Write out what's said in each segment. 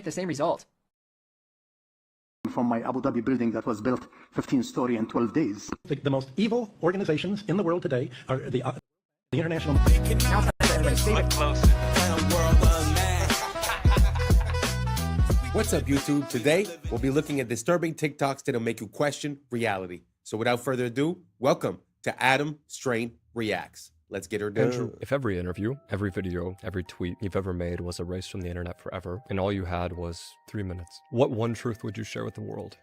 the same result. From my Abu Dhabi building that was built 15-story in 12 days. The most evil organizations in the world today are the international. What's up, YouTube? Today, we'll be looking at disturbing TikToks that'll make you question reality. So without further ado, welcome to Adam Strain Reacts. Let's get her done. Andrew, if every interview, every video, every tweet you've ever made was erased from the internet forever, and all you had was 3 minutes, what one truth would you share with the world?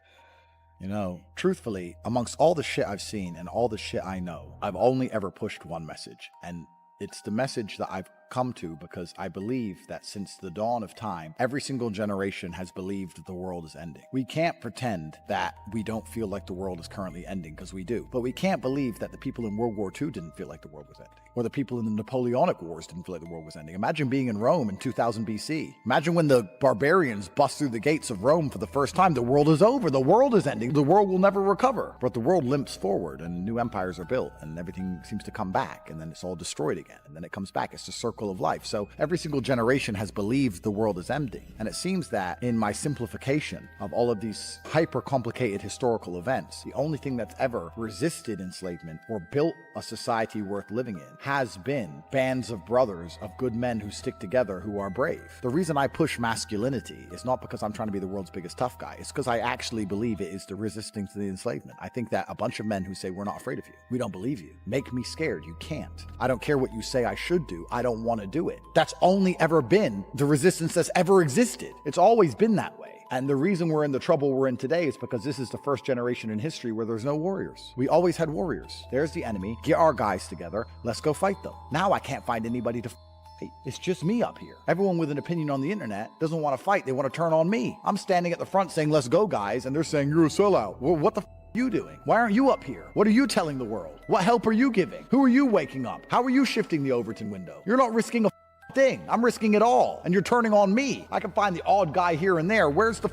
You know, truthfully, amongst all the shit I've seen and all the shit I know, I've only ever pushed one message. And it's the message that I've come to because I believe that since the dawn of time, every single generation has believed the world is ending. We can't pretend that we don't feel like the world is currently ending, because we do. But we can't believe that the people in World War II didn't feel like the world was ending, or the people in the Napoleonic Wars didn't feel like the world was ending. Imagine being in Rome in 2000 BC. Imagine when the barbarians bust through the gates of Rome for the first time. The world is over. The world is ending. The world will never recover. But the world limps forward and new empires are built and everything seems to come back, and then it's all destroyed again, and then it comes back. It's the circle of life. So every single generation has believed the world is ending. And it seems that in my simplification of all of these hyper complicated historical events, the only thing that's ever resisted enslavement or built a society worth living in has been bands of brothers, of good men who stick together, who are brave. The reason I push masculinity is not because I'm trying to be the world's biggest tough guy. It's because I actually believe it is the resistance to the enslavement. I think that a bunch of men who say, we're not afraid of you, we don't believe you, make me scared. You can't. I don't care what you say I should do. I don't want to do it. That's only ever been the resistance that's ever existed. It's always been that way. And the reason we're in the trouble we're in today is because this is the first generation in history where there's no warriors. We always had warriors. There's the enemy. Get our guys together. Let's go fight them. Now I can't find anybody to fight. It's just me up here. Everyone with an opinion on the internet doesn't want to fight. They want to turn on me. I'm standing at the front saying, let's go, guys. And they're saying, you're a sellout. Well, what the are you doing? Why aren't you up here? What are you telling the world? What help are you giving? Who are you waking up? How are you shifting the Overton window? You're not risking a thing. I'm risking it all, and you're turning on me. I can find the odd guy here and there. Where's the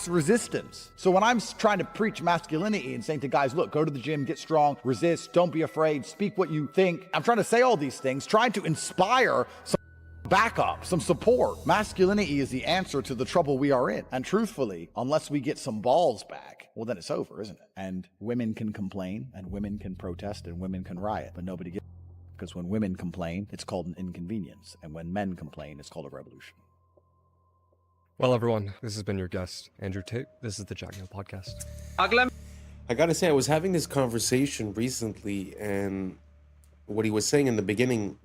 resistance? So when I'm trying to preach masculinity and saying to guys, look, go to the gym, get strong, resist, don't be afraid, speak what you think, I'm trying to say all these things, trying to inspire some backup, some support. Masculinity is the answer to the trouble we are in. And truthfully, unless we get some balls back, well, then it's over, isn't it? And women can complain, and women can protest, and women can riot, but nobody gets. Because when women complain, it's called an inconvenience. And when men complain, it's called a revolution. Well, everyone, this has been your guest, Andrew Tate. This is the Jack Neal Podcast. I gotta say, I was having this conversation recently, and what he was saying in the beginning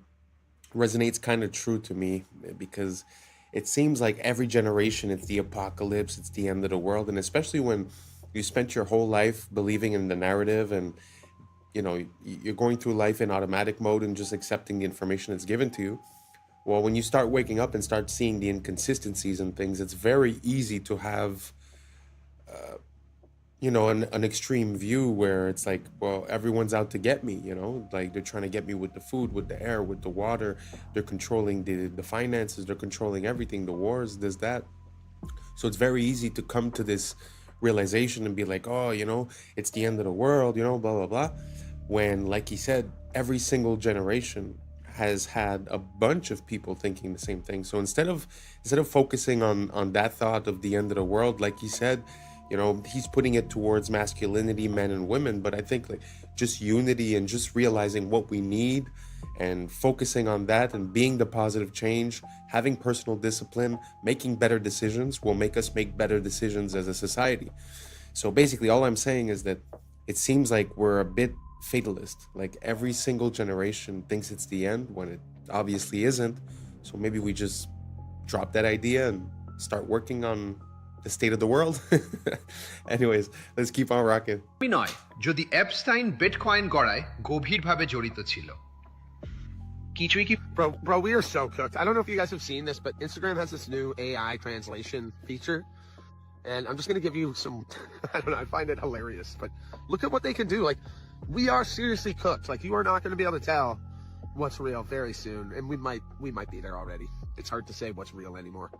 resonates kind of true to me, because it seems like every generation, it's the apocalypse, it's the end of the world. And especially when you spent your whole life believing in the narrative, and you know, you're going through life in automatic mode and just accepting the information that's given to you. Well, when you start waking up and start seeing the inconsistencies and things, it's very easy to have, you know, an extreme view where it's like, well, everyone's out to get me, you know, like they're trying to get me with the food, with the air, with the water. They're controlling the finances. They're controlling everything, the wars, this, that. So it's very easy to come to this realization and be like, oh, you know, it's the end of the world, you know, blah, blah, blah. When, like he said, every single generation has had a bunch of people thinking the same thing. So instead of focusing on that thought of the end of the world, like he said, you know, he's putting it towards masculinity, men and women. But I think like just unity and just realizing what we need and focusing on that and being the positive change, having personal discipline, making better decisions will make us make better decisions as a society. So basically all I'm saying is that it seems like we're a bit fatalist. Like every single generation thinks it's the end when it obviously isn't. So maybe we just drop that idea and start working on the state of the world. Anyways, let's keep on rocking. নয় যদি Epstein bitcoin গড়ায় গভীরভাবে জড়িত ছিল কিছুই কি Bro, we are so cooked. I don't know if you guys have seen this, but Instagram has this new AI translation feature. And I'm just going to give you some, I don't know, I find it hilarious, but look at what they can do. Like, we are seriously cooked. Like, you are not going to be able to tell what's real very soon. And we might be there already. It's hard to say what's real anymore.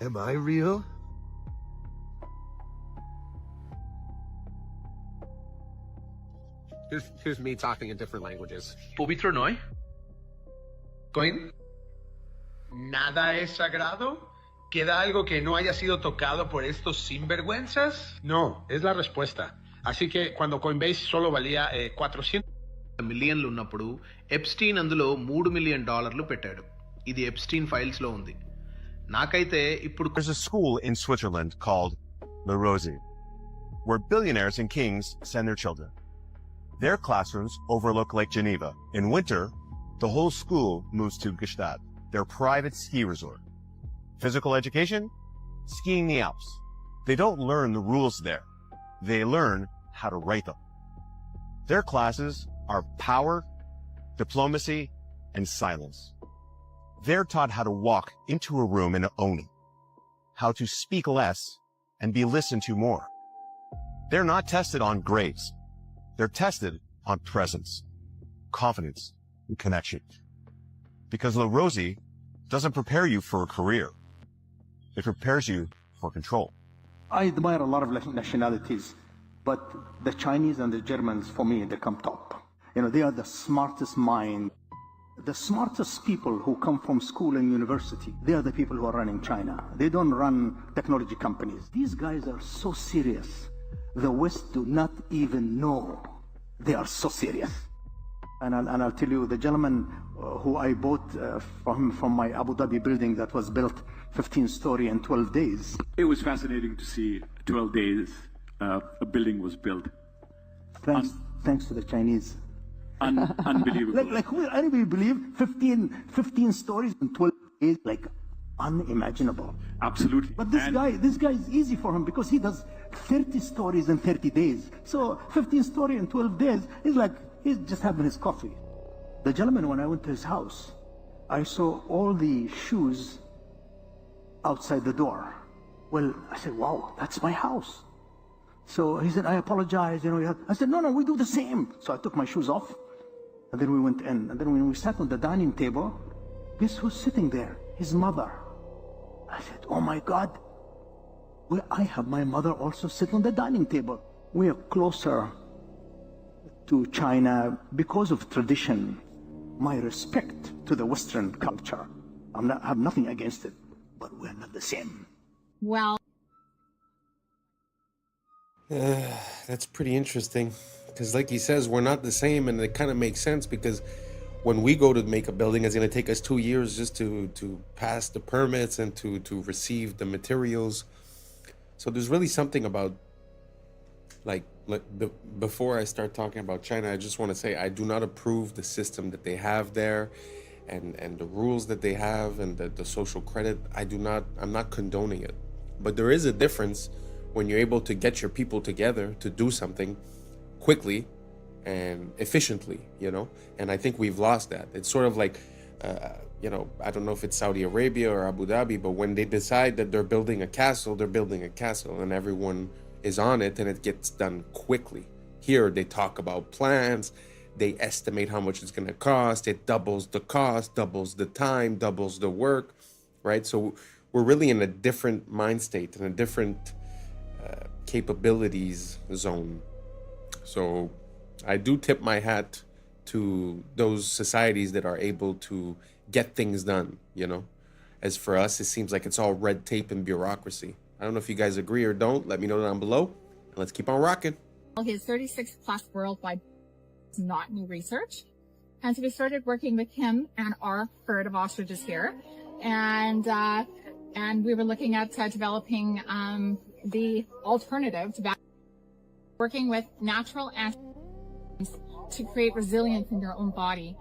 Am I real? Here's me talking in different languages. পবিত্র নয়? Coin? Nada es sagrado ¿Queda algo que no haya sido tocado por estos sinvergüenzas? No, es la respuesta. Así que cuando Coinbase solo valía 400 మిలియన్లు ఉన్నప్పుడు Epstein అందులో $3 million పెట్టాడు. ఇది Epstein files లో ఉంది. నాకైతే ఇప్పుడు There's a school in Switzerland called La Rose, where billionaires and kings send their children. Their classrooms overlook Lake Geneva. In winter, the whole school moves to Gstaad, their private ski resort. Physical education? Skiing the Alps. They don't learn the rules there. They learn how to write them. Their classes are power, diplomacy, and silence. They're taught how to walk into a room and own it, how to speak less and be listened to more. They're not tested on grades. They're tested on presence, confidence, and connection. Because La Rosie doesn't prepare you for a career. It prepares you for control. I admire a lot of nationalities, but the Chinese and the Germans, for me, they come top. You know, they are the smartest mind. The smartest people who come from school and university, they are the people who are running China. They don't run technology companies. These guys are so serious. The West do not even know they are so serious. And I'll tell you, the gentleman who I bought from my Abu Dhabi building that was built 15-story in 12 days. It was fascinating to see 12 days a building was built. Thanks to the Chinese. Unbelievable. like who will anybody believe 15 stories in 12 days? Like unimaginable. Absolutely. But this guy is easy for him because he does 30 stories in 30 days. So 15 story in 12 days is like he's just having his coffee. The gentleman, when I went to his house, I saw all the shoes outside the door. Well, I said, wow, that's my house. So he said, I apologize, I said, no, we do the same. So I took my shoes off, and then we went in. And then when we sat on the dining table, guess who's sitting there? His mother. I said, oh my God, I have my mother also sit on the dining table. We are closer to China because of tradition. My respect to the Western culture. I have nothing against it, but we're not the same. Well, that's pretty interesting because like he says, we're not the same, and it kind of makes sense because when we go to make a building, it's going to take us 2 years just to pass the permits and to receive the materials. So there's really something about before I start talking about China, I just want to say I do not approve the system that they have there and the rules that they have and the social credit. I'm not condoning it. But there is a difference when you're able to get your people together to do something quickly and efficiently, and I think we've lost that. It's sort of like, I don't know if it's Saudi Arabia or Abu Dhabi, but when they decide that they're building a castle, they're building a castle and everyone is on it and it gets done quickly. Here they talk about plans, they estimate how much it's going to cost, it doubles the cost, doubles the time, doubles the work, right? So we're really in a different mind state and a different capabilities zone. So I do tip my hat to those societies that are able to get things done, As for us, it seems like it's all red tape and bureaucracy. I don't know if you guys agree or don't. Let me know down below. And let's keep on rocking. his 36 plus worldwide is not new research. And so we started working with him and our herd of ostriches here. And we were looking at developing the alternative to working with natural antibiotics to create resilience in your own body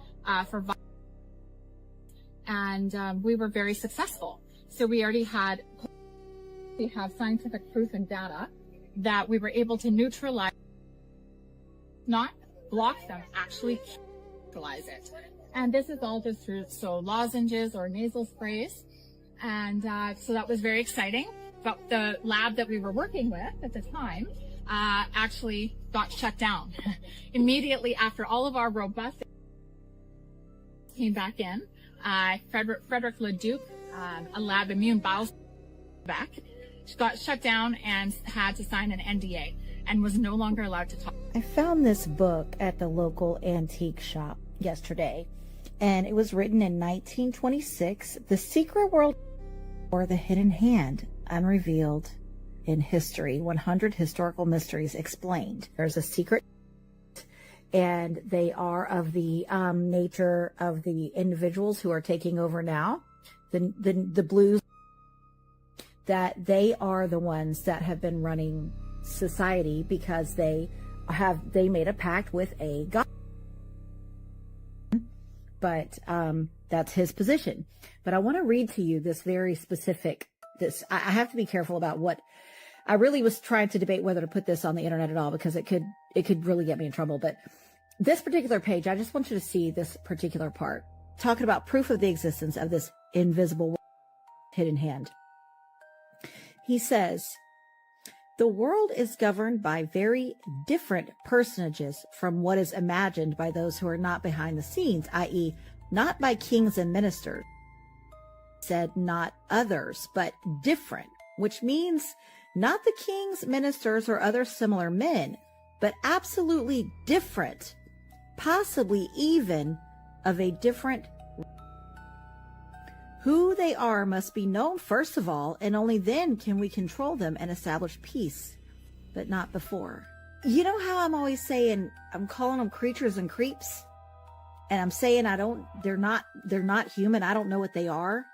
for viruses. And we were very successful. So we have scientific proof and data that we were able to neutralize, not block them, actually neutralize it. And this is all just through lozenges or nasal sprays. And so that was very exciting. But the lab that we were working with at the time actually got shut down. Immediately after all of our robust came back in, Frederick Leduc, a lab immune bio back, got shut down and had to sign an NDA and was no longer allowed to talk. I found this book at the local antique shop yesterday, and it was written in 1926, The Secret World or the hidden hand, unrevealed in history, 100 historical mysteries explained. There's a secret, and they are of the nature of the individuals who are taking over now, the blues, that they are the ones that have been running society because they made a pact with a god. But that's his position. But I want to read to you this very specific, I have to be careful about what, I really was trying to debate whether to put this on the internet at all because it could really get me in trouble. But this particular page, I just want you to see this particular part, talking about proof of the existence of this invisible hidden hand. He says, the world is governed by very different personages from what is imagined by those who are not behind the scenes, i.e., not by kings and ministers. Said not others, but different, which means not the kings, ministers, or other similar men, but absolutely different, possibly even of a different. Who they are must be known first of all, and only then can we control them and establish peace, but not before. You know how I'm always saying, I'm calling them creatures and creeps, and I'm saying they're not human. I don't know what they are.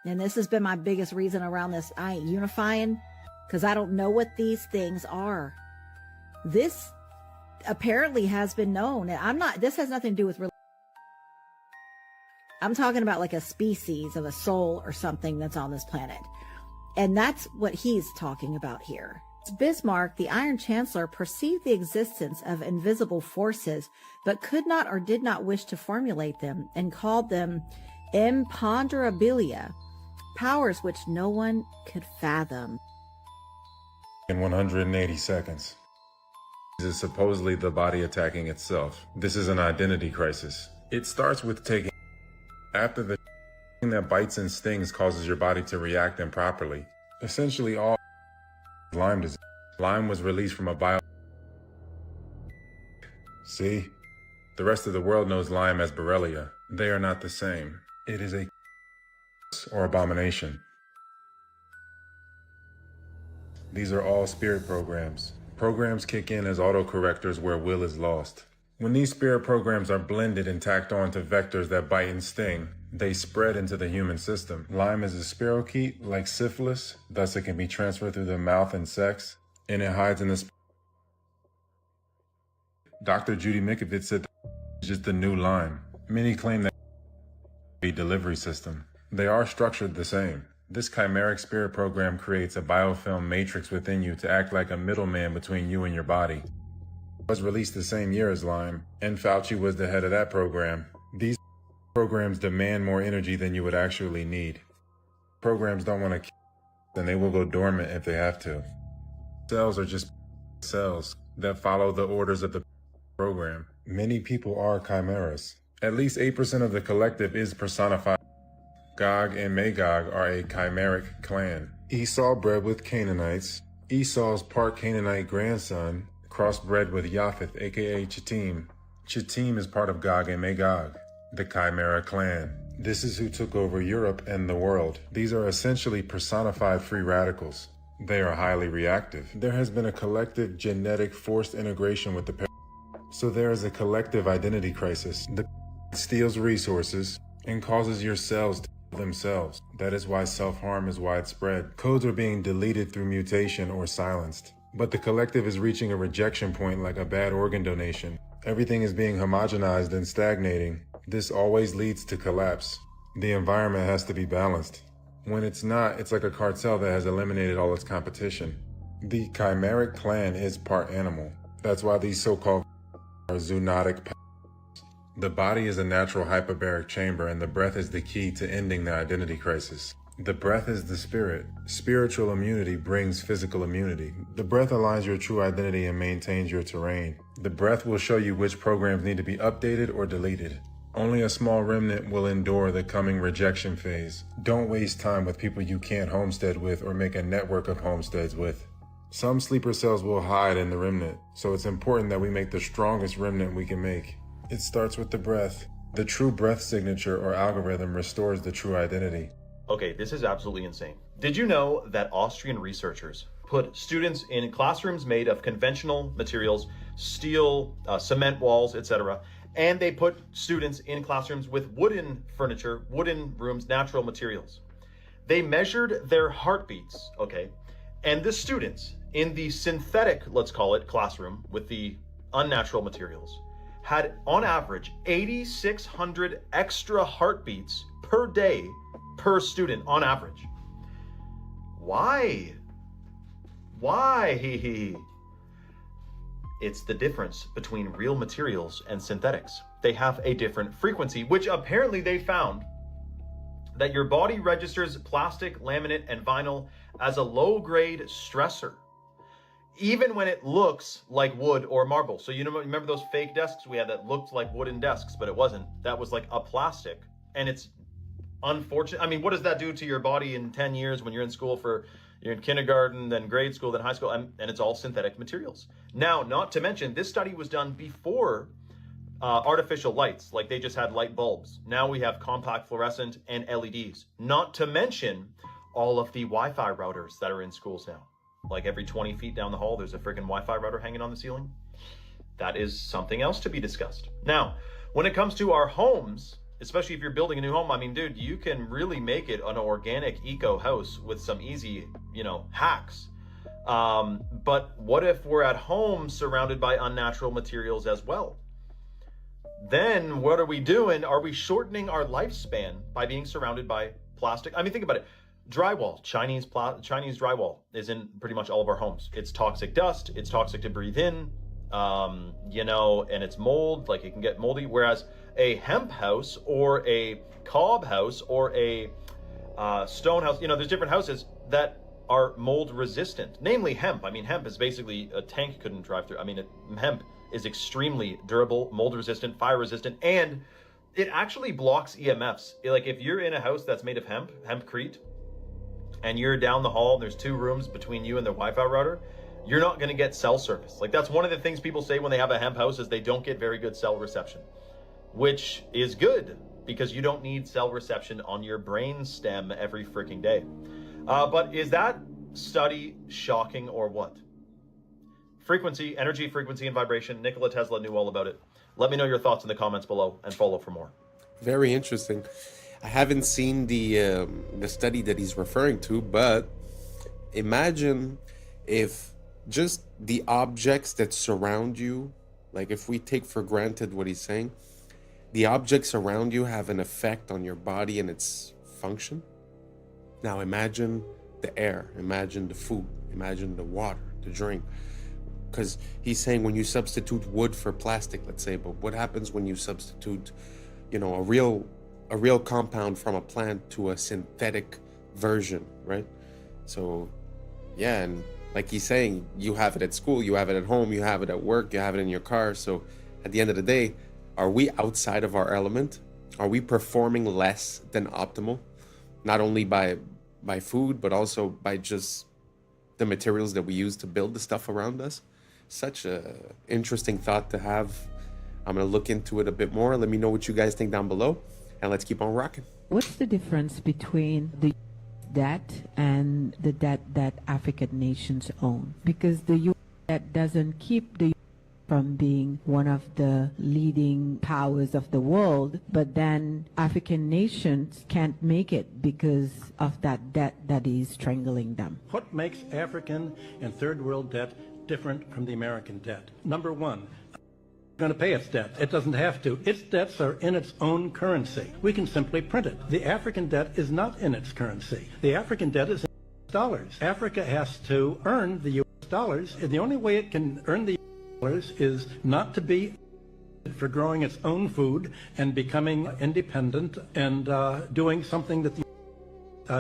And this has been my biggest reason around this. I ain't unifying because I don't know what these things are. This apparently has been known. And this has nothing to do with religion. I'm talking about like a species of a soul or something that's on this planet. And that's what he's talking about here. Bismarck, the Iron Chancellor, perceived the existence of invisible forces, but could not or did not wish to formulate them, and called them imponderabilia, powers which no one could fathom. In 180 seconds. This is supposedly the body attacking itself. This is an identity crisis. It starts with taking. After the thing that bites and stings causes your body to react improperly. Essentially all Lyme disease. Lyme was released from a bio. See? The rest of the world knows Lyme as Borrelia. They are not the same. It is a or abomination. These are all spirit programs. Programs kick in as autocorrectors where will is lost. When these spirit programs are blended and tacked on to vectors that bite and sting, they spread into the human system. Lyme is a spirochete like syphilis, thus it can be transferred through the mouth and sex, and it hides in the Dr. Judy Mikovits said that it's just the new Lyme. Many claim that it's a delivery system. They are structured the same. This chimeric spirit program creates a biofilm matrix within you to act like a middleman between you and your body. It was released the same year as Lyme, and Fauci was the head of that program. These programs demand more energy than you would actually need. Programs don't want to kill, and they will go dormant if they have to. Cells are just cells that follow the orders of the program. Many people are chimeras. At least 8% of the collective is personified. Gog and Magog are a chimeric clan. Esau bred with Canaanites. Esau's part Canaanite grandson crossbred with Japheth, aka Chittim. Chittim is part of Gog and Magog, the Chimera clan. This is who took over Europe and the world. These are essentially personified free radicals. They are highly reactive. There has been a collective genetic forced integration with the so there is a collective identity crisis. The steals resources and causes your cells to kill themselves. That is why self-harm is widespread. Codes are being deleted through mutation or silenced. But the collective is reaching a rejection point like a bad organ donation. Everything is being homogenized and stagnating. This always leads to collapse. The environment has to be balanced. When it's not, it's like a cartel that has eliminated all its competition. The chimeric clan is part animal. That's why these so-called are zoonotic powers. The body is a natural hyperbaric chamber, and the breath is the key to ending the identity crisis. The breath is the spirit. Spiritual immunity brings physical immunity. The breath aligns your true identity and maintains your terrain. The breath will show you which programs need to be updated or deleted. Only a small remnant will endure the coming rejection phase. Don't waste time with people you can't homestead with or make a network of homesteads with. Some sleeper cells will hide in the remnant, so it's important that we make the strongest remnant we can make. It starts with the breath. The true breath signature or algorithm restores the true identity. Okay, this is absolutely insane. Did you know that Austrian researchers put students in classrooms made of conventional materials, steel, cement walls, etc., and they put students in classrooms with wooden furniture, wooden rooms, natural materials? They measured their heartbeats, okay? And the students in the synthetic, let's call it, classroom with the unnatural materials had, on average, 8,600 extra heartbeats per day per student on average. Why? Why? It's the difference between real materials and synthetics. They have a different frequency, which apparently they found that your body registers plastic, laminate, and vinyl as a low-grade stressor, even when it looks like wood or marble. So remember those fake desks we had that looked like wooden desks, but it wasn't. That was like a plastic, and it's unfortunate. I mean, what does that do to your body in 10 years when you're in school you're in kindergarten, then grade school, then high school, and it's all synthetic materials. Now, not to mention, this study was done before artificial lights, like they just had light bulbs. Now we have compact fluorescent and LEDs. Not to mention all of the Wi-Fi routers that are in schools now. Like every 20 feet down the hall, there's a freaking Wi-Fi router hanging on the ceiling. That is something else to be discussed. Now, when it comes to our homes, especially if you're building a new home, I mean, dude, you can really make it an organic eco house with some easy, hacks. But what if we're at home surrounded by unnatural materials as well? Then what are we doing? Are we shortening our lifespan by being surrounded by plastic? I mean, think about it. Drywall, Chinese drywall is in pretty much all of our homes. It's toxic dust. It's toxic to breathe in, and it's mold, like it can get moldy. Whereas a hemp house or a cob house or a stone house, there's different houses that are mold resistant, namely hemp. I mean, hemp is basically a tank couldn't drive through. I mean, hemp is extremely durable, mold resistant, fire resistant, and it actually blocks EMFs. Like if you're in a house that's made of hempcrete, and you're down the hall, and there's 2 rooms between you and the Wi-Fi router, you're not going to get cell service. Like that's one of the things people say when they have a hemp house is they don't get very good cell reception, which is good because you don't need cell reception on your brain stem every freaking day. But is that study shocking or what? Frequency, energy, frequency, and vibration. Nikola Tesla knew all about it. Let me know your thoughts in the comments below and follow for more. Very interesting. I haven't seen the study that he's referring to, but imagine if just the objects that surround you, like if we take for granted what he's saying, the objects around you have an effect on your body and its function. Now imagine the air, imagine the food, imagine the water, the drink. Because he's saying when you substitute wood for plastic, let's say, but what happens when you substitute, a real compound from a plant to a synthetic version, right? So, yeah, and like he's saying, you have it at school, you have it at home, you have it at work, you have it in your car. So at the end of the day, are we outside of our element? Are we performing less than optimal? Not only by food, but also by just the materials that we use to build the stuff around us. Such a interesting thought to have. I'm going to look into it a bit more. Let me know what you guys think down below, and let's keep on rocking. What's the difference between the debt and the debt that African nations own? Because the U.S. debt doesn't keep the from being one of the leading powers of the world, but then African nations can't make it because of that debt that is strangling them. What makes African and third world debt different from the American debt? Number one, it's going to pay its debt. It doesn't have to. Its debts are in its own currency. We can simply print it. The African debt is not in its currency. The African debt is in dollars. Africa has to earn the U.S. dollars, and the only way it can earn the dollars is not to be for growing its own food and becoming independent and doing something that the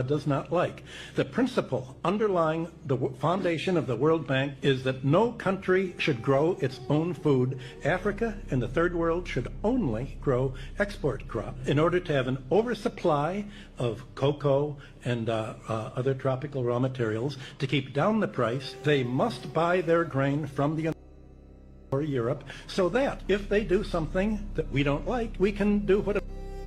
does not like. The principle underlying the foundation of the World Bank is that no country should grow its own food. Africa and the third world should only grow export crops. In order to have an oversupply of cocoa and other tropical raw materials to keep down the price, they must buy their grain from the or Europe, so that if they do something that we don't like, we can do whatever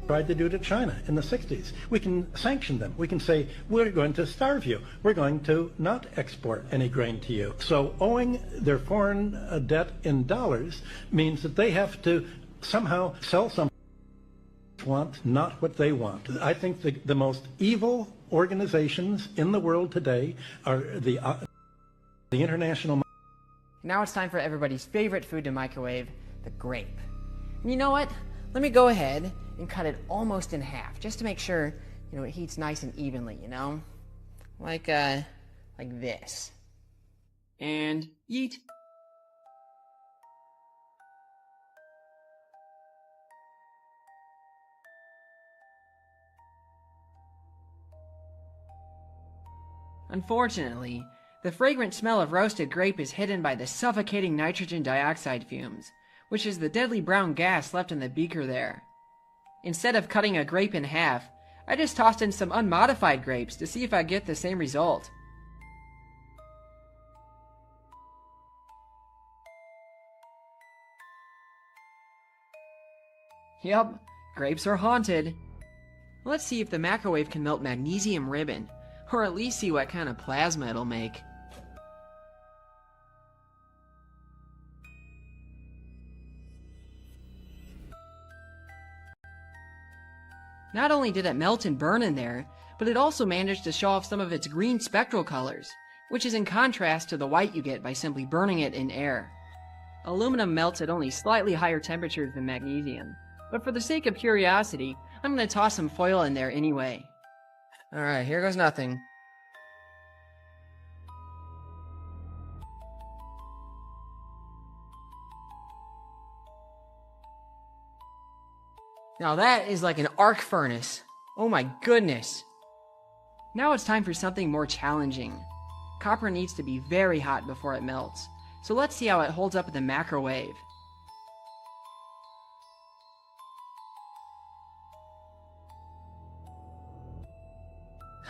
tried to do to China in the 60s. We can sanction them. We can say, we're going to starve you. We're going to not export any grain to you. So owing their foreign debt in dollars means that they have to somehow sell something they want, not what they want. I think the most evil organizations in the world today are the international. Now it's time for everybody's favorite food to microwave, the grape. And you know what? Let me go ahead and cut it almost in half, just to make sure, it heats nice and evenly, Like this. And yeet. Unfortunately, the fragrant smell of roasted grape is hidden by the suffocating nitrogen dioxide fumes, which is the deadly brown gas left in the beaker there. Instead of cutting a grape in half, I just tossed in some unmodified grapes to see if I get the same result. Yup, grapes are haunted. Let's see if the microwave can melt magnesium ribbon, or at least see what kind of plasma it'll make. Not only did it melt and burn in there, but it also managed to show off some of its green spectral colors, which is in contrast to the white you get by simply burning it in air. Aluminum melts at only slightly higher temperatures than magnesium, but for the sake of curiosity, I'm going to toss some foil in there anyway. Alright, here goes nothing. Now that is like an arc furnace. Oh my goodness. Now it's time for something more challenging. Copper needs to be very hot before it melts, so let's see how it holds up in the microwave.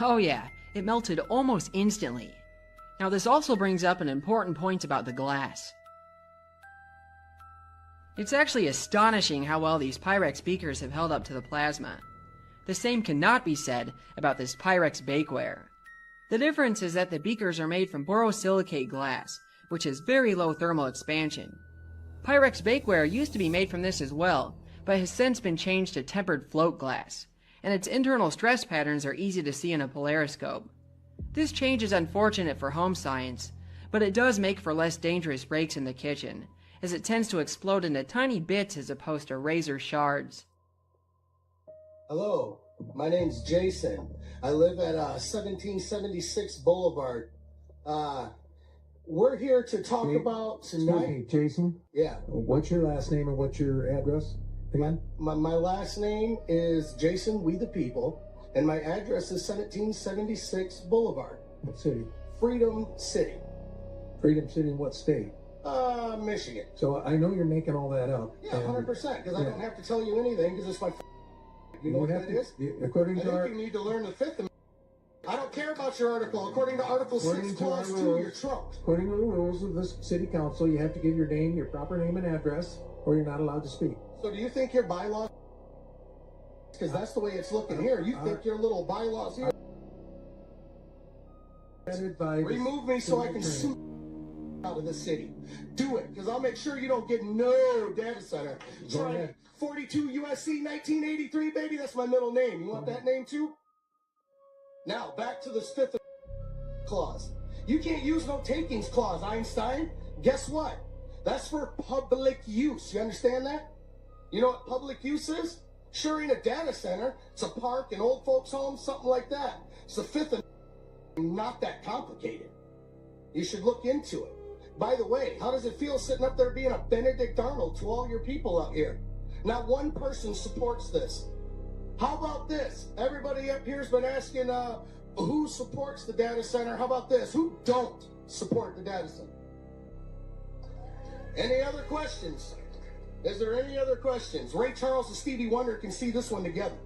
Oh yeah, it melted almost instantly. Now this also brings up an important point about the glass. It's actually astonishing how well these Pyrex beakers have held up to the plasma. The same cannot be said about this Pyrex bakeware. The difference is that the beakers are made from borosilicate glass, which has very low thermal expansion. Pyrex bakeware used to be made from this as well, but has since been changed to tempered float glass, and its internal stress patterns are easy to see in a polariscope. This change is unfortunate for home science, but it does make for less dangerous breaks in the kitchen, as it tends to explode into tiny bits as opposed to razor shards. Hello, my name's Jason. I live at 1776 Boulevard. We're here to talk about tonight. Excuse me, Jason? Yeah. What's your last name and what's your address again? My last name is Jason, We the People, and my address is 1776 Boulevard. What city? Freedom City. Freedom City in what state? Michigan. So I know you're making all that up. Yeah, 100%, because I don't have to tell you anything, because it's my you know what that is? According to I think you need to learn the Fifth Amendment. I don't care about your article. According to Article 6, Clause 2, you're trumped. According to the rules of this city council, you have to give your name, your proper name and address, or you're not allowed to speak. So do you think your bylaws, because that's the way it's looking here, you think your little bylaws here remove me so I can sue out of the city. Do it, because I'll make sure you don't get no data center. Try it. 42 USC 1983, baby, that's my middle name. You want that name too? Now, back to the Fifth Clause. You can't use no takings clause, Einstein. Guess what? That's for public use. You understand that? You know what public use is? Sure ain't a data center. It's a park, an old folks home, something like that. It's the Fifth Amendment. Not that complicated. You should look into it. By the way, how does it feel sitting up there being a Benedict Arnold to all your people out here? Not one person supports this. How about this? Everybody up here's been asking who supports the data center. How about this? Who don't support the data center? Any other questions? Is there any other questions? Ray Charles and Stevie Wonder can see this one together.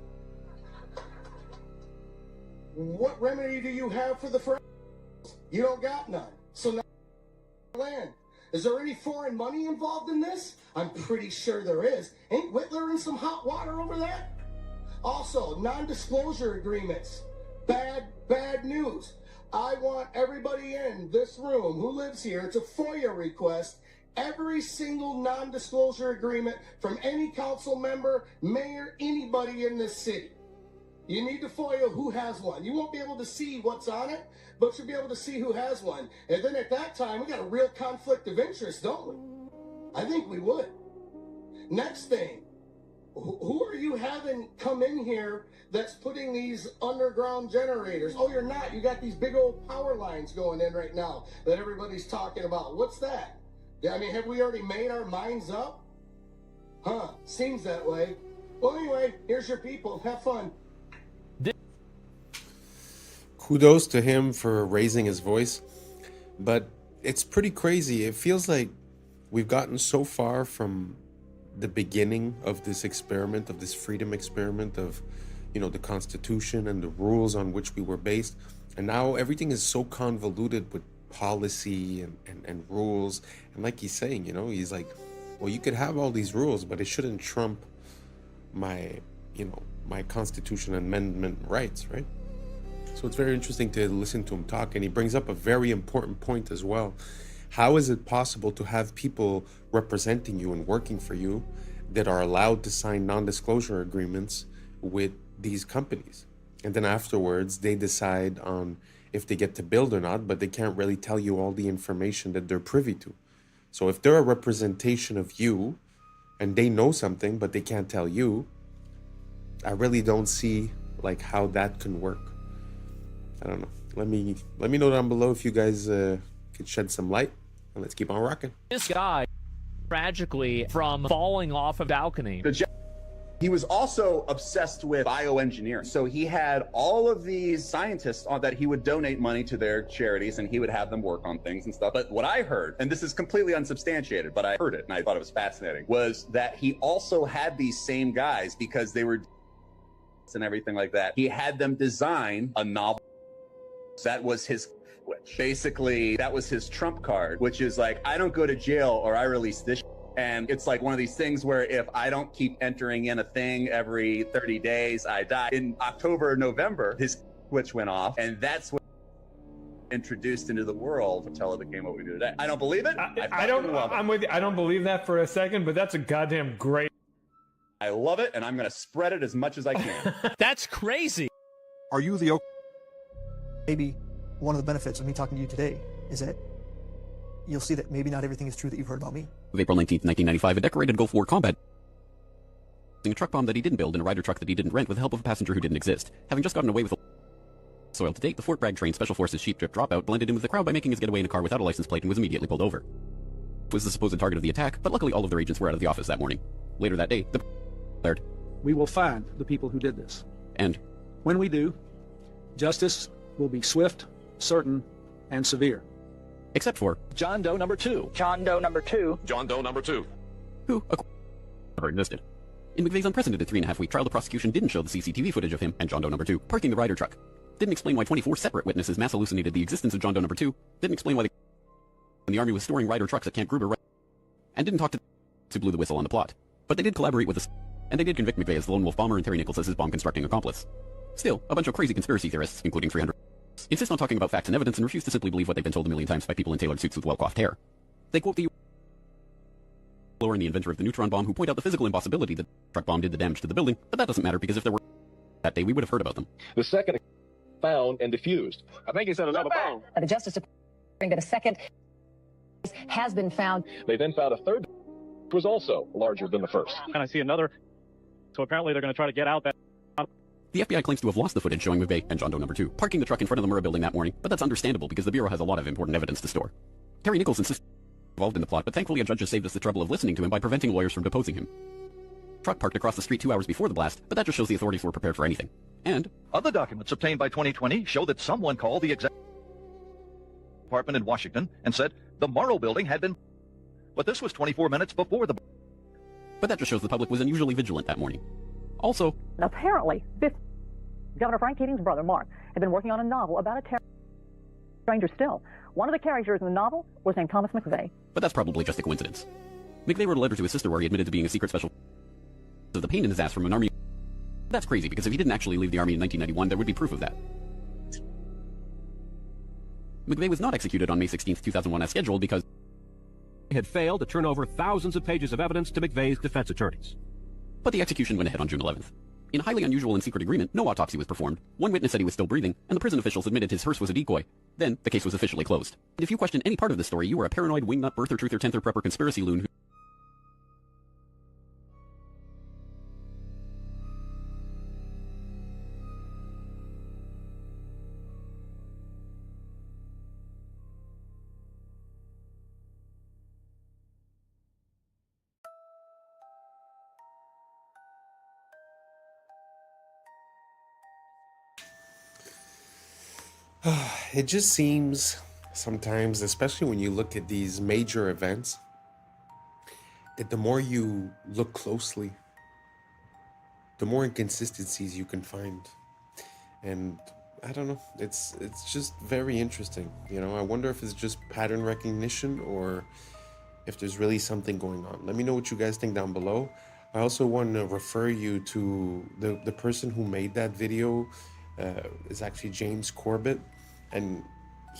What remedy do you have for the first? You don't got none. So now land. Is there any foreign money involved in this? I'm pretty sure there is. Ain't Whitler in some hot water over there? Also, non-disclosure agreements. Bad news. I want everybody in this room who lives here, it's a FOIA request, every single non-disclosure agreement from any council member, mayor, anybody in this city. You need to FOIA who has one. You won't be able to see what's on it, but you'll be able to see who has one. And then at that time, we got a real conflict of interest, don't we? I think we would. Next thing, who are you having come in here that's putting these underground generators? Oh, you're not. You got these big old power lines going in right now that everybody's talking about. What's that? I mean, have we already made our minds up? Huh, seems that way. Well, anyway, here's your people. Have fun. Kudos to him for raising his voice, but it's pretty crazy. It feels like we've gotten so far from the beginning of this experiment, of this freedom experiment, of, you know, the Constitution and the rules on which we were based, and now everything is so convoluted with policy and rules. And like he's saying, you know, he's like, well, you could have all these rules, but it shouldn't trump my, you know, my Constitution Amendment rights, right? So it's very interesting to listen to him talk, and he brings up a very important point as well. How is it possible to have people representing you and working for you that are allowed to sign non-disclosure agreements with these companies? And then afterwards, they decide on if they get to build or not, but they can't really tell you all the information that they're privy to. So if they're a representation of you and they know something, but they can't tell you, I really don't see like how that can work. I don't know. Let me know down below if you guys could shed some light, and let's keep on rocking. This guy, tragically, from falling off a balcony. He was also obsessed with bioengineering. So he had all of these scientists that he would donate money to their charities, and he would have them work on things and stuff. But what I heard, and this is completely unsubstantiated, but I heard it and I thought it was fascinating, was that he also had these same guys, because they were and everything like that. He had them design a novel. That was his, basically, that was his trump card, which is like, I don't go to jail or I release this. And it's like one of these things where if I don't keep entering in a thing every 30 days, I die. In October or November, his switch went off, and that's what introduced into the world until it became what we do today. I don't believe it. I'm with you. I don't believe that for a second, but that's a goddamn great. I love it, and I'm going to spread it as much as I can. That's crazy. Are you the... Maybe one of the benefits of me talking to you today is that you'll see that maybe not everything is true that you've heard about me. Of April 19th, 1995, a decorated Gulf War combat a truck bomb that he didn't build in a Ryder truck that he didn't rent with the help of a passenger who didn't exist. Having just gotten away with soil to date, the Fort Bragg trained Special Forces sheep drip dropout blended in with the crowd by making his getaway in a car without a license plate and was immediately pulled over. It was the supposed target of the attack, but luckily all of their agents were out of the office that morning. Later that day, the declared, "We will find the people who did this. And when we do, justice will be swift, certain, and severe." Except for John Doe number 2. John Doe number 2. John Doe number 2. Who never existed. In McVeigh's unprecedented 3.5-week trial, the prosecution didn't show the CCTV footage of him and John Doe number 2 parking the Ryder truck. Didn't explain why 24 separate witnesses mass hallucinated the existence of John Doe number 2. Didn't explain why the Army was storing Ryder trucks at Camp Gruber. And didn't talk to who blew the whistle on the plot. But they did collaborate with us, and they did convict McVeigh as the lone wolf bomber and Terry Nichols as his bomb-constructing accomplice. Still, a bunch of crazy conspiracy theorists, including 300, insist on talking about facts and evidence and refuse to simply believe what they've been told a million times by people in tailored suits with well-coiffed hair. They quote the and the inventor of the neutron bomb, who point out the physical impossibility that the truck bomb did the damage to the building, but that doesn't matter because if there were that day, we would have heard about them. The second found and diffused. I think he said another bomb. The Justice Department that a second has been found. They then found a third, which was also larger than the first. And I see another. So apparently they're going to try to get out that. The FBI claims to have lost the footage showing McVeigh and John Doe number 2 parking the truck in front of the Murrah building that morning, but that's understandable because the Bureau has a lot of important evidence to store. Terry Nichols insists involved in the plot, but thankfully a judge has saved us the trouble of listening to him by preventing lawyers from deposing him. Truck parked across the street 2 hours before the blast, but that just shows the authorities were prepared for anything. And other documents obtained by 2020 show that someone called the executive department in Washington and said the Morrow building had been, but this was 24 minutes before the. But that just shows the public was unusually vigilant that morning. Also, apparently, Governor Frank Keating's brother, Mark, had been working on a novel about a stranger still. One of the characters in the novel was named Thomas McVeigh. But that's probably just a coincidence. McVeigh wrote a letter to his sister where he admitted to being a secret special of the pain in his ass from an Army That's crazy, because if he didn't actually leave the army in 1991, there would be proof of that. McVeigh was not executed on May 16, 2001 as scheduled because he had failed to turn over thousands of pages of evidence to McVeigh's defense attorneys. But the execution went ahead on June 11th. In a highly unusual and secret agreement, no autopsy was performed. One witness said he was still breathing, and the prison officials admitted his hearse was a decoy. Then, the case was officially closed. And if you question any part of the story, you are a paranoid wingnut birther truther 10th prepper conspiracy loon who... It just seems sometimes, especially when you look at these major events, that the more you look closely, the more inconsistencies you can find. And I don't know, it's just very interesting. You know, I wonder if it's just pattern recognition or if there's really something going on. Let me know what you guys think down below. I also want to refer you to the person who made that video. Is actually James Corbett, and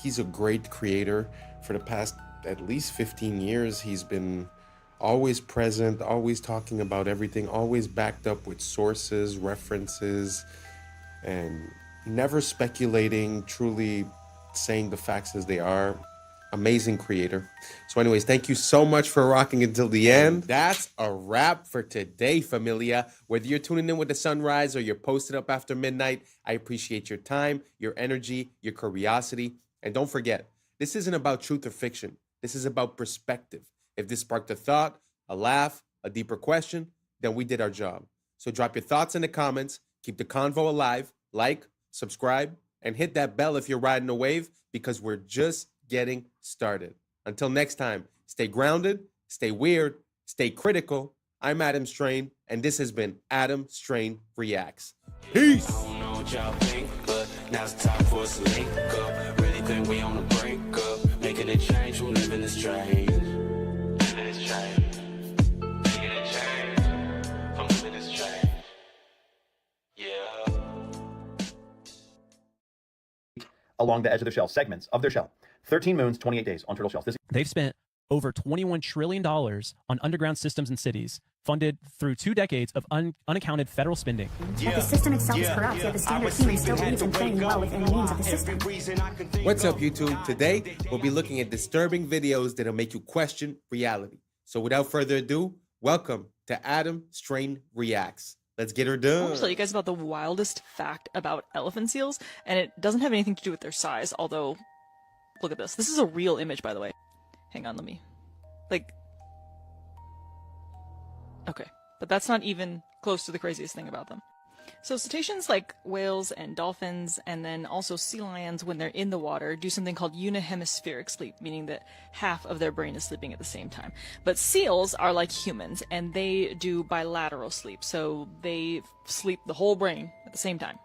he's a great creator. For the past at least 15 years, he's been always present, always talking about everything, always backed up with sources, references, and never speculating, truly saying the facts as they are. Amazing creator. So anyways, thank you so much for rocking until the end. That's a wrap for today, familia. Whether you're tuning in with the sunrise or you're posted up after midnight, I appreciate your time, your energy, your curiosity. And don't forget, this isn't about truth or fiction. This is about perspective. If this sparked a thought, a laugh, a deeper question, then we did our job. So drop your thoughts in the comments, keep the convo alive, like, subscribe, and hit that bell if you're riding a wave, because we're just getting started. Until next time, stay grounded, stay weird, stay critical. I'm Adam Strain, and this has been Adam Strain Reacts. Peace! I don't know what y'all think, but now it's time for us to link up. Really think we on the brink up, making a change, we're living this strange. Living this change. Making a change. I'm living this change. Yeah. Along the edge of their shell, segments of their shell. 13 moons, 28 days on turtle shells. They've spent over $21 trillion on underground systems and cities, funded through 2 decades of unaccounted federal spending. But the system itself is corrupt, yet the standard human still believes in playing well within the means of the system. What's up, YouTube? Today, we'll be looking at disturbing videos that'll make you question reality. So without further ado, welcome to Adam Strain Reacts. Let's get her done. I want to tell you guys about the wildest fact about elephant seals, and it doesn't have anything to do with their size, although, look at this. This is a real image, by the way. Hang on, let me, okay, but that's not even close to the craziest thing about them. So cetaceans like whales and dolphins, and then also sea lions, when they're in the water, do something called unihemispheric sleep, meaning that half of their brain is sleeping at the same time. But seals are like humans, and they do bilateral sleep, so they sleep the whole brain at the same time.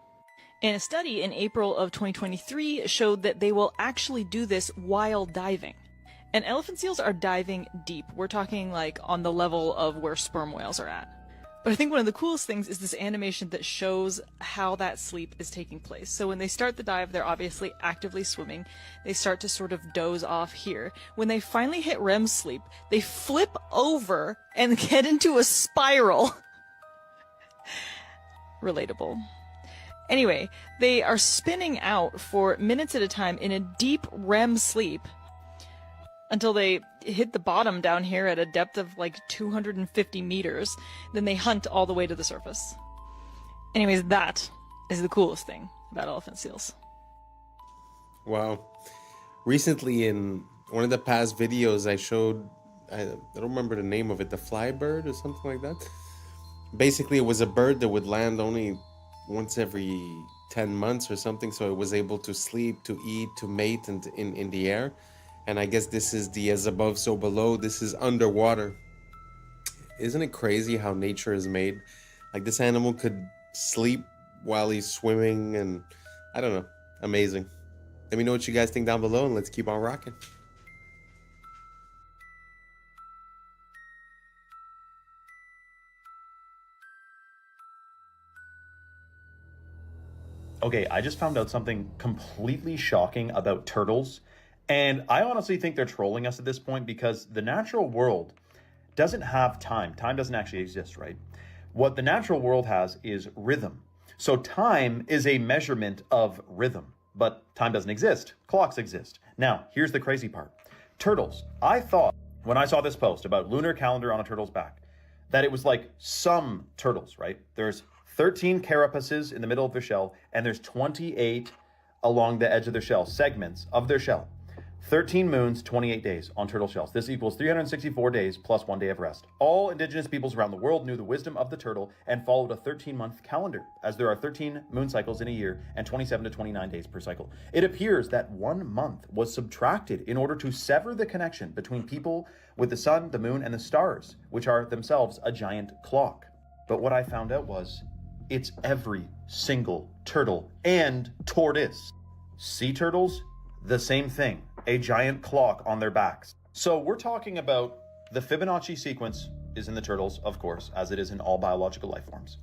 And a study in April of 2023 showed that they will actually do this while diving. And elephant seals are diving deep. We're talking like on the level of where sperm whales are at. But I think one of the coolest things is this animation that shows how that sleep is taking place. So when they start the dive, they're obviously actively swimming. They start to sort of doze off here. When they finally hit REM sleep, they flip over and get into a spiral. Relatable. Anyway, they are spinning out for minutes at a time in a deep REM sleep until they hit the bottom down here at a depth of like 250 meters. Then they hunt all the way to the surface. Anyways, that is the coolest thing about elephant seals. Wow. Recently in one of the past videos I showed, I don't remember the name of it, the fly bird or something like that. Basically, it was a bird that would land only once every 10 months or something, so it was able to sleep, to eat, to mate in the air. And I guess this is the as above, so below. This is underwater. Isn't it crazy how nature is made? Like, this animal could sleep while he's swimming, and I don't know, amazing. Let me know what you guys think down below, and let's keep on rocking. Okay, I just found out something completely shocking about turtles, and I honestly think they're trolling us at this point because the natural world doesn't have time. Time doesn't actually exist, right? What the natural world has is rhythm. So time is a measurement of rhythm, but time doesn't exist. Clocks exist. Now, here's the crazy part. Turtles. I thought when I saw this post about lunar calendar on a turtle's back, that it was like some turtles, right? There's 13 carapaces in the middle of their shell, and there's 28 along the edge of their shell, segments of their shell. 13 moons, 28 days on turtle shells. This equals 364 days plus 1 day of rest. All indigenous peoples around the world knew the wisdom of the turtle and followed a 13-month calendar, as there are 13 moon cycles in a year and 27 to 29 days per cycle. It appears that 1 month was subtracted in order to sever the connection between people with the sun, the moon, and the stars, which are themselves a giant clock. But what I found out was, it's every single turtle and tortoise. Sea turtles, the same thing. A giant clock on their backs. So we're talking about the Fibonacci sequence is in the turtles, of course, as it is in all biological life forms.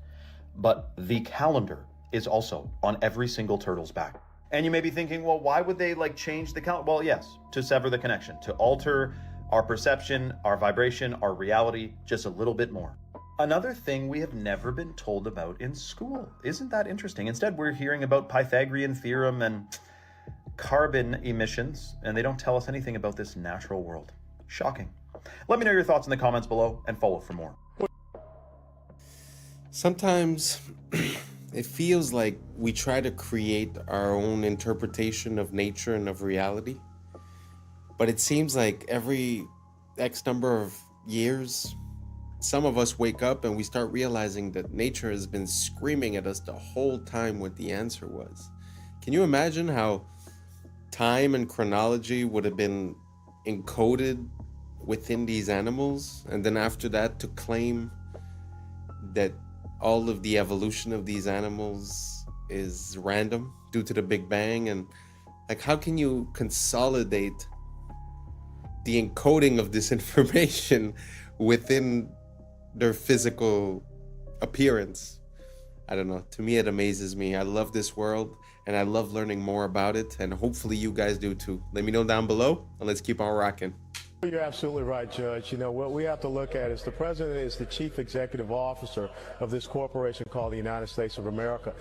But the calendar is also on every single turtle's back. And you may be thinking, well, why would they change the calendar? Well, yes, to sever the connection, to alter our perception, our vibration, our reality, just a little bit more. Another thing we have never been told about in school. Isn't that interesting? Instead, we're hearing about Pythagorean theorem and carbon emissions, and they don't tell us anything about this natural world. Shocking. Let me know your thoughts in the comments below and follow for more. Sometimes it feels like we try to create our own interpretation of nature and of reality, but it seems like every X number of years, some of us wake up and we start realizing that nature has been screaming at us the whole time what the answer was. Can you imagine how time and chronology would have been encoded within these animals, and then after that to claim that all of the evolution of these animals is random due to the Big Bang? And how can you consolidate the encoding of this information within their physical appearance? I don't know. To me, it amazes me. I love this world, and I love learning more about it, and hopefully you guys do too. Let me know down below, and let's keep on rocking. You're absolutely right, Judge. You know, what we have to look at is the president is the chief executive officer of this corporation called the United States of America.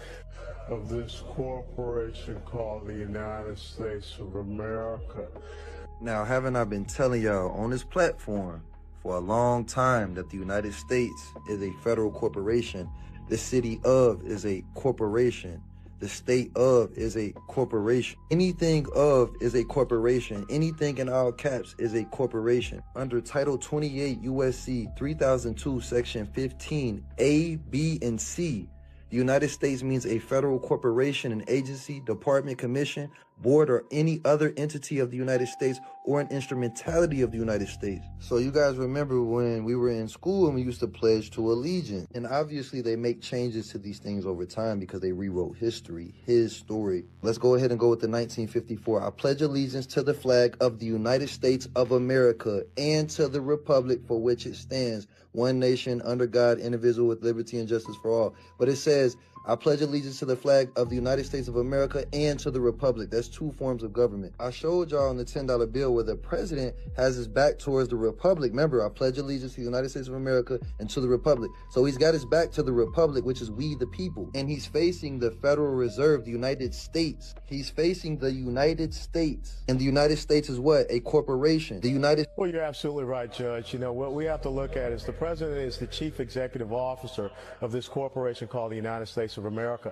Now, haven't I been telling y'all on this platform for a long time that the United States is a federal corporation? The city of is a corporation. The state of is a corporation. Anything of is a corporation. Anything in all caps is a corporation. Under Title 28 USC 3002 Section 15 A, B, and C, the United States means a federal corporation, an agency, department, commission, board, or any other entity of the United States or an instrumentality of the United States. So you guys remember when we were in school and we used to pledge to allegiance. And obviously they make changes to these things over time because they rewrote history, his story. Let's go ahead and go with the 1954. I pledge allegiance to the flag of the United States of America and to the republic for which it stands, one nation, under God, indivisible, with liberty and justice for all. But it says, I pledge allegiance to the flag of the United States of America and to the republic. That's two forms of government. I showed y'all on the $10 bill where the president has his back towards the republic. Remember, I pledge allegiance to the United States of America and to the republic. So he's got his back to the republic, which is we the people. And he's facing the Federal Reserve, the United States. He's facing the United States. And the United States is what? A corporation. The United... Well, you're absolutely right, Judge. You know, what we have to look at is the president is the chief executive officer of this corporation called the United States of America.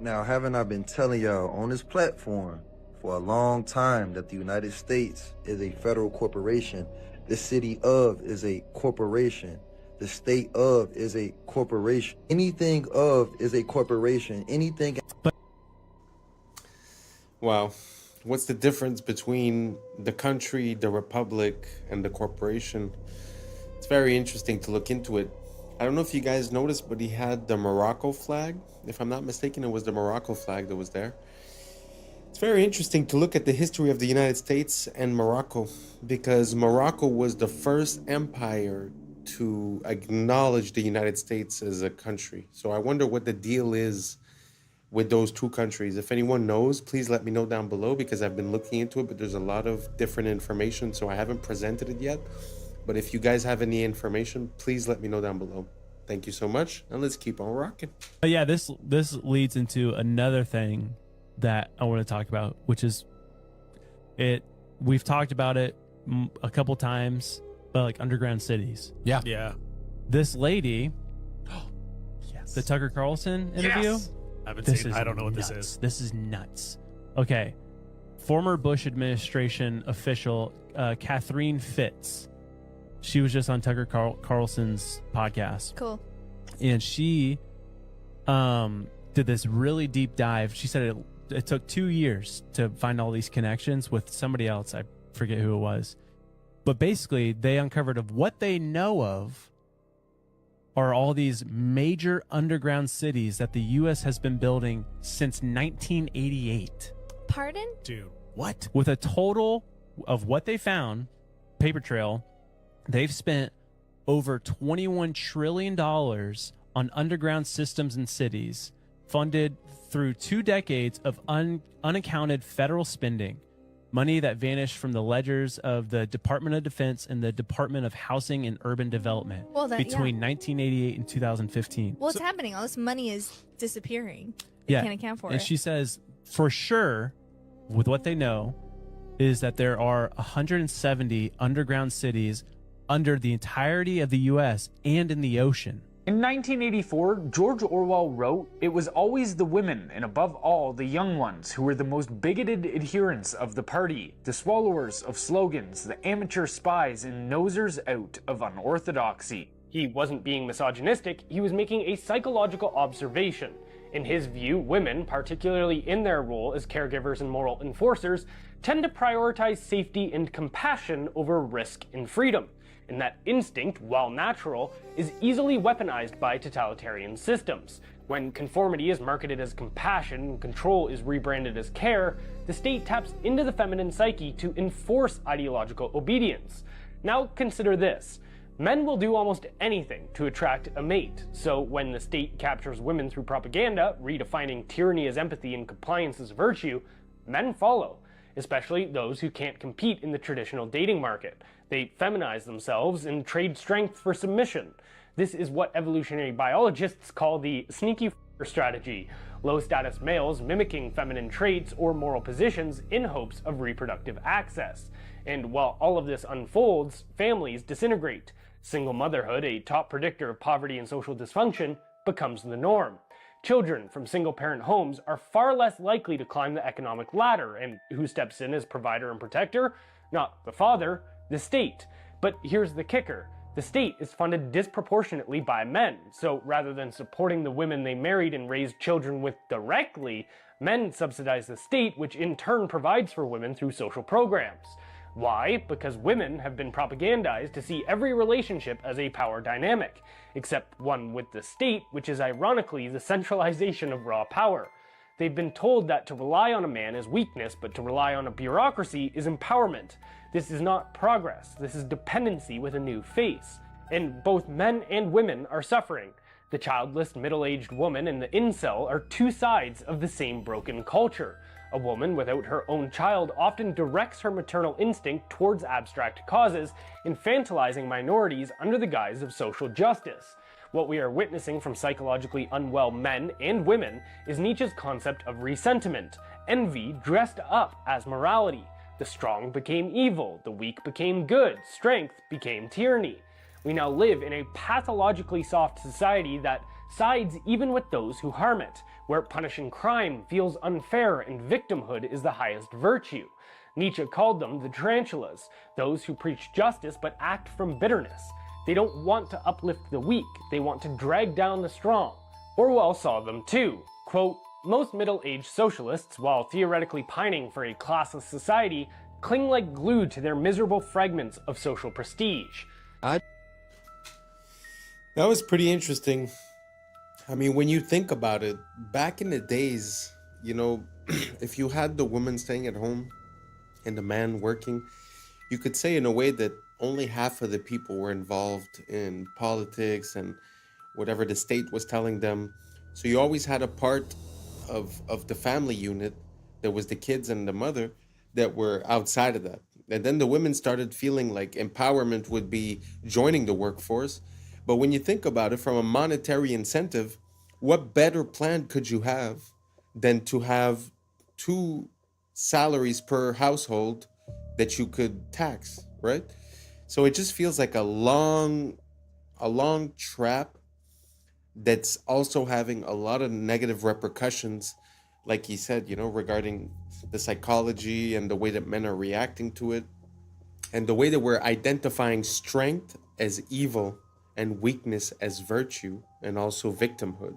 Now, haven't I been telling y'all on this platform for a long time that the United States is a federal corporation? The city of is a corporation. The state of is a corporation. Anything of is a corporation. Anything... Wow. What's the difference between the country, the republic, and the corporation? It's very interesting to look into it. I don't know if you guys noticed, but he had the Morocco flag. If I'm not mistaken, it was the Morocco flag that was there. It's very interesting to look at the history of the United States and Morocco, because Morocco was the first empire to acknowledge the United States as a country. So I wonder what the deal is with those two countries. If anyone knows, please let me know down below, because I've been looking into it, but there's a lot of different information, so I haven't presented it yet. But if you guys have any information, please let me know down below. Thank you so much, and let's keep on rocking. But yeah, this leads into another thing that I want to talk about, which is we've talked about it a couple times, but like underground cities. Yeah. This lady, the Tucker Carlson interview. Yes. I haven't seen it. I don't know what this is. This is nuts. Okay. Former Bush administration official Catherine Fitz. She was just on Tucker Carlson's podcast. Cool. And she did this really deep dive. She said it took 2 years to find all these connections with somebody else. I forget who it was. But basically, they uncovered of what they know of are all these major underground cities that the U.S. has been building since 1988. Pardon? Dude, what? With a total of what they found, paper trail, they've spent over $21 trillion on underground systems and cities, funded through 2 decades of unaccounted federal spending. Money that vanished from the ledgers of the Department of Defense and the Department of Housing and Urban Development between 1988 and 2015. Well, it's happening. All this money is disappearing. They can't account for it. And she says, for sure, with what they know, is that there are 170 underground cities under the entirety of the U.S. and in the ocean. In 1984, George Orwell wrote, "It was always the women, and above all, the young ones, who were the most bigoted adherents of the party, the swallowers of slogans, the amateur spies and nosers out of unorthodoxy." He wasn't being misogynistic, he was making a psychological observation. In his view, women, particularly in their role as caregivers and moral enforcers, tend to prioritize safety and compassion over risk and freedom. And that instinct, while natural, is easily weaponized by totalitarian systems. When conformity is marketed as compassion and control is rebranded as care, the state taps into the feminine psyche to enforce ideological obedience. Now consider this. Men will do almost anything to attract a mate, so when the state captures women through propaganda, redefining tyranny as empathy and compliance as virtue, men follow, especially those who can't compete in the traditional dating market. They feminize themselves and trade strength for submission. This is what evolutionary biologists call the sneaky strategy, low-status males mimicking feminine traits or moral positions in hopes of reproductive access. And while all of this unfolds, families disintegrate. Single motherhood, a top predictor of poverty and social dysfunction, becomes the norm. Children from single-parent homes are far less likely to climb the economic ladder, and who steps in as provider and protector? Not the father, the state. But here's the kicker. The state is funded disproportionately by men, so rather than supporting the women they married and raised children with directly, men subsidize the state, which in turn provides for women through social programs. Why? Because women have been propagandized to see every relationship as a power dynamic, except one with the state, which is ironically the centralization of raw power. They've been told that to rely on a man is weakness, but to rely on a bureaucracy is empowerment. This is not progress, this is dependency with a new face. And both men and women are suffering. The childless middle-aged woman and the incel are two sides of the same broken culture. A woman without her own child often directs her maternal instinct towards abstract causes, infantilizing minorities under the guise of social justice. What we are witnessing from psychologically unwell men and women is Nietzsche's concept of resentiment, envy dressed up as morality. The strong became evil, the weak became good, strength became tyranny. We now live in a pathologically soft society that sides even with those who harm it, where punishing crime feels unfair and victimhood is the highest virtue. Nietzsche called them the tarantulas, those who preach justice but act from bitterness. They don't want to uplift the weak, they want to drag down the strong. Orwell saw them too. Quote, "Most middle-aged socialists, while theoretically pining for a classless society, cling like glue to their miserable fragments of social prestige." That was pretty interesting. I mean, when you think about it, back in the days, you know, if you had the woman staying at home and the man working, you could say in a way that only half of the people were involved in politics and whatever the state was telling them. So you always had a part of the family unit that was the kids and the mother that were outside of that. And then the women started feeling like empowerment would be joining the workforce. But when you think about it from a monetary incentive, what better plan could you have than to have 2 salaries per household that you could tax, right? So it just feels like a long trap that's also having a lot of negative repercussions, like he said, regarding the psychology and the way that men are reacting to it, and the way that we're identifying strength as evil and weakness as virtue, and also victimhood.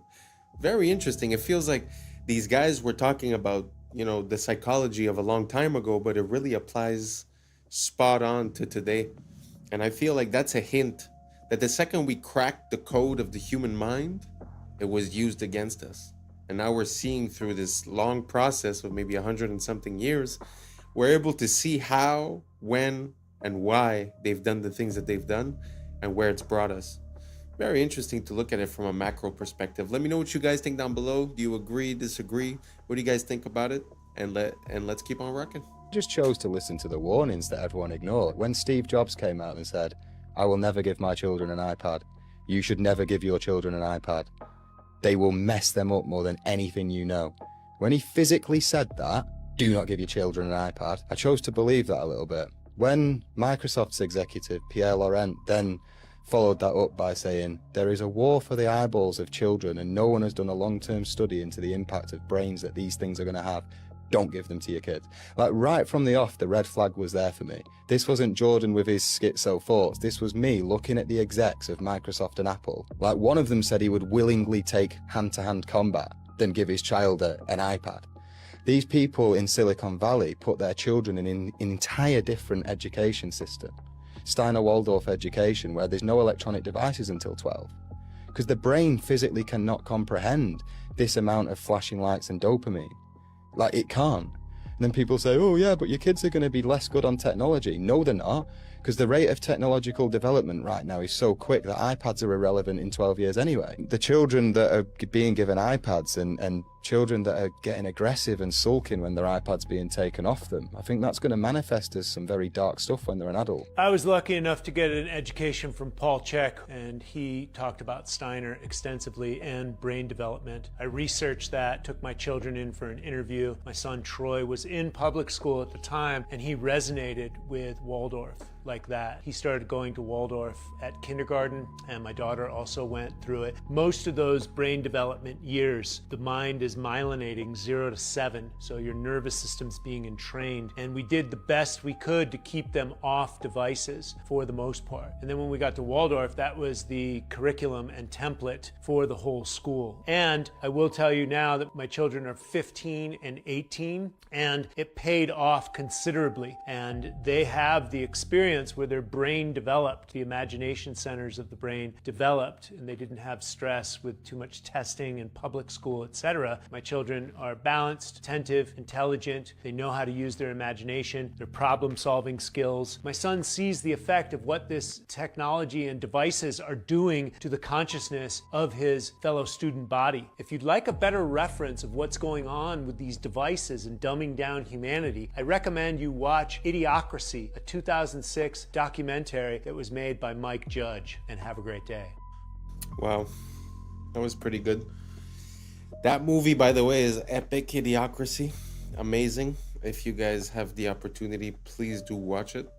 Very interesting. It feels like these guys were talking about, the psychology of a long time ago, but it really applies spot on to today. And I feel like that's a hint that the second we cracked the code of the human mind, it was used against us. And now we're seeing through this long process of maybe 100 and something years, we're able to see how, when, and why they've done the things that they've done and where it's brought us. Very interesting to look at it from a macro perspective. Let me know what you guys think down below. Do you agree, disagree? What do you guys think about it? And let's keep on rocking. Just chose to listen to the warnings that everyone ignored. When Steve Jobs came out and said, "I will never give my children an iPad. You should never give your children an iPad. They will mess them up more than anything you know." When he physically said that, "Do not give your children an iPad," I chose to believe that a little bit. When Microsoft's executive, Pierre Laurent, then followed that up by saying, "There is a war for the eyeballs of children and no one has done a long-term study into the impact of brains that these things are going to have. Don't give them to your kids." Like right from the off, the red flag was there for me. This wasn't Jordan with his schizo thoughts. This was me looking at the execs of Microsoft and Apple. Like one of them said he would willingly take hand-to-hand combat than give his child an iPad. These people in Silicon Valley put their children in an entire different education system. Steiner Waldorf education, where there's no electronic devices until 12. Because the brain physically cannot comprehend this amount of flashing lights and dopamine. Like, it can't. And then people say, "Oh yeah, but your kids are going to be less good on technology." No, they're not. Because the rate of technological development right now is so quick that iPads are irrelevant in 12 years anyway. The children that are being given iPads and children that are getting aggressive and sulking when their iPad's being taken off them, I think that's going to manifest as some very dark stuff when they're an adult. I was lucky enough to get an education from Paul Chek, and he talked about Steiner extensively and brain development. I researched that, took my children in for an interview. My son Troy was in public school at the time, and he resonated with Waldorf like that. He started going to Waldorf at kindergarten, and my daughter also went through it. Most of those brain development years, the mind is myelinating 0 to 7, so your nervous system's being entrained, and we did the best we could to keep them off devices for the most part. And then when we got to Waldorf, that was the curriculum and template for the whole school. And I will tell you now that my children are 15 and 18, and it paid off considerably, and they have the experience where their brain developed, the imagination centers of the brain developed, and they didn't have stress with too much testing in public school, etc. My children are balanced, attentive, intelligent. They know how to use their imagination, their problem-solving skills. My son sees the effect of what this technology and devices are doing to the consciousness of his fellow student body. If you'd like a better reference of what's going on with these devices and dumbing down humanity, I recommend you watch Idiocracy, a 2006 documentary that was made by Mike Judge, and have a great day. Wow, that was pretty good. That movie, by the way, is epic. Idiocracy, amazing. If you guys have the opportunity, please do watch it.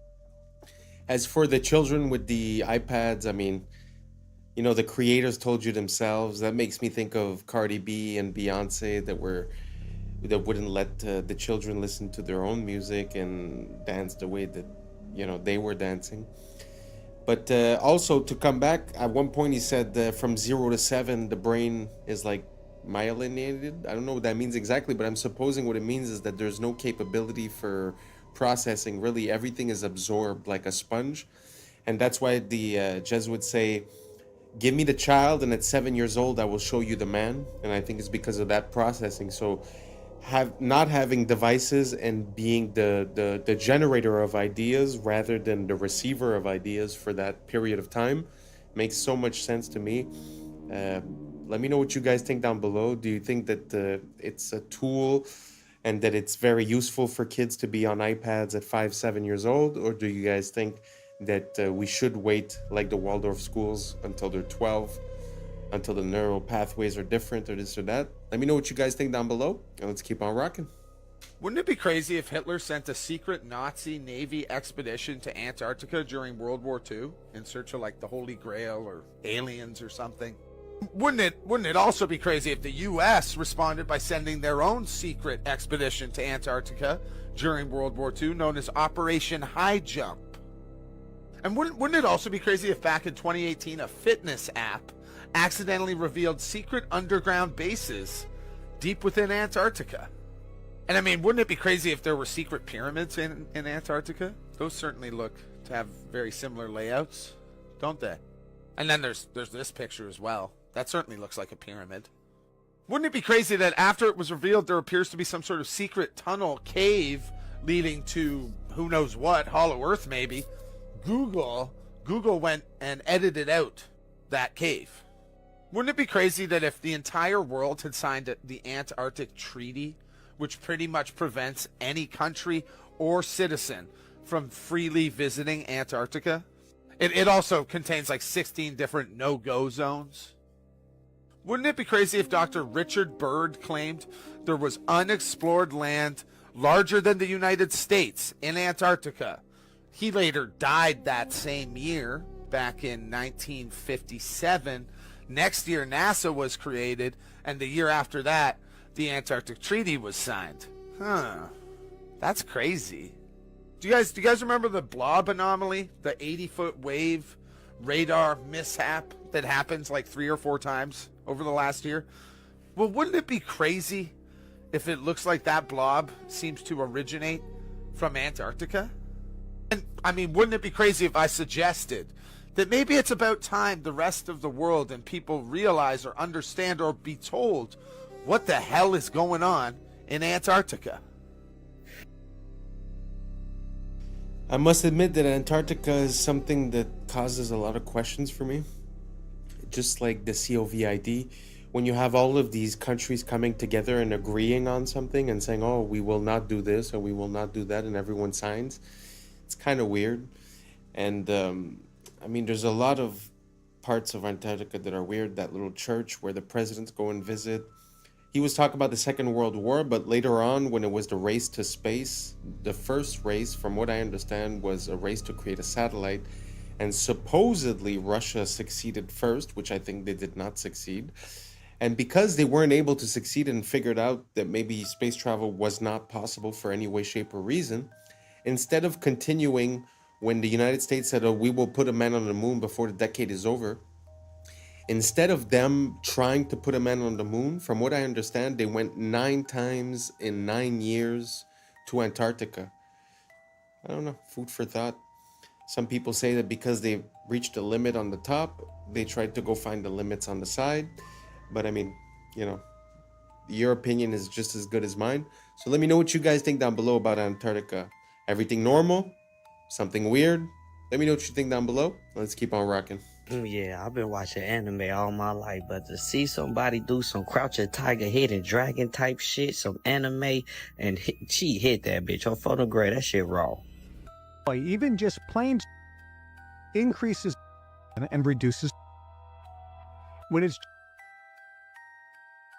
As for the children with the iPads, I mean, the creators told you themselves. That makes me think of Cardi B and Beyonce that wouldn't let the children listen to their own music and dance the way that they were dancing. But also, to come back, at one point he said from 0 to 7 the brain is like myelinated. I don't know what that means exactly, but I'm supposing what it means is that there's no capability for processing. Really, everything is absorbed like a sponge. And that's why the Jesuits say, "Give me the child, and at 7 years old I will show you the man." And I think it's because of that processing. So not having devices and being the generator of ideas rather than the receiver of ideas for that period of time makes so much sense to me. Let me know what you guys think down below. Do you think that it's a tool and that it's very useful for kids to be on iPads at 5-7 years old, or do you guys think that we should wait like the Waldorf schools until they're 12, until the neural pathways are different, or this or that? Let me know what you guys think down below, and let's keep on rocking. Wouldn't it be crazy if Hitler sent a secret Nazi Navy expedition to Antarctica during World War II in search of like the Holy Grail or aliens or something? Wouldn't it also be crazy if the U.S. responded by sending their own secret expedition to Antarctica during World War II, known as Operation High Jump? And wouldn't it also be crazy if back in 2018 a fitness app accidentally revealed secret underground bases deep within Antarctica? And I mean, wouldn't it be crazy if there were secret pyramids in Antarctica? Those certainly look to have very similar layouts, don't they? And then there's this picture as well. That certainly looks like a pyramid. Wouldn't it be crazy that after it was revealed there appears to be some sort of secret tunnel cave leading to who knows what, Hollow Earth maybe? Google went and edited out that cave. Wouldn't it be crazy that if the entire world had signed the Antarctic Treaty, which pretty much prevents any country or citizen from freely visiting Antarctica? It also contains like 16 different no-go zones. Wouldn't it be crazy if Dr. Richard Byrd claimed there was unexplored land larger than the United States in Antarctica? He later died that same year, back in 1957. Next year, NASA was created, and the year after that, the Antarctic Treaty was signed. That's crazy. Do you guys remember the blob anomaly, the 80-foot wave radar mishap that happens like 3 or 4 times over the last year? Well, wouldn't it be crazy if it looks like that blob seems to originate from Antarctica? And I mean, wouldn't it be crazy if I suggested that maybe it's about time the rest of the world and people realize or understand or be told what the hell is going on in Antarctica? I must admit that Antarctica is something that causes a lot of questions for me. Just like the COVID, when you have all of these countries coming together and agreeing on something and saying, oh, we will not do this or we will not do that, and everyone signs, it's kind of weird. And I mean, there's a lot of parts of Antarctica that are weird. That little church where the presidents go and visit. He was talking about the Second World War, but later on, when it was the race to space, the first race, from what I understand, was a race to create a satellite. And supposedly Russia succeeded first, which I think they did not succeed. And because they weren't able to succeed and figured out that maybe space travel was not possible for any way, shape, or reason, instead of continuing when the United States said, oh, we will put a man on the moon before the decade is over, instead of them trying to put a man on the moon, from what I understand, they went 9 times in 9 years to Antarctica. I don't know, food for thought. Some people say that because they reached the limit on the top, they tried to go find the limits on the side. But I mean, you know, your opinion is just as good as mine. So let me know what you guys think down below about Antarctica. Everything normal? Something weird? Let me know what you think down below. Let's keep on rocking. Yeah, I've been watching anime all my life, but to see somebody do some crouching tiger, hidden dragon type shit, some anime, and she hit that bitch on photograph, that shit raw. Even just plain increases and reduces. When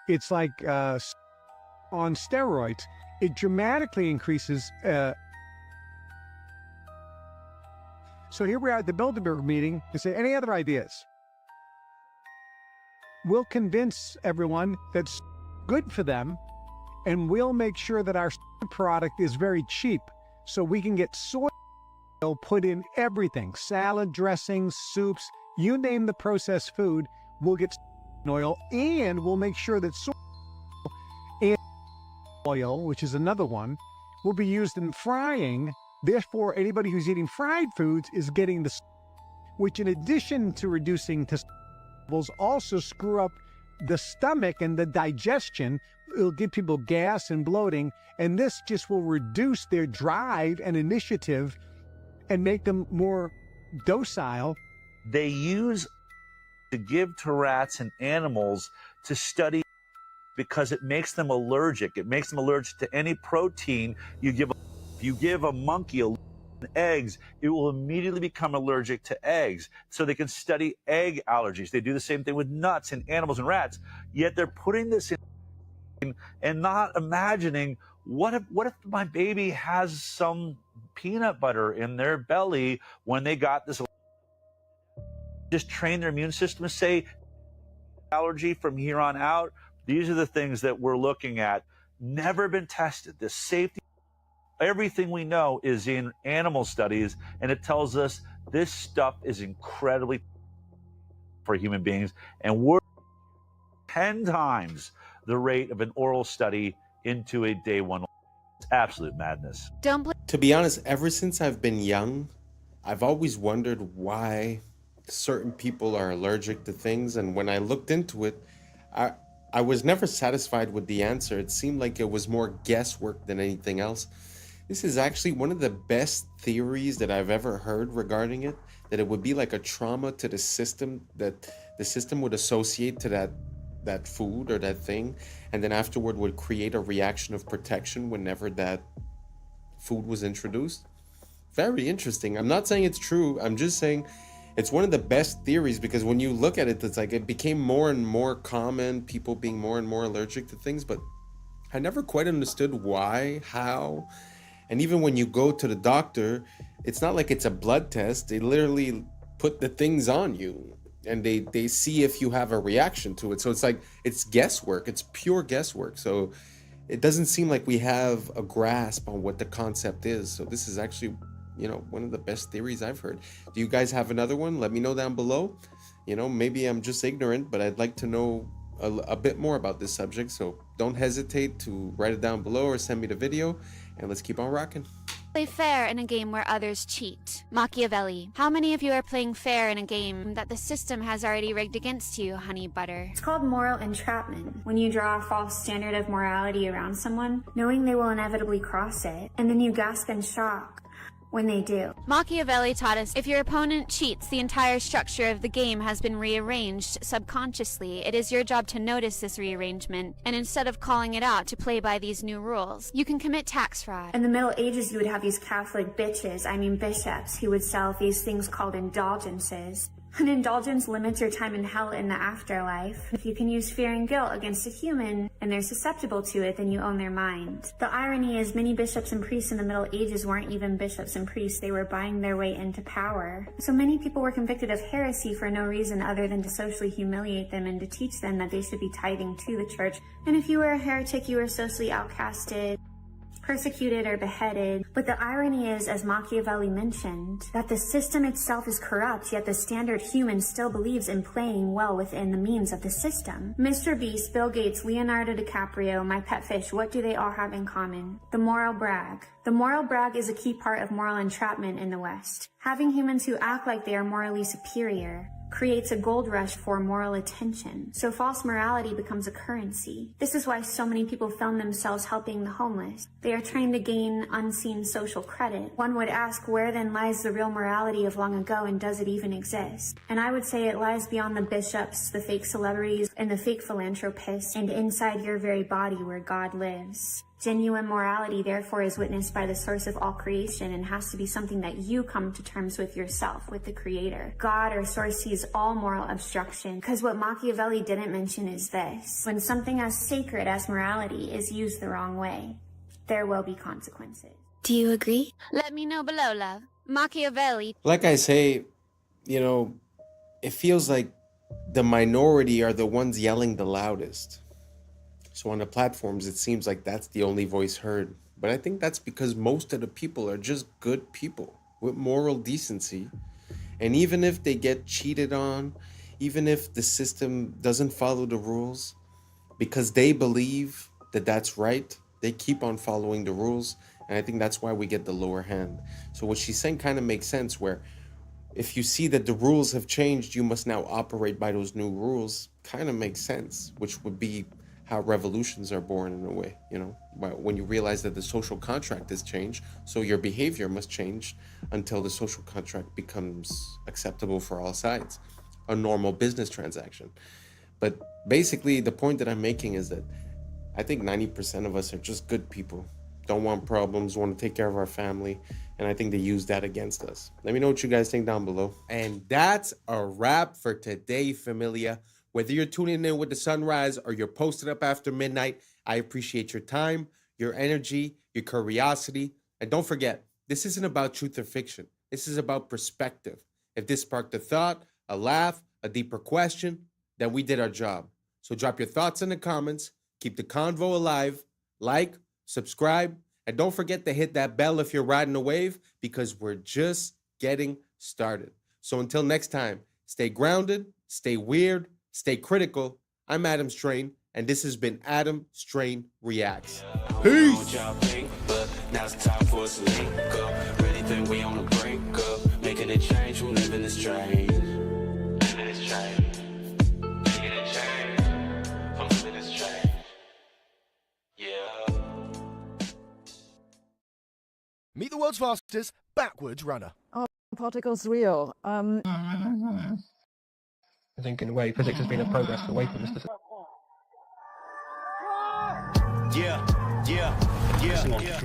it's like on steroids, it dramatically increases. So here we are at the Bilderberg meeting to say, any other ideas? We'll convince everyone that's good for them, and we'll make sure that our product is very cheap so we can get soy oil put in everything, salad dressings, soups, you name the processed food, we'll get oil, and we'll make sure that soy and oil, which is another one, will be used in frying. Therefore, anybody who's eating fried foods is getting the, which in addition to reducing levels, also screw up the stomach and the digestion. It'll give people gas and bloating, and this just will reduce their drive and initiative and make them more docile. They use to give to rats and animals to study because it makes them allergic. It makes them allergic to any protein you give. If you give a monkey eggs, it will immediately become allergic to eggs. So they can study egg allergies. They do the same thing with nuts in animals and rats. Yet they're putting this in and not imagining what if my baby has some peanut butter in their belly when they got this. Just train their immune system to say allergy from here on out. These are the things that we're looking at. Never been tested. The safety, everything we know is in animal studies, and it tells us this stuff is incredibly for human beings, and we're 10 times the rate of an oral study into a day one. It's absolute madness. To be honest, ever since I've been young, I've always wondered why certain people are allergic to things, and when I looked into it, I was never satisfied with the answer. It seemed like it was more guesswork than anything else. This is actually one of the best theories that I've ever heard regarding it, that it would be like a trauma to the system, that the system would associate to that food or that thing, and then afterward would create a reaction of protection whenever that food was introduced. Very interesting. I'm not saying it's true. I'm just saying it's one of the best theories, because when you look at it, it's like it became more and more common, people being more and more allergic to things, but I never quite understood why, how. And even when you go to the doctor, it's not like it's a blood test. They literally put the things on you and they see if you have a reaction to it. So it's like, it's guesswork. It's pure guesswork. So it doesn't seem like we have a grasp on what the concept is. So this is actually, one of the best theories I've heard. Do you guys have another one? Let me know down below. Maybe I'm just ignorant, but I'd like to know a bit more about this subject. So don't hesitate to write it down below or send me the video, and let's keep on rocking. Play fair in a game where others cheat. Machiavelli. How many of you are playing fair in a game that the system has already rigged against you, honey butter? It's called moral entrapment. When you draw a false standard of morality around someone, knowing they will inevitably cross it, and then you gasp in shock when they do. Machiavelli taught us if your opponent cheats, the entire structure of the game has been rearranged subconsciously. It is your job to notice this rearrangement, and instead of calling it out, to play by these new rules. You can commit tax fraud. In the Middle Ages, you would have these Catholic bishops, who would sell these things called indulgences. An indulgence limits your time in hell in the afterlife. If you can use fear and guilt against a human, and they're susceptible to it, then you own their mind. The irony is many bishops and priests in the Middle Ages weren't even bishops and priests. They were buying their way into power. So many people were convicted of heresy for no reason other than to socially humiliate them and to teach them that they should be tithing to the church. And if you were a heretic, you were socially outcasted, persecuted, or beheaded. But the irony is, as Machiavelli mentioned, that the system itself is corrupt, yet the standard human still believes in playing well within the means of the system. Mr. Beast, Bill Gates, Leonardo DiCaprio, my pet fish, what do they all have in common? The moral brag. The moral brag is a key part of moral entrapment in the West. Having humans who act like they are morally superior creates a gold rush for moral attention. So false morality becomes a currency. This is why so many people film themselves helping the homeless. They are trying to gain unseen social credit. One would ask, where then lies the real morality of long ago, and does it even exist? And I would say it lies beyond the bishops, the fake celebrities, and the fake philanthropists, and inside your very body where God lives. Genuine morality, therefore, is witnessed by the source of all creation and has to be something that you come to terms with yourself, with the Creator. God or source sees all moral obstruction, because what Machiavelli didn't mention is this. When something as sacred as morality is used the wrong way, there will be consequences. Do you agree? Let me know below, love. Machiavelli. Like I say, it feels like the minority are the ones yelling the loudest. So on the platforms, it seems like that's the only voice heard. But I think that's because most of the people are just good people with moral decency. And even if they get cheated on, even if the system doesn't follow the rules, because they believe that that's right, they keep on following the rules. And I think that's why we get the lower hand. So what she's saying kind of makes sense, where if you see that the rules have changed, you must now operate by those new rules. kind of makes sense, which would be how revolutions are born in a way, you know, when you realize that the social contract has changed, so your behavior must change until the social contract becomes acceptable for all sides, a normal business transaction. But basically, the point that I'm making is that I think 90% of us are just good people, don't want problems, want to take care of our family, and I think they use that against us. Let me know what you guys think down below. And that's a wrap for today, familia. Whether you're tuning in with the sunrise or you're posted up after midnight, I appreciate your time, your energy, your curiosity. And don't forget, this isn't about truth or fiction. This is about perspective. If this sparked a thought, a laugh, a deeper question, then we did our job. So drop your thoughts in the comments, keep the convo alive, like, subscribe, and don't forget to hit that bell if you're riding a wave, because we're just getting started. So until next time, stay grounded, stay weird, stay critical. I'm Adam Strain, and this has been Adam Strain Reacts. Peace! Now it's time for us to link up. Really think we on the brink up. Making a change from living this train. Living this train. Making a change from living this train. Yeah. Meet the world's fastest backwards runner. Are particles real? I think in a way physics has been a progress away from this. Yeah.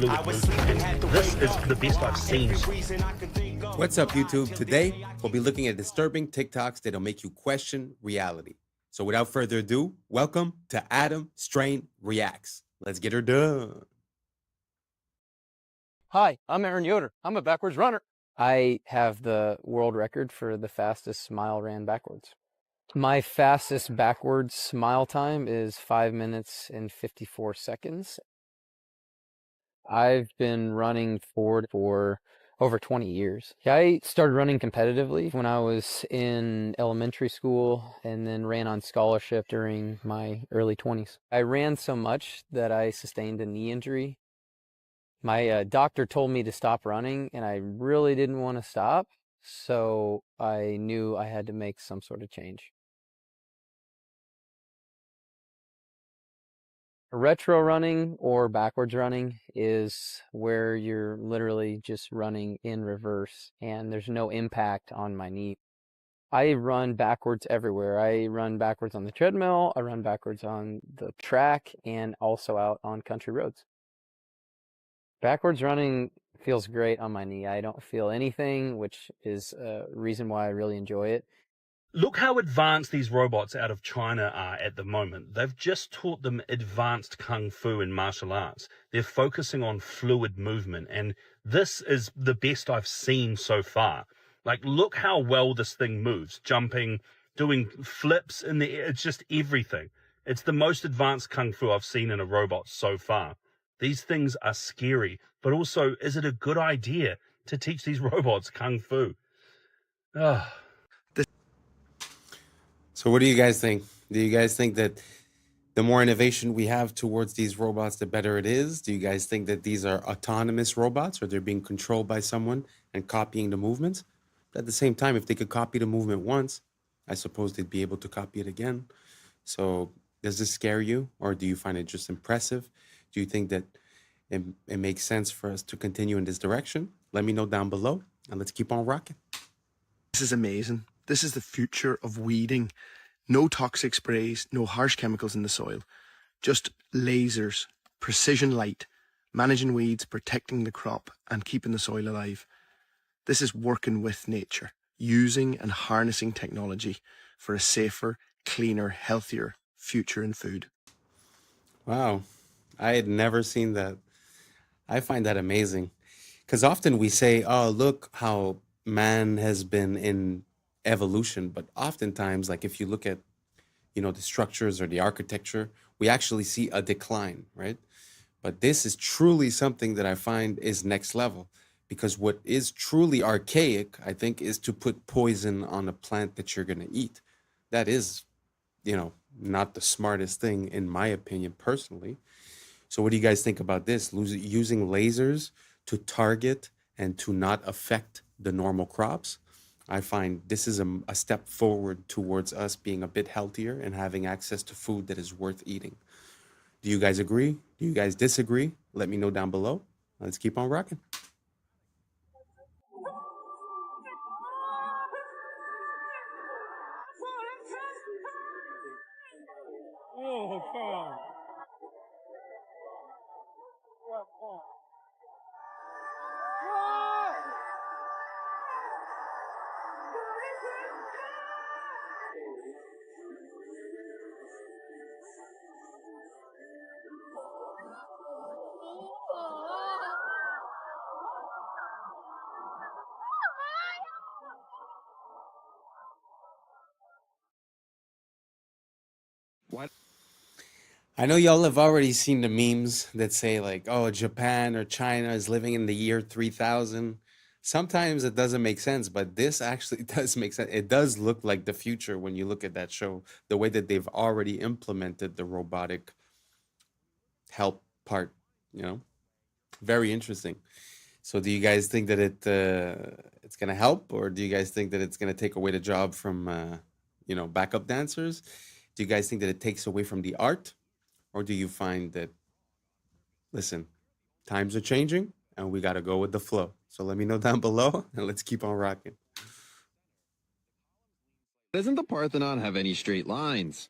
I was sleeping, had to This wake is up. the best I've seen. What's up, YouTube? Today, we'll be looking at disturbing TikToks that'll make you question reality. So without further ado, welcome to Adam Strain Reacts. Let's get her done. Hi, I'm Aaron Yoder. I'm a backwards runner. I have the world record for the fastest mile ran backwards. My fastest backwards smile time is 5 minutes and 54 seconds. I've been running forward for over 20 years. I started running competitively when I was in elementary school and then ran on scholarship during my early 20s. I ran so much that I sustained a knee injury. My doctor told me to stop running, and I really didn't want to stop, so I knew I had to make some sort of change. Retro running or backwards running is where you're literally just running in reverse and there's no impact on my knee. I run backwards everywhere. I run backwards on the treadmill, I run backwards on the track, and also out on country roads. Backwards running feels great on my knee. I don't feel anything, which is a reason why I really enjoy it. Look how advanced these robots out of China are at the moment. They've just taught them advanced kung fu and martial arts. They're focusing on fluid movement, and this is the best I've seen so far. Like, look how well this thing moves, jumping, doing flips in the air. It's just everything. It's the most advanced kung fu I've seen in a robot so far. These things are scary, but also, is it a good idea to teach these robots kung fu? Ugh. So what do you guys think? Do you guys think that the more innovation we have towards these robots, the better it is? Do you guys think that these are autonomous robots, or they're being controlled by someone and copying the movements? But at the same time, if they could copy the movement once, I suppose they'd be able to copy it again. So does this scare you, or do you find it just impressive? Do you think that it makes sense for us to continue in this direction? Let me know down below, and let's keep on rocking. This is amazing. This is the future of weeding. No toxic sprays, no harsh chemicals in the soil. Just lasers, precision light, managing weeds, protecting the crop, and keeping the soil alive. This is working with nature, using and harnessing technology for a safer, cleaner, healthier future in food. Wow, I had never seen that. I find that amazing, because often we say, oh, look how man has been in evolution, but oftentimes, like if you look at, you know, the structures or the architecture, we actually see a decline, right? But this is truly something that I find is next level, because what is truly archaic, I think, is to put poison on a plant that you're going to eat. That is, you know, not the smartest thing, in my opinion, personally. So what do you guys think about this? Using lasers to target and to not affect the normal crops? I find this is a step forward towards us being a bit healthier and having access to food that is worth eating. Do you guys agree? Do you guys disagree? Let me know down below. Let's keep on rocking. Oh, God. What? I know y'all have already seen the memes that say like, oh, Japan or China is living in the year 3000. Sometimes it doesn't make sense, but this actually does make sense. It does look like the future when you look at that show, the way that they've already implemented the robotic help part, you know, very interesting. So do you guys think that it's going to help, or do you guys think that it's going to take away the job from, you know, backup dancers? Do you guys think that it takes away from the art? Or do you find that, listen, times are changing and we got to go with the flow? So let me know down below and let's keep on rocking. Doesn't the Parthenon have any straight lines?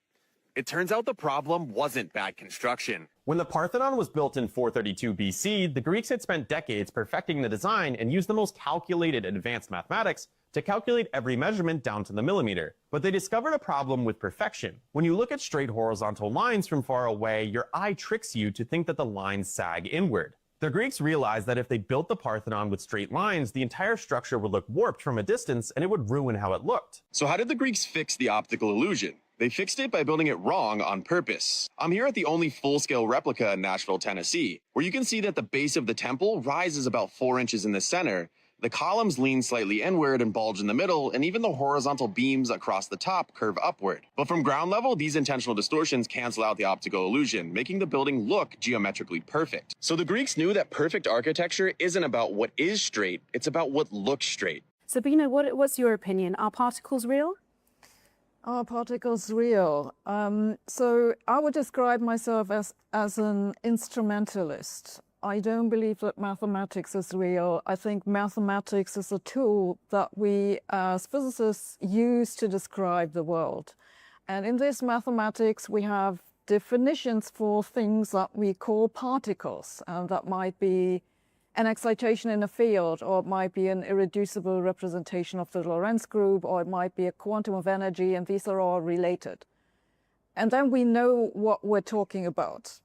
It turns out the problem wasn't bad construction. When the Parthenon was built in 432 BC, the Greeks had spent decades perfecting the design and used the most calculated advanced mathematics to calculate every measurement down to the millimeter. But they discovered a problem with perfection. When you look at straight horizontal lines from far away, your eye tricks you to think that the lines sag inward. The Greeks realized that if they built the Parthenon with straight lines, the entire structure would look warped from a distance and it would ruin how it looked. So how did the Greeks fix the optical illusion? They fixed it by building it wrong on purpose. I'm here at the only full-scale replica in Nashville, Tennessee, where you can see that the base of the temple rises about 4 inches in the center. The columns lean slightly inward and bulge in the middle, and even the horizontal beams across the top curve upward. But from ground level, these intentional distortions cancel out the optical illusion, making the building look geometrically perfect. So the Greeks knew that perfect architecture isn't about what is straight, it's about what looks straight. Sabina, what's your opinion? Are particles real? Are particles real? So I would describe myself as an instrumentalist. I don't believe that mathematics is real. I think mathematics is a tool that we as physicists use to describe the world. And in this mathematics, we have definitions for things that we call particles. That might be an excitation in a field, or it might be an irreducible representation of the Lorentz group, or it might be a quantum of energy, and these are all related. And then we know what we're talking about.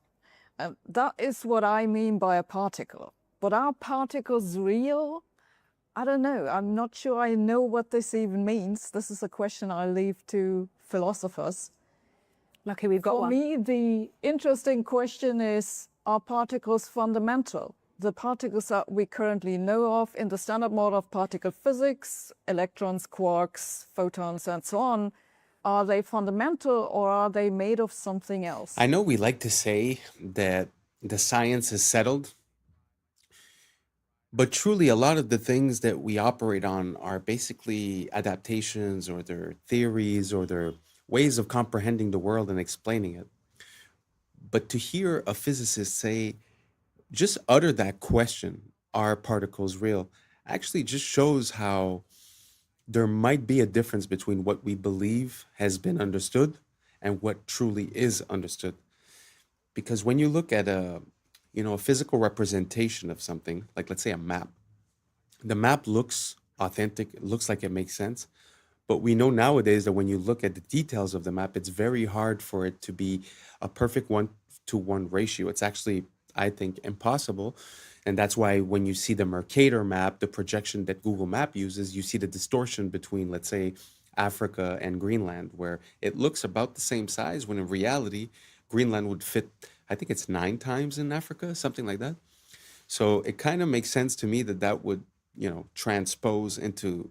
That is what I mean by a particle. But are particles real? I don't know. I'm not sure I know what this even means. This is a question I leave to philosophers. Lucky we've got one. For me, the interesting question is, are particles fundamental? The particles that we currently know of in the standard model of particle physics, electrons, quarks, photons, and so on, are they fundamental or are they made of something else? I know we like to say that the science is settled, but truly a lot of the things that we operate on are basically adaptations, or their theories, or their ways of comprehending the world and explaining it. But to hear a physicist say, just utter that question, are particles real, actually just shows how there might be a difference between what we believe has been understood and what truly is understood. Because when you look at a physical representation of something, like let's say a map, the map looks authentic, it looks like it makes sense. But we know nowadays that when you look at the details of the map, it's very hard for it to be a perfect 1-to-1 ratio. It's actually, I think, impossible. And that's why when you see the Mercator map, the projection that Google Map uses, you see the distortion between, let's say, Africa and Greenland, where it looks about the same size, when in reality, Greenland would fit, I think it's 9 times in Africa, something like that. So it kind of makes sense to me that that would, transpose into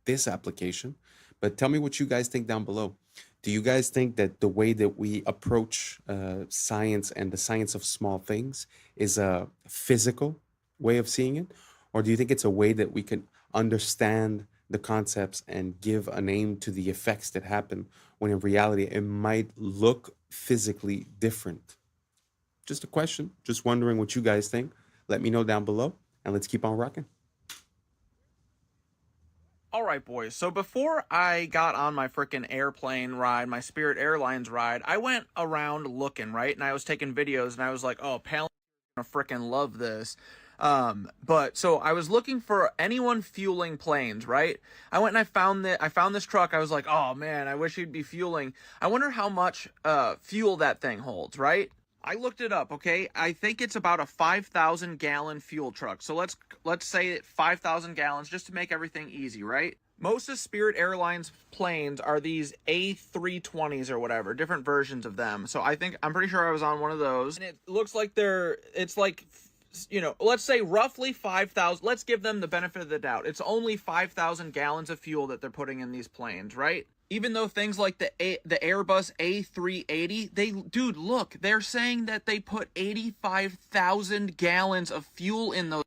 this application. But tell me what you guys think down below. Do you guys think that the way that we approach science and the science of small things is a physical way of seeing it? Or do you think it's a way that we can understand the concepts and give a name to the effects that happen, when in reality it might look physically different. Just a question, just wondering what you guys think. Let me know down below, and let's keep on rocking. Alright boys, so before I got on my frickin' airplane ride, my Spirit Airlines ride, I went around looking, right? And I was taking videos and I was like, oh, Palin's gonna frickin' love this. But so I was looking for anyone fueling planes, right? I went and I found this truck. I was like, oh man, I wish he'd be fueling. I wonder how much fuel that thing holds, right? I looked it up, okay? I think it's about a 5,000 gallon fuel truck. So let's say it 5,000 gallons just to make everything easy, right? Most of Spirit Airlines planes are these A320s or whatever, different versions of them. So I'm pretty sure I was on one of those. And it looks like it's like, you know, let's say roughly 5,000. Let's give them the benefit of the doubt. It's only 5,000 gallons of fuel that they're putting in these planes, right? Even though things like the Airbus A380, dude, look, they're saying that they put 85,000 gallons of fuel in those.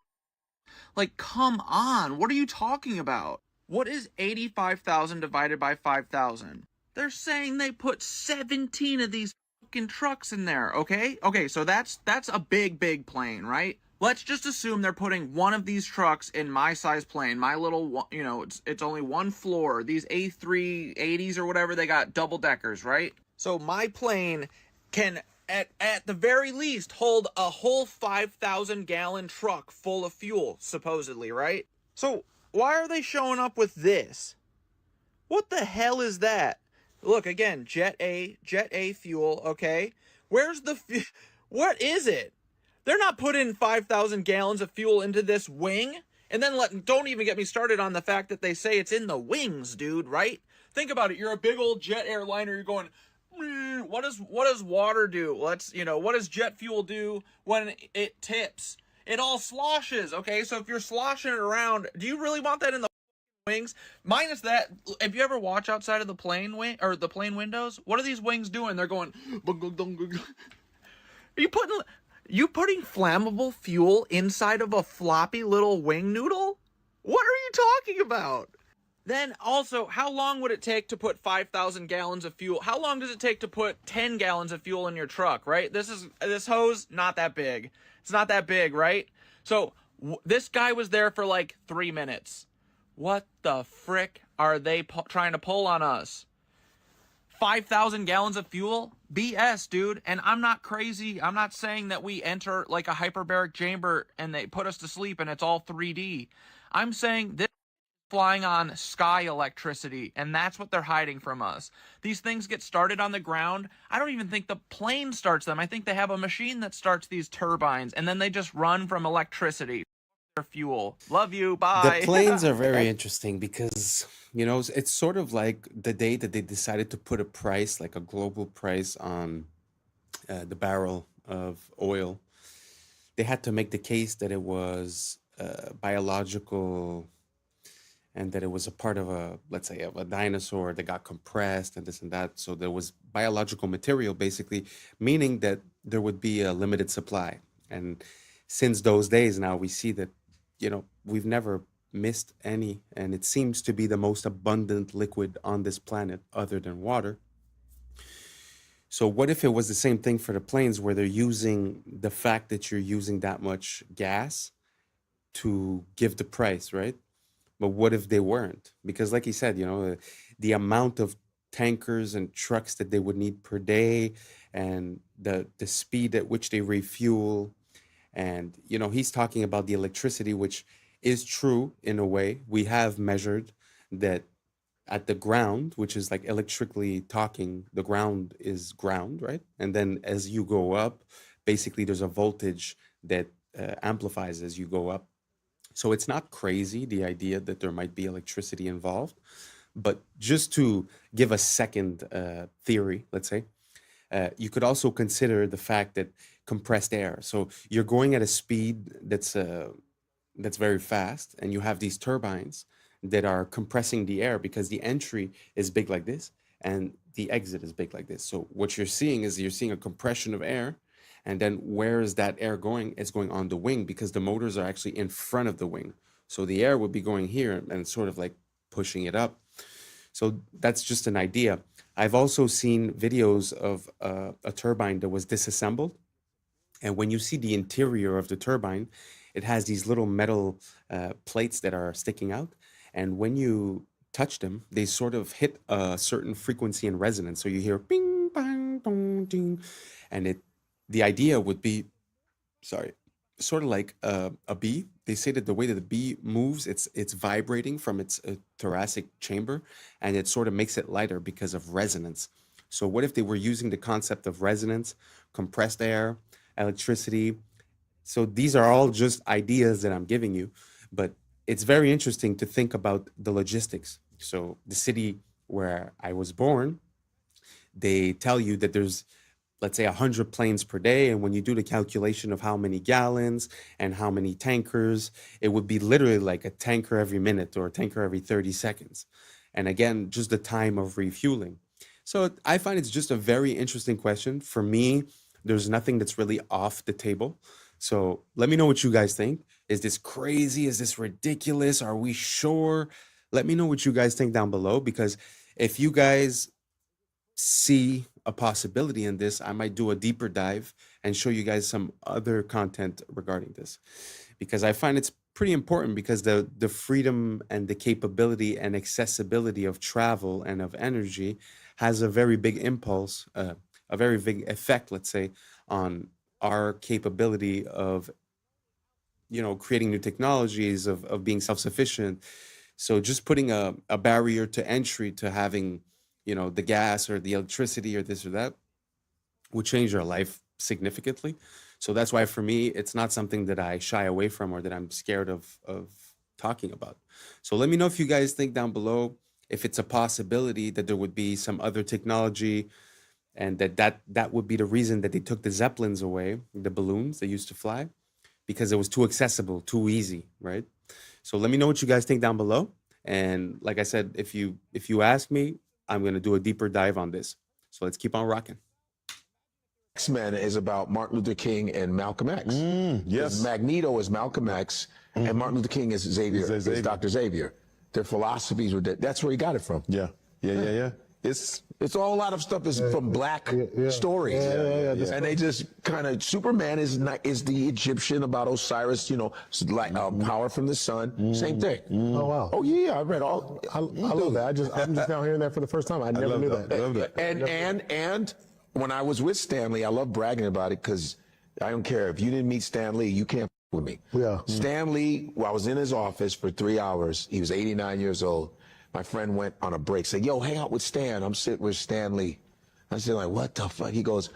Like, come on, what are you talking about? What is 85,000 divided by 5,000? They're saying they put 17 of these fucking trucks in there, okay? Okay, so that's a big plane, right? Let's just assume they're putting one of these trucks in my size plane, my little, you know, it's only one floor. These A380s or whatever, they got double deckers, right? So my plane can, at the very least, hold a whole 5,000 gallon truck full of fuel, supposedly, right? So why are they showing up with this? What the hell is that? Look, again, Jet A fuel, okay? Where's the, what is it? They're not putting 5,000 gallons of fuel into this wing. And then don't even get me started on the fact that they say it's in the wings, dude, right? Think about it. You're a big old jet airliner. You're going, what does water do? What does jet fuel do when it tips? It all sloshes, okay? So if you're sloshing it around, do you really want that in the wings? Minus that, if you ever watch outside of the plane wing or the plane windows, what are these wings doing? They're going, are you putting flammable fuel inside of a floppy little wing noodle? What are you talking about? Then also, how long would it take to put 5,000 gallons of fuel? How long does it take to put 10 gallons of fuel in your truck, right? This hose, not that big. It's not that big, right? So this guy was there for like 3 minutes. What the frick are they trying to pull on us? 5,000 gallons of fuel? BS, dude. And I'm not crazy. I'm not saying that we enter like a hyperbaric chamber and they put us to sleep and it's all 3D. I'm saying this is flying on sky electricity, and that's what they're hiding from us. These things get started on the ground. I don't even think the plane starts them. I think they have a machine that starts these turbines, and then they just run from electricity. Fuel. Love you. Bye. The planes are very interesting because, you know, it's sort of like the day that they decided to put a price, like a global price on the barrel of oil. They had to make the case that it was biological and that it was a part of let's say, of a dinosaur that got compressed and this and that. So there was biological material, basically, meaning that there would be a limited supply. And since those days now, we see that, you know, we've never missed any, and it seems to be the most abundant liquid on this planet other than water. So what if it was the same thing for the planes, where they're using the fact that you're using that much gas to give the price, right? But what if they weren't? Because like he said, you know, the amount of tankers and trucks that they would need per day, and the speed at which they refuel. And, you know, he's talking about the electricity, which is true in a way. We have measured that at the ground, which is like electrically talking, the ground is ground, right? And then as you go up, basically there's a voltage that amplifies as you go up. So it's not crazy, the idea that there might be electricity involved. But just to give a second theory, let's say, you could also consider the fact that compressed air. So you're going at a speed that's very fast, and you have these turbines that are compressing the air because the entry is big like this and the exit is big like this. So what you're seeing is you're seeing a compression of air, and then where is that air going? It's going on the wing because the motors are actually in front of the wing. So the air would be going here and sort of like pushing it up. So that's just an idea. I've also seen videos of a turbine that was disassembled. And when you see the interior of the turbine, it has these little metal plates that are sticking out. And when you touch them, they sort of hit a certain frequency and resonance. So you hear bing, bang, dong, ding. And the idea would be, sorry, sort of like a bee. They say that the way that the bee moves, it's vibrating from its thoracic chamber, and it sort of makes it lighter because of resonance. So what if they were using the concept of resonance, compressed air, electricity? So these are all just ideas that I'm giving you, but it's very interesting to think about the logistics. So the city where I was born, they tell you that there's, let's say, 100 planes per day. And when you do the calculation of how many gallons and how many tankers, it would be literally like a tanker every minute or a tanker every 30 seconds. And again, just the time of refueling. So I find it's just a very interesting question. For me, there's nothing that's really off the table. So let me know what you guys think. Is this crazy? Is this ridiculous? Are we sure? Let me know what you guys think down below, because if you guys see a possibility in this, I might do a deeper dive and show you guys some other content regarding this, because I find it's pretty important, because the freedom and the capability and accessibility of travel and of energy has a very big impulse, a very big effect, let's say, on our capability of, you know, creating new technologies, of being self-sufficient. So just putting a barrier to entry to having, you know, the gas or the electricity or this or that would change our life significantly. So that's why for me, it's not something that I shy away from or that I'm scared of talking about. So let me know if you guys think down below if it's a possibility that there would be some other technology, and that would be the reason that they took the Zeppelins away, the balloons that used to fly, because it was too accessible, too easy, right? So let me know what you guys think down below. And like I said, if you ask me, I'm going to do a deeper dive on this. So let's keep on rocking. X-Men is about Martin Luther King and Malcolm X. Yes. Magneto is Malcolm X, and Martin Luther King is Xavier, is Dr. Xavier. Their philosophies were that's where he got it from. Yeah. It's all, a lot of stuff is from black stories. And they just kind of, Superman is the Egyptian about Osiris, you know, like power from the sun. Same thing. Oh, wow. Oh, yeah, I read all. I love that. I'm just now hearing that for the first time. I never knew that. I love that. And when I was with Stan Lee, I love bragging about it, because I don't care. If you didn't meet Stan Lee, you can't with me. Yeah. Stan Lee, I was in his office for 3 hours. He was 89 years old. My friend went on a break, said, yo, hang out with Stan. I'm sitting with Stan Lee. I said, like, what the fuck? He goes,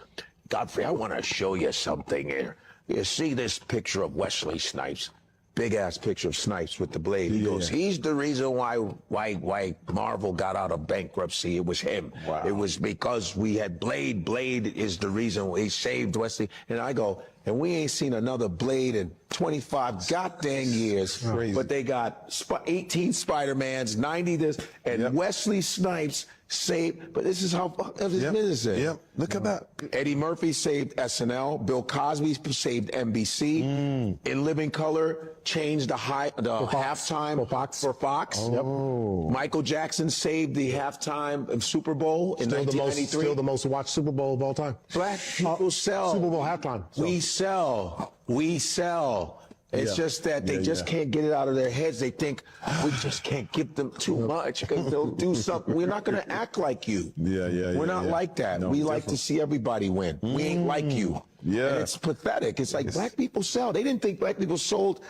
Godfrey, I want to show you something here. You see this picture of Wesley Snipes? Big ass picture of Snipes with the blade. He goes, he's the reason why Marvel got out of bankruptcy. It was him. Wow. It was because we had Blade. Blade is the reason he saved Wesley. And I go, and we ain't seen another Blade in 25 goddamn years. Crazy. But they got 18 Spider-Mans, 90 this, and Wesley Snipes saved. But this is how this business is. Yep. Look at that. Eddie Murphy saved SNL. Bill Cosby saved NBC. In Living Color, changed the halftime for Fox. Oh. Michael Jackson saved the halftime of Super Bowl in 1993. Still the most watched Super Bowl of all time. Black people sell. Super Bowl halftime. So. We sell. It's just that they just can't get it out of their heads. They think we just can't give them too much because they'll do something. We're not going to act like you. We're not like that. No, we like to see everybody win. We ain't like you. And it's pathetic. It's like black people sell. They didn't think black people sold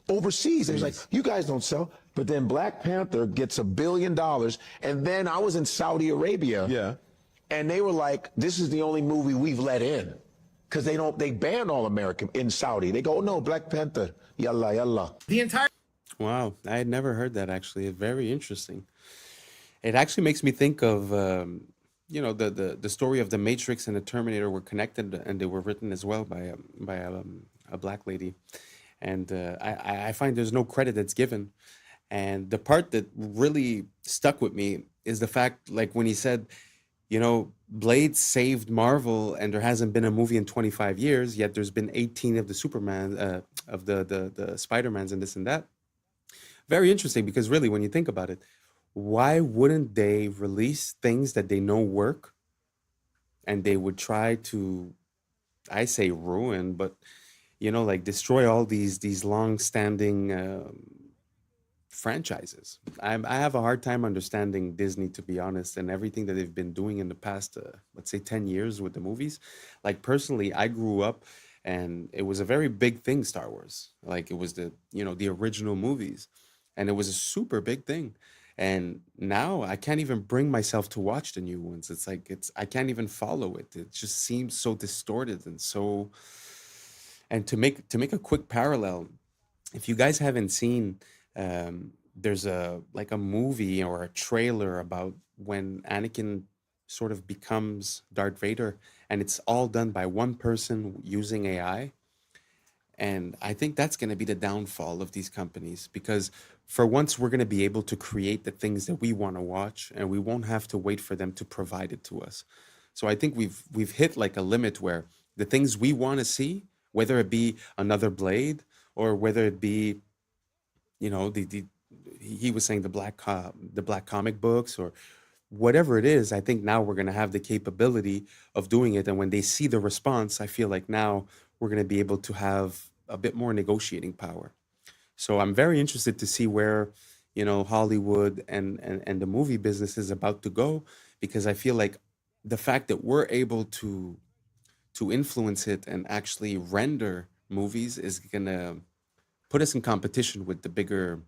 overseas. It was like, you guys don't sell. But then Black Panther gets $1 billion. And then I was in Saudi Arabia. And they were like, this is the only movie we've let in. Because they ban all American in Saudi. They go, no, Black Panther, yalla, yalla. The entire... Wow, I had never heard that, actually. It's very interesting. It actually makes me think of, you know, the story of the Matrix and the Terminator were connected, and they were written as well by a black lady. And I find there's no credit that's given. And the part that really stuck with me is the fact, like when he said, you know, Blade saved Marvel, and there hasn't been a movie in 25 years, yet there's been 18 of the Superman, of the Spider-Mans and this and that. Very interesting, because really, when you think about it, why wouldn't they release things that they know work, and they would try to, I say ruin, but like destroy all these long-standing franchises. I have a hard time understanding Disney, to be honest, and everything that they've been doing in the past, let's say 10 years with the movies. Like personally, I grew up and it was a very big thing, Star Wars. Like it was the original movies, and it was a super big thing. And now I can't even bring myself to watch the new ones. It's like I can't even follow it. It just seems so distorted and so. And to make a quick parallel, if you guys haven't seen, there's a movie or a trailer about when Anakin sort of becomes Darth Vader, and it's all done by one person using AI. And I think that's going to be the downfall of these companies, because for once we're going to be able to create the things that we want to watch, and we won't have to wait for them to provide it to us. So I think we've hit like a limit where the things we want to see, whether it be another Blade or whether it be, the he was saying the black comic books or whatever it is, I think now we're going to have the capability of doing it. And when they see the response, I feel like now we're going to be able to have a bit more negotiating power. So I'm very interested to see where, Hollywood and the movie business is about to go, because I feel like the fact that we're able to influence it and actually render movies is going to put us in competition with the bigger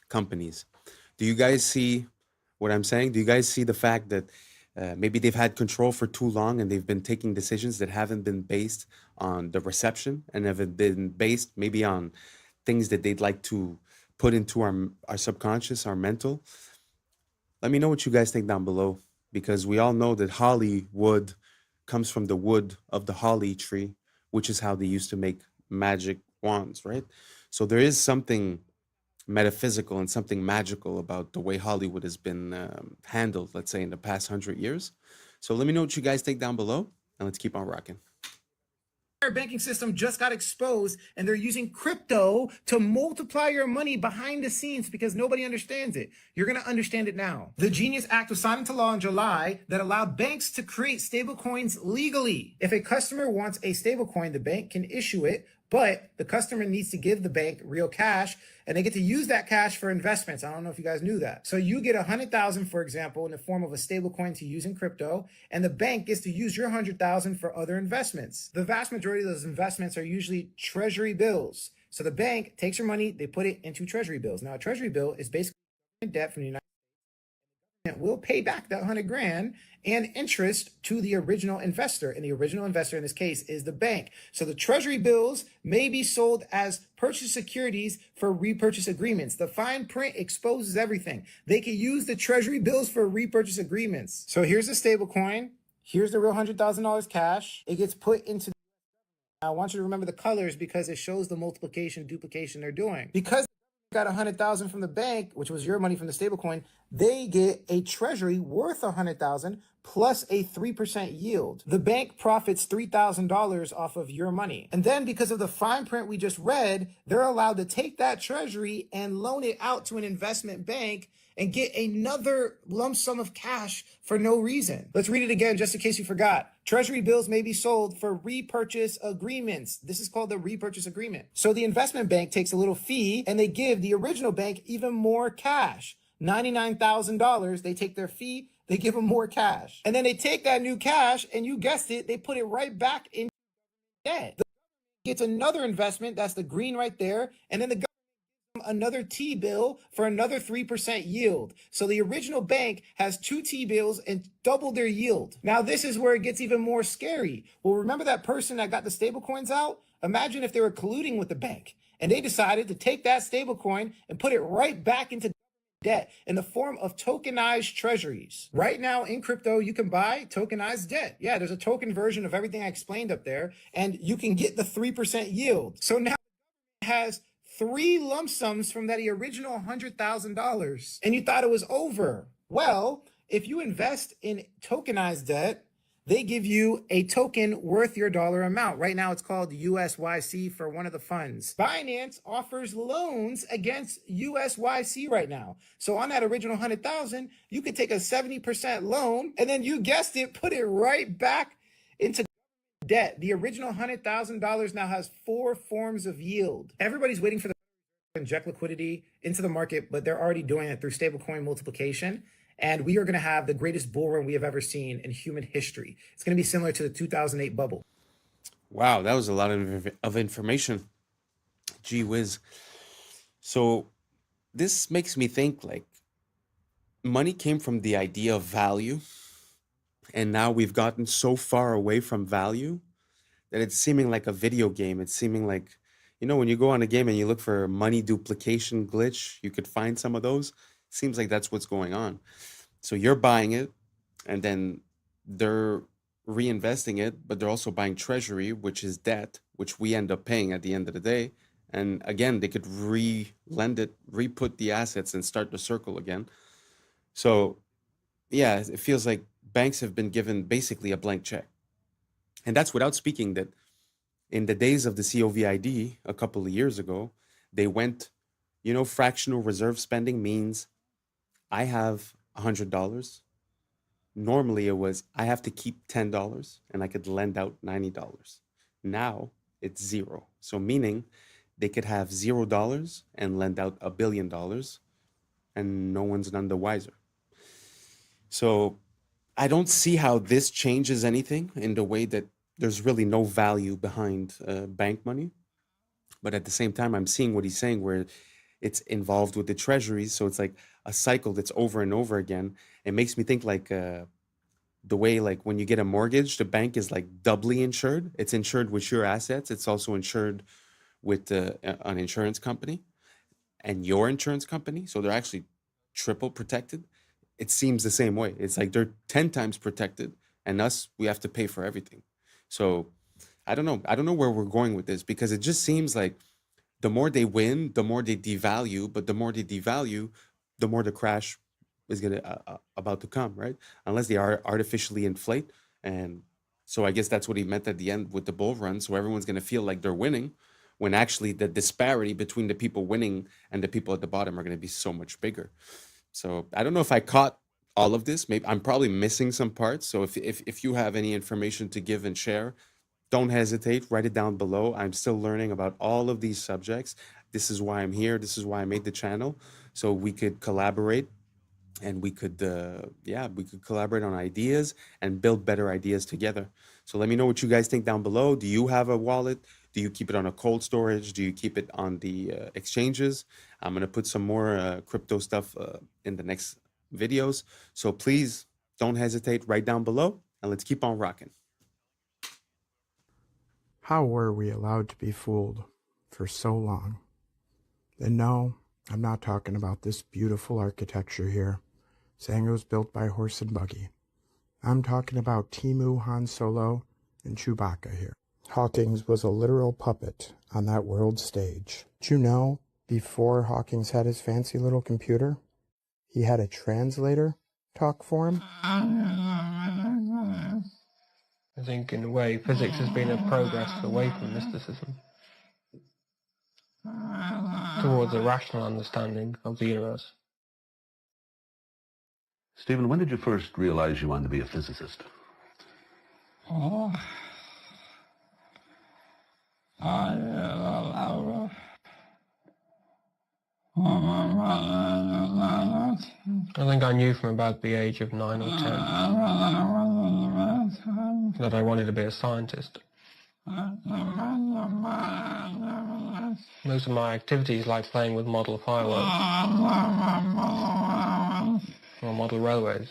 companies. Do you guys see what I'm saying? Do you guys see the fact that maybe they've had control for too long and they've been taking decisions that haven't been based on the reception and have been based maybe on things that they'd like to put into our subconscious, our mental? Let me know what you guys think down below, because we all know that Hollywood comes from the wood of the holly tree, which is how they used to make magic wands, right? So there is something metaphysical and something magical about the way Hollywood has been handled, let's say, in the past 100 years. So let me know what you guys think down below, and let's keep on rocking. Our banking system just got exposed, and they're using crypto to multiply your money behind the scenes because nobody understands it. You're going to understand it now. The Genius Act was signed into law in July that allowed banks to create stablecoins legally. If a customer wants a stablecoin, the bank can issue it, but the customer needs to give the bank real cash, and they get to use that cash for investments. I don't know if you guys knew that. So you get 100,000, for example, in the form of a stable coin to use in crypto, and the bank gets to use your 100,000 for other investments. The vast majority of those investments are usually treasury bills. So the bank takes your money, they put it into treasury bills. Now, a treasury bill is basically debt from the United States. Will pay back that 100 grand and interest to the original investor. And the original investor in this case is the bank. So the treasury bills may be sold as purchase securities for repurchase agreements. The fine print exposes everything. They can use the treasury bills for repurchase agreements. So here's the stable coin. Here's the real $100,000 cash. It gets put into. I want you to remember the colors because it shows the multiplication, duplication they're doing. Because got 100,000 from the bank, which was your money from the stablecoin, they get a treasury worth 100,000 plus a 3% yield. The bank profits $3,000 off of your money. And then because of the fine print we just read, they're allowed to take that treasury and loan it out to an investment bank and get another lump sum of cash for no reason. Let's read it again just in case you forgot. Treasury bills may be sold for repurchase agreements. This is called the repurchase agreement. So the investment bank takes a little fee and they give the original bank even more cash. $99,000, they take their fee, they give them more cash. And then they take that new cash and you guessed it, they put it right back in debt. The government gets another investment, that's the green right there, and then the another T-bill for another 3% yield. So the original bank has 2 T-bills and double their yield. Now this is where it gets even more scary. Well, remember that person that got the stable coins out? Imagine if they were colluding with the bank and they decided to take that stable coin and put it right back into debt in the form of tokenized treasuries. Right now in crypto, you can buy tokenized debt. Yeah, there's a token version of everything I explained up there, and you can get the 3% yield. So now it has 3 lump sums from that original $100,000, and you thought it was over. Well, if you invest in tokenized debt, they give you a token worth your dollar amount. Right now, it's called USYC for one of the funds. Binance offers loans against USYC right now. So on that original 100,000, you could take a 70% loan, and then you guessed it, put it right back into debt. The original $100,000 now has 4 forms of yield. Everybody's waiting for the inject liquidity into the market, but they're already doing it through stablecoin multiplication. And we are going to have the greatest bull run we have ever seen in human history. It's going to be similar to the 2008 bubble. Wow, that was a lot of information. Gee whiz. So this makes me think like money came from the idea of value. And now we've gotten so far away from value that it's seeming like a video game. It's seeming like, you know, when you go on a game and you look for money duplication glitch, you could find some of those. Seems like that's what's going on. So you're buying it, and then they're reinvesting it, but they're also buying treasury, which is debt, which we end up paying at the end of the day. And again, they could re-lend it, re-put the assets and start the circle again. So yeah, it feels like banks have been given basically a blank check. And that's without speaking that in the days of the COVID a couple of years ago, they went, you know, fractional reserve spending means I have $100. Normally it was I have to keep $10 and I could lend out $90. Now it's zero. So meaning they could have $0 and lend out $1 billion and no one's none the wiser. So I don't see how this changes anything in the way that there's really no value behind bank money. But at the same time, I'm seeing what he's saying where it's involved with the treasuries. So it's like a cycle that's over and over again. It makes me think like the way like when you get a mortgage, the bank is like doubly insured. It's insured with your assets. It's also insured with an insurance company and your insurance company. So they're actually triple protected. It seems the same way. It's like they're 10 times protected and us, we have to pay for everything. So I don't know. I don't know where we're going with this because it just seems like the more they win, the more they devalue, but the more they devalue, the more the crash is about to come, right? Unless they are artificially inflate. And so I guess that's what he meant at the end with the bull run. So everyone's going to feel like they're winning when actually the disparity between the people winning and the people at the bottom are going to be so much bigger. So I don't know if I caught all of this. Maybe I'm probably missing some parts. So if you have any information to give and share, don't hesitate, write it down below. I'm still learning about all of these subjects. This is why I'm here. This is why I made the channel. So we could collaborate and we could collaborate on ideas and build better ideas together. So let me know what you guys think down below. Do you have a wallet? Do you keep it on a cold storage? Do you keep it on the exchanges? I'm going to put some more crypto stuff in the next videos. So please don't hesitate, write down below and let's keep on rocking. How were we allowed to be fooled for so long? And no, I'm not talking about this beautiful architecture here, saying it was built by horse and buggy. I'm talking about Temu, Han Solo, and Chewbacca here. Hawkins was a literal puppet on that world stage. Did you know, before Hawkins had his fancy little computer, he had a translator talk for him? I think, in a way, physics has been a progress away from mysticism towards a rational understanding of the universe. Stephen, when did you first realize you wanted to be a physicist? Oh. I think I knew from about the age of 9 or 10 that I wanted to be a scientist. Most of my activities, like playing with model fireworks, or model railways,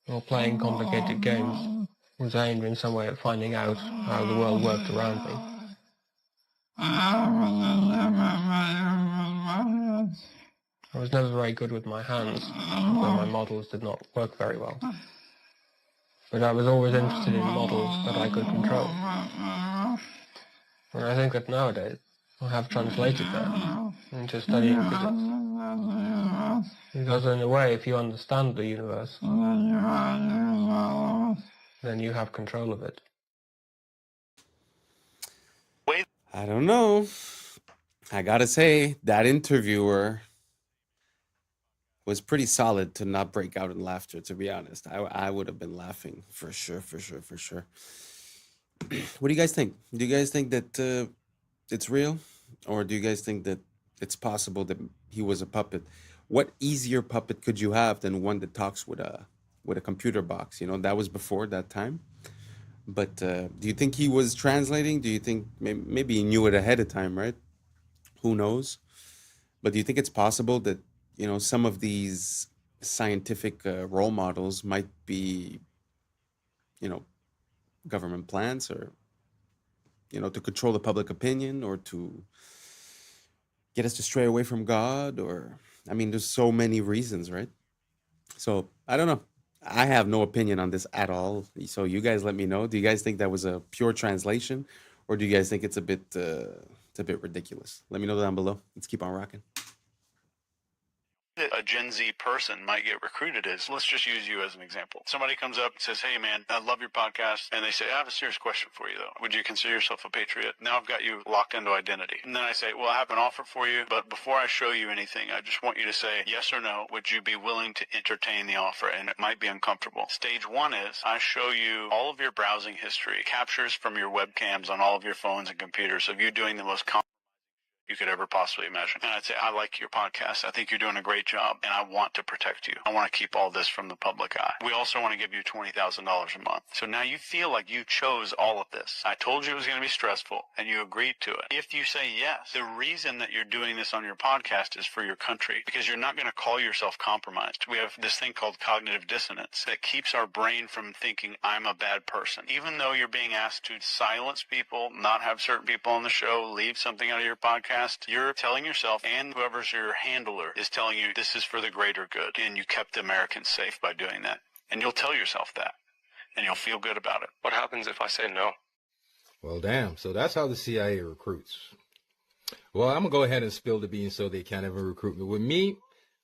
or playing complicated games, was aimed in some way at finding out how the world worked around me. I was never very good with my hands, though my models did not work very well. But I was always interested in models that I could control. And I think that nowadays I have translated that into studying physics. Because in a way, if you understand the universe, then you have control of it. I don't know. I gotta say, that interviewer was pretty solid to not break out in laughter, to be honest. I would have been laughing for sure, for sure, for sure. What do you guys think? Do you guys think that it's real? Or do you guys think that it's possible that he was a puppet? What easier puppet could you have than one that talks with a computer box? You know, that was before that time. But do you think he was translating? Do you think maybe he knew it ahead of time, right? Who knows? But do you think it's possible that, you know, some of these scientific role models might be, you know, government plans, or, you know, to control the public opinion, or to get us to stray away from God? Or, I mean, there's so many reasons, right? So I don't know. I have no opinion on this at all. So you guys let me know. Do you guys think that was a pure translation, or do you guys think it's a bit ridiculous? Let me know down below. Let's keep on rocking. A Gen Z person might get recruited is, let's just use you as an example. Somebody comes up and says, hey man, I love your podcast. And they say, I have a serious question for you though. Would you consider yourself a patriot? Now I've got you locked into identity. And then I say, well, I have an offer for you, but before I show you anything, I just want you to say yes or no. Would you be willing to entertain the offer? And it might be uncomfortable. Stage one is I show you all of your browsing history, captures from your webcams on all of your phones and computers of you doing the most you could ever possibly imagine. And I'd say, I like your podcast. I think you're doing a great job, and I want to protect you. I want to keep all this from the public eye. We also want to give you $20,000 a month. So now you feel like you chose all of this. I told you it was going to be stressful, and you agreed to it. If you say yes, the reason that you're doing this on your podcast is for your country, because you're not going to call yourself compromised. We have this thing called cognitive dissonance that keeps our brain from thinking I'm a bad person. Even though you're being asked to silence people, not have certain people on the show, leave something out of your podcast, you're telling yourself, and whoever's your handler is telling you this is for the greater good, and you kept Americans safe by doing that. And you'll tell yourself that, and you'll feel good about it. What happens if I say no? Well, damn. So that's how the CIA recruits. Well, I'm going to go ahead and spill the beans so they can't ever recruit me. With me,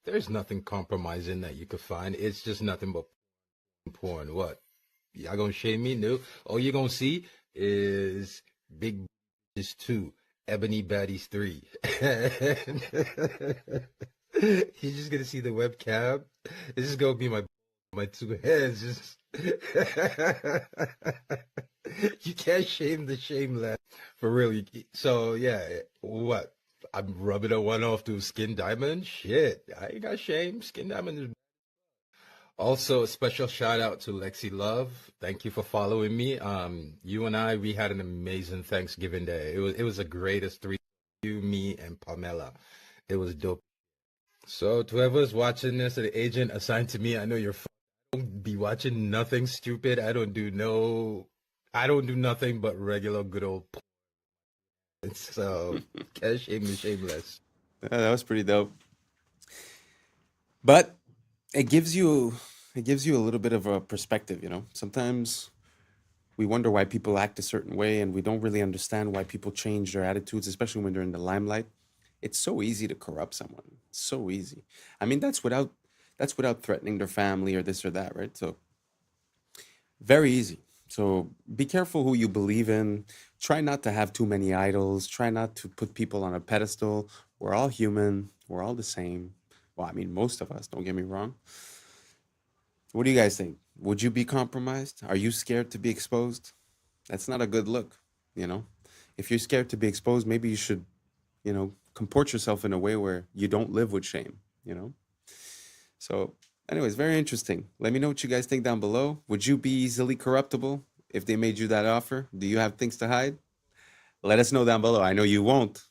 there's nothing compromising that you could find. It's just nothing but porn. What? Y'all going to shame me? No. All you're going to see is big is 2. Ebony Baddies 3. You're just gonna see the webcam. This is gonna be my 2 heads. Just you can't shame the shameless for real. So yeah, what? I'm rubbing a one off to Skin Diamond. Shit, I ain't got shame. Skin Diamond is. Also, a special shout out to Lexi Love. Thank you for following me. You and we had an amazing Thanksgiving Day. It was the greatest 3, you, me, and Pamela. It was dope. So to whoever's watching this, an agent assigned to me, I know you're don't be watching nothing stupid. I don't do nothing but regular good old. So can't shame the shameless. That was pretty dope. But it gives you a little bit of a perspective, you know. Sometimes we wonder why people act a certain way, and we don't really understand why people change their attitudes, especially when they're in the limelight. It's so easy to corrupt someone. It's so easy. I mean, that's without threatening their family or this or that, right? So very easy. So be careful who you believe in. Try not to have too many idols. Try not to put people on a pedestal. We're all human. We're all the same. Well, I mean, most of us, don't get me wrong. What do you guys think? Would you be compromised? Are you scared to be exposed? That's not a good look, you know? If you're scared to be exposed, maybe you should, you know, comport yourself in a way where you don't live with shame, you know? So, anyways, very interesting. Let me know what you guys think down below. Would you be easily corruptible if they made you that offer? Do you have things to hide? Let us know down below. I know you won't,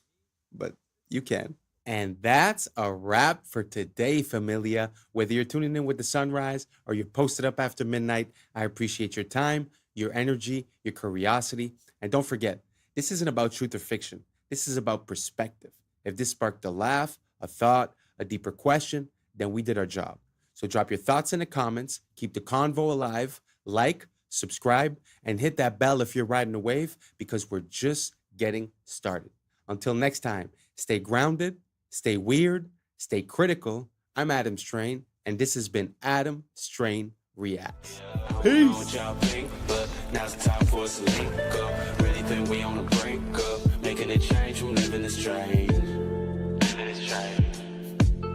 but you can. And that's a wrap for today, familia. Whether you're tuning in with the sunrise or you're posted up after midnight, I appreciate your time, your energy, your curiosity. And don't forget, this isn't about truth or fiction. This is about perspective. If this sparked a laugh, a thought, a deeper question, then we did our job. So drop your thoughts in the comments, keep the convo alive, like, subscribe, and hit that bell if you're riding a wave, because we're just getting started. Until next time, stay grounded, stay weird, stay critical. I'm Adam Strain, and this has been Adam Strain Reacts. Peace. What y'all think, but now's the time for us to link up. Really think we on the brink of making a change from living this strange. Living this strange.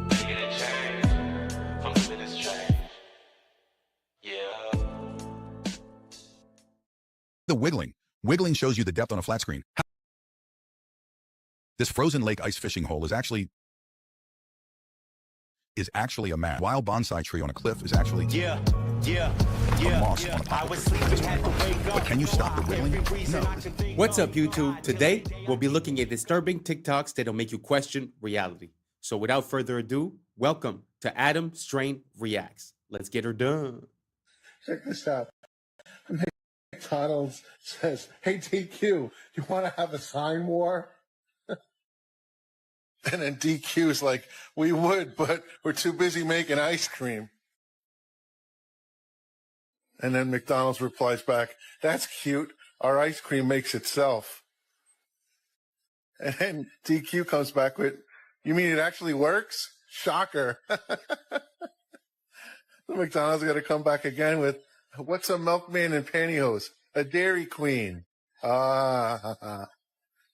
Making a change from living this strange. Yeah. The wiggling. Wiggling shows you the depth on a flat screen. This frozen lake ice fishing hole is actually a mat. Wild bonsai tree on a cliff is actually a moss on a pop. But can you stop the wiggling? No. What's up, YouTube? Today, we'll be looking at disturbing TikToks that'll make you question reality. So without further ado, welcome to Adam Strain Reacts. Let's get her done. Check this out. McDonald's says, "Hey, DQ, you want to have a sign war?" And then DQ's like, "We would, but we're too busy making ice cream." And then McDonald's replies back, "That's cute. Our ice cream makes itself." And then DQ comes back with, "You mean it actually works? Shocker." McDonald's got to come back again with, "What's a milkman in pantyhose? A Dairy Queen."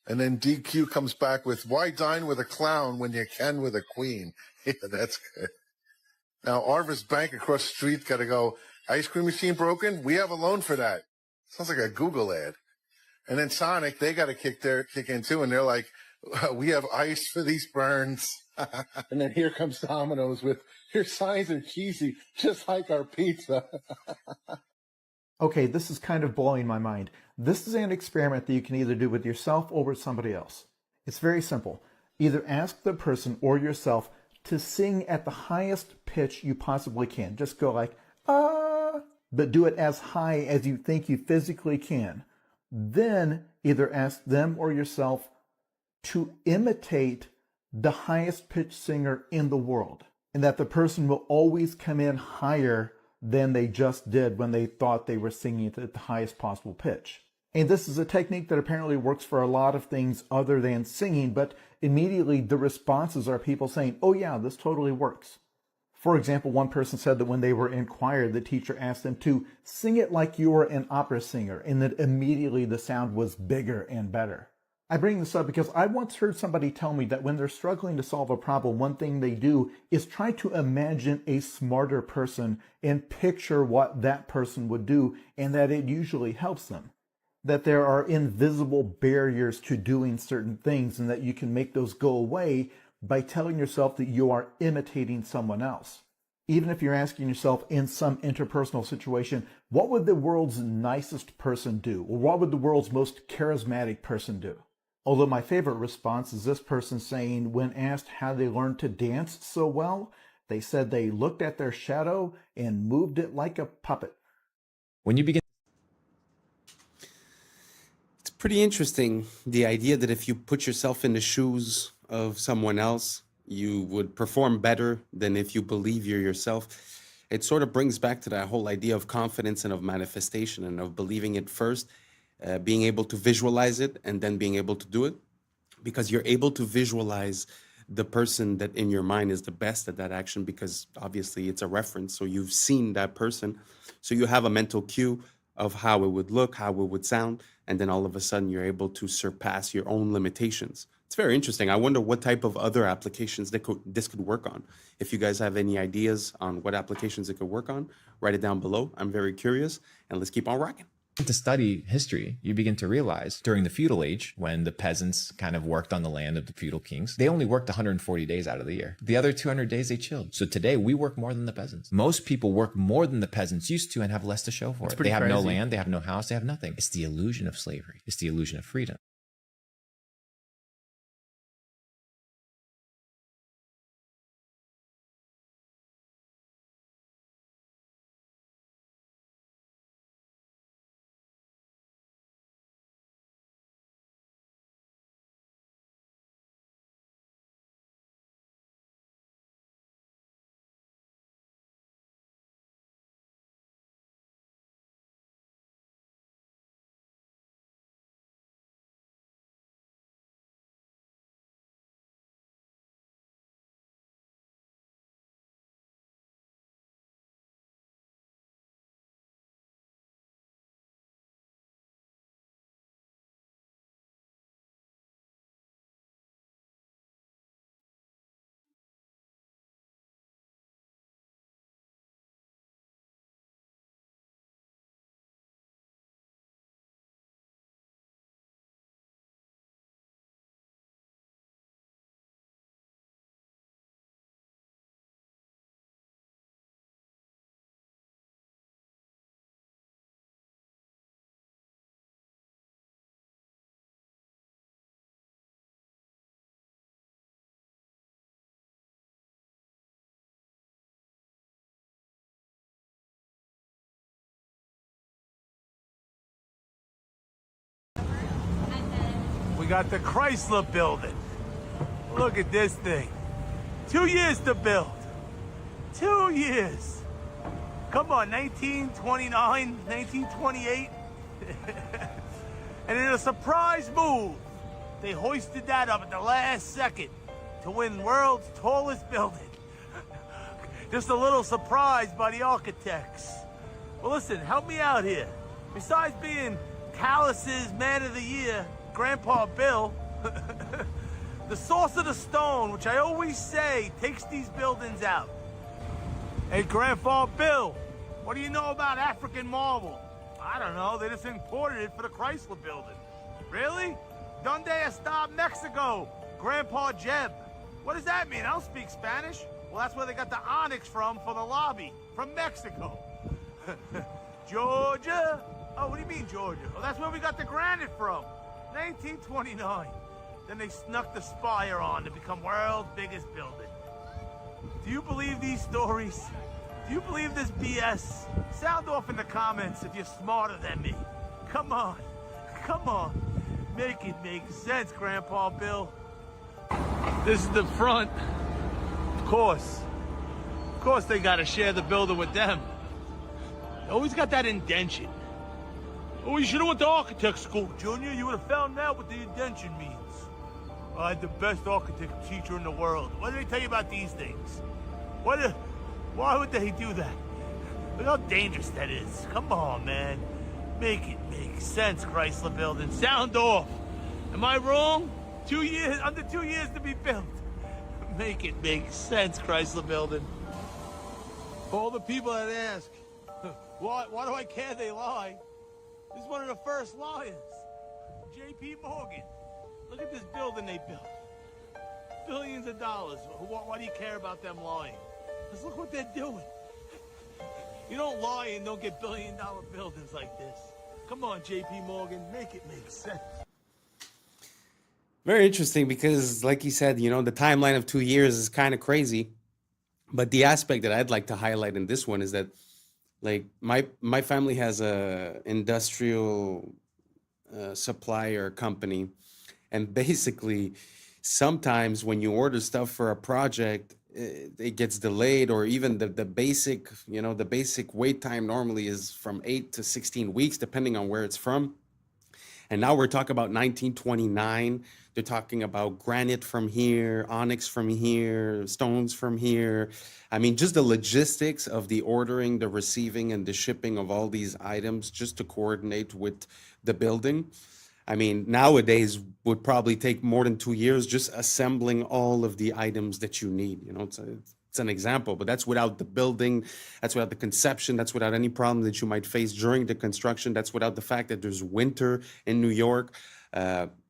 And then DQ comes back with, "Why dine with a clown when you can with a queen?" Yeah, that's good. Now, Arvis Bank across the street got to go, "Ice cream machine broken? We have a loan for that." Sounds like a Google ad. And then Sonic, they got to kick in too, and they're like, "We have ice for these burns." And then here comes Domino's with, "Your signs are cheesy, just like our pizza." Okay, this is kind of blowing my mind. This is an experiment that you can either do with yourself or with somebody else. It's very simple. Either ask the person or yourself to sing at the highest pitch you possibly can. Just go like, ah, but do it as high as you think you physically can. Then either ask them or yourself to imitate the highest pitched singer in the world, and that the person will always come in higher than they just did when they thought they were singing at the highest possible pitch. And this is a technique that apparently works for a lot of things other than singing, but immediately the responses are people saying, "Oh yeah, this totally works." For example, one person said that when they were in choir, the teacher asked them to sing it like you were an opera singer, and that immediately the sound was bigger and better. I bring this up because I once heard somebody tell me that when they're struggling to solve a problem, one thing they do is try to imagine a smarter person and picture what that person would do, and that it usually helps them. That there are invisible barriers to doing certain things, and that you can make those go away by telling yourself that you are imitating someone else. Even if you're asking yourself in some interpersonal situation, what would the world's nicest person do? Or what would the world's most charismatic person do? Although my favorite response is this person saying, when asked how they learned to dance so well, they said they looked at their shadow and moved it like a puppet. When you begin... It's pretty interesting, the idea that if you put yourself in the shoes of someone else, you would perform better than if you believe you're yourself. It sort of brings back to that whole idea of confidence and of manifestation and of believing it first. Being able to visualize it and then being able to do it, because you're able to visualize the person that in your mind is the best at that action, because obviously it's a reference. So you've seen that person. So you have a mental cue of how it would look, how it would sound, and then all of a sudden you're able to surpass your own limitations. It's very interesting. I wonder what type of other applications this could work on. If you guys have any ideas on what applications it could work on, write it down below. I'm very curious, and let's keep on rocking. To study history, you begin to realize during the feudal age, when the peasants kind of worked on the land of the feudal kings, they only worked 140 days out of the year. The other 200 days they chilled. So today we work more than the peasants. Most people work more than the peasants used to and have less to show for it. They have no land, they have no house, they have nothing. It's the illusion of slavery. It's the illusion of freedom. got the Chrysler building. Look at this thing. 2 years to build. 2 years. Come on, 1929, 1928. And in a surprise move, they hoisted that up at the last second to win world's tallest building. Just a little surprise by the architects. Well, listen, help me out here. Besides being Callus's Man of the Year, Grandpa Bill, the source of the stone, which I always say takes these buildings out. Hey, Grandpa Bill, what do you know about African marble? I don't know, they just imported it for the Chrysler building. Really? Donde está Mexico, Grandpa Jeb? What does that mean? I don't speak Spanish. Well, that's where they got the onyx from for the lobby, from Mexico. Georgia? Oh, what do you mean, Georgia? Well, that's where we got the granite from, 1929. Then they snuck the spire on to become world's biggest building. Do you believe these stories? Do you believe this BS? Sound off in the comments if you're smarter than me. Come on, come on. Make it make sense, Grandpa Bill. This is the front. Of course they gotta share the building with them. They always got that indention. Oh, you should have went to architect school, Junior. You would have found out what the indention means. I had the best architect teacher in the world. What did they tell you about these things? Why would they do that? Look how dangerous that is. Come on, man. Make it make sense, Chrysler building. Sound off. Am I wrong? 2 years, under 2 years to be built. Make it make sense, Chrysler building. For all the people that ask, why do I care they lie? This is one of the first liars. J.P. Morgan. Look at this building they built. Billions of dollars. Why do you care about them lying? Because look what they're doing. You don't lie and don't get billion-dollar buildings like this. Come on, J.P. Morgan, make it make sense. Very interesting because, like you said, you know, the timeline of 2 years is kind of crazy. But the aspect that I'd like to highlight in this one is that, like, my family has a industrial supplier company, and basically, sometimes when you order stuff for a project, it gets delayed, or even the basic, you know, the basic wait time normally is from 8 to 16 weeks, depending on where it's from. And now we're talking about 1929. They're talking about granite from here, onyx from here, stones from here. I mean, just the logistics of the ordering, the receiving, and the shipping of all these items just to coordinate with the building. I mean, nowadays would probably take more than 2 years just assembling all of the items that you need. You know, it's an example, but that's without the building, that's without the conception, that's without any problem that you might face during the construction, that's without the fact that there's winter in New York.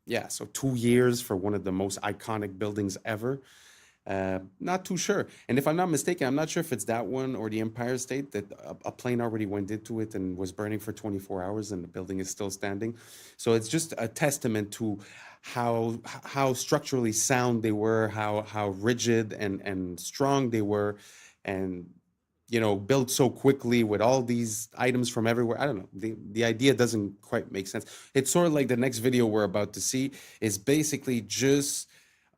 Yeah, so 2 years for one of the most iconic buildings ever. Not too sure. And if I'm not mistaken, I'm not sure if it's that one or the Empire State that a plane already went into it and was burning for 24 hours and the building is still standing. So it's just a testament to how structurally sound they were, how rigid and strong they were, and, you know, built so quickly with all these items from everywhere. I don't know. The idea doesn't quite make sense. It's sort of like the next video we're about to see is basically just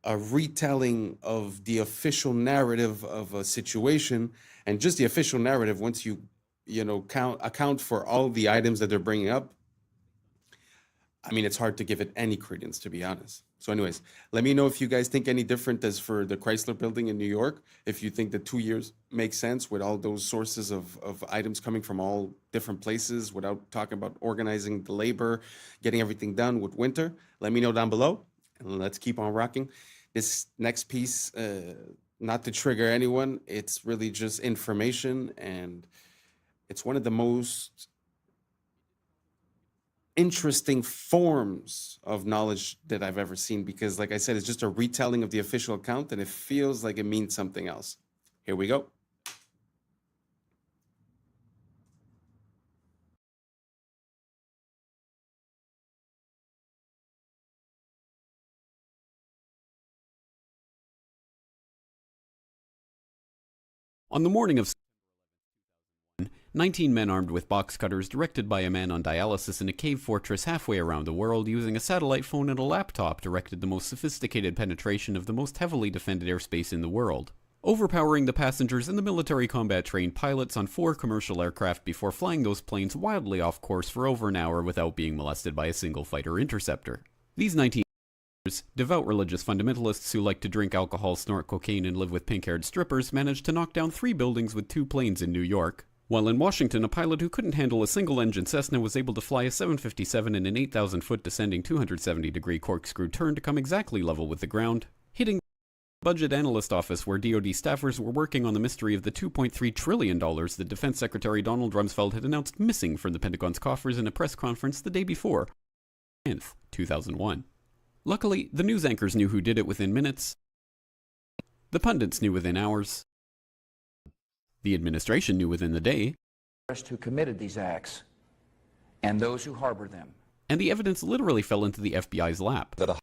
a retelling of the official narrative of a situation, and just the official narrative, once you know, account for all the items that they're bringing up, I mean, it's hard to give it any credence, to be honest. So anyways, let me know if you guys think any different as for the Chrysler building in New York, if you think that 2 years makes sense with all those sources of items coming from all different places without talking about organizing the labor, getting everything done with winter. Let me know down below, and let's keep on rocking. This next piece, not to trigger anyone, it's really just information, and it's one of the most interesting forms of knowledge that I've ever seen, because like I said, it's just a retelling of the official account and it feels like it means something else. Here we go. On the morning of 19 men armed with box cutters directed by a man on dialysis in a cave fortress halfway around the world using a satellite phone and a laptop directed the most sophisticated penetration of the most heavily defended airspace in the world, overpowering the passengers and the military combat trained pilots on 4 commercial aircraft before flying those planes wildly off course for over an hour without being molested by a single fighter interceptor. These 19 devout religious fundamentalists who like to drink alcohol, snort cocaine, and live with pink-haired strippers managed to knock down 3 buildings with 2 planes in New York, while in Washington, a pilot who couldn't handle a single-engine Cessna was able to fly a 757 in an 8,000-foot descending 270-degree corkscrew turn to come exactly level with the ground, hitting the budget analyst office where DoD staffers were working on the mystery of the $2.3 trillion that Defense Secretary Donald Rumsfeld had announced missing from the Pentagon's coffers in a press conference the day before, 10th, 2001. Luckily, the news anchors knew who did it within minutes. The pundits knew within hours. The administration knew within the day. Who committed these acts and those who harbor them. And the evidence literally fell into the FBI's lap. That a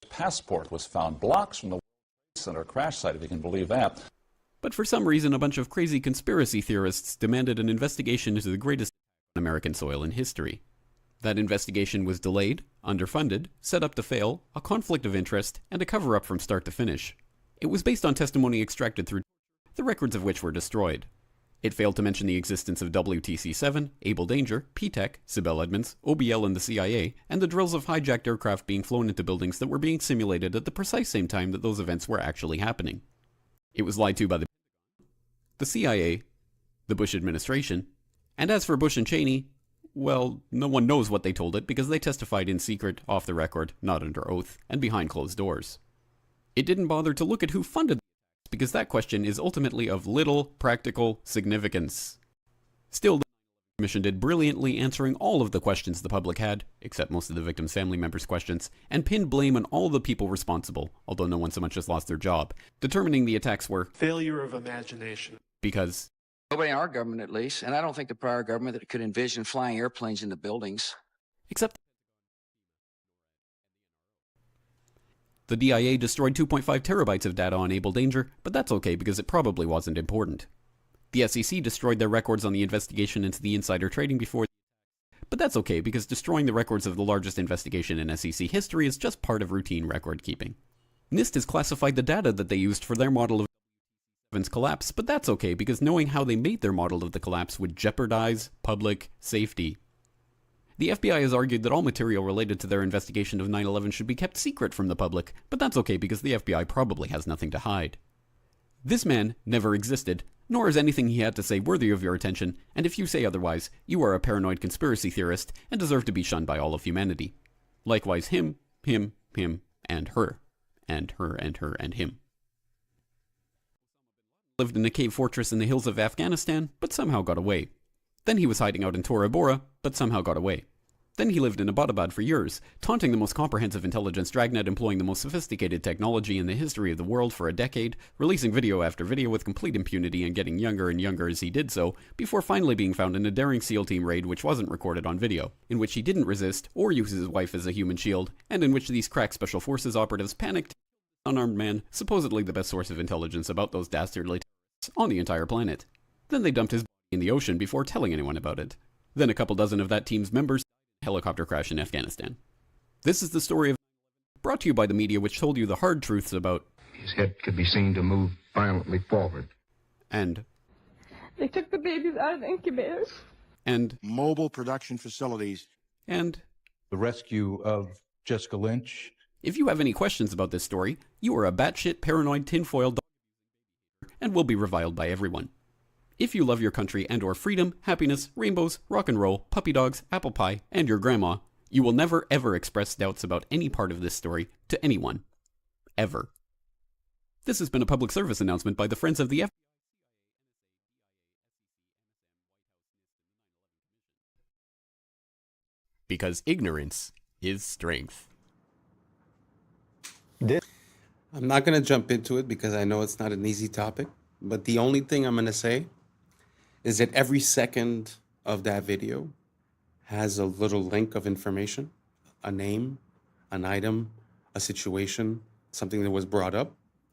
passport was found blocks from the World Trade Center crash site, if you can believe that. But for some reason, a bunch of crazy conspiracy theorists demanded an investigation into the greatest American soil in history. That investigation was delayed, underfunded, set up to fail, a conflict of interest, and a cover-up from start to finish. It was based on testimony extracted through the records of which were destroyed. It failed to mention the existence of WTC-7, Able Danger, P-TECH, Sibel Edmonds, OBL and the CIA, and the drills of hijacked aircraft being flown into buildings that were being simulated at the precise same time that those events were actually happening. It was lied to by the CIA, the Bush administration, and as for Bush and Cheney, well, no one knows what they told it because they testified in secret, off the record, not under oath, and behind closed doors. It didn't bother to look at who funded the attacks because that question is ultimately of little practical significance. Still, the Commission did brilliantly answering all of the questions the public had, except most of the victims' family members' questions, and pinned blame on all the people responsible, although no one so much as lost their job, determining the attacks were failure of imagination. Because Nobody in our government, at least, and I don't think the prior government that could envision flying airplanes into buildings. Except the DIA destroyed 2.5 terabytes of data on Able Danger, but that's okay because it probably wasn't important. The SEC destroyed their records on the investigation into the insider trading before, but that's okay because destroying the records of the largest investigation in SEC history is just part of routine record keeping. NIST has classified the data that they used for their model of collapse, but that's okay because knowing how they made their model of the collapse would jeopardize public safety. The FBI has argued that all material related to their investigation of 9/11 should be kept secret from the public, but that's okay because the FBI probably has nothing to hide. This man never existed, nor is anything he had to say worthy of your attention, and if you say otherwise, you are a paranoid conspiracy theorist and deserve to be shunned by all of humanity. Likewise him, and her, and her, and her, and him. Lived in a cave fortress in the hills of Afghanistan, but somehow got away. Then he was hiding out in Tora Bora, but somehow got away. Then he lived in Abbottabad for years, taunting the most comprehensive intelligence dragnet employing the most sophisticated technology in the history of the world for a decade, releasing video after video with complete impunity and getting younger and younger as he did so, before finally being found in a daring SEAL team raid which wasn't recorded on video, in which he didn't resist or use his wife as a human shield, and in which these crack special forces operatives panicked unarmed man, supposedly the best source of intelligence about those dastardly terrorists on the entire planet. Then they dumped his body in the ocean before telling anyone about it. Then a couple dozen of that team's members died in a helicopter crash in Afghanistan. This is the story of brought to you by the media which told you the hard truths about his head could be seen to move violently forward. And they took the babies out of the incubators. And mobile production facilities. And the rescue of Jessica Lynch. If you have any questions about this story, you are a batshit paranoid tinfoil dog and will be reviled by everyone. If you love your country and or freedom, happiness, rainbows, rock and roll, puppy dogs, apple pie, and your grandma, you will never ever express doubts about any part of this story to anyone. Ever. This has been a public service announcement by the Friends of the FBI. Because ignorance is strength. I'm not going to jump into it because I know it's not an easy topic, but the only thing I'm going to say is that every second of that video has a little link of information, a name, an item, a situation, something that was brought up.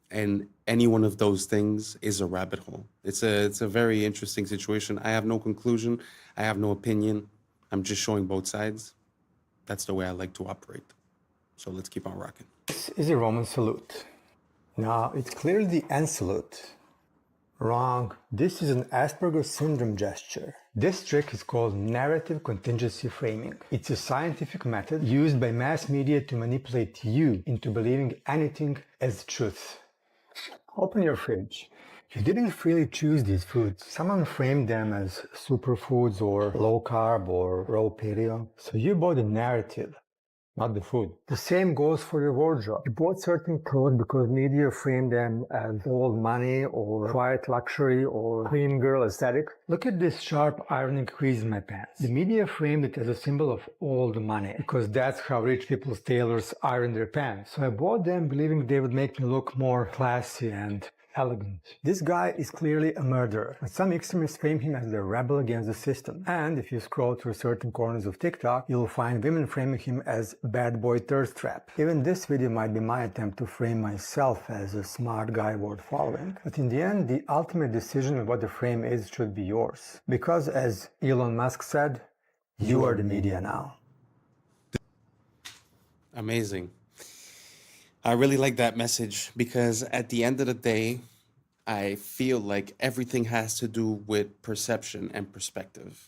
And any one of those things is a rabbit hole. It's a very interesting situation. I have no conclusion. I have no opinion. I'm just showing both sides. That's the way I like to operate. So let's keep on rocking. This is a Roman salute. Now, it's clearly the end salute. Wrong. This is an Asperger's syndrome gesture. This trick is called narrative contingency framing. It's a scientific method used by mass media to manipulate you into believing anything as truth. Open your fridge. You didn't freely choose these foods. Someone framed them as superfoods or low carb or raw paleo. So you bought the narrative, not the food. The same goes for your wardrobe. You bought certain clothes because media framed them as old money or quiet luxury or clean girl aesthetic. Look at this sharp ironing crease in my pants. The media framed it as a symbol of old money because that's how rich people's tailors iron their pants. So I bought them believing they would make me look more classy and elegant. This guy is clearly a murderer, but some extremists frame him as the rebel against the system. And if you scroll through certain corners of TikTok, you'll find women framing him as bad boy thirst trap. Even this video might be my attempt to frame myself as a smart guy worth following. But in the end, the ultimate decision of what the frame is should be yours. Because as Elon Musk said, you are the media now. Amazing. I really like that message because at the end of the day, I feel like everything has to do with perception and perspective.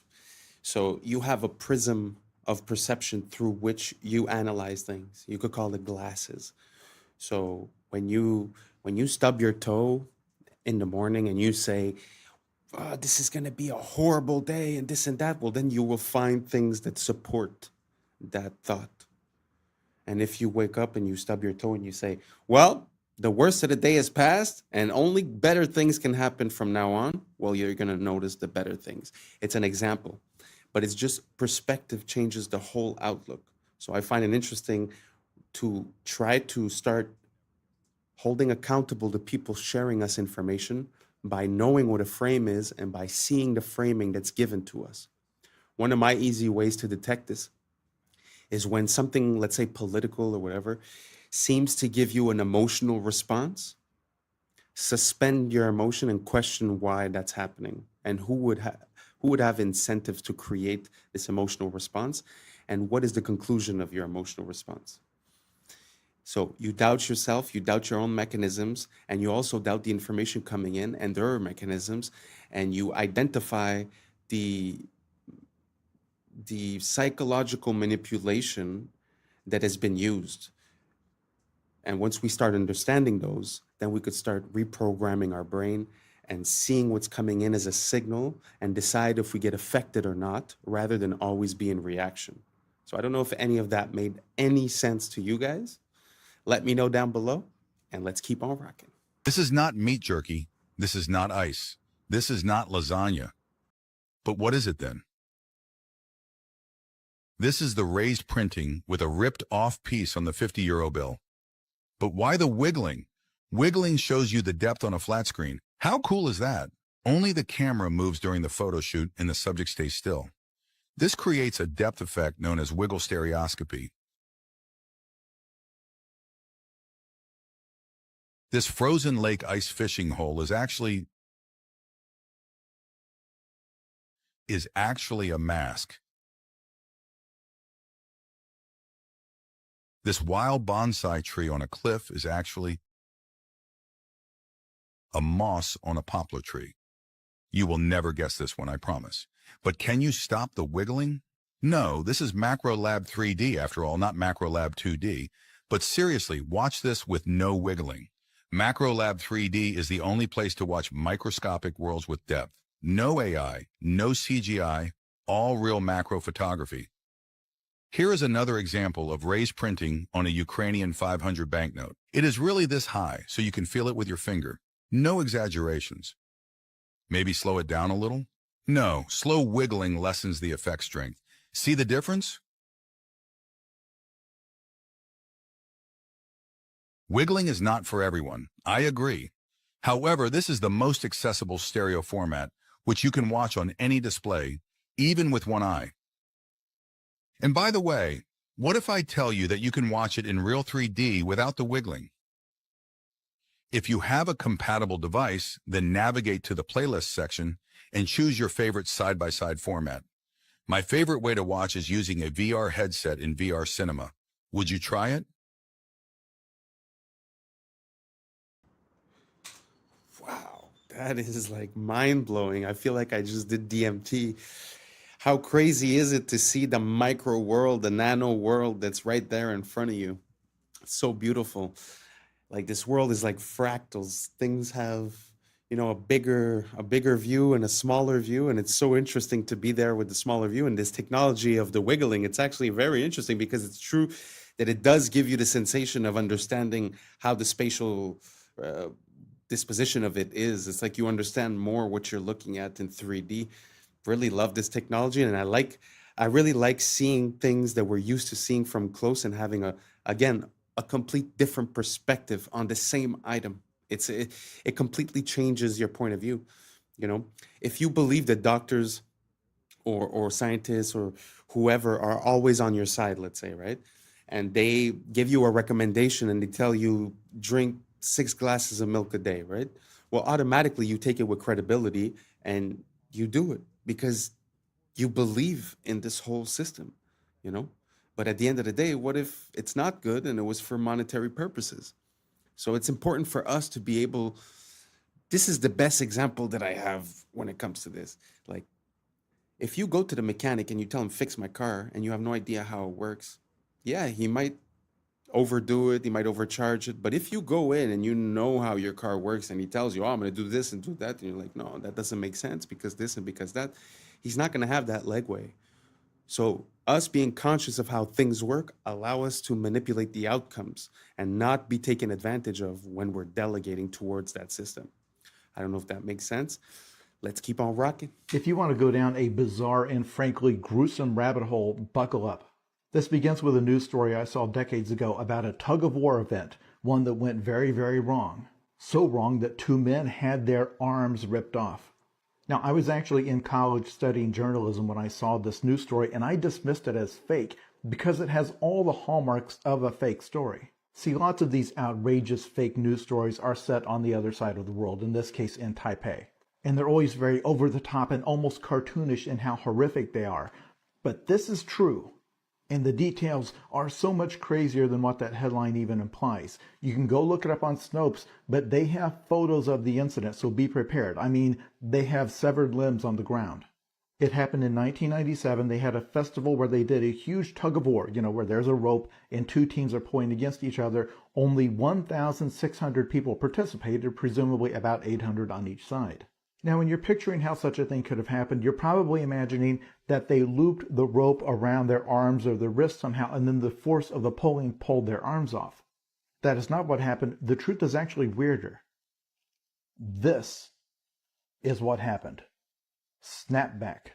So you have a prism of perception through which you analyze things. You could call it glasses. So when you stub your toe in the morning and you say, oh, this is going to be a horrible day and this and that, well, then you will find things that support that thought. And if you wake up and you stub your toe and you say, well, the worst of the day has passed and only better things can happen from now on, well, you're going to notice the better things. It's an example, but it's just perspective changes the whole outlook. So I find it interesting to try to start holding accountable the people sharing us information by knowing what a frame is and by seeing the framing that's given to us. One of my easy ways to detect this is when something, let's say political or whatever, seems to give you an emotional response, suspend your emotion and question why that's happening and who would have incentives to create this emotional response and what is the conclusion of your emotional response. So you doubt yourself, you doubt your own mechanisms, and you also doubt the information coming in and their mechanisms, and you identify the psychological manipulation that has been used. And once we start understanding those, then we could start reprogramming our brain and seeing what's coming in as a signal and decide if we get affected or not, rather than always be in reaction. So I don't know if any of that made any sense to you guys. Let me know down below, and let's keep on rocking. This is not meat jerky. This is not ice. This is not lasagna. But what is it then? This is the raised printing with a ripped off piece on the 50-euro bill. But why the wiggling? Wiggling shows you the depth on a flat screen. How cool is that? Only the camera moves during the photo shoot and the subject stays still. This creates a depth effect known as wiggle stereoscopy. This frozen lake ice fishing hole is actually a mask. This wild bonsai tree on a cliff is actually a moss on a poplar tree. You will never guess this one, I promise. But can you stop the wiggling? No, this is MacroLab 3D after all, not MacroLab 2D. But seriously, watch this with no wiggling. MacroLab 3D is the only place to watch microscopic worlds with depth. No AI, no CGI, all real macro photography. Here is another example of raised printing on a Ukrainian 500 banknote. It is really this high, so you can feel it with your finger. No exaggerations. Maybe slow it down a little? No, slow wiggling lessens the effect strength. See the difference? Wiggling is not for everyone. I agree. However, this is the most accessible stereo format, which you can watch on any display, even with one eye. And by the way, what if I tell you that you can watch it in real 3D without the wiggling? If you have a compatible device, then navigate to the playlist section and choose your favorite side-by-side format. My favorite way to watch is using a VR headset in VR cinema. Would you try it? Wow, that is like mind-blowing. I feel like I just did DMT. How crazy is it to see the micro world, the nano world that's right there in front of you? It's so beautiful. Like this world is like fractals. Things have, you know, a bigger view and a smaller view, and it's so interesting to be there with the smaller view. And this technology of the wiggling, it's actually very interesting because it's true that it does give you the sensation of understanding how the spatial disposition of it is. It's like you understand more what you're looking at in 3D. Really love this technology, and I really like seeing things that we're used to seeing from close and having a complete different perspective on the same item. It completely changes your point of view. You know, if you believe that doctors or scientists or whoever are always on your side, let's say, right? And they give you a recommendation and they tell you drink 6 glasses of milk a day, right? Well, automatically you take it with credibility and you do it because you believe in this whole system, you know? But at the end of the day, what if it's not good and it was for monetary purposes? So it's important for us to be able, this is the best example that I have when it comes to this. Like, if you go to the mechanic and you tell him, fix my car, and you have no idea how it works, yeah, he might overdo it, he might overcharge it. But if you go in and you know how your car works and he tells you, oh, I'm going to do this and do that, and you're like, no, that doesn't make sense because this and because that, he's not going to have that legway. So us being conscious of how things work allow us to manipulate the outcomes and not be taken advantage of when we're delegating towards that system. I don't know if that makes sense. Let's keep on rocking. If you want to go down a bizarre and frankly gruesome rabbit hole, buckle up. This begins with a news story I saw decades ago about a tug-of-war event, one that went very, very wrong. So wrong that 2 men had their arms ripped off. Now, I was actually in college studying journalism when I saw this news story, and I dismissed it as fake because it has all the hallmarks of a fake story. See, lots of these outrageous fake news stories are set on the other side of the world, in this case in Taipei. And they're always very over-the-top and almost cartoonish in how horrific they are. But this is true. And the details are so much crazier than what that headline even implies. You can go look it up on Snopes, but they have photos of the incident, so be prepared. I mean, they have severed limbs on the ground. It happened in 1997. They had a festival where they did a huge tug-of-war, you know, where there's a rope and 2 teams are pulling against each other. Only 1,600 people participated, presumably about 800 on each side. Now, when you're picturing how such a thing could have happened, you're probably imagining that they looped the rope around their arms or their wrists somehow, and then the force of the pulling pulled their arms off. That is not what happened. The truth is actually weirder. This is what happened. Snapback.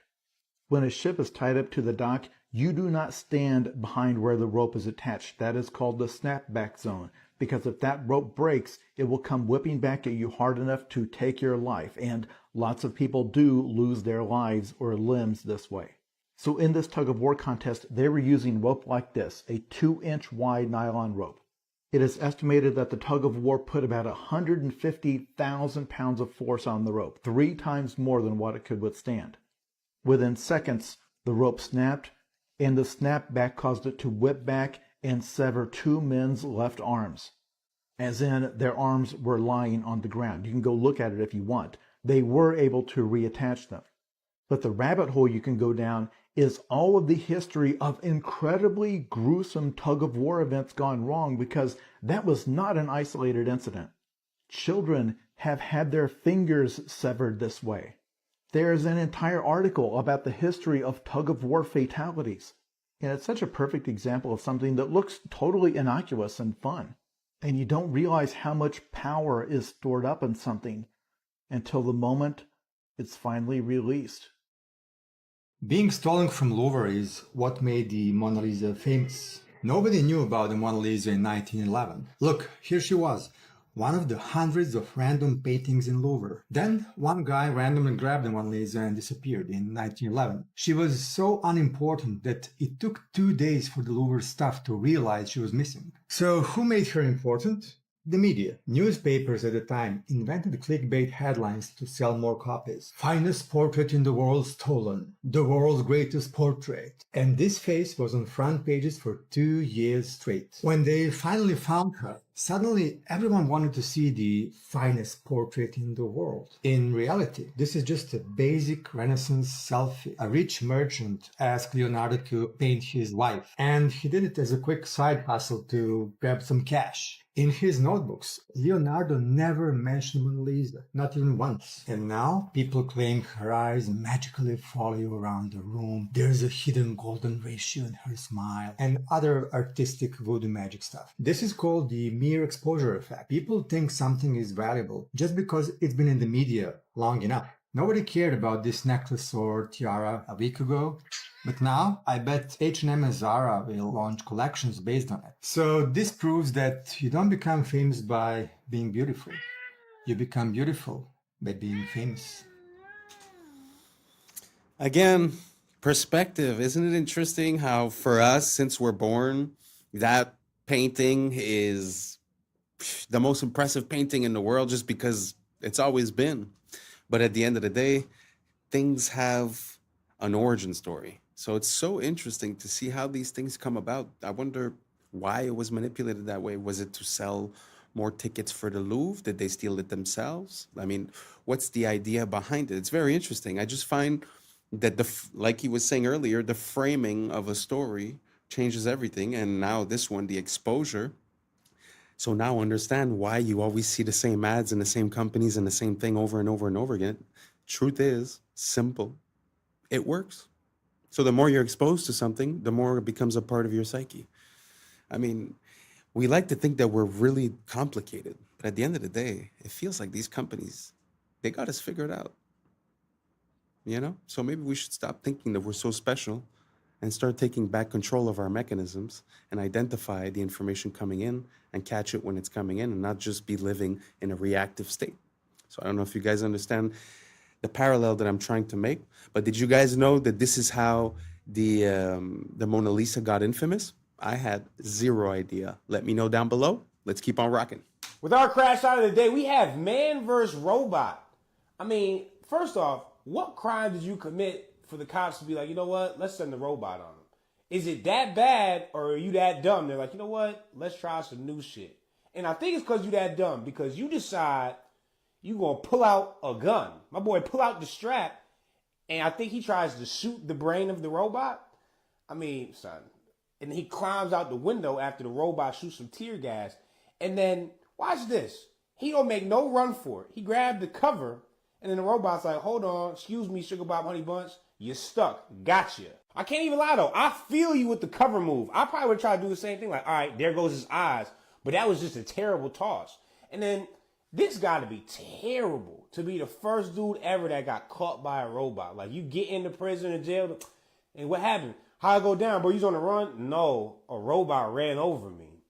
When a ship is tied up to the dock, you do not stand behind where the rope is attached. That is called the snapback zone. Because if that rope breaks, it will come whipping back at you hard enough to take your life. And lots of people do lose their lives or limbs this way. So in this tug-of-war contest, they were using rope like this, a 2-inch wide nylon rope. It is estimated that the tug-of-war put about 150,000 pounds of force on the rope, 3 times more than what it could withstand. Within seconds, the rope snapped, and the snapback caused it to whip back and sever 2 men's left arms. As in, their arms were lying on the ground. You can go look at it if you want. They were able to reattach them. But the rabbit hole you can go down is all of the history of incredibly gruesome tug-of-war events gone wrong, because that was not an isolated incident. Children have had their fingers severed this way. There is an entire article about the history of tug-of-war fatalities. And it's such a perfect example of something that looks totally innocuous and fun. And you don't realize how much power is stored up in something until the moment it's finally released. Being stolen from Louvre is what made the Mona Lisa famous. Nobody knew about the Mona Lisa in 1911. Look, here she was, one of the hundreds of random paintings in Louvre. Then one guy randomly grabbed the Mona Lisa and disappeared in 1911. She was so unimportant that it took 2 days for the Louvre staff to realize she was missing. So who made her important? The media, newspapers at the time, invented clickbait headlines to sell more copies. Finest portrait in the world stolen. The world's greatest portrait. And this face was on front pages for 2 years straight. When they finally found her, suddenly everyone wanted to see the finest portrait in the world. In reality, this is just a basic Renaissance selfie. A rich merchant asked Leonardo to paint his wife, and he did it as a quick side hustle to grab some cash. In his notebooks, Leonardo never mentioned Mona Lisa, not even once. And now, people claim her eyes magically follow you around the room. There's a hidden golden ratio in her smile, and other artistic voodoo magic stuff. This is called the mere exposure effect. People think something is valuable just because it's been in the media long enough. Nobody cared about this necklace or tiara a week ago. But now, I bet H&M and Zara will launch collections based on it. So this proves that you don't become famous by being beautiful. You become beautiful by being famous. Again, perspective. Isn't it interesting how for us, since we're born, that painting is the most impressive painting in the world just because it's always been. But at the end of the day, things have an origin story. So it's so interesting to see how these things come about. I wonder why it was manipulated that way. Was it to sell more tickets for the Louvre? Did they steal it themselves? I mean, what's the idea behind it? It's very interesting. I just find that, like he was saying earlier, the framing of a story changes everything. And now this one, the exposure. So now understand why you always see the same ads and the same companies and the same thing over and over and over again. Truth is simple. It works. So the more you're exposed to something, the more it becomes a part of your psyche. I mean, we like to think that we're really complicated, but at the end of the day, it feels like these companies, they got us figured out. You know? So maybe we should stop thinking that we're so special and start taking back control of our mechanisms and identify the information coming in and catch it when it's coming in and not just be living in a reactive state. So I don't know if you guys understand the parallel that I'm trying to make, but did you guys know that this is how the Mona Lisa got infamous? I had zero idea. Let me know down below. Let's keep on rocking. With our crash side of the day, we have man versus robot. I mean, first off, what crime did you commit for the cops to be like, you know what, let's send the robot on them? Is it that bad or are you that dumb? They're like, you know what, let's try some new shit. And I think it's because you're that dumb, because you decide you gonna pull out a gun. My boy pull out the strap, and I think he tries to shoot the brain of the robot. I mean, son. And he climbs out the window after the robot shoots some tear gas. And then, watch this. He don't make no run for it. He grabbed the cover, and then the robot's like, hold on, excuse me, Sugar Bob Honey Bunch, you're stuck. Gotcha. I can't even lie, though. I feel you with the cover move. I probably would try to do the same thing. Like, all right, there goes his eyes. But that was just a terrible toss. And then, this got to be terrible to be the first dude ever that got caught by a robot. Like, you get into prison or jail, and what happened? How I go down, bro? You on the run? No, a robot ran over me.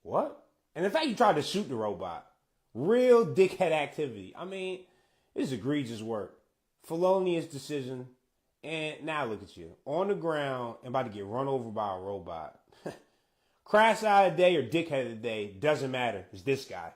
What? And in fact, you tried to shoot the robot. Real dickhead activity. I mean, this is egregious work. Felonious decision. And now look at you. On the ground and about to get run over by a robot. Crash eye of the day or dickhead of the day, doesn't matter. It's this guy.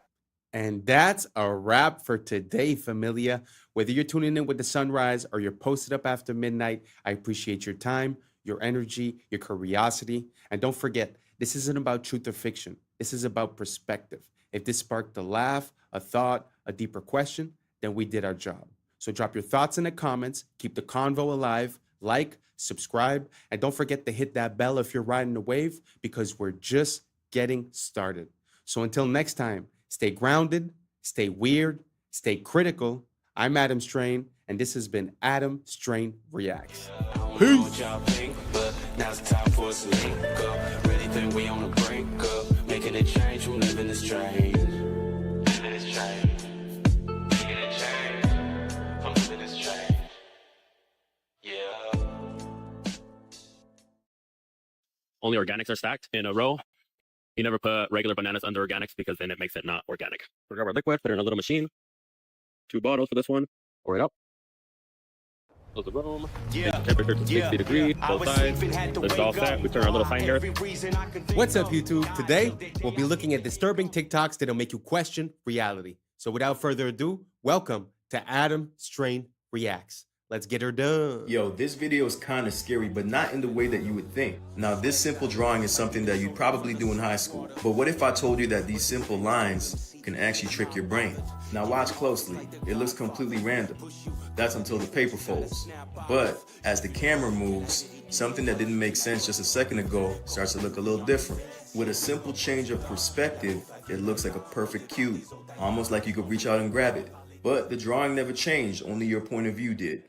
And that's a wrap for today, familia. Whether you're tuning in with the sunrise or you're posted up after midnight, I appreciate your time, your energy, your curiosity. And don't forget, this isn't about truth or fiction. This is about perspective. If this sparked a laugh, a thought, a deeper question, then we did our job. So drop your thoughts in the comments, keep the convo alive, like, subscribe, and don't forget to hit that bell if you're riding the wave, because we're just getting started. So until next time, stay grounded, stay weird, stay critical. I'm Adam Strain, and this has been Adam Strain Reacts. Peace. Now's the time for us to link up. Really think we on the brink up. Making a change from living this strange. Living this strange. Making a change from living this strange. Yeah. Only organics are stacked in a row. You never put regular bananas under organics because then it makes it not organic. We grab our liquid, put it in a little machine. 2 bottles for this one. Pour it up. Close the room. Change the temperature to 60 degrees, both sides. This is all set. We turn our little sign here. What's up, YouTube? Today, we'll be looking at disturbing TikToks that'll make you question reality. So without further ado, welcome to Adam Strain Reacts. Let's get her done. Yo, this video is kind of scary, but not in the way that you would think. Now, this simple drawing is something that you'd probably do in high school. But what if I told you that these simple lines can actually trick your brain? Now watch closely. It looks completely random. That's until the paper folds. But as the camera moves, something that didn't make sense just a second ago starts to look a little different. With a simple change of perspective, it looks like a perfect cube, almost like you could reach out and grab it. But the drawing never changed, only your point of view did.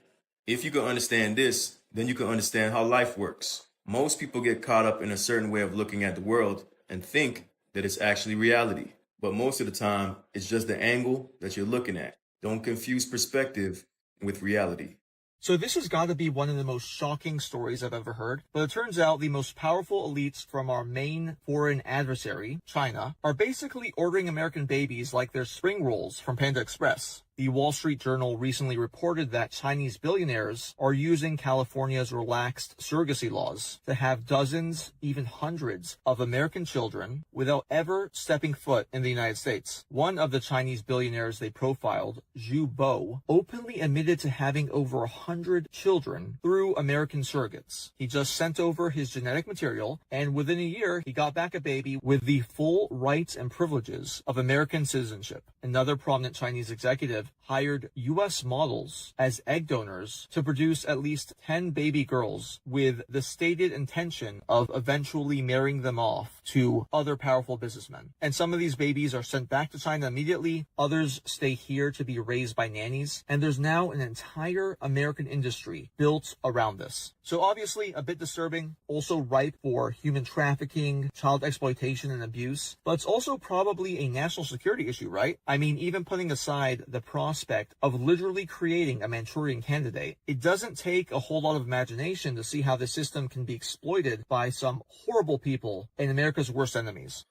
If you can understand this, then you can understand how life works. Most people get caught up in a certain way of looking at the world and think that it's actually reality. But most of the time, it's just the angle that you're looking at. Don't confuse perspective with reality. So this has got to be one of the most shocking stories I've ever heard. But it turns out the most powerful elites from our main foreign adversary, China, are basically ordering American babies like they're spring rolls from Panda Express. The Wall Street Journal recently reported that Chinese billionaires are using California's relaxed surrogacy laws to have dozens, even hundreds, of American children without ever stepping foot in the United States. One of the Chinese billionaires they profiled, Zhu Bo, openly admitted to having over 100 children through American surrogates. He just sent over his genetic material, and within a year, he got back a baby with the full rights and privileges of American citizenship. Another prominent Chinese executive hired U.S. models as egg donors to produce at least 10 baby girls with the stated intention of eventually marrying them off to other powerful businessmen. And some of these babies are sent back to China immediately. Others stay here to be raised by nannies. And there's now an entire American industry built around this. So obviously a bit disturbing, also ripe for human trafficking, child exploitation, and abuse. But it's also probably a national security issue, right? I mean, even putting aside the prospect of literally creating a Manchurian candidate, it doesn't take a whole lot of imagination to see how the system can be exploited by some horrible people and America's worst enemies.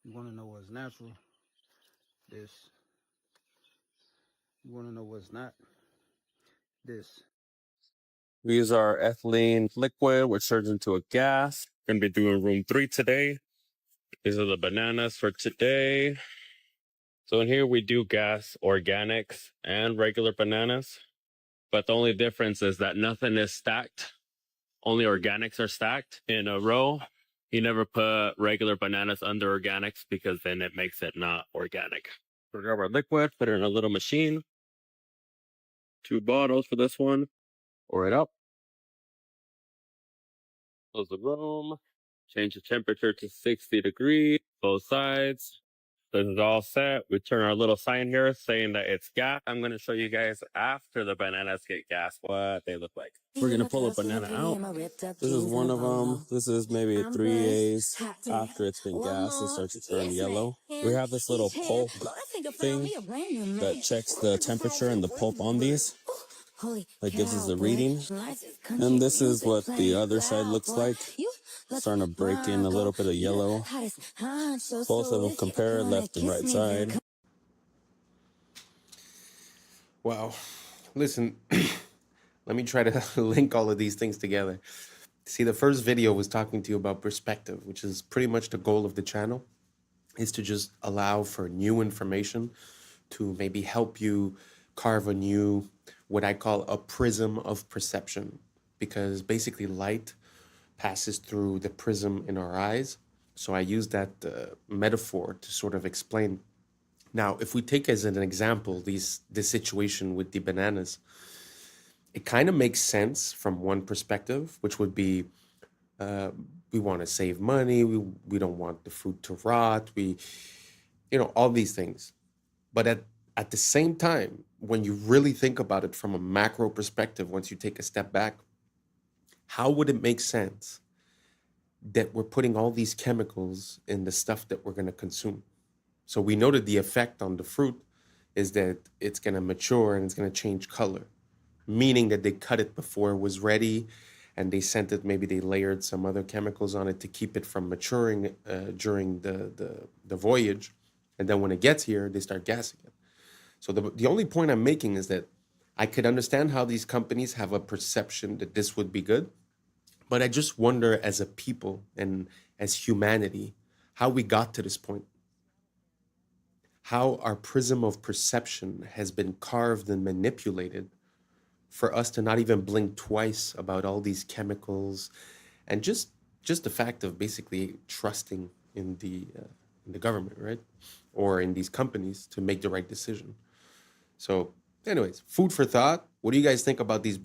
You want to know what's natural? This. You want to know what's not? This. We use our ethylene liquid, which turns into a gas. Going to be doing room 3 today. These are the bananas for today. So in here we do gas organics and regular bananas, but the only difference is that nothing is stacked. Only organics are stacked in a row. You never put regular bananas under organics because then it makes it not organic. We'll grab our liquid, put it in a little machine. 2 bottles for this one. Pour it up. Close the room. Change the temperature to 60 degrees, both sides. This is all set. We turn our little sign here saying that it's gas. I'm going to show you guys after the bananas get gas what they look like. We're going to pull a banana out. This is one of them. This is maybe 3 days after it's been gassed. It starts to turn yellow. We have this little pulp thing that checks the temperature and the pulp on these. That gives us a reading. And this is what the other side looks like. Starting to break in a little bit of yellow. Both of them compare left and right side. Wow. Listen, let me try to link all of these things together. See, the first video was talking to you about perspective, which is pretty much the goal of the channel, is to just allow for new information to maybe help you carve a new, what I call a prism of perception, because basically light passes through the prism in our eyes. So I use that metaphor to sort of explain. Now, if we take as an example this situation with the bananas, it kind of makes sense from one perspective, which would be we want to save money, we don't want the fruit to rot, all these things. But at the same time, when you really think about it from a macro perspective, once you take a step back, how would it make sense that we're putting all these chemicals in the stuff that we're going to consume? So we know that the effect on the fruit is that it's going to mature and it's going to change color, meaning that they cut it before it was ready and they sent it, maybe they layered some other chemicals on it to keep it from maturing during the voyage. And then when it gets here, they start gassing it. So the only point I'm making is that I could understand how these companies have a perception that this would be good, but I just wonder as a people and as humanity, how we got to this point. How our prism of perception has been carved and manipulated for us to not even blink twice about all these chemicals and just the fact of basically trusting in the government, right? Or in these companies to make the right decision. So anyways, food for thought. What do you guys think about these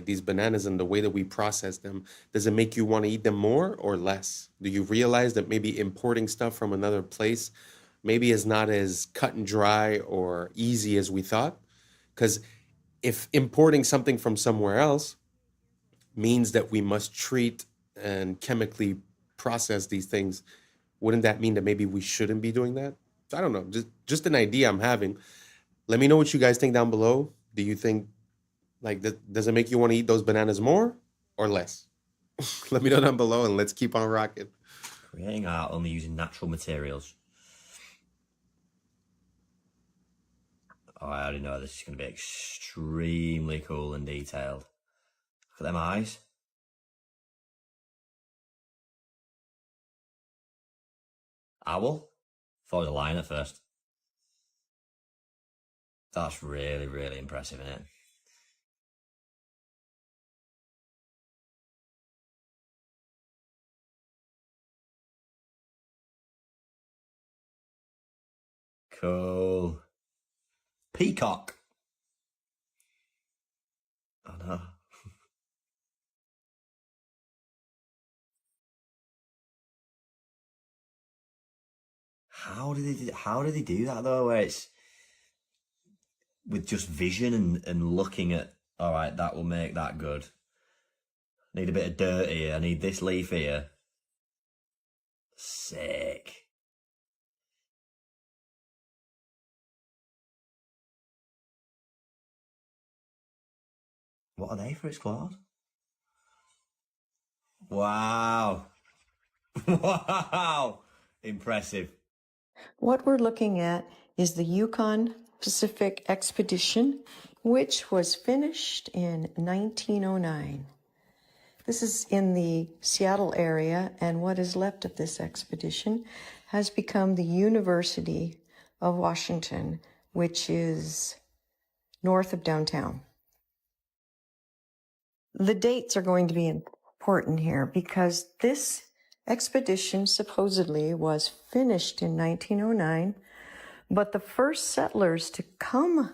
these bananas and the way that we process them? Does it make you want to eat them more or less? Do you realize that maybe importing stuff from another place maybe is not as cut and dry or easy as we thought? Because if importing something from somewhere else means that we must treat and chemically process these things, wouldn't that mean that maybe we shouldn't be doing that? I don't know, just an idea I'm having. Let me know what you guys think down below. Do you think, does it make you want to eat those bananas more or less? Let me know down below and let's keep on rocking. Creating art only using natural materials. Oh, I already know this is going to be extremely cool and detailed. Look at them eyes. Owl? Thought it was a lion at first. That's really, really impressive, isn't it? Cool. Peacock. Oh no. How did they do that though, where it's with just vision and looking at, all right, that will make that good. Need a bit of dirt here. I need this leaf here. Sick. What are they for its claws? Wow. Wow. Impressive. What we're looking at is the Yukon Pacific Expedition, which was finished in 1909. This is in the Seattle area, and what is left of this expedition has become the University of Washington, which is north of downtown. The dates are going to be important here because this expedition supposedly was finished in 1909, but the first settlers to come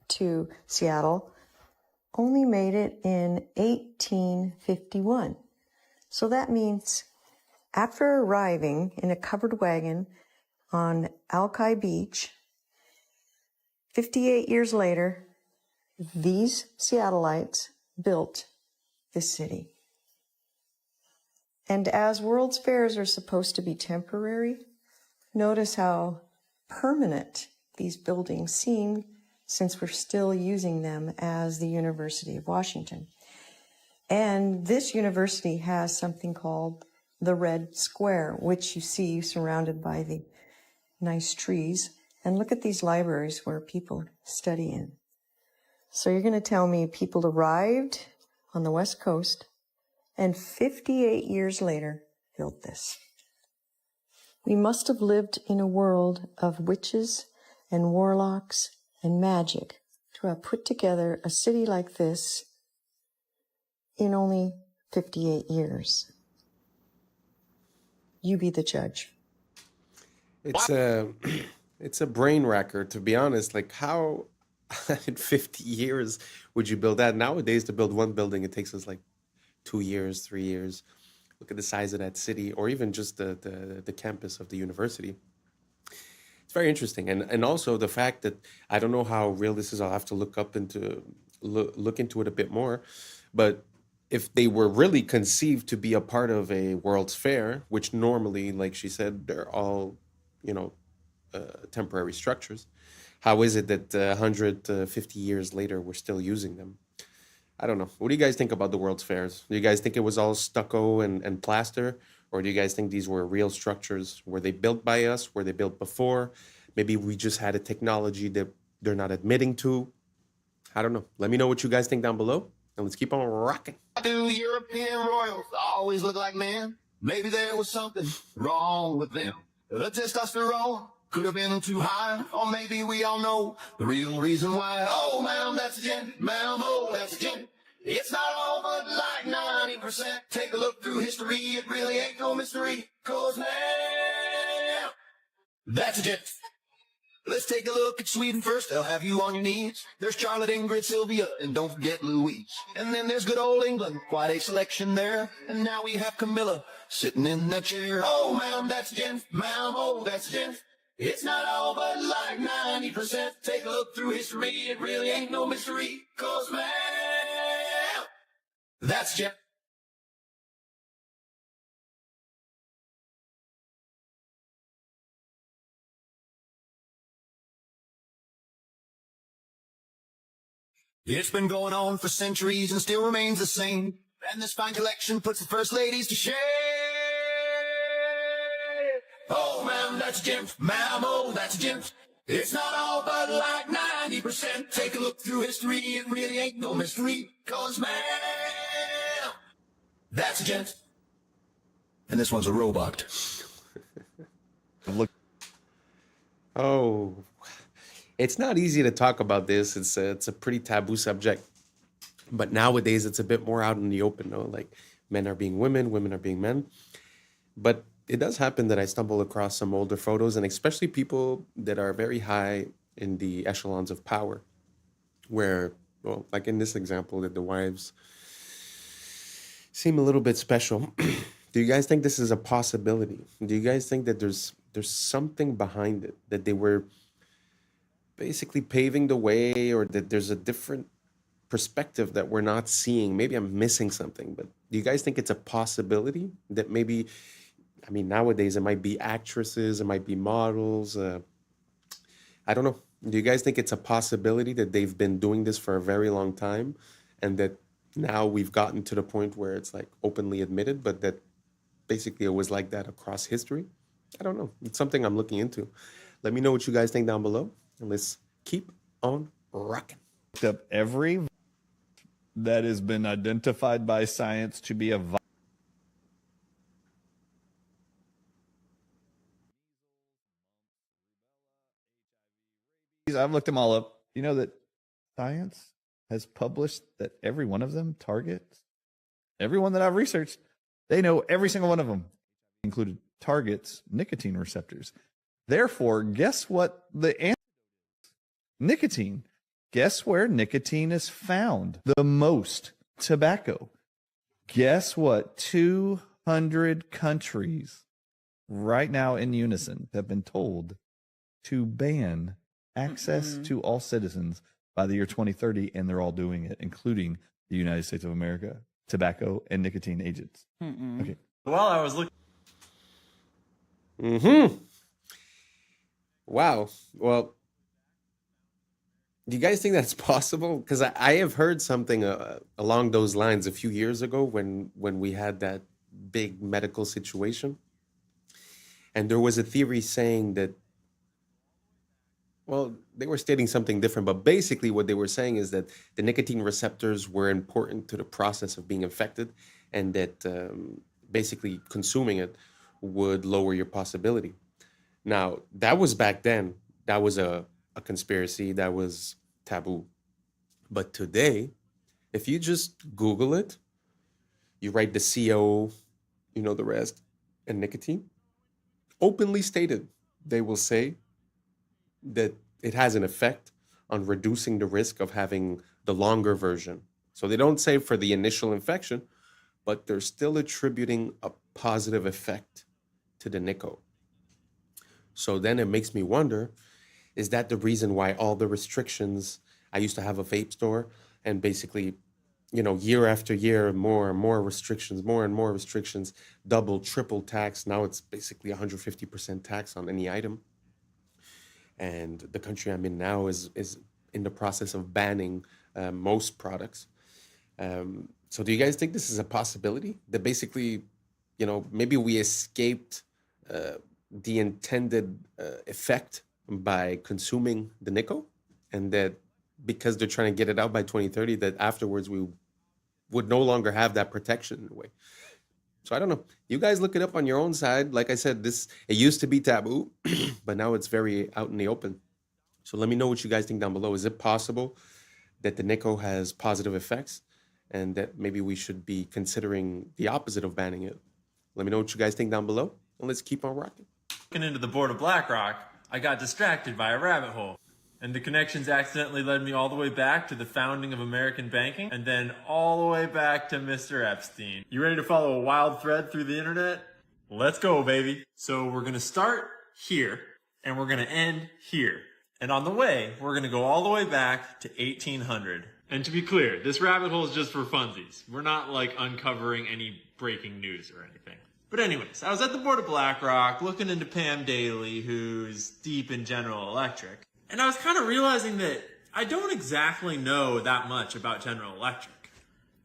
to Seattle only made it in 1851. So that means after arriving in a covered wagon on Alki Beach, 58 years later, these Seattleites built this city. And as World's Fairs are supposed to be temporary, notice how permanent these buildings seem since we're still using them as the University of Washington. And this university has something called the Red Square, which you see surrounded by the nice trees. And look at these libraries where people study in. So you're going to tell me people arrived on the West Coast and 58 years later built this. We must have lived in a world of witches and warlocks and magic to have put together a city like this in only 58 years. You be the judge. It's a brain wrecker, to be honest. Like, how in 50 years would you build that? Nowadays, to build one building, it takes us like 2 years, 3 years. Look at the size of that city, or even just the campus of the university. It's very interesting, and also the fact that I don't know how real this is. I'll have to look into it a bit more. But if they were really conceived to be a part of a World's Fair, which normally, like she said, they're all, temporary structures, how is it that 150 years later we're still using them? I don't know. What do you guys think about the World's Fairs? Do you guys think it was all stucco and plaster? Or do you guys think these were real structures? Were they built by us? Were they built before? Maybe we just had a technology that they're not admitting to. I don't know. Let me know what you guys think down below, and let's keep on rocking. Do European royals always look like men? Maybe there was something wrong with them. The testosterone could have been too high, or maybe we all know the real reason why. Oh, ma'am, that's a gent. Ma'am, oh, that's a gent. It's not all but like 90%. Take a look through history, it really ain't no mystery. 'Cause ma'am, that's a gent. Let's take a look at Sweden first. They'll have you on your knees. There's Charlotte, Ingrid, Sylvia, and don't forget Louise. And then there's good old England, quite a selection there. And now we have Camilla sitting in that chair. Oh, ma'am, that's a gent. Ma'am, oh, that's a gent. It's not all but like 90%. Take a look through history, it really ain't no mystery. 'Cause ma'am, that's a gent. It's been going on for centuries and still remains the same. And this fine collection puts the first ladies to shame. Oh, ma'am, that's a gent. Ma'am, oh, that's a gent. It's not all but like 90%. Take a look through history, it really ain't no mystery. 'Cause ma'am, that's a gent. And this one's a robot. Look. Oh, it's not easy to talk about this. It's a pretty taboo subject. But nowadays, it's a bit more out in the open, no? Like, men are being women, women are being men. But it does happen that I stumble across some older photos, and especially people that are very high in the echelons of power, where, well, like in this example, that the wives seem a little bit special. Do you guys think this is a possibility? Do you guys think that there's something behind it, that they were basically paving the way, or that there's a different perspective that we're not seeing? Maybe I'm missing something, but do you guys think it's a possibility that maybe, I mean, nowadays it might be actresses, it might be models. I don't know. Do you guys think it's a possibility that they've been doing this for a very long time, and that now we've gotten to the point where it's like openly admitted, but that basically it was like that across history? I don't know. It's something I'm looking into. Let me know what you guys think down below, and let's keep on rocking. Up every that has been identified by science to be a virus. I've looked them all up. You know that science has published that every one of them targets, everyone that I've researched, they know every single one of them, included targets nicotine receptors. Therefore, guess what the answer is? Nicotine. Guess where nicotine is found the most? Tobacco. Guess what? 200 countries right now in unison have been told to ban access to all citizens by the year 2030, and they're all doing it, including the United States of America, tobacco and nicotine agents. Okay. Well, I was looking. Wow. Well, do you guys think that's possible? Because I have heard something along those lines a few years ago when we had that big medical situation. And there was a theory saying that, well, they were stating something different, but basically what they were saying is that the nicotine receptors were important to the process of being infected, and that basically consuming it would lower your possibility. Now, that was back then. That was a conspiracy. That was taboo. But today, if you just Google it, you write the CO, you know the rest, and nicotine, openly stated, they will say that it has an effect on reducing the risk of having the longer version. So they don't say for the initial infection, but they're still attributing a positive effect to the Nico. So then it makes me wonder, is that the reason why all the restrictions? I used to have a vape store, and basically, you know, year after year, more and more restrictions, more and more restrictions, double, triple tax. Now it's basically 150% tax on any item. And the country I'm in now is in the process of banning most products. So do you guys think this is a possibility? That basically, you know, maybe we escaped the intended effect by consuming the Nico, and that because they're trying to get it out by 2030, that afterwards we would no longer have that protection in a way. So I don't know. You guys look it up on your own side. Like I said, it used to be taboo, but now it's very out in the open. So let me know what you guys think down below. Is it possible that the nickel has positive effects and that maybe we should be considering the opposite of banning it? Let me know what you guys think down below, and let's keep on rocking. Looking into the board of BlackRock, I got distracted by a rabbit hole. And the connections accidentally led me all the way back to the founding of American banking, and then all the way back to Mr. Epstein. You ready to follow a wild thread through the internet? Let's go, baby. So we're gonna start here, and we're gonna end here. And on the way, we're gonna go all the way back to 1800. And to be clear, this rabbit hole is just for funsies. We're not like uncovering any breaking news or anything. But anyways, I was at the board of BlackRock looking into Pam Daly, who's deep in General Electric. And I was kind of realizing that I don't exactly know that much about General Electric.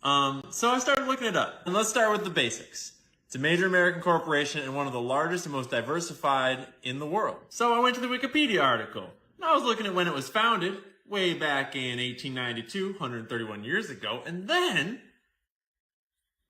So I started looking it up. And let's start with the basics. It's a major American corporation and one of the largest and most diversified in the world. So I went to the Wikipedia article. And I was looking at when it was founded, way back in 1892, 131 years ago. And then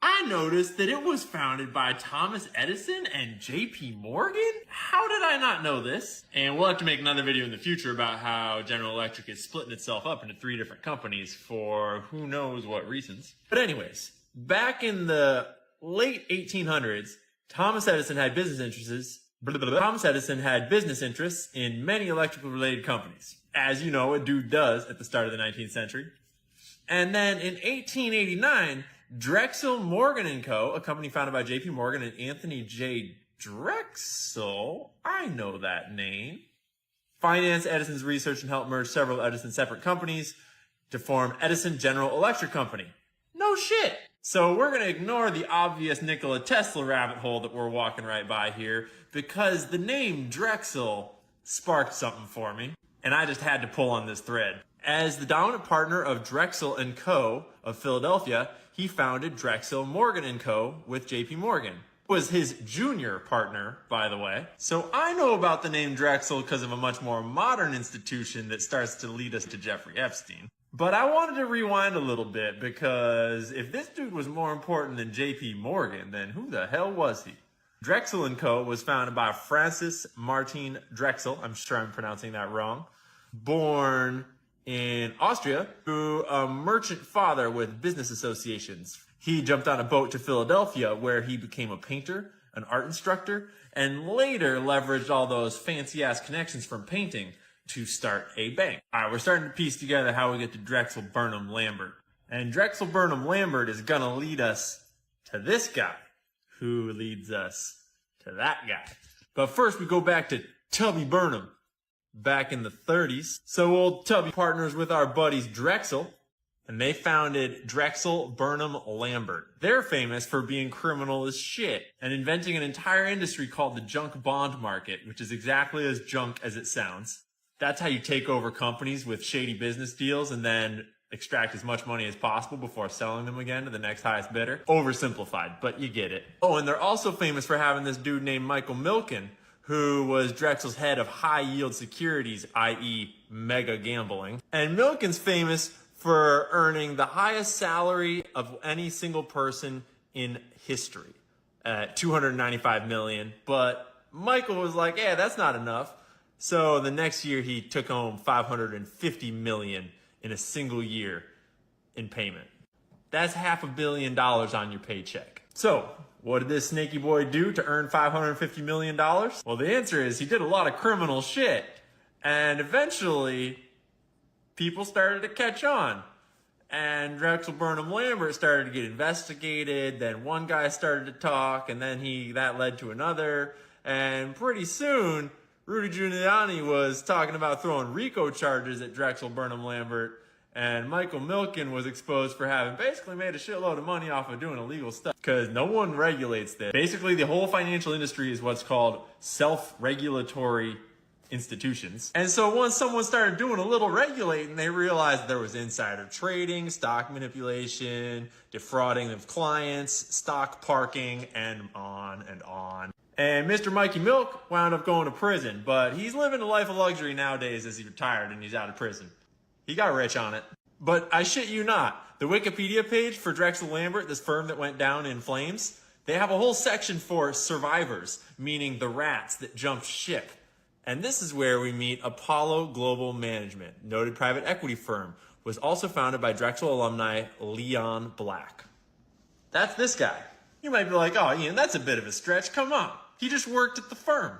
I noticed that it was founded by Thomas Edison and JP Morgan? How did I not know this? And we'll have to make another video in the future about how General Electric is splitting itself up into 3 different companies for who knows what reasons. But anyways, back in the late 1800s, Thomas Edison had business interests in many electrical related companies. As you know, a dude does at the start of the 19th century. And then in 1889, Drexel Morgan & Co., a company founded by J.P. Morgan and Anthony J. Drexel, I know that name, financed Edison's research and helped merge several Edison separate companies to form Edison General Electric Company. No shit! So we're going to ignore the obvious Nikola Tesla rabbit hole that we're walking right by here because the name Drexel sparked something for me, and I just had to pull on this thread. As the dominant partner of Drexel & Co. of Philadelphia, he founded Drexel Morgan & Co. with J.P. Morgan. Was his junior partner, by the way. So I know about the name Drexel because of a much more modern institution that starts to lead us to Jeffrey Epstein. But I wanted to rewind a little bit because if this dude was more important than J.P. Morgan, then who the hell was he? Drexel & Co. was founded by Francis Martin Drexel, I'm sure I'm pronouncing that wrong, born in Austria, to a merchant father with business associations. He jumped on a boat to Philadelphia where he became a painter, an art instructor, and later leveraged all those fancy-ass connections from painting to start a bank. All right, we're starting to piece together how we get to Drexel Burnham Lambert. And Drexel Burnham Lambert is gonna lead us to this guy, who leads us to that guy. But first we go back to Tubby Burnham. Back in the 30s. So old Tubby partners with our buddies Drexel, and they founded Drexel Burnham Lambert. They're famous for being criminal as shit and inventing an entire industry called the junk bond market, which is exactly as junk as it sounds. That's how you take over companies with shady business deals and then extract as much money as possible before selling them again to the next highest bidder. Oversimplified, but you get it. Oh, and they're also famous for having this dude named Michael Milken, who was Drexel's head of high-yield securities, i.e. mega gambling. And Milken's famous for earning the highest salary of any single person in history, at $295 million. But Michael was like, yeah, that's not enough. So the next year he took home $550 million in a single year in payment. That's $500 million on your paycheck. So what did this snaky boy do to earn $550 million? Well, the answer is he did a lot of criminal shit. And eventually, people started to catch on. And Drexel Burnham Lambert started to get investigated. Then one guy started to talk, and then that led to another. And pretty soon, Rudy Giuliani was talking about throwing RICO charges at Drexel Burnham Lambert. And Michael Milken was exposed for having basically made a shitload of money off of doing illegal stuff because no one regulates this. Basically, the whole financial industry is what's called self-regulatory institutions. And so once someone started doing a little regulating, they realized there was insider trading, stock manipulation, defrauding of clients, stock parking, and on and on. And Mr. Mikey Milk wound up going to prison, but he's living a life of luxury nowadays as he retired and he's out of prison. He got rich on it. But I shit you not, the Wikipedia page for Drexel Lambert, this firm that went down in flames, they have a whole section for survivors, meaning the rats that jumped ship. And this is where we meet Apollo Global Management, noted private equity firm, was also founded by Drexel alumni Leon Black. That's this guy. You might be like, oh, Ian, that's a bit of a stretch. Come on. He just worked at the firm.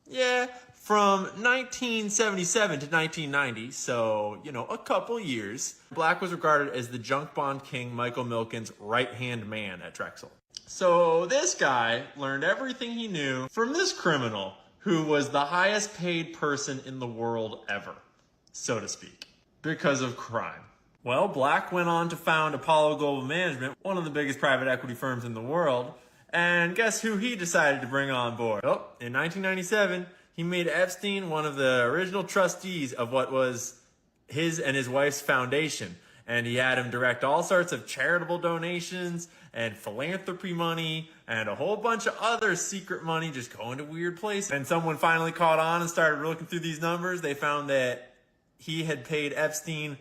Yeah, from 1977 to 1990, so, a couple years, Black was regarded as the junk bond king Michael Milken's right-hand man at Drexel. So this guy learned everything he knew from this criminal who was the highest paid person in the world ever, so to speak, because of crime. Well, Black went on to found Apollo Global Management, one of the biggest private equity firms in the world, and guess who he decided to bring on board? Oh, in 1997, he made Epstein one of the original trustees of what was his and his wife's foundation. And he had him direct all sorts of charitable donations and philanthropy money and a whole bunch of other secret money just going to weird places. And someone finally caught on and started looking through these numbers. They found that he had paid Epstein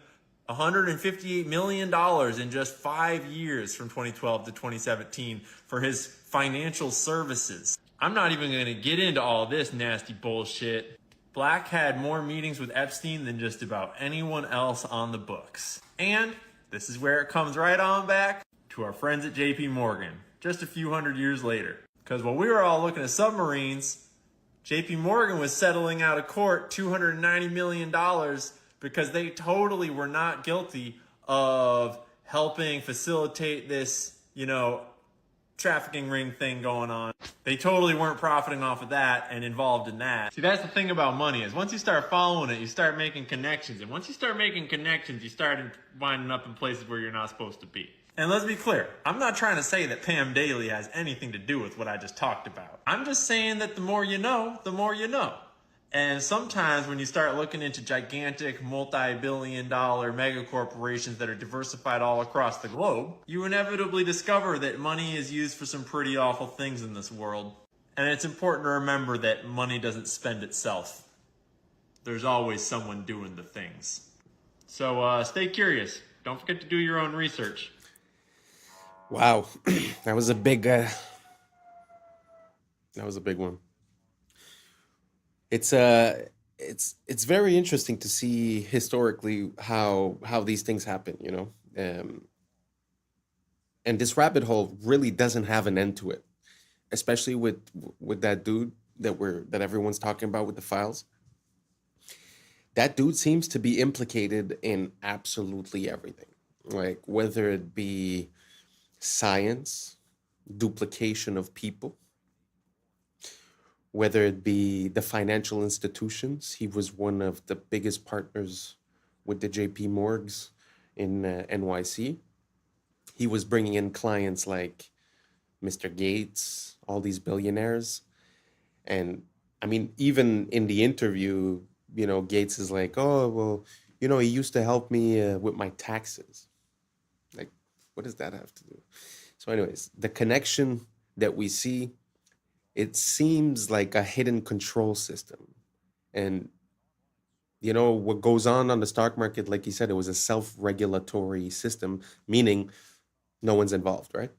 $158 million in just 5 years from 2012 to 2017 for his financial services. I'm not even going to get into all this nasty bullshit. Black had more meetings with Epstein than just about anyone else on the books. And this is where it comes right on back to our friends at JP Morgan, just a few hundred years later. Because while we were all looking at submarines, JP Morgan was settling out of court $290 million because they totally were not guilty of helping facilitate this, trafficking ring thing going on. They totally weren't profiting off of that and involved in that. See, that's the thing about money is once you start following it, you start making connections. And once you start making connections, you start winding up in places where you're not supposed to be. And let's be clear, I'm not trying to say that Pam Daly has anything to do with what I just talked about. I'm just saying that the more you know, the more you know. And sometimes when you start looking into gigantic multi-billion-dollar mega corporations that are diversified all across the globe, you inevitably discover that money is used for some pretty awful things in this world. And it's important to remember that money doesn't spend itself. There's always someone doing the things. So stay curious. Don't forget to do your own research. Wow, that was a big one. It's very interesting to see historically how these things happen, and this rabbit hole really doesn't have an end to it, especially with that dude that everyone's talking about with the files. That dude seems to be implicated in absolutely everything, like whether it be science, duplication of people, whether it be the financial institutions. He was one of the biggest partners with the JP Morgs in NYC. He was bringing in clients like Mr. Gates, all these billionaires. And I mean, even in the interview, Gates is like, oh, well, he used to help me with my taxes. Like, what does that have to do? So anyways, the connection that we see, it seems like a hidden control system. And, what goes on the stock market, like you said, it was a self-regulatory system, meaning no one's involved, right?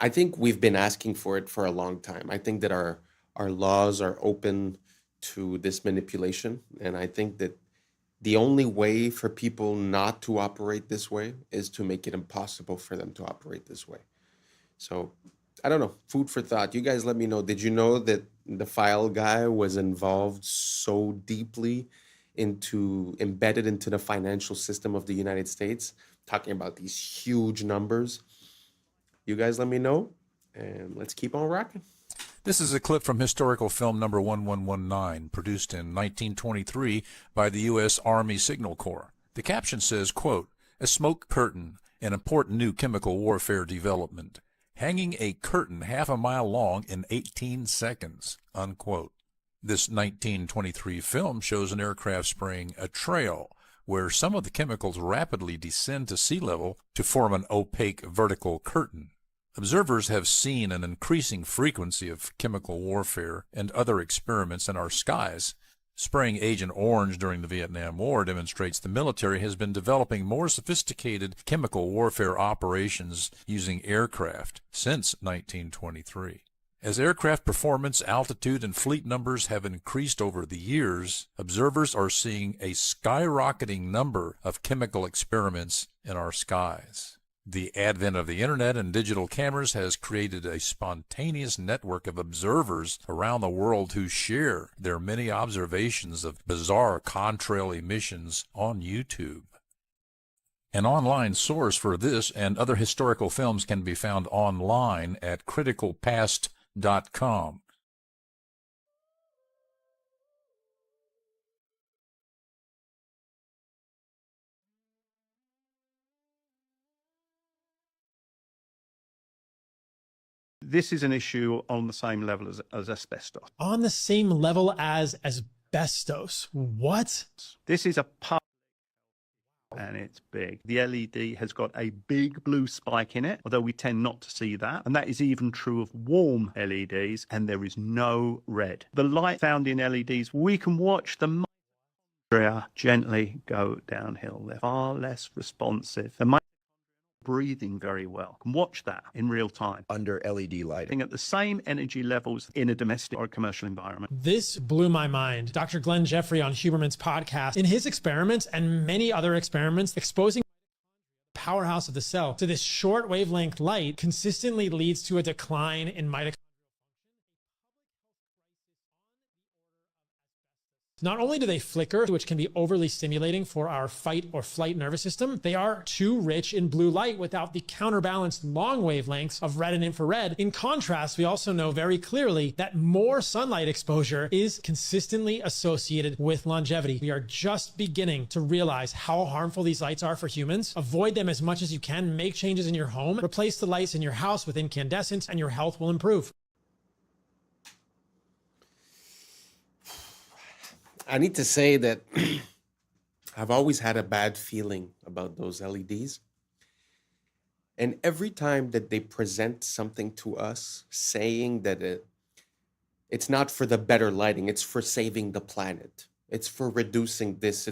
I think we've been asking for it for a long time. I think that our laws are open to this manipulation. And I think that the only way for people not to operate this way is to make it impossible for them to operate this way. So I don't know, food for thought. You guys let me know. Did you know that the file guy was involved so deeply embedded into the financial system of the United States, talking about these huge numbers? You guys let me know, and let's keep on rocking. This is a clip from historical film number 1119, produced in 1923 by the U.S. Army Signal Corps. The caption says, quote, "A smoke curtain, an important new chemical warfare development. Hanging a curtain half a mile long in 18 seconds," unquote. This 1923 film shows an aircraft spraying a trail where some of the chemicals rapidly descend to sea level to form an opaque vertical curtain. Observers have seen an increasing frequency of chemical warfare and other experiments in our skies Spraying Agent Orange during the Vietnam War demonstrates the military has been developing more sophisticated chemical warfare operations using aircraft since 1923. As aircraft performance, altitude, and fleet numbers have increased over the years, observers are seeing a skyrocketing number of chemical experiments in our skies. The advent of the internet and digital cameras has created a spontaneous network of observers around the world who share their many observations of bizarre contrail emissions on YouTube. An online source for this and other historical films can be found online at criticalpast.com. This is an issue on the same level as asbestos. On the same level as asbestos? What? This is a part, and it's big. The LED has got a big blue spike in it, although we tend not to see that. And that is even true of warm LEDs, and there is no red. The light found in LEDs, we can watch the mitochondria gently go downhill. They're far less responsive. The breathing very well. Can watch that in real time under LED lighting at the same energy levels in a domestic or commercial environment. This blew my mind. Dr. Glenn Jeffrey on Huberman's podcast, in his experiments and many other experiments exposing the powerhouse of the cell to this short wavelength light consistently leads to a decline in mitochondria. Not only do they flicker, which can be overly stimulating for our fight or flight nervous system, they are too rich in blue light without the counterbalanced long wavelengths of red and infrared. In contrast, we also know very clearly that more sunlight exposure is consistently associated with longevity. We are just beginning to realize how harmful these lights are for humans. Avoid them as much as you can, make changes in your home, replace the lights in your house with incandescents, and your health will improve. I need to say that I've always had a bad feeling about those LEDs. And every time that they present something to us saying that it's not for the better lighting, it's for saving the planet, it's for reducing this,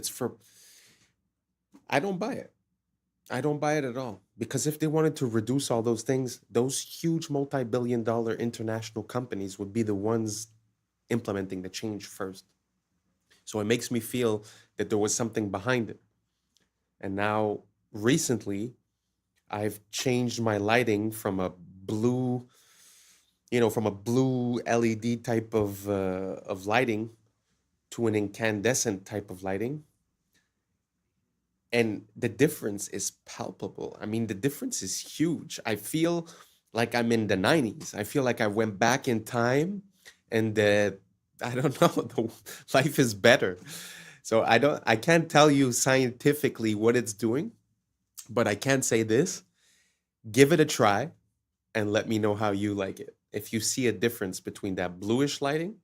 I don't buy it. I don't buy it at all. Because if they wanted to reduce all those things, those huge multi-billion-dollar international companies would be the ones implementing the change first. So it makes me feel that there was something behind it. And now, recently, I've changed my lighting from a blue, LED type of lighting to an incandescent type of lighting. And the difference is palpable. I mean, the difference is huge. I feel like I'm in the 90s. I feel like I went back in time and I don't know, the life is better. So I can't tell you scientifically what it's doing, but I can say this: give it a try and let me know how you like it. If you see a difference between that bluish lighting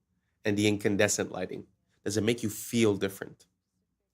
and the incandescent lighting, does it make you feel different?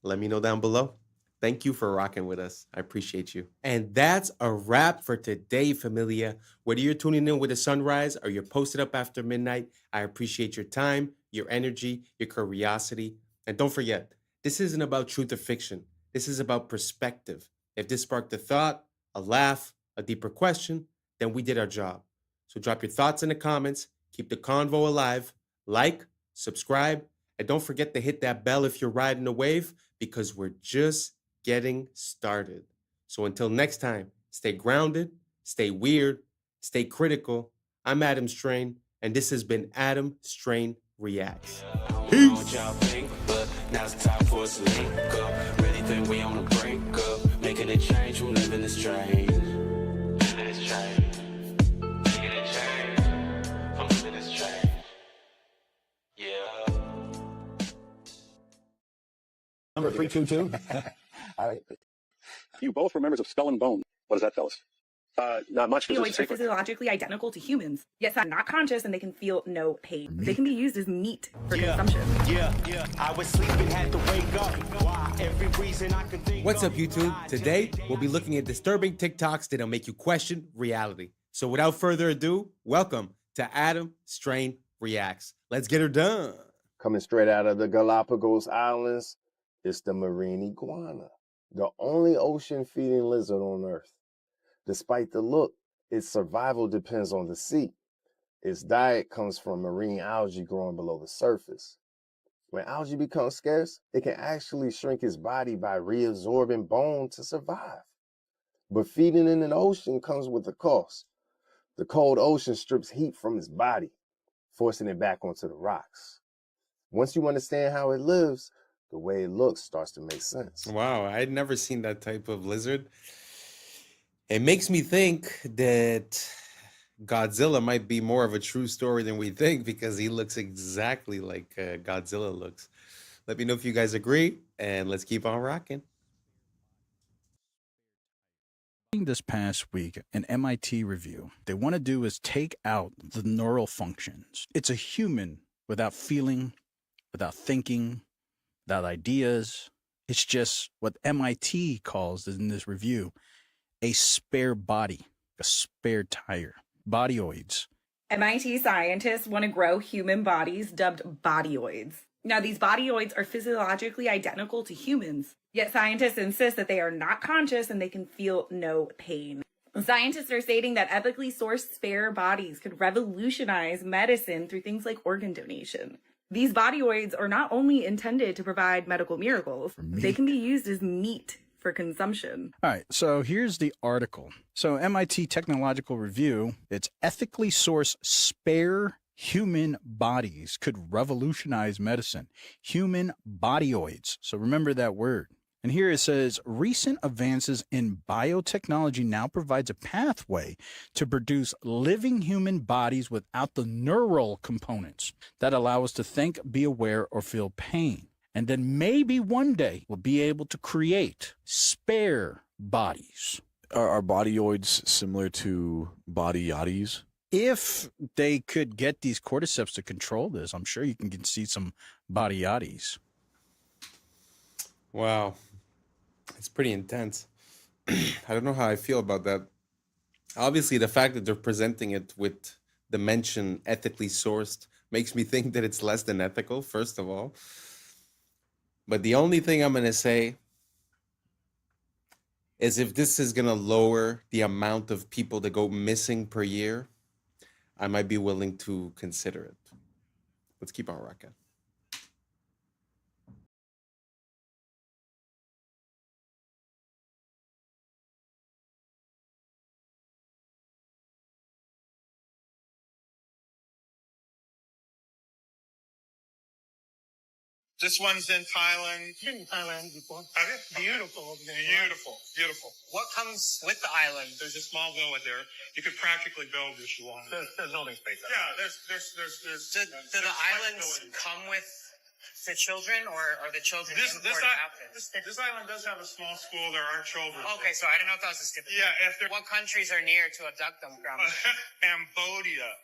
Let me know down below. Thank you for rocking with us. I appreciate you. And that's a wrap for today, familia. Whether you're tuning in with the sunrise or you're posted up after midnight, I appreciate your time, your energy, your curiosity. And don't forget, this isn't about truth or fiction. This is about perspective. If this sparked a thought, a laugh, a deeper question, then we did our job. So drop your thoughts in the comments, keep the convo alive, like, subscribe, and don't forget to hit that bell if you're riding a wave, because we're just getting started. So until next time, stay grounded, stay weird, stay critical. I'm Adam Strain, and this has been Adam Strain Reacts. Peace. Now's the time for us to link up. Really think we on the brink up. Making a change from living this strange. Living this strange. Making a change from living this strange. Yeah. Number 322. You both were members of Skull and Bone. What does that tell us? Not much. Opioids are physiologically identical to humans, yet they're not conscious and they can feel no pain. They can be used as meat for consumption. I was sleeping, had to wake up. Why? Every reason I could think. What's up, YouTube? Today, we'll be looking at disturbing TikToks that'll make you question reality. So without further ado, welcome to Adam Strain Reacts. Let's get her done. Coming straight out of the Galapagos Islands, it's the marine iguana, the only ocean-feeding lizard on Earth. Despite the look, its survival depends on the sea. Its diet comes from marine algae growing below the surface. When algae becomes scarce, it can actually shrink its body by reabsorbing bone to survive. But feeding in an ocean comes with a cost. The cold ocean strips heat from its body, forcing it back onto the rocks. Once you understand how it lives, the way it looks starts to make sense. Wow, I'd never seen that type of lizard. It makes me think that Godzilla might be more of a true story than we think, because he looks exactly like Godzilla looks. Let me know if you guys agree, and let's keep on rocking. This past week, an MIT review, they want to do is take out the neural functions. It's a human without feeling, without thinking, without ideas. It's just what MIT calls in this review a spare body, a spare tire, bodyoids. MIT scientists want to grow human bodies dubbed bodyoids. Now, these bodyoids are physiologically identical to humans, yet scientists insist that they are not conscious and they can feel no pain. Scientists are stating that ethically sourced spare bodies could revolutionize medicine through things like organ donation. These bodyoids are not only intended to provide medical miracles, they can be used as meat for consumption. All right, so here's the article. So MIT Technological Review, it's ethically sourced spare human bodies could revolutionize medicine. Human bodyoids. So remember that word. And here it says, recent advances in biotechnology now provides a pathway to produce living human bodies without the neural components that allow us to think, be aware, or feel pain. And then maybe one day we'll be able to create spare bodies. Are bodyoids similar to body yachties? If they could get these cordyceps to control this, I'm sure you can see some body yachties. Wow. It's pretty intense. I don't know how I feel about that. Obviously, the fact that they're presenting it with the mention ethically sourced makes me think that it's less than ethical, first of all. But the only thing I'm going to say is if this is going to lower the amount of people that go missing per year, I might be willing to consider it. Let's keep on rocking. This one's in Thailand. Been in Thailand before. Have you? Beautiful over there. Beautiful, beautiful. What comes with the island? There's a small villa there. You could practically build if you want. There's building space. Yeah, there's. Do the islands come with the children, or are the children imported out there? This island does have a small school. There are children. Okay, so I didn't know if that was a stipulation. Yeah, if there. What countries are near to abduct them from? Cambodia,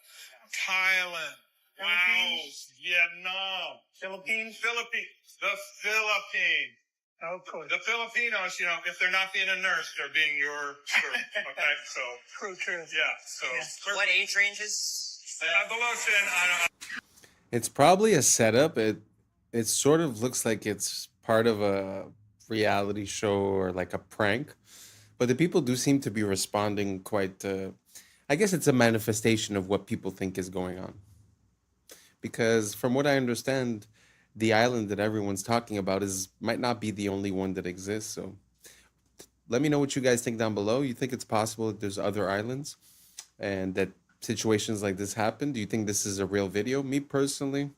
Thailand. Laos, Vietnam, Philippines, the Philippines. Oh, of course. The Filipinos, you know, if they're not being a nurse, they're being your servant. Okay, so. True. Yeah, so. Yeah. What age ranges? Below 10, I don't. It's probably a setup. It sort of looks like it's part of a reality show or like a prank. But the people do seem to be responding quite, I guess it's a manifestation of what people think is going on. Because from what I understand, the island that everyone's talking about might not be the only one that exists. So let me know what you guys think down below. You think it's possible that there's other islands and that situations like this happen? Do you think this is a real video? Me personally,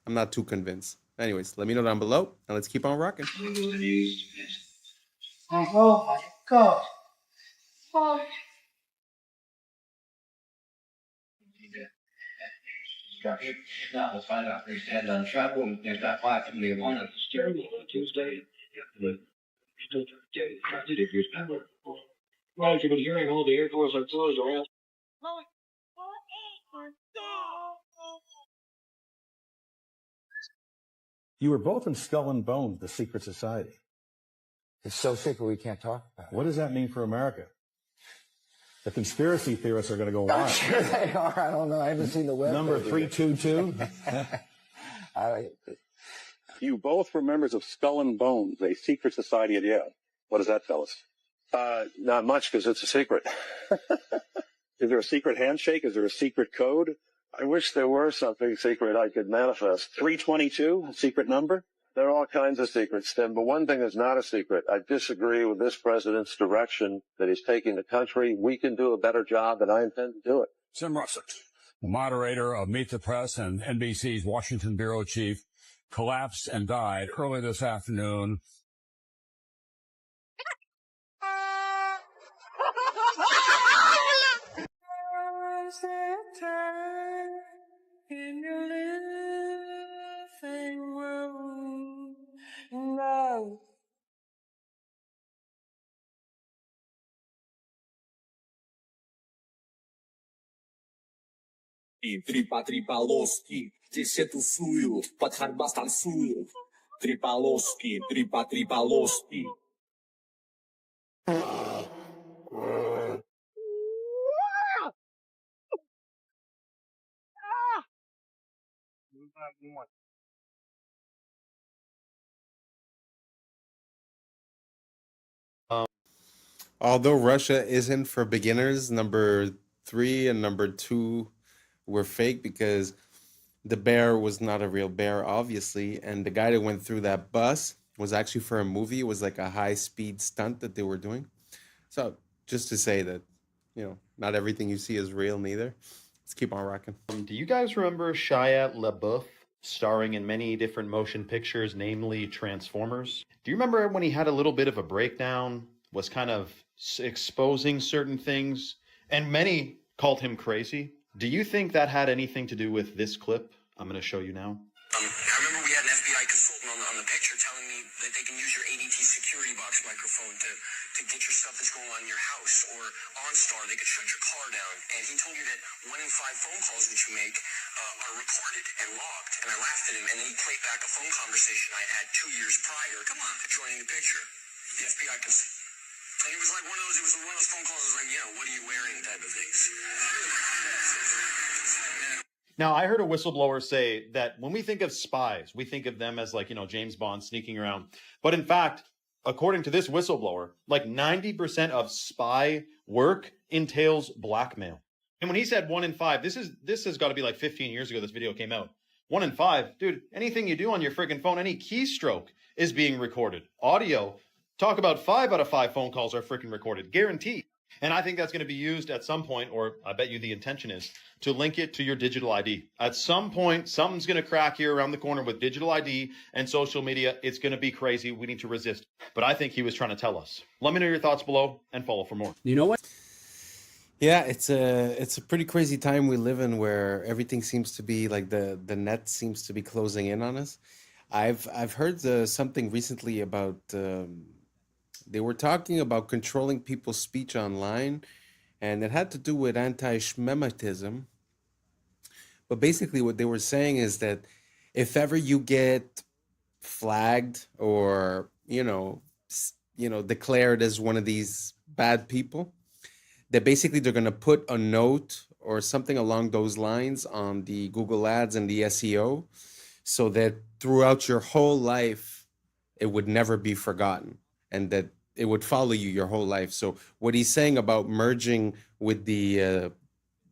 I'm not too convinced. Anyways, let me know down below and let's keep on rocking. Oh my God. Oh. Now let's find out if they stand on trouble. If that fight can be one of the steering on Tuesday. Well, you've been hearing all the airports are closed around. You were both in Skull and Bones, the secret society. It's so secret we can't talk about it. What does that mean for America? The conspiracy theorists are going to go wild. I'm sure they are. I don't know. I haven't seen the web. Number 322. You both were members of Skull and Bones, a secret society at Yale. What is that, fellas? Not much because it's a secret. Is there a secret handshake? Is there a secret code? I wish there were something secret I could manifest. 322, a secret number? There are all kinds of secrets, Tim, but one thing is not a secret. I disagree with this president's direction that he's taking the country. We can do a better job, and I intend to do it. Tim Russert, the moderator of Meet the Press and NBC's Washington bureau chief, collapsed and died early this afternoon. In your living room, no. Трипа-трипа-лоски, здесь тусую, под харбас танцую. Трипа-лоски, трипа-трипа-лоски. Although Russia isn't for beginners, number 3 and number 2 were fake because the bear was not a real bear, obviously. And the guy that went through that bus was actually for a movie. It was like a high-speed stunt that they were doing. So just to say that, not everything you see is real neither. Let's keep on rocking. Do you guys remember Shia LaBeouf starring in many different motion pictures, namely Transformers? Do you remember when he had a little bit of a breakdown, was kind of exposing certain things, and many called him crazy? Do you think that had anything to do with this clip I'm going to show you now? I remember we had an FBI consultant on the picture telling me that they can use your ADT security box microphone to get your stuff that's going on in your house, or OnStar, they could shut your car down. And he told me that 1 in 5 phone calls that you make are recorded and logged. And I laughed at him, and then he played back a phone conversation I had 2 years prior. Come on, joining the picture. The FBI consultant. And it was like one of those phone calls that was like, what are you wearing type of things. Now, I heard a whistleblower say that when we think of spies, we think of them as like, James Bond sneaking around. But in fact, according to this whistleblower, like 90% of spy work entails blackmail. And when he said 1 in 5, this has got to be like 15 years ago this video came out. 1 in 5, dude, anything you do on your freaking phone, any keystroke is being recorded. Audio, talk about 5 out of 5 phone calls are freaking recorded, guaranteed. And I think that's going to be used at some point, or I bet you the intention is, to link it to your digital ID. At some point, something's going to crack here around the corner with digital ID and social media. It's going to be crazy. We need to resist. But I think he was trying to tell us. Let me know your thoughts below and follow for more. You know what? Yeah, it's a pretty crazy time we live in where everything seems to be like the net seems to be closing in on us. I've heard something recently about they were talking about controlling people's speech online, and it had to do with anti-Shemitism. But basically what they were saying is that if ever you get flagged or, declared as one of these bad people, that basically they're going to put a note or something along those lines on the Google Ads and the SEO so that throughout your whole life, it would never be forgotten and that it would follow you your whole life. So what he's saying about merging with the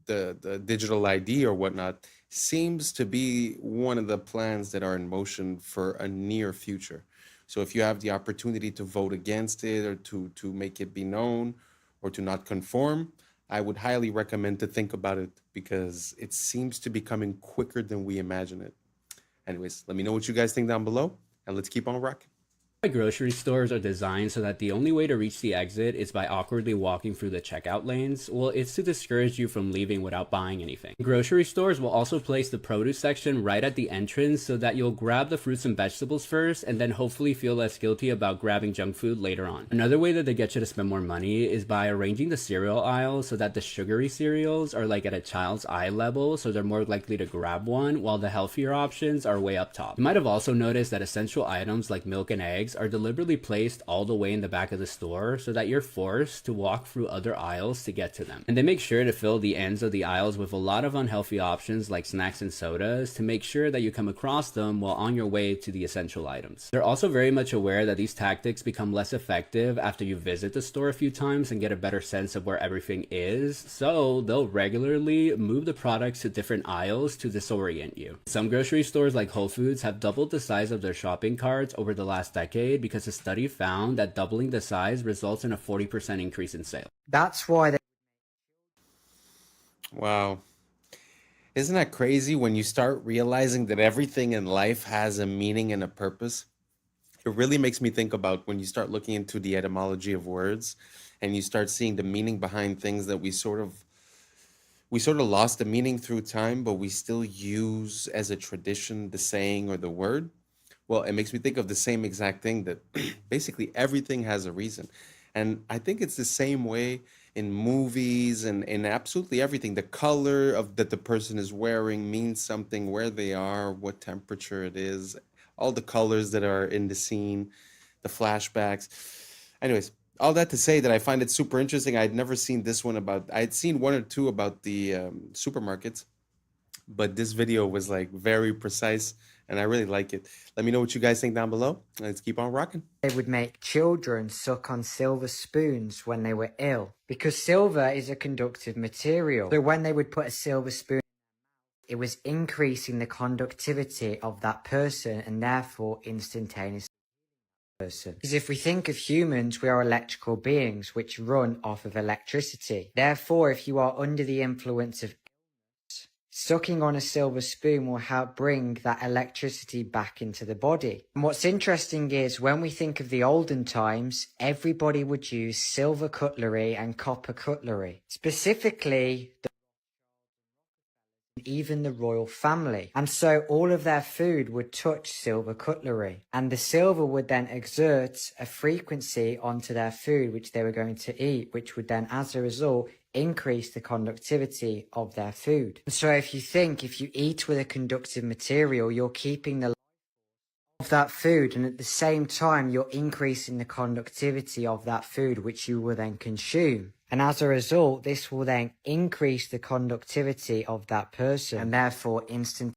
digital ID or whatnot seems to be one of the plans that are in motion for a near future. So if you have the opportunity to vote against it or to make it be known or to not conform, I would highly recommend to think about it because it seems to be coming quicker than we imagine it. Anyways, let me know what you guys think down below, and let's keep on rocking. Grocery stores are designed so that the only way to reach the exit is by awkwardly walking through the checkout lanes. Well, it's to discourage you from leaving without buying anything. Grocery stores will also place the produce section right at the entrance so that you'll grab the fruits and vegetables first and then hopefully feel less guilty about grabbing junk food later on. Another way that they get you to spend more money is by arranging the cereal aisle so that the sugary cereals are like at a child's eye level, so they're more likely to grab one, while the healthier options are way up top. You might have also noticed that essential items like milk and eggs bags are deliberately placed all the way in the back of the store so that you're forced to walk through other aisles to get to them. And they make sure to fill the ends of the aisles with a lot of unhealthy options like snacks and sodas to make sure that you come across them while on your way to the essential items. They're also very much aware that these tactics become less effective after you visit the store a few times and get a better sense of where everything is, so they'll regularly move the products to different aisles to disorient you. Some grocery stores like Whole Foods have doubled the size of their shopping carts over the last decade because a study found that doubling the size results in a 40% increase in sales. That's why they... Wow. Isn't that crazy when you start realizing that everything in life has a meaning and a purpose? It really makes me think about when you start looking into the etymology of words and you start seeing the meaning behind things that we sort of lost the meaning through time, but we still use as a tradition the saying or the word. Well, it makes me think of the same exact thing, that basically everything has a reason. And I think it's the same way in movies and in absolutely everything. The color of that the person is wearing means something, where they are, what temperature it is, all the colors that are in the scene, the flashbacks. Anyways, all that to say that I find it super interesting. I'd never seen this one about, I'd seen one or two about the supermarkets, but this video was like very precise and I really like it. Let me know what you guys think down below. Let's keep on rocking. They would make children suck on silver spoons when they were ill, because silver is a conductive material. So when they would put a silver spoon, it was increasing the conductivity of that person and therefore instantaneously. Because if we think of humans, we are electrical beings which run off of electricity. Therefore, if you are under the influence of sucking on a silver spoon will help bring that electricity back into the body. And what's interesting is when we think of the olden times, everybody would use silver cutlery and copper cutlery. Specifically, even the royal family. And so all of their food would touch silver cutlery. And the silver would then exert a frequency onto their food which they were going to eat, which would then, as a result, increase the conductivity of their food. So if you eat with a conductive material, you're keeping the life of that food, and at the same time, you're increasing the conductivity of that food, which you will then consume. And as a result, this will then increase the conductivity of that person and therefore instant.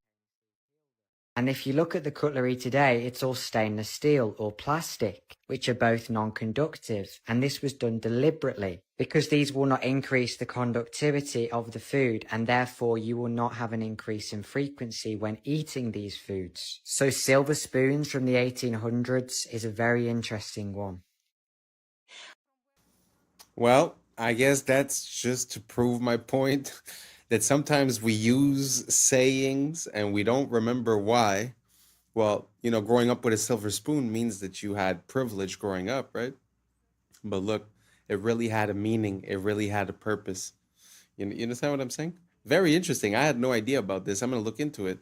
And if you look at the cutlery today, it's all stainless steel or plastic, which are both non-conductive. And this was done deliberately because these will not increase the conductivity of the food, and therefore you will not have an increase in frequency when eating these foods. So silver spoons from the 1800s is a very interesting one. Well, I guess that's just to prove my point that sometimes we use sayings and we don't remember why. Well, growing up with a silver spoon means that you had privilege growing up, right? But look, it really had a meaning. It really had a purpose. You understand what I'm saying? Very interesting. I had no idea about this. I'm going to look into it.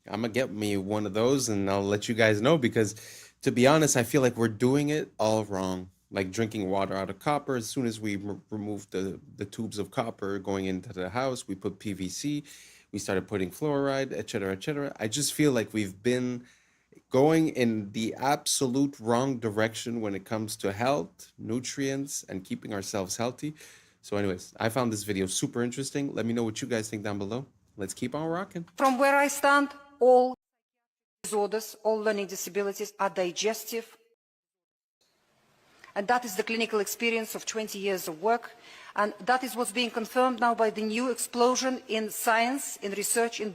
I'm going to get me one of those and I'll let you guys know, because to be honest, I feel like we're doing it all wrong. Like drinking water out of copper. As soon as we removed the tubes of copper going into the house, we put PVC, we started putting fluoride, etc., etc. I just feel like we've been going in the absolute wrong direction when it comes to health, nutrients, and keeping ourselves healthy. So anyways, I found this video super interesting. Let me know what you guys think down below. Let's keep on rocking. From where I stand, all disorders, all learning disabilities are digestive. And that is the clinical experience of 20 years of work. And that is what's being confirmed now by the new explosion in science, in research, in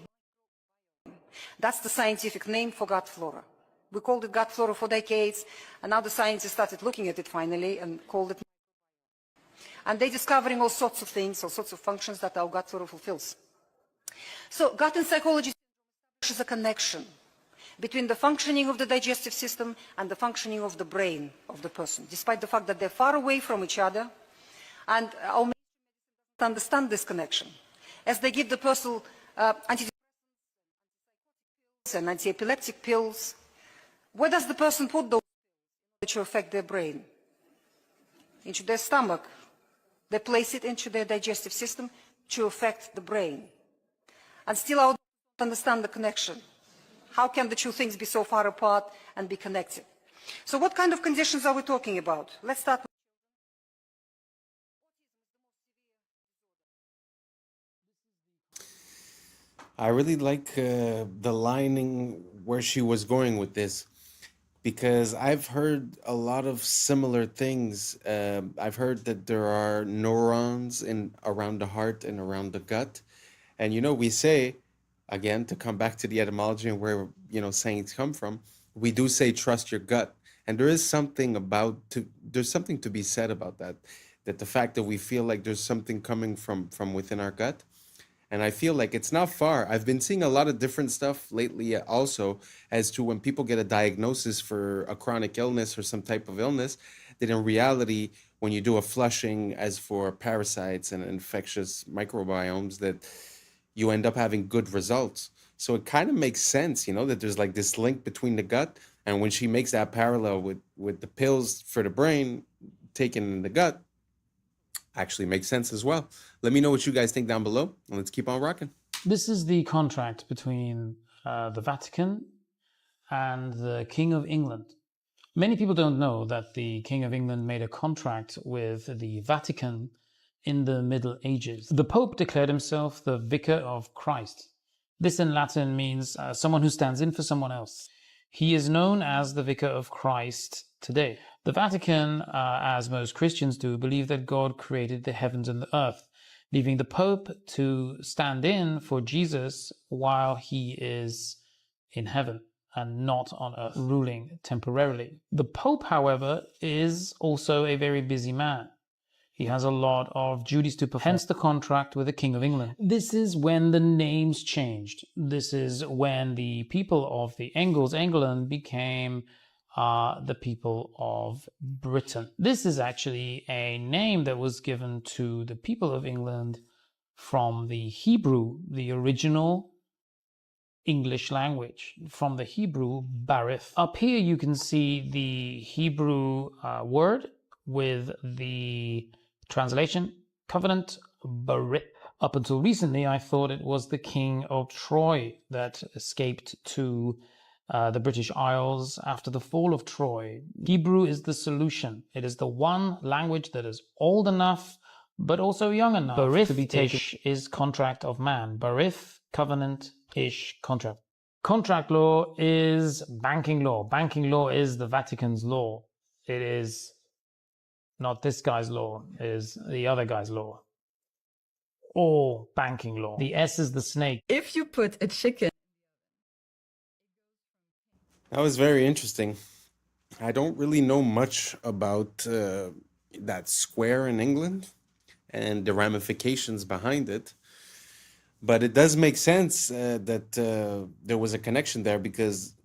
that's the scientific name for gut flora. We called it gut flora for decades, and now the scientists started looking at it finally and called it. And they're discovering all sorts of things, all sorts of functions that our gut flora fulfills. So gut and psychology is a connection between the functioning of the digestive system and the functioning of the brain of the person, despite the fact that they're far away from each other. And our medicine doesn't understand this connection. As they give the person antidepressants and anti-epileptic pills, where does the person put those pills to affect their brain? Into their stomach. They place it into their digestive system to affect the brain. And still our don't understand the connection. How can the two things be so far apart and be connected? So what kind of conditions are we talking about? Let's start. I really like the lining where she was going with this, because I've heard a lot of similar things. I've heard that there are neurons in around the heart and around the gut, and we say, again, to come back to the etymology and where sayings come from, we do say trust your gut, and there is something there's something to be said about that. That the fact that we feel like there's something coming from within our gut. And I feel like it's not far. I've been seeing a lot of different stuff lately also as to when people get a diagnosis for a chronic illness or some type of illness, that in reality, when you do a flushing as for parasites and infectious microbiomes, that you end up having good results. So it kind of makes sense, that there's like this link between the gut. And when she makes that parallel with the pills for the brain taken in the gut, actually makes sense as well. Let me know what you guys think down below, and let's keep on rocking. This is the contract between the Vatican and the King of England. Many people don't know that the King of England made a contract with the Vatican in the Middle Ages. The Pope declared himself the Vicar of Christ. This in Latin means someone who stands in for someone else. He is known as the Vicar of Christ today. The Vatican, as most Christians do, believe that God created the heavens and the earth, leaving the Pope to stand in for Jesus while he is in heaven and not on earth, ruling temporarily. The Pope, however, is also a very busy man. He has a lot of duties to perform, hence the contract with the King of England. This is when the names changed. This is when the people of the Angles, England, became the people of Britain. This is actually a name that was given to the people of England from the Hebrew, the original English language, from the Hebrew barith. Up here you can see the Hebrew word with the translation, covenant, barith. Up until recently, I thought it was the King of Troy that escaped to the British Isles after the fall of Troy. Hebrew is the solution. It is the one language that is old enough, but also young enough to be taken. Ish is contract of man. Barith, covenant, ish, contract. Contract law is banking law. Banking law is the Vatican's law. It is not this guy's law, it is the other guy's law. Or banking law. The S is the snake. If you put a chicken. That was very interesting. I don't really know much about that square in England and the ramifications behind it. But it does make sense that there was a connection there, because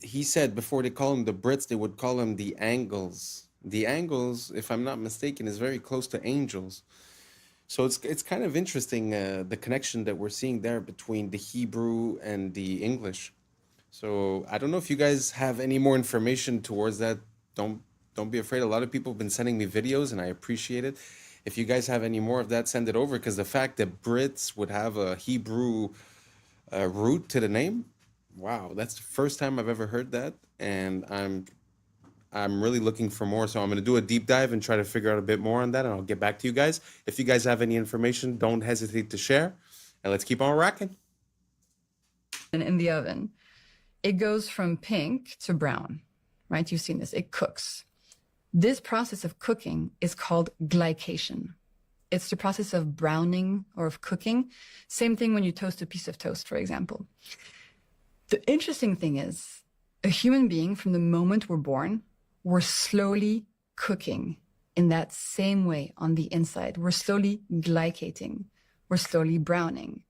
he said before they call him the Brits, they would call him the Angles. The Angles, if I'm not mistaken, is very close to angels. So it's kind of interesting, the connection that we're seeing there between the Hebrew and the English. So I don't know if you guys have any more information towards that. Don't be afraid. A lot of people have been sending me videos, and I appreciate it. If you guys have any more of that, send it over, because the fact that Brits would have a Hebrew root to the name, wow, that's the first time I've ever heard that, and I'm really looking for more. So I'm going to do a deep dive and try to figure out a bit more on that, and I'll get back to you guys. If you guys have any information, don't hesitate to share, and let's keep on rocking. In the oven, it goes from pink to brown, right? You've seen this. It cooks. This process of cooking is called glycation. It's the process of browning or of cooking. Same thing when you toast a piece of toast, for example. The interesting thing is, a human being, from the moment we're born, we're slowly cooking in that same way on the inside. We're slowly glycating. We're slowly browning.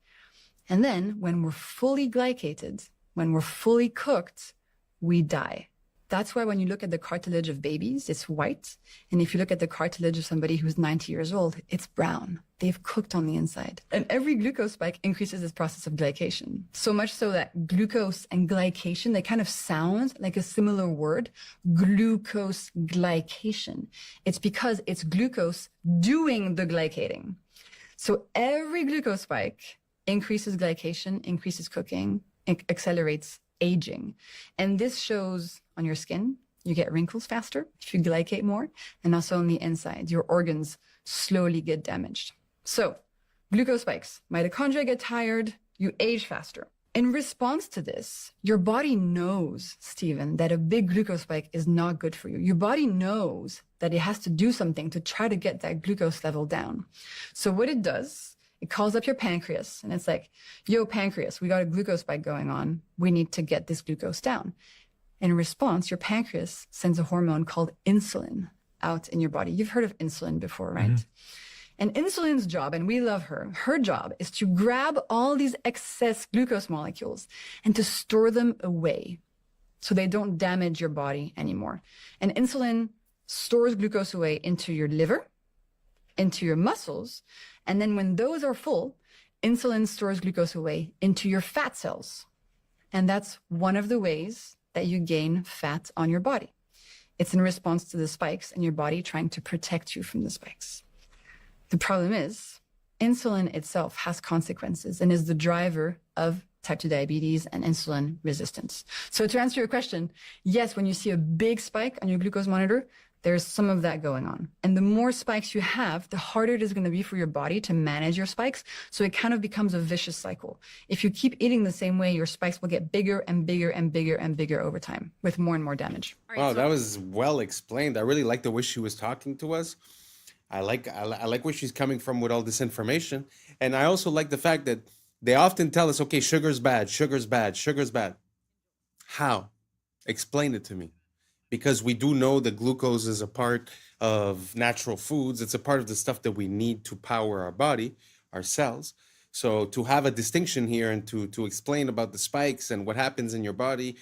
And then when we're fully glycated, when we're fully cooked, we die. That's why when you look at the cartilage of babies, it's white. And if you look at the cartilage of somebody who's 90 years old, it's brown. They've cooked on the inside. And every glucose spike increases this process of glycation. So much so that glucose and glycation, they kind of sound like a similar word, glucose glycation. It's because it's glucose doing the glycating. So every glucose spike increases glycation, increases cooking, accelerates aging. And this shows on your skin, You get wrinkles faster if you glycate more, and also on the inside, your organs slowly get damaged. So, glucose spikes, mitochondria get tired, you age faster. In response to this, your body knows, Stephen, that a big glucose spike is not good for you. Your body knows that it has to do something to try to get that glucose level down. So what it does, it calls up your pancreas, and it's like, yo, pancreas, we got a glucose spike going on. We need to get this glucose down. In response, your pancreas sends a hormone called insulin out in your body. You've heard of insulin before, right? Mm-hmm. And insulin's job, and we love her job is to grab all these excess glucose molecules and to store them away so they don't damage your body anymore. And insulin stores glucose away into your liver, into your muscles, and then when those are full, insulin stores glucose away into your fat cells. And that's one of the ways that you gain fat on your body. It's in response to the spikes and your body trying to protect you from the spikes. The problem is, insulin itself has consequences and is the driver of type 2 diabetes and insulin resistance. So to answer your question, yes, when you see a big spike on your glucose monitor, there's some of that going on. And the more spikes you have, the harder it is going to be for your body to manage your spikes. So it kind of becomes a vicious cycle. If you keep eating the same way, your spikes will get bigger and bigger and bigger and bigger over time with more and more damage. Wow, that was well explained. I really like the way she was talking to us. I like where she's coming from with all this information. And I also like the fact that they often tell us, okay, sugar's bad, sugar's bad, sugar's bad. How? Explain it to me. Because we do know that glucose is a part of natural foods. It's a part of the stuff that we need to power our body, our cells. So to have a distinction here and to explain about the spikes and what happens in your body,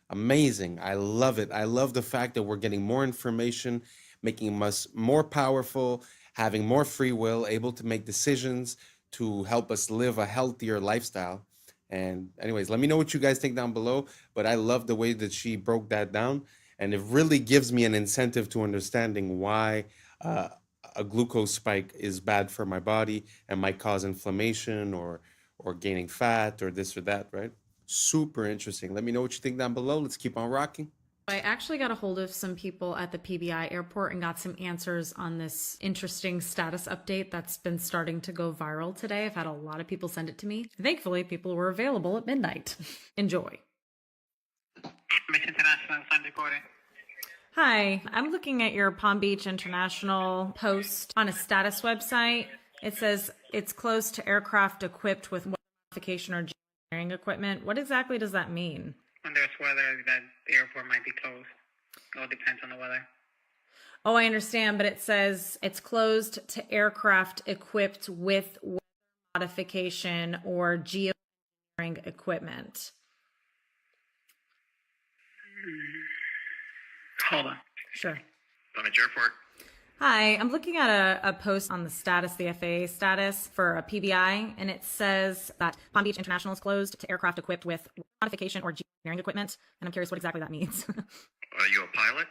amazing. I love it. I love the fact that we're getting more information, making us more powerful, having more free will, able to make decisions to help us live a healthier lifestyle. And anyways, let me know what you guys think down below. But I love the way that she broke that down. And it really gives me an incentive to understanding why a glucose spike is bad for my body and might cause inflammation or gaining fat or this or that, right? Super interesting. Let me know what you think down below. Let's keep on rocking. I actually got a hold of some people at the PBI airport and got some answers on this interesting status update that's been starting to go viral today. I've had a lot of people send it to me. Thankfully, people were available at midnight. Enjoy. Hi, I'm looking at your Palm Beach International post on a status website. It says it's closed to aircraft equipped with modification or geoengineering equipment. What exactly does that mean? When there's weather, that the airport might be closed. It all depends on the weather. Oh, I understand, but it says it's closed to aircraft equipped with weather modification or geoengineering equipment. Hold on. Sure. Palm Beach Airport. Hi, I'm looking at a post on the status, the FAA status for a PBI, and it says that Palm Beach International is closed to aircraft equipped with modification or geoengineering equipment, and I'm curious what exactly that means. Are you a pilot?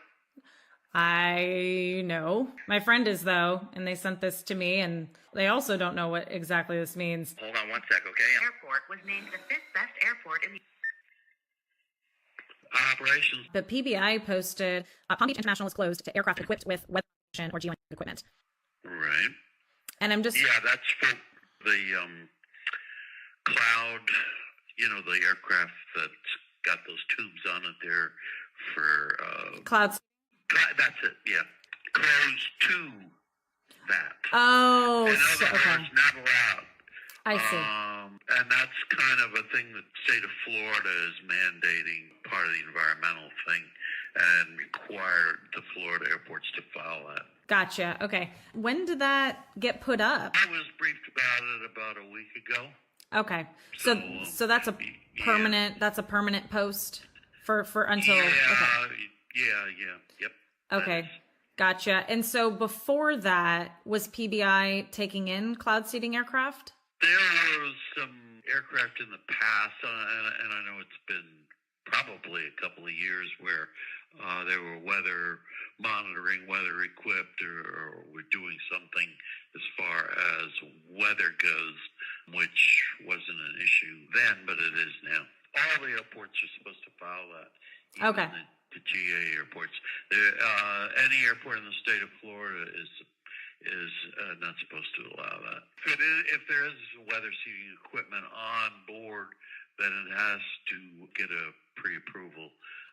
I know. My friend is, though, and they sent this to me, and they also don't know what exactly this means. Hold on one sec, okay? Airport was named the 5th best airport in the operations. The PBI posted, Palm Beach International is closed to aircraft equipped with weather or geoengineering equipment. Right. And I'm just... Yeah, that's for the cloud, the aircraft that's got those tubes on it there for... Clouds. That's it, yeah. Closed to that. Oh, in other okay. words, not allowed. I see. And that's kind of a thing that the state of Florida is mandating, part of the environmental thing, and required the Florida airports to follow that. Gotcha. Okay. When did that get put up? I was briefed about it about a week ago. Okay. So that's a permanent. Yeah. That's a permanent post for until. Yeah. Okay. Yep. Okay. Gotcha. And so before that, was PBI taking in cloud seeding aircraft? There was some aircraft in the past, and I know it's been probably a couple of years where they were weather monitoring, weather equipped, or were doing something as far as weather goes, which wasn't an issue then, but it is now. All the airports are supposed to follow that. Okay. the GA airports. Any airport in the state of Florida is not supposed to allow that. If there is weather seeding equipment on board, then it has to get a pre-approval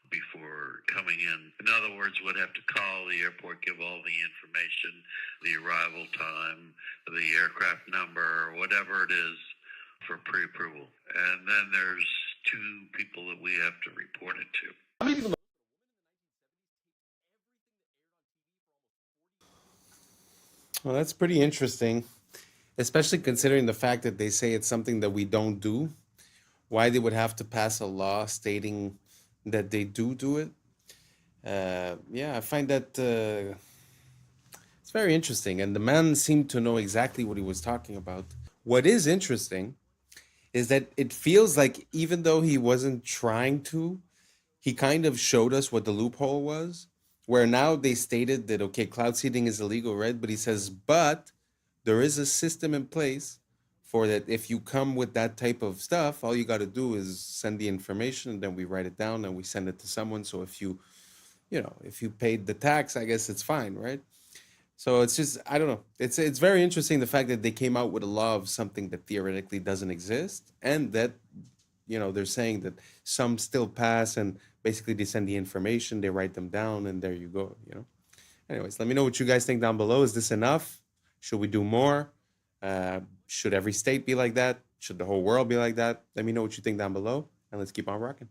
before coming in. In other words, would have to call the airport, give all the information, the arrival time, the aircraft number, whatever it is for pre-approval. And then there's two people that we have to report it to. Well, that's pretty interesting, especially considering the fact that they say it's something that we don't do. Why they would have to pass a law stating that they do it. Yeah, I find that it's very interesting. And the man seemed to know exactly what he was talking about. What is interesting is that it feels like even though he wasn't trying to, he kind of showed us what the loophole was, where now they stated that, okay, cloud seeding is illegal, right? But he says, but there is a system in place for that. If you come with that type of stuff, all you got to do is send the information, and then we write it down and we send it to someone. So if you paid the tax, I guess it's fine, right? So it's just, I don't know. It's very interesting, the fact that they came out with a law of something that theoretically doesn't exist, and that, they're saying that some still pass, and basically they send the information, they write them down, and there you go, Anyways, let me know what you guys think down below. Is this enough? Should we do more? Should every state be like that? Should the whole world be like that? Let me know what you think down below, and let's keep on rocking.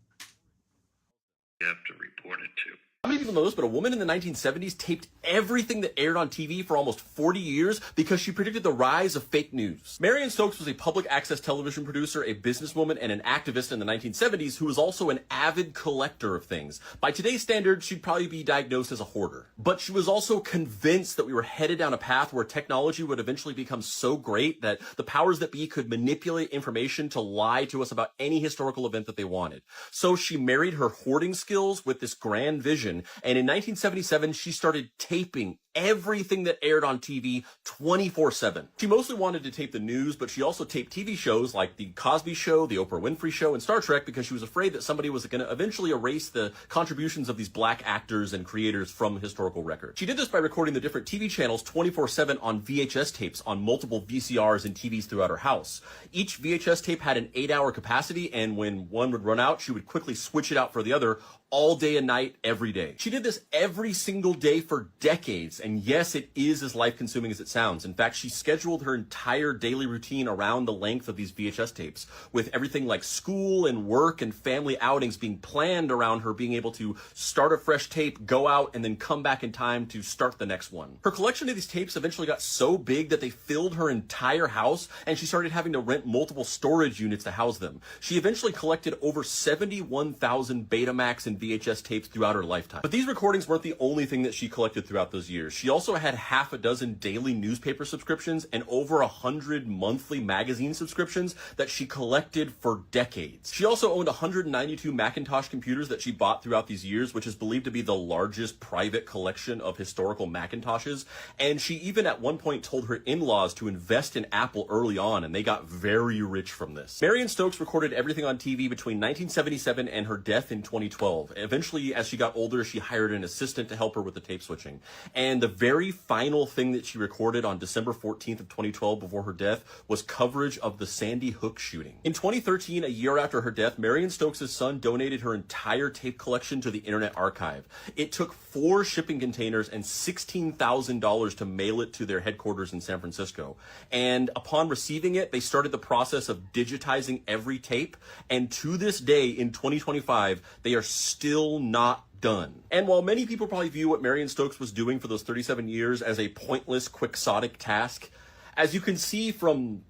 You have to report it to. How many people know this, but a woman in the 1970s taped everything that aired on TV for almost 40 years because she predicted the rise of fake news. Marion Stokes was a public access television producer, a businesswoman, and an activist in the 1970s who was also an avid collector of things. By today's standards, she'd probably be diagnosed as a hoarder. But she was also convinced that we were headed down a path where technology would eventually become so great that the powers that be could manipulate information to lie to us about any historical event that they wanted. So she married her hoarding skills with this grand vision. And in 1977, she started taping everything that aired on TV 24/7. She mostly wanted to tape the news, but she also taped TV shows like The Cosby Show, The Oprah Winfrey Show, and Star Trek because she was afraid that somebody was going to eventually erase the contributions of these black actors and creators from historical record. She did this by recording the different TV channels 24/7 on VHS tapes on multiple VCRs and TVs throughout her house. Each VHS tape had an 8-hour capacity, and when one would run out, she would quickly switch it out for the other all day and night, every day. She did this every single day for decades, and yes, it is as life-consuming as it sounds. In fact, she scheduled her entire daily routine around the length of these VHS tapes, with everything like school and work and family outings being planned around her being able to start a fresh tape, go out, and then come back in time to start the next one. Her collection of these tapes eventually got so big that they filled her entire house, and she started having to rent multiple storage units to house them. She eventually collected over 71,000 Betamax and VHS tapes throughout her lifetime. But these recordings weren't the only thing that she collected throughout those years. She also had half a dozen daily newspaper subscriptions and over 100 monthly magazine subscriptions that she collected for decades. She also owned 192 Macintosh computers that she bought throughout these years, which is believed to be the largest private collection of historical Macintoshes. And she even at one point told her in-laws to invest in Apple early on, and they got very rich from this. Marion Stokes recorded everything on TV between 1977 and her death in 2012. Eventually, as she got older, she hired an assistant to help her with the tape switching. And the very final thing that she recorded on December 14th of 2012 before her death was coverage of the Sandy Hook shooting. In 2013, a year after her death, Marion Stokes' son donated her entire tape collection to the Internet Archive. It took 4 shipping containers and $16,000 to mail it to their headquarters in San Francisco. And upon receiving it, they started the process of digitizing every tape. And to this day, in 2025, they are still not done. And while many people probably view what Marion Stokes was doing for those 37 years as a pointless, quixotic task, as you can see from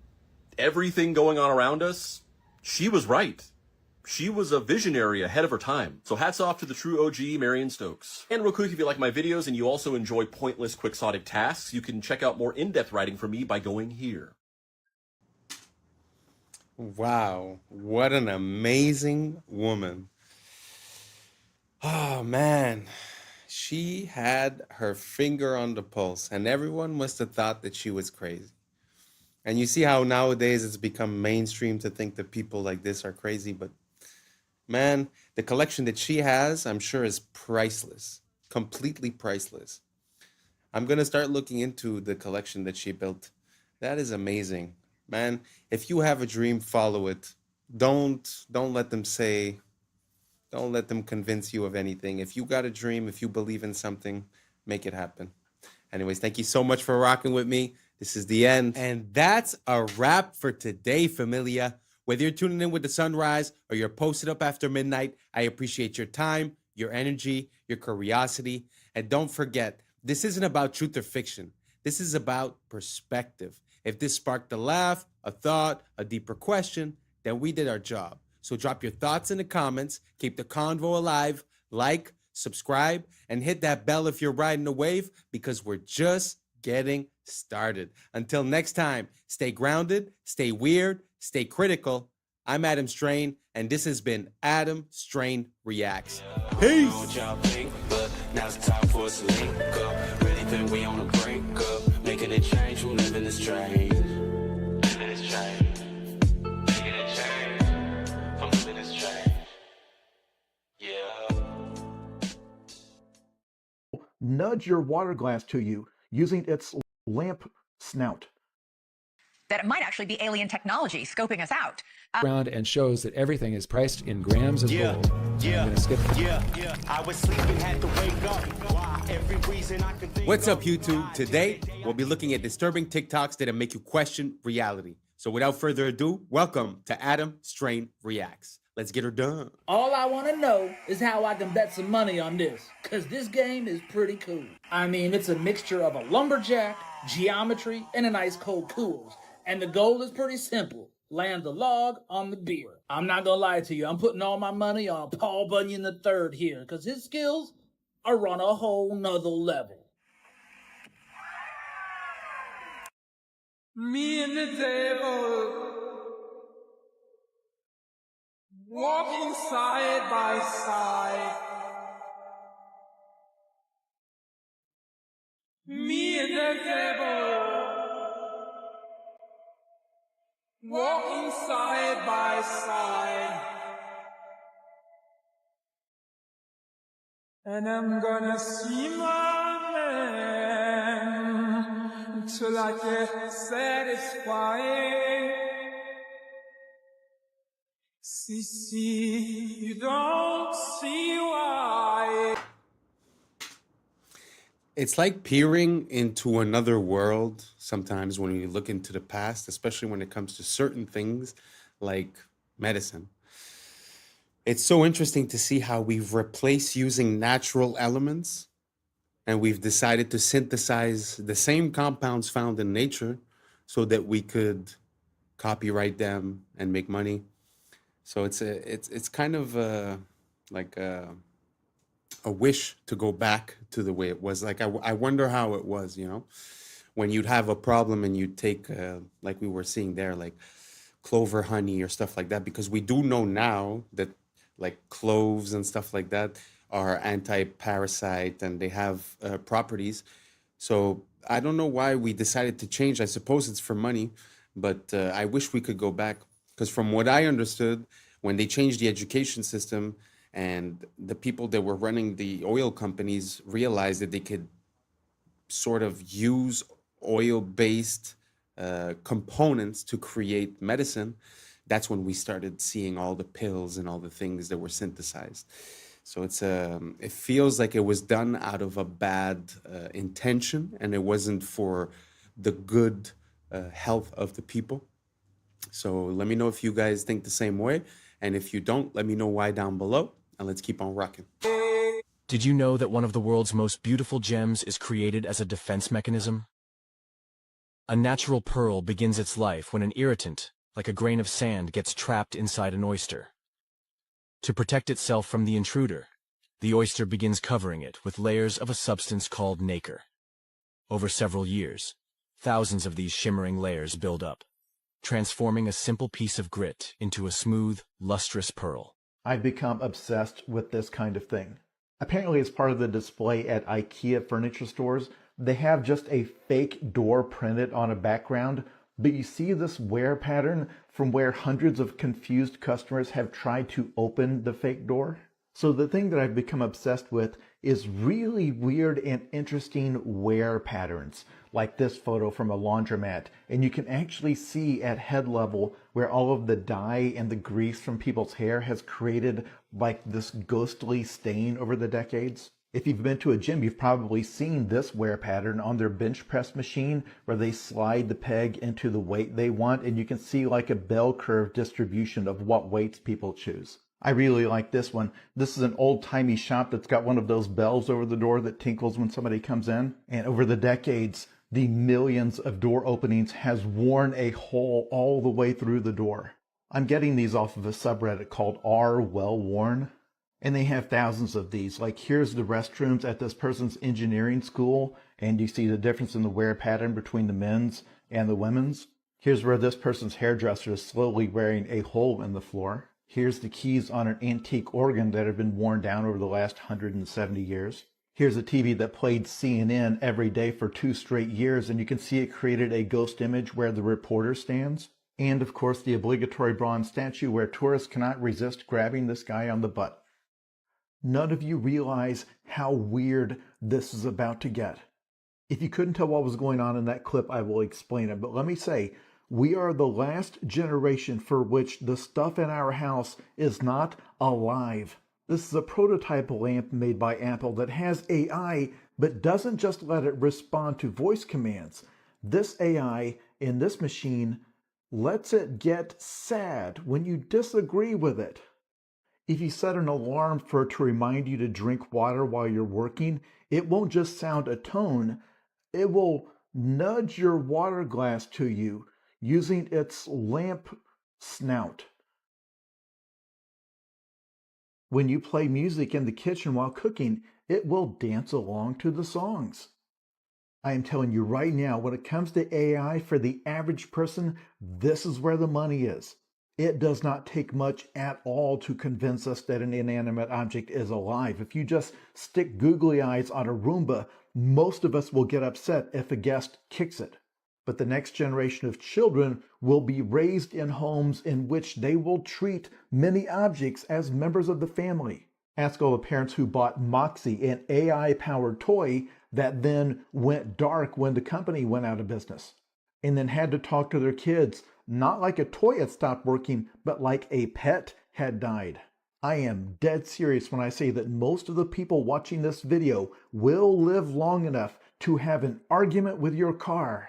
everything going on around us, she was right. She was a visionary ahead of her time. So hats off to the true OG, Marion Stokes. And real quick, if you like my videos and you also enjoy pointless, quixotic tasks, you can check out more in-depth writing from me by going here. Wow, what an amazing woman. Oh man, she had her finger on the pulse, and everyone must have thought that she was crazy. And you see how nowadays it's become mainstream to think that people like this are crazy, but Man, the collection that she has, I'm sure, is priceless, completely priceless. I'm going to start looking into the collection that she built. That is amazing. Man, if you have a dream, follow it. Don't let them say, don't let them convince you of anything. If you got a dream, if you believe in something, make it happen. Anyways, thank you so much for rocking with me. This is the end. And that's a wrap for today, familia. Whether you're tuning in with the sunrise or you're posted up after midnight, I appreciate your time, your energy, your curiosity. And don't forget, this isn't about truth or fiction. This is about perspective. If this sparked a laugh, a thought, a deeper question, then we did our job. So drop your thoughts in the comments, keep the convo alive, like, subscribe, and hit that bell if you're riding a wave, because we're just getting started. Until next time, stay grounded, stay weird, stay critical. I'm Adam Strain, and this has been Adam Strain Reacts. Peace! What y'all think, but now's the time for us to link up. Really think we on the brink up, making a change, we're living this strange. Living this strange. Making a change, I'm living this strange. Yeah. Nudge your water glass to you using its lamp snout. That it might actually be alien technology scoping us out. Around and shows that everything is priced in grams of gold. I'm gonna skip. I was sleeping, had to wake up. Why? Every reason I can think. What's up, YouTube? Today, we'll be looking at disturbing TikToks that'll make you question reality. So without further ado, welcome to Adam Strain Reacts. Let's get her done. All I want to know is how I can bet some money on this, because this game is pretty cool. I mean, it's a mixture of a lumberjack, geometry, and an ice cold cools. And the goal is pretty simple. Land the log on the beer. I'm not gonna lie to you. I'm putting all my money on Paul Bunyan III here, because his skills are on a whole nother level. Me and the devil walking side by side. Me and the devil walking side by side. And I'm gonna see my man until I get satisfied. See, you don't see why. It's like peering into another world sometimes when you look into the past, especially when it comes to certain things like medicine. It's so interesting to see how we've replaced using natural elements and we've decided to synthesize the same compounds found in nature so that we could copyright them and make money. So it's kind of like a wish to go back to the way it was. Like I wonder how it was, you know, when you'd have a problem and you'd take like we were seeing there, like clover honey or stuff like that, because we do know now that like cloves and stuff like that are anti-parasite and they have properties. So I don't know why we decided to change. I suppose it's for money, but I wish we could go back, because from what I understood, when they changed the education system and the people that were running the oil companies realized that they could sort of use oil-based components to create medicine, that's when we started seeing all the pills and all the things that were synthesized. So it feels like it was done out of a bad intention, and it wasn't for the good health of the people. So let me know if you guys think the same way. And if you don't, let me know why down below. And let's keep on rocking. Did you know that one of the world's most beautiful gems is created as a defense mechanism? A natural pearl begins its life when an irritant, like a grain of sand, gets trapped inside an oyster. To protect itself from the intruder, the oyster begins covering it with layers of a substance called nacre. Over several years, thousands of these shimmering layers build up, transforming a simple piece of grit into a smooth, lustrous pearl. I've become obsessed with this kind of thing. Apparently, as part of the display at IKEA furniture stores, they have just a fake door printed on a background But you see this wear pattern from where hundreds of confused customers have tried to open the fake door? So the thing that I've become obsessed with is really weird and interesting wear patterns, like this photo from a laundromat. And you can actually see at head level where all of the dye and the grease from people's hair has created like this ghostly stain over the decades. If you've been to a gym, you've probably seen this wear pattern on their bench press machine where they slide the peg into the weight they want, and you can see like a bell curve distribution of what weights people choose. I really like this one. This is an old-timey shop that's got one of those bells over the door that tinkles when somebody comes in. And over the decades, the millions of door openings has worn a hole all the way through the door. I'm getting these off of a subreddit called R Well Worn. And they have thousands of these. Like, here's the restrooms at this person's engineering school, and you see the difference in the wear pattern between the men's and the women's. Here's where this person's hairdresser is slowly wearing a hole in the floor. Here's the keys on an antique organ that have been worn down over the last 170 years. Here's a TV that played CNN every day for 2 straight years, and you can see it created a ghost image where the reporter stands. And, of course, the obligatory bronze statue where tourists cannot resist grabbing this guy on the butt. None of you realize how weird this is about to get. If you couldn't tell what was going on in that clip, I will explain it. But let me say, we are the last generation for which the stuff in our house is not alive. This is a prototype lamp made by Apple that has AI, but doesn't just let it respond to voice commands. This AI in this machine lets it get sad when you disagree with it. If you set an alarm for it to remind you to drink water while you're working, it won't just sound a tone, it will nudge your water glass to you using its lamp snout. When you play music in the kitchen while cooking, it will dance along to the songs. I am telling you right now, when it comes to AI for the average person, this is where the money is. It does not take much at all to convince us that an inanimate object is alive. If you just stick googly eyes on a Roomba, most of us will get upset if a guest kicks it. But the next generation of children will be raised in homes in which they will treat many objects as members of the family. Ask all the parents who bought Moxie, an AI-powered toy that then went dark when the company went out of business, and then had to talk to their kids not like a toy had stopped working, but like a pet had died. I am dead serious when I say that most of the people watching this video will live long enough to have an argument with your car.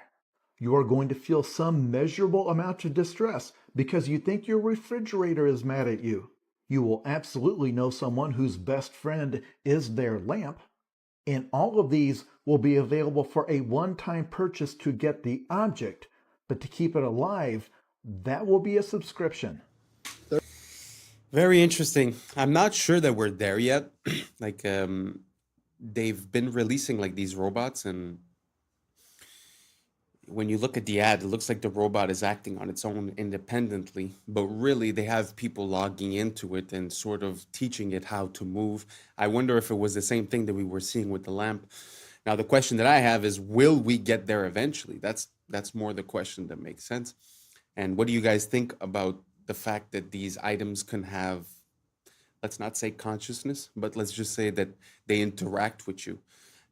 You are going to feel some measurable amount of distress because you think your refrigerator is mad at you. You will absolutely know someone whose best friend is their lamp. And all of these will be available for a one-time purchase to get the object. But to keep it alive, that will be a subscription. Very interesting. I'm not sure that we're there yet. Like, they've been releasing like these robots, and when you look at the ad, it looks like the robot is acting on its own independently, but really they have people logging into it and sort of teaching it how to move. I wonder if it was the same thing that we were seeing with the lamp. Now, the question that I have is, will we get there eventually? That's more the question that makes sense. And what do you guys think about the fact that these items can have, let's not say consciousness, but let's just say that they interact with you?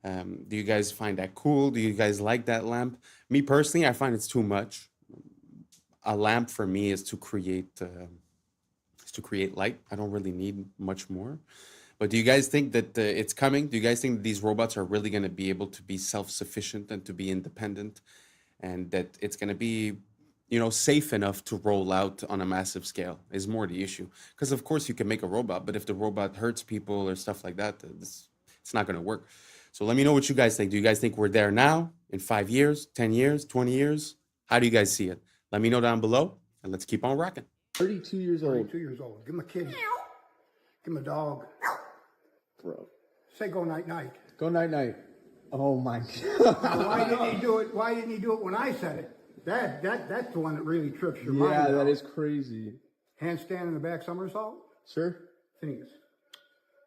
Do you guys find that cool? Do you guys like that lamp? Me personally, I find it's too much. A lamp for me is to create light. I don't really need much more. But do you guys think that it's coming? Do you guys think that these robots are really going to be able to be self-sufficient and to be independent, and that it's going to be, you know, safe enough to roll out on a massive scale? Is more the issue. Because of course you can make a robot, but if the robot hurts people or stuff like that, it's not going to work. So let me know what you guys think. Do you guys think we're there now, in 5 years, 10 years, 20 years? How do you guys see it? Let me know down below, and let's keep on rocking. 32 years old. 32 years old. Give him a kitty. Give him a dog. Bro. Say go night night. Go night night. Oh my God. Now, why didn't he do it? Why didn't he do it when I said it? That's the one that really trips your mind. Yeah, that out. is crazy. Handstand in the back somersault. Sure. Fingers.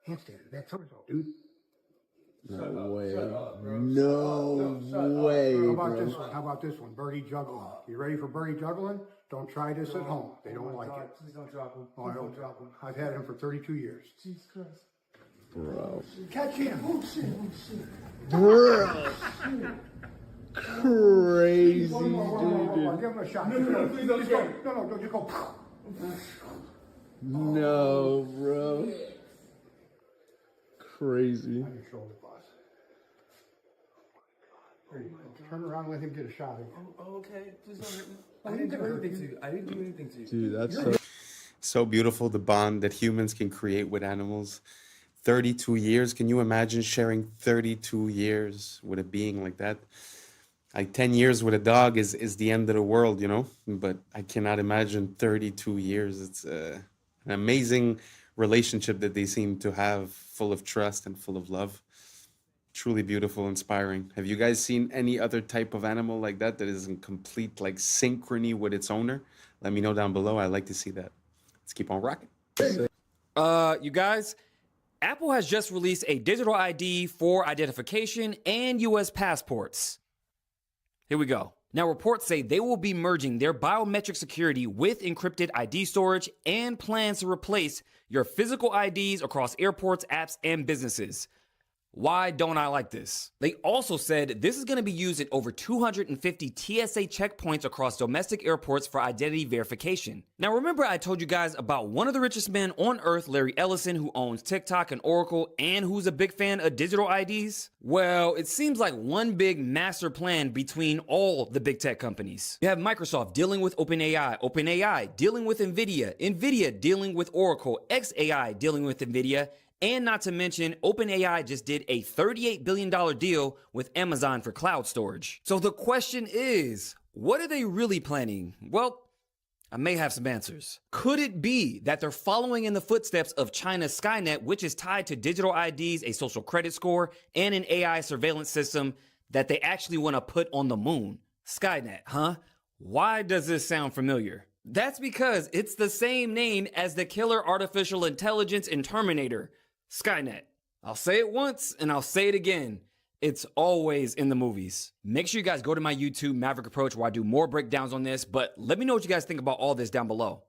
Handstand in the back somersault, dude. No way. No way, How about about bro. this one? How about this one? Birdie juggling. You ready for birdie juggling? Don't try this at home. They don't like it. Please don't drop him. Oh, I don't drop him. I've had him for 32 years. Jesus Christ. Bro. Catch him. Oh, shit. Oh, shit. Bro. Crazy, One more. dude. Give him a shot. No, please don't Just go. No, just go. No, bro. Crazy. On your shoulder, boss. There you go. Turn around and let him get a shot. Oh, okay. Please don't hurt me. I didn't do anything to you. I didn't do anything to you. Dude, that's so beautiful, the bond that humans can create with animals. 32 years. Can you imagine sharing 32 years with a being like that? Like 10 years with a dog is the end of the world, you know? But I cannot imagine 32 years. It's an amazing relationship that they seem to have, full of trust and full of love. Truly beautiful, inspiring. Have you guys seen any other type of animal like that that is in complete like synchrony with its owner? Let me know down below. I'd like to see that. Let's keep on rocking. You guys, Apple has just released a digital ID for identification and US passports. Here we go. Now, reports say they will be merging their biometric security with encrypted ID storage and plans to replace your physical IDs across airports, apps, and businesses. Why don't I like this? They also said this is going to be used in over 250 TSA checkpoints across domestic airports for identity verification. Now, remember I told you guys about one of the richest men on earth, Larry Ellison, who owns TikTok and Oracle, and who's a big fan of digital IDs? Well, it seems like one big master plan between all the big tech companies. You have Microsoft dealing with OpenAI, OpenAI dealing with NVIDIA, NVIDIA dealing with Oracle, xAI dealing with NVIDIA, and not to mention, OpenAI just did a $38 billion deal with Amazon for cloud storage. So the question is, what are they really planning? Well, I may have some answers. Could it be that they're following in the footsteps of China's Skynet, which is tied to digital IDs, a social credit score, and an AI surveillance system that they actually want to put on the moon? Skynet, huh? Why does this sound familiar? That's because it's the same name as the killer artificial intelligence in Terminator, Skynet. I'll say it once and I'll say it again. It's always in the movies. Make sure you guys go to my YouTube, Maverick Approach, where I do more breakdowns on this, but let me know what you guys think about all this down below.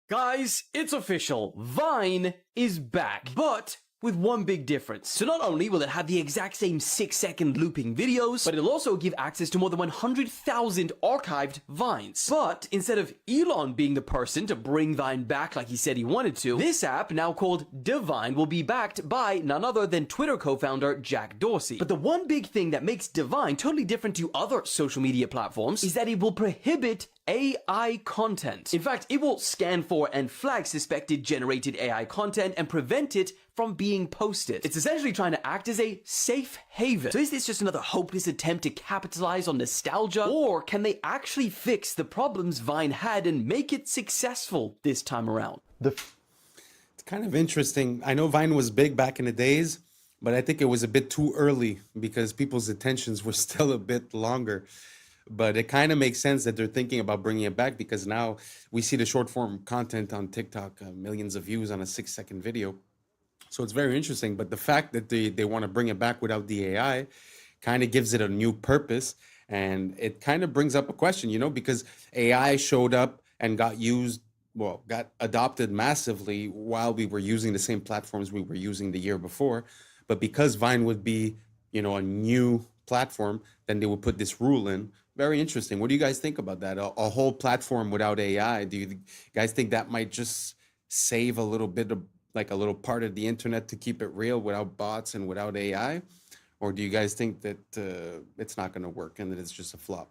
Guys, it's official. Vine is back, but with one big difference. So not only will it have the exact same 6-second looping videos, but it'll also give access to more than 100,000 archived Vines. But instead of Elon being the person to bring Vine back like he said he wanted to, this app, now called Divine, will be backed by none other than Twitter co-founder Jack Dorsey. But the one big thing that makes Divine totally different to other social media platforms is that it will prohibit AI content. In fact, it will scan for and flag suspected generated AI content and prevent it from being posted. It's essentially trying to act as a safe haven. So is this just another hopeless attempt to capitalize on nostalgia? Or can they actually fix the problems Vine had and make it successful this time around? It's kind of interesting. I know Vine was big back in the days, but I think it was a bit too early because people's attentions were still a bit longer. But it kind of makes sense that they're thinking about bringing it back because now we see the short form content on TikTok, millions of views on a 6-second video. So it's very interesting. But the fact that they want to bring it back without the AI kind of gives it a new purpose. And it kind of brings up a question, you know, because AI showed up and got adopted massively while we were using the same platforms we were using the year before. But because Vine would be, you know, a new platform, then they would put this rule in. Very interesting. What do you guys think about that? A whole platform without AI. Do you guys think that might just save a little bit of, like a little part of the internet to keep it real without bots and without AI? Or do you guys think that it's not going to work and that it's just a flop?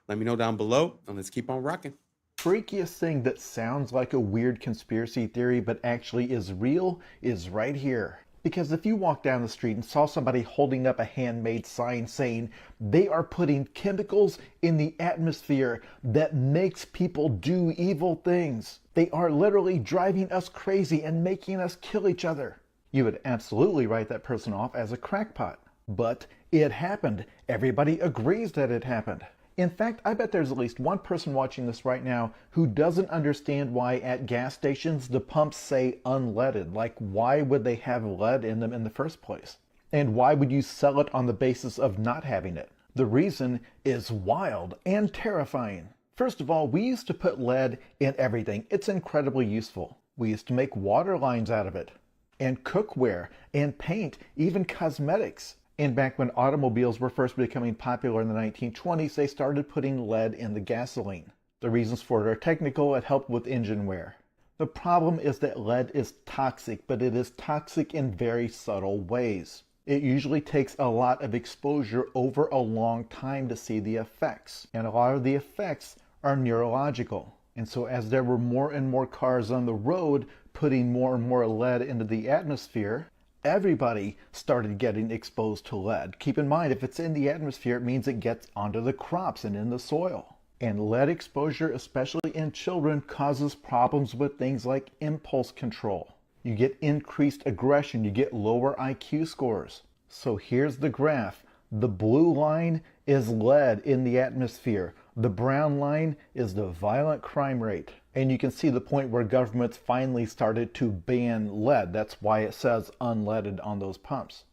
Let me know down below and let's keep on rocking. Freakiest thing that sounds like a weird conspiracy theory but actually is real is right here. Because if you walk down the street and saw somebody holding up a handmade sign saying they are putting chemicals in the atmosphere that makes people do evil things, they are literally driving us crazy and making us kill each other, you would absolutely write that person off as a crackpot. But it happened. Everybody agrees that it happened. In fact, I bet there's at least one person watching this right now who doesn't understand why at gas stations the pumps say unleaded. Like, why would they have lead in them in the first place? And why would you sell it on the basis of not having it? The reason is wild and terrifying. First of all, we used to put lead in everything. It's incredibly useful. We used to make water lines out of it, and cookware, and paint, even cosmetics. And back when automobiles were first becoming popular in the 1920s, they started putting lead in the gasoline. The reasons for it are technical. It helped with engine wear. The problem is that lead is toxic, but it is toxic in very subtle ways. It usually takes a lot of exposure over a long time to see the effects. And a lot of the effects are neurological. And so as there were more and more cars on the road putting more and more lead into the atmosphere, everybody started getting exposed to lead. Keep in mind, if it's in the atmosphere, it means it gets onto the crops and in the soil. And lead exposure, especially in children, causes problems with things like impulse control. You get increased aggression, you get lower IQ scores. So here's the graph. The blue line is lead in the atmosphere. The brown line is the violent crime rate. And you can see the point where governments finally started to ban lead. That's why it says unleaded on those pumps.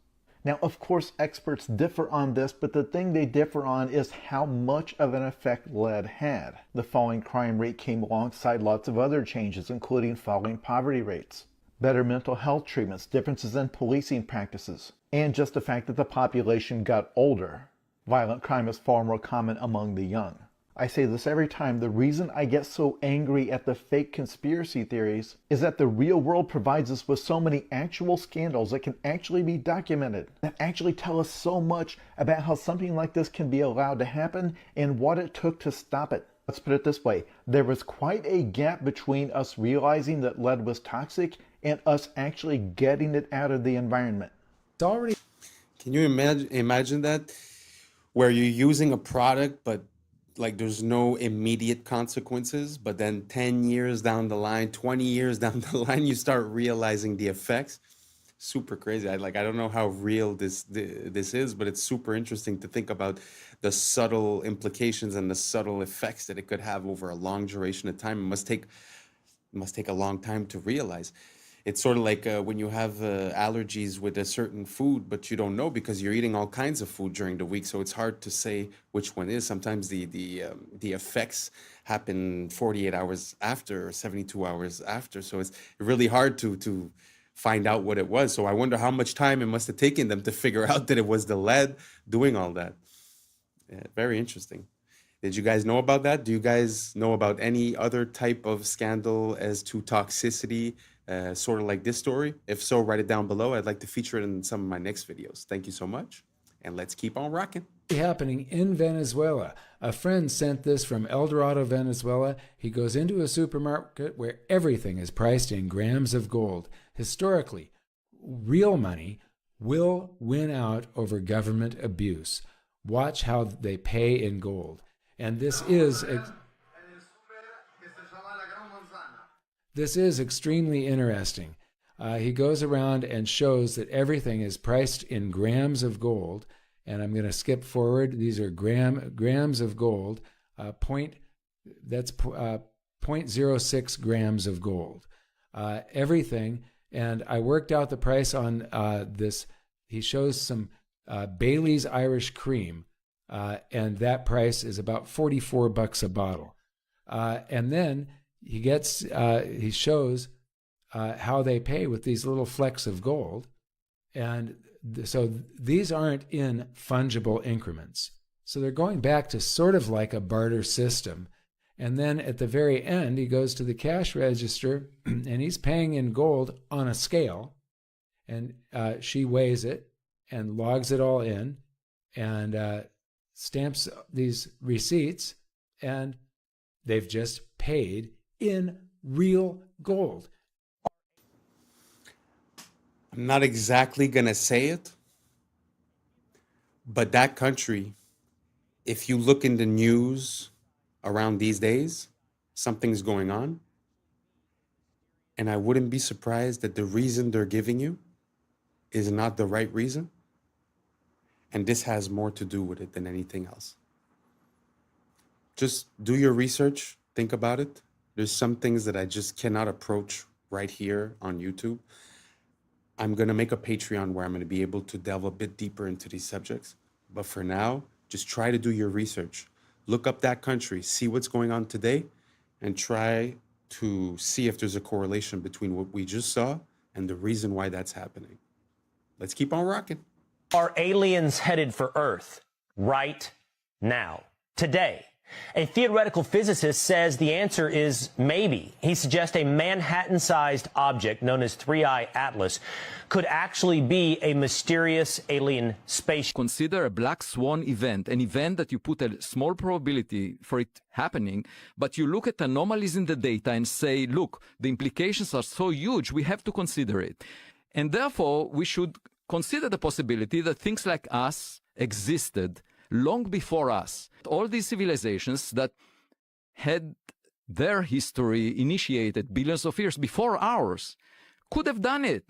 Now, of course, experts differ on this, but the thing they differ on is how much of an effect lead had. The falling crime rate came alongside lots of other changes, including falling poverty rates, better mental health treatments, differences in policing practices, and just the fact that the population got older. Violent crime is far more common among the young. I say this every time. The reason I get so angry at the fake conspiracy theories is that the real world provides us with so many actual scandals that can actually be documented, that actually tell us so much about how something like this can be allowed to happen and what it took to stop it. Let's put it this way. There was quite a gap between us realizing that lead was toxic and us actually getting it out of the environment. It's already... Can you imagine that? Where you're using a product, but like there's no immediate consequences, but then 10 years down the line, 20 years down the line, you start realizing the effects. Super crazy. I don't know how real this is, but it's super interesting to think about the subtle implications and the subtle effects that it could have over a long duration of time. It must take a long time to realize. It's sort of like when you have allergies with a certain food, but you don't know because you're eating all kinds of food during the week. So it's hard to say which one is. Sometimes the effects happen 48 hours after or 72 hours after. So it's really hard to find out what it was. So I wonder how much time it must have taken them to figure out that it was the lead doing all that. Yeah, very interesting. Did you guys know about that? Do you guys know about any other type of scandal as to toxicity? Sort of like this story? If so, write it down below. I'd like to feature it in some of my next videos. Thank you so much, and let's keep on rocking. Happening in Venezuela. A friend sent this from El Dorado, Venezuela. He goes into a supermarket where everything is priced in grams of gold. Historically, real money will win out over government abuse. Watch how they pay in gold. And this is extremely interesting. He goes around and shows that everything is priced in grams of gold. And I'm going to skip forward. These are grams of gold. 0.06 grams of gold. Everything. And I worked out the price on this. He shows some Bailey's Irish Cream. And that price is about $44 a bottle. And then he shows how they pay with these little flecks of gold. And so these aren't in fungible increments. So they're going back to sort of like a barter system. And then at the very end, he goes to the cash register and he's paying in gold on a scale. And she weighs it and logs it all in and stamps these receipts. And they've just paid in real gold. I'm not exactly going to say it, but that country, if you look in the news around these days, something's going on. And I wouldn't be surprised that the reason they're giving you is not the right reason. And this has more to do with it than anything else. Just do your research, think about it. There's some things that I just cannot approach right here on YouTube. I'm going to make a Patreon where I'm going to be able to delve a bit deeper into these subjects. But for now, just try to do your research. Look up that country, see what's going on today, and try to see if there's a correlation between what we just saw and the reason why that's happening. Let's keep on rocking. Are aliens headed for Earth right now, today? A theoretical physicist says the answer is maybe. He suggests a Manhattan-sized object known as 3I Atlas could actually be a mysterious alien spaceship. Consider a black swan event, an event that you put a small probability for it happening, but you look at anomalies in the data and say, look, the implications are so huge, we have to consider it. And therefore, we should consider the possibility that things like us existed long before us. All these civilizations that had their history initiated billions of years before ours could have done it.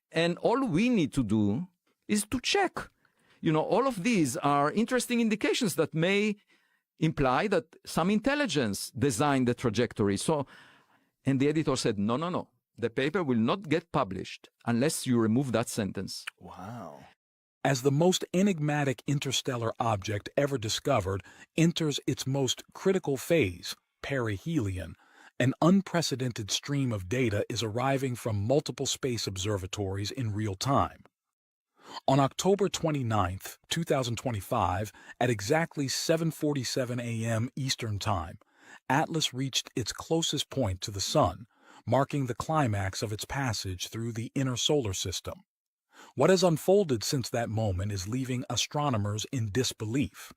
And all we need to do is to check. You know, all of these are interesting indications that may imply that some intelligence designed the trajectory. So, and the editor said, no, no, no. The paper will not get published unless you remove that sentence. Wow. As the most enigmatic interstellar object ever discovered enters its most critical phase, perihelion, an unprecedented stream of data is arriving from multiple space observatories in real time. On October 29, 2025, at exactly 7:47 a.m. Eastern Time, Atlas reached its closest point to the Sun, marking the climax of its passage through the inner solar system. What has unfolded since that moment is leaving astronomers in disbelief.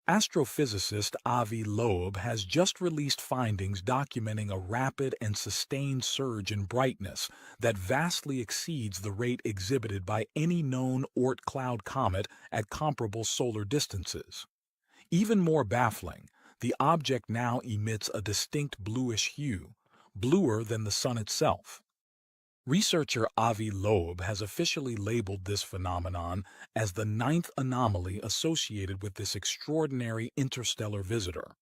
Astrophysicist Avi Loeb has just released findings documenting a rapid and sustained surge in brightness that vastly exceeds the rate exhibited by any known Oort cloud comet at comparable solar distances. Even more baffling, the object now emits a distinct bluish hue, bluer than the Sun itself. Researcher Avi Loeb has officially labeled this phenomenon as the 9th anomaly associated with this extraordinary interstellar visitor.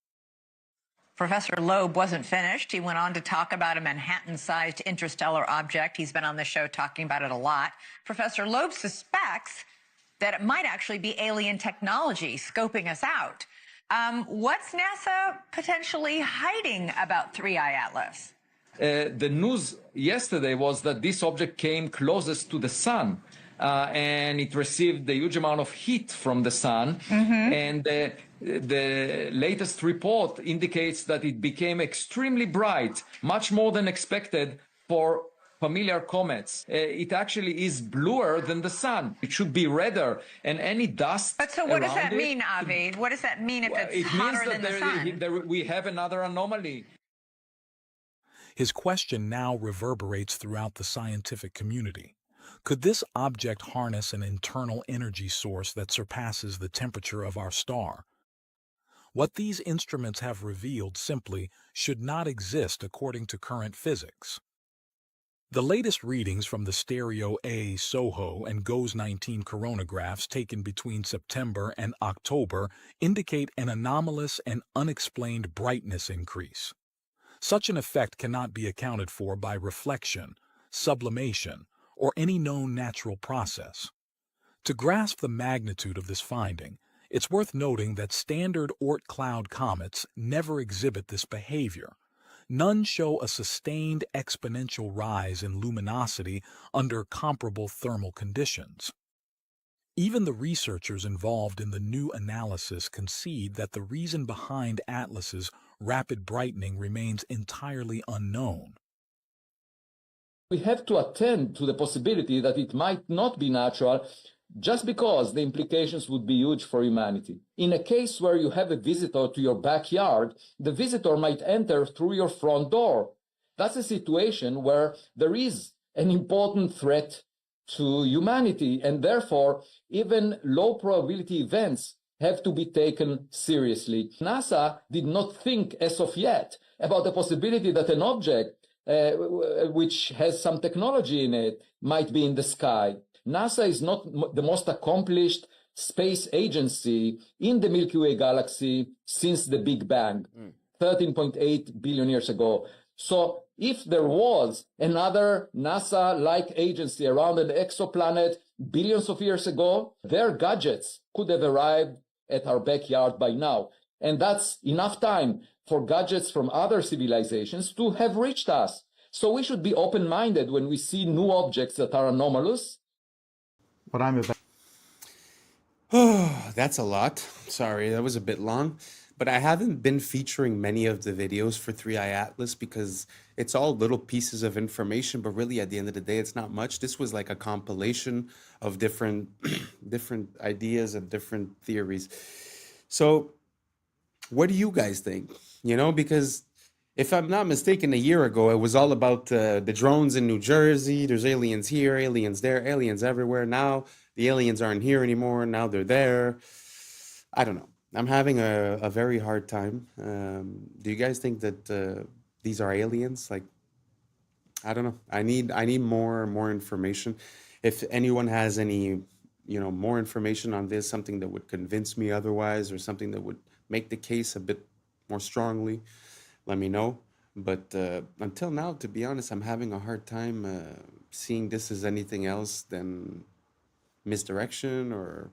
Professor Loeb wasn't finished. He went on to talk about a Manhattan-sized interstellar object. He's been on the show talking about it a lot. Professor Loeb suspects that it might actually be alien technology scoping us out. What's NASA potentially hiding about 3I Atlas? The news yesterday was that this object came closest to the sun, and it received a huge amount of heat from the sun. And the latest report indicates that it became extremely bright, much more than expected for familiar comets. It actually is bluer than the sun. It should be redder, and any dust. But so what does that mean, Avi? What does that mean if it's hotter than the sun? We have another anomaly. His question now reverberates throughout the scientific community. Could this object harness an internal energy source that surpasses the temperature of our star? What these instruments have revealed simply should not exist according to current physics. The latest readings from the Stereo A, SOHO, and GOES 19 coronagraphs taken between September and October indicate an anomalous and unexplained brightness increase. Such an effect cannot be accounted for by reflection, sublimation, or any known natural process. To grasp the magnitude of this finding, it's worth noting that standard Oort cloud comets never exhibit this behavior. None show a sustained exponential rise in luminosity under comparable thermal conditions. Even the researchers involved in the new analysis concede that the reason behind Atlas's rapid brightening remains entirely unknown. We have to attend to the possibility that it might not be natural just because the implications would be huge for humanity. In a case where you have a visitor to your backyard, the visitor might enter through your front door. That's a situation where there is an important threat to humanity, and therefore even low probability events have to be taken seriously. NASA did not think as of yet about the possibility that an object which has some technology in it might be in the sky. NASA is not the most accomplished space agency in the Milky Way galaxy since the Big Bang, 13.8 billion years ago. So if there was another NASA-like agency around an exoplanet billions of years ago, their gadgets could have arrived at our backyard by now. And that's enough time for gadgets from other civilizations to have reached us. So we should be open-minded when we see new objects that are anomalous. What I'm about. Oh, that's a lot. Sorry, that was a bit long. But I haven't been featuring many of the videos for 3i Atlas because it's all little pieces of information, but really at the end of the day, it's not much. This was like a compilation of different different ideas and different theories. So what do you guys think? You know, because if I'm not mistaken, a year ago, it was all about the drones in New Jersey. There's aliens here, aliens there, aliens everywhere. Now the aliens aren't here anymore. Now they're there. I don't know. I'm having a very hard time. Do you guys think that these are aliens? Like, I don't know. I need more information. If anyone has any, more information on this, something that would convince me otherwise, or something that would make the case a bit more strongly, let me know. But until now, to be honest, I'm having a hard time seeing this as anything else than misdirection or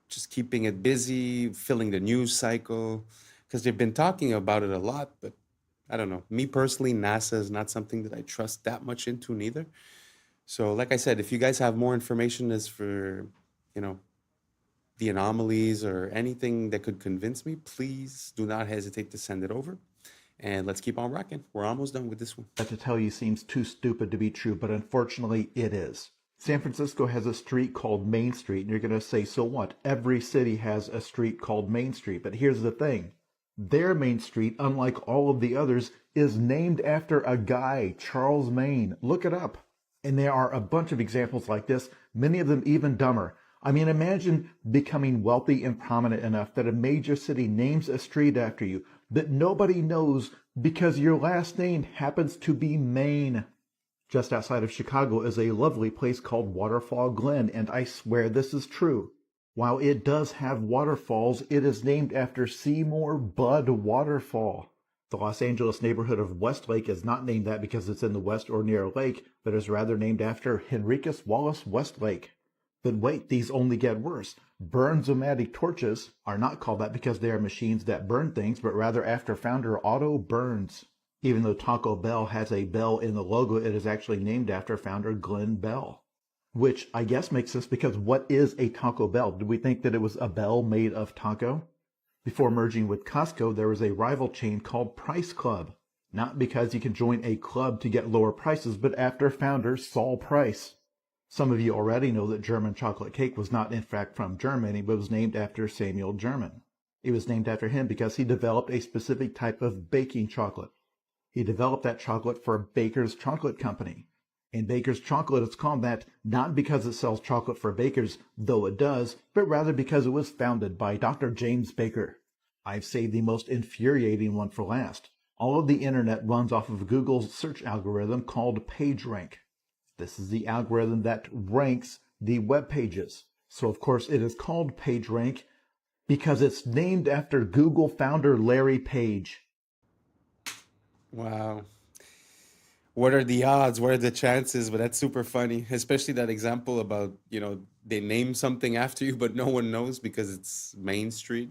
just keeping it busy, filling the news cycle, because they've been talking about it a lot, but I don't know. Me personally, NASA is not something that I trust that much into neither. So like I said, if you guys have more information as for, the anomalies or anything that could convince me, please do not hesitate to send it over. And let's keep on rocking. We're almost done with this one. That to tell you seems too stupid to be true, but unfortunately it is. San Francisco has a street called Main Street, and you're going to say, so what? Every city has a street called Main Street. But here's the thing. Their Main Street, unlike all of the others, is named after a guy, Charles Main. Look it up. And there are a bunch of examples like this, many of them even dumber. I mean, imagine becoming wealthy and prominent enough that a major city names a street after you that nobody knows because your last name happens to be Main. Just outside of Chicago is a lovely place called Waterfall Glen, and I swear this is true. While it does have waterfalls, it is named after Seymour Budd Waterfall. The Los Angeles neighborhood of Westlake is not named that because it's in the west or near a lake, but is rather named after Henricus Wallace Westlake. But wait, these only get worse. Burns-O-Matic torches are not called that because they are machines that burn things, but rather after founder Otto Burns. Even though Taco Bell has a bell in the logo, it is actually named after founder Glenn Bell. Which I guess makes sense because what is a Taco Bell? Did we think that it was a bell made of taco? Before merging with Costco, there was a rival chain called Price Club. Not because you can join a club to get lower prices, but after founder Saul Price. Some of you already know that German chocolate cake was not in fact from Germany, but was named after Samuel German. It was named after him because he developed a specific type of baking chocolate. He developed that chocolate for Baker's Chocolate Company. And Baker's Chocolate is called that not because it sells chocolate for bakers, though it does, but rather because it was founded by Dr. James Baker. I've saved the most infuriating one for last. All of the internet runs off of Google's search algorithm called PageRank. This is the algorithm that ranks the web pages. So of course it is called PageRank because it's named after Google founder Larry Page. Wow. What are the odds? What are the chances? But that's super funny, especially that example about, they name something after you, but no one knows because it's Main Street.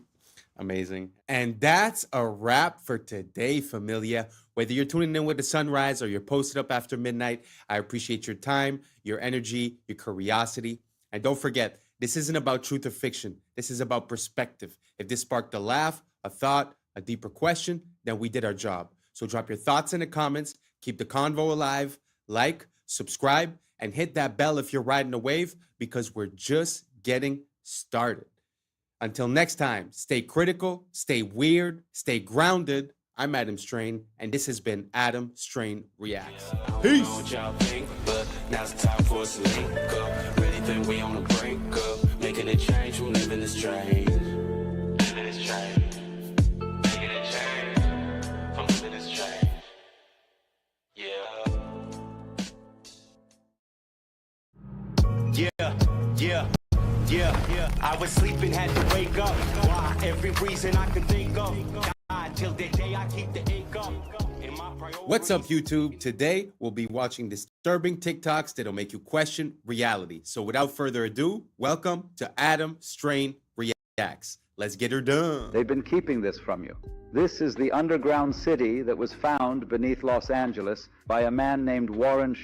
Amazing. And that's a wrap for today, familia. Whether you're tuning in with the sunrise or you're posted up after midnight, I appreciate your time, your energy, your curiosity. And don't forget, this isn't about truth or fiction. This is about perspective. If this sparked a laugh, a thought, a deeper question, then we did our job. So drop your thoughts in the comments, keep the convo alive, like, subscribe, and hit that bell if you're riding a wave because we're just getting started. Until next time, stay critical, stay weird, stay grounded. I'm Adam Strain, and this has been Adam Strain Reacts. Peace. What y'all think, but now's the time for us to link up. Really think we on the brink of making a change from living this strange. Living this strange. Making a change from living this strange. Yeah. I was sleeping, had to wake up. Why? Every reason I can think of. Till the day I keep the ink up. What's up, YouTube? Today, we'll be watching disturbing TikToks that'll make you question reality. So without further ado, welcome to Adam Strain Reacts. Let's get her done. They've been keeping this from you. This is the underground city that was found beneath Los Angeles by a man named Warren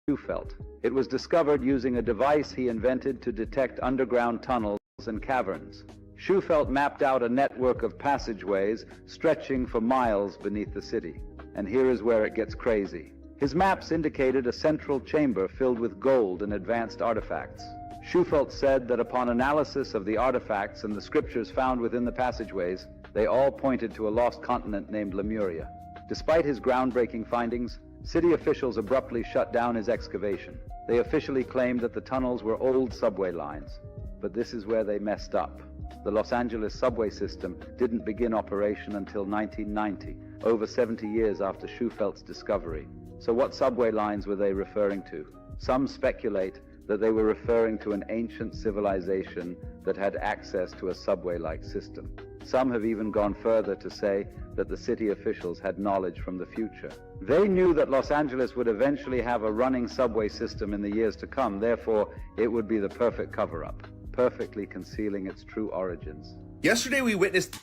Shufelt. It was discovered using a device he invented to detect underground tunnels and caverns. Shufelt mapped out a network of passageways stretching for miles beneath the city. And here is where it gets crazy. His maps indicated a central chamber filled with gold and advanced artifacts. Shufelt said that upon analysis of the artifacts and the scriptures found within the passageways, they all pointed to a lost continent named Lemuria. Despite his groundbreaking findings, city officials abruptly shut down his excavation. They officially claimed that the tunnels were old subway lines. But this is where they messed up. The Los Angeles subway system didn't begin operation until 1990, over 70 years after Schufelt's discovery. So what subway lines were they referring to? Some speculate that they were referring to an ancient civilization that had access to a subway-like system. Some have even gone further to say that the city officials had knowledge from the future. They knew that Los Angeles would eventually have a running subway system in the years to come, therefore it would be the perfect cover-up, perfectly concealing its true origins. Yesterday we witnessed...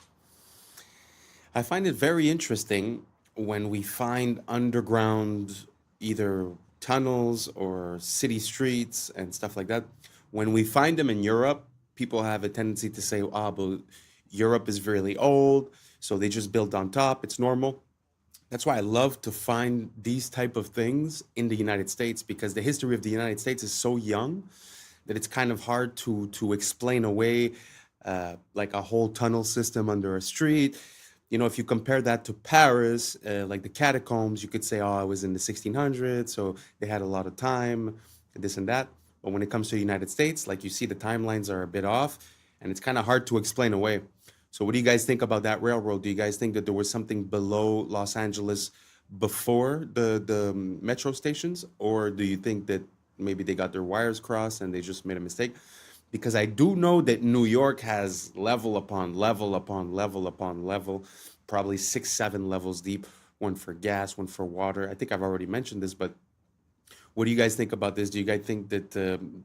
I find it very interesting when we find underground either tunnels or city streets and stuff like that. When we find them in Europe, people have a tendency to say, but Europe is really old, so they just built on top, it's normal. That's why I love to find these type of things in the United States, because the history of the United States is so young that it's kind of hard to explain away like a whole tunnel system under a street. You know, if you compare that to Paris, like the catacombs, you could say, it was in the 1600s, so they had a lot of time, this and that. But when it comes to the United States, like you see, the timelines are a bit off, and it's kind of hard to explain away. So what do you guys think about that railroad? Do you guys think that there was something below Los Angeles before the metro stations? Or do you think that maybe they got their wires crossed and they just made a mistake? Because I do know that New York has level upon level upon level upon level, probably 6-7 levels deep, one for gas, one for water. I think I've already mentioned this, but what do you guys think about this? Do you guys think that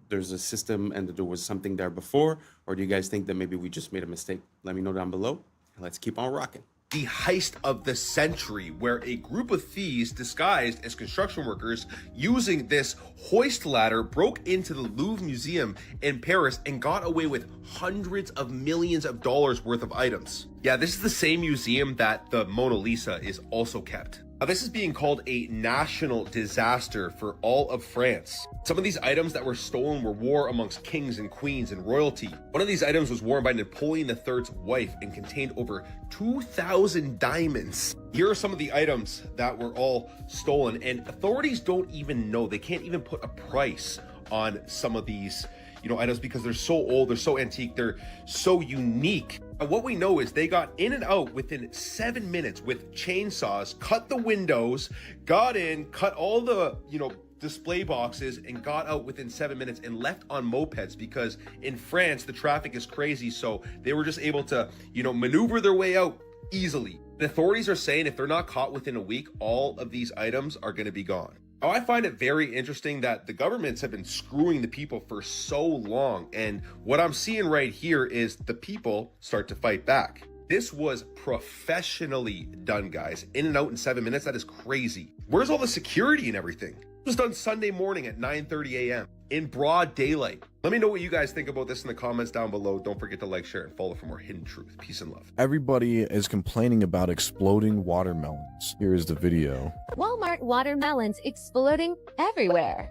there's a system and that there was something there before? Or do you guys think that maybe we just made a mistake? Let me know down below. Let's keep on rocking. The heist of the century, where a group of thieves disguised as construction workers using this hoist ladder broke into the Louvre Museum in Paris and got away with hundreds of millions of dollars worth of items. Yeah, this is the same museum that the Mona Lisa is also kept. Now, this is being called a national disaster for all of France. Some of these items that were stolen were worn amongst kings and queens and royalty. One of these items was worn by Napoleon III's wife and contained over 2,000 diamonds. Here are some of the items that were all stolen, and authorities don't even know. They can't even put a price on some of these items because they're so old, they're so antique, they're so unique. And what we know is they got in and out within 7 minutes with chainsaws, cut the windows, got in, cut all the, display boxes, and got out within 7 minutes and left on mopeds, because in France, the traffic is crazy. So they were just able to, maneuver their way out easily. The authorities are saying if they're not caught within a week, all of these items are going to be gone. Now, I find it very interesting that the governments have been screwing the people for so long. And what I'm seeing right here is the people start to fight back. This was professionally done, guys. In and out in 7 minutes. That is crazy. Where's all the security and everything? It was done Sunday morning at 9:30 a.m. in broad daylight. Let me know what you guys think about this in the comments down below. Don't forget to like, share, and follow for more hidden truth. Peace and love. Everybody is complaining about exploding watermelons. Here is the video. Walmart watermelons exploding everywhere.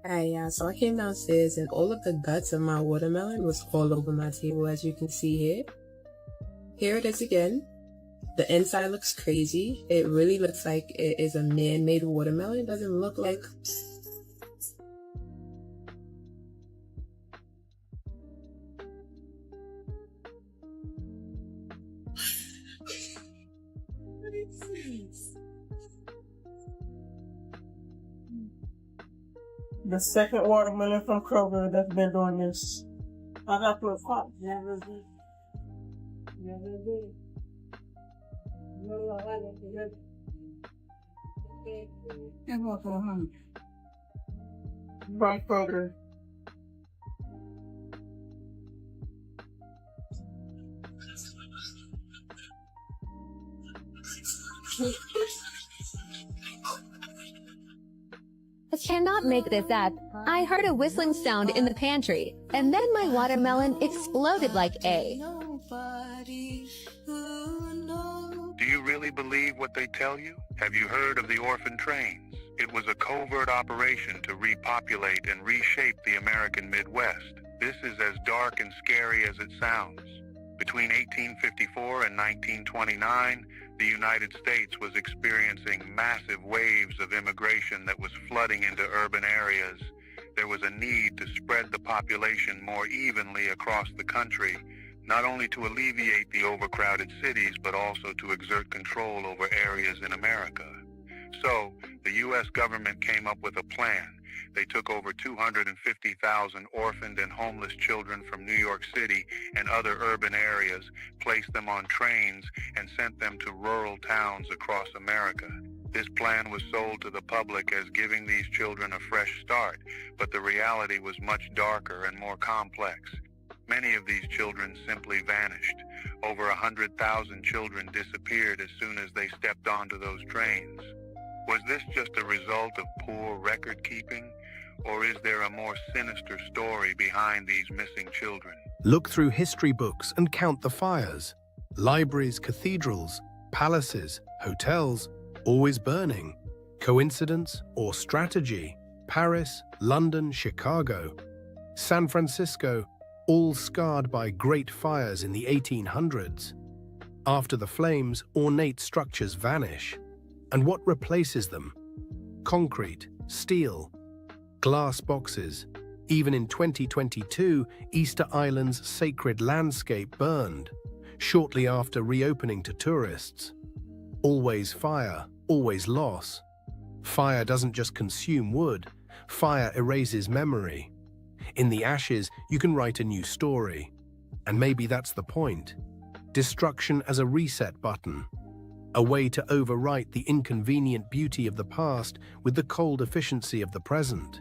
Hi, so I came downstairs and all of the guts of my watermelon was all over my table, as you can see here. Here it is again. The inside looks crazy. It really looks like it is a man-made watermelon. It doesn't look like... The second watermelon from Kroger that's been doing this. I got to a pot. Never did. Never did. By Kroger. I cannot make this up. I heard a whistling sound in the pantry, and then my watermelon exploded like A. Do you really believe what they tell you? Have you heard of the orphan trains? It was a covert operation to repopulate and reshape the American Midwest. This is as dark and scary as it sounds. Between 1854 and 1929, the United States was experiencing massive waves of immigration that was flooding into urban areas. There was a need to spread the population more evenly across the country, not only to alleviate the overcrowded cities, but also to exert control over areas in America. So, the U.S. government came up with a plan. They took over 250,000 orphaned and homeless children from New York City and other urban areas, placed them on trains, and sent them to rural towns across America. This plan was sold to the public as giving these children a fresh start, but the reality was much darker and more complex. Many of these children simply vanished. Over 100,000 children disappeared as soon as they stepped onto those trains. Was this just a result of poor record keeping, or is there a more sinister story behind these missing children? Look through history books and count the fires. Libraries, cathedrals, palaces, hotels, always burning. Coincidence or strategy? Paris, London, Chicago, San Francisco, all scarred by great fires in the 1800s. After the flames, ornate structures vanish. And what replaces them? Concrete, steel, glass boxes. Even in 2022, Easter Island's sacred landscape burned, shortly after reopening to tourists. Always fire, always loss. Fire doesn't just consume wood, fire erases memory. In the ashes, you can write a new story. And maybe that's the point. Destruction as a reset button. A way to overwrite the inconvenient beauty of the past with the cold efficiency of the present.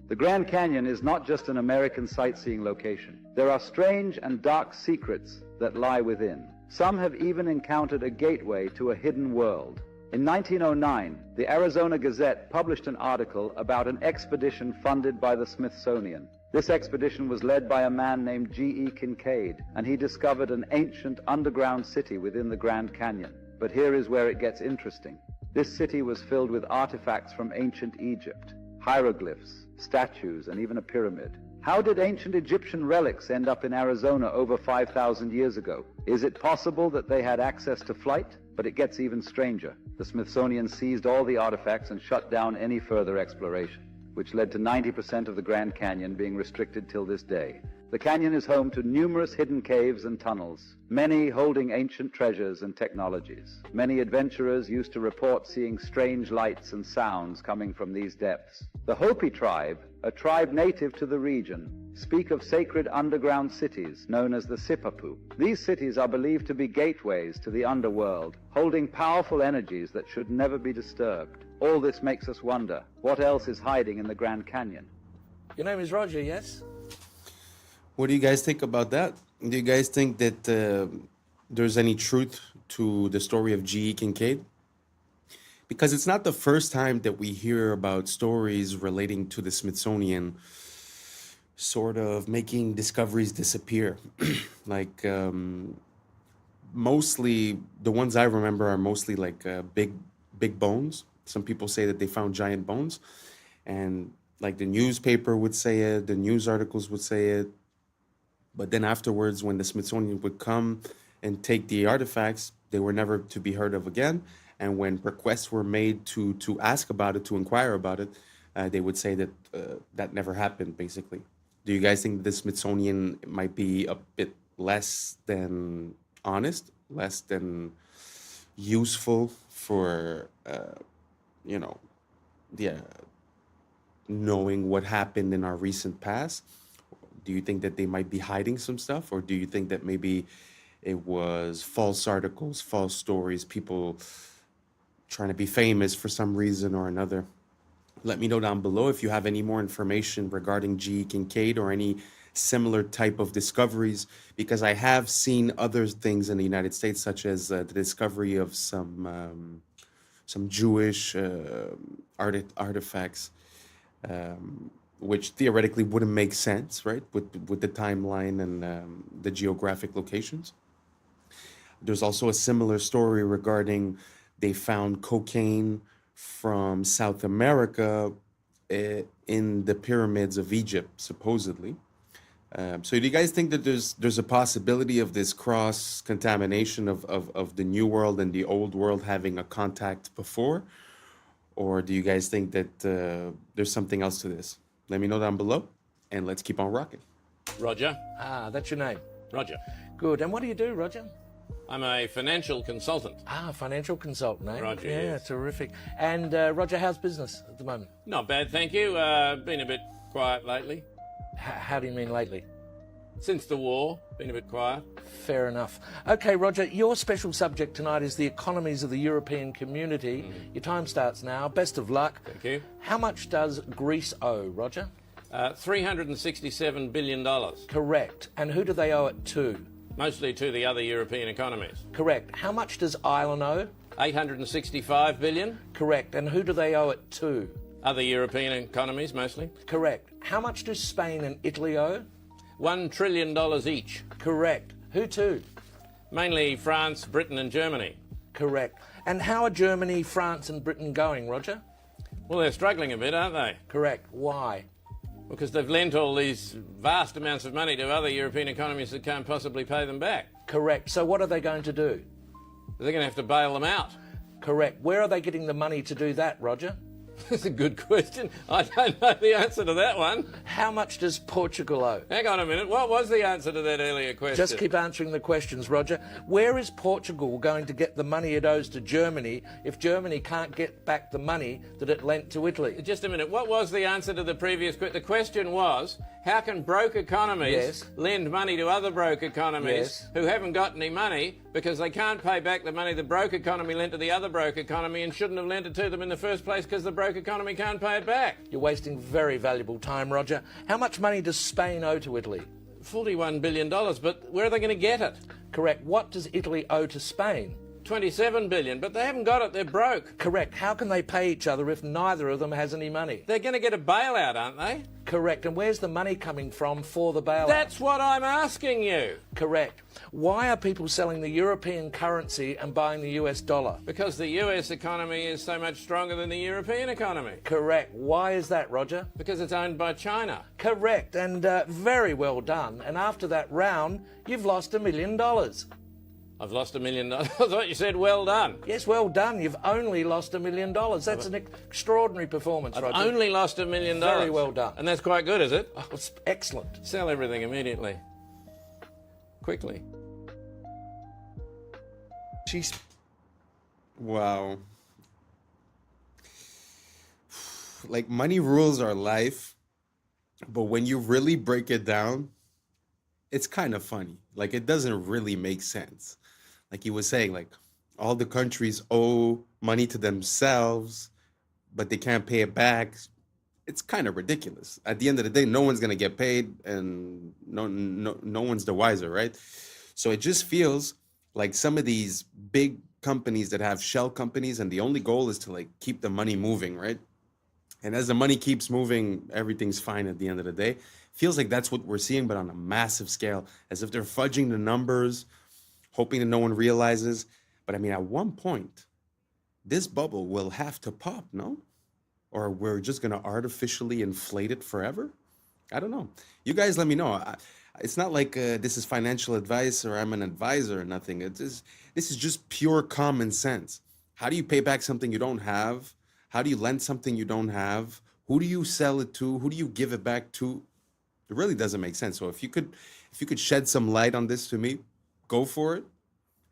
The Grand Canyon is not just an American sightseeing location. There are strange and dark secrets that lie within. Some have even encountered a gateway to a hidden world. In 1909, the Arizona Gazette published an article about an expedition funded by the Smithsonian. This expedition was led by a man named G.E. Kincaid, and he discovered an ancient underground city within the Grand Canyon. But here is where it gets interesting. This city was filled with artifacts from ancient Egypt, hieroglyphs, statues, and even a pyramid. How did ancient Egyptian relics end up in Arizona over 5,000 years ago? Is it possible that they had access to flight? But it gets even stranger. The Smithsonian seized all the artifacts and shut down any further exploration, which led to 90% of the Grand Canyon being restricted till this day. The canyon is home to numerous hidden caves and tunnels, many holding ancient treasures and technologies. Many adventurers used to report seeing strange lights and sounds coming from these depths. The Hopi tribe, a tribe native to the region, speak of sacred underground cities known as the Sipapu. These cities are believed to be gateways to the underworld, holding powerful energies that should never be disturbed. All this makes us wonder, what else is hiding in the Grand Canyon? Your name is Roger, yes? What do you guys think about that? Do you guys think that there's any truth to the story of G.E. Kincaid? Because it's not the first time that we hear about stories relating to the Smithsonian sort of making discoveries disappear. Like, mostly, the ones I remember are mostly like big bones. Some people say that they found giant bones. And Like the newspaper would say it, the news articles would say it. But then afterwards, when the Smithsonian would come and take the artifacts, they were never to be heard of again. And when requests were made to ask about it, to inquire about it, they would say that that never happened, basically. Do you guys think the Smithsonian might be a bit less than honest, less than useful for, you know, yeah, knowing what happened in our recent past? Do you think that they might be hiding some stuff? Or do you think that maybe it was false articles, false stories, people trying to be famous for some reason or another? Let me know down below if you have any more information regarding G. Kincaid or any similar type of discoveries, because I have seen other things in the United States, such as the discovery of some Jewish artifacts, which theoretically wouldn't make sense, right, with the timeline and the geographic locations. There's also a similar story regarding they found cocaine from South America in the pyramids of Egypt, supposedly. So do you guys think that there's a possibility of this cross-contamination of the new world and the old world having a contact before? Or do you guys think that there's something else to this? Let me know down below, and let's keep on rocking. Roger. Ah, that's your name. Roger. Good. And what do you do, Roger? I'm a financial consultant. Ah, financial consultant, eh? Roger, Yeah, yes. Terrific. And Roger, how's business at the moment? Not bad, thank you. Been a bit quiet lately. How do you mean lately? Since the war, been a bit quiet. Fair enough. Okay, Roger, your special subject tonight is the economies of the European community. Your time starts now. Best of luck. Thank you. How much does Greece owe, Roger? $367 billion. Correct. And who do they owe it to? Mostly to the other European economies. Correct. How much does Ireland owe? $865 billion. Correct. And who do they owe it to? Other European economies, mostly. Correct. How much do Spain and Italy owe? $1 trillion each. Correct. Who to? Mainly France, Britain and Germany. Correct. And how are Germany, France and Britain going, Roger? Well, they're struggling a bit, aren't they? Correct. Why? Because they've lent all these vast amounts of money to other European economies that can't possibly pay them back. Correct. So what are they going to do? They're going to have to bail them out. Correct. Where are they getting the money to do that, Roger? That's a good question. I don't know the answer to that one. How much does Portugal owe? Hang on a minute. What was the answer to that earlier question? Just keep answering the questions, Roger. Where is Portugal going to get the money it owes to Germany if Germany can't get back the money that it lent to Italy? Just a minute. What was the answer to the previous question? The question was, how can broke economies lend money to other broke economies who haven't got any money because they can't pay back the money the broke economy lent to the other broke economy and shouldn't have lent it to them in the first place because the broke economy can't pay it back? You're wasting very valuable time, Roger. How much money does Spain owe to Italy? $41 billion, but where are they going to get it? Correct. What does Italy owe to Spain? $27 billion, but they haven't got it. They're broke. Correct. How can they pay each other if neither of them has any money? They're going to get a bailout, aren't they? Correct. And where's the money coming from for the bailout? That's what I'm asking you. Correct. Why are people selling the European currency and buying the US dollar? Because the US economy is so much stronger than the European economy. Correct. Why is that, Roger? Because it's owned by China. Correct. And very well done. And after that round, you've lost $1 million. I've lost $1 million. I thought you said well done. Yes, well done. You've only lost $1 million. That's an extraordinary performance, Roger. I've only lost $1 million. Very well done. And that's quite good, is it? Oh, it's excellent. Sell everything immediately. Quickly. Jeez. Wow. Like, money rules our life, but when you really break it down, it's kind of funny. Like, it doesn't really make sense. Like he was saying, like, all the countries owe money to themselves, but they can't pay it back. It's kind of ridiculous. At the end of the day, no one's going to get paid, and no one's the wiser, right? So it just feels like some of these big companies that have shell companies, and the only goal is to, like, keep the money moving, right? And as the money keeps moving, everything's fine at the end of the day. Feels like that's what we're seeing, but on a massive scale, as if they're fudging the numbers, hoping that no one realizes. But I mean, at one point, this bubble will have to pop, no? or we're just going to artificially inflate it forever? I don't know. You guys let me know. It's not like this is financial advice or I'm an advisor or nothing. This is just pure common sense. How do you pay back something you don't have? How do you lend something you don't have? Who do you sell it to? Who do you give it back to? It really doesn't make sense. So if you could shed some light on this to me, go for it,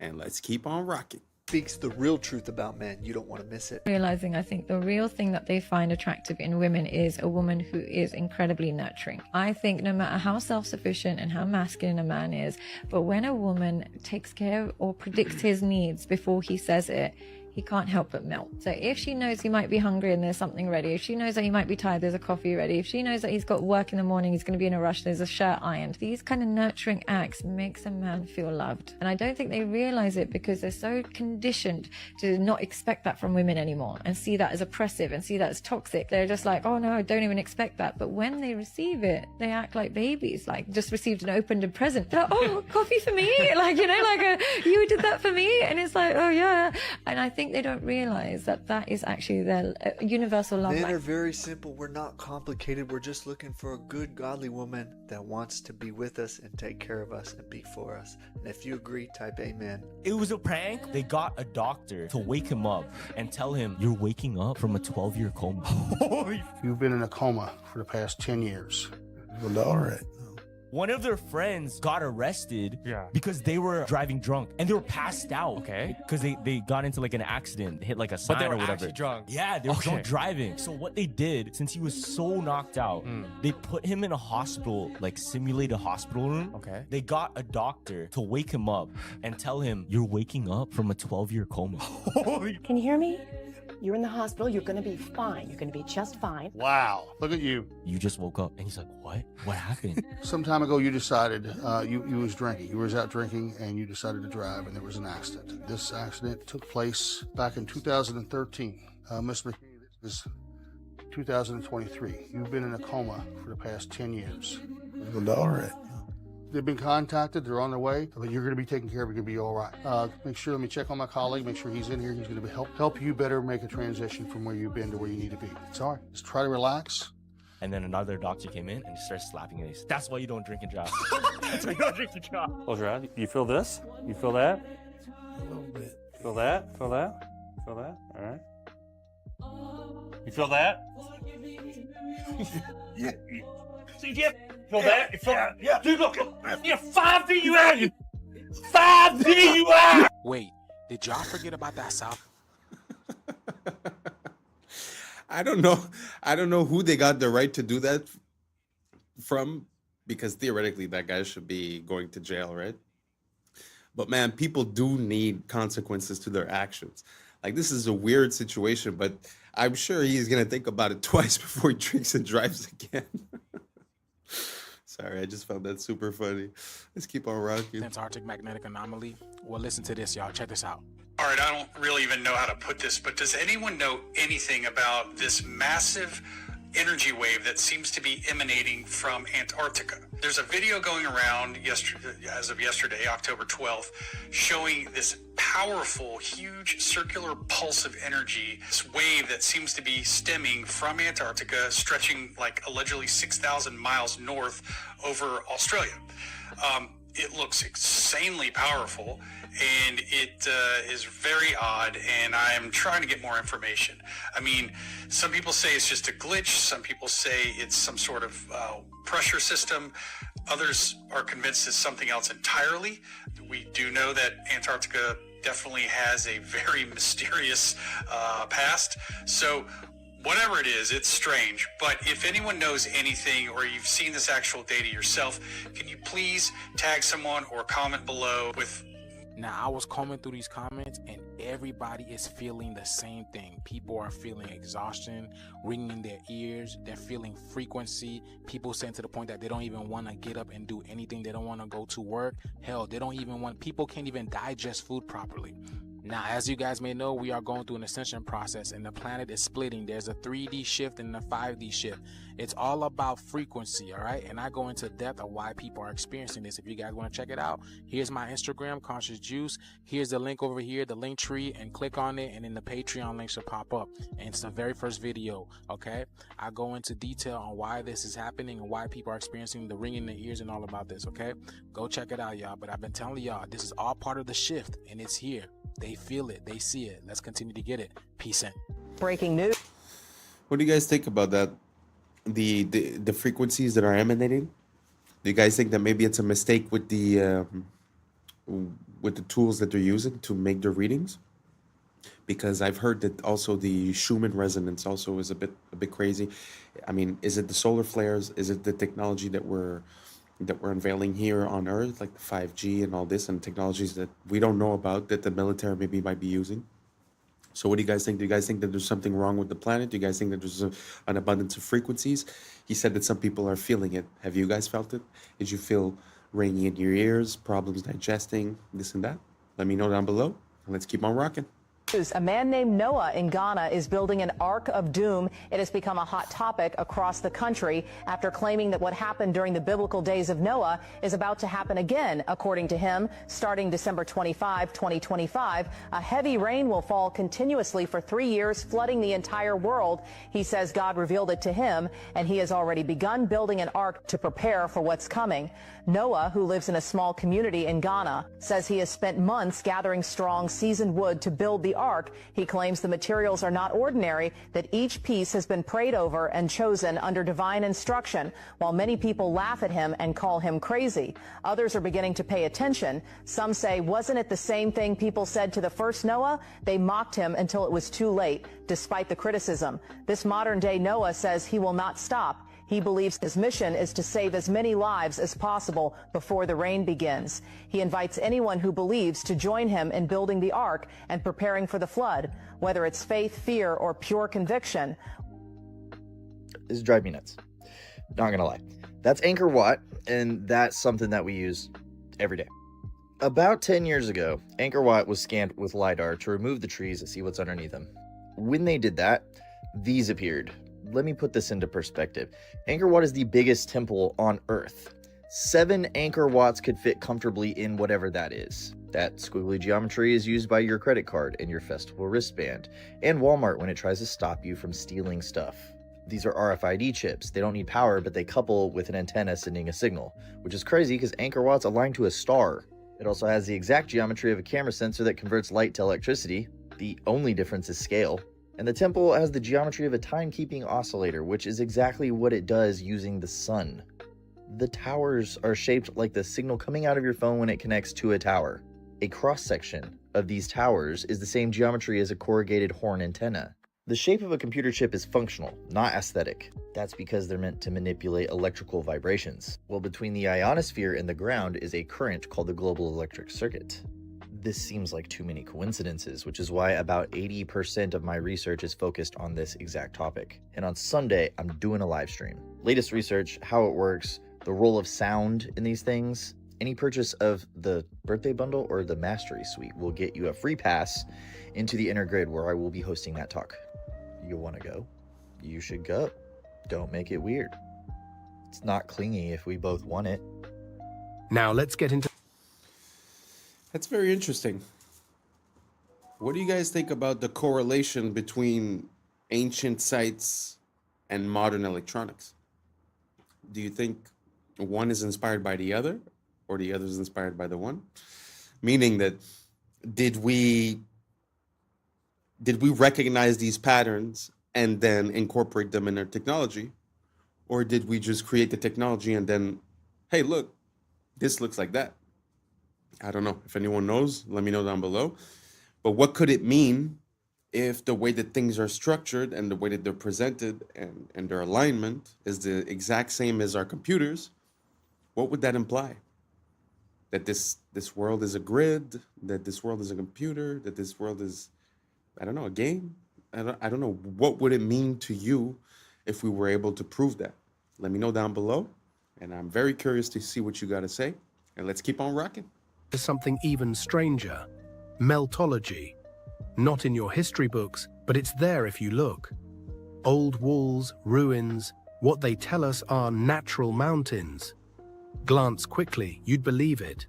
and let's keep on rocking. Speaks the real truth about men. You don't want to miss it. Realizing, I think the real thing that they find attractive in women is a woman who is incredibly nurturing. I think no matter how self-sufficient and how masculine a man is, but when a woman takes care or predicts his needs before he says it, he can't help but melt. So if she knows he might be hungry and there's something ready, if she knows that he might be tired, there's a coffee ready, if she knows that he's got work in the morning, he's going to be in a rush, there's a shirt ironed, these kind of nurturing acts makes a man feel loved. And I don't think they realize it because they're so conditioned to not expect that from women anymore and see that as oppressive and see that as toxic. They're just like, oh no, I don't even expect that. But when they receive it, they act like babies, like just received an opened present. They're like, oh, coffee for me? Like, you know, like you did that for me? And it's like, oh yeah. And I think they don't realize that that is actually their universal love Men language. are very simple. We're not complicated. We're just looking for a good, godly woman that wants to be with us and take care of us and be for us. And if you agree, type amen. It was a prank. They got a doctor to wake him up and tell him, you're waking up from a 12-year coma. You've been in a coma for the past 10 years. Well, all right. One of their friends got arrested because they were driving drunk and they were passed out. Okay. Because they got into like an accident, hit like a sign But they were or whatever. actually drunk. Yeah, they were drunk driving. So what they did, since he was so knocked out, they put him in a hospital, like simulated hospital room. Okay. They got a doctor to wake him up and tell him, you're waking up from a 12-year coma. Can you hear me? You're in the hospital. You're going to be fine. You're going to be just fine. Wow. Look at you. You just woke up. And he's like, what? What happened? Some time ago, you decided you was drinking. You was out drinking, and you decided to drive, and there was an accident. This accident took place back in 2013. Ms. McKinney, this is 2023. You've been in a coma for the past 10 years. Well, all right. They've been contacted. They're on their way. But you're going to be taken care of. You're going to be all right. Make sure. Let me check on my colleague. Make sure he's in here. He's going to help you better make a transition from where you've been to where you need to be. It's all right. Just try to relax. And then another doctor came in and just started slapping him. That's why you don't drink and drive. That's why you don't drink and drive. Close your eyes. You feel this? You feel that? A little bit. Feel that? Feel that? Feel that? All right. You feel that? Yeah. See, yeah. Feel that? You feel that? Yeah. Dude, look. You're 5 feet you out. 5 feet you out. Wait, did y'all forget about that South? I don't know who they got the right to do that from, because theoretically that guy should be going to jail, right? But man, people do need consequences to their actions. Like, this is a weird situation, but I'm sure he's gonna think about it twice before he drinks and drives again. Sorry, I just found that super funny. Let's keep on rocking. Antarctic magnetic anomaly. Well, listen to this, y'all. Check this out. All right, I don't really even know how to put this, but does anyone know anything about this massive energy wave that seems to be emanating from Antarctica? There's a video going around as of yesterday, October 12th, showing this powerful, huge circular pulse of energy, this wave that seems to be stemming from Antarctica, stretching like allegedly 6,000 miles north over Australia. It looks insanely powerful, and it is very odd, and I'm trying to get more information. I mean, some people say it's just a glitch. Some people say it's some sort of pressure system. Others are convinced it's something else entirely. We do know that Antarctica definitely has a very mysterious past. So whatever it is, it's strange. But if anyone knows anything, or you've seen this actual data yourself, can you please tag someone or comment below with... Now, I was combing through these comments, and everybody is feeling the same thing. People are feeling exhaustion, ringing in their ears. They're feeling frequency. People saying to the point that they don't even want to get up and do anything. They don't want to go to work. Hell, they don't even want... People can't even digest food properly. Now, as you guys may know, we are going through an ascension process and the planet is splitting. There's a 3D shift and a 5D shift. It's all about frequency, all right? And I go into depth of why people are experiencing this. If you guys want to check it out, here's my Instagram, Conscious Juice. Here's the link over here, the link tree, and click on it, and then the Patreon link should pop up. And it's the very first video, okay? I go into detail on why this is happening and why people are experiencing the ringing in the ears and all about this, okay? Go check it out, y'all. But I've been telling y'all, this is all part of the shift, and it's here. They feel it. They see it. Let's continue to get it. Peace in. Breaking news. What do you guys think about that? The frequencies that are emanating. Do you guys think that maybe it's a mistake with the tools that they're using to make their readings? Because I've heard that also the Schumann resonance also is a bit crazy. I mean, is it the solar flares? Is it the technology that we're unveiling here on Earth, like the 5G and all this, and technologies that we don't know about that the military maybe might be using? So what do you guys think? Do you guys think that there's something wrong with the planet? Do you guys think that there's an abundance of frequencies? He said that some people are feeling it. Have you guys felt it? Did you feel ringing in your ears, problems digesting, this and that? Let me know down below. Let's keep on rocking. A man named Noah in Ghana is building an Ark of Doom. It has become a hot topic across the country after claiming that what happened during the biblical days of Noah is about to happen again. According to him, starting December 25, 2025, a heavy rain will fall continuously for 3 years, flooding the entire world. He says God revealed it to him, and he has already begun building an ark to prepare for what's coming. Noah, who lives in a small community in Ghana, says he has spent months gathering strong, seasoned wood to build the ark. He claims the materials are not ordinary, that each piece has been prayed over and chosen under divine instruction. While many people laugh at him and call him crazy, others are beginning to pay attention. Some say, wasn't it the same thing people said to the first Noah? They mocked him until it was too late, despite the criticism. This modern-day Noah says he will not stop. He believes his mission is to save as many lives as possible before the rain begins. He invites anyone who believes to join him in building the ark and preparing for the flood, whether it's faith, fear, or pure conviction. This drives me nuts. Not gonna lie. That's Anchor Watt, and that's something that we use every day. About 10 years ago, Anchor Watt was scanned with LiDAR to remove the trees and see what's underneath them. When they did that, these appeared. Let me put this into perspective. Anchor Watt is the biggest temple on Earth. 7 Anchor Watts could fit comfortably in whatever that is. That squiggly geometry is used by your credit card and your festival wristband, and Walmart when it tries to stop you from stealing stuff. These are RFID chips. They don't need power, but they couple with an antenna sending a signal, which is crazy because Anchor Watt's aligned to a star. It also has the exact geometry of a camera sensor that converts light to electricity. The only difference is scale. And the temple has the geometry of a timekeeping oscillator, which is exactly what it does using the sun. The towers are shaped like the signal coming out of your phone when it connects to a tower. A cross-section of these towers is the same geometry as a corrugated horn antenna. The shape of a computer chip is functional, not aesthetic. That's because they're meant to manipulate electrical vibrations. Well, between the ionosphere and the ground is a current called the global electric circuit. This seems like too many coincidences, which is why about 80% of my research is focused on this exact topic. And on Sunday, I'm doing a live stream. Latest research, how it works, the role of sound in these things. Any purchase of the birthday bundle or the mastery suite will get you a free pass into the inner grid where I will be hosting that talk. You want to go? You should go. Don't make it weird. It's not clingy if we both want it. Now let's get into... That's very interesting. What do you guys think about the correlation between ancient sites and modern electronics? Do you think one is inspired by the other, or the other is inspired by the one? Meaning that did we recognize these patterns and then incorporate them in our technology, or did we just create the technology and then, hey, look, this looks like that? I don't know. If anyone knows, let me know down below. But what could it mean if the way that things are structured and the way that they're presented and their alignment is the exact same as our computers? What would that imply? That this world is a grid, that this world is a computer, that this world is, I don't know, a game? I don't know. What would it mean to you if we were able to prove that? Let me know down below. And I'm very curious to see what you got to say. And let's keep on rocking. Something even stranger. meltology. Not in your history books, but it's there if you look. Old walls, ruins, what they tell us are natural mountains. Glance quickly, you'd believe it.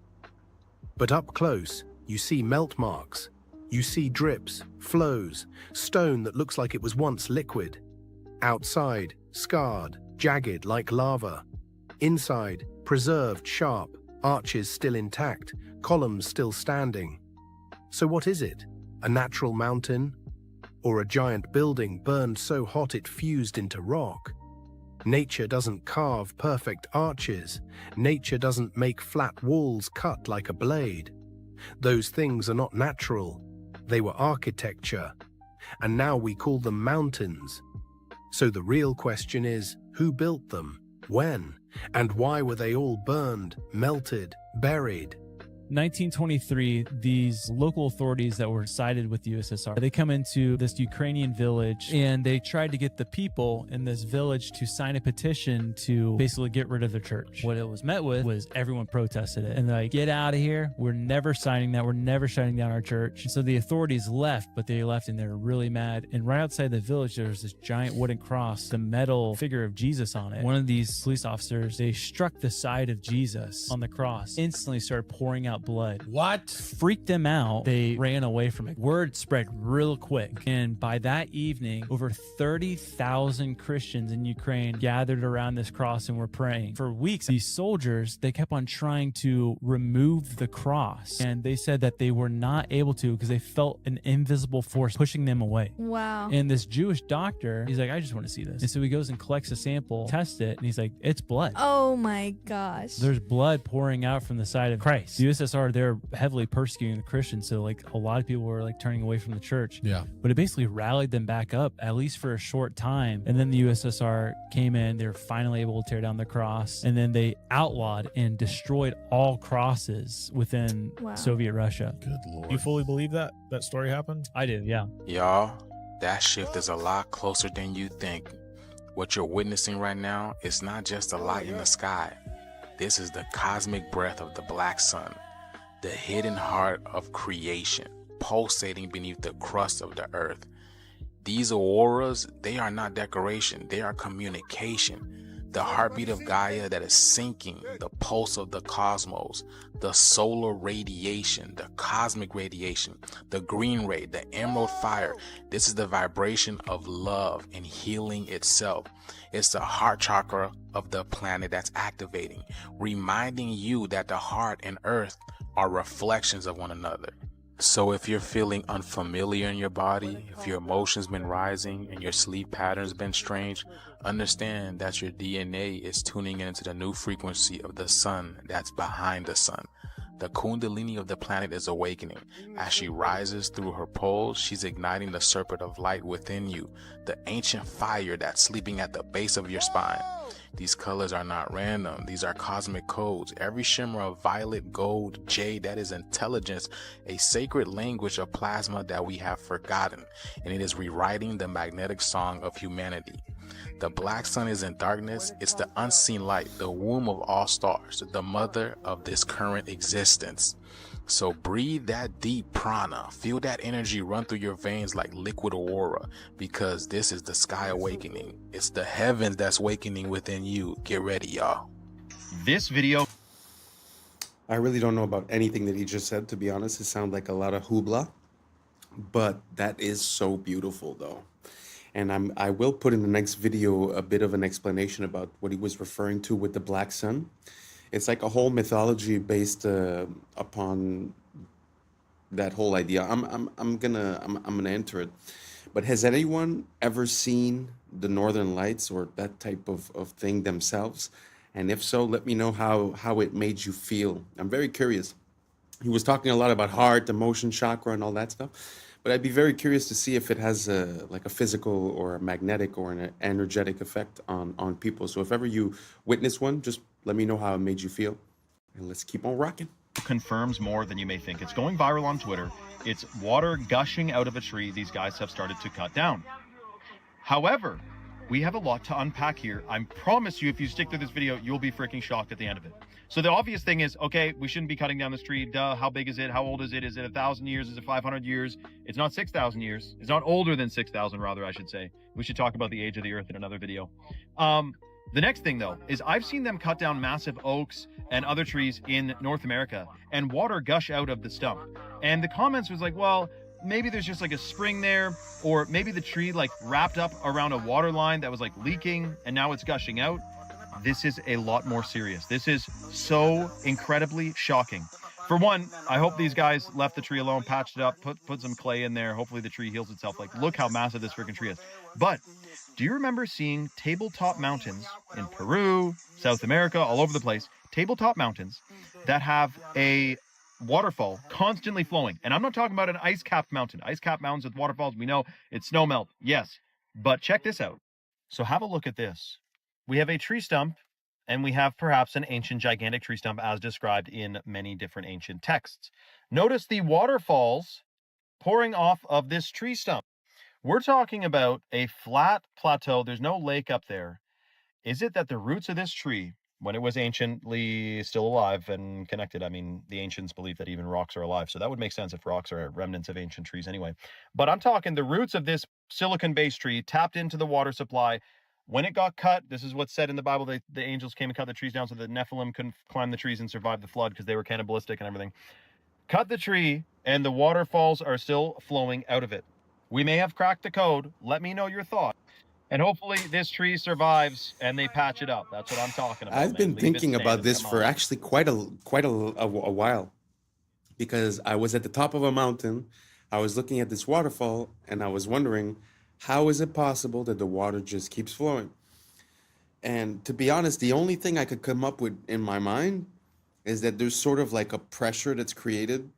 But up close, you see melt marks. You see drips, flows, stone that looks like it was once liquid. Outside, scarred, jagged like lava. Inside, preserved sharp, arches still intact, columns still standing. So what is it? A natural mountain? Or a giant building burned so hot it fused into rock? Nature doesn't carve perfect arches. Nature doesn't make flat walls cut like a blade. Those things are not natural. They were architecture. And now we call them mountains. So the real question is, who built them? When? And why were they all burned, melted, buried? 1923, these local authorities that were sided with the USSR, they come into this Ukrainian village and they tried to get the people in this village to sign a petition to basically get rid of their church. What it was met with was everyone protested it and they're like, get out of here. We're never signing that. We're never shutting down our church. And so the authorities left, but they left and they were really mad. And right outside the village, there was this giant wooden cross, the metal figure of Jesus on it. One of these police officers, they struck the side of Jesus on the cross, instantly started pouring out blood. What? Freaked them out. They ran away from it. Word spread real quick. And by that evening, over 30,000 Christians in Ukraine gathered around this cross and were praying. For weeks, these soldiers, they kept on trying to remove the cross. And they said that they were not able to because they felt an invisible force pushing them away. Wow. And this Jewish doctor, he's like, I just want to see this. And so he goes and collects a sample, tests it, and he's like, it's blood. Oh my gosh. There's blood pouring out from the side of Christ. The USSR, they're heavily persecuting the Christians, so like a lot of people were like turning away from the church. Yeah. But it basically rallied them back up, at least for a short time. And then the USSR came in, they were finally able to tear down the cross, and then they outlawed and destroyed all crosses within Soviet Russia. Good Lord. You fully believe that story happened? I do, yeah. Y'all, that shift is a lot closer than you think. What you're witnessing right now is not just a light in the sky. This is the cosmic breath of the black sun, the hidden heart of creation, pulsating beneath the crust of the earth. These auroras, they are not decoration, they are communication. The heartbeat of Gaia that is sinking, the pulse of the cosmos, the solar radiation, the cosmic radiation, the green ray, the emerald fire. This is the vibration of love and healing itself. It's the heart chakra of the planet that's activating, reminding you that the heart and earth are reflections of one another. So if you're feeling unfamiliar in your body, if your emotions been rising and your sleep patterns been strange, understand that your DNA is tuning into the new frequency of the sun that's behind the sun. The Kundalini of the planet is awakening. As she rises through her poles, she's igniting the serpent of light within you, the ancient fire that's sleeping at the base of your spine. These colors are not random. These are cosmic codes. Every shimmer of violet, gold, jade, that is intelligence, a sacred language of plasma that we have forgotten, and it is rewriting the magnetic song of humanity. The black sun is in darkness. It's the unseen light, the womb of all stars, the mother of this current existence. So breathe that deep prana, feel that energy run through your veins like liquid aurora, because this is the sky awakening. It's the heavens that's awakening within you. Get ready, y'all. This video, I really don't know about anything that he just said, to be honest. It sounds like a lot of hoopla, but that is so beautiful though. And I will put in the next video a bit of an explanation about what he was referring to with the black sun. It's like a whole mythology based upon that whole idea. I'm gonna enter it. But has anyone ever seen the Northern Lights or that type of thing themselves? And if so, let me know how it made you feel. I'm very curious. He was talking a lot about heart, emotion, chakra, and all that stuff. But I'd be very curious to see if it has like a physical or a magnetic or an energetic effect on people. So if ever you witness one, just let me know how it made you feel. And let's keep on rocking. confirms more than you may think. It's going viral on Twitter. It's water gushing out of a tree these guys have started to cut down. However, we have a lot to unpack here. I promise you, if you stick through this video, you'll be freaking shocked at the end of it. So the obvious thing is, okay, we shouldn't be cutting down this tree. Duh, how big is it? How old is it? Is it 1,000 years? Is it 500 years? It's not 6,000 years. It's not older than 6,000, rather, I should say. We should talk about the age of the earth in another video. The next thing, though, is I've seen them cut down massive oaks and other trees in North America and water gush out of the stump. And the comments was like, well, maybe there's just like a spring there, or maybe the tree like wrapped up around a water line that was like leaking and now it's gushing out. This is a lot more serious. This is so incredibly shocking. For one, I hope these guys left the tree alone, patched it up, put some clay in there. Hopefully the tree heals itself. Like, look how massive this freaking tree is. But do you remember seeing tabletop mountains in Peru, South America, all over the place, tabletop mountains that have a waterfall constantly flowing? And I'm not talking about an ice-capped mountain. Ice-capped mountains with waterfalls, we know it's snow melt. Yes, but check this out. So have a look at this. We have a tree stump, and we have perhaps an ancient gigantic tree stump as described in many different ancient texts. Notice the waterfalls pouring off of this tree stump. We're talking about a flat plateau. There's no lake up there. Is it that the roots of this tree, when it was anciently still alive and connected, I mean, the ancients believe that even rocks are alive, so that would make sense if rocks are remnants of ancient trees anyway. But I'm talking the roots of this silicon-based tree tapped into the water supply. When it got cut, this is what's said in the Bible, the angels came and cut the trees down so the Nephilim couldn't climb the trees and survive the flood because they were cannibalistic and everything. Cut the tree, and the waterfalls are still flowing out of it. We may have cracked the code. Let me know your thought. And hopefully this tree survives and they patch it up. That's what I'm talking about. I've been thinking about this for actually quite a while, because I was at the top of a mountain. I was looking at this waterfall and I was wondering, how is it possible that the water just keeps flowing? And to be honest, the only thing I could come up with in my mind is that there's sort of like a pressure that's created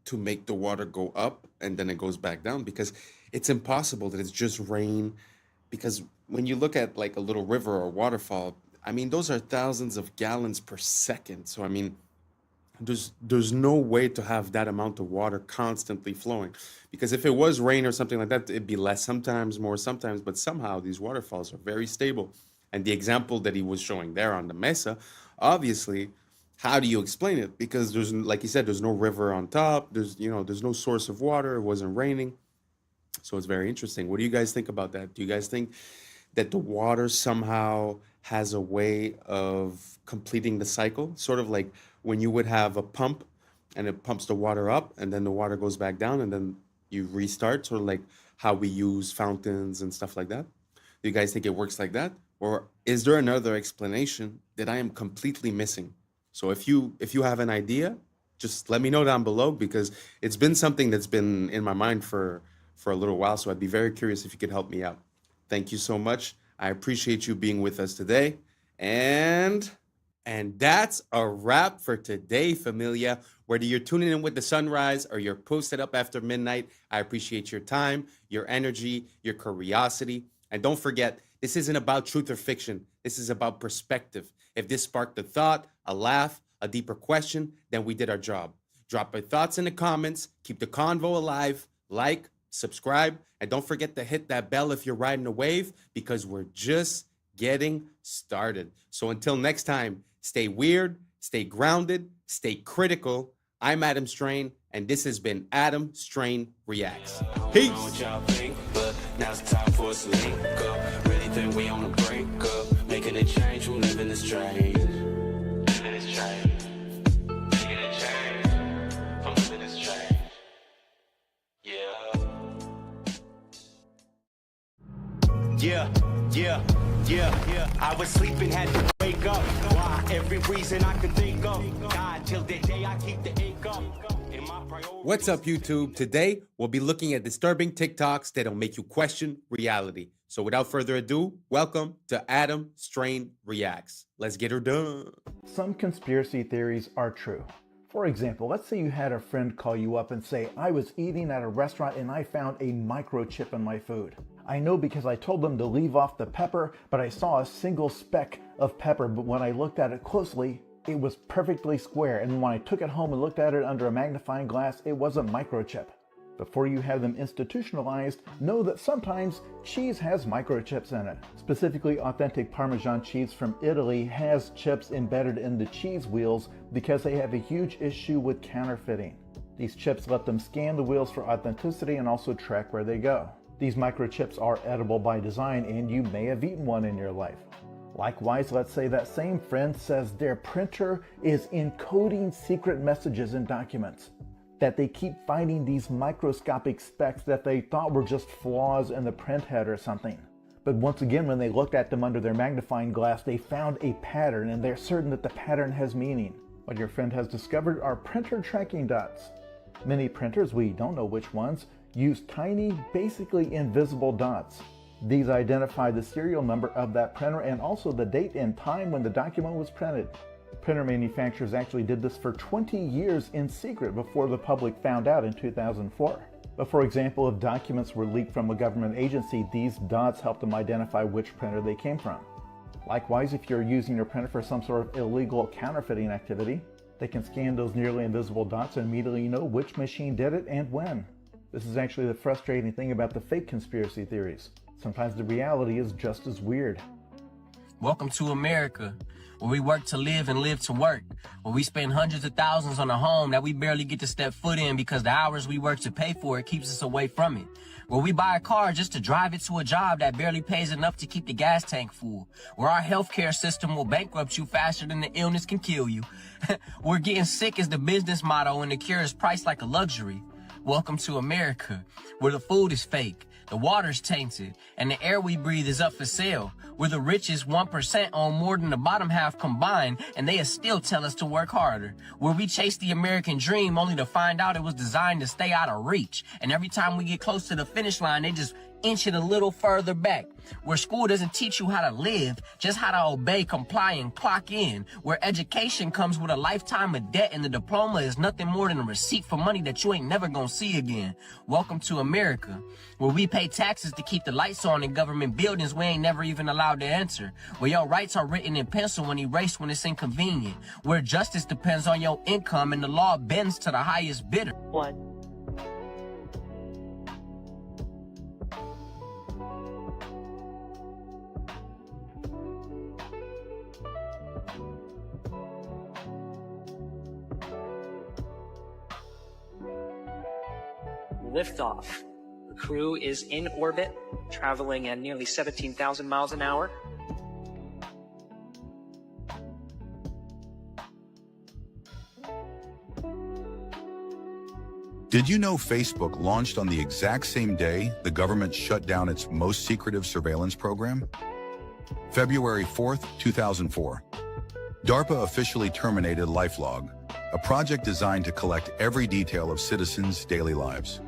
to make the water go up and then it goes back down, because it's impossible that it's just rain. Because when you look at like a little river or waterfall, I mean, those are thousands of gallons per second. So, I mean, there's no way to have that amount of water constantly flowing, because if it was rain or something like that, it'd be less sometimes, more sometimes, but somehow these waterfalls are very stable. And the example that he was showing there on the mesa, obviously, how do you explain it? Because there's, like he said, there's no river on top. There's no source of water. It wasn't raining. So it's very interesting. What do you guys think about that? Do you guys think that the water somehow has a way of completing the cycle? Sort of like when you would have a pump and it pumps the water up and then the water goes back down and then you restart, sort of like how we use fountains and stuff like that. Do you guys think it works like that? Or is there another explanation that I am completely missing? So if you have an idea, just let me know down below, because it's been something that's been in my mind for a little while. So I'd be very curious if you could help me out. Thank you so much. I appreciate you being with us today. And that's a wrap for today, familia. Whether you're tuning in with the sunrise or you're posted up after midnight, I appreciate your time, your energy, your curiosity. And don't forget, this isn't about truth or fiction. This is about perspective. If this sparked a thought, a laugh, a deeper question, then we did our job. Drop your thoughts in the comments. Keep the convo alive. Like, subscribe, and don't forget to hit that bell if you're riding a wave, because we're just getting started. So until next time, stay weird, stay grounded, stay critical. I'm Adam Strain, and this has been Adam Strain Reacts. Peace. Now it's time for us to link up. Really think we on a break up. Making a change, we're living this strange. Living this strange. Making a change. I'm living this strange. Yeah. I was sleeping, had to wake up. Why? Every reason I could think of. God, till the day I keep the ink up. What's up, YouTube? Today, we'll be looking at disturbing TikToks that'll make you question reality. So without further ado, welcome to Adam Strain Reacts. Let's get her done. Some conspiracy theories are true. For example, let's say you had a friend call you up and say, I was eating at a restaurant and I found a microchip in my food. I know because I told them to leave off the pepper, but I saw a single speck of pepper, but when I looked at it closely, it was perfectly square, and when I took it home and looked at it under a magnifying glass, it was a microchip. Before you have them institutionalized, know that sometimes cheese has microchips in it. Specifically, authentic Parmesan cheese from Italy has chips embedded in the cheese wheels because they have a huge issue with counterfeiting. These chips let them scan the wheels for authenticity and also track where they go. These microchips are edible by design, and you may have eaten one in your life. Likewise, let's say that same friend says their printer is encoding secret messages in documents, that they keep finding these microscopic specks that they thought were just flaws in the print head or something. But once again, when they looked at them under their magnifying glass, they found a pattern, and they're certain that the pattern has meaning. What your friend has discovered are printer tracking dots. Many printers, we don't know which ones, use tiny, basically invisible dots. These identify the serial number of that printer and also the date and time when the document was printed. Printer manufacturers actually did this for 20 years in secret before the public found out in 2004. But for example, if documents were leaked from a government agency, these dots help them identify which printer they came from. Likewise, if you're using your printer for some sort of illegal counterfeiting activity, they can scan those nearly invisible dots and immediately know which machine did it and when. This is actually the frustrating thing about the fake conspiracy theories. Sometimes the reality is just as weird. Welcome to America, where we work to live and live to work, where we spend hundreds of thousands on a home that we barely get to step foot in because the hours we work to pay for it keeps us away from it, where we buy a car just to drive it to a job that barely pays enough to keep the gas tank full, where our healthcare system will bankrupt you faster than the illness can kill you. We're getting sick is the business motto and the cure is priced like a luxury. Welcome to America, where the food is fake, the water's tainted, and the air we breathe is up for sale. We're the richest 1% own more than the bottom half combined, and they still tell us to work harder. Where we chase the American dream only to find out it was designed to stay out of reach. And every time we get close to the finish line, they just inch it a little further back. Where school doesn't teach you how to live, just how to obey, comply, and clock in. Where education comes with a lifetime of debt and the diploma is nothing more than a receipt for money that you ain't never gonna see again. Welcome to America, where we pay taxes to keep the lights on in government buildings we ain't never even allowed to enter. Where your rights are written in pencil and erased when it's inconvenient. Where justice depends on your income and the law bends to the highest bidder. What? Liftoff. The crew is in orbit, traveling at nearly 17,000 miles an hour. Did you know Facebook launched on the exact same day the government shut down its most secretive surveillance program? February 4th, 2004. DARPA officially terminated LifeLog, a project designed to collect every detail of citizens' daily lives.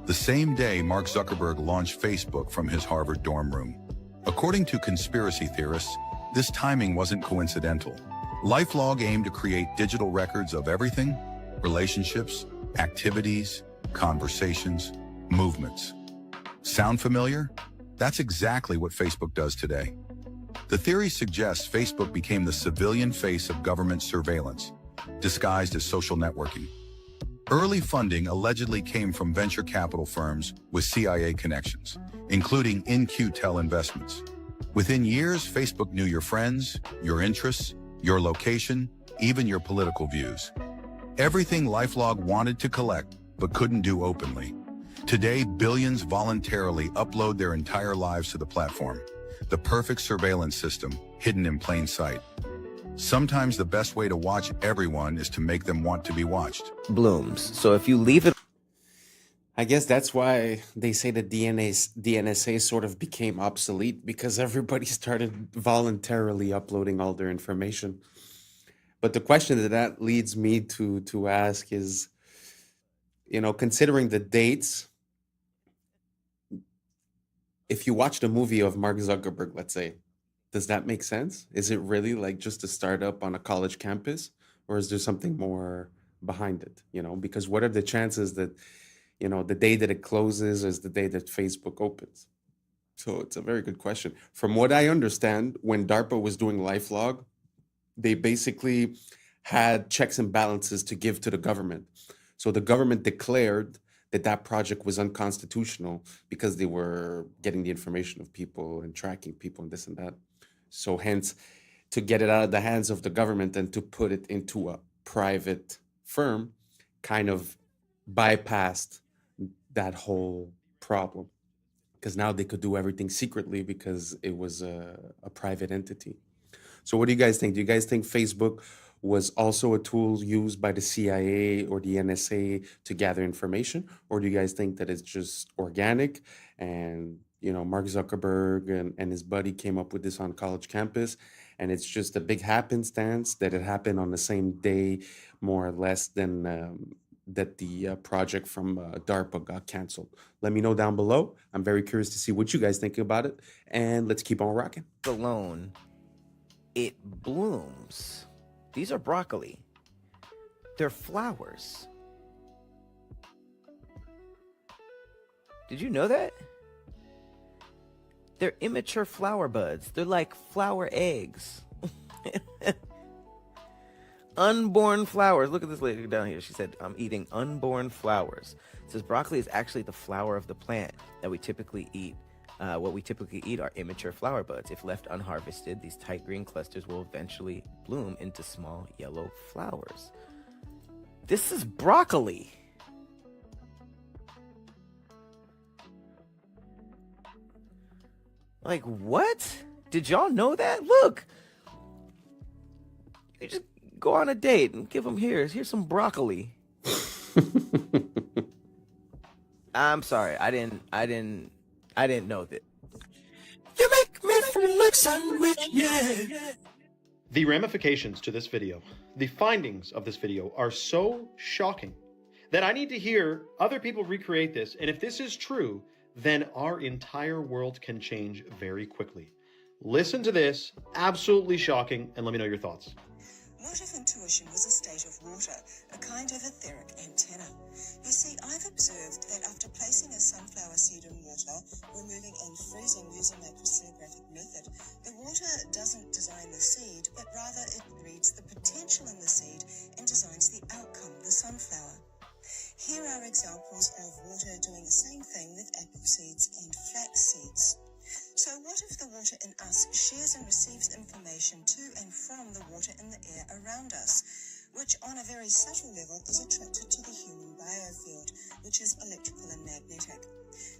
The same day, Mark Zuckerberg launched Facebook from his Harvard dorm room. According to conspiracy theorists, this timing wasn't coincidental. LifeLog aimed to create digital records of everything: relationships, activities, conversations, movements. Sound familiar? That's exactly what Facebook does today. The theory suggests Facebook became the civilian face of government surveillance, disguised as social networking. Early funding allegedly came from venture capital firms with CIA connections, including In-Q-Tel Investments. Within years, Facebook knew your friends, your interests, your location, even your political views. Everything LifeLog wanted to collect, but couldn't do openly. Today, billions voluntarily upload their entire lives to the platform. The perfect surveillance system, hidden in plain sight. Sometimes the best way to watch everyone is to make them want to be watched. Blooms. So if you leave it... I guess that's why they say that the NSA sort of became obsolete, because everybody started voluntarily uploading all their information. But the question that leads me to ask is, you know, considering the dates, if you watched a movie of Mark Zuckerberg, let's say, does that make sense? Is it really like just a startup on a college campus, or is there something more behind it? You know, because what are the chances that, you know, the day that it closes is the day that Facebook opens? So it's a very good question. From what I understand, when DARPA was doing LifeLog, they basically had checks and balances to give to the government. So the government declared that project was unconstitutional because they were getting the information of people and tracking people and this and that. So hence, to get it out of the hands of the government and to put it into a private firm kind of bypassed that whole problem, because now they could do everything secretly because it was a private entity. So what do you guys think? Do you guys think Facebook was also a tool used by the CIA or the NSA to gather information? Or do you guys think that it's just organic and, you know, Mark Zuckerberg and his buddy came up with this on college campus, and it's just a big happenstance that it happened on the same day, more or less, than that the project from DARPA got canceled? Let me know down below. I'm very curious to see what you guys think about it, and let's keep on rocking. Alone, it blooms. These are broccoli. They're flowers. Did you know that? They're immature flower buds. They're like flower eggs. Unborn flowers. Look at this lady down here. She said, I'm eating unborn flowers. It says broccoli is actually the flower of the plant that we typically eat. What we typically eat are immature flower buds. If left unharvested, these tight green clusters will eventually bloom into small yellow flowers. This is broccoli. Like, what? Did y'all know that? Look. You just go on a date and give them here's some broccoli. I'm sorry. I didn't know that. You make me look sandwich, yeah. The ramifications to this video, the findings of this video are so shocking that I need to hear other people recreate this. And if this is true, then our entire world can change very quickly. Listen to this, absolutely shocking, and let me know your thoughts. What if intuition was a state of water, a kind of etheric antenna? You see, I've observed that after placing a sunflower seed in water, removing and freezing using a crystallographic method, the water doesn't design the seed, but rather it reads the potential in the seed and designs the outcome, the sunflower. Here are examples of water doing the same thing with apple seeds and flax seeds. So what if the water in us shares and receives information to and from the water in the air around us, which on a very subtle level is attracted to the human biofield, which is electrical and magnetic?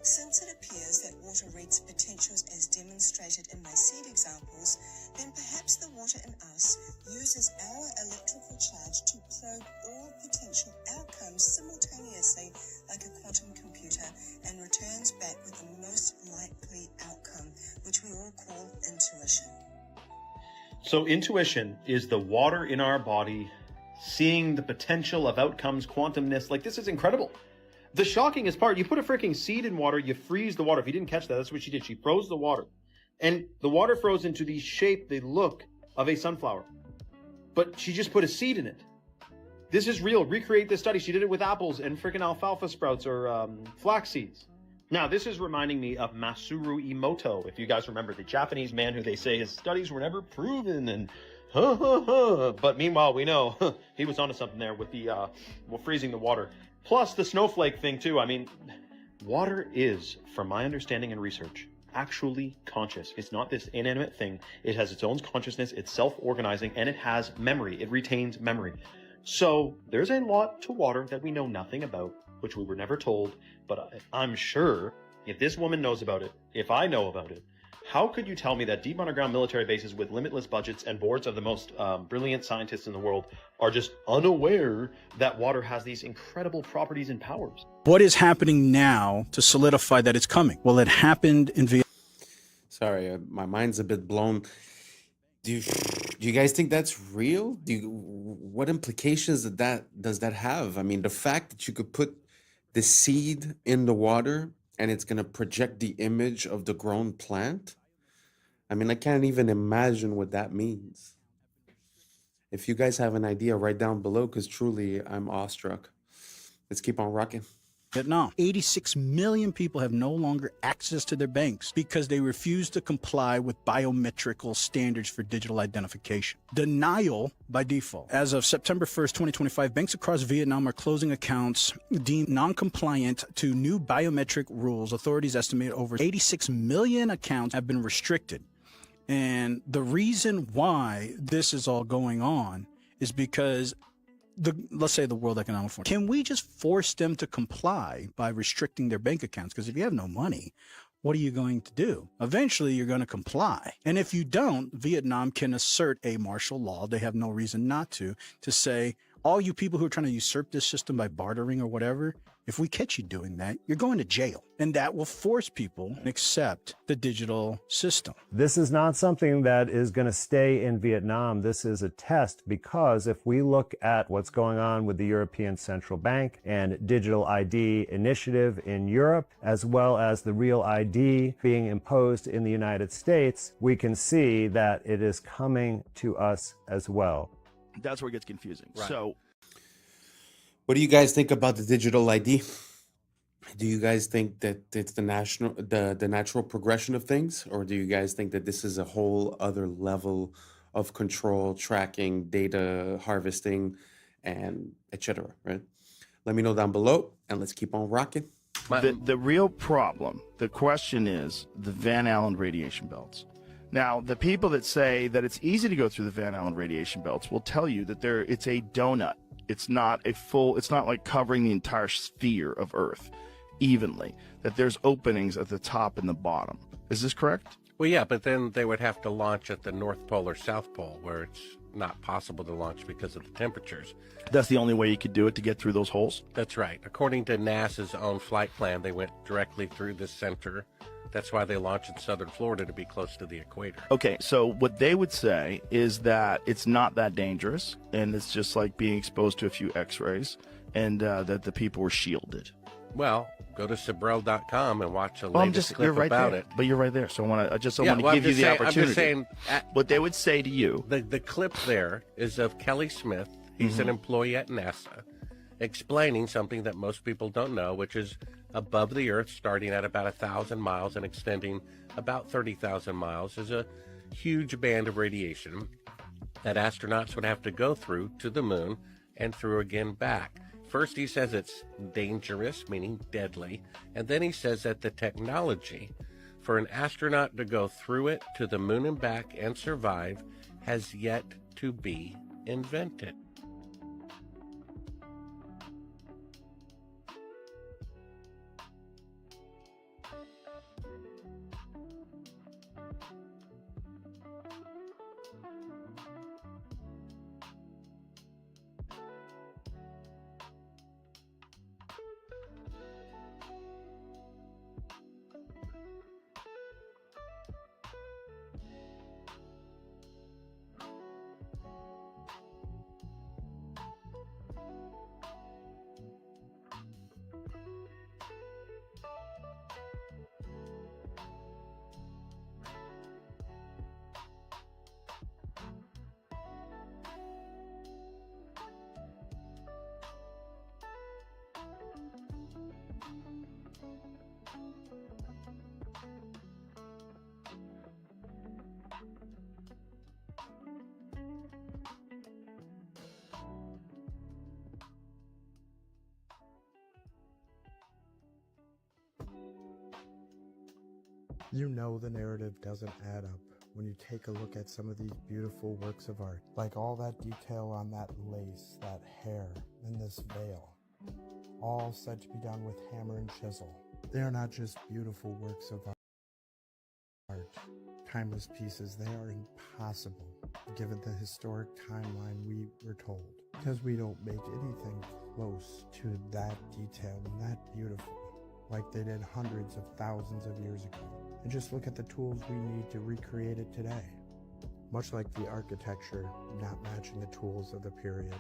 Since it appears that water reads potentials as demonstrated in my seed examples, then perhaps the water in us uses our electrical charge to probe all potential outcomes simultaneously like a quantum computer and returns back with the most likely outcome, which we all call intuition. So intuition is the water in our body seeing the potential of outcomes, quantumness. Like, this is incredible. The shockingest part, you put a freaking seed in water, you freeze the water. If you didn't catch that, that's what she did. She froze the water. And the water froze into the shape, the look of a sunflower. But she just put a seed in it. This is real. Recreate this study. She did it with apples and freaking alfalfa sprouts or flax seeds. Now, this is reminding me of Masaru Emoto, if you guys remember, the Japanese man who they say his studies were never proven and but meanwhile, we know he was onto something there with the freezing the water. Plus the snowflake thing too. I mean, water is, from my understanding and research, actually conscious. It's not this inanimate thing. It has its own consciousness. It's self-organizing, and it has memory. It retains memory. So there's a lot to water that we know nothing about, which we were never told. But I'm sure if this woman knows about it, if I know about it, how could you tell me that deep underground military bases with limitless budgets and boards of the most brilliant scientists in the world are just unaware that water has these incredible properties and powers? What is happening now to solidify that it's coming? Well, it happened in Vietnam. Sorry, my mind's a bit blown. Do you guys think that's real? What implications does that have? I mean, the fact that you could put the seed in the water and it's going to project the image of the grown plant. I mean, I can't even imagine what that means. If you guys have an idea, write down below, because truly I'm awestruck. Let's keep on rocking. Vietnam. 86 million people have no longer access to their banks because they refuse to comply with biometrical standards for digital identification. Denial by default. As of September 1st, 2025, banks across Vietnam are closing accounts deemed non-compliant to new biometric rules. Authorities estimate over 86 million accounts have been restricted. And the reason why this is all going on is because let's say the World Economic Forum, can we just force them to comply by restricting their bank accounts? Because if you have no money, what are you going to do? Eventually, you're going to comply. And if you don't, Vietnam can assert a martial law. They have no reason not to say, all you people who are trying to usurp this system by bartering or whatever, if we catch you doing that, you're going to jail. And that will force people to accept the digital system. This is not something that is going to stay in Vietnam. This is a test, because if we look at what's going on with the European Central Bank and digital ID initiative in Europe, as well as the real ID being imposed in the United States, we can see that it is coming to us as well. That's where it gets confusing. Right. So, what do you guys think about the digital ID? Do you guys think that it's the natural progression of things, or do you guys think that this is a whole other level of control, tracking, data harvesting, and etc.? Right? Let me know down below, and let's keep on rocking. the real problem, the question is the Van Allen radiation belts. Now, the people that say that it's easy to go through the Van Allen radiation belts will tell you that it's a donut. It's not like covering the entire sphere of Earth evenly, that there's openings at the top and the bottom. Is this correct? Well, yeah, but then they would have to launch at the North Pole or South Pole, where it's not possible to launch because of the temperatures. That's the only way you could do it, to get through those holes? That's right. According to NASA's own flight plan, they went directly through the center. That's why they launched in southern Florida, to be close to the equator. Okay, so what they would say is that it's not that dangerous, and it's just like being exposed to a few x-rays, and that the people were shielded. Well, go to Sabrel.com and watch a latest clip about it. But you're right there, so I want to give you the opportunity. I'm just saying, what they would say to you. The clip there is of Kelly Smith. He's an employee at NASA, explaining something that most people don't know, which is above the Earth, starting at about 1,000 miles and extending about 30,000 miles, is a huge band of radiation that astronauts would have to go through to the moon and through again back. First, he says it's dangerous, meaning deadly, and then he says that the technology for an astronaut to go through it to the moon and back and survive has yet to be invented. You know the narrative doesn't add up when you take a look at some of these beautiful works of art, like all that detail on that lace, that hair, and this veil, all said to be done with hammer and chisel. They are not just beautiful works of art, timeless pieces. They are impossible given the historic timeline we were told, because we don't make anything close to that detail and that beautiful like they did hundreds of thousands of years ago. And just look at the tools we need to recreate it today. Much like the architecture not matching the tools of the period.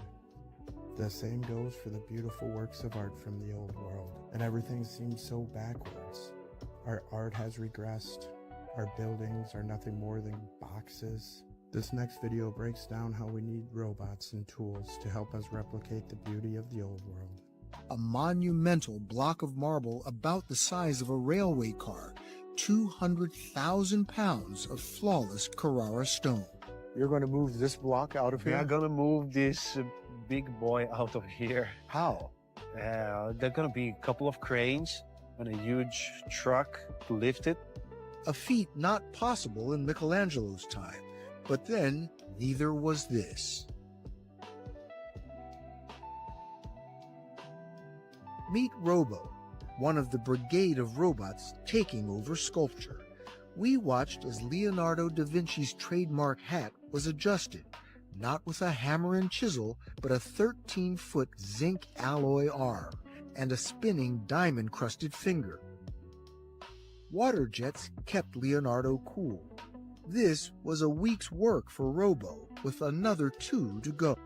The same goes for the beautiful works of art from the old world. And everything seems so backwards. Our art has regressed. Our buildings are nothing more than boxes. This next video breaks down how we need robots and tools to help us replicate the beauty of the old world. a monumental block of marble about the size of a railway car, 200,000 pounds of flawless Carrara stone. You're going to move this block out of here? We are going to move this big boy out of here. How? There are going to be a couple of cranes and a huge truck to lift it. A feat not possible in Michelangelo's time, but then neither was this. Meet Robo, one of the brigade of robots taking over sculpture. We watched as Leonardo da Vinci's trademark hat was adjusted, not with a hammer and chisel, but a 13-foot zinc alloy arm and a spinning diamond-crusted finger. Water jets kept Leonardo cool. This was a week's work for Robo, with another 2 to go.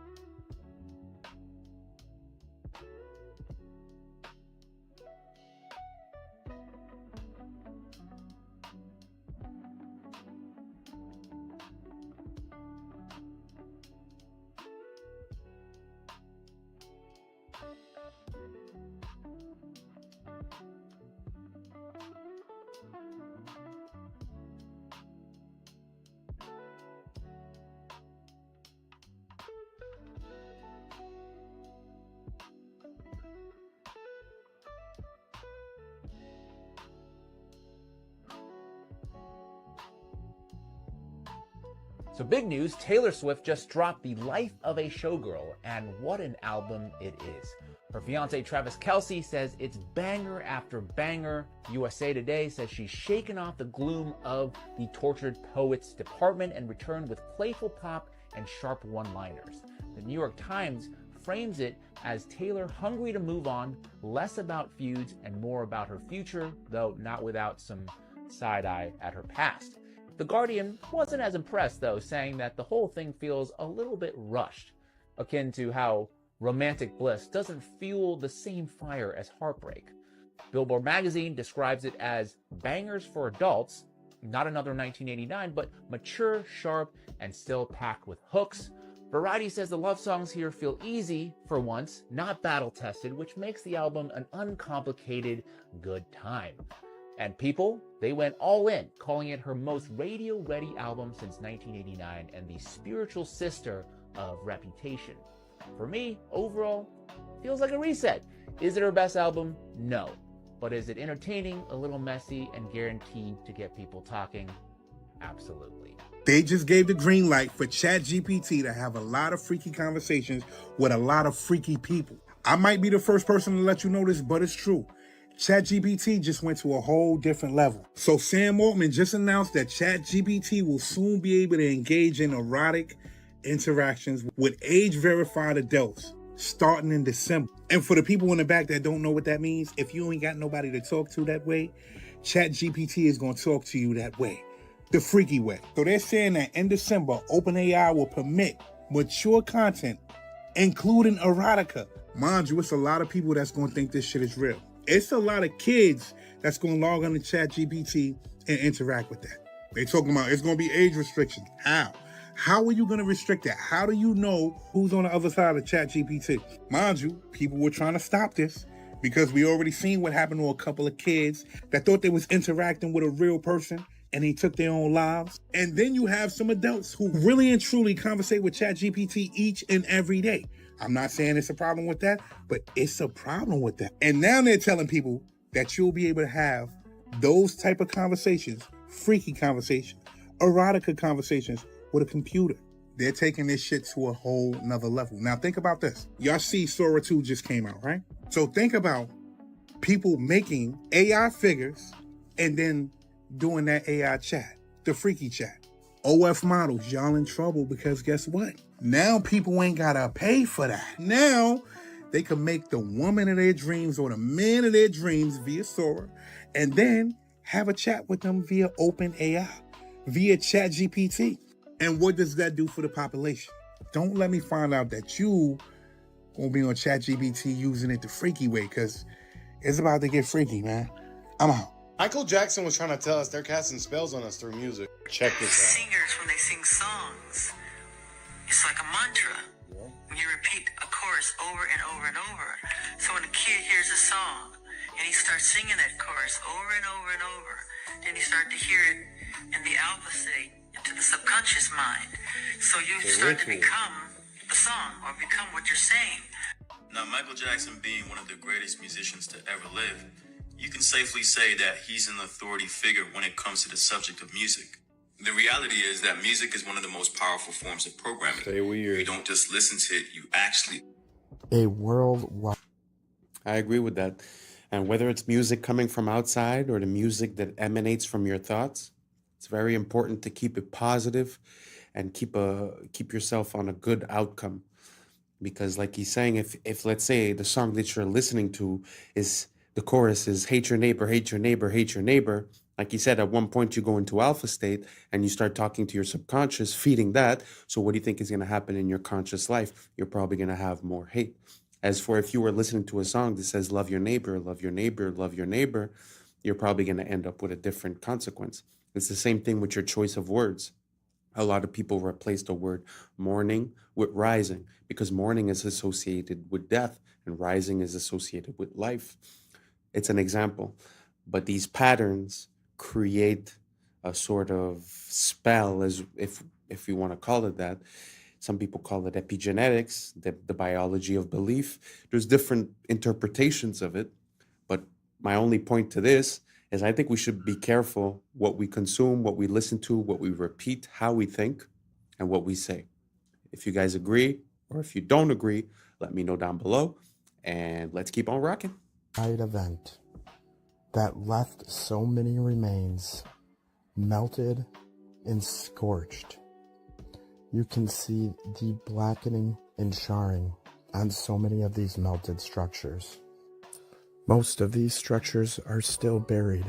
So big news, Taylor Swift just dropped The Life of a Showgirl, and what an album it is. Her fiance Travis Kelce says it's banger after banger. USA Today says she's shaken off the gloom of the tortured poets department and returned with playful pop and sharp one-liners. The New York Times frames it as Taylor hungry to move on, less about feuds and more about her future, though not without some side-eye at her past. The Guardian wasn't as impressed, though, saying that the whole thing feels a little bit rushed, akin to how romantic bliss doesn't fuel the same fire as heartbreak. Billboard magazine describes it as bangers for adults, not another 1989, but mature, sharp, and still packed with hooks. Variety says the love songs here feel easy for once, not battle-tested, which makes the album an uncomplicated good time. And People, they went all in, calling it her most radio-ready album since 1989 and the spiritual sister of Reputation. For me, overall, feels like a reset. Is it her best album? No. But is it entertaining, a little messy, and guaranteed to get people talking? Absolutely. They just gave the green light for ChatGPT to have a lot of freaky conversations with a lot of freaky people. I might be the first person to let you know this, but it's true. ChatGPT just went to a whole different level. So Sam Altman just announced that ChatGPT will soon be able to engage in erotic interactions with age-verified adults starting in December. And for the people in the back that don't know what that means, if you ain't got nobody to talk to that way, ChatGPT is going to talk to you that way, the freaky way. So they're saying that in December, OpenAI will permit mature content, including erotica. Mind you, it's a lot of people that's going to think this shit is real. It's a lot of kids that's going to log on to ChatGPT and interact with that. They're talking about it's going to be age restrictions. How? How are you going to restrict that? How do you know who's on the other side of ChatGPT? Mind you, people were trying to stop this because we already seen what happened to a couple of kids that thought they was interacting with a real person and they took their own lives. And then you have some adults who really and truly conversate with ChatGPT each and every day. I'm not saying it's a problem with that, but it's a problem with that. And now they're telling people that you'll be able to have those type of conversations, freaky conversations, erotica conversations with a computer. They're taking this shit to a whole nother level. Now think about this. Y'all see Sora 2 just came out, right? So think about people making AI figures and then doing that AI chat, the freaky chat. OF models, y'all in trouble because guess what? Now people ain't gotta pay for that. Now they can make the woman of their dreams or the man of their dreams via Sora and then have a chat with them via OpenAI, via ChatGPT. And what does that do for the population? Don't let me find out that you gonna be on ChatGPT using it the freaky way, because it's about to get freaky, man. I'm out. Michael Jackson was trying to tell us they're casting spells on us through music. Check this out. Singers, when they sing songs, it's like a mantra. When you repeat a chorus chorus over and over and over. So when a kid hears a song and he starts singing that chorus over and over and over, then you start to hear it in the alpha state, into the subconscious mind. So you start to become the song or become what you're saying. Now, Michael Jackson being one of the greatest musicians to ever live, you can safely say that he's an authority figure when it comes to the subject of music. The reality is that music is one of the most powerful forms of programming. Stay weird. You don't just listen to it, you actually... A worldwide. I agree with that. And whether it's music coming from outside or the music that emanates from your thoughts, it's very important to keep it positive and keep yourself on a good outcome. Because like he's saying, if let's say the song that you're listening to is, the chorus is hate your neighbor, hate your neighbor, hate your neighbor. Like he said, at one point you go into alpha state and you start talking to your subconscious, feeding that. So what do you think is going to happen in your conscious life? You're probably going to have more hate. As for if you were listening to a song that says love your neighbor, love your neighbor, love your neighbor, you're probably going to end up with a different consequence. It's the same thing with your choice of words. A lot of people replace the word mourning with rising because mourning is associated with death and rising is associated with life. It's an example, but these patterns create a sort of spell, as if you want to call it that. Some people call it epigenetics, the biology of belief. There's different interpretations of it, but my only point to this is I think we should be careful what we consume, what we listen to, what we repeat, how we think, and what we say. If you guys agree, or if you don't agree, let me know down below, and let's keep on rocking. Event that left so many remains melted and scorched. You can see the blackening and charring on so many of these melted structures. Most of these structures are still buried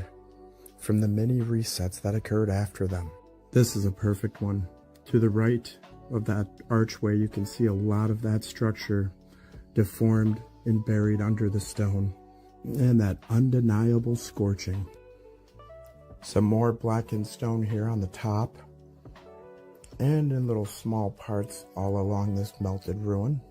from the many resets that occurred after them. This is a perfect one. To the right of that archway, you can see a lot of that structure deformed and buried under the stone, and that undeniable scorching. Some more blackened stone here on the top, and in little small parts all along this melted ruin.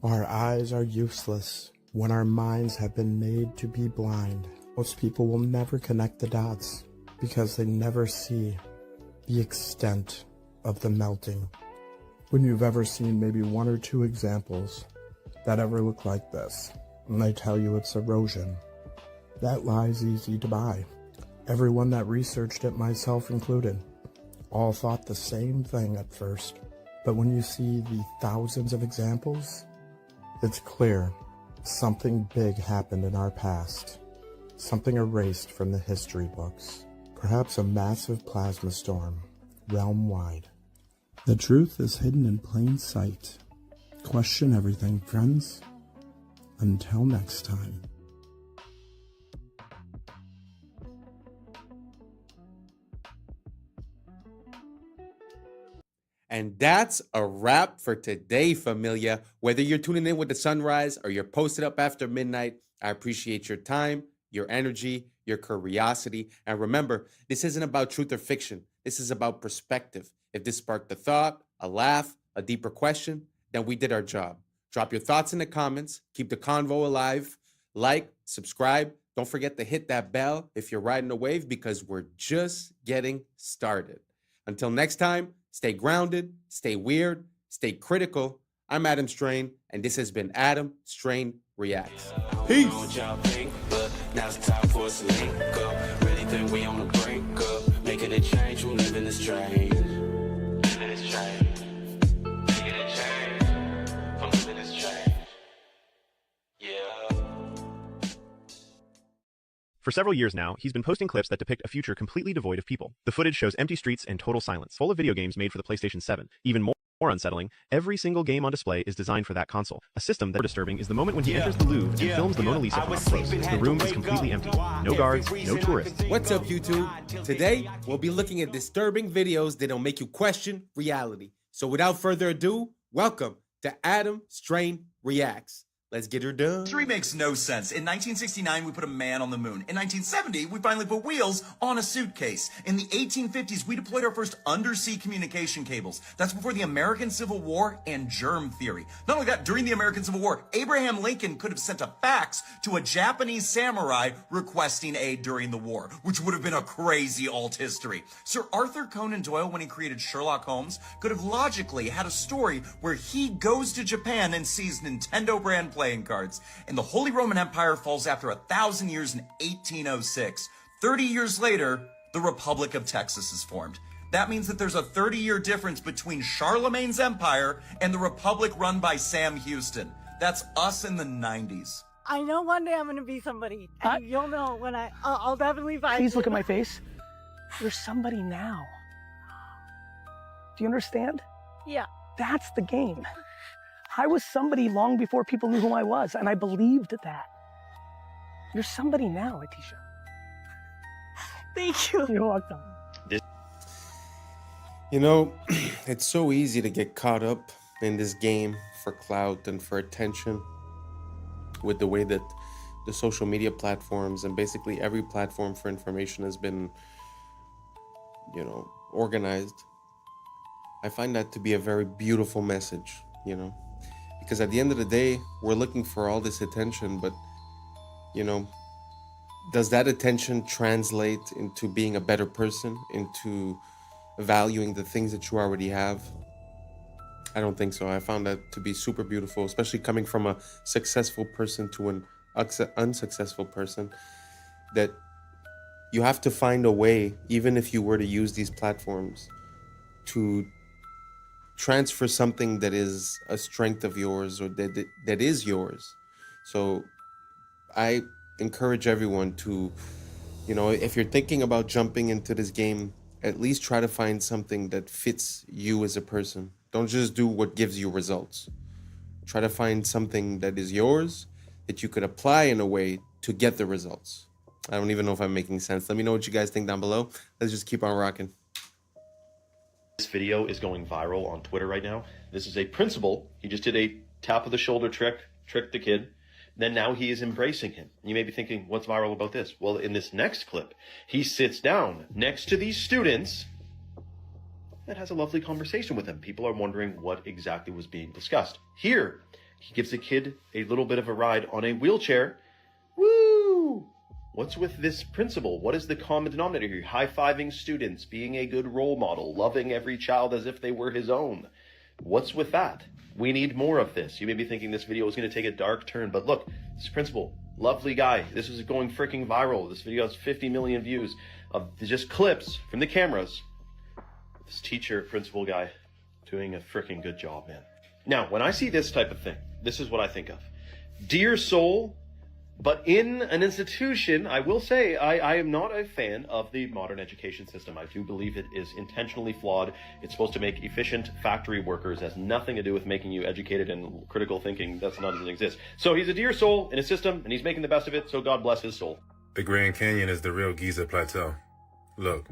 Our eyes are useless when our minds have been made to be blind. Most people will never connect the dots because they never see the extent of the melting. When you've ever seen maybe one or two examples that ever look like this, and they tell you it's erosion, that lie's easy to buy. Everyone that researched it, myself included, all thought the same thing at first. But when you see the thousands of examples, it's clear something big happened in our past. Something erased from the history books. Perhaps a massive plasma storm, realm-wide. The truth is hidden in plain sight. Question everything, friends. Until next time. And that's a wrap for today, familia. Whether you're tuning in with the sunrise or you're posted up after midnight, I appreciate your time, your energy, your curiosity. And remember, this isn't about truth or fiction. This is about perspective. If this sparked a thought, a laugh, a deeper question, then we did our job. Drop your thoughts in the comments. Keep the convo alive. Like, subscribe. Don't forget to hit that bell if you're riding a wave because we're just getting started. Until next time, stay grounded, stay weird, stay critical. I'm Adam Strain, and this has been Adam Strain Reacts. Peace. Now's the time for us to link up. Really think we on the brink up. Making a change, we're living this strange. Living this change. Making a change. I'm living this change. Yeah. For several years now, he's been posting clips that depict a future completely devoid of people. The footage shows empty streets and total silence, full of video games made for the PlayStation 7. Even more unsettling, every single game on display is designed for that console. A system that is distubbing is the moment when he enters the Louvre and films the Mona Lisa from up close. The room is completely empty. No guards, no tourists. What's up, YouTube? Today, we'll be looking at disturbing videos that'll make you question reality. So without further ado, welcome to Adam Strain Reacts. Let's get her done. History makes no sense. In 1969, we put a man on the moon. In 1970, we finally put wheels on a suitcase. In the 1850s, we deployed our first undersea communication cables. That's before the American Civil War and germ theory. Not only that, during the American Civil War, Abraham Lincoln could have sent a fax to a Japanese samurai requesting aid during the war, which would have been a crazy alt history. Sir Arthur Conan Doyle, when he created Sherlock Holmes, could have logically had a story where he goes to Japan and sees Nintendo brand playing cards, and the Holy Roman Empire falls after 1,000 years in 1806. 30 years later, the Republic of Texas is formed. That means that there's a 30-year difference between Charlemagne's empire and the Republic run by Sam Houston. That's us in the 90s. I know one day I'm going to be somebody, and you'll know when I'll definitely find Please look at my face. You're somebody now. Do you understand? Yeah. That's the game. I was somebody long before people knew who I was, and I believed that. You're somebody now, Atisha. Thank you. You're welcome. You know, it's so easy to get caught up in this game for clout and for attention with the way that the social media platforms and basically every platform for information has been, you know, organized. I find that to be a very beautiful message, you know, because at the end of the day, we're looking for all this attention, but, you know, does that attention translate into being a better person, into valuing the things that you already have? I don't think so. I found that to be super beautiful, especially coming from a successful person to an unsuccessful person, that you have to find a way, even if you were to use these platforms, to transfer something that is a strength of yours or that is yours. So I encourage everyone to, you know, if you're thinking about jumping into this game, at least try to find something that fits you as a person. Don't just do what gives you results. Try to find something that is yours, that you could apply in a way to get the results. I don't even know if I'm making sense. Let me know what you guys think down below. Let's just keep on rocking. This video is going viral on Twitter right now. This is a principal. He just did a tap of the shoulder tricked the kid. Then now he is embracing him. You may be thinking, what's viral about this? Well, in this next clip, he sits down next to these students and has a lovely conversation with them. People are wondering what exactly was being discussed. Here, he gives the kid a little bit of a ride on a wheelchair. Woo! What's with this principal? What is the common denominator here? High-fiving students, being a good role model, loving every child as if they were his own. What's with that? We need more of this. You may be thinking this video is going to take a dark turn, but look, this principal, lovely guy. This is going freaking viral. This video has 50 million views of just clips from the cameras. This teacher, principal guy, doing a freaking good job, man. Now, when I see this type of thing, this is what I think of. Dear soul, but in an institution, I will say I am not a fan of the modern education system. I do believe it is intentionally flawed. It's supposed to make efficient factory workers. It has nothing to do with making you educated and critical thinking. That's not doesn't exist. So he's a dear soul in a system, and he's making the best of it, so God bless his soul. The Grand Canyon is the real Giza Plateau. Look,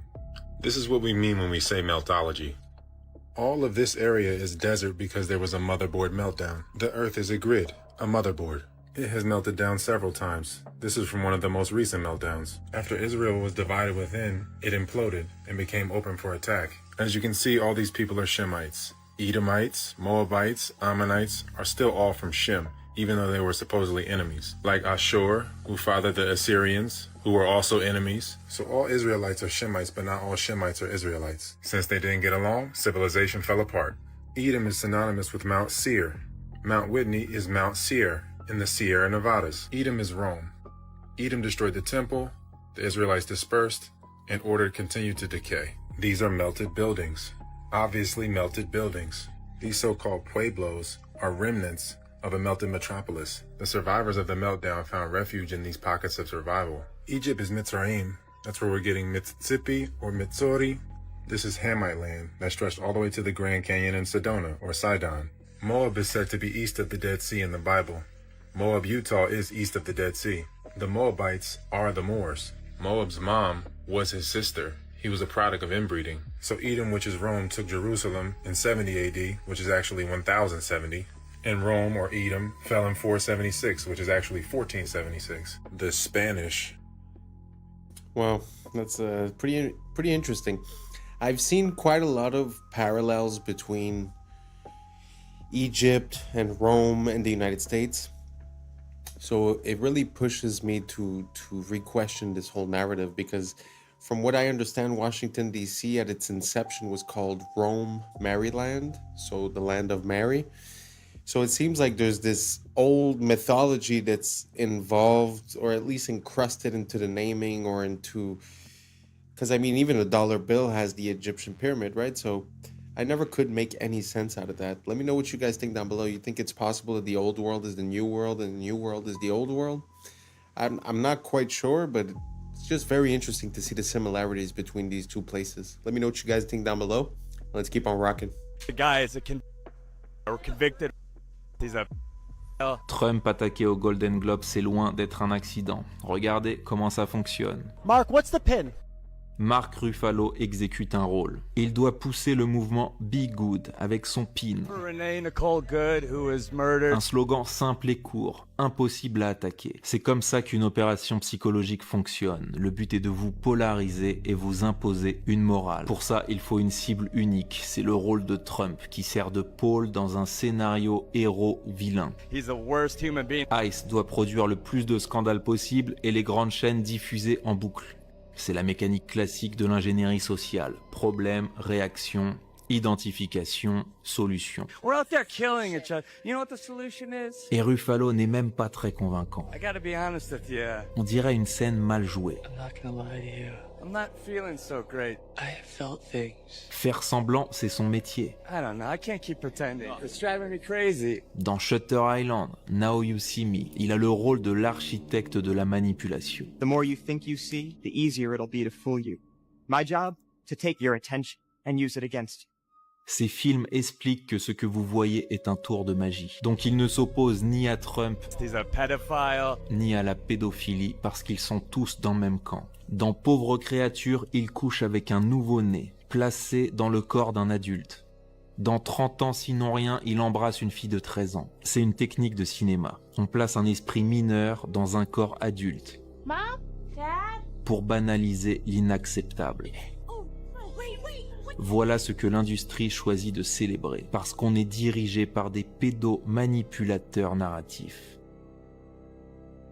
this is what we mean when we say meltology. All of this area is desert because there was a motherboard meltdown. The Earth is a grid, a motherboard. It has melted down several times. This is from one of the most recent meltdowns. After Israel was divided within, it imploded and became open for attack. As you can see, all these people are Shemites. Edomites, Moabites, Ammonites are still all from Shem, even though they were supposedly enemies. Like Ashur, who fathered the Assyrians, who were also enemies. So all Israelites are Shemites, but not all Shemites are Israelites. Since they didn't get along, civilization fell apart. Edom is synonymous with Mount Seir. Mount Whitney is Mount Seir in the Sierra Nevadas. Edom is Rome. Edom destroyed the temple, the Israelites dispersed, and order continued to decay. These are melted buildings. Obviously melted buildings. These so-called pueblos are remnants of a melted metropolis. The survivors of the meltdown found refuge in these pockets of survival. Egypt is Mitzrayim. That's where we're getting Mississippi or Mitsori. This is Hamite land that stretched all the way to the Grand Canyon in Sedona or Sidon. Moab is said to be east of the Dead Sea in the Bible. Moab, Utah is east of the Dead Sea. The Moabites are the Moors. Moab's mom was his sister. He was a product of inbreeding. So Edom, which is Rome, took Jerusalem in 70 AD, which is actually 1070. And Rome, or Edom, fell in 476, which is actually 1476. The Spanish. Well, that's pretty interesting. I've seen quite a lot of parallels between Egypt and Rome and the United States. So it really pushes me to re-question this whole narrative, because from what I understand, Washington, D.C. at its inception was called Rome, Maryland, so the land of Mary. So it seems like there's this old mythology that's involved, or at least encrusted into the naming or into... Because, I mean, even a dollar bill has the Egyptian pyramid, right? So I never could make any sense out of that. Let me know what you guys think down below. You think it's possible that the old world is the new world and the new world is the old world? I'm not quite sure, but it's just very interesting to see the similarities between these two places. Let me know what you guys think down below. Let's keep on rocking. The guy is convicted. He's a... Trump attaqué au Golden Globe, c'est loin d'être un accident. Regardez comment ça fonctionne. Mark, what's the pin? Mark Ruffalo exécute un rôle. Il doit pousser le mouvement Be Good avec son pin. Un slogan simple et court, impossible à attaquer. C'est comme ça qu'une opération psychologique fonctionne. Le but est de vous polariser et vous imposer une morale. Pour ça, il faut une cible unique. C'est le rôle de Trump qui sert de pôle dans un scénario héros-vilain. Ice doit produire le plus de scandales possible et les grandes chaînes diffuser en boucle. C'est la mécanique classique de l'ingénierie sociale. Problème, réaction, identification, solution. We're out there killing each other. You know what the solution is? Et Ruffalo n'est même pas très convaincant. I gotta be honest with you. On dirait une scène mal jouée. I'm not gonna lie to you. I'm not feeling so great. I have felt things. Faire semblant, c'est son métier. I don't know. I can't keep pretending. It's driving me crazy. Dans Shutter Island, Now You See Me, il a le rôle de l'architecte de la manipulation. The more you think you see, the easier it'll be to fool you. My job, to take your attention and use it against you. Ces films expliquent que ce que vous voyez est un tour de magie. Donc ils ne s'opposent ni à Trump, ni à la pédophilie, parce qu'ils sont tous dans le même camp. Dans Pauvre créature, il couche avec un nouveau-né, placé dans le corps d'un adulte. Dans 30 ans, sinon rien, il embrasse une fille de 13 ans. C'est une technique de cinéma. On place un esprit mineur dans un corps adulte. Mom? Dad? Pour banaliser l'inacceptable. Voilà ce que l'industrie choisit de célébrer, parce qu'on est dirigé par des pédomanipulateurs narratifs.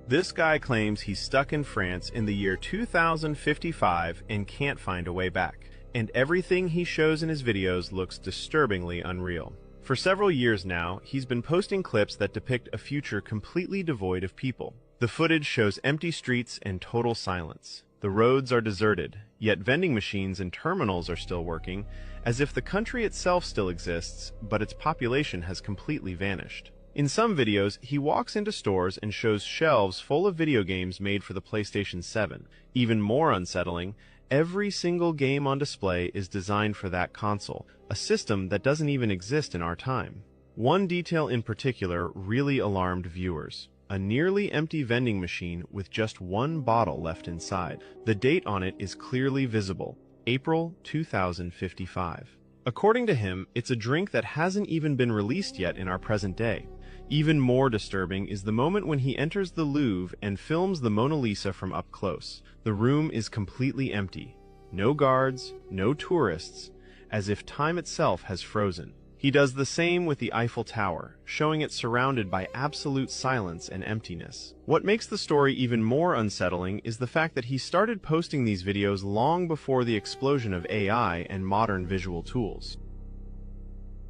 This guy claims he's stuck in France in the year 2055 and can't find a way back. And everything he shows in his videos looks disturbingly unreal. For several years now, he's been posting clips that depict a future completely devoid of people. The footage shows empty streets and total silence. The roads are deserted, yet vending machines and terminals are still working, as if the country itself still exists, but its population has completely vanished. In some videos, he walks into stores and shows shelves full of video games made for the PlayStation 7. Even more unsettling, every single game on display is designed for that console, a system that doesn't even exist in our time. One detail in particular really alarmed viewers. A nearly empty vending machine with just one bottle left inside. The date on it is clearly visible, April 2055. According to him, it's a drink that hasn't even been released yet in our present day. Even more disturbing is the moment when he enters the Louvre and films the Mona Lisa from up close. The room is completely empty. No guards, no tourists, as if time itself has frozen. He does the same with the Eiffel Tower, showing it surrounded by absolute silence and emptiness. What makes the story even more unsettling is the fact that he started posting these videos long before the explosion of AI and modern visual tools.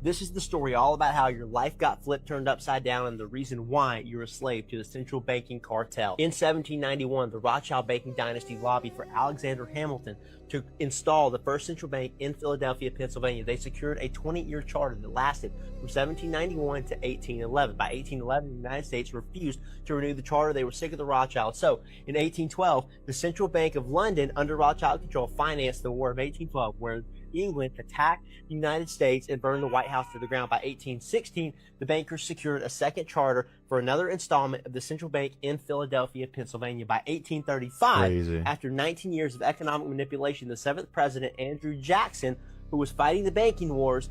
This is the story all about how your life got flipped, turned upside down, and the reason why you're a slave to the central banking cartel. In 1791, the Rothschild banking dynasty lobbied for Alexander Hamilton to install the first central bank in Philadelphia, Pennsylvania. They secured a 20-year charter that lasted from 1791 to 1811. By 1811, the United States refused to renew the charter. They were sick of the Rothschilds. So, in 1812, the Central Bank of London, under Rothschild control, financed the War of 1812, where England attacked the United States and burned the White House to the ground. By 1816, the bankers secured a second charter for another installment of the central bank in Philadelphia, Pennsylvania. By 1835, after 19 years of economic manipulation, the seventh president, Andrew Jackson, who was fighting the banking wars,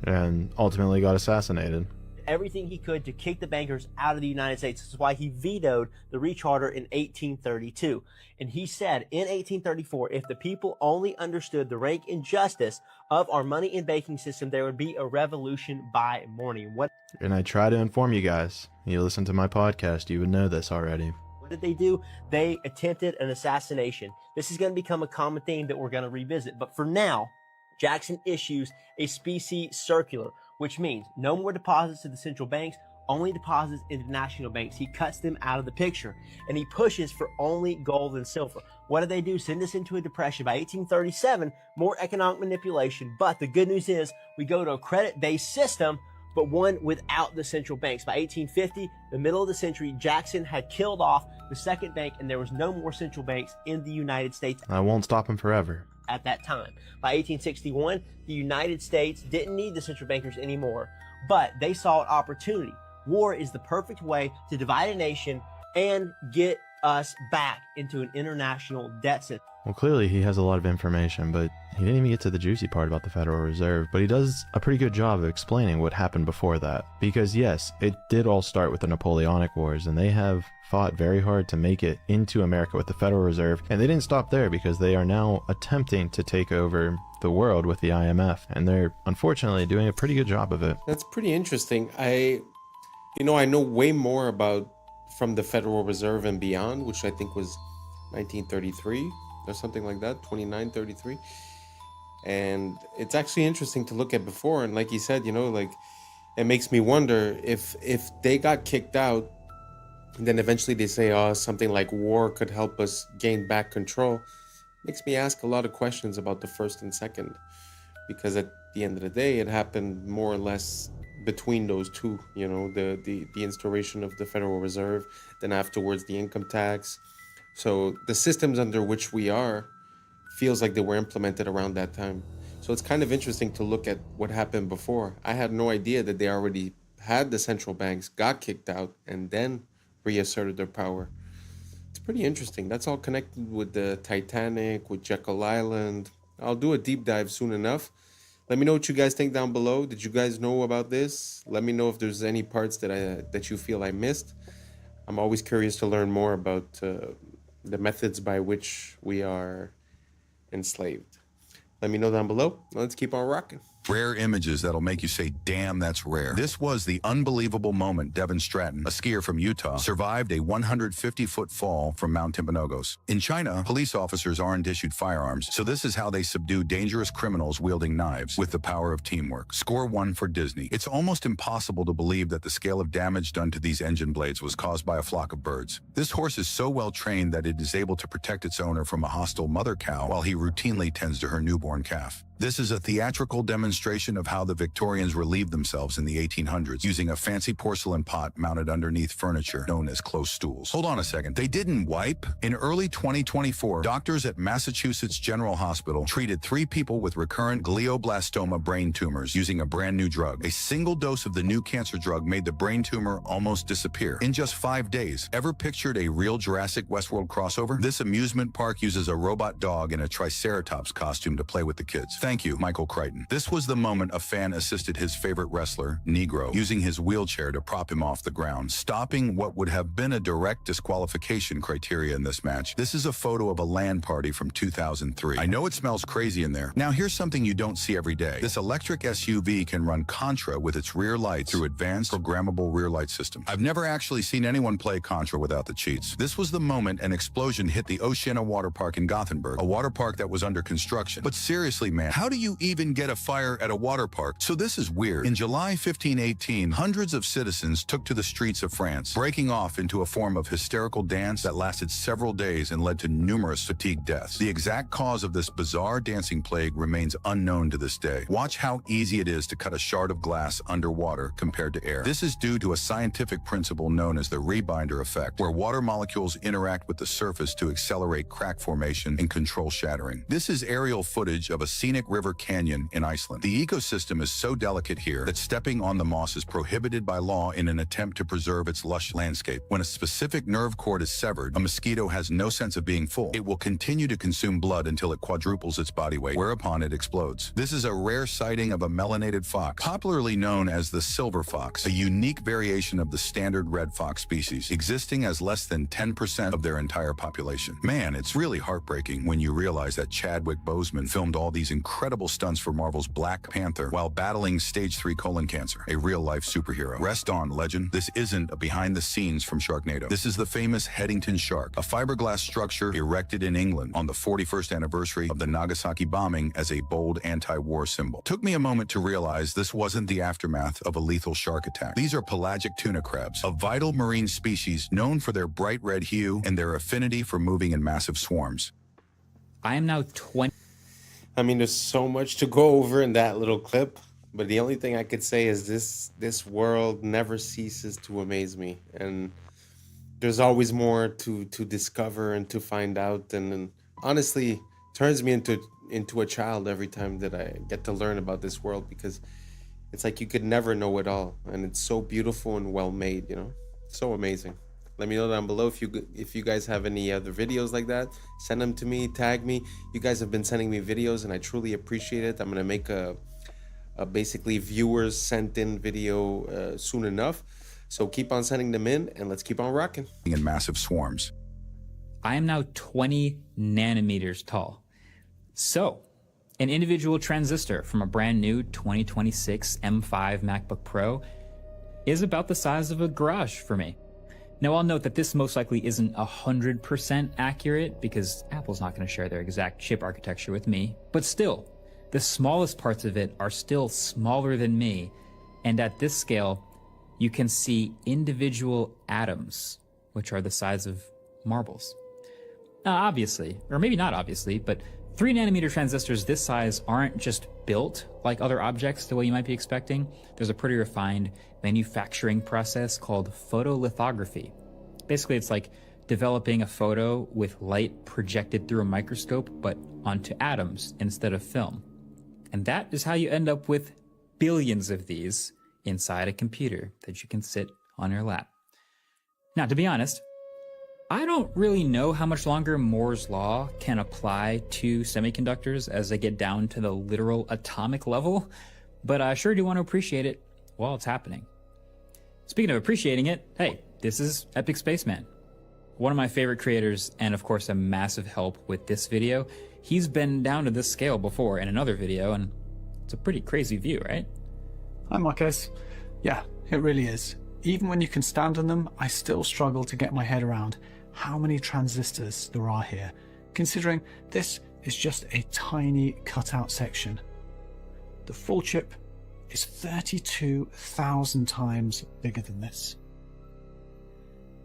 and ultimately got assassinated. everything he could to kick the bankers out of the United States. This is why he vetoed the recharter in 1832. And he said in 1834, if the people only understood the rank and justice of our money and banking system, there would be a revolution by morning. And I try to inform you guys. You listen to my podcast, you would know this already. What did they do? They attempted an assassination. This is going to become a common theme that we're going to revisit. But for now, Jackson issues a specie circular, which means no more deposits to the central banks, only deposits into national banks. He cuts them out of the picture, and he pushes for only gold and silver. What do they do? Send us into a depression. By 1837, more economic manipulation. But the good news is we go to a credit-based system, but one without the central banks. By 1850, the middle of the century, Jackson had killed off the second bank, and there was no more central banks in the United States. I won't stop him forever. At that time. By 1861, the United States didn't need the central bankers anymore, but they saw an opportunity. War is the perfect way to divide a nation and get us back into an international debt system. Well, clearly he has a lot of information, but he didn't even get to the juicy part about the Federal Reserve, but he does a pretty good job of explaining what happened before that. Because yes, it did all start with the Napoleonic Wars, and they have fought very hard to make it into America with the Federal Reserve, and they didn't stop there because they are now attempting to take over the world with the IMF, and they're unfortunately doing a pretty good job of it. That's pretty interesting. I know way more about from the Federal Reserve and beyond, which I think was 1933 or something like that, 2933. And it's actually interesting to look at before. And like you said, it makes me wonder if they got kicked out, and then eventually they say, oh, something like war could help us gain back control. Makes me ask a lot of questions about the first and second, because at the end of the day, it happened more or less between those two, the instauration of the Federal Reserve, then afterwards the income tax. So the systems under which we are feels like they were implemented around that time. So it's kind of interesting to look at what happened before. I had no idea that they already had the central banks, got kicked out, and then reasserted their power. It's pretty interesting. That's all connected with the Titanic, with Jekyll Island. I'll do a deep dive soon enough. Let me know what you guys think down below. Did you guys know about this? Let me know if there's any parts that you feel I missed. I'm always curious to learn more about the methods by which we are enslaved. Let me know down below. Let's keep on rocking. Rare images that'll make you say, damn, that's rare. This was the unbelievable moment Devin Stratton, a skier from Utah, survived a 150-foot fall from Mount Timpanogos. In China, police officers aren't issued firearms, so this is how they subdue dangerous criminals wielding knives, with the power of teamwork. Score 1 for Disney. It's almost impossible to believe that the scale of damage done to these engine blades was caused by a flock of birds. This horse is so well trained that it is able to protect its owner from a hostile mother cow while he routinely tends to her newborn calf. This is a theatrical demonstration of how the Victorians relieved themselves in the 1800s, using a fancy porcelain pot mounted underneath furniture known as close stools. Hold on a second. They didn't wipe? In early 2024, doctors at Massachusetts General Hospital treated 3 people with recurrent glioblastoma brain tumors using a brand new drug. A single dose of the new cancer drug made the brain tumor almost disappear in just 5 days. Ever pictured a real Jurassic Westworld crossover? This amusement park uses a robot dog in a Triceratops costume to play with the kids. Thank you, Michael Crichton. This was the moment a fan assisted his favorite wrestler, Negro, using his wheelchair to prop him off the ground, stopping what would have been a direct disqualification criteria in this match. This is a photo of a LAN party from 2003. I know it smells crazy in there. Now here's something you don't see every day. This electric SUV can run Contra with its rear lights through advanced programmable rear light system. I've never actually seen anyone play Contra without the cheats. This was the moment an explosion hit the Oceana water park in Gothenburg, a water park that was under construction. But seriously, man, how do you even get a fire at a water park? So this is weird. In July 1518, hundreds of citizens took to the streets of France, breaking off into a form of hysterical dance that lasted several days and led to numerous fatigue deaths. The exact cause of this bizarre dancing plague remains unknown to this day. Watch how easy it is to cut a shard of glass underwater compared to air. This is due to a scientific principle known as the rebinder effect, where water molecules interact with the surface to accelerate crack formation and control shattering. This is aerial footage of a scenic scenic river canyon in Iceland. The ecosystem is so delicate here that stepping on the moss is prohibited by law in an attempt to preserve its lush landscape. When a specific nerve cord is severed, a mosquito has no sense of being full. It will continue to consume blood until it quadruples its body weight, whereupon it explodes. This is a rare sighting of a melanated fox, popularly known as the silver fox, a unique variation of the standard red fox species, existing as less than 10% of their entire population. Man, it's really heartbreaking when you realize that Chadwick Boseman filmed all these incredible stunts for Marvel's Black Panther while battling stage 3 colon cancer, a real-life superhero. Rest on, legend. This isn't a behind-the-scenes from Sharknado. This is the famous Headington shark, a fiberglass structure erected in England on the 41st anniversary of the Nagasaki bombing as a bold anti-war symbol. Took me a moment to realize this wasn't the aftermath of a lethal shark attack. These are pelagic tuna crabs, a vital marine species known for their bright red hue and their affinity for moving in massive swarms. I am now 20. I mean, there's so much to go over in that little clip, but the only thing I could say is this world never ceases to amaze me, and there's always more to discover and to find out, and honestly turns me into a child every time that I get to learn about this world, because it's like you could never know it all, and it's so beautiful and well made, you know, so amazing. Let me know down below if you guys have any other videos like that. Send them to me, tag me. You guys have been sending me videos and I truly appreciate it. I'm gonna make a basically viewers sent in video soon enough. So keep on sending them in and let's keep on rocking. In massive swarms. I am now 20 nanometers tall. So, an individual transistor from a brand new 2026 M5 MacBook Pro is about the size of a garage for me. Now, I'll note that this most likely isn't 100% accurate because Apple's not going to share their exact chip architecture with me, but still, the smallest parts of it are still smaller than me, and at this scale, you can see individual atoms, which are the size of marbles. Now, obviously, or maybe not obviously, but 3 nanometer transistors this size aren't just built like other objects the way you might be expecting. There's a pretty refined manufacturing process called photolithography. Basically, it's like developing a photo with light projected through a microscope, but onto atoms instead of film. And that is how you end up with billions of these inside a computer that you can sit on your lap. Now, to be honest, I don't really know how much longer Moore's law can apply to semiconductors as they get down to the literal atomic level, but I sure do want to appreciate it while it's happening. Speaking of appreciating it, hey, this is Epic Spaceman. One of my favorite creators, and of course a massive help with this video. He's been down to this scale before in another video, and it's a pretty crazy view, right? Hi Marquez. Yeah, it really is. Even when you can stand on them, I still struggle to get my head around how many transistors there are here, considering this is just a tiny cutout section. The full chip is 32,000 times bigger than this.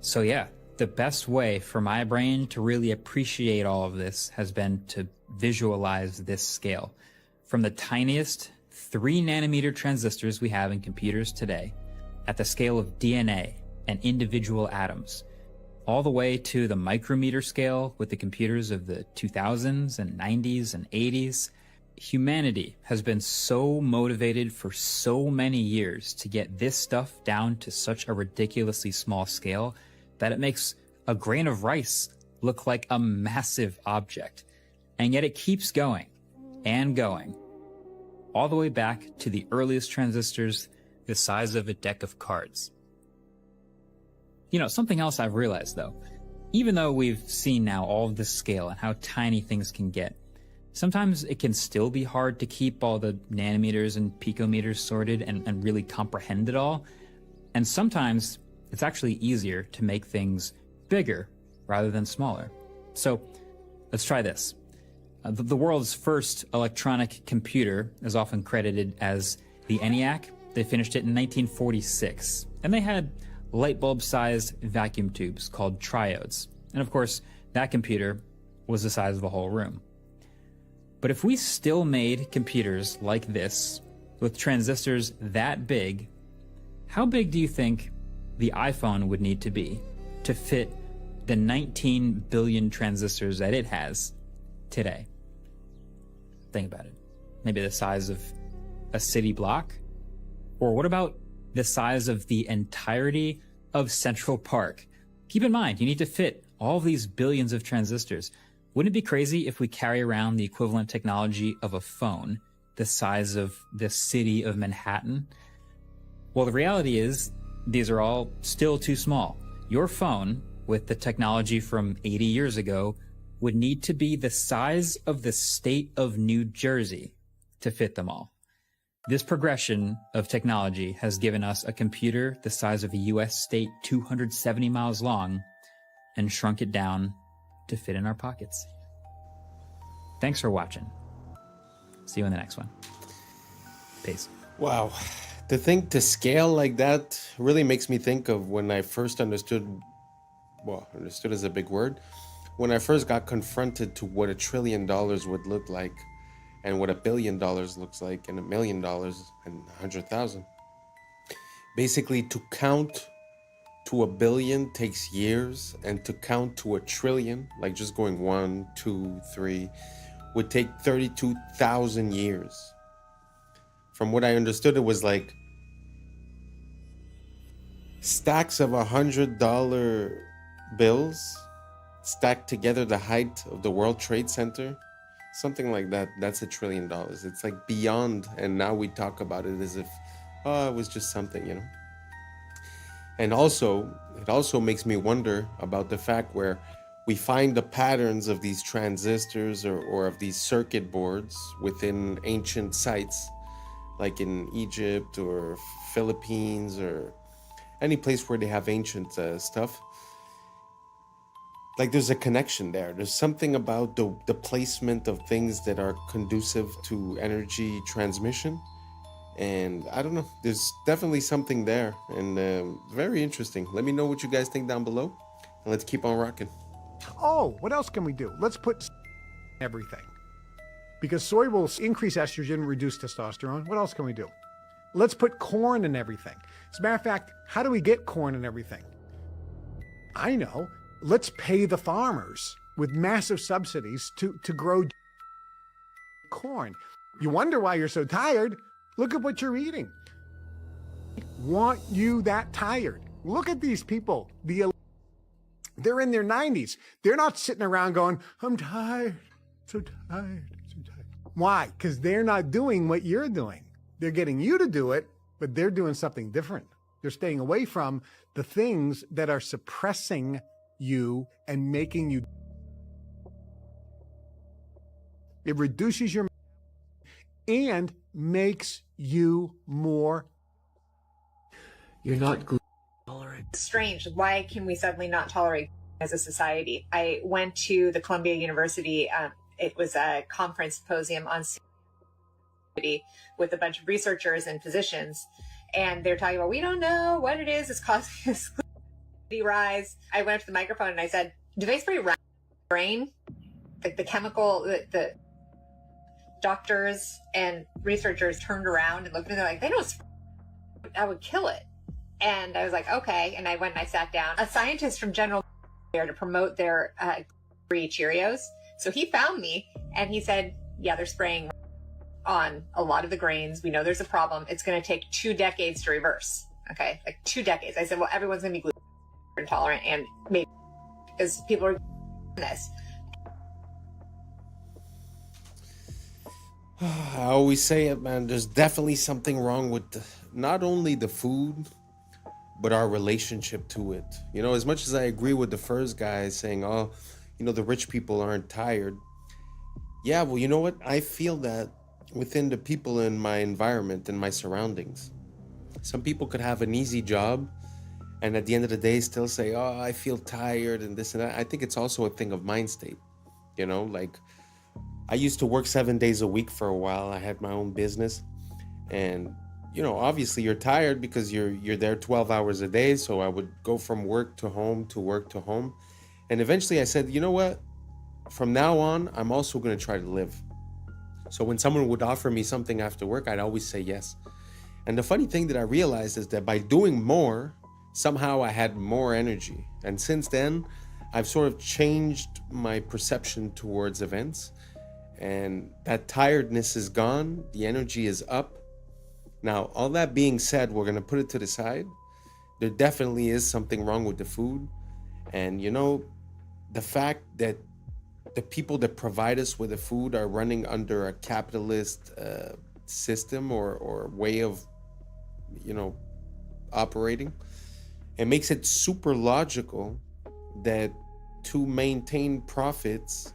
So yeah, the best way for my brain to really appreciate all of this has been to visualize this scale. From the tiniest 3 nanometer transistors we have in computers today, at the scale of DNA and individual atoms, all the way to the micrometer scale with the computers of the 2000s and 90s and 80s. Humanity has been so motivated for so many years to get this stuff down to such a ridiculously small scale that it makes a grain of rice look like a massive object. And yet it keeps going and going, all the way back to the earliest transistors the size of a deck of cards. You know, something else I've realized though, even though we've seen now all of this scale and how tiny things can get, sometimes it can still be hard to keep all the nanometers and picometers sorted and really comprehend it all. And sometimes it's actually easier to make things bigger rather than smaller. So let's try this. The world's first electronic computer is often credited as the ENIAC. They finished it in 1946, and they had light bulb-sized vacuum tubes called triodes. And of course, that computer was the size of a whole room. But if we still made computers like this, with transistors that big, how big do you think the iPhone would need to be to fit the 19 billion transistors that it has today? Think about it. maybe the size of a city block? Or what about the size of the entirety of Central Park? Keep in mind, you need to fit all these billions of transistors. Wouldn't it be crazy if we carry around the equivalent technology of a phone, the size of the city of Manhattan? Well, the reality is, these are all still too small. Your phone, with the technology from 80 years ago, would need to be the size of the state of New Jersey to fit them all. This progression of technology has given us a computer the size of a US state 270 miles long and shrunk it down to fit in our pockets. Thanks for watching. See you in the next one. Peace. Wow. To think to scale like that really makes me think of when I first understood, well, understood is a big word, when I first got confronted to what $1 trillion would look like, and what $1 billion looks like, and $1 million and 100,000. Basically, to count to 1 billion takes years, and to count to 1 trillion, like just going 1, 2, 3, would take 32,000 years. From what I understood, it was like stacks of $100 bills stacked together the height of the World Trade Center. Something like that. That's $1 trillion. It's like beyond, and now we talk about it as if, oh, it was just something, you know. And also, it also makes me wonder about the fact where we find the patterns of these transistors or of these circuit boards within ancient sites, like in Egypt or Philippines or any place where they have ancient stuff. Like there's a connection there. There's something about the placement of things that are conducive to energy transmission. And I don't know, there's definitely something there, and very interesting. Let me know what you guys think down below, and let's keep on rocking. Oh, what else can we do? Let's put everything. Because soy will increase estrogen, reduce testosterone. What else can we do? Let's put corn in everything. As a matter of fact, how do we get corn in everything? I know. Let's pay the farmers with massive subsidies to grow corn. You wonder why you're so tired? Look at what you're eating. Want you that tired? Look at these people. They're in their 90s. They're not sitting around going, I'm tired, so tired, so tired. Why? Because they're not doing what you're doing. They're getting you to do it, but they're doing something different. They're staying away from the things that are suppressing you and making you. It reduces your and makes you more. You're not tolerant. Strange. Why can we suddenly not tolerate as a society? I went to the Columbia University. It was a conference symposium on with a bunch of researchers and physicians, and they're talking about, we don't know what it is causing this rise. I went up to the microphone and I said, do they spray brain? Like the chemical, the doctors and researchers turned around and looked at me, they're like, they don't spray. I would kill it. And I was like, okay. And I went and I sat down. A scientist from General there to promote their free Cheerios. So he found me and he said, yeah, they're spraying on a lot of the grains. We know there's a problem. It's going to take 2 decades to reverse. Okay. Like 2 decades. I said, well, everyone's going to be gluten intolerant, and maybe because people are this. I always say it, man. There's definitely something wrong with not only the food, but our relationship to it. You know, as much as I agree with the first guy saying, oh, you know, the rich people aren't tired. Yeah, well, you know what? I feel that within the people in my environment and my surroundings. Some people could have an easy job and at the end of the day still say, oh, I feel tired and this and that. I think it's also a thing of mind state. You know, like I used to work 7 days a week for a while. I had my own business, and you know, obviously you're tired because you're there 12 hours a day. So I would go from work to home to work to home. And eventually I said, you know what? From now on, I'm also going to try to live. So when someone would offer me something after work, I'd always say yes. And the funny thing that I realized is that by doing more, somehow I had more energy. And since then, I've sort of changed my perception towards events. and that tiredness is gone. The energy is up. Now, all that being said, we're going to put it to the side. There definitely is something wrong with the food. And, you know, the fact that the people that provide us with the food are running under a capitalist system or way of, you know, operating, it makes it super logical that to maintain profits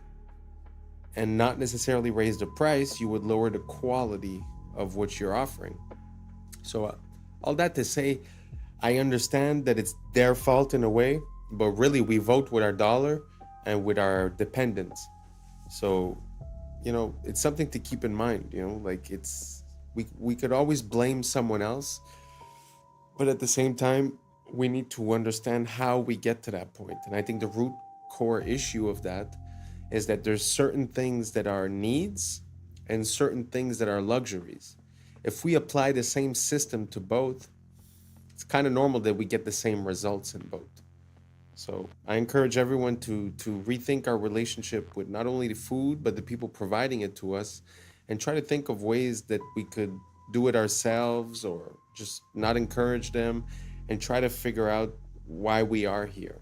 and not necessarily raise the price, you would lower the quality of what you're offering. So all that to say, I understand that it's their fault in a way, but really we vote with our dollar and with our dependents. So, you know, it's something to keep in mind, you know, like we could always blame someone else, but at the same time, we need to understand how we get to that point. And I think the root core issue of that is that there's certain things that are needs and certain things that are luxuries. If we apply the same system to both, it's kind of normal that we get the same results in both. So I encourage everyone to rethink our relationship with not only the food, but the people providing it to us, and try to think of ways that we could do it ourselves or just not encourage them, and try to figure out why we are here.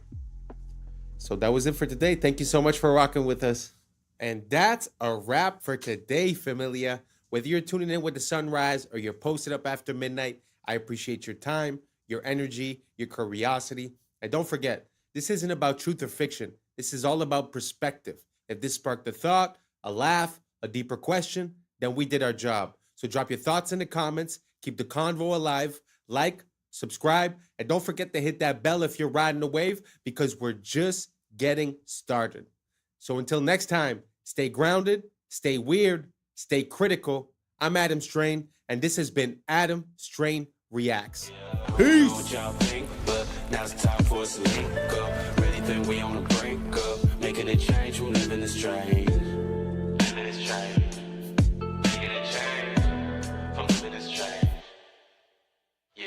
So that was it for today. Thank you so much for rocking with us. And that's a wrap for today, familia. Whether you're tuning in with the sunrise or you're posted up after midnight, I appreciate your time, your energy, your curiosity. And don't forget, this isn't about truth or fiction. This is all about perspective. If this sparked a thought, a laugh, a deeper question, then we did our job. So drop your thoughts in the comments. Keep the convo alive. Like, subscribe, and don't forget to hit that bell if you're riding the wave, because we're just getting started. So until next time, stay grounded, stay weird, stay critical. I'm Adam Strain, and this has been Adam Strain Reacts. Peace. Now it's time for us to link up. Really think we on the brink up. Making a change, we living this strange. Living this strange. Making a change. I'm living this strange. Yeah.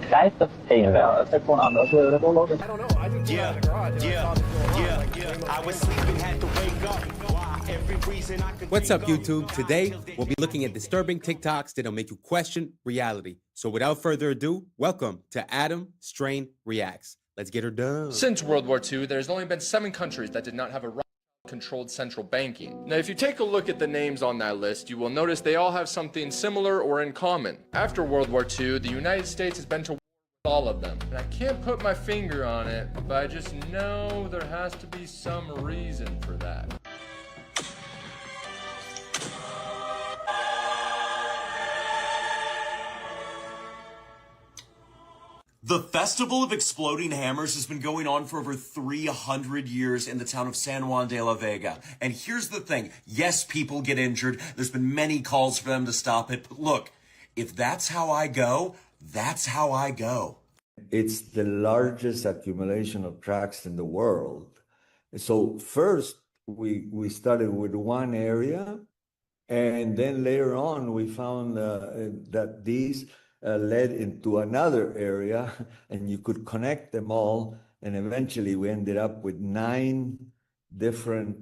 Guys, the pain about it. I don't know. I just I was sleeping, had to wake up. Every reason I could. What's up, YouTube? Today, we'll be looking at disturbing TikToks that'll make you question reality. So without further ado, welcome to Adam Strain Reacts. Let's get her done. Since World War II, there's only been 7 countries that did not have a controlled central banking. Now, if you take a look at the names on that list, you will notice they all have something similar or in common. After World War II, the United States has been to war with all of them. And I can't put my finger on it, but I just know there has to be some reason for that. The Festival of Exploding Hammers has been going on for over 300 years in the town of San Juan de la Vega. And here's the thing. Yes, people get injured. There's been many calls for them to stop it. But look, if that's how I go, that's how I go. It's the largest accumulation of tracks in the world. So first, we started with one area, and then later on, we found that these led into another area, and you could connect them all, and eventually we ended up with 9 different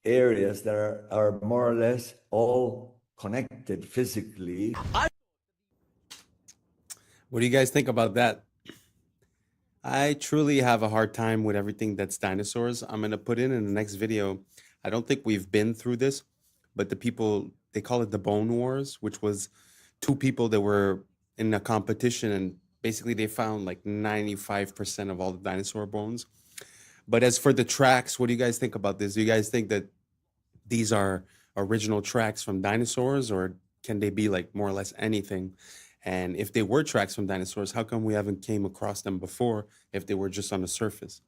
areas that are more or less all connected physically. What do you guys think about that? I truly have a hard time with everything that's dinosaurs. I'm going to put in the next video. I don't think we've been through this, but the people, they call it the Bone Wars, which was 2 people that were in a competition, and basically they found like 95% of all the dinosaur bones. But as for the tracks, what do you guys think about this? Do you guys think that these are original tracks from dinosaurs, or can they be like more or less anything? And if they were tracks from dinosaurs, how come we haven't came across them before if they were just on the surface?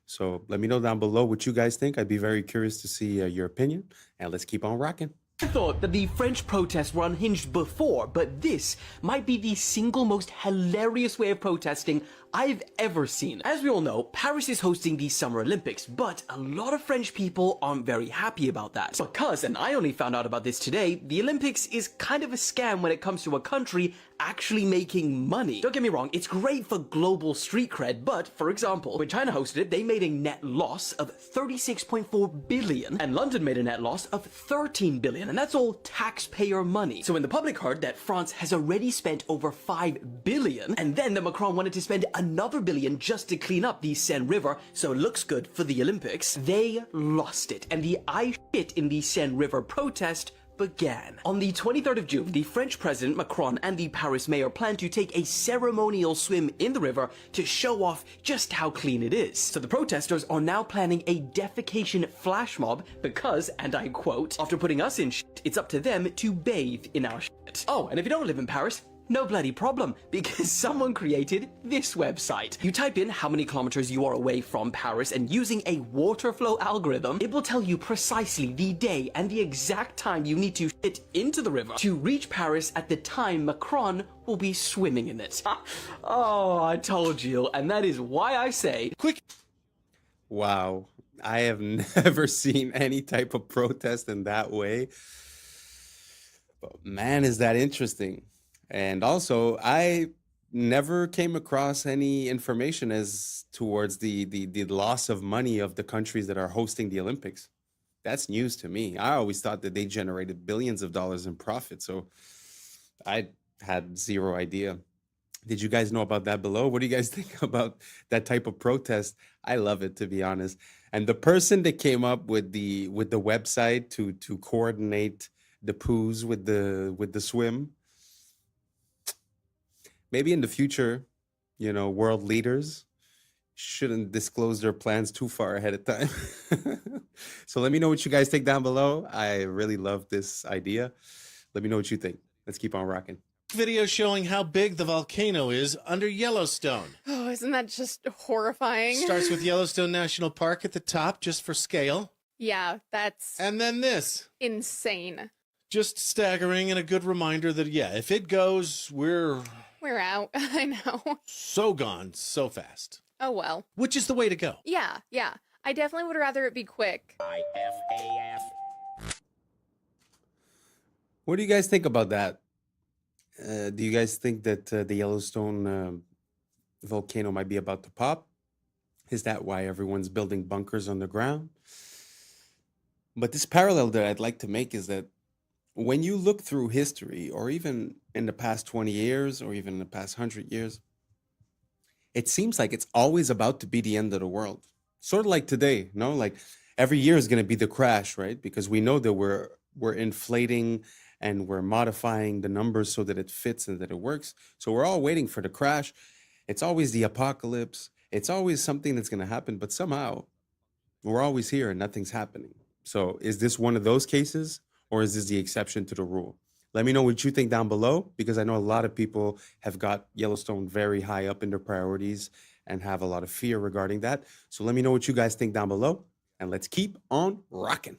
So let me know down below what you guys think. I'd be very curious to see your opinion, and let's keep on rocking. I thought that the French protests were unhinged before, but this might be the single most hilarious way of protesting I've ever seen. As we all know, Paris is hosting the Summer Olympics, but a lot of French people aren't very happy about that. Because, and I only found out about this today, the Olympics is kind of a scam when it comes to a country actually making money. Don't get me wrong, it's great for global street cred, but for example, when China hosted it, they made a net loss of 36.4 billion, and London made a net loss of 13 billion, and that's all taxpayer money. So when the public heard that France has already spent over 5 billion, and then that Macron wanted to spend another billion just to clean up the Seine River so it looks good for the Olympics, they lost it, and the I shit in the Seine River protest began. On the 23rd of June, the French President Macron and the Paris mayor plan to take a ceremonial swim in the river to show off just how clean it is. So the protesters are now planning a defecation flash mob because, and I quote, after putting us in shit, it's up to them to bathe in our shit. Oh, and if you don't live in Paris, no bloody problem, because someone created this website. You type in how many kilometers you are away from Paris, and using a water flow algorithm, it will tell you precisely the day and the exact time you need to shit into the river to reach Paris at the time Macron will be swimming in it. Oh, I told you, and that is why I say, quick. Wow, I have never seen any type of protest in that way. But man, is that interesting. And also, I never came across any information as towards the loss of money of the countries that are hosting the Olympics. That's news to me. I always thought that they generated billions of dollars in profit, so I had zero idea. Did you guys know about that below? What do you guys think about that type of protest? I love it, to be honest. And the person that came up with the website to coordinate the poos with the swim. Maybe in the future, you know, world leaders shouldn't disclose their plans too far ahead of time. So let me know what you guys think down below. I really love this idea. Let me know what you think. Let's keep on rocking. Video showing how big the volcano is under Yellowstone. Oh, isn't that just horrifying? Starts with Yellowstone National Park at the top, just for scale. Yeah, that's... And then this. Insane. Just staggering, and a good reminder that, yeah, if it goes, we're out. I know. So gone, so fast. Oh, well. Which is the way to go. Yeah. I definitely would rather it be quick. What do you guys think about that? Do you guys think that the Yellowstone volcano might be about to pop? Is that why everyone's building bunkers underground? But this parallel that I'd like to make is that when you look through history, or even in the past 20 years, or even in the past 100 years, it seems like it's always about to be the end of the world. Sort of like today, no? Like every year is going to be the crash, right? Because we know that we're inflating and we're modifying the numbers so that it fits and that it works. So we're all waiting for the crash. It's always the apocalypse. It's always something that's going to happen, but somehow we're always here and nothing's happening. So is this one of those cases? Or is this the exception to the rule? Let me know what you think down below, because I know a lot of people have got Yellowstone very high up in their priorities and have a lot of fear regarding that. So let me know what you guys think down below, and let's keep on rocking.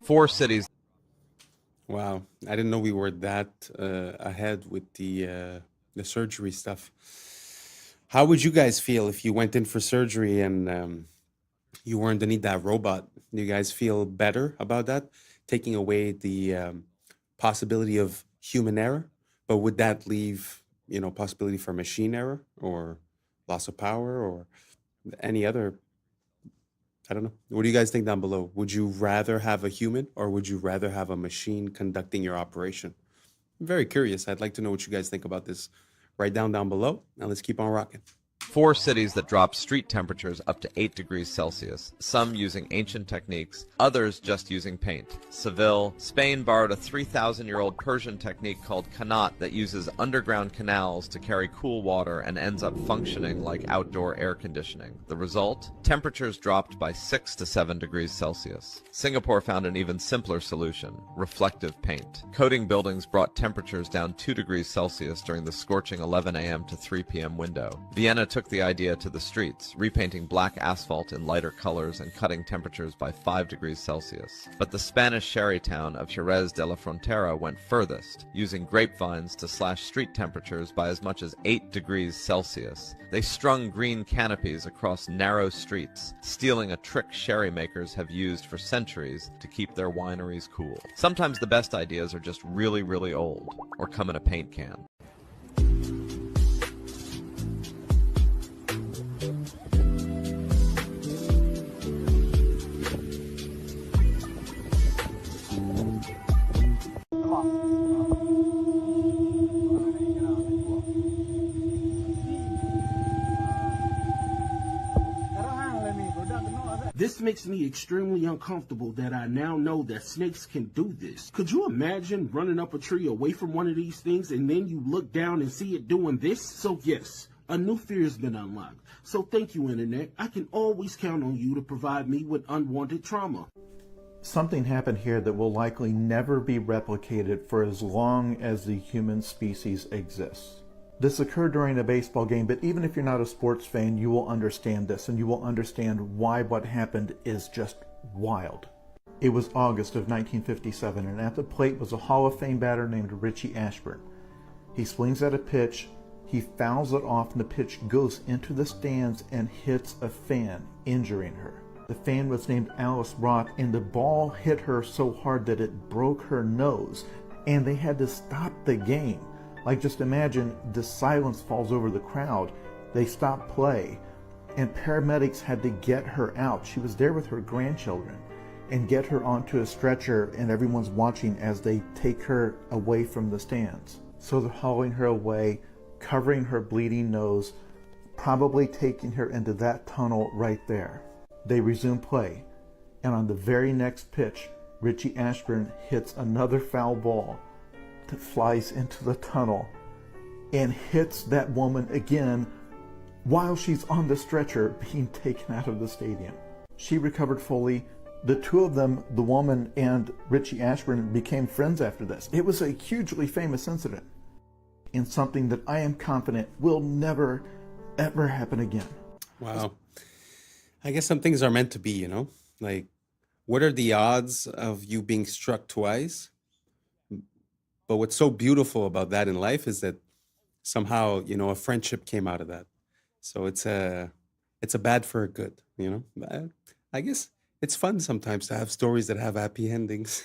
Four cities. Wow, I didn't know we were that ahead with the surgery stuff. How would you guys feel if you went in for surgery and you were underneath that robot? Do you guys feel better about that? Taking away the possibility of human error, but would that leave, possibility for machine error or loss of power or any other. I don't know. What do you guys think down below? Would you rather have a human or would you rather have a machine conducting your operation? I'm very curious. I'd like to know what you guys think about this. Write down below. Now let's keep on rocking. 4 cities that dropped street temperatures up to 8 degrees Celsius, some using ancient techniques, others just using paint. Seville, Spain borrowed a 3,000-year-old Persian technique called qanat that uses underground canals to carry cool water and ends up functioning like outdoor air conditioning. The result? Temperatures dropped by 6 to 7 degrees Celsius. Singapore found an even simpler solution, reflective paint. Coating buildings brought temperatures down 2 degrees Celsius during the scorching 11 a.m. to 3 p.m. window. Vienna took the idea to the streets, repainting black asphalt in lighter colors and cutting temperatures by 5 degrees Celsius. But the Spanish sherry town of Jerez de la Frontera went furthest, using grapevines to slash street temperatures by as much as 8 degrees Celsius. They strung green canopies across narrow streets, stealing a trick sherry makers have used for centuries to keep their wineries cool. Sometimes the best ideas are just really, really old, or come in a paint can. This makes me extremely uncomfortable that I now know that snakes can do this. Could you imagine running up a tree away from one of these things and then you look down and see it doing this? So yes, a new fear has been unlocked. So thank you, Internet. I can always count on you to provide me with unwanted trauma. Something happened here that will likely never be replicated for as long as the human species exists. This occurred during a baseball game, but even if you're not a sports fan, you will understand this, and you will understand why what happened is just wild. It was August of 1957, and at the plate was a Hall of Fame batter named Richie Ashburn. He swings at a pitch, he fouls it off, and the pitch goes into the stands and hits a fan, injuring her. The fan was named Alice Roth, and the ball hit her so hard that it broke her nose, and they had to stop the game. Like, just imagine the silence falls over the crowd. They stop play, and paramedics had to get her out. She was there with her grandchildren, and get her onto a stretcher, and everyone's watching as they take her away from the stands. So they're hauling her away, covering her bleeding nose, probably taking her into that tunnel right there. They resume play, and on the very next pitch, Richie Ashburn hits another foul ball that flies into the tunnel and hits that woman again while she's on the stretcher being taken out of the stadium. She recovered fully. The two of them, the woman and Richie Ashburn, became friends after this. It was a hugely famous incident and something that I am confident will never, ever happen again. Wow. I guess some things are meant to be, you know? Like, what are the odds of you being struck twice? But what's so beautiful about that in life is that somehow, you know, a friendship came out of that. So it's a bad for a good, you know? I guess it's fun sometimes to have stories that have happy endings.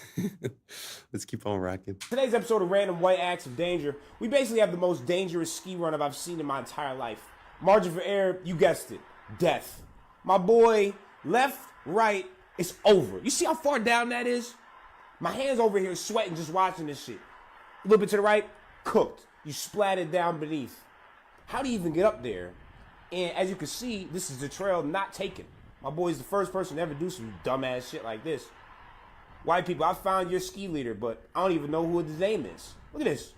Let's keep on rocking. Today's episode of Random White Acts of Danger, we basically have the most dangerous ski run I've seen in my entire life. Margin for error, you guessed it, death. My boy, left, right, it's over. You see how far down that is? My hand's over here sweating just watching this shit. A little bit to the right, cooked. You splattered down beneath. How do you even get up there? And as you can see, this is the trail not taken. My boy's the first person to ever do some dumbass shit like this. White people, I found your ski leader, but I don't even know who his name is. Look at this.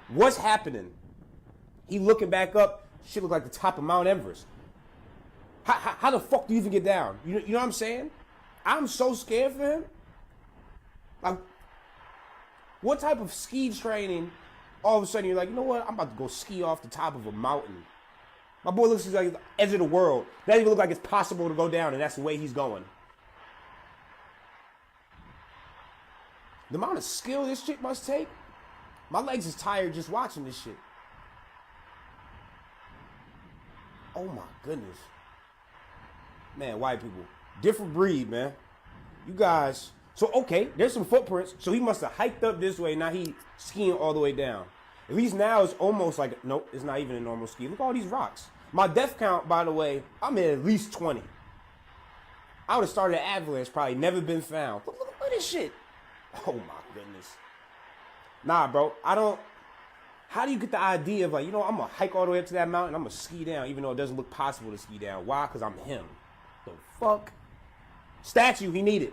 What's happening? He looking back up, shit look like the top of Mount Everest. How the fuck do you even get down? You know what I'm saying? I'm so scared for him. Like, what type of ski training, all of a sudden you're like, you know what, I'm about to go ski off the top of a mountain. My boy looks like the edge of the world. Doesn't even look like it's possible to go down, and that's the way he's going. The amount of skill this shit must take, my legs is tired just watching this shit. Oh my goodness. Man, white people, different breed, man. You guys, so okay, there's some footprints. So he must have hiked up this way. Now he skiing all the way down. At least now it's almost like, nope, it's not even a normal ski. Look at all these rocks. My death count, by the way, I'm at least 20. I would have started an avalanche, probably never been found. Look at this shit. Oh my goodness. Nah, bro, I don't. How do you get the idea of like, you know, I'm gonna hike all the way up to that mountain, I'm gonna ski down, even though it doesn't look possible to ski down. Why? Because I'm him. The fuck? Statue, he needed.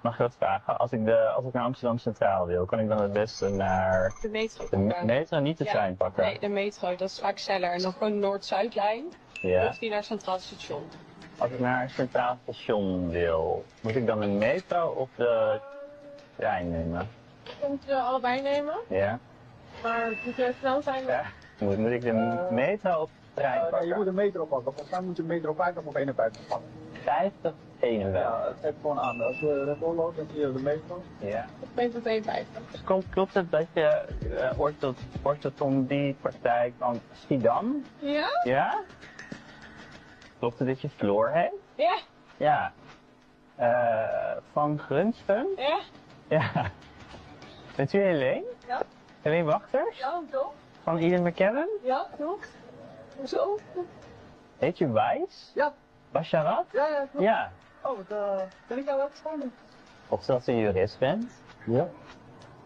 Mag ik wat vragen? Als ik naar Amsterdam Centraal wil, kan ik dan het beste naar de metro de metro, niet de trein pakken? Nee, de metro, dat is vaak sneller. En dan gewoon de Noord-Zuidlijn. Ja. Of die naar Centraal Station. Als ik naar Centraal Station wil, moet ik dan de metro of de trein nemen? Je kunt allebei nemen. Ja. Maar moet je snel zijn? Ja. Moet ik de metro of de trein pakken? Je moet de metro pakken. Volgens mij moet je de metro 50 of 51 pakken. 50, 51. Ja, het geeft gewoon aan. Als we rechtdoor lopen, dan zie je de metro. Ja. Of metro 52. Klopt het dat je orthodontiepraktijk van Schiedam? Ja? Ja? Klopt het dat je Floor heet? Ja. Ja. Van Grunsten? Ja. Ja. Bent u Helene? Ja. Helene Wachters? Ja, toch? Van Ian McKellen? Ja, klopt. Hoezo? Heet je Wijs? Ja. Basharat? Ja, klopt. Ja. Oh, wat ben ik jou wat staan? Of dat je jurist bent? Ja.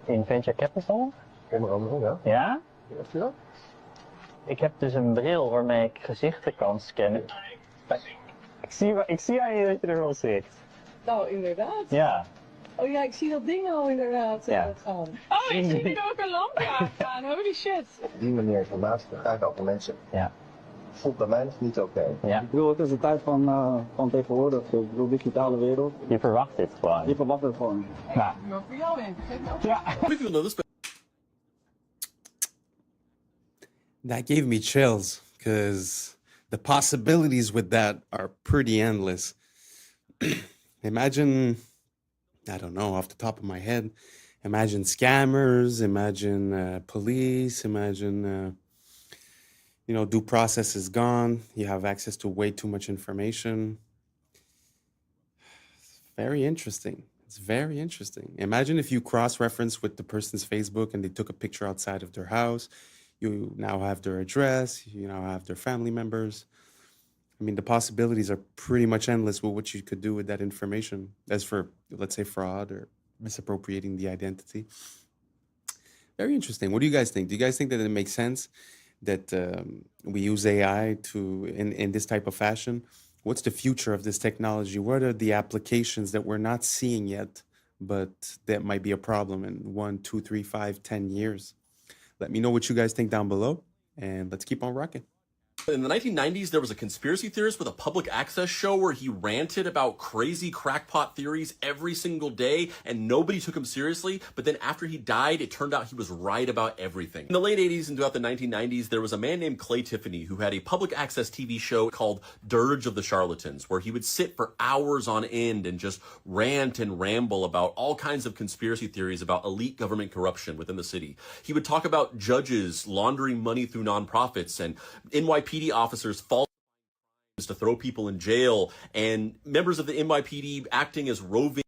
In Venture Capital? Onder andere, ja. Ja? Ja. Ik heb dus een bril waarmee ik gezichten kan scannen. Ik zie aan je dat je er wel zit. Nou, inderdaad. Ja. Oh ja, ik zie dat ding al inderdaad gaan. Oh, ik zie er ook een lampje aan. Holy shit. Op die manier informatie te krijgen over mensen. Ja. Voelt bij mij niet oké. Ja. Ik bedoel, het is de tijd van tegenwoordig. Ik bedoel, digitale wereld. Je verwacht dit gewoon. Je verwacht het gewoon. Ja. Maar voor jou in. Ja. That gave me chills because the possibilities with that are pretty endless. Imagine, I don't know, off the top of my head, imagine scammers, imagine police, imagine, due process is gone. You have access to way too much information. Very interesting. It's very interesting. Imagine if you cross-reference with the person's Facebook and they took a picture outside of their house. You now have their address. You now have their family members. I mean, the possibilities are pretty much endless with what you could do with that information. As for, let's say, fraud or misappropriating the identity. Very interesting. What do you guys think? Do you guys think that it makes sense that we use AI in this type of fashion? What's the future of this technology? What are the applications that we're not seeing yet, but that might be a problem in 1, 2, 3, 5, 10 years? Let me know what you guys think down below, and let's keep on rocking. In the 1990s, there was a conspiracy theorist with a public access show where he ranted about crazy crackpot theories every single day, and nobody took him seriously. But then after he died, it turned out he was right about everything. In the late 80s and throughout the 1990s, there was a man named Clay Tiffany who had a public access TV show called Dirge of the Charlatans, where he would sit for hours on end and just rant and ramble about all kinds of conspiracy theories about elite government corruption within the city. He would talk about judges laundering money through nonprofits and NYPD officers falsifying to throw people in jail, and members of the NYPD acting as roving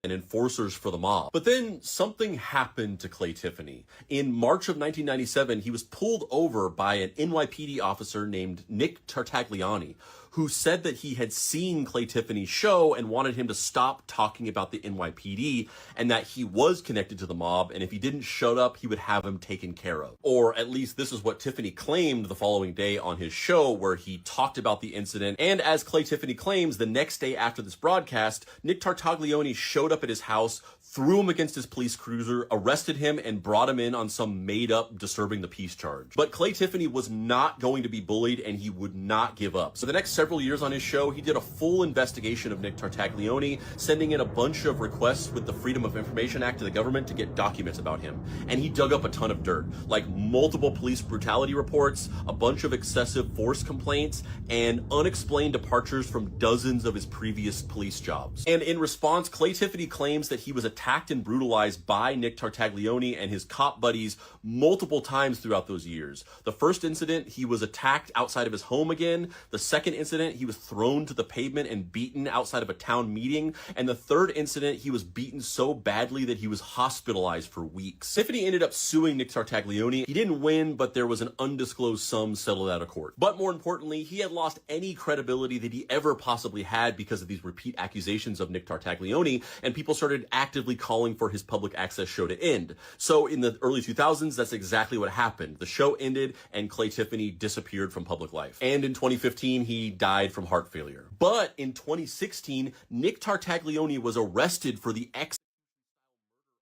and enforcers for the mob. But then something happened to Clay Tiffany. In March of 1997, he was pulled over by an NYPD officer named Nick Tartagliani, who said that he had seen Clay Tiffany's show and wanted him to stop talking about the NYPD, and that he was connected to the mob, and if he didn't shut up, he would have him taken care of. Or at least this is what Tiffany claimed the following day on his show, where he talked about the incident. And as Clay Tiffany claims, the next day after this broadcast, Nick Tartagliani showed up at his house, threw him against his police cruiser, arrested him, and brought him in on some made-up disturbing the peace charge. But Clay Tiffany was not going to be bullied, and he would not give up. So the next several years on his show, he did a full investigation of Nick Tartagliani, sending in a bunch of requests with the Freedom of Information Act to the government to get documents about him. And he dug up a ton of dirt, like multiple police brutality reports, a bunch of excessive force complaints, and unexplained departures from dozens of his previous police jobs. And in response, Clay Tiffany claims that he was attacked and brutalized by Nick Tartagliani and his cop buddies multiple times throughout those years. The first incident, he was attacked outside of his home again. The second incident, incident, he was thrown to the pavement and beaten outside of a town meeting. And the third incident, he was beaten so badly that he was hospitalized for weeks. Tiffany ended up suing Nick Tartaglione. He didn't win, but there was an undisclosed sum settled out of court. But more importantly, he had lost any credibility that he ever possibly had because of these repeat accusations of Nick Tartaglione, and people started actively calling for his public access show to end. So in the early 2000s, that's exactly what happened. The show ended and Clay Tiffany disappeared from public life. And in 2015, he died from heart failure. But in 2016, Nick Tartaglione was arrested for the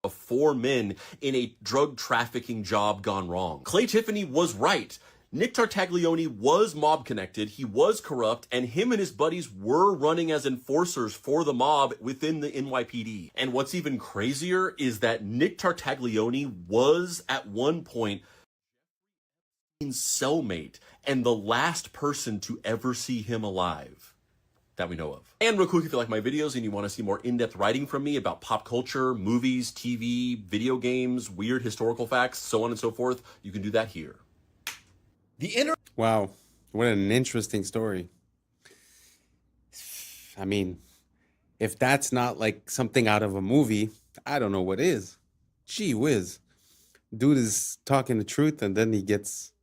of 4 men in a drug trafficking job gone wrong. Clay Tiffany was right. Nick Tartaglione was mob connected, he was corrupt, and him and his buddies were running as enforcers for the mob within the NYPD. And what's even crazier is that Nick Tartaglione was at one point Jeffrey's cellmate and the last person to ever see him alive that we know of. And real quick, if you like my videos and you want to see more in-depth writing from me about pop culture, movies, TV, video games, weird historical facts, so on and so forth, you can do that here. Wow, what an interesting story. I mean, if that's not like something out of a movie, I don't know what is. Gee whiz. Dude is talking the truth and then he gets...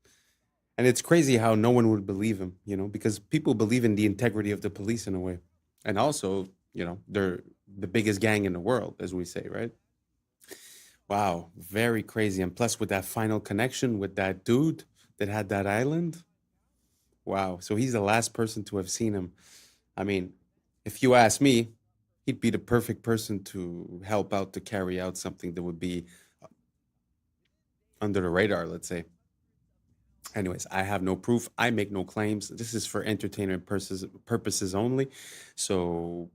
And it's crazy how no one would believe him, you know, because people believe in the integrity of the police in a way. And also, you know, they're the biggest gang in the world, as we say, right? Wow, very crazy. And plus with that final connection with that dude that had that island. Wow. So he's the last person to have seen him. I mean, if you ask me, he'd be the perfect person to help out to carry out something that would be under the radar, let's say. Anyways, I have no proof. I make no claims. This is for entertainment purposes only. So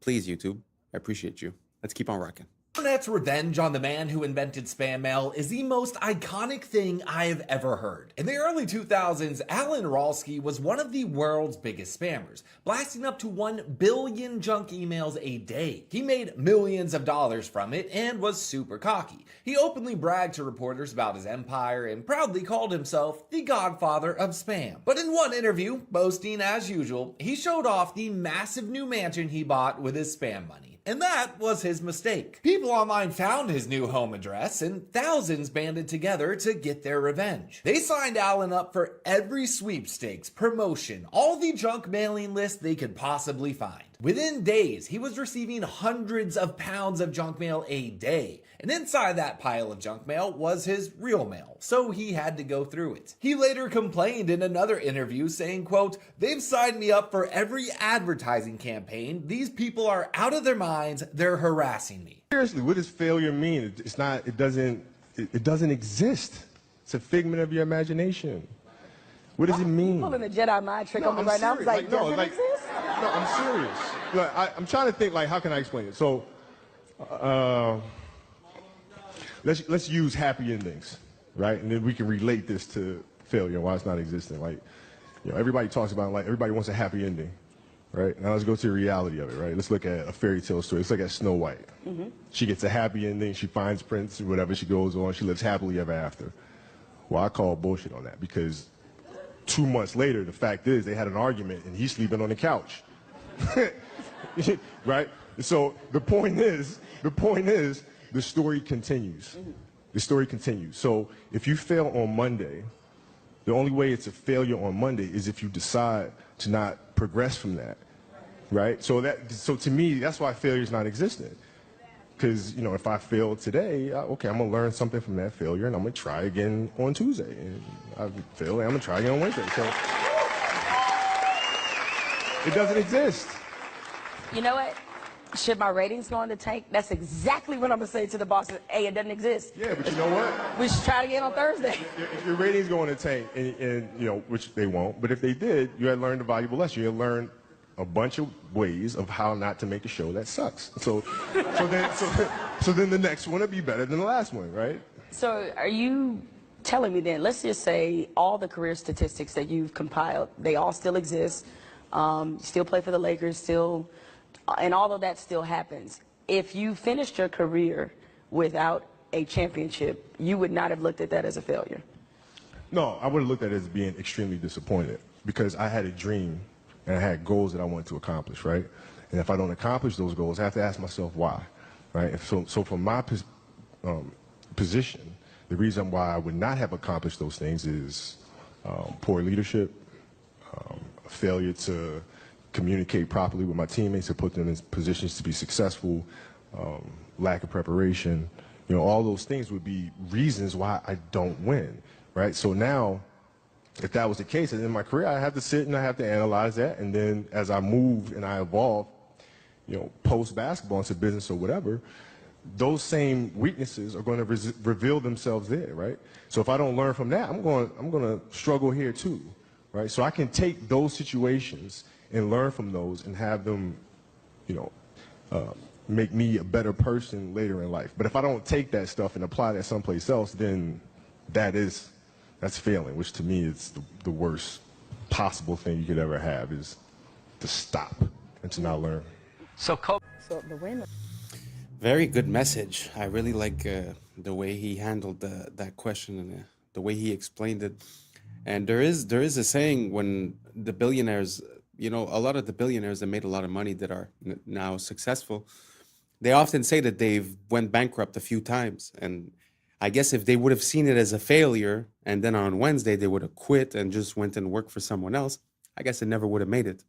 please, YouTube, I appreciate you. Let's keep on rocking. Internet's revenge on the man who invented spam mail is the most iconic thing I have ever heard. In the early 2000s, Alan Ralsky was one of the world's biggest spammers, blasting up to 1 billion junk emails a day. He made millions of dollars from it and was super cocky. He openly bragged to reporters about his empire and proudly called himself the godfather of spam. But in one interview, boasting as usual, he showed off the massive new mansion he bought with his spam money. And that was his mistake. People online found his new home address and thousands banded together to get their revenge. They signed Alan up for every sweepstakes, promotion, all the junk mailing lists they could possibly find. Within days, he was receiving hundreds of pounds of junk mail a day. And inside that pile of junk mail was his real mail, so he had to go through it. He later complained in another interview saying, quote, "They've signed me up for every advertising campaign. These people are out of their minds. They're harassing me." Seriously, what does failure mean? It's not, it doesn't exist. It's a figment of your imagination. What does it mean? Pulling the Jedi mind trick on me right now. I was like, does it exist? No, I'm serious. Look, I'm trying to think, like, how can I explain it? So, let's use happy endings, right? And then we can relate this to failure, why it's not existing. Like, you know, everybody talks about, like, everybody wants a happy ending, right? Now let's go to the reality of it, right? Let's look at a fairy tale story. Let's look at Snow White. Mm-hmm. She gets a happy ending. She finds Prince or whatever. She goes on. She lives happily ever after. Well, I call bullshit on that because 2 months later, the fact is they had an argument and he's sleeping on the couch. Right? So the point is, the story continues. The story continues. So if you fail on Monday, the only way it's a failure on Monday is if you decide to not progress from that. Right? So to me, that's why failure is not existent. Because, you know, if I fail today, okay, I'm going to learn something from that failure, and I'm going to try again on Tuesday. And I fail, and I'm going to try again on Wednesday. So it doesn't exist. You know what? Should my ratings go in the tank? That's exactly what I'm going to say to the bosses. Hey, it doesn't exist. Yeah, but you know what? We should try it again on Thursday. If your ratings go in the tank, and you know, which they won't, but if they did, you had learned a valuable lesson. You had learned a bunch of ways of how not to make a show that sucks. So then the next one will be better than the last one, right? So are you telling me then, let's just say all the career statistics that you've compiled, they all still exist, you still play for the Lakers, still, and all of that still happens. If you finished your career without a championship, you would not have looked at that as a failure? No, I would have looked at it as being extremely disappointed because I had a dream and I had goals that I wanted to accomplish, right? And if I don't accomplish those goals, I have to ask myself why, right? And so from my position, the reason why I would not have accomplished those things is poor leadership, failure to communicate properly with my teammates to put them in positions to be successful, lack of preparation. You know, all those things would be reasons why I don't win, right? So now, if that was the case, in my career, I have to sit and I have to analyze that. And then as I move and I evolve, you know, post-basketball into business or whatever, those same weaknesses are going to reveal themselves there, right? So if I don't learn from that, I'm going to struggle here too, right? So I can take those situations and learn from those and have them, you know, make me a better person later in life. But if I don't take that stuff and apply that someplace else, then that's failing, which to me is the worst possible thing you could ever have, is to stop and to not learn. So the winner. Very good message. I really like the way he handled that question and the way he explained it. And there is a saying, when the billionaires, you know, a lot of the billionaires that made a lot of money that are now successful, they often say that they've went bankrupt a few times. And I guess if they would have seen it as a failure and then on Wednesday they would have quit and just went and worked for someone else, I guess it never would have made it.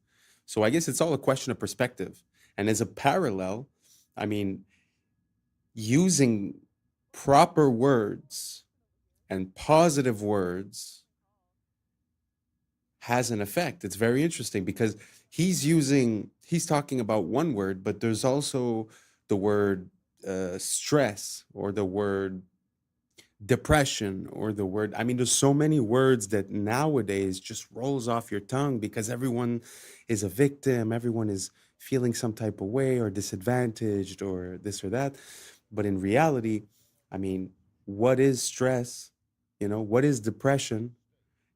So I guess it's all a question of perspective. And as a parallel, I mean, using proper words and positive words has an effect. It's very interesting because he's talking about one word, but there's also the word stress, or the word depression, or the word, I mean, there's so many words that nowadays just rolls off your tongue because everyone is a victim, everyone is feeling some type of way or disadvantaged or this or that. But in reality, I mean, what is stress? You know, what is depression?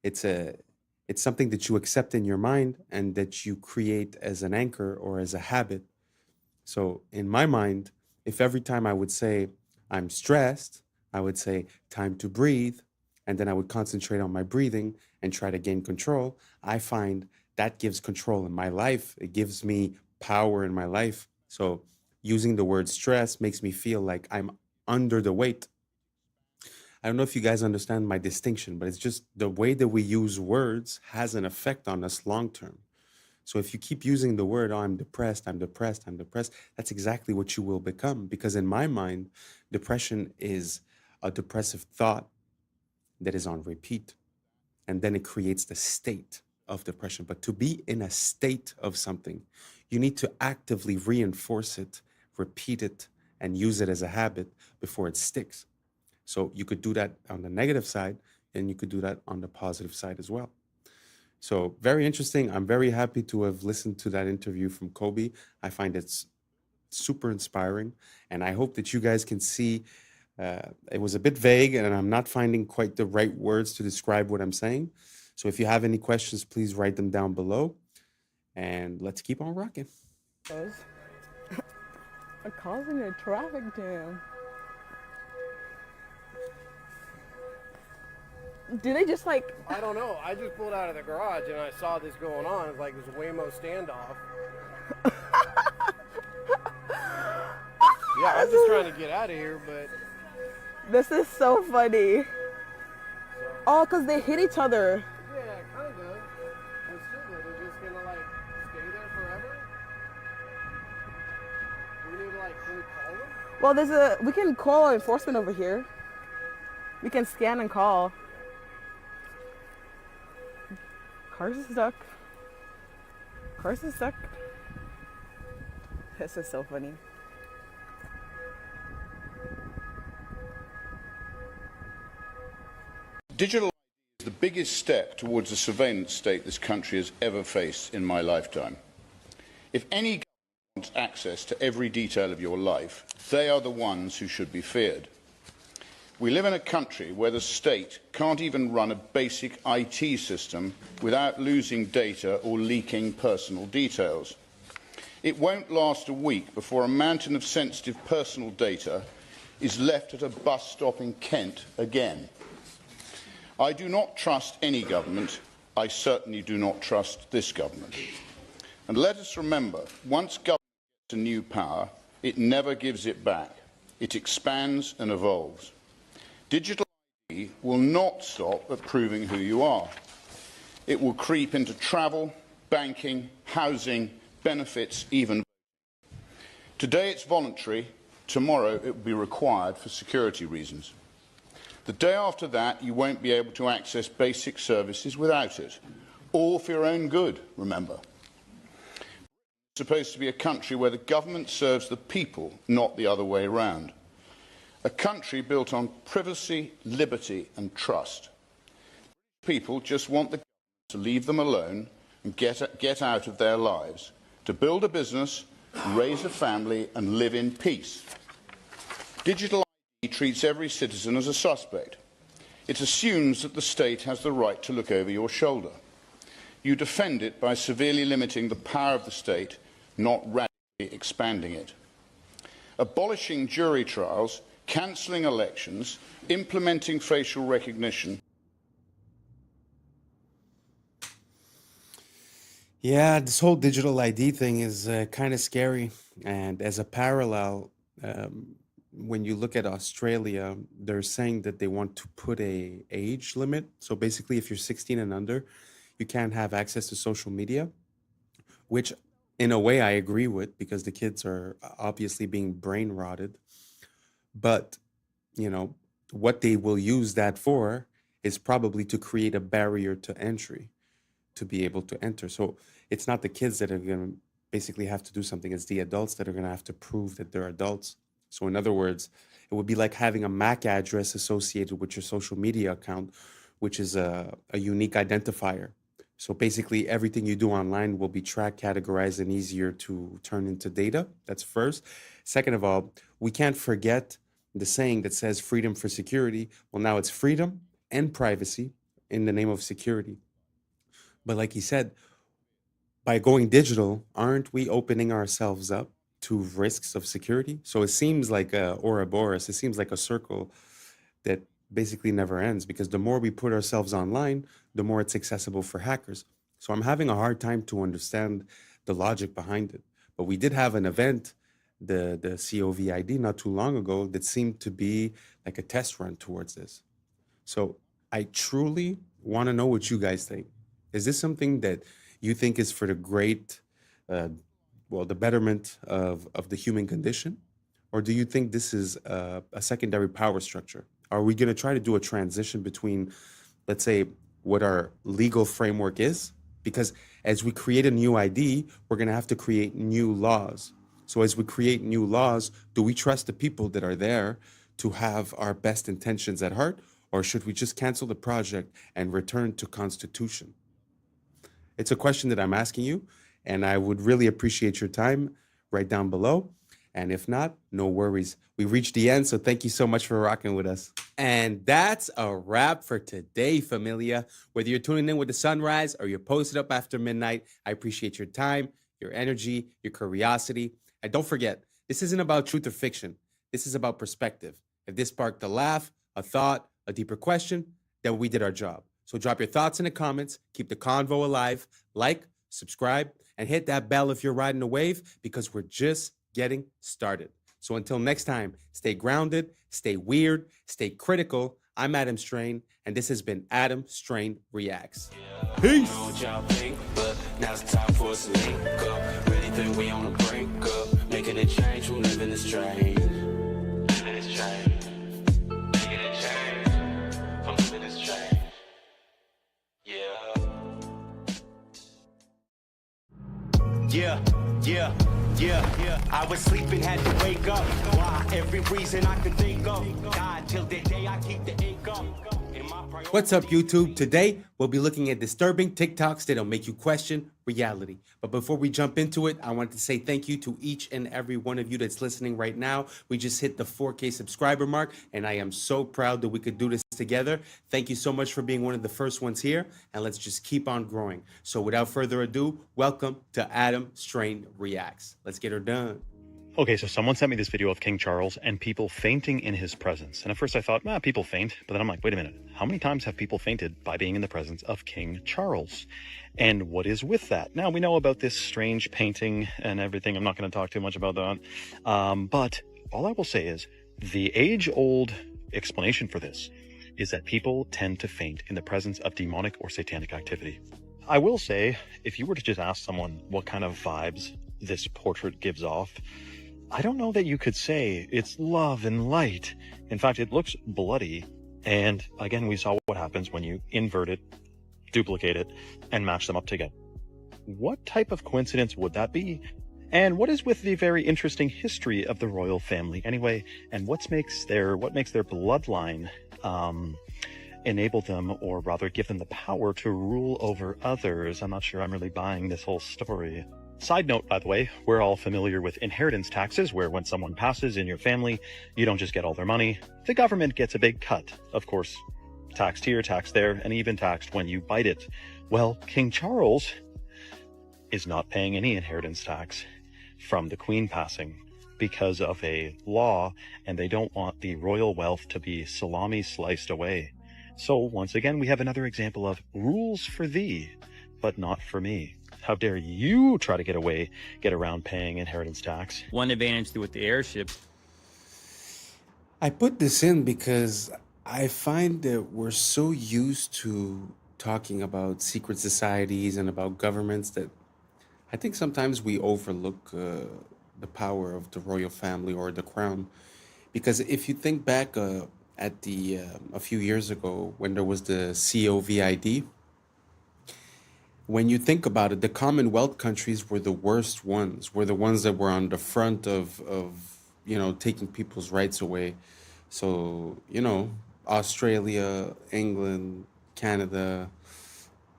It's something that you accept in your mind and that you create as an anchor or as a habit. So in my mind, if every time I would say I'm stressed, I would say time to breathe, and then I would concentrate on my breathing and try to gain control, I find that gives control in my life. It gives me power in my life. So using the word stress makes me feel like I'm under the weight. I don't know if you guys understand my distinction, but it's just the way that we use words has an effect on us long term. So if you keep using the word, oh, I'm depressed, that's exactly what you will become. Because in my mind, depression is a depressive thought that is on repeat. And then it creates the state of depression. But to be in a state of something, you need to actively reinforce it, repeat it, and use it as a habit before it sticks. So you could do that on the negative side, and you could do that on the positive side as well. So very interesting. I'm very happy to have listened to that interview from Kobe. I find it's super inspiring, and I hope that you guys can see it was a bit vague, and I'm not finding quite the right words to describe what I'm saying. So if you have any questions, please write them down below, and let's keep on rocking. Causing a traffic jam. Do they just like... I don't know. I just pulled out of the garage and I saw this going on. It's like this Waymo standoff. Yeah, I'm just trying to get out of here, but... This is so funny. Oh, because they hit each other. Yeah, kind of. But still, they're just going to, like, stay there forever? Do we need to, like, can we call them? Well, we can call enforcement over here. We can scan and call. Cars is stuck. Cars is stuck. This is so funny. Digital is the biggest step towards the surveillance state this country has ever faced in my lifetime. If any government wants access to every detail of your life, they are the ones who should be feared. We live in a country where the state can't even run a basic IT system without losing data or leaking personal details. It won't last a week before a mountain of sensitive personal data is left at a bus stop in Kent again. I do not trust any government. I certainly do not trust this government. And let us remember, once government gets a new power, it never gives it back. It expands and evolves. Digital ID will not stop at proving who you are. It will creep into travel, banking, housing, benefits, even. Today it's voluntary, tomorrow it will be required for security reasons. The day after that, you won't be able to access basic services without it. All for your own good, remember. It's supposed to be a country where the government serves the people, not the other way around. A country built on privacy, liberty and trust. People just want the government to leave them alone and get out of their lives, to build a business, raise a family and live in peace. Digital ID treats every citizen as a suspect. It assumes that the state has the right to look over your shoulder. You defend it by severely limiting the power of the state, not radically expanding it. Abolishing jury trials, cancelling elections, implementing facial recognition. Yeah, this whole digital ID thing is kind of scary. And as a parallel, when you look at Australia, they're saying that they want to put a age limit. So basically, if you're 16 and under, you can't have access to social media, which in a way I agree with because the kids are obviously being brain rotted. But, you know, what they will use that for is probably to create a barrier to entry, to be able to enter. So it's not the kids that are going to basically have to do something. It's the adults that are going to have to prove that they're adults. So in other words, it would be like having a MAC address associated with your social media account, which is a unique identifier. So basically everything you do online will be tracked, categorized, and easier to turn into data. That's first. Second of all, we can't forget the saying that says freedom for security. Well, now it's freedom and privacy in the name of security. But like he said, by going digital, aren't we opening ourselves up to risks of security? So it seems like a Ouroboros, it seems like a circle that basically never ends, because the more we put ourselves online, the more it's accessible for hackers. So I'm having a hard time to understand the logic behind it. But we did have an event, the COVID, not too long ago, that seemed to be like a test run towards this. So I truly want to know what you guys think. Is this something that you think is for the great, the betterment of the human condition? Or do you think this is a secondary power structure? Are we going to try to do a transition between, let's say, what our legal framework is? Because as we create a new ID, we're going to have to create new laws. So as we create new laws, do we trust the people that are there to have our best intentions at heart? Or should we just cancel the project and return to Constitution? It's a question that I'm asking you, and I would really appreciate your time right down below. And if not, no worries. We reached the end, so thank you so much for rocking with us. And that's a wrap for today, familia. Whether you're tuning in with the sunrise or you're posted up after midnight, I appreciate your time, your energy, your curiosity. And don't forget, this isn't about truth or fiction. This is about perspective. If this sparked a laugh, a thought, a deeper question, then we did our job. So drop your thoughts in the comments, keep the convo alive, like, subscribe, and hit that bell if you're riding a wave, because we're just getting started. So until next time, stay grounded, stay weird, stay critical. I'm Adam Strain, and this has been Adam Strain Reacts. Peace. Now it's time for us to link up. Really think we on a break up. Making a change from living this train. Living this train. Making a change from living this train. Yeah. I was sleeping, had to wake up. Why? Every reason I could think of. God, till the day I keep the ink up. What's up, YouTube? Today, we'll be looking at disturbing TikToks that'll make you question reality. But before we jump into it, I want to say thank you to each and every one of you that's listening right now. We just hit the 4K subscriber mark, and I am so proud that we could do this together. Thank you so much for being one of the first ones here, and let's just keep on growing. So without further ado, welcome to Adam Strain Reacts. Let's get her done. Okay, so someone sent me this video of King Charles and people fainting in his presence. And at first I thought, people faint. But then I'm like, wait a minute. How many times have people fainted by being in the presence of King Charles? And what is with that? Now, we know about this strange painting and everything. I'm not going to talk too much about that. But all I will say is the age-old explanation for this is that people tend to faint in the presence of demonic or satanic activity. I will say, if you were to just ask someone what kind of vibes this portrait gives off, I don't know that you could say it's love and light. In fact, it looks bloody. And again, we saw what happens when you invert it, duplicate it, and match them up together. What type of coincidence would that be? And what is with the very interesting history of the royal family anyway? And what makes their bloodline enable them, or rather give them the power to rule over others? I'm not sure I'm really buying this whole story. Side note, by the way, we're all familiar with inheritance taxes, where when someone passes in your family, you don't just get all their money. The government gets a big cut. Of course, taxed here, taxed there, and even taxed when you bite it. Well, King Charles is not paying any inheritance tax from the Queen passing because of a law, and they don't want the royal wealth to be salami sliced away. So once again, we have another example of rules for thee, but not for me. How dare you try to get around paying inheritance tax? One advantage with the airship. I put this in because I find that we're so used to talking about secret societies and about governments that I think sometimes we overlook the power of the royal family or the crown. Because if you think back at a few years ago when there was the COVID, when you think about it, the Commonwealth countries were the worst ones, were the ones that were on the front of taking people's rights away. So, Australia, England, Canada.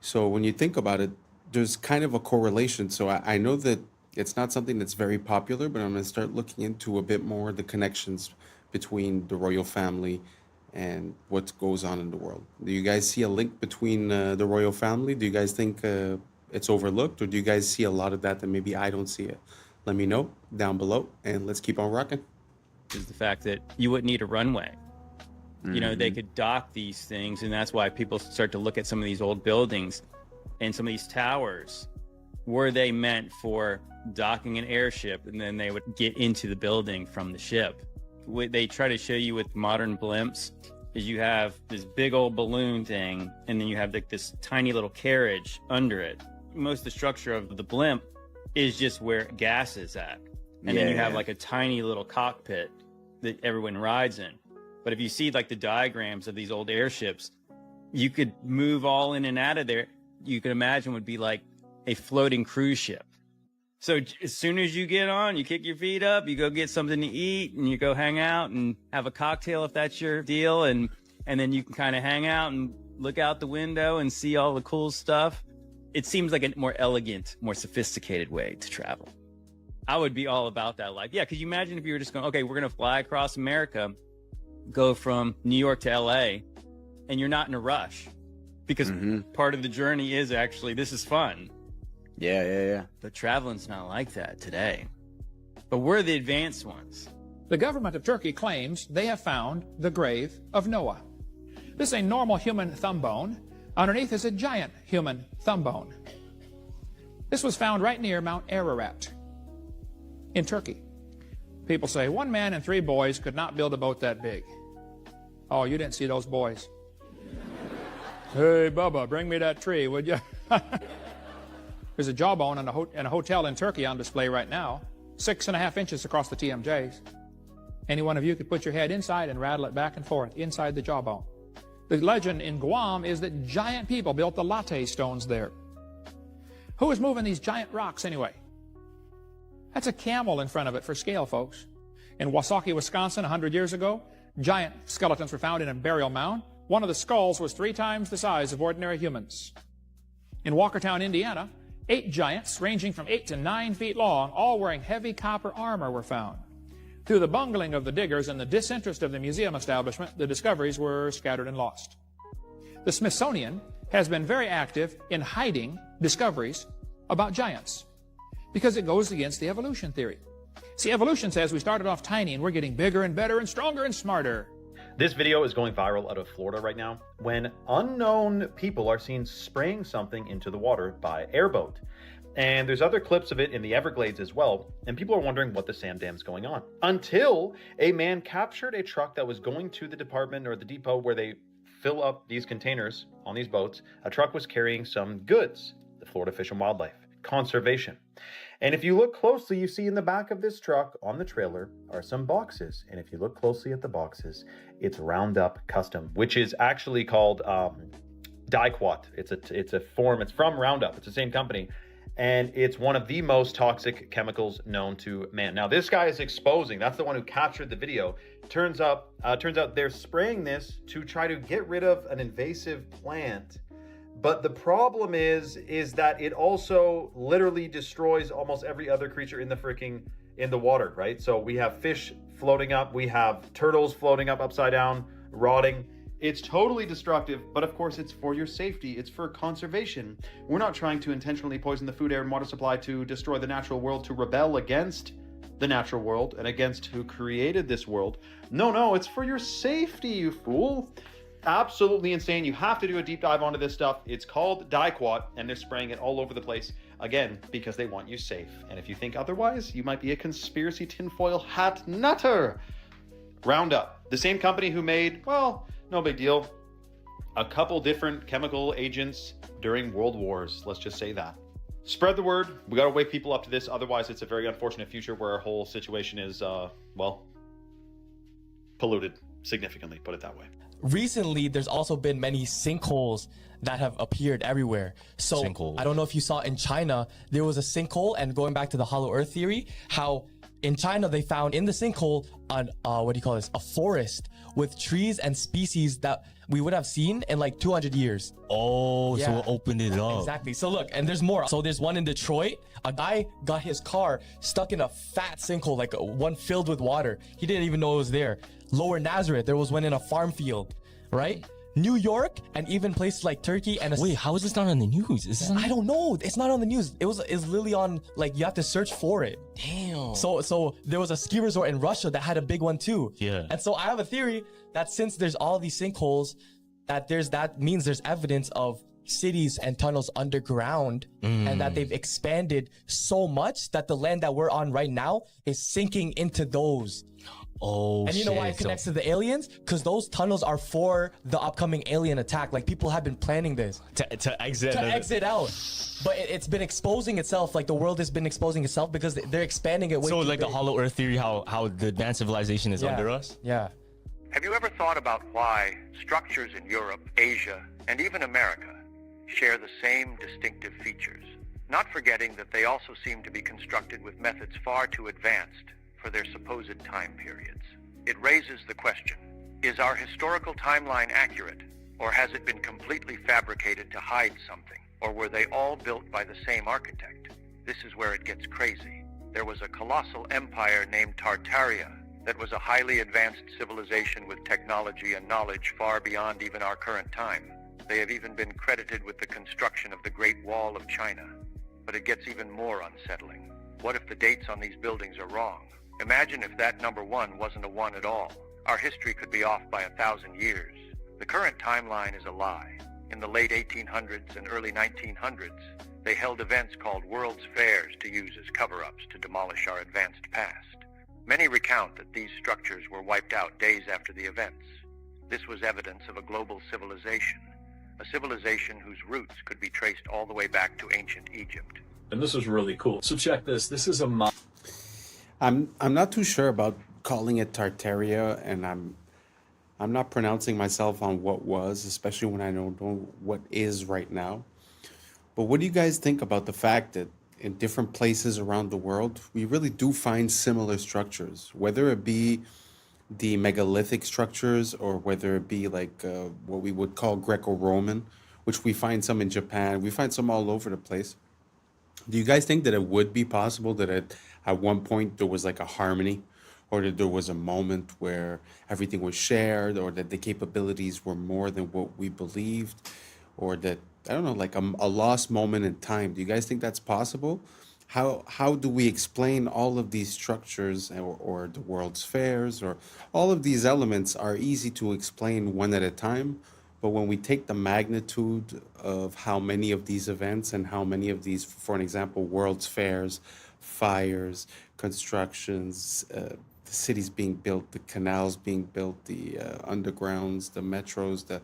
So when you think about it, there's kind of a correlation. So I know that it's not something that's very popular, but I'm going to start looking into a bit more the connections between the royal family and what goes on in the world. Do you guys see a link between the royal family? Do you guys think it's overlooked, or do you guys see a lot of that maybe I don't see it? Let me know down below, and let's keep on rocking. Is the fact that you wouldn't need a runway. They could dock these things, and that's why people start to look at some of these old buildings and some of these towers. Were they meant for docking an airship, and then they would get into the building from the ship? What they try to show you with modern blimps is you have this big old balloon thing, and then you have this tiny little carriage under it. Most of the structure of the blimp is just where gas is at. And then you have like a tiny little cockpit that everyone rides in. But if you see like the diagrams of these old airships, you could move all in and out of there. You could imagine would be like a floating cruise ship. So as soon as you get on, you kick your feet up, you go get something to eat, and you go hang out and have a cocktail if that's your deal. And then you can kind of hang out and look out the window and see all the cool stuff. It seems like a more elegant, more sophisticated way to travel. I would be all about that life. Yeah, could you imagine if you were just going, okay, we're going to fly across America, go from New York to LA, and you're not in a rush because part of the journey is actually, this is fun. Yeah. But traveling's not like that today. But we're the advanced ones. The government of Turkey claims they have found the grave of Noah. This is a normal human thumb bone. Underneath is a giant human thumb bone. This was found right near Mount Ararat in Turkey. People say 1 man and 3 boys could not build a boat that big. Oh, you didn't see those boys. Hey, Bubba, bring me that tree, would you? There's a jawbone in a hotel in Turkey on display right now, 6.5 inches across the TMJs. Any one of you could put your head inside and rattle it back and forth inside the jawbone. The legend in Guam is that giant people built the latte stones there. Who is moving these giant rocks anyway? That's a camel in front of it for scale, folks. In Wasaki, Wisconsin, 100 years ago, giant skeletons were found in a burial mound. One of the skulls was 3 times the size of ordinary humans. In Walkertown, Indiana, 8 giants, ranging from 8 to 9 feet long, all wearing heavy copper armor, were found. Through the bungling of the diggers and the disinterest of the museum establishment, the discoveries were scattered and lost. The Smithsonian has been very active in hiding discoveries about giants because it goes against the evolution theory. See, evolution says we started off tiny and we're getting bigger and better and stronger and smarter. This video is going viral out of Florida right now when unknown people are seen spraying something into the water by airboat. And there's other clips of it in the Everglades as well, and people are wondering what the sand dam's going on. Until a man captured a truck that was going to the department or the depot where they fill up these containers on these boats. A truck was carrying some goods, the Florida Fish and Wildlife Conservation. And if you look closely, you see in the back of this truck on the trailer are some boxes. And if you look closely at the boxes, it's Roundup Custom, which is actually called Diquat. It's a form, it's from Roundup. It's the same company. And it's one of the most toxic chemicals known to man. Now, this guy is exposing, that's the one who captured the video. Turns out they're spraying this to try to get rid of an invasive plant. But the problem is that it also literally destroys almost every other creature in the water, right? So we have fish floating up, we have turtles floating up upside down, rotting. It's totally destructive, but of course it's for your safety, it's for conservation. We're not trying to intentionally poison the food, air, and water supply to destroy the natural world, to rebel against the natural world and against who created this world. No, it's for your safety, you fool. Absolutely insane. You have to do a deep dive onto this stuff. It's called Diquat, and they're spraying it all over the place, again, because they want you safe. And if you think otherwise, you might be a conspiracy tinfoil hat nutter. Roundup, the same company who made, well, no big deal, a couple different chemical agents during world wars. Let's just say that. Spread the word. We got to wake people up to this. Otherwise, it's a very unfortunate future where our whole situation is, well, polluted significantly, put it that way. Recently, there's also been many sinkholes that have appeared everywhere. So I don't know if you saw in China, there was a sinkhole, and going back to the hollow earth theory, how in China they found in the sinkhole a forest with trees and species that we would have seen in like 200 years. Oh, yeah. So it opened it up. Exactly. So look, and there's more. So there's one in Detroit. A guy got his car stuck in a fat sinkhole, like one filled with water. He didn't even know it was there. Lower Nazareth, there was one in a farm field, right? New York, and even places like Turkey and wait, how is this not on the news? I don't know. It's not on the news. It's literally on, like, you have to search for it. Damn. So there was a ski resort in Russia that had a big one too. Yeah. And so I have a theory that since there's all these sinkholes, that means there's evidence of cities and tunnels underground, and that they've expanded so much that the land that we're on right now is sinking into those. Oh, and you know why it connects to the aliens? Because those tunnels are for the upcoming alien attack. Like, people have been planning this to exit out. But it's been exposing itself. Like, the world has been exposing itself because they're expanding it way So too like big. the hollow earth theory, how the advanced civilization is under us? Yeah. Have you ever thought about why structures in Europe, Asia, and even America share the same distinctive features? Not forgetting that they also seem to be constructed with methods far too advanced for their supposed time periods. It raises the question, is our historical timeline accurate, or has it been completely fabricated to hide something, or were they all built by the same architect? This is where it gets crazy. There was a colossal empire named Tartaria that was a highly advanced civilization with technology and knowledge far beyond even our current time. They have even been credited with the construction of the Great Wall of China. But it gets even more unsettling. What if the dates on these buildings are wrong? Imagine if that number 1 wasn't a 1 at all. Our history could be off by 1,000 years. The current timeline is a lie. In the late 1800s and early 1900s, they held events called World's Fairs to use as cover-ups to demolish our advanced past. Many recount that these structures were wiped out days after the events. This was evidence of a global civilization, a civilization whose roots could be traced all the way back to ancient Egypt. And this is really cool. So check this. This is I'm not too sure about calling it Tartaria, and I'm not pronouncing myself on what was, especially when I don't know what is right now. But what do you guys think about the fact that in different places around the world, we really do find similar structures, whether it be the megalithic structures or whether it be like what we would call Greco-Roman, which we find some in Japan, we find some all over the place. Do you guys think that it would be possible that at one point there was like a harmony, or that there was a moment where everything was shared, or that the capabilities were more than what we believed, or that, I don't know, like a lost moment in time? Do you guys think that's possible? how do we explain all of these structures, or the World's Fairs, or all of these elements are easy to explain one at a time. But when we take the magnitude of how many of these events and how many of these, for an example, World's Fairs, fires, constructions, the cities being built, the canals being built, the undergrounds, the metros,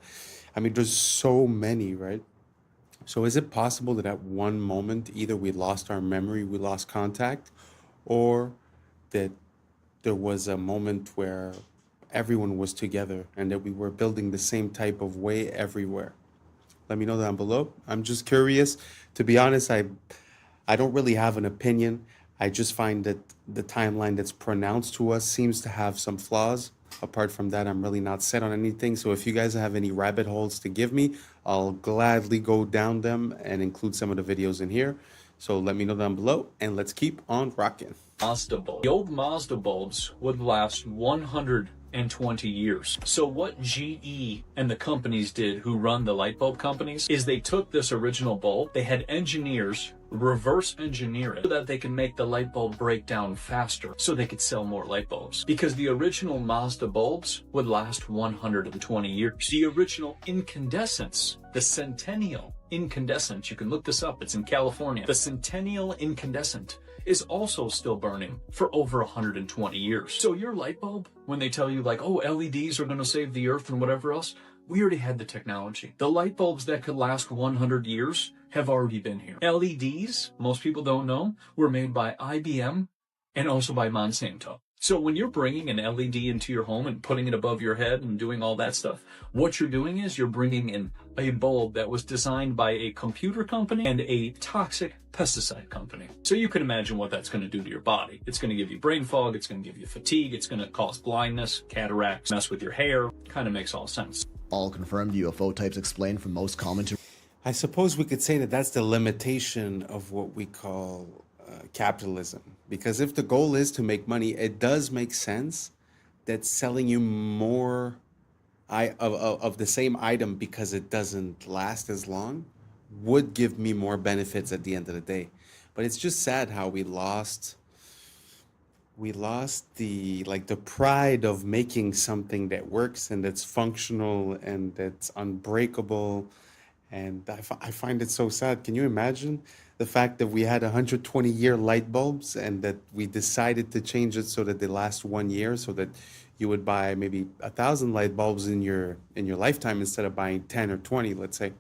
I mean, there's so many, right? So is it possible that at one moment, either we lost our memory, we lost contact, or that there was a moment where everyone was together and that we were building the same type of way everywhere? Let me know down below. I'm just curious. To be honest, I don't really have an opinion. I just find that the timeline that's pronounced to us seems to have some flaws. Apart from that, I'm really not set on anything. So if you guys have any rabbit holes to give me, I'll gladly go down them and include some of the videos in here. So let me know down below, and let's keep on rocking. Mazda bulb. The old Mazda bulbs would last 120 years. So what GE and the companies did who run the light bulb companies is they took this original bulb, they had engineers reverse engineer it so that they can make the light bulb break down faster so they could sell more light bulbs. Because the original Mazda bulbs would last 120 years. The original incandescents, the Centennial incandescent, you can look this up, it's in California. The Centennial incandescent is also still burning for over 120 years. So your light bulb, when they tell you like, oh, LEDs are going to save the earth and whatever else, we already had the technology. The light bulbs that could last 100 years have already been here. LEDs, most people don't know, were made by IBM and also by Monsanto. So when you're bringing an LED into your home and putting it above your head and doing all that stuff, what you're doing is you're bringing in a bulb that was designed by a computer company and a toxic pesticide company. So you can imagine what that's going to do to your body. It's going to give you brain fog, it's going to give you fatigue, it's going to cause blindness, cataracts, mess with your hair. Kind of makes all sense. All confirmed UFO types explained from most common to... I suppose we could say that that's the limitation of what we call capitalism. Because if the goal is to make money, it does make sense that selling you more of the same item because it doesn't last as long would give me more benefits at the end of the day. But it's just sad how we lost the pride of making something that works and that's functional and that's unbreakable. And I find it so sad. Can you imagine the fact that we had 120-year light bulbs and that we decided to change it so that they last 1 year, so that you would buy maybe 1,000 light bulbs in your lifetime instead of buying 10 or 20, let's say.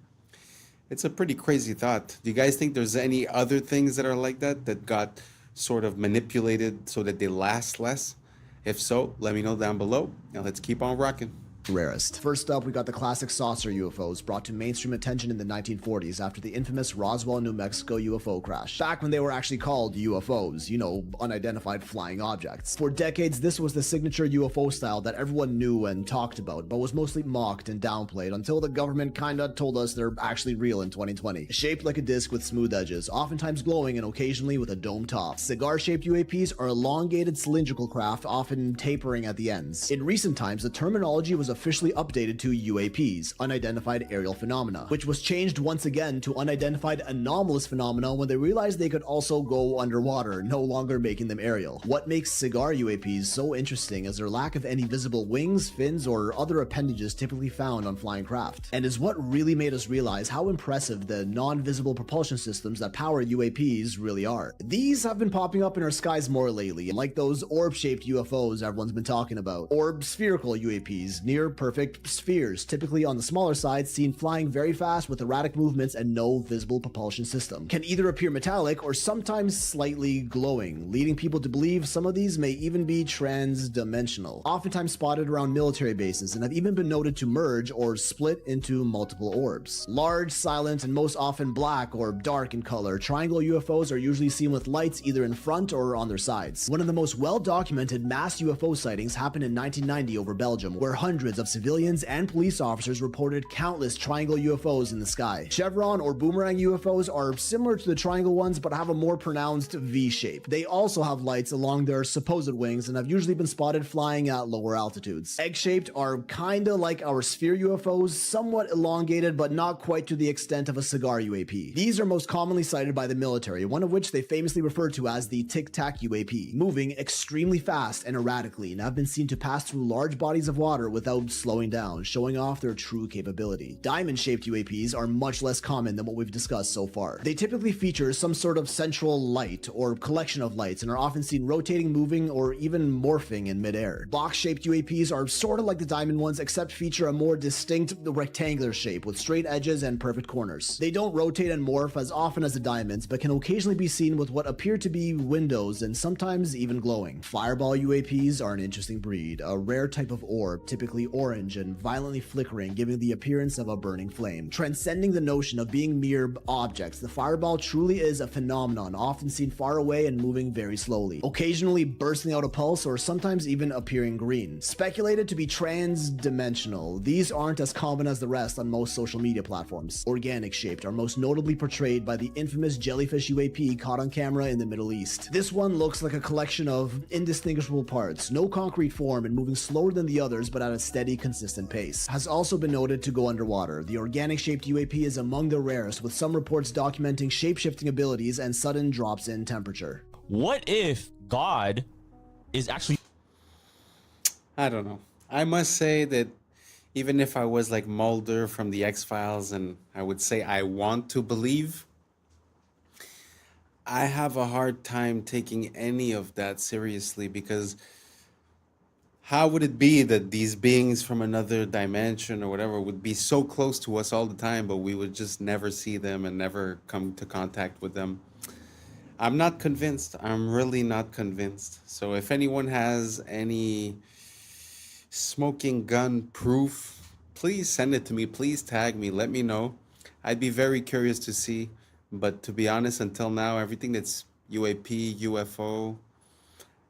It's a pretty crazy thought. Do you guys think there's any other things that are like that got sort of manipulated so that they last less? If so, let me know down below. Now let's keep on rocking. Rarest. First up, we got the classic saucer UFOs brought to mainstream attention in the 1940s after the infamous Roswell, New Mexico UFO crash. Back when they were actually called UFOs, you know, unidentified flying objects. For decades, this was the signature UFO style that everyone knew and talked about, but was mostly mocked and downplayed until the government kinda told us they're actually real in 2020. Shaped like a disc with smooth edges, oftentimes glowing and occasionally with a dome top. Cigar-shaped UAPs are elongated cylindrical craft, often tapering at the ends. In recent times, the terminology was officially updated to UAPs, unidentified aerial phenomena, which was changed once again to unidentified anomalous phenomena when they realized they could also go underwater, no longer making them aerial. What makes cigar UAPs so interesting is their lack of any visible wings, fins, or other appendages typically found on flying craft, and is what really made us realize how impressive the non-visible propulsion systems that power UAPs really are. These have been popping up in our skies more lately, like those orb-shaped UFOs everyone's been talking about, or spherical UAPs, near perfect spheres, typically on the smaller side, seen flying very fast with erratic movements and no visible propulsion system. Can either appear metallic or sometimes slightly glowing, leading people to believe some of these may even be trans-dimensional. Oftentimes spotted around military bases and have even been noted to merge or split into multiple orbs. Large, silent, and most often black or dark in color, triangle UFOs are usually seen with lights either in front or on their sides. One of the most well-documented mass UFO sightings happened in 1990 over Belgium, where hundreds hundreds of civilians and police officers reported countless triangle UFOs in the sky. Chevron or boomerang UFOs are similar to the triangle ones but have a more pronounced V shape. They also have lights along their supposed wings and have usually been spotted flying at lower altitudes. Egg-shaped are kinda like our sphere UFOs, somewhat elongated but not quite to the extent of a cigar UAP. These are most commonly cited by the military, one of which they famously refer to as the Tic-Tac UAP, moving extremely fast and erratically, and have been seen to pass through large bodies of water without slowing down, showing off their true capability. Diamond-shaped UAPs are much less common than what we've discussed so far. They typically feature some sort of central light or collection of lights and are often seen rotating, moving, or even morphing in midair. Box-shaped UAPs are sort of like the diamond ones, except feature a more distinct rectangular shape with straight edges and perfect corners. They don't rotate and morph as often as the diamonds, but can occasionally be seen with what appear to be windows and sometimes even glowing. Fireball UAPs are an interesting breed, a rare type of orb, typically orange and violently flickering, giving the appearance of a burning flame. Transcending the notion of being mere objects, the fireball truly is a phenomenon, often seen far away and moving very slowly, occasionally bursting out a pulse or sometimes even appearing green. Speculated to be trans-dimensional, these aren't as common as the rest on most social media platforms. Organic shaped are most notably portrayed by the infamous jellyfish UAP caught on camera in the Middle East. This one looks like a collection of indistinguishable parts, no concrete form and moving slower than the others but at a steady, consistent pace. Has also been noted to go underwater. The organic shaped UAP is among the rarest, with some reports documenting shape-shifting abilities and sudden drops in temperature. What if God is actually... I don't know. I must say that even if I was like Mulder from the X-Files and I would say I want to believe, I have a hard time taking any of that seriously, because how would it be that these beings from another dimension or whatever would be so close to us all the time, but we would just never see them and never come to contact with them? I'm not convinced. I'm really not convinced. So if anyone has any smoking gun proof, please send it to me. Please tag me. Let me know. I'd be very curious to see. But to be honest, until now, everything that's UAP, UFO,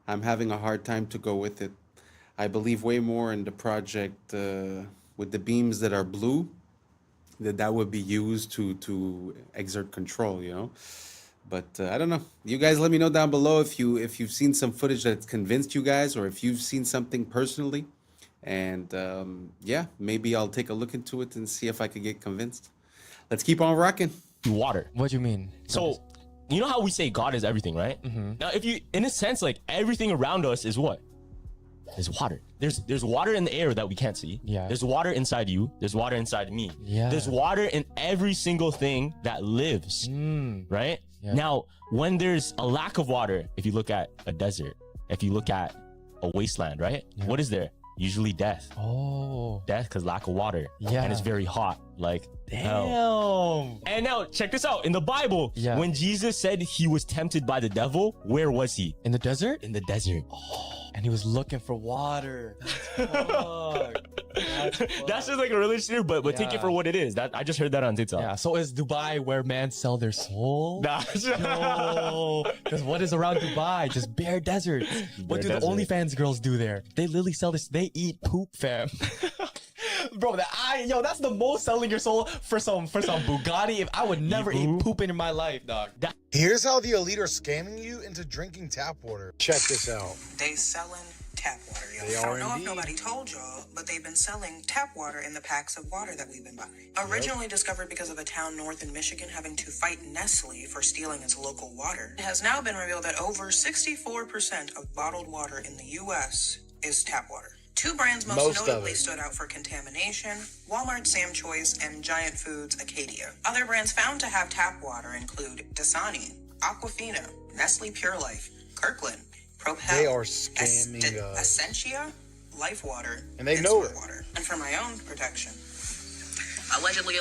I'm having a hard time to go with it. I believe way more in the project with the beams that are blue, that would be used to exert control, you know. But I don't know. You guys let me know down below if you've seen some footage that's convinced you guys, or if you've seen something personally. And yeah, maybe I'll take a look into it and see if I could get convinced. Let's keep on rocking. Water. What do you mean? So, you know how we say God is everything, right? Mm-hmm. Now, if you, in a sense, like everything around us is what? There's water. There's water in the air that we can't see. Yeah. There's water inside you. There's water inside me. Yeah. There's water in every single thing that lives, right? Yeah. Now, when there's a lack of water, if you look at a desert, if you look at a wasteland, right? Yeah. What is there? Usually death. Oh. Death because lack of water. Yeah. And it's very hot. Like, Damn. hell. And now, check this out. In the Bible, Yeah. when Jesus said he was tempted by the devil, where was he? In the desert? In the desert. And he was looking for water. That's That's just like a religious theory, but take Yeah. it for what it is. That I just heard that on TikTok. Yeah, so is Dubai where men sell their soul? Nah. Because what is around Dubai? Just bare desert. What do desert. the OnlyFans girls do there? They literally sell this. They eat poop, fam. Bro, that's the most selling your soul for some Bugatti. If I would never eat poop in my life, dog. Here's how the elite are scamming you into drinking tap water. Check this out. They selling tap water, y'all. They I are don't know indeed. if nobody told y'all, but they've been selling tap water in the packs of water that we've been buying. Originally discovered because of a town north in Michigan having to fight Nestle for stealing its local water, it has now been revealed that over 64% of bottled water in the U.S. is tap water. Two brands most of notably it. stood out for contamination: Walmart Sam Choice and Giant Foods Acadia. Other brands found to have tap water include Dasani, Aquafina, Nestle Pure Life, Kirkland, Propel, They are scamming us. Essentia, Life Water, And they know Squirt it. Water. And for my own protection, allegedly.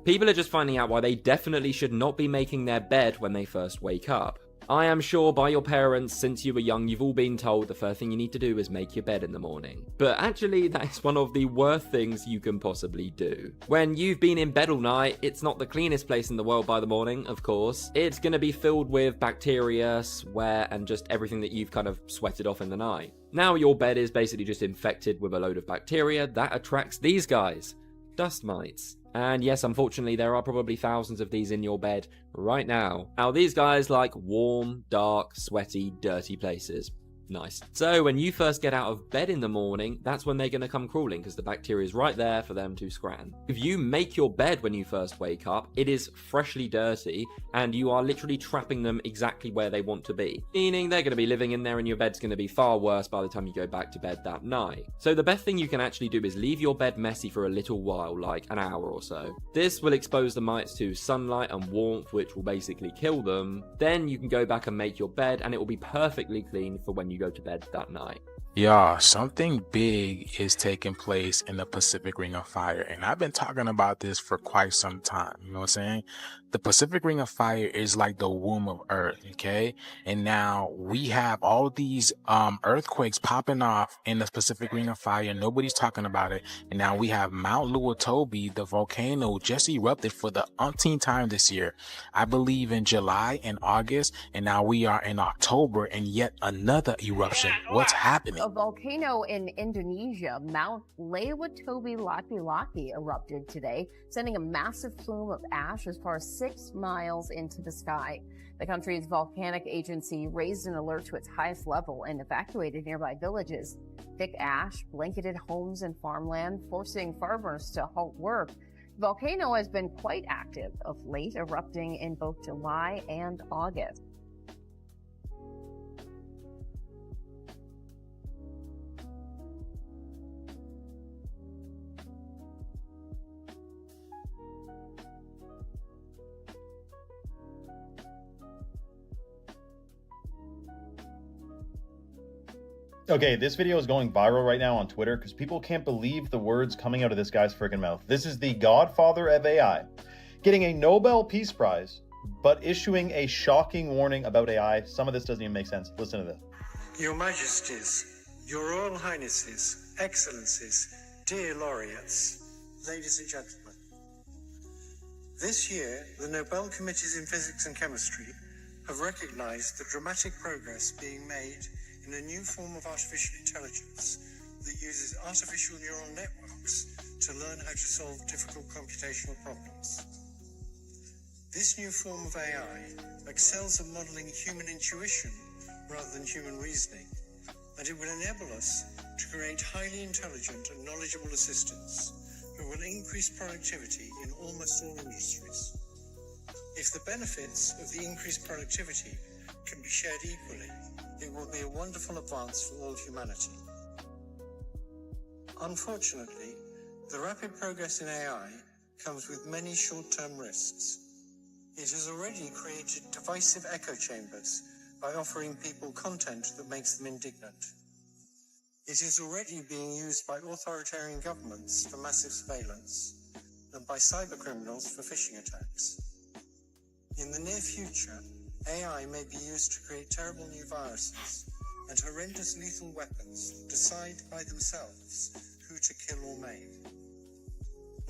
People are just finding out why they definitely should not be making their bed when they first wake up. I am sure by your parents since you were young, you've all been told the first thing you need to do is make your bed in the morning. But actually, that is one of the worst things you can possibly do. When you've been in bed all night, it's not the cleanest place in the world by the morning, of course. It's going to be filled with bacteria, sweat, and just everything that you've kind of sweated off in the night. Now your bed is basically just infected with a load of bacteria that attracts these guys, dust mites. And yes, unfortunately, there are probably thousands of these in your bed right now. Now, these guys like warm, dark, sweaty, dirty places. Nice. So when you first get out of bed in the morning, that's when they're going to come crawling because the bacteria is right there for them to scran. If you make your bed when you first wake up, it is freshly dirty and you are literally trapping them exactly where they want to be. Meaning they're going to be living in there and your bed's going to be far worse by the time you go back to bed that night. So the best thing you can actually do is leave your bed messy for a little while, like an hour or so. This will expose the mites to sunlight and warmth, which will basically kill them. Then you can go back and make your bed and it will be perfectly clean for when you go to bed that night. Y'all, something big is taking place in the Pacific Ring of Fire, and I've been talking about this for quite some time. You know what I'm saying? The Pacific Ring of Fire is like the womb of Earth, okay? And now we have all these earthquakes popping off in the Pacific Ring of Fire. Nobody's talking about it. And now we have Mount Luotobi, the volcano, just erupted for the umpteenth time this year. I believe in July and August, and now we are in October, and yet another eruption. What's happening? A volcano in Indonesia, Mount Laki erupted today, sending a massive plume of ash as far as 6 miles into the sky. The country's volcanic agency raised an alert to its highest level and evacuated nearby villages. Thick ash blanketed homes and farmland, forcing farmers to halt work. The volcano has been quite active of late, erupting in both July and August. Okay, this video is going viral right now on Twitter because people can't believe the words coming out of this guy's freaking mouth. This is the godfather of AI, getting a Nobel Peace Prize, but issuing a shocking warning about AI. Some of this doesn't even make sense. Listen to this. Your Majesties, Your Royal Highnesses, Excellencies, dear laureates, ladies and gentlemen. This year, the Nobel Committees in Physics and Chemistry have recognized the dramatic progress being made in a new form of artificial intelligence that uses artificial neural networks to learn how to solve difficult computational problems. This new form of AI excels at modeling human intuition rather than human reasoning, and it will enable us to create highly intelligent and knowledgeable assistants who will increase productivity in almost all industries. If the benefits of the increased productivity can be shared equally, it will be a wonderful advance for all humanity. Unfortunately, the rapid progress in AI comes with many short-term risks. It has already created divisive echo chambers by offering people content that makes them indignant. It is already being used by authoritarian governments for massive surveillance and by cybercriminals for phishing attacks. In the near future, AI may be used to create terrible new viruses and horrendous lethal weapons that decide by themselves who to kill or maim.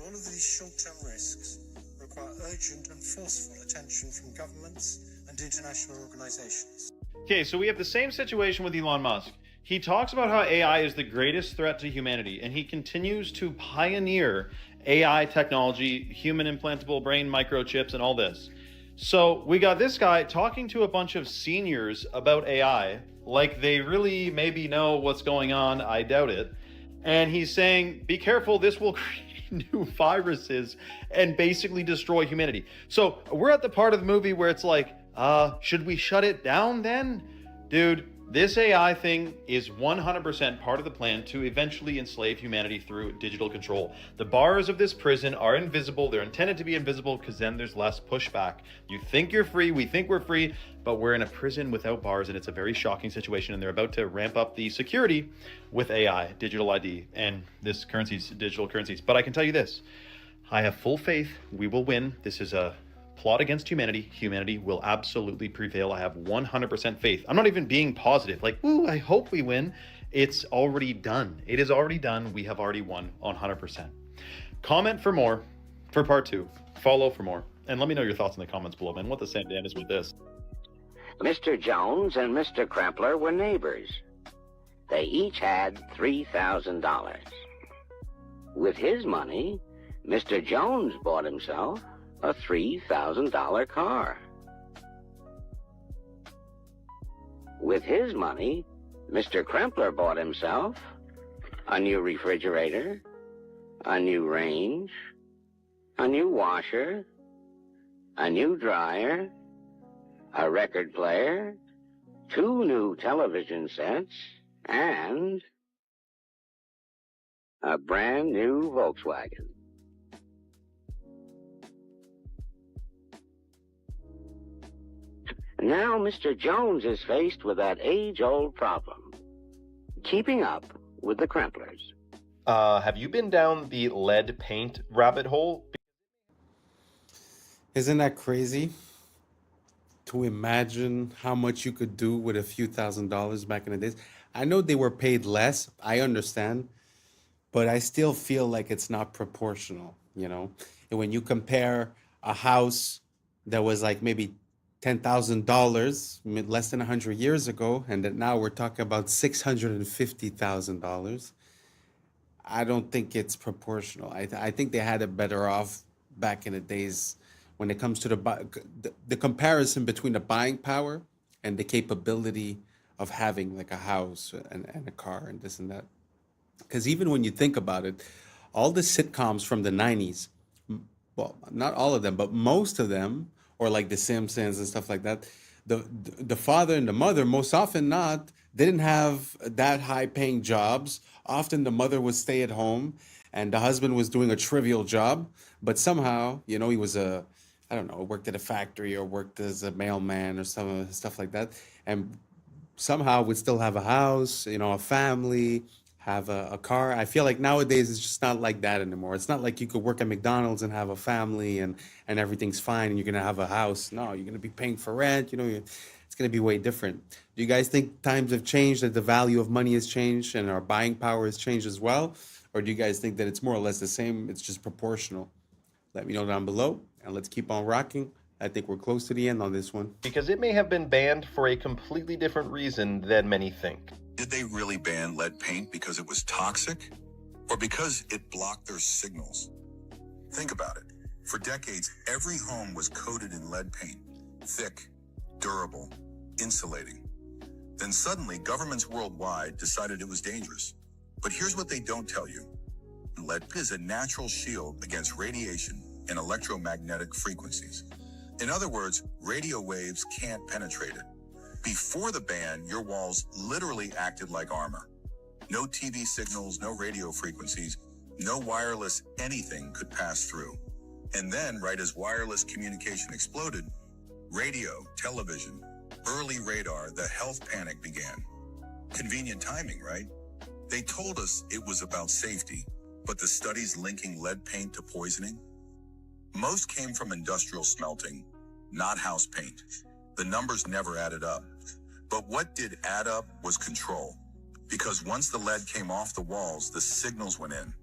All of these short-term risks require urgent and forceful attention from governments and international organizations. Okay, so we have the same situation with Elon Musk. He talks about how AI is the greatest threat to humanity, and he continues to pioneer AI technology, human implantable brain microchips, and all this. So we got this guy talking to a bunch of seniors about AI, like they really maybe know what's going on. I doubt it. And he's saying, be careful, this will create new viruses and basically destroy humanity. So we're at the part of the movie where it's like, should we shut it down then? Dude, this AI thing is 100% part of the plan to eventually enslave humanity through digital control. The bars of this prison are invisible. They're intended to be invisible because then there's less pushback. You think you're free, we think we're free, but we're in a prison without bars, and it's a very shocking situation, and they're about to ramp up the security with AI, digital ID, and this currencies, digital currencies. But I can tell you this, I have full faith we will win. This is a plot against humanity, humanity will absolutely prevail. I have 100% faith. I'm not even being positive, like, ooh, I hope we win. It's already done. It is already done. We have already won 100%. Comment for more, for part 2. Follow for more. And let me know your thoughts in the comments below, man. What the Sam Dan is with this. Mr. Jones and Mr. Krempler were neighbors. They each had $3,000. With his money, Mr. Jones bought himself a $3,000 car. With his money, Mr. Krempler bought himself a new refrigerator, a new range, a new washer, a new dryer, a record player, 2 new television sets, and a brand new Volkswagen. Now Mr. Jones is faced with that age-old problem, keeping up with the Kremplers. Have you been down the lead paint rabbit hole? Isn't that crazy? To imagine how much you could do with a few $1,000s back in the days. I know they were paid less, I understand, but I still feel like it's not proportional, you know? And when you compare a house that was like maybe $10,000 less than 100 years ago, and that now we're talking about $650,000, I don't think it's proportional. I think they had it better off back in the days when it comes to the comparison between the buying power and the capability of having like a house and a car and this and that. Because even when you think about it, all the sitcoms from the 90s, well, not all of them, but most of them, or like The Simpsons and stuff like that, the father and the mother, most often not, didn't have that high paying jobs. Often the mother would stay at home and the husband was doing a trivial job, but somehow, you know, he was I don't know, worked at a factory or worked as a mailman or some stuff like that. And somehow would still have a house, you know, a family, have a car. I feel like nowadays it's just not like that anymore. It's not like you could work at McDonald's and have a family and everything's fine and you're going to have a house. No, you're going to be paying for rent. You know, it's going to be way different. Do you guys think times have changed, that the value of money has changed and our buying power has changed as well? Or do you guys think that it's more or less the same? It's just proportional? Let me know down below and let's keep on rocking. I think we're close to the end on this one. Because it may have been banned for a completely different reason than many think. Did they really ban lead paint because it was toxic or because it blocked their signals? Think about it. For decades, every home was coated in lead paint, thick, durable, insulating. Then suddenly, governments worldwide decided it was dangerous. But here's what they don't tell you. Lead is a natural shield against radiation and electromagnetic frequencies. In other words, radio waves can't penetrate it. Before the ban, your walls literally acted like armor. No TV signals, no radio frequencies, no wireless anything could pass through. And then, right as wireless communication exploded, radio, television, early radar, the health panic began. Convenient timing, right? They told us it was about safety, but the studies linking lead paint to poisoning? Most came from industrial smelting, not house paint. The numbers never added up. But what did add up was control. Because once the lead came off the walls, the signals went in.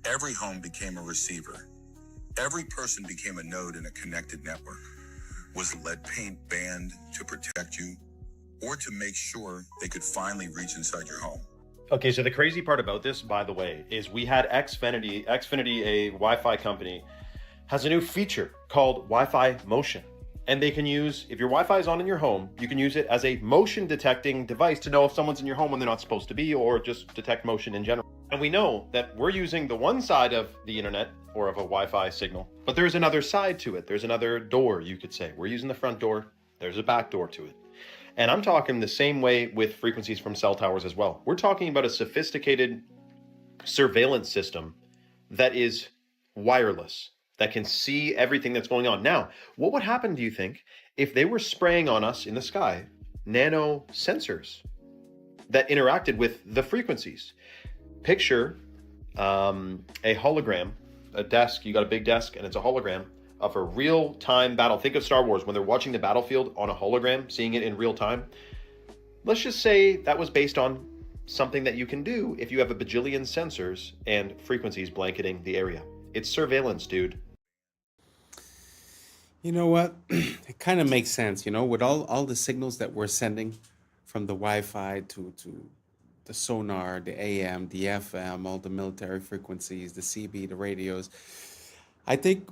Every home became a receiver. Every person became a node in a connected network. Was lead paint banned to protect you or to make sure they could finally reach inside your home? Okay, so the crazy part about this, by the way, is we had Xfinity, a Wi-Fi company, has a new feature called Wi-Fi Motion. And they can use, if your Wi-Fi is on in your home, you can use it as a motion detecting device to know if someone's in your home when they're not supposed to be, or just detect motion in general. And we know that we're using the one side of the internet or of a Wi-Fi signal, but there's another side to it. There's another door, you could say. We're using the front door. There's a back door to it. And I'm talking the same way with frequencies from cell towers as well. We're talking about a sophisticated surveillance system that is wireless, that can see everything that's going on. Now, what would happen, do you think, if they were spraying on us in the sky nano sensors that interacted with the frequencies? Picture a hologram, a desk, you got a big desk and it's a hologram of a real-time battle. Think of Star Wars when they're watching the battlefield on a hologram, seeing it in real time. Let's just say that was based on something that you can do if you have a bajillion sensors and frequencies blanketing the area. It's surveillance, dude. You know what? It kind of makes sense, you know, with all the signals that we're sending from the Wi-Fi to the sonar, the AM, the FM, all the military frequencies, the CB, the radios. I think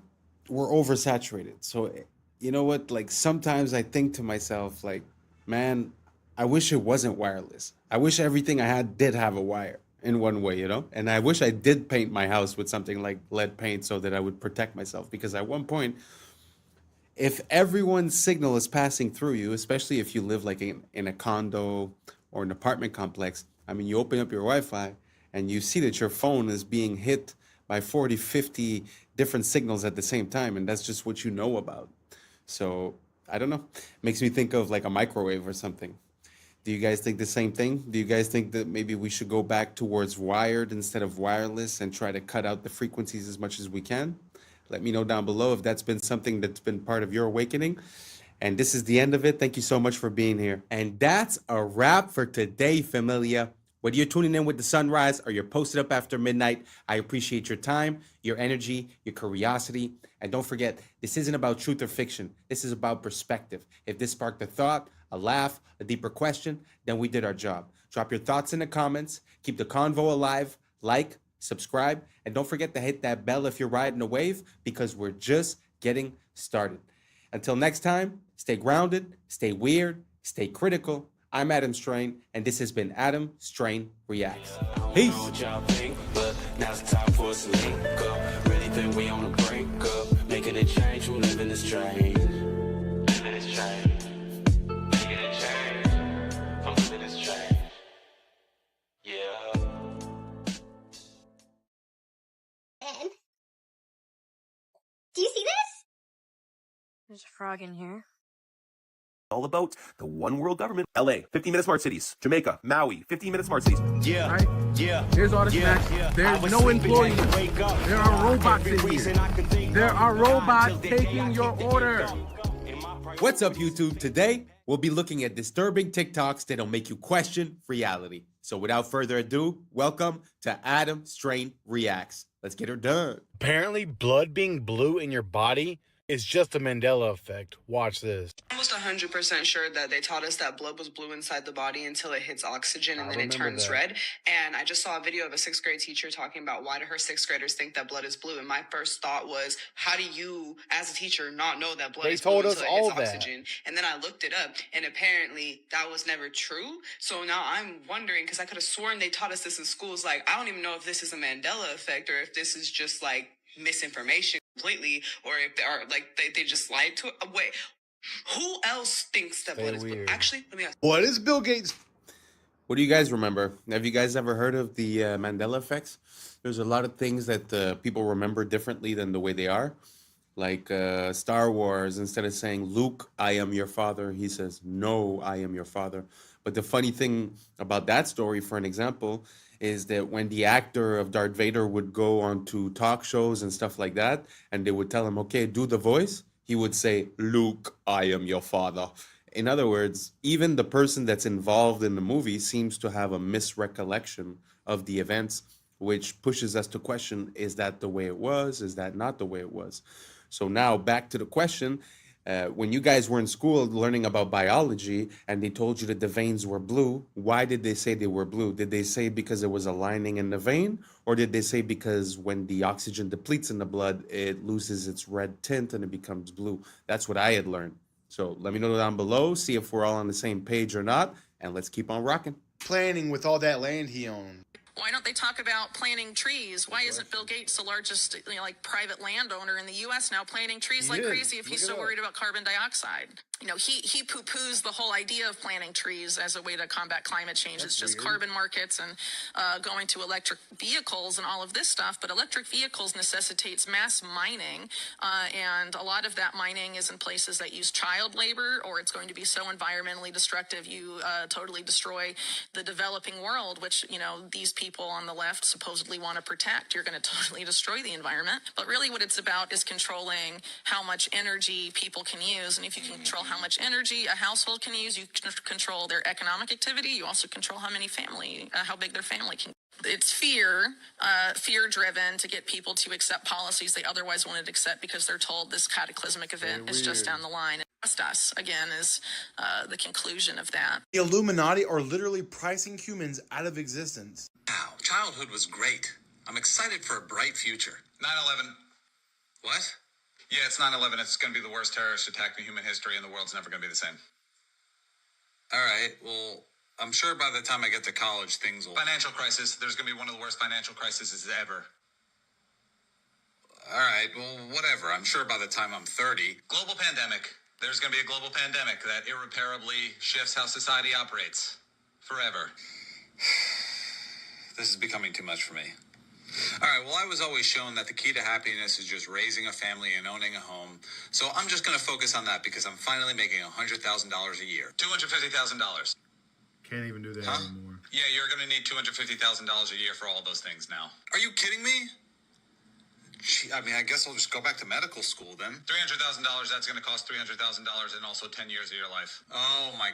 we're oversaturated. So, you know what? Like sometimes I think to myself, like, man, I wish it wasn't wireless. I wish everything I had did have a wire in one way, you know? And I wish I did paint my house with something like lead paint so that I would protect myself. Because at one point, if everyone's signal is passing through you, especially if you live like in a condo or an apartment complex, I mean, you open up your Wi-Fi and you see that your phone is being hit by 40, 50 different signals at the same time. And that's just what you know about. So I don't know. Makes me think of like a microwave or something. Do you guys think the same thing? Do you guys think that maybe we should go back towards wired instead of wireless and try to cut out the frequencies as much as we can? Let me know down below if that's been something that's been part of your awakening. And this is the end of it. Thank you so much for being here. And that's a wrap for today, familia. Whether you're tuning in with the sunrise or you're posted up after midnight, I appreciate your time, your energy, your curiosity. And don't forget, this isn't about truth or fiction. This is about perspective. If this sparked a thought, a laugh, a deeper question, then we did our job. Drop your thoughts in the comments. Keep the convo alive. Like, subscribe, and don't forget to hit that bell if you're riding a wave, because we're just getting started. Until next time, stay grounded, stay weird, stay critical. I'm Adam Strain, and this has been Adam Strain Reacts. Peace. Now's the time for us to link up. Really think we on the brink up. Making a change, we're living this change. Living this change. Making a change. I'm living this change. Yeah. Do you see this? There's a frog in here. All about the one world government. LA, 15-minute smart cities. Jamaica, Maui, 15-minute smart cities. Yeah, right? Yeah. Here's all the snacks. There's no employees. There are robots in here. There are robots taking your order. What's up, YouTube? Today, we'll be looking at disturbing TikToks that'll make you question reality. So without further ado, welcome to Adam Strain Reacts. Let's get her done. Apparently, blood being blue in your body is just a Mandela effect. Watch this. Almost 100% sure that they taught us that blood was blue inside the body until it hits oxygen and then it turns red. And I just saw a video of a 6th grade teacher talking about why do her 6th graders think that blood is blue. And my first thought was, how do you, as a teacher, not know that blood is blue until it hits oxygen? And then I looked it up, and apparently that was never true. So now I'm wondering, because I could have sworn they taught us this in schools. Like, I don't even know if this is a Mandela effect or if this is just like misinformation completely, or if they are like they just lied to it. Wait, who else thinks that blood is blue? Actually, let me ask. What is Bill Gates? What do you guys remember? Have you guys ever heard of the Mandela effects? There's a lot of things that people remember differently than the way they are. Like Star Wars, instead of saying, Luke, I am your father, he says, no, I am your father. But the funny thing about that story, for an example, is that when the actor of Darth Vader would go on to talk shows and stuff like that, and they would tell him, okay, do the voice, he would say, Luke, I am your father. In other words, even the person that's involved in the movie seems to have a misrecollection of the events, which pushes us to question, is that the way it was? Is that not the way it was? So now back to the question. When you guys were in school learning about biology and they told you that the veins were blue, why did they say they were blue? Did they say because there was a lining in the vein? Or did they say because when the oxygen depletes in the blood, it loses its red tint and it becomes blue? That's what I had learned. So let me know down below, see if we're all on the same page or not, and let's keep on rocking. Planning with all that land he owned. Why don't they talk about planting trees? Why isn't Bill Gates the largest, private landowner in the U.S. now planting trees like crazy if he's so worried about carbon dioxide? he poo-poos the whole idea of planting trees as a way to combat climate change. It's just carbon markets and going to electric vehicles and all of this stuff. But electric vehicles necessitates mass mining, and a lot of that mining is in places that use child labor, or it's going to be so environmentally destructive you totally destroy the developing world, which these people on the left supposedly want to protect. You're going to totally destroy the environment. But really what it's about is controlling how much energy people can use. And if you can control how much energy a household can use, you can control their economic activity. You also control how big their family can. It's fear-driven to get people to accept policies they otherwise wouldn't accept because they're told this cataclysmic event is just down the line. And trust us, again, is the conclusion of that. The Illuminati are literally pricing humans out of existence. Wow, childhood was great. I'm excited for a bright future. 9/11. What? Yeah, it's 9/11. It's going to be the worst terrorist attack in human history, and the world's never going to be the same. All right, well, I'm sure by the time I get to college, things will... Financial crisis. There's going to be one of the worst financial crises ever. All right, well, whatever. I'm sure by the time I'm 30... Global pandemic. There's going to be a global pandemic that irreparably shifts how society operates. Forever. This is becoming too much for me. All right, well, I was always shown that the key to happiness is just raising a family and owning a home. So I'm just going to focus on that because I'm finally making $100,000 a year. $250,000. Can't even do that anymore. Yeah, you're going to need $250,000 a year for all those things now. Are you kidding me? Gee, I mean, I guess I'll just go back to medical school then. $300,000, that's going to cost $300,000 and also 10 years of your life. Oh, my...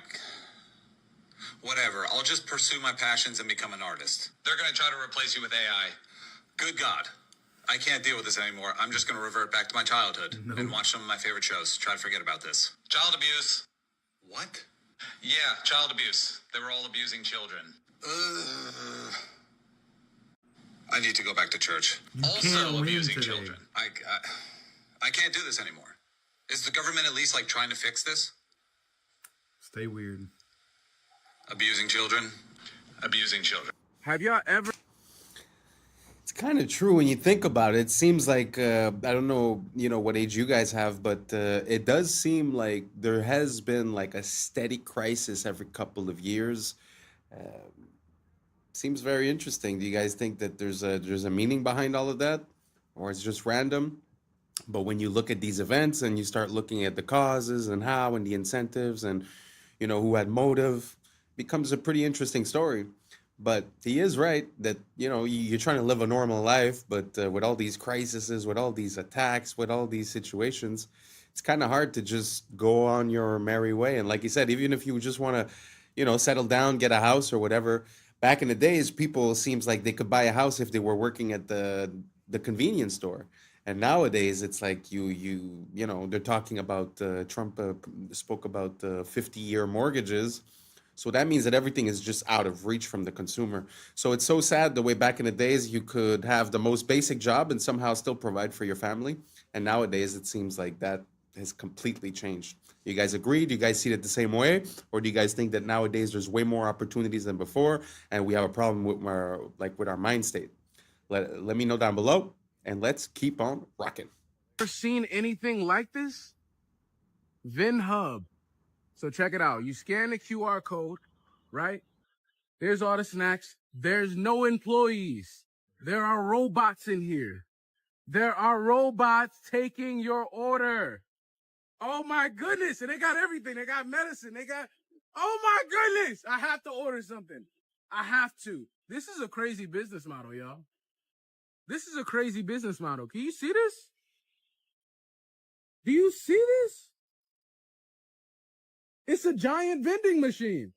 Whatever. I'll just pursue my passions and become an artist. They're going to try to replace you with AI. Good God. I can't deal with this anymore. I'm just going to revert back to my childhood and watch some of my favorite shows. Try to forget about this. Child abuse. What? Yeah, child abuse. They were all abusing children. I need to go back to church. Also abusing children. I can't do this anymore. Is the government at least trying to fix this? Stay weird. Abusing children. Abusing children. Have y'all ever... It's kind of true when you think about it. It seems like, I don't know, what age you guys have, but it does seem like there has been a steady crisis every couple of years. Seems very interesting. Do you guys think that there's a meaning behind all of that? Or it's just random? But when you look at these events and you start looking at the causes and how and the incentives and, who had motive, becomes a pretty interesting story. But he is right that, you're trying to live a normal life, but with all these crises, with all these attacks, with all these situations, it's kind of hard to just go on your merry way. And like you said, even if you just want to, settle down, get a house or whatever, back in the days, people seems like they could buy a house if they were working at the convenience store. And nowadays, it's like they're talking about, Trump spoke about 50-year mortgages. So that means that everything is just out of reach from the consumer. So it's so sad the way back in the days you could have the most basic job and somehow still provide for your family. And nowadays it seems like that has completely changed. You guys agree? Do you guys see it the same way? Or do you guys think that nowadays there's way more opportunities than before and we have a problem with our mind state? Let me know down below and let's keep on rocking. Ever seen anything like this? VinHub. So check it out. You scan the QR code, right? There's all the snacks. There's no employees. There are robots in here. There are robots taking your order. Oh my goodness. And they got everything. They got medicine. Oh my goodness. I have to order something. I have to. This is a crazy business model, y'all. This is a crazy business model. Can you see this? Do you see this? It's a giant vending machine.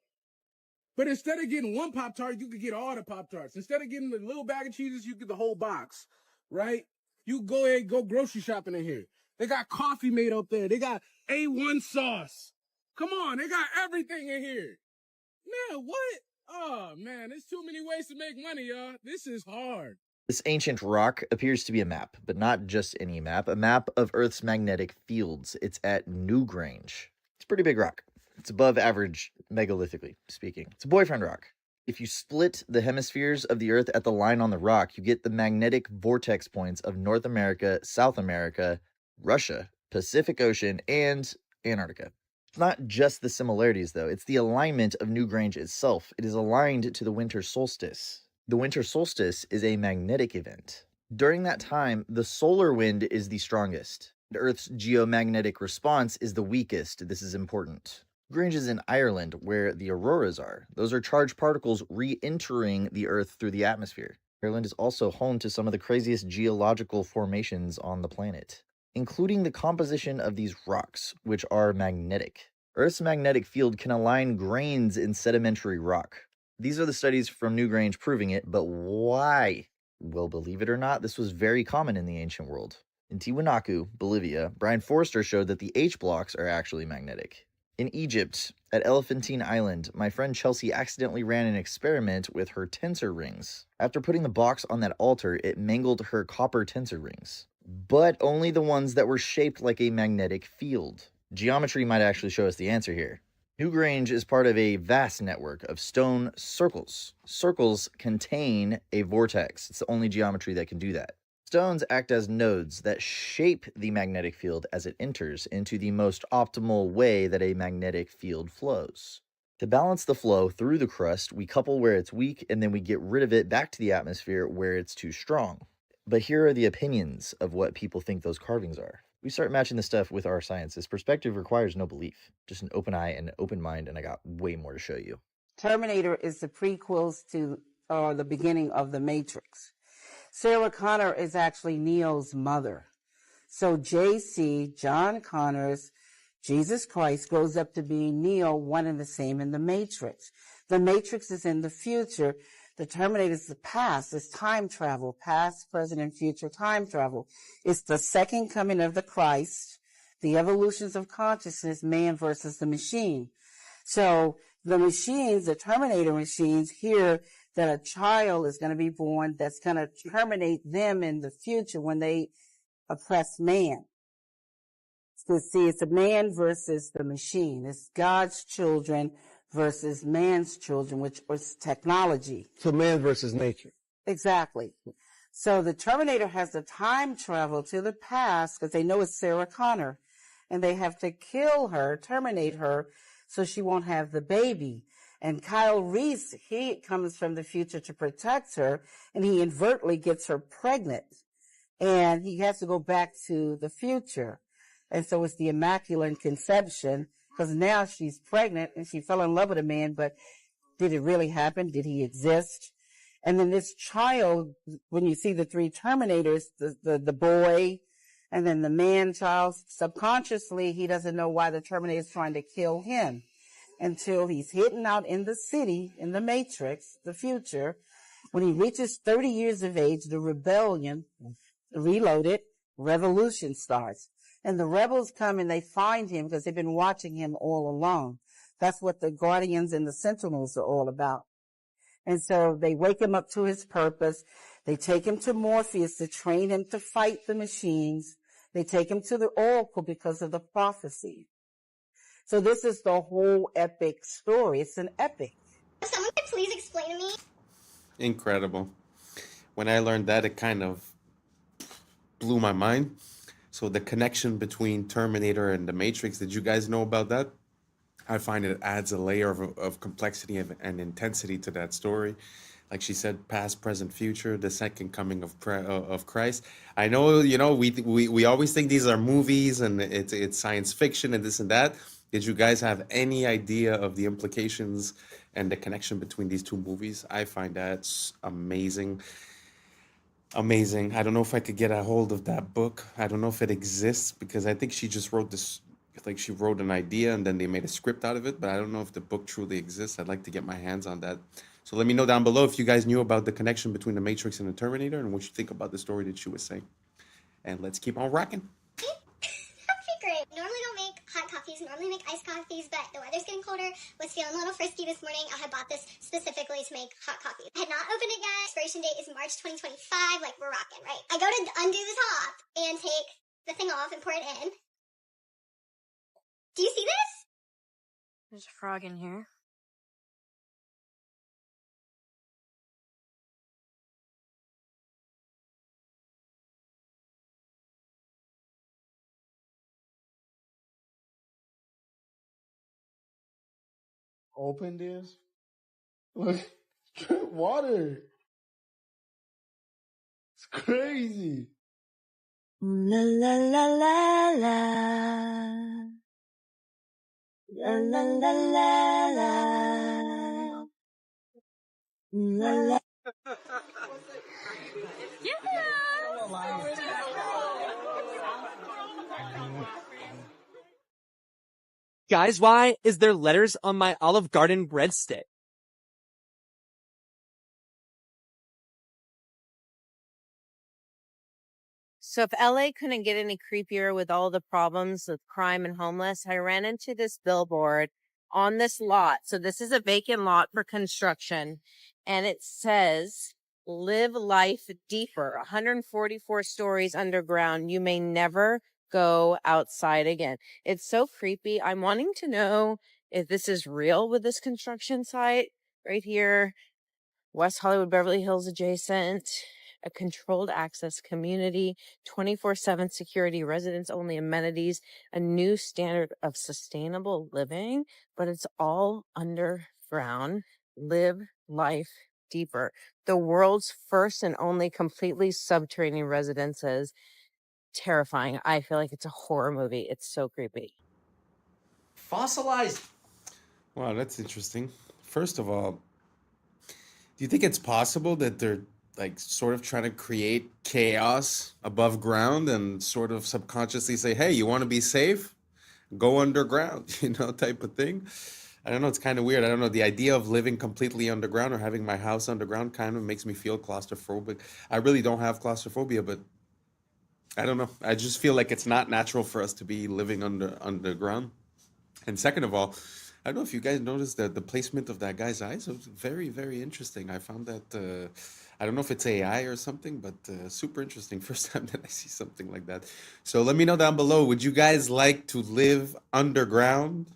But instead of getting one Pop-Tart, you could get all the Pop-Tarts. Instead of getting the little bag of cheeses, you get the whole box, right? You go ahead and go grocery shopping in here. They got coffee made up there. They got A1 sauce. Come on, they got everything in here. Man, what? Oh, man, there's too many ways to make money, y'all. This is hard. This ancient rock appears to be a map, but not just any map, a map of Earth's magnetic fields. It's at Newgrange. It's a pretty big rock. It's above average, megalithrically speaking. It's a boyfriend rock. If you split the hemispheres of the Earth at the line on the rock, you get the magnetic vortex points of North America, South America, Russia, Pacific Ocean, and Antarctica. It's not just the similarities, though. It's the alignment of Newgrange itself. It is aligned to the winter solstice. The winter solstice is a magnetic event. During that time, the solar wind is the strongest. Earth's geomagnetic response is the weakest. This is important. Grange is in Ireland, where the auroras are. Those are charged particles re-entering the Earth through the atmosphere. Ireland is also home to some of the craziest geological formations on the planet, including the composition of these rocks, which are magnetic. Earth's magnetic field can align grains in sedimentary rock. These are the studies from Newgrange proving it, but why? Well, believe it or not, this was very common in the ancient world. In Tiwanaku, Bolivia, Brian Forster showed that the H blocks are actually magnetic. In Egypt, at Elephantine Island, my friend Chelsea accidentally ran an experiment with her tensor rings. After putting the box on that altar, it mangled her copper tensor rings, but only the ones that were shaped like a magnetic field. Geometry might actually show us the answer here. Newgrange is part of a vast network of stone circles. Circles contain a vortex. It's the only geometry that can do that. Stones act as nodes that shape the magnetic field as it enters into the most optimal way that a magnetic field flows. To balance the flow through the crust, we couple where it's weak and then we get rid of it back to the atmosphere where it's too strong. But here are the opinions of what people think those carvings are. We start matching the stuff with our science. This perspective requires no belief, just an open eye and an open mind, and I got way more to show you. Terminator is the prequels to the beginning of The Matrix. Sarah Connor is actually Neo's mother. So JC, John Connor's Jesus Christ, grows up to be Neo, one and the same in The Matrix. The Matrix is in the future. The Terminator is the past. It's time travel, past, present, and future time travel. It's the second coming of the Christ, the evolutions of consciousness, man versus the machine. So the machines, the Terminator machines, hear that a child is going to be born that's going to terminate them in the future when they oppress man. So see, it's a man versus the machine. It's God's children versus man's children, which was technology. So man versus nature. Exactly. So the Terminator has to time travel to the past because they know it's Sarah Connor, and they have to kill her, terminate her, so she won't have the baby. And Kyle Reese, he comes from the future to protect her, and he inadvertently gets her pregnant. And he has to go back to the future. And so it's the Immaculate Conception, because now she's pregnant, and she fell in love with a man, but did it really happen? Did he exist? And then this child, when you see the three Terminators, the boy, and then the man child, subconsciously, he doesn't know why the Terminator is trying to kill him until he's hidden out in the city, in the Matrix, the future. When he reaches 30 years of age, the rebellion, reloaded, revolution starts. And the rebels come and they find him because they've been watching him all along. That's what the Guardians and the Sentinels are all about. And so they wake him up to his purpose. They take him to Morpheus to train him to fight the machines. They take him to the Oracle because of the prophecy. So this is the whole epic story. It's an epic. Someone could please explain to me. Incredible. When I learned that, it kind of blew my mind. So the connection between Terminator and the Matrix, did you guys know about that? I find it adds a layer of complexity and intensity to that story. Like she said, past, present, future, the second coming of Christ. I know, we always think these are movies and it's science fiction and this and that. Did you guys have any idea of the implications and the connection between these two movies? I find that amazing. Amazing. I don't know if I could get a hold of that book. I don't know if it exists because I think she just wrote this, like she wrote an idea and then they made a script out of it, but I don't know if the book truly exists. I'd like to get my hands on that. So let me know down below if you guys knew about the connection between the Matrix and the Terminator and what you think about the story that she was saying. And let's keep on rocking. That'd be great. Normally don't make hot coffees, normally make iced coffees, but the weather's getting colder, was feeling a little frisky this morning. I had bought this specifically to make hot coffee. I had not opened it yet. Expiration date is March 2025. Like, we're rocking, right? I go to undo the top and take the thing off and pour it in. Do you see this? There's a frog in here. open this. Look, drink water. It's crazy. La la la la la. La la la la la. La la. Guys, why is there letters on my Olive Garden breadstick? So if LA couldn't get any creepier with all the problems with crime and homeless, I ran into this billboard on this lot. So this is a vacant lot for construction, and it says, "Live life deeper, 144 stories underground. You may never go outside again." It's so creepy. I'm wanting to know if this is real with this construction site right here. West Hollywood, Beverly Hills adjacent, a controlled access community, 24/7 security, residents only amenities, a new standard of sustainable living, but it's all underground. Live life deeper. The world's first and only completely subterranean residences. Terrifying. I feel like it's a horror movie. It's so creepy. Fossilized. Wow, that's interesting. First of all, do you think it's possible that they're like sort of trying to create chaos above ground and sort of subconsciously say, hey, you want to be safe? Go underground, type of thing? I don't know. It's kind of weird. I don't know. The idea of living completely underground or having my house underground kind of makes me feel claustrophobic. I really don't have claustrophobia, but I don't know. I just feel like it's not natural for us to be living underground. And second of all, I don't know if you guys noticed that the placement of that guy's eyes was very, very interesting. I found that, I don't know if it's AI or something, but super interesting. First time that I see something like that. So let me know down below. Would you guys like to live underground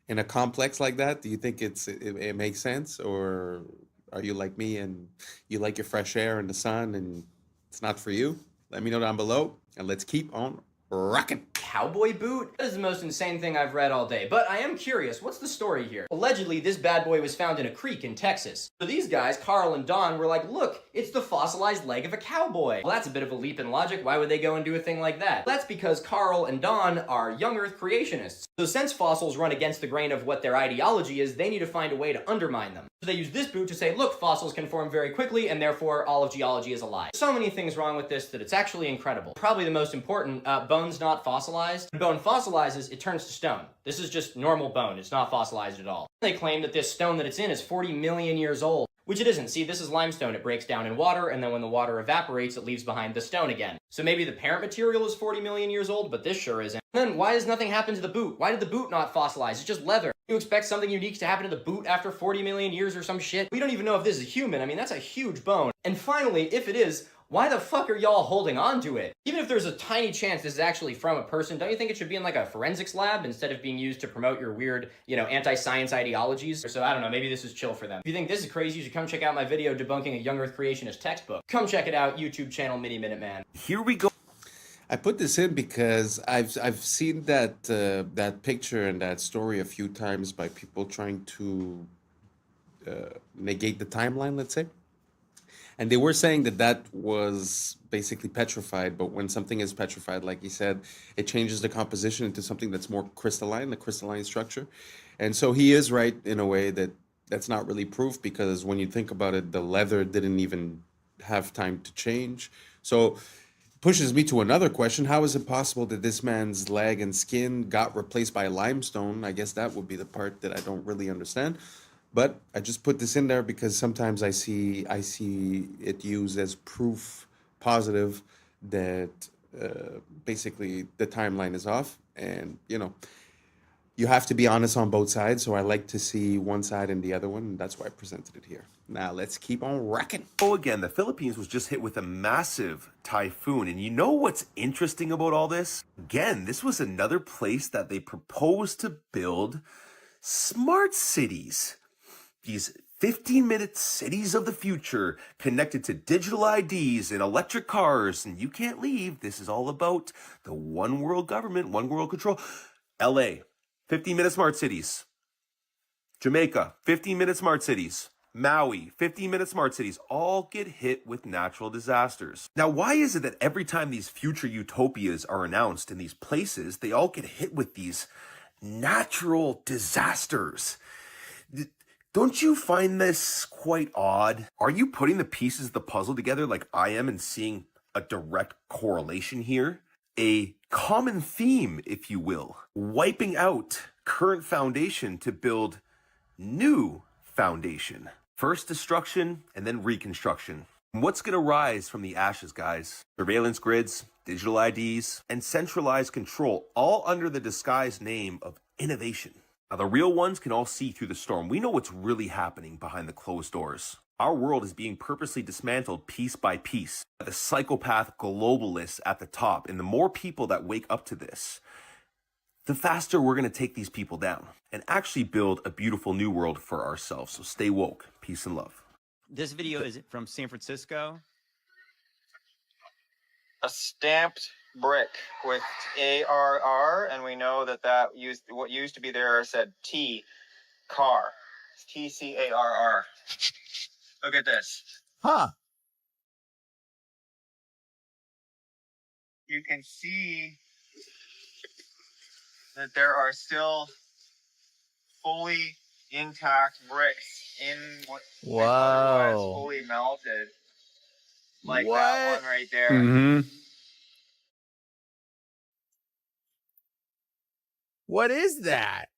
in a complex like that? Do you think it makes sense? Or are you like me and you like your fresh air and the sun and it's not for you? Let me know down below and let's keep on rocking. Cowboy boot? That is the most insane thing I've read all day, but I am curious, what's the story here? Allegedly, this bad boy was found in a creek in Texas. So these guys, Carl and Don, were like, look, it's the fossilized leg of a cowboy. Well, that's a bit of a leap in logic. Why would they go and do a thing like that? Well, that's because Carl and Don are young Earth creationists. So since fossils run against the grain of what their ideology is, they need to find a way to undermine them. So they use this boot to say, look, fossils can form very quickly, and therefore all of geology is a lie. So many things wrong with this that it's actually incredible. Probably the most important, bone's not fossilized. When bone fossilizes, it turns to stone. This is just normal bone. It's not fossilized at all. They claim that this stone that it's in is 40 million years old, which it isn't. See, this is limestone. It breaks down in water, and then when the water evaporates, it leaves behind the stone again. So maybe the parent material is 40 million years old, but this sure isn't. And then why does nothing happen to the boot? Why did the boot not fossilize? It's just leather. You expect something unique to happen to the boot after 40 million years or some shit? We don't even know if this is human. I mean, that's a huge bone. And finally, if it is, why the fuck are y'all holding on to it? Even if there's a tiny chance this is actually from a person, don't you think it should be in like a forensics lab instead of being used to promote your weird, anti-science ideologies? So I don't know, maybe this is chill for them. If you think this is crazy, you should come check out my video debunking a young Earth creationist textbook. Come check it out, YouTube channel Mini Minute Man. Here we go. I put this in because I've seen that picture and that story a few times by people trying to negate the timeline, let's say. And they were saying that was basically petrified, but when something is petrified, like he said, it changes the composition into something that's more crystalline, the crystalline structure. And so he is right in a way that that's not really proof, because when you think about it, the leather didn't even have time to change. So pushes me to another question. How is it possible that this man's leg and skin got replaced by limestone? I guess that would be the part that I don't really understand. But I just put this in there because sometimes I see it used as proof positive that basically the timeline is off. And, you have to be honest on both sides. So I like to see one side and the other one. And that's why I presented it here. Now let's keep on rocking. Oh, again, the Philippines was just hit with a massive typhoon. And you know what's interesting about all this? Again, this was another place that they proposed to build smart cities. These 15-minute cities of the future connected to digital IDs and electric cars, and you can't leave. This is all about the one world government, one world control. LA, 15-minute smart cities. Jamaica, 15-minute smart cities. Maui, 15-minute smart cities, all get hit with natural disasters. Now, why is it that every time these future utopias are announced in these places, they all get hit with these natural disasters? Don't you find this quite odd? Are you putting the pieces of the puzzle together like I am and seeing a direct correlation here? A common theme, if you will, wiping out current foundation to build new foundation. First destruction and then reconstruction. What's going to rise from the ashes, guys? Surveillance grids, digital IDs, and centralized control, all under the disguised name of innovation. Now, the real ones can all see through the storm. We know what's really happening behind the closed doors. Our world is being purposely dismantled piece by piece by the psychopath globalists at the top. And the more people that wake up to this, the faster we're going to take these people down and actually build a beautiful new world for ourselves. So stay woke. Peace and love. This video is from San Francisco. A stamped brick with ARR, and we know that what used to be there said T, car. It's TCARR. Look at this. Huh. You can see that there are still fully intact bricks in what otherwise fully melted. Like that one right there. Mm-hmm. What is that?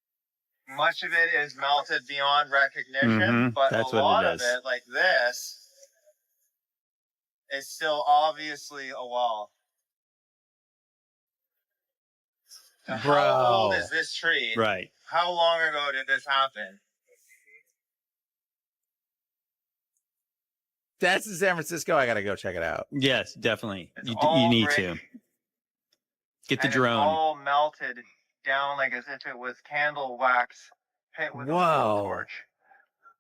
Much of it is melted beyond recognition, but a lot of it, like this, is still obviously a wall. Bro. How old is this tree? Right. How long ago did this happen? That's in San Francisco. I gotta go check it out. Yes, definitely. You need brick, to. Get the and drone. It's all melted down like as if it was candle wax hit with a torch.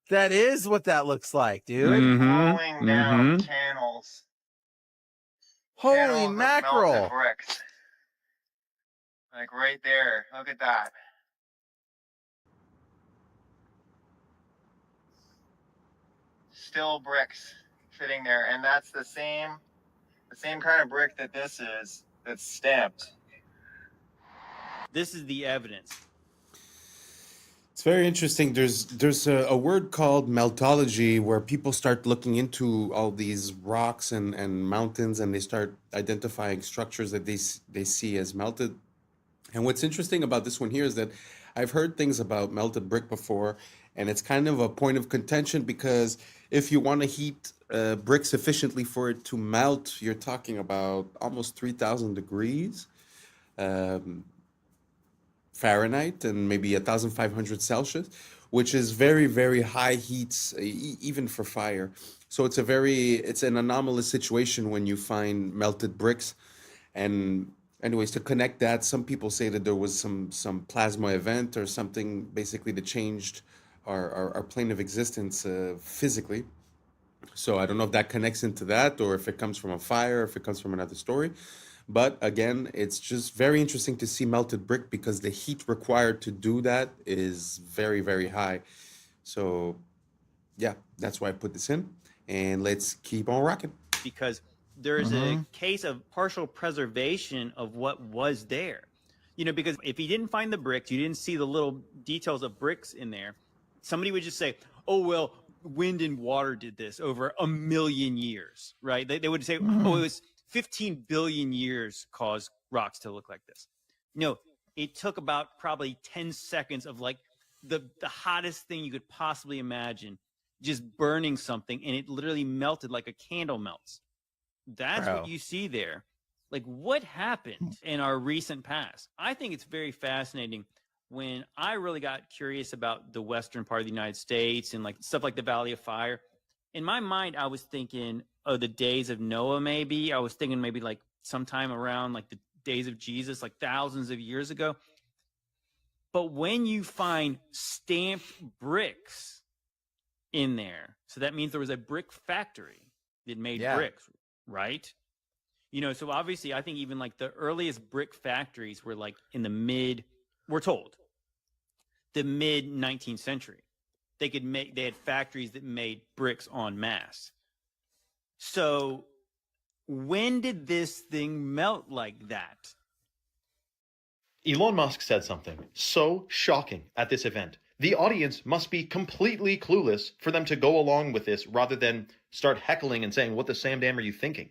That is what that looks like, dude. Rolling down channels. Holy Channels of mackerel. melted bricks. Like right there. Look at that. Still bricks sitting there, and that's the same kind of brick that this is, that's stamped. This is the evidence. It's very interesting. There's a word called meltology where people start looking into all these rocks and mountains, and they start identifying structures that they see as melted. And what's interesting about this one here is that I've heard things about melted brick before, and it's kind of a point of contention because if you want to heat brick sufficiently for it to melt, you're talking about almost 3,000 degrees Fahrenheit and maybe 1,500 Celsius, which is very, very high heats, even for fire. So it's an anomalous situation when you find melted bricks. And anyways, to connect that, some people say that there was some plasma event or something basically that changed our plane of existence physically. So I don't know if that connects into that or if it comes from a fire, or if it comes from another story. But again, it's just very interesting to see melted brick because the heat required to do that is very, very high. So yeah, that's why I put this in. And let's keep on rocking. Because there is a case of partial preservation of what was there. You know, because if you didn't find the bricks, you didn't see the little details of bricks in there, somebody would just say, oh, well, wind and water did this over 1 million years, right? They would say, oh, it was 15 billion years caused rocks to look like this. No, it took about probably 10 seconds of like the hottest thing you could possibly imagine, just burning something, and it literally melted like a candle melts. That's what you see there. Like, what happened in our recent past? I think it's very fascinating. When I really got curious about the western part of the United States and like stuff like the Valley of Fire, in my mind, I was thinking of the days of Noah, maybe. I was thinking maybe like sometime around like the days of Jesus, like thousands of years ago. But when you find stamped bricks in there, so that means there was a brick factory that made bricks, right? You know, so obviously I think even like the earliest brick factories were like in the we're told, the mid 19th century. they had factories that made bricks en masse. So when did this thing melt like that? Elon Musk said something so shocking at this event. The audience must be completely clueless for them to go along with this rather than start heckling and saying, what the Sam damn are you thinking?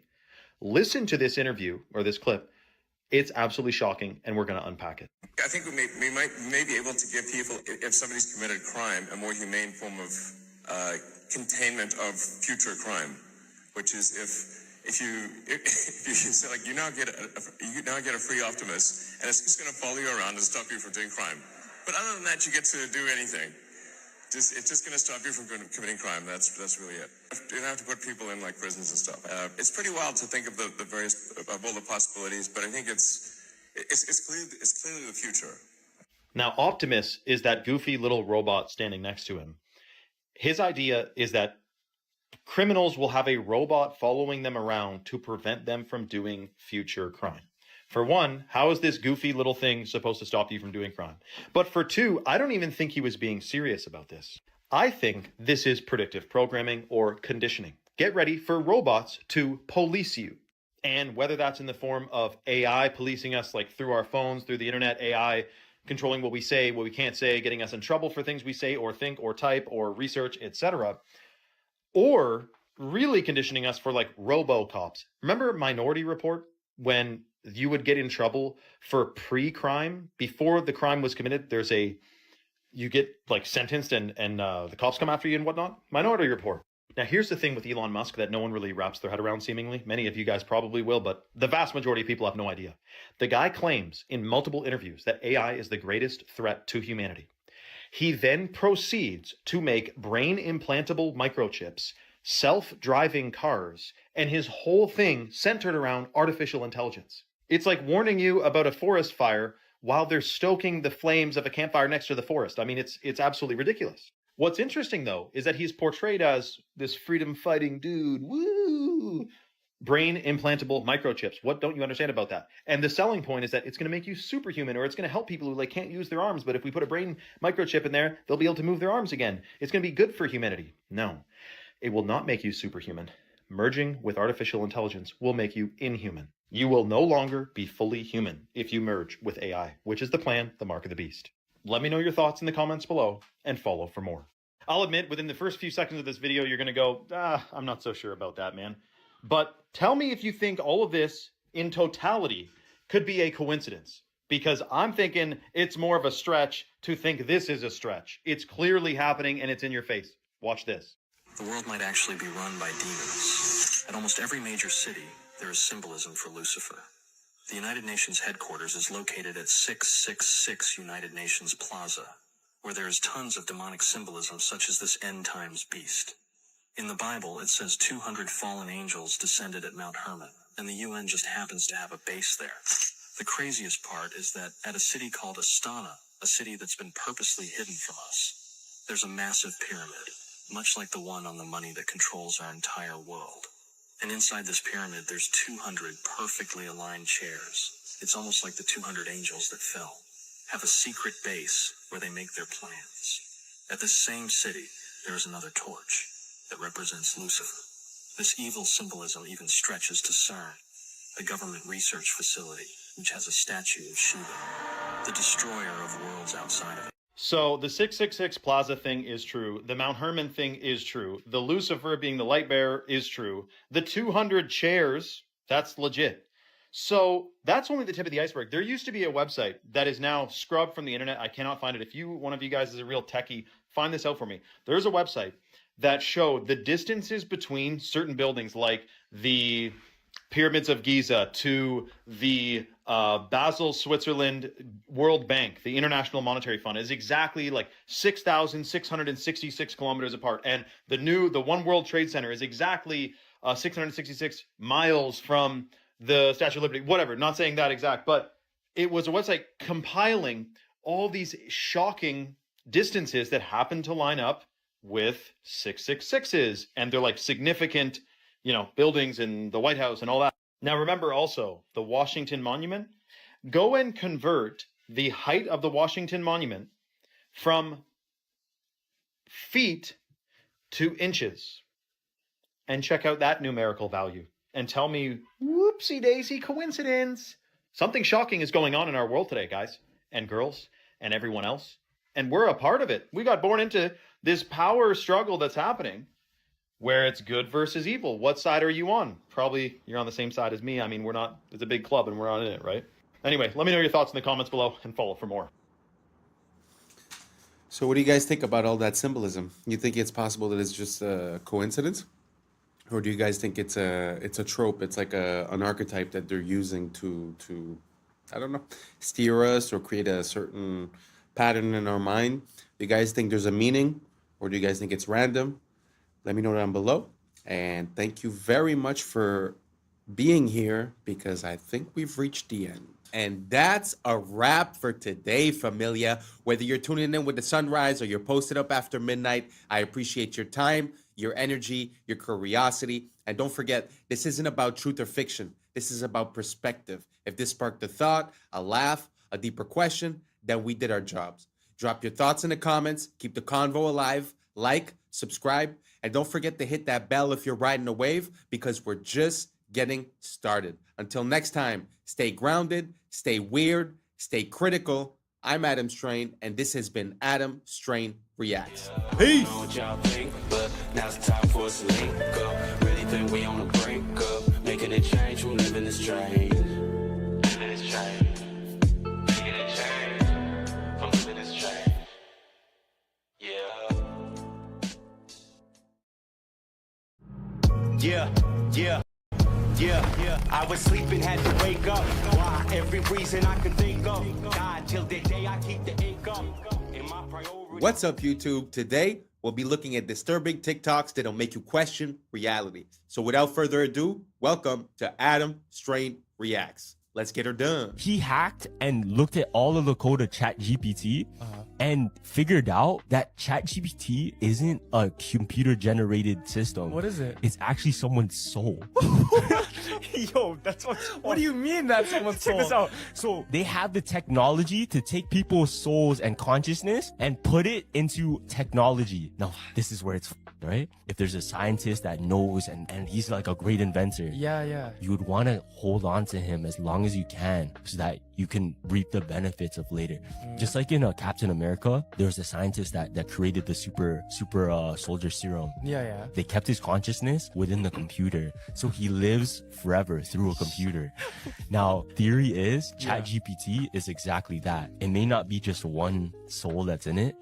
Listen to this interview or this clip. It's absolutely shocking, and we're going to unpack it. I think we may be able to give people, if somebody's committed crime, a more humane form of containment of future crime, which is if you say, like, you now get a free Optimus, and it's just going to follow you around and stop you from doing crime. But other than that, you get to do anything. It's just going to stop you from committing crime. That's really it. You don't have to put people in like prisons and stuff. It's pretty wild to think of the various of all the possibilities, but I think it's clearly the future. Now, Optimus is that goofy little robot standing next to him. His idea is that criminals will have a robot following them around to prevent them from doing future crime. For one, how is this goofy little thing supposed to stop you from doing crime? But for two, I don't even think he was being serious about this. I think this is predictive programming or conditioning. Get ready for robots to police you. And whether that's in the form of AI policing us, like through our phones, through the internet, AI controlling what we say, what we can't say, getting us in trouble for things we say or think or type or research, etc. Or really conditioning us for like robo-cops. Remember Minority Report? When you would get in trouble for pre-crime, before the crime was committed, you get like sentenced and the cops come after you and whatnot. Minority Report. Now, here's the thing with Elon Musk that no one really wraps their head around, seemingly. Many of you guys probably will, but the vast majority of people have no idea. The guy claims in multiple interviews that AI is the greatest threat to humanity. He then proceeds to make brain implantable microchips, self-driving cars, and his whole thing centered around artificial intelligence. It's like warning you about a forest fire while they're stoking the flames of a campfire next to the forest. I mean, it's absolutely ridiculous. What's interesting, though, is that he's portrayed as this freedom-fighting dude. Woo! Brain implantable microchips. What don't you understand about that? And the selling point is that it's going to make you superhuman, or it's going to help people who like can't use their arms. But if we put a brain microchip in there, they'll be able to move their arms again. It's going to be good for humanity. No, it will not make you superhuman. Merging with artificial intelligence will make you inhuman. You will no longer be fully human if you merge with AI, which is the plan, the mark of the beast. Let me know your thoughts in the comments below and follow for more. I'll admit, within the first few seconds of this video, you're going to go, I'm not so sure about that, man. But tell me if you think all of this in totality could be a coincidence, because I'm thinking it's more of a stretch to think this is a stretch. It's clearly happening and it's in your face. Watch this. The world might actually be run by demons. At almost every major city, there is symbolism for Lucifer. The United Nations headquarters is located at 666 United Nations Plaza, where there is tons of demonic symbolism such as this end times beast. In the Bible, it says 200 fallen angels descended at Mount Hermon, and the UN just happens to have a base there. The craziest part is that at a city called Astana, a city that's been purposely hidden from us, there's a massive pyramid, much like the one on the money that controls our entire world. And inside this pyramid, there's 200 perfectly aligned chairs. It's almost like the 200 angels that fell have a secret base where they make their plans. At this same city, there is another torch that represents Lucifer. This evil symbolism even stretches to CERN, a government research facility which has a statue of Shiva, the destroyer of worlds outside of it. So the 666 Plaza thing is true. The Mount Hermon thing is true. The Lucifer being the light bearer is true. The 200 chairs, that's legit. So that's only the tip of the iceberg. There used to be a website that is now scrubbed from the internet. I cannot find it. If one of you guys is a real techie, find this out for me. There's a website that showed the distances between certain buildings, like the Pyramids of Giza to the Basel, Switzerland World Bank, the International Monetary Fund, is exactly like 6,666 kilometers apart. And the One World Trade Center is exactly 666 miles from the Statue of Liberty, whatever, not saying that exact, but it was a website compiling all these shocking distances that happen to line up with 666s. And they're like significant, buildings in the White House and all that. Now, remember also the Washington Monument. Go and convert the height of the Washington Monument from feet to inches and check out that numerical value and tell me, whoopsie daisy coincidence. Something shocking is going on in our world today, guys and girls and everyone else. And we're a part of it. We got born into this power struggle that's happening where it's good versus evil. What side are you on? Probably you're on the same side as me. I mean, we're not, it's a big club and we're on in it, right? Anyway, let me know your thoughts in the comments below and follow for more. So what do you guys think about all that symbolism? You think it's possible that it's just a coincidence? Or do you guys think it's a trope? It's like an archetype that they're using to I don't know, steer us or create a certain pattern in our mind? Do you guys think there's a meaning, or do you guys think it's random? Let me know down below. And thank you very much for being here, because I think we've reached the end. And that's a wrap for today, familia. Whether you're tuning in with the sunrise or you're posted up after midnight, I appreciate your time, your energy, your curiosity. And don't forget, this isn't about truth or fiction. This is about perspective. If this sparked a thought, a laugh, a deeper question, then we did our jobs. Drop your thoughts in the comments. Keep the convo alive. Like, subscribe, and don't forget to hit that bell if you're riding a wave, because we're just getting started. Until next time, stay grounded, stay weird, stay critical. I'm Adam Strain, and this has been Adam Strain Reacts. Peace. I know what y'all think, but now's the time for us to link up. Really think we on the brink of making a change from living this strange. Living this change. Making a change from living this strange. Yeah. Yeah. I was sleeping, had to wake up. Why? Every reason I could think of. God, till the day I keep the income. In my priority. What's up, YouTube? Today, we'll be looking at disturbing TikToks that'll make you question reality. So without further ado, welcome to Adam Strain Reacts. Let's get her done. He hacked and looked at all of the code of ChatGPT and figured out that ChatGPT isn't a computer-generated system. What is it? It's actually someone's soul. Yo, that's what do you mean that's someone's soul? Check this out. So they have the technology to take people's souls and consciousness and put it into technology. Now, this is where it's right? If there's a scientist that knows and he's like a great inventor. Yeah. You would want to hold on to him as long as you can so that you can reap the benefits of later. Just like in Captain America, there was a scientist that created the super soldier serum. Yeah. They kept his consciousness within the computer. So he lives forever through a computer. Now, theory is ChatGPT is exactly that. It may not be just one soul that's in it,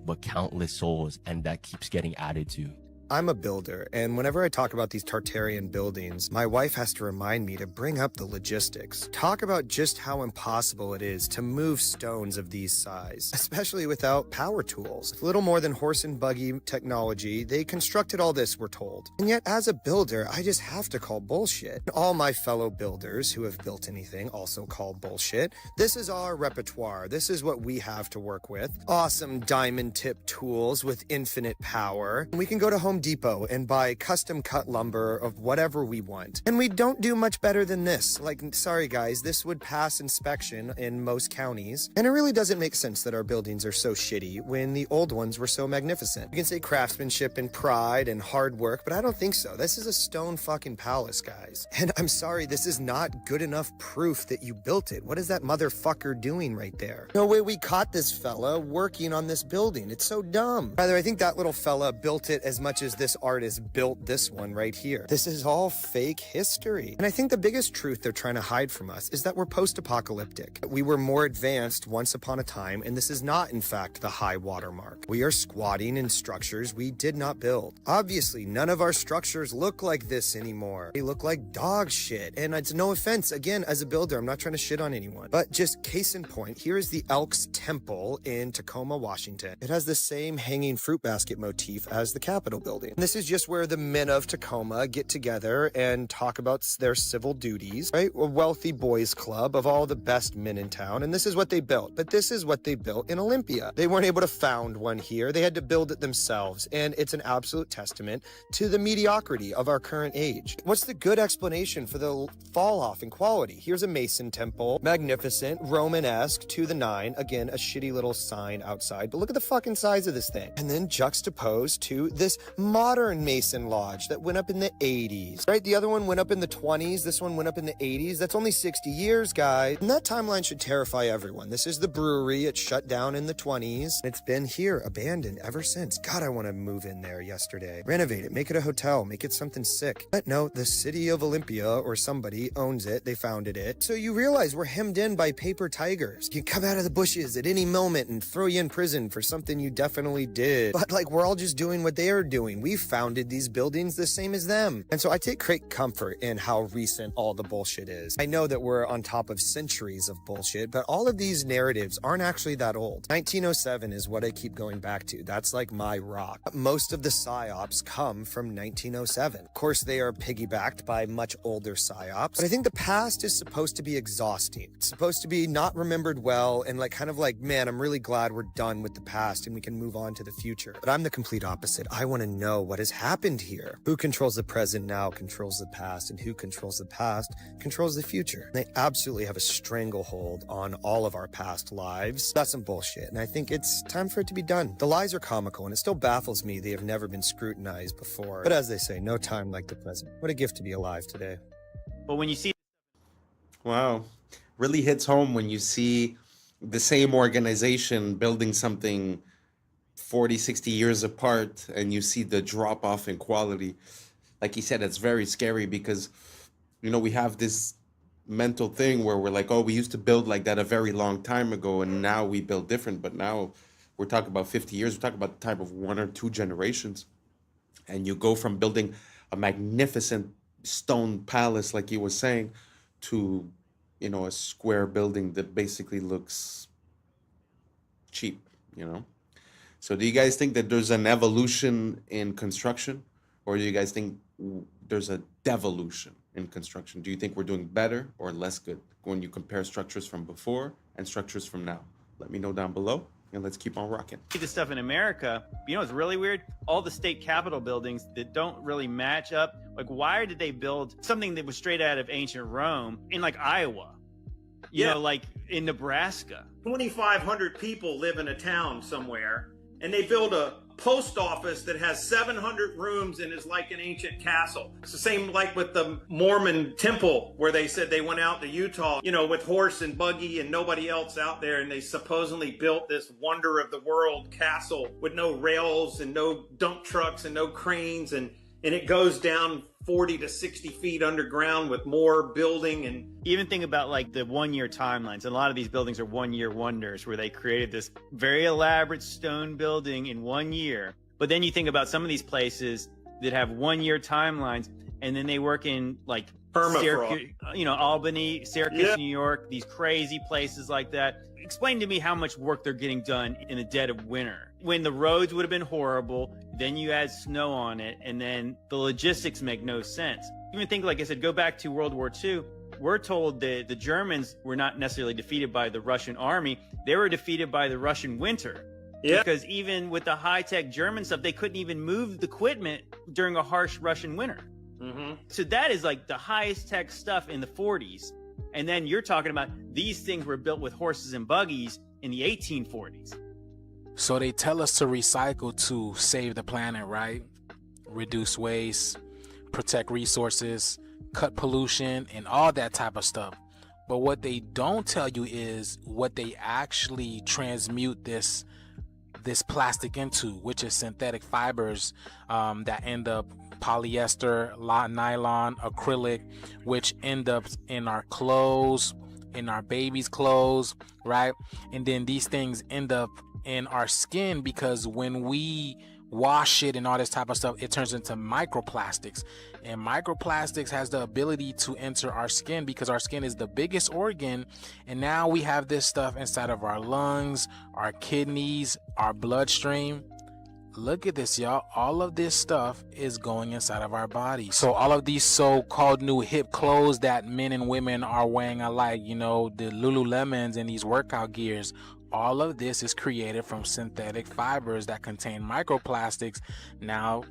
but countless souls, and that keeps getting added to. I'm a builder, and whenever I talk about these Tartarian buildings, my wife has to remind me to bring up the logistics. Talk about just how impossible it is to move stones of these size, especially without power tools. With little more than horse and buggy technology, they constructed all this, we're told. And yet, as a builder, I just have to call bullshit. All my fellow builders who have built anything also call bullshit. This is our repertoire. This is what we have to work with. Awesome diamond tip tools with infinite power. We can go to Home Depot and buy custom cut lumber of whatever we want. And we don't do much better than this. Like, sorry guys, this would pass inspection in most counties. And it really doesn't make sense that our buildings are so shitty when the old ones were so magnificent. You can say craftsmanship and pride and hard work, but I don't think so. This is a stone fucking palace, guys. And I'm sorry, this is not good enough proof that you built it. What is that motherfucker doing right there? No way we caught this fella working on this building. It's so dumb. Rather, I think that little fella built it as much as this artist built this one right here. This is all fake history. And I think the biggest truth they're trying to hide from us is that we're post-apocalyptic. We were more advanced once upon a time, and this is not, in fact, the high watermark. We are squatting in structures we did not build. Obviously, none of our structures look like this anymore. They look like dog shit. And it's no offense, again, as a builder, I'm not trying to shit on anyone. But just case in point, here is the Elks Temple in Tacoma, Washington. It has the same hanging fruit basket motif as the Capitol building. building. This is just where the men of Tacoma get together and talk about their civil duties, right? A wealthy boys club of all the best men in town, and this is what they built. But this is what they built in Olympia. They weren't able to found one here. They had to build it themselves, and it's an absolute testament to the mediocrity of our current age. What's the good explanation for the fall off in quality? Here's a Mason temple, magnificent, Romanesque to the nine. Again, a shitty little sign outside, but look at the fucking size of this thing. And then juxtaposed to this modern Mason lodge that went up in the 80s, right? The other one went up in the 20s. This one went up in the 80s. That's only 60 years, guys. And that timeline should terrify everyone. This is the brewery. It shut down in the 20s. It's been here, abandoned ever since. God, I want to move in there yesterday. Renovate it, make it a hotel, make it something sick. But no, the city of Olympia or somebody owns it. They founded it. So you realize we're hemmed in by paper tigers. You come out of the bushes at any moment and throw you in prison for something you definitely did. But like, we're all just doing what they are doing. We founded these buildings the same as them. And so I take great comfort in how recent all the bullshit is. I know that we're on top of centuries of bullshit, but all of these narratives aren't actually that old. 1907 is what I keep going back to. That's like my rock. Most of the psyops come from 1907. Of course, they are piggybacked by much older psyops, but I think the past is supposed to be exhausting. It's supposed to be not remembered well and like kind of like, man, I'm really glad we're done with the past and we can move on to the future. But I'm the complete opposite. I want to know what has happened here. Who controls the present now controls the past, and who controls the past controls the future. They absolutely have a stranglehold on all of our past lives. That's some bullshit, and I think it's time for it to be done. The lies are comical, and it still baffles me they have never been scrutinized before. But as they say, no time like the present. What a gift to be alive today. But when you see, Wow. Really hits home when you see the same organization building something 40, 60 years apart and you see the drop off in quality. Like he said, it's very scary because, you know, we have this mental thing where we're like, oh, we used to build like that a very long time ago and now we build different. But now we're talking about 50 years. We're talking about the type of 1 or 2 generations. And you go from building a magnificent stone palace, like you were saying, to, you know, a square building that basically looks cheap, you know? So do you guys think that there's an evolution in construction, or do you guys think there's a devolution in construction? Do you think we're doing better or less good when you compare structures from before and structures from now? Let me know down below, and let's keep on rocking. see this stuff in America, you know, it's really weird. All the state capitol buildings that don't really match up. Like, why did they build something that was straight out of ancient Rome in like Iowa? You know, like in Nebraska. 2,500 people live in a town somewhere, and they build a post office that has 700 rooms and is like an ancient castle. It's the same like with the Mormon temple where they said they went out to Utah, you know, with horse and buggy and nobody else out there, and they supposedly built this wonder of the world castle with no rails and no dump trucks and no cranes, and it goes down 40 to 60 feet underground with more building. And even think about like the 1 year timelines. A lot of these buildings are 1 year wonders where they created this very elaborate stone building in 1 year. But then you think about some of these places that have 1 year timelines, and then they work in like Syracuse, you know, Albany, Syracuse, New York, these crazy places like that. Explain to me how much work they're getting done in the dead of winter when the roads would have been horrible. Then you add snow on it, and then the logistics make no sense. Even think, like I said, go back to World War II. We're told that the Germans were not necessarily defeated by the Russian army. They were defeated by the Russian winter. Because even with the high-tech German stuff, they couldn't even move the equipment during a harsh Russian winter. So that is like the highest tech stuff in the 40s. And then you're talking about these things were built with horses and buggies in the 1840s. So they tell us to recycle to save the planet, right? Reduce waste, protect resources, cut pollution, and all that type of stuff. But what they don't tell you is what they actually transmute this plastic into, which is synthetic fibers that end up polyester, nylon, acrylic, which end up in our clothes, in our babies' clothes, right? And then these things end up in our skin because when we wash it and all this type of stuff, it turns into microplastics. And microplastics has the ability to enter our skin because our skin is the biggest organ. And now we have this stuff inside of our lungs, our kidneys, our bloodstream. Look at this, y'all. All of this stuff is going inside of our bodies. So all of these so-called new hip clothes that men and women are wearing alike, you know, the Lululemons and these workout gears, all of this is created from synthetic fibers that contain microplastics now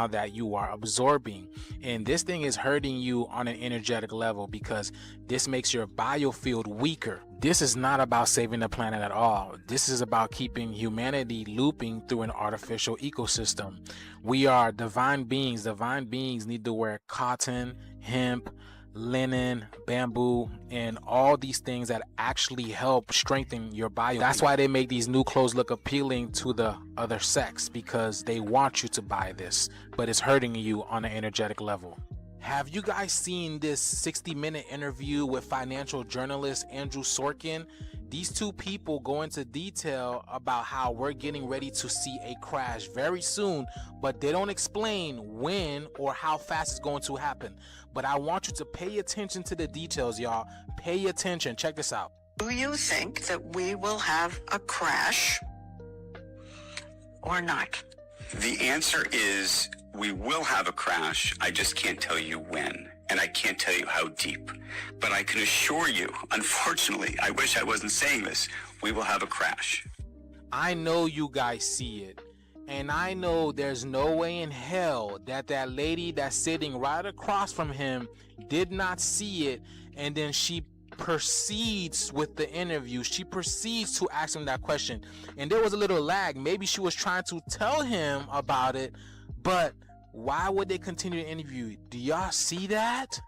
that you are absorbing. And this thing is hurting you on an energetic level because this makes your biofield weaker. This is not about saving the planet at all. This is about keeping humanity looping through an artificial ecosystem. We are divine beings. Divine beings need to wear cotton, hemp, linen, bamboo, and all these things that actually help strengthen your bio. That's why they make these new clothes look appealing to the other sex, because they want you to buy this, but it's hurting you on an energetic level. Have you guys seen this 60-minute interview with financial journalist Andrew Sorkin? These two people go into detail about how we're getting ready to see a crash very soon, but they don't explain when or how fast it's going to happen. But I want you to pay attention to the details, y'all. Pay attention. Check this out. Do you think that we will have a crash or not? The answer is we will have a crash. I just can't tell you when, and I can't tell you how deep. But I can assure you, unfortunately, I wish I wasn't saying this, we will have a crash. I know you guys see it. And I know there's no way in hell that that lady that's sitting right across from him did not see it. And then she proceeds with the interview. She proceeds to ask him that question. And there was a little lag. Maybe she was trying to tell him about it, but why would they continue the interview? Do y'all see that?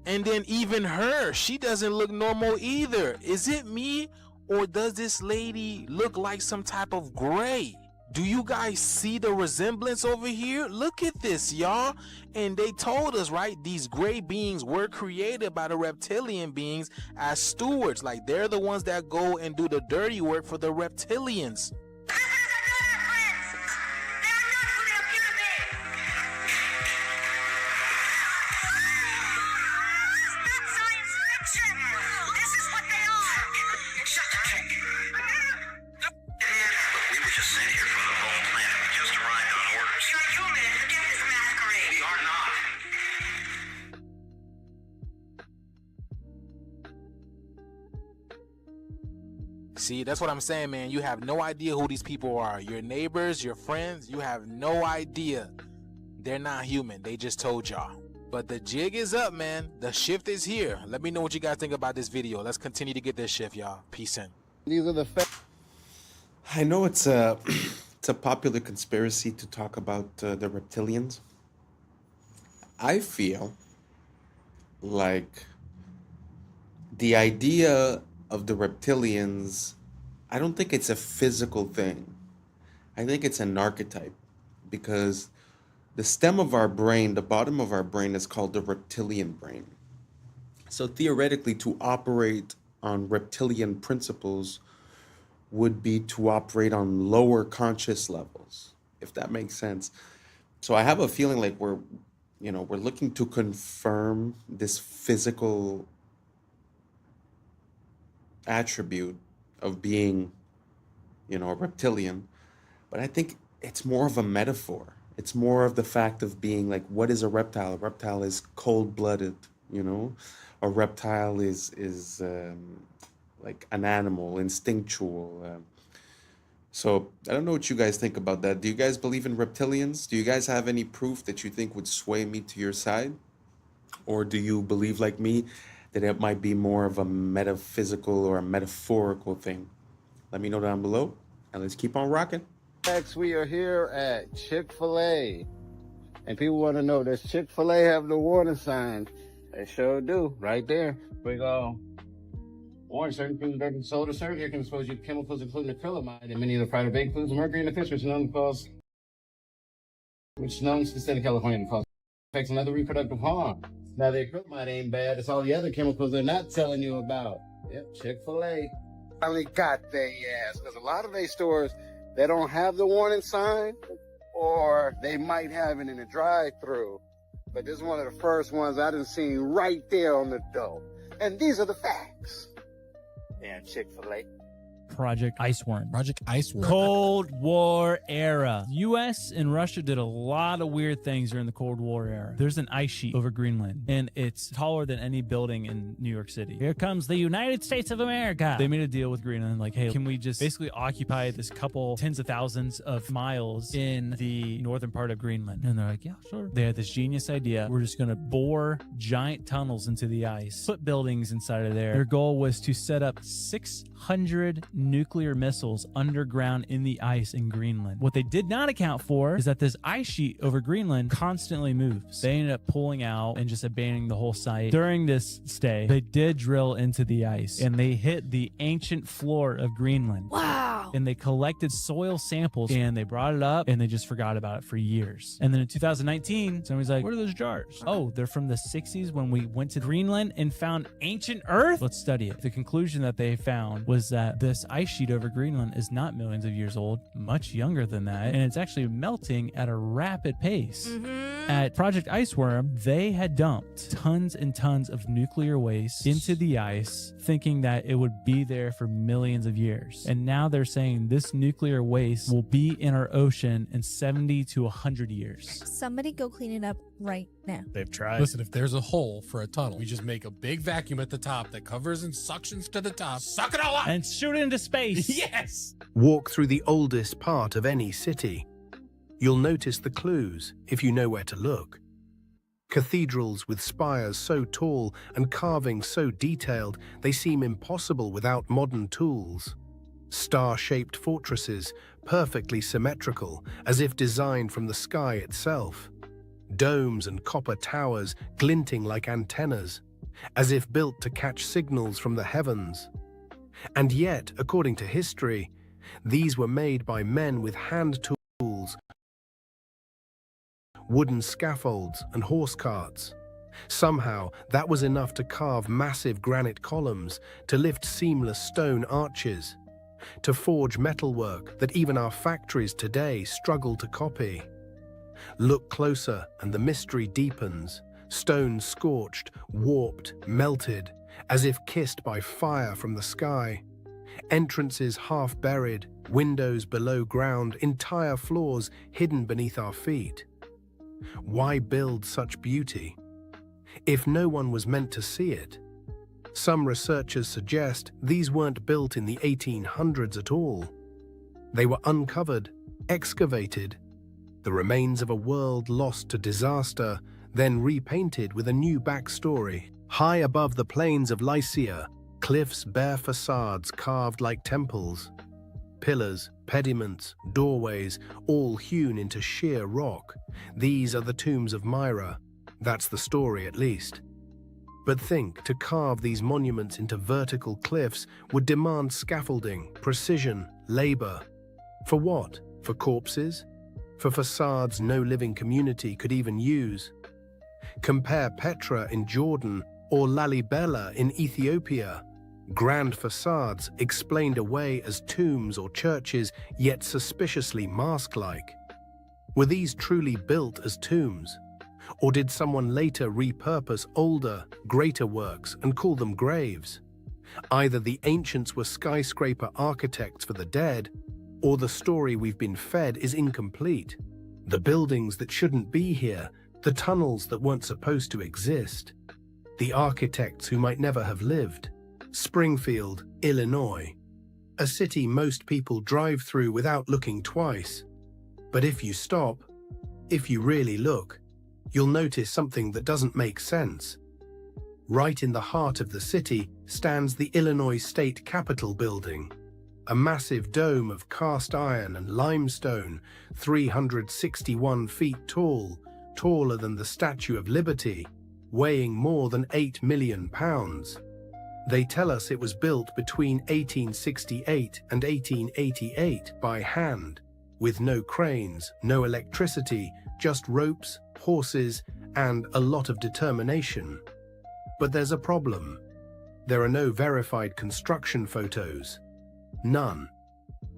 And then even her, she doesn't look normal either. Is it me, or does this lady look like some type of gray? Do you guys see the resemblance over here? Look at this, y'all. And they told us, right, these gray beings were created by the reptilian beings as stewards. Like, they're the ones that go and do the dirty work for the reptilians. See, that's what I'm saying, man. You have no idea who these people are. Your neighbors, your friends, you have no idea. They're not human. They just told y'all. But the jig is up, man. The shift is here. Let me know what you guys think about this video. Let's continue to get this shift, y'all. Peace in. These are the I know it's a popular conspiracy to talk about the reptilians. I feel like the idea of the reptilians, I don't think it's a physical thing. I think it's an archetype, because the stem of our brain, the bottom of our brain, is called the reptilian brain. So theoretically, to operate on reptilian principles would be to operate on lower conscious levels, if that makes sense. So I have a feeling like we're looking to confirm this physical attribute of being, a reptilian. But I think it's more of a metaphor. It's more of the fact of being like, what is a reptile? A reptile is cold-blooded, A reptile is like an animal, instinctual. So I don't know what you guys think about that. Do you guys believe in reptilians? Do you guys have any proof that you think would sway me to your side? Or do you believe, like me, that it might be more of a metaphysical or a metaphorical thing? Let me know down below, and let's keep on rocking. Next, we are here at Chick-fil-A, and people want to know, does Chick-fil-A have the warning signs? They sure do, right there. We go. Warning: certain foods that are sold or served here can expose you to chemicals including acrylamide and many of the fried or baked foods, mercury in the fish, which is known to the state of California and cause effects and other reproductive harm. Now, the acrylamide ain't bad. It's all the other chemicals they're not telling you about. Yep, Chick-fil-A. Finally got their ass, because a lot of these stores, they don't have the warning sign, or they might have it in the drive-thru. But this is one of the first ones I done seen right there on the door. And these are the facts. Damn Chick-fil-A. Project Iceworm. Project Iceworm. Cold War era. U.S. and Russia did a lot of weird things during the Cold War era. There's an ice sheet over Greenland, and it's taller than any building in New York City. Here comes the United States of America. They made a deal with Greenland, like, hey, can we just basically occupy this couple tens of thousands of miles in the northern part of Greenland? And they're like, yeah, sure. They had this genius idea. We're just going to bore giant tunnels into the ice, put buildings inside of there. Their goal was to set up 600 nuclear missiles underground in the ice in Greenland. What they did not account for is that this ice sheet over Greenland constantly moves. They ended up pulling out and just abandoning the whole site. During this stay, they did drill into the ice and they hit the ancient floor of Greenland. Wow. And they collected soil samples and they brought it up and they just forgot about it for years. And then in 2019, somebody's like, what are those jars? Oh, they're from the 60s when we went to Greenland and found ancient Earth. Let's study it. The conclusion that they found was that this ice sheet over Greenland is not millions of years old, much younger than that, and it's actually melting at a rapid pace. At Project Iceworm, they had dumped tons and tons of nuclear waste into the ice, thinking that it would be there for millions of years. And now they're saying this nuclear waste will be in our ocean in 70 to 100 years. Somebody go clean it up right now. They've tried. Listen, if there's a hole for a tunnel, we just make a big vacuum at the top that covers and suctions to the top. Suck it all up! And shoot it into space. Yes! Walk through the oldest part of any city. You'll notice the clues if you know where to look. Cathedrals with spires so tall and carvings so detailed they seem impossible without modern tools. Star-shaped fortresses, perfectly symmetrical, as if designed from the sky itself. Domes and copper towers glinting like antennas, as if built to catch signals from the heavens. And yet, according to history, these were made by men with hand tools, wooden scaffolds, and horse carts. Somehow, that was enough to carve massive granite columns, to lift seamless stone arches, to forge metalwork that even our factories today struggle to copy. Look closer and the mystery deepens, stone scorched, warped, melted, as if kissed by fire from the sky. Entrances half buried, windows below ground, entire floors hidden beneath our feet. Why build such beauty if no one was meant to see it? Some researchers suggest these weren't built in the 1800s at all. They were uncovered, excavated, the remains of a world lost to disaster, then repainted with a new backstory. High above the plains of Lycia, cliffs bear facades carved like temples. Pillars, pediments, doorways, all hewn into sheer rock. These are the tombs of Myra. That's the story, at least. But think, to carve these monuments into vertical cliffs would demand scaffolding, precision, labor. For what? For corpses? For facades no living community could even use? Compare Petra in Jordan or Lalibela in Ethiopia. Grand facades explained away as tombs or churches, yet suspiciously mask-like. Were these truly built as tombs? Or did someone later repurpose older, greater works and call them graves? Either the ancients were skyscraper architects for the dead, or the story we've been fed is incomplete. The buildings that shouldn't be here, the tunnels that weren't supposed to exist, the architects who might never have lived. Springfield, Illinois, a city most people drive through without looking twice. But if you stop, if you really look, you'll notice something that doesn't make sense. Right in the heart of the city stands the Illinois State Capitol building, a massive dome of cast iron and limestone, 361 feet tall, taller than the Statue of Liberty, weighing more than 8 million pounds. They tell us it was built between 1868 and 1888 by hand, with no cranes, no electricity, just ropes, horses, and a lot of determination. But there's a problem. There are no verified construction photos. None.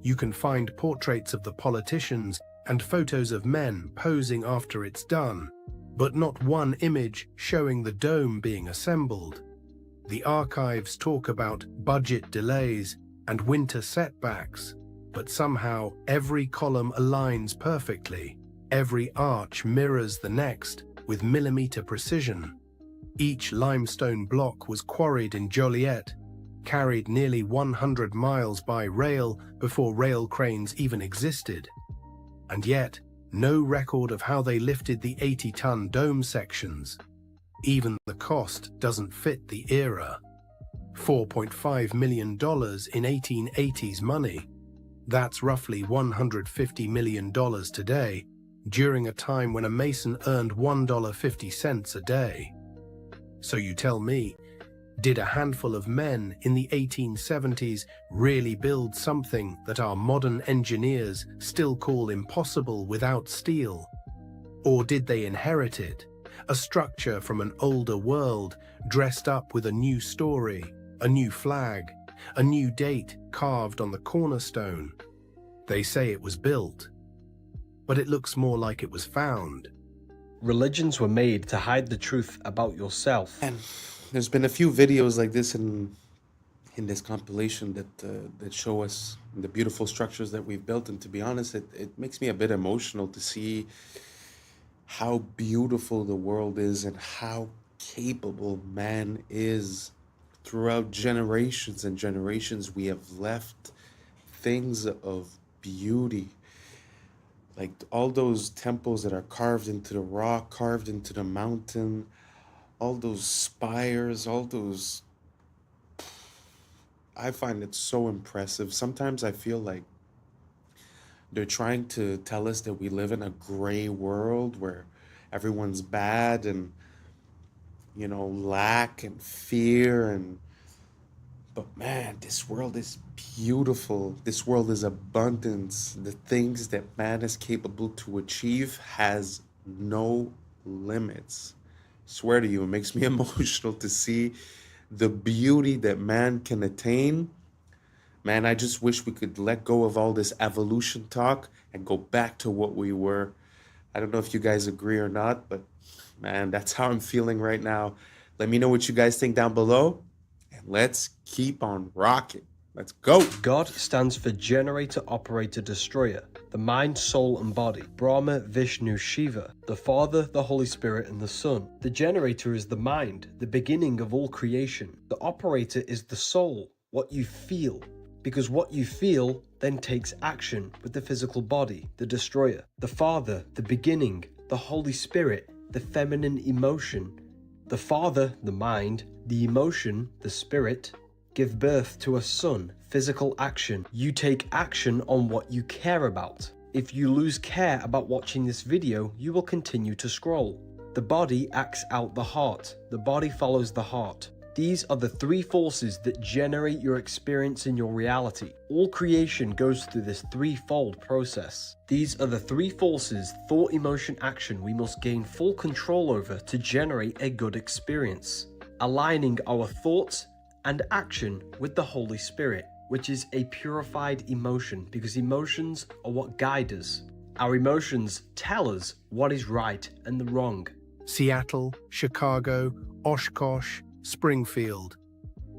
You can find portraits of the politicians and photos of men posing after it's done, but not one image showing the dome being assembled. The archives talk about budget delays, and winter setbacks, but somehow every column aligns perfectly. Every arch mirrors the next with millimeter precision. Each limestone block was quarried in Joliet, carried nearly 100 miles by rail before rail cranes even existed. And yet, no record of how they lifted the 80-ton dome sections. Even the cost doesn't fit the era. $4.5 million in 1880s money. That's roughly $150 million today, during a time when a mason earned $1.50 a day. So you tell me, did a handful of men in the 1870s really build something that our modern engineers still call impossible without steel? Or did they inherit it, a structure from an older world dressed up with a new story, a new flag, a new date carved on the cornerstone? They say it was built, but it looks more like it was found. Religions were made to hide the truth about yourself. And there's been a few videos like this in this compilation that show us the beautiful structures that we've built. And to be honest, it makes me a bit emotional to see how beautiful the world is and how capable man is. Throughout generations and generations, we have left things of beauty. Like all those temples that are carved into the rock, carved into the mountain, all those spires, all those... I find it so impressive. Sometimes I feel like they're trying to tell us that we live in a gray world where everyone's bad and, you know, lack and fear but man, this world is beautiful. This world is abundance. The things that man is capable to achieve has no limits. I swear to you, it makes me emotional to see the beauty that man can attain. Man, I just wish we could let go of all this evolution talk and go back to what we were. I don't know if you guys agree or not, but man, that's how I'm feeling right now. Let me know what you guys think down below. Let's keep on rocking. Let's go. God stands for Generator, Operator, Destroyer, the mind, soul, and body. Brahma, Vishnu, Shiva, the Father, the Holy Spirit, and the Son. The generator is the mind, the beginning of all creation. The operator is the soul, what you feel. Because what you feel then takes action with the physical body, the destroyer. The Father, the beginning. The Holy Spirit, the feminine emotion. The Father, the mind. The emotion, the spirit, give birth to a son, physical action. You take action on what you care about. If you lose care about watching this video, you will continue to scroll. The body acts out the heart. The body follows the heart. These are the three forces that generate your experience in your reality. All creation goes through this threefold process. These are the three forces, thought, emotion, action, we must gain full control over to generate a good experience. Aligning our thoughts and action with the Holy Spirit, which is a purified emotion, because emotions are what guide us. Our emotions tell us what is right and the wrong. Seattle, Chicago, Oshkosh, Springfield.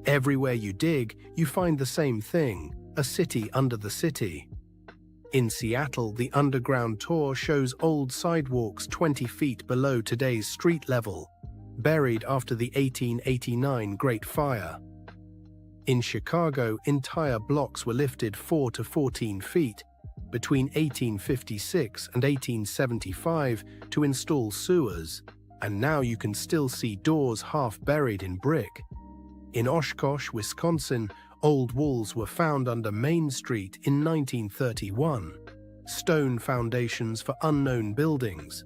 Everywhere you dig, you find the same thing, a city under the city. In Seattle, the underground tour shows old sidewalks 20 feet below today's street level, buried after the 1889 Great Fire. In Chicago, entire blocks were lifted 4 to 14 feet between 1856 and 1875 to install sewers, and now you can still see doors half buried in brick. In Oshkosh, Wisconsin, old walls were found under Main Street in 1931, stone foundations for unknown buildings.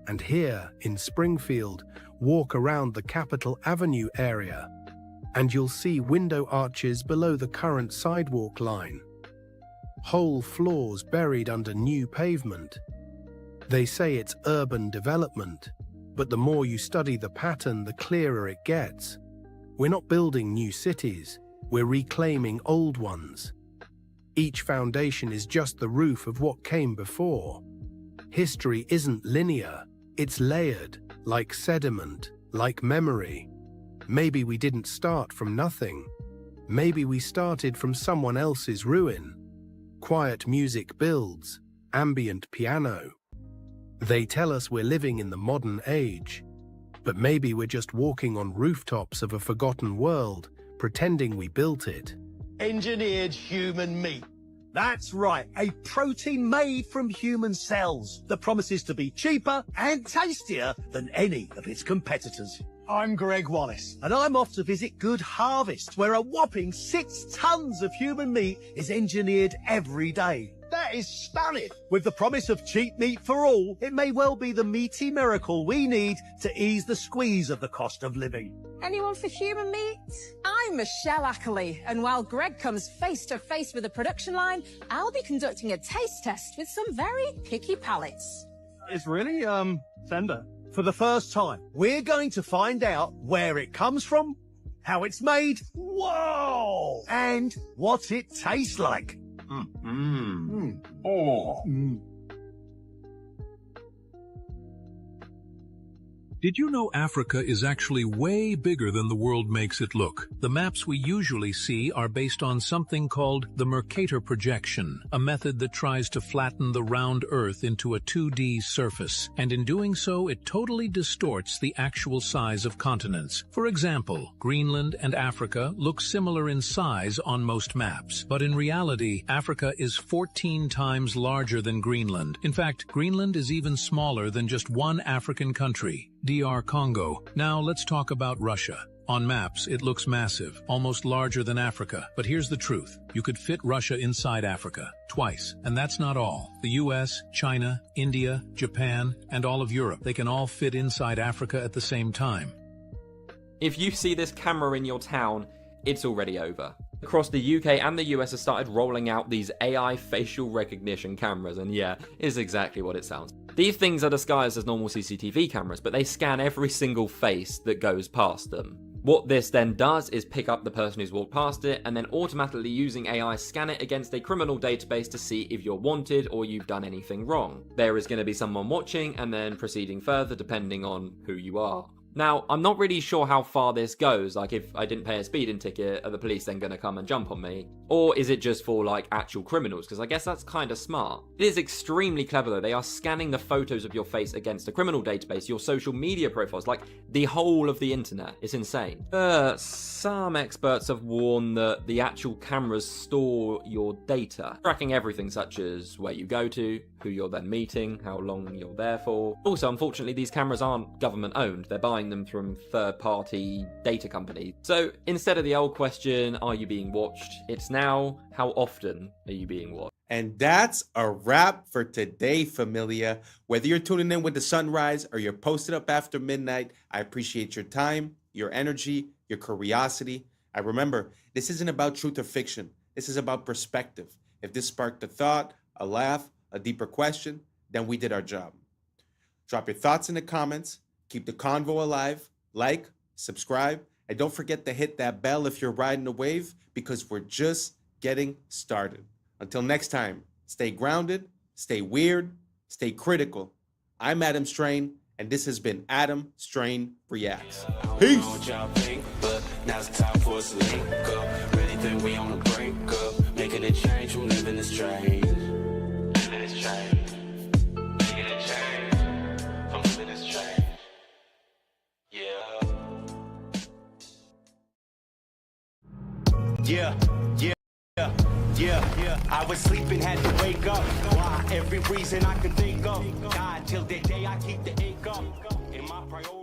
And here, in Springfield, walk around the Capitol Avenue area, and you'll see window arches below the current sidewalk line. Whole floors buried under new pavement. They say it's urban development, but the more you study the pattern, the clearer it gets. We're not building new cities, we're reclaiming old ones. Each foundation is just the roof of what came before. History isn't linear, it's layered, like sediment, like memory. Maybe we didn't start from nothing. Maybe we started from someone else's ruin. Quiet music builds, ambient piano. They tell us we're living in the modern age, but maybe we're just walking on rooftops of a forgotten world, pretending we built it. Engineered human meat. That's right, a protein made from human cells that promises to be cheaper and tastier than any of its competitors. I'm Greg Wallace, and I'm off to visit Good Harvest, where a whopping 6 tons of human meat is engineered every day. That is stunning. With the promise of cheap meat for all, it may well be the meaty miracle we need to ease the squeeze of the cost of living. Anyone for human meat? I'm Michelle Ackley, and while Greg comes face to face with the production line, I'll be conducting a taste test with some very picky palates. It's really, tender. For the first time, we're going to find out where it comes from, how it's made, whoa, and what it tastes like. Did you know Africa is actually way bigger than the world makes it look? The maps we usually see are based on something called the Mercator projection, a method that tries to flatten the round Earth into a 2D surface, and in doing so it totally distorts the actual size of continents. For example, Greenland and Africa look similar in size on most maps, but in reality, Africa is 14 times larger than Greenland. In fact, Greenland is even smaller than just one African country, DR Congo. Now let's talk about Russia. On maps, it looks massive, almost larger than Africa. But here's the truth. You could fit Russia inside Africa, twice. And that's not all. The US, China, India, Japan, and all of Europe, they can all fit inside Africa at the same time. If you see this camera in your town, it's already over. Across the UK and the US have started rolling out these AI facial recognition cameras, and yeah, it's exactly what it sounds. These things are disguised as normal CCTV cameras, but they scan every single face that goes past them. What this then does is pick up the person who's walked past it, and then automatically using AI scan it against a criminal database to see if you're wanted or you've done anything wrong. There is going to be someone watching and then proceeding further depending on who you are. Now, I'm not really sure how far this goes, like if I didn't pay a speeding ticket, are the police then going to come and jump on me? Or is it just for like actual criminals? Because I guess that's kind of smart. It is extremely clever though. They are scanning the photos of your face against a criminal database, your social media profiles, like the whole of the internet. It's insane. Some experts have warned that the actual cameras store your data, tracking everything such as where you go to, who you're then meeting, how long you're there for. Also, unfortunately, these cameras aren't government owned. They're buying them from third-party data companies. So instead of the old question, are you being watched? It's now, how often are you being watched? And that's a wrap for today, familia. Whether you're tuning in with the sunrise or you're posted up after midnight, I appreciate your time, your energy, your curiosity. I remember, this isn't about truth or fiction. This is about perspective. If this sparked a thought, a laugh, a deeper question, then we did our job. Drop your thoughts in the comments. Keep the convo alive. Like, subscribe, and don't forget to hit that bell if you're riding a wave, because we're just getting started. Until next time, stay grounded, stay weird, stay critical. I'm Adam Strain, and this has been Adam Strain Reacts. Peace. I don't know what y'all think, but now's the time for us to link up. Really think we on the brink of making a change from living this strange. Living this strange. Making a change from living this strange. Yeah. Yeah. I was sleeping, had to wake up. Why? Every reason I could think of. God, till the day I keep the ink up.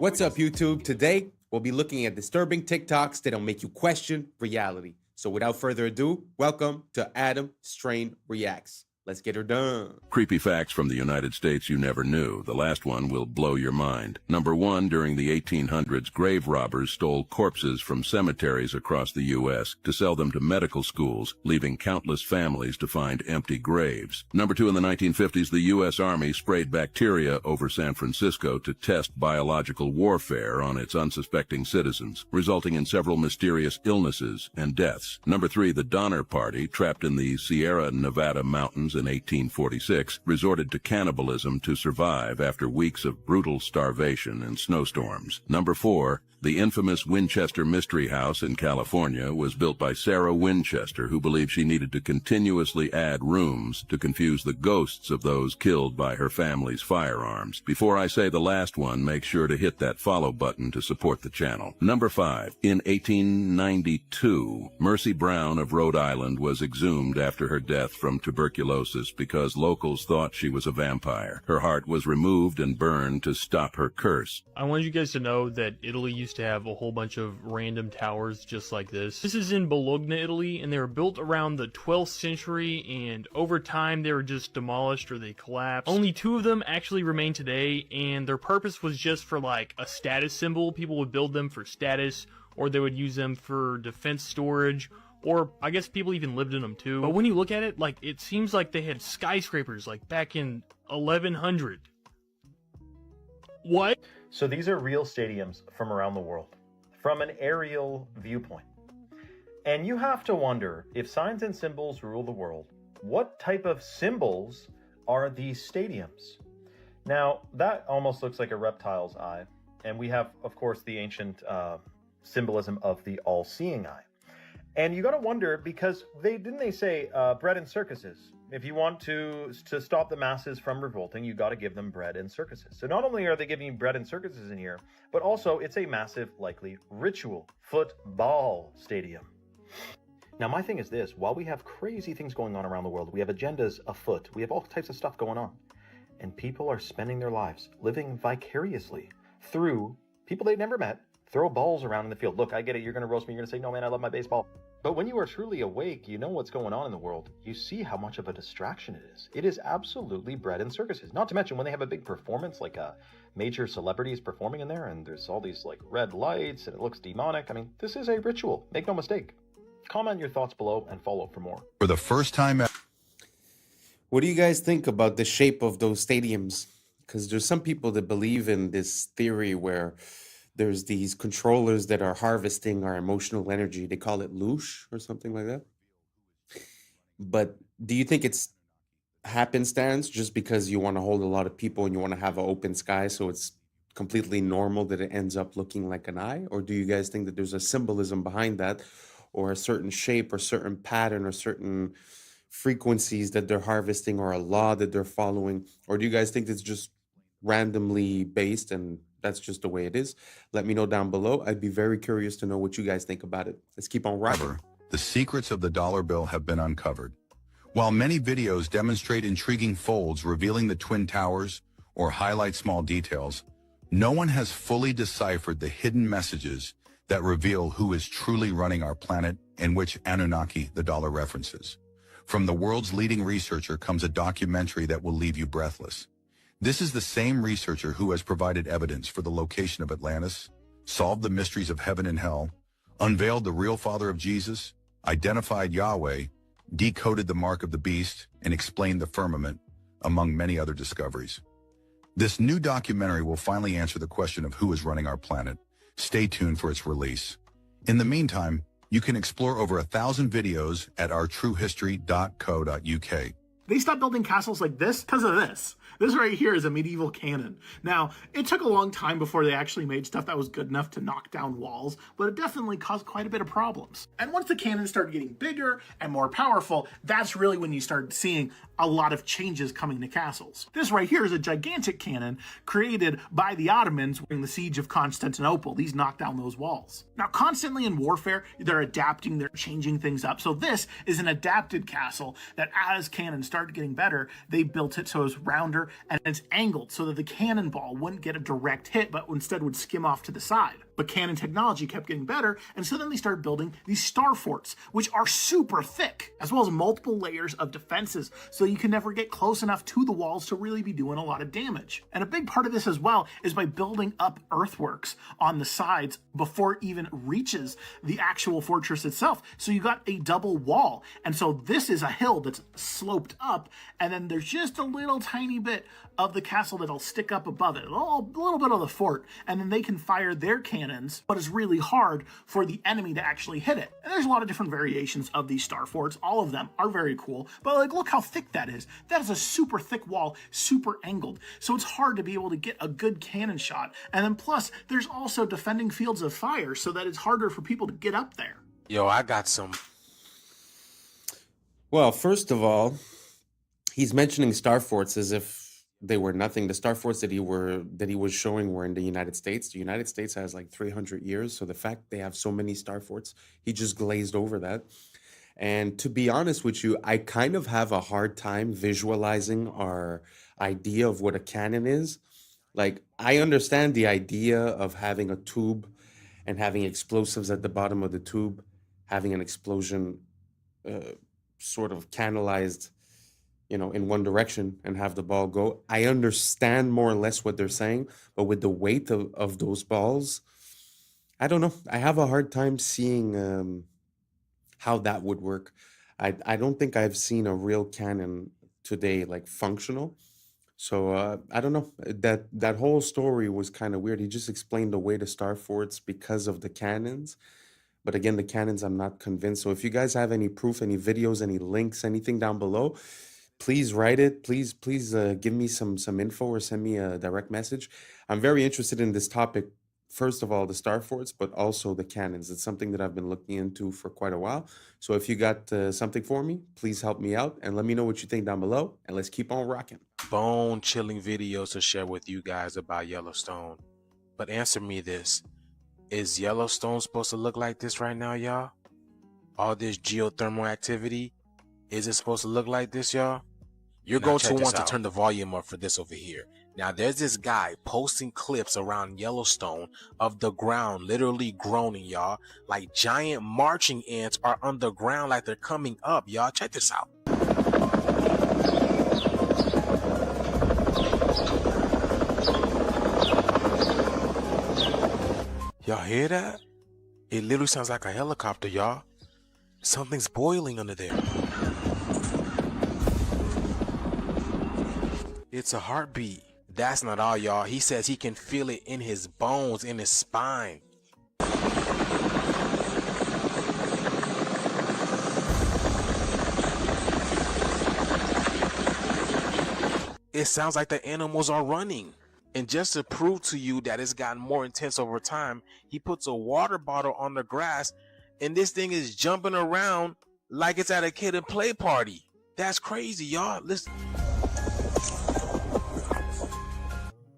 What's up, YouTube? Today, we'll be looking at disturbing TikToks that will make you question reality. So without further ado, welcome to Adam Strain Reacts. Let's get her done. Creepy facts from the United States you never knew. The last one will blow your mind. Number 1, during the 1800s, grave robbers stole corpses from cemeteries across the U.S. to sell them to medical schools, leaving countless families to find empty graves. Number 2, in the 1950s, the U.S. Army sprayed bacteria over San Francisco to test biological warfare on its unsuspecting citizens, resulting in several mysterious illnesses and deaths. Number 3, the Donner Party, trapped in the Sierra Nevada mountains in 1846, resorted to cannibalism to survive after weeks of brutal starvation and snowstorms. Number 4, The infamous Winchester Mystery House in California was built by Sarah Winchester, who believed she needed to continuously add rooms to confuse the ghosts of those killed by her family's firearms. Before I say the last one, make sure to hit that follow button to support the channel. Number 5. In 1892, Mercy Brown of Rhode Island was exhumed after her death from tuberculosis because locals thought she was a vampire. Her heart was removed and burned to stop her curse. I want you guys to know that Italy used to have a whole bunch of random towers just like this. This is in Bologna, Italy, and they were built around the 12th century, and over time they were just demolished or they collapsed. Only 2 of them actually remain today, and their purpose was just for like a status symbol. People would build them for status, or they would use them for defense storage, or I guess people even lived in them too. But when you look at it, like, it seems like they had skyscrapers like back in 1100. What? So these are real stadiums from around the world, from an aerial viewpoint. And you have to wonder, if signs and symbols rule the world, what type of symbols are these stadiums? Now, that almost looks like a reptile's eye. And we have, of course, the ancient symbolism of the all-seeing eye. And you got to wonder, because they say bread and circuses. If you want to stop the masses from revolting, you got to give them bread and circuses. So not only are they giving you bread and circuses in here, but also it's a massive, likely ritual football stadium. Now, my thing is this: while we have crazy things going on around the world, we have agendas afoot, we have all types of stuff going on, and people are spending their lives living vicariously through people they've never met, throw balls around in the field. Look, I get it. You're going to roast me. You're going to say, no, man, I love my baseball. But when you are truly awake, you know what's going on in the world. You see how much of a distraction it is. It is absolutely bread and circuses. Not to mention when they have a big performance, like a major celebrity is performing in there, and there's all these like red lights, and it looks demonic. I mean, this is a ritual. Make no mistake. Comment your thoughts below and follow for more. For the first time ever. What do you guys think about the shape of those stadiums? Because there's some people that believe in this theory where there's these controllers that are harvesting our emotional energy. They call it loosh or something like that. But do you think it's happenstance just because you want to hold a lot of people and you want to have an open sky, so it's completely normal that it ends up looking like an eye? Or do you guys think that there's a symbolism behind that, or a certain shape or certain pattern or certain frequencies that they're harvesting, or a law that they're following? Or do you guys think it's just randomly based and that's just the way it is? Let me know down below. I'd be very curious to know what you guys think about it. Let's keep on rocking. The secrets of the dollar bill have been uncovered. While many videos demonstrate intriguing folds revealing the Twin Towers or highlight small details, no one has fully deciphered the hidden messages that reveal who is truly running our planet and which Anunnaki the dollar references. From the world's leading researcher comes a documentary that will leave you breathless. This is the same researcher who has provided evidence for the location of Atlantis, solved the mysteries of heaven and hell, unveiled the real father of Jesus, identified Yahweh, decoded the mark of the beast, and explained the firmament, among many other discoveries. This new documentary will finally answer the question of who is running our planet. Stay tuned for its release. In the meantime, you can explore over 1,000 videos at ourtruehistory.co.uk. They stopped building castles like this because of this. This right here is a medieval cannon. Now, it took a long time before they actually made stuff that was good enough to knock down walls, but it definitely caused quite a bit of problems. And once the cannons started getting bigger and more powerful, that's really when you started seeing a lot of changes coming to castles. This right here is a gigantic cannon created by the Ottomans during the siege of Constantinople. These knocked down those walls. Now, constantly in warfare, they're adapting, they're changing things up. So this is an adapted castle that as cannons started getting better, they built it so it was rounder and it's angled so that the cannonball wouldn't get a direct hit, but instead would skim off to the side. But cannon technology kept getting better, and so then they started building these star forts, which are super thick, as well as multiple layers of defenses, so you can never get close enough to the walls to really be doing a lot of damage. And a big part of this as well is by building up earthworks on the sides before it even reaches the actual fortress itself. So you got a double wall, and so this is a hill that's sloped up, and then there's just a little tiny bit of the castle that'll stick up above it, a little bit of the fort, and then they can fire their cannons, but it's really hard for the enemy to actually hit it. And there's a lot of different variations of these star forts. All of them are very cool, but like, look how thick that is. That is a super thick wall, super angled, so it's hard to be able to get a good cannon shot. And then plus, there's also defending fields of fire, so that it's harder for people to get up there. Yo, I got some. Well, first of all, he's mentioning star forts as if they were nothing. The star forts that he was showing were in the United States. The United States has like 300 years, so the fact they have so many star forts, he just glazed over that. And to be honest with you, I kind of have a hard time visualizing our idea of what a cannon is. Like, I understand the idea of having a tube and having explosives at the bottom of the tube, having an explosion sort of canalized, in one direction and have the ball go. I understand more or less what they're saying, but with the weight of those balls, I don't know. I have a hard time seeing how that would work. I don't think I've seen a real cannon today, like functional. So I don't know. That whole story was kind of weird. He just explained away the star forts because of the cannons. But again, the cannons, I'm not convinced. So if you guys have any proof, any videos, any links, anything down below, please write it. Please give me some info or send me a direct message. I'm very interested in this topic. First of all, the star forts, but also the cannons. It's something that I've been looking into for quite a while. So if you got something for me, please help me out and let me know what you think down below. And let's keep on rocking. Bone-chilling videos to share with you guys about Yellowstone. But answer me this. Is Yellowstone supposed to look like this right now, y'all? All this geothermal activity? Is it supposed to look like this, y'all? You're going to want to turn the volume up for this over here. Now, there's this guy posting clips around Yellowstone of the ground literally groaning, y'all. Like giant marching ants are underground, like they're coming up, y'all. Check this out. Y'all hear that? It literally sounds like a helicopter, y'all. Something's boiling under there. It's a heartbeat. That's not all, y'all. He says he can feel it in his bones, in his spine. It sounds like the animals are running. And just to prove to you that it's gotten more intense over time, he puts a water bottle on the grass and this thing is jumping around like it's at a kid and play party. That's crazy, y'all. Listen.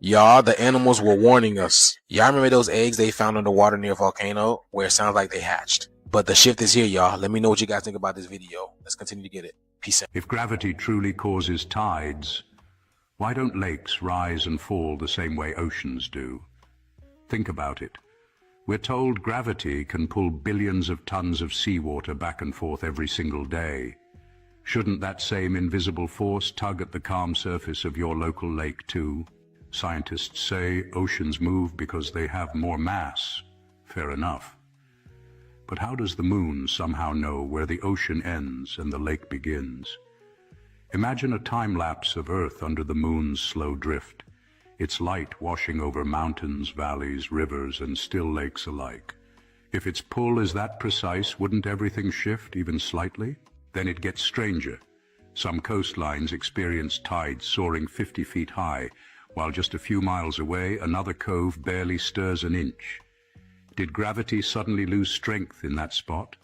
Y'all, the animals were warning us. Y'all remember those eggs they found in the water near a volcano where it sounds like they hatched? But the shift is here, y'all. Let me know what you guys think about this video. Let's continue to get it. Peace out. If gravity truly causes tides, why don't lakes rise and fall the same way oceans do? Think about it. We're told gravity can pull billions of tons of seawater back and forth every single day. Shouldn't that same invisible force tug at the calm surface of your local lake too? Scientists say oceans move because they have more mass. Fair enough. But how does the moon somehow know where the ocean ends and the lake begins? Imagine a time-lapse of Earth under the moon's slow drift, its light washing over mountains, valleys, rivers, and still lakes alike. If its pull is that precise, wouldn't everything shift even slightly? Then it gets stranger. Some coastlines experience tides soaring 50 feet high, while just a few miles away, another cove barely stirs an inch. Did gravity suddenly lose strength in that spot?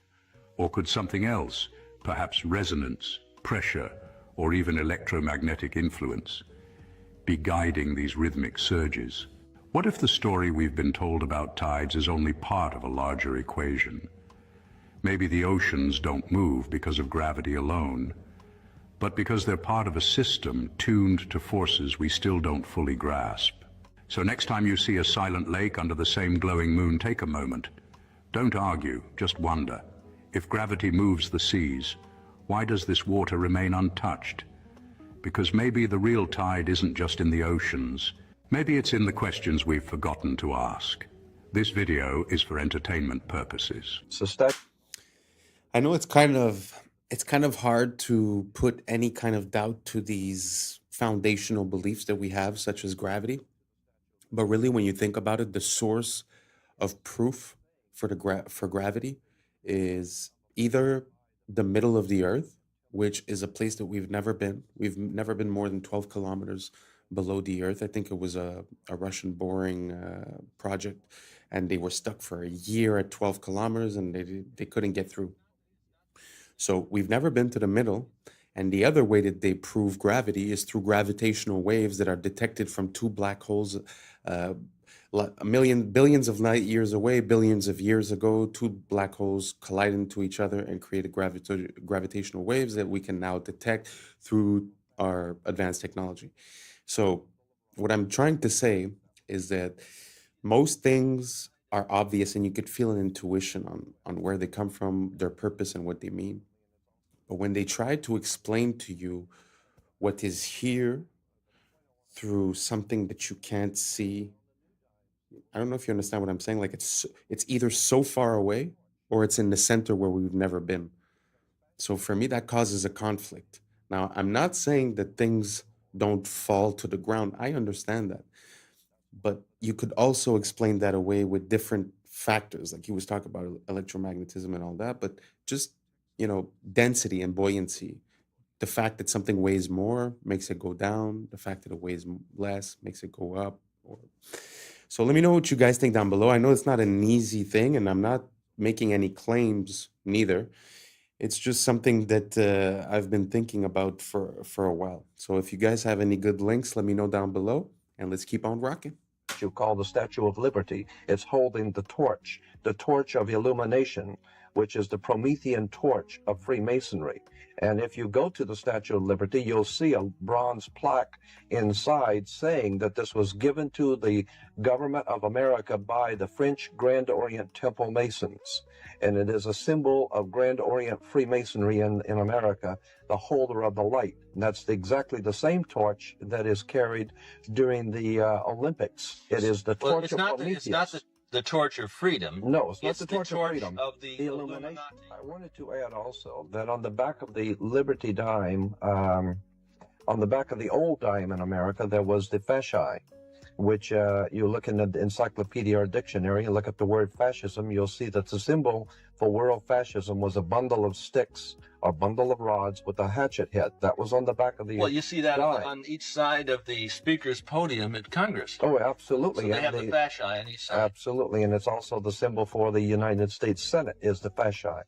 Or could something else, perhaps resonance, pressure, or even electromagnetic influence, be guiding these rhythmic surges? What if the story we've been told about tides is only part of a larger equation? Maybe the oceans don't move because of gravity alone, but because they're part of a system tuned to forces we still don't fully grasp. So next time you see a silent lake under the same glowing moon, take a moment. Don't argue, just wonder. If gravity moves the seas, why does this water remain untouched? Because maybe the real tide isn't just in the oceans. Maybe it's in the questions we've forgotten to ask. This video is for entertainment purposes. I know it's kind of it's kind of hard to put any kind of doubt to these foundational beliefs that we have, such as gravity. But really, when you think about it, the source of proof for for gravity is either the middle of the earth, which is a place that we've never been. We've never been more than 12 kilometers below the earth. I think it was a Russian boring project, and they were stuck for a year at 12 kilometers, and they couldn't get through. So we've never been to the middle. And the other way that they prove gravity is through gravitational waves that are detected from two black holes, billions of light years away, billions of years ago. Two black holes collide into each other and create gravitational waves that we can now detect through our advanced technology. So what I'm trying to say is that most things are obvious, and you could feel an intuition on where they come from, their purpose, and what they mean. But when they try to explain to you what is here through something that you can't see, I don't know if you understand what I'm saying. Like it's either so far away or it's in the center where we've never been. So for me, that causes a conflict. Now, I'm not saying that things don't fall to the ground. I understand that. But you could also explain that away with different factors. Like he was talking about electromagnetism and all that, but just, density and buoyancy. The fact that something weighs more makes it go down. The fact that it weighs less makes it go up. So let me know what you guys think down below. I know it's not an easy thing, and I'm not making any claims neither. It's just something that I've been thinking about for a while. So if you guys have any good links, let me know down below, and let's keep on rocking. You call the Statue of Liberty. It's holding the torch of illumination, which is the Promethean torch of Freemasonry. And if you go to the Statue of Liberty, you'll see a bronze plaque inside saying that this was given to the government of America by the French Grand Orient Temple Masons. And it is a symbol of Grand Orient Freemasonry in America, the holder of the light. And that's exactly the same torch that is carried during the Olympics. It is the torch of Prometheus. It's not the torch of freedom. No, it's not the torch of torch freedom. Of the illumination. I wanted to add also that on the back of the Liberty dime, on the back of the old dime in America, there was the fasci, which you look in the encyclopedia or dictionary and look at the word fascism, you'll see that the symbol for world fascism was a bundle of sticks or bundle of rods with a hatchet head. That was on the back of the Well, you see that dime. on each side of the speaker's podium at Congress. Oh, absolutely. So they And have the fasci on each side. Absolutely, and it's also the symbol for the United States Senate is the fasci.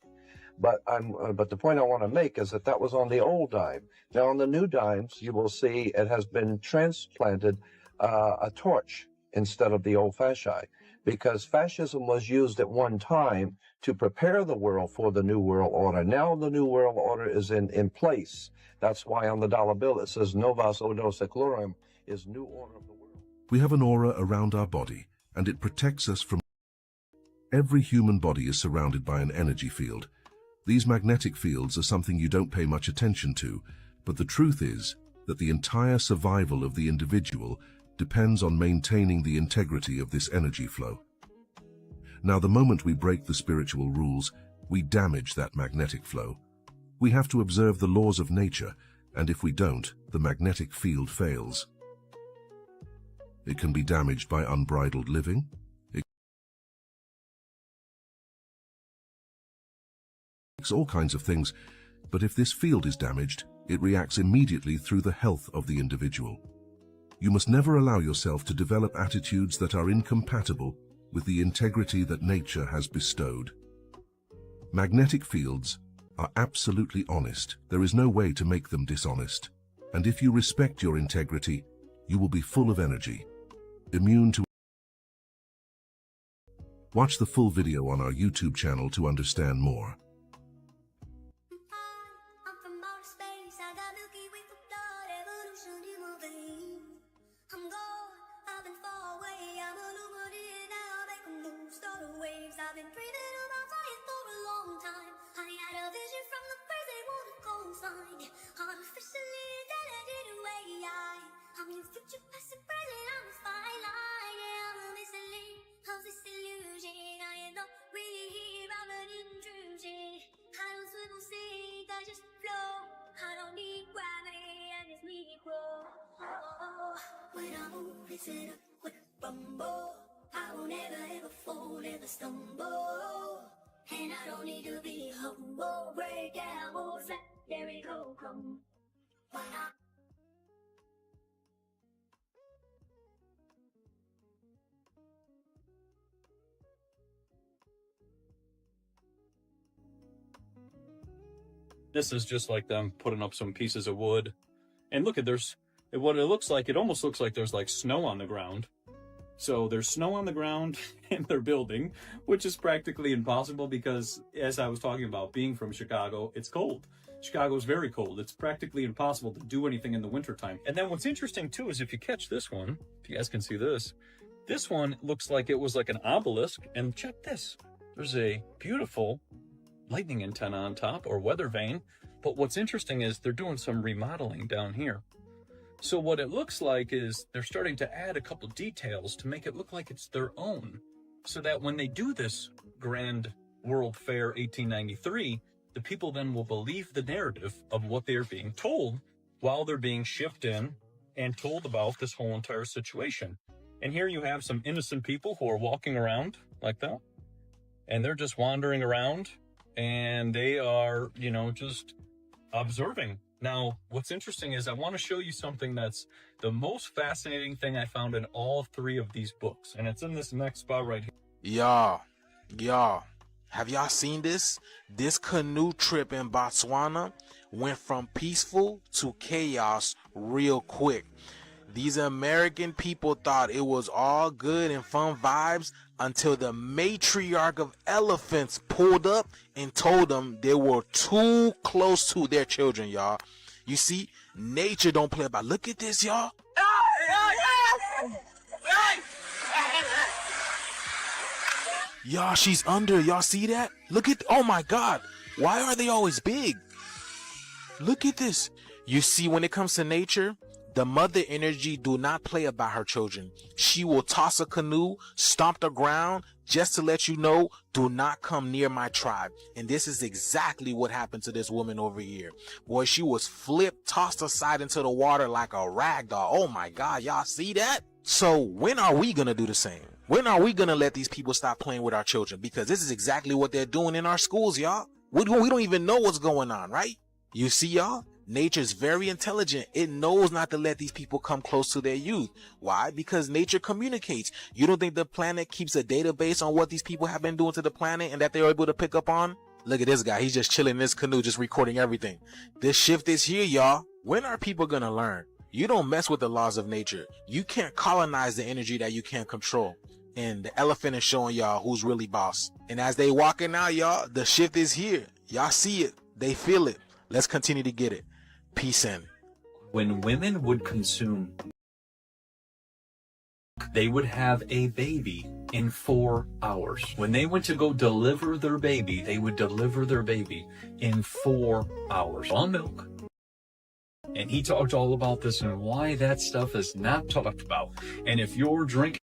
But the point I want to make is that was on the old dime. Now on the new dimes, you will see it has been transplanted a torch instead of the old fasci, because fascism was used at one time to prepare the world for the New World Order. Now the New World Order is in place. That's why on the dollar bill it says Novus Ordo Seclorum, is New Order of the World. We have an aura around our body, and it protects us from... Every human body is surrounded by an energy field. These magnetic fields are something you don't pay much attention to, but the truth is that the entire survival of the individual depends on maintaining the integrity of this energy flow. Now, the moment we break the spiritual rules, we damage that magnetic flow. We have to observe the laws of nature, and if we don't, the magnetic field fails. It can be damaged by unbridled living. It's all kinds of things, but if this field is damaged, it reacts immediately through the health of the individual. You must never allow yourself to develop attitudes that are incompatible with the integrity that nature has bestowed. Magnetic fields are absolutely honest. There is no way to make them dishonest. And if you respect your integrity, you will be full of energy, immune to... Watch the full video on our YouTube channel to understand more. How's this illusion? I am not really here, I'm an intrusion. I won't ever fall, never stumble. And I don't need to be humble. Break down walls, there we go, come. This is just like them putting up some pieces of wood. And look at what it looks like. It almost looks like there's like snow on the ground. So there's snow on the ground and they're building, which is practically impossible because, as I was talking about, being from Chicago, it's cold. Chicago's very cold. It's practically impossible to do anything in the wintertime. And then what's interesting too is if you catch this one, if you guys can see this one looks like it was like an obelisk. And check this. There's a beautiful lightning antenna on top, or weather vane. But what's interesting is they're doing some remodeling down here. So what it looks like is they're starting to add a couple details to make it look like it's their own, so that when they do this Grand World Fair 1893, the people then will believe the narrative of what they are being told while they're being shipped in and told about this whole entire situation. And here you have some innocent people who are walking around like that, and they're just wandering around, and they are, you know, just observing. Now, what's interesting is I want to show you something that's the most fascinating thing I found in all three of these books, and it's in this next spot right here. Y'all, have y'all seen this? This canoe trip in Botswana went from peaceful to chaos real quick. These American people thought it was all good and fun vibes until the matriarch of elephants pulled up and told them they were too close to their children, y'all. You see, nature don't play about. Look at this, y'all. Y'all, she's under. Y'all see that? Look at, oh my God. Why are they always big? Look at this. You see, when it comes to nature, the mother energy do not play about her children. She will toss a canoe, stomp the ground, just to let you know, do not come near my tribe. And this is exactly what happened to this woman over here. Boy, she was flipped, tossed aside into the water like a rag doll. Oh my God, y'all see that? So when are we gonna do the same? When are we gonna let these people stop playing with our children? Because this is exactly what they're doing in our schools, y'all. We don't even know what's going on, right? You see, y'all? Nature's very intelligent. It knows not to let these people come close to their youth. Why? Because nature communicates. You don't think the planet keeps a database on what these people have been doing to the planet and that they're able to pick up on? Look at this guy. He's just chilling in this canoe, just recording everything. This shift is here, y'all. When are people gonna learn? You don't mess with the laws of nature. You can't colonize the energy that you can't control. And the elephant is showing y'all who's really boss. And as they walking out, y'all, the shift is here. Y'all see it. They feel it. Let's continue to get it. Peace in. When women would consume, they would have a baby in 4 hours. When they went to go deliver their baby, they would deliver their baby in 4 hours on milk. And he talked all about this and why that stuff is not talked about. And if you're drinking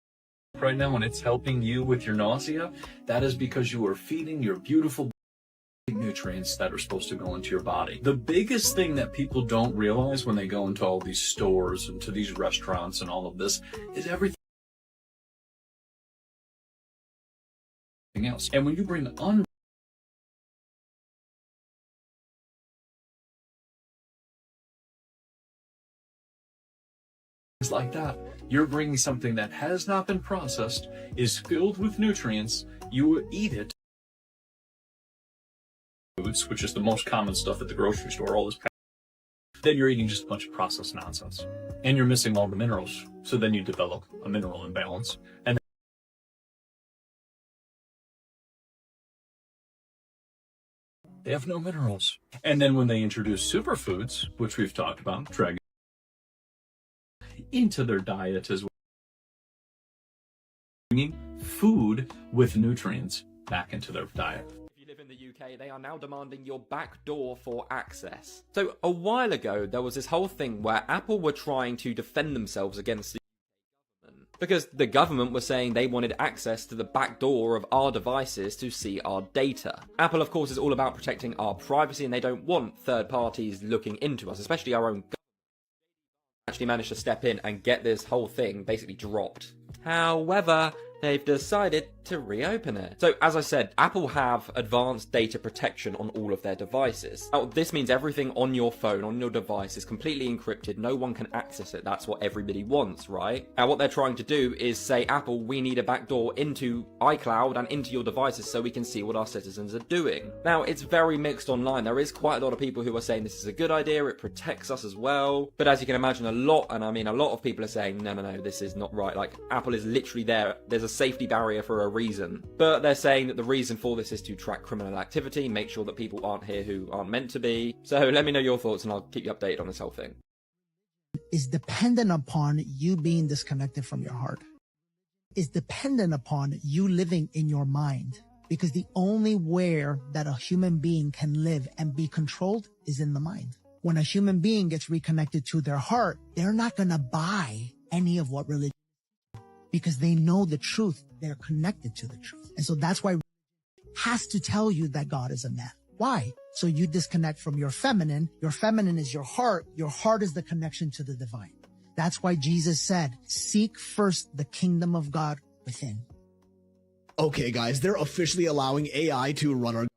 right now and it's helping you with your nausea, that is because you are feeding your beautiful nutrients that are supposed to go into your body. The biggest thing that people don't realize when they go into all these stores and to these restaurants and all of this is everything else. And when you bring like that, you're bringing something that has not been processed, is filled with nutrients, you eat it, foods, which is the most common stuff at the grocery store, all this, then you're eating just a bunch of processed nonsense. And you're missing all the minerals. So then you develop a mineral imbalance. And they have no minerals. And then when they introduce superfoods, which we've talked about, dragon into their diet as well, bringing food with nutrients back into their diet. In the UK, they are now demanding your back door for access. So a while ago, there was this whole thing where Apple were trying to defend themselves against the government because the government was saying they wanted access to the back door of our devices to see our data. Apple, of course, is all about protecting our privacy and they don't want third parties looking into us, especially our own government. actually managed to step in and get this whole thing basically dropped. However, they've decided to reopen it. So, as I said, Apple have advanced data protection on all of their devices. Now, this means everything on your phone, on your device, is completely encrypted. No one can access it. That's what everybody wants, right? Now, what they're trying to do is say, Apple, we need a backdoor into iCloud and into your devices so we can see what our citizens are doing. Now, it's very mixed online. There is quite a lot of people who are saying this is a good idea, it protects us as well. But as you can imagine, a lot of people are saying, no, this is not right. Like, Apple is literally there. There's a safety barrier for a reason. But they're saying that the reason for this is to track criminal activity, make sure that people aren't here who aren't meant to be. So let me know your thoughts and I'll keep you updated on this whole thing. Is dependent upon you being disconnected from your heart. Is dependent upon you living in your mind. Because the only where that a human being can live and be controlled is in the mind. When a human being gets reconnected to their heart, they're not going to buy any of what religion is, because they know the truth. They're connected to the truth. And so that's why has to tell you that God is a man. Why? So you disconnect from your feminine. Your feminine is your heart. Your heart is the connection to the divine. That's why Jesus said, seek first the kingdom of God within. Okay, guys, they're officially allowing AI to run our...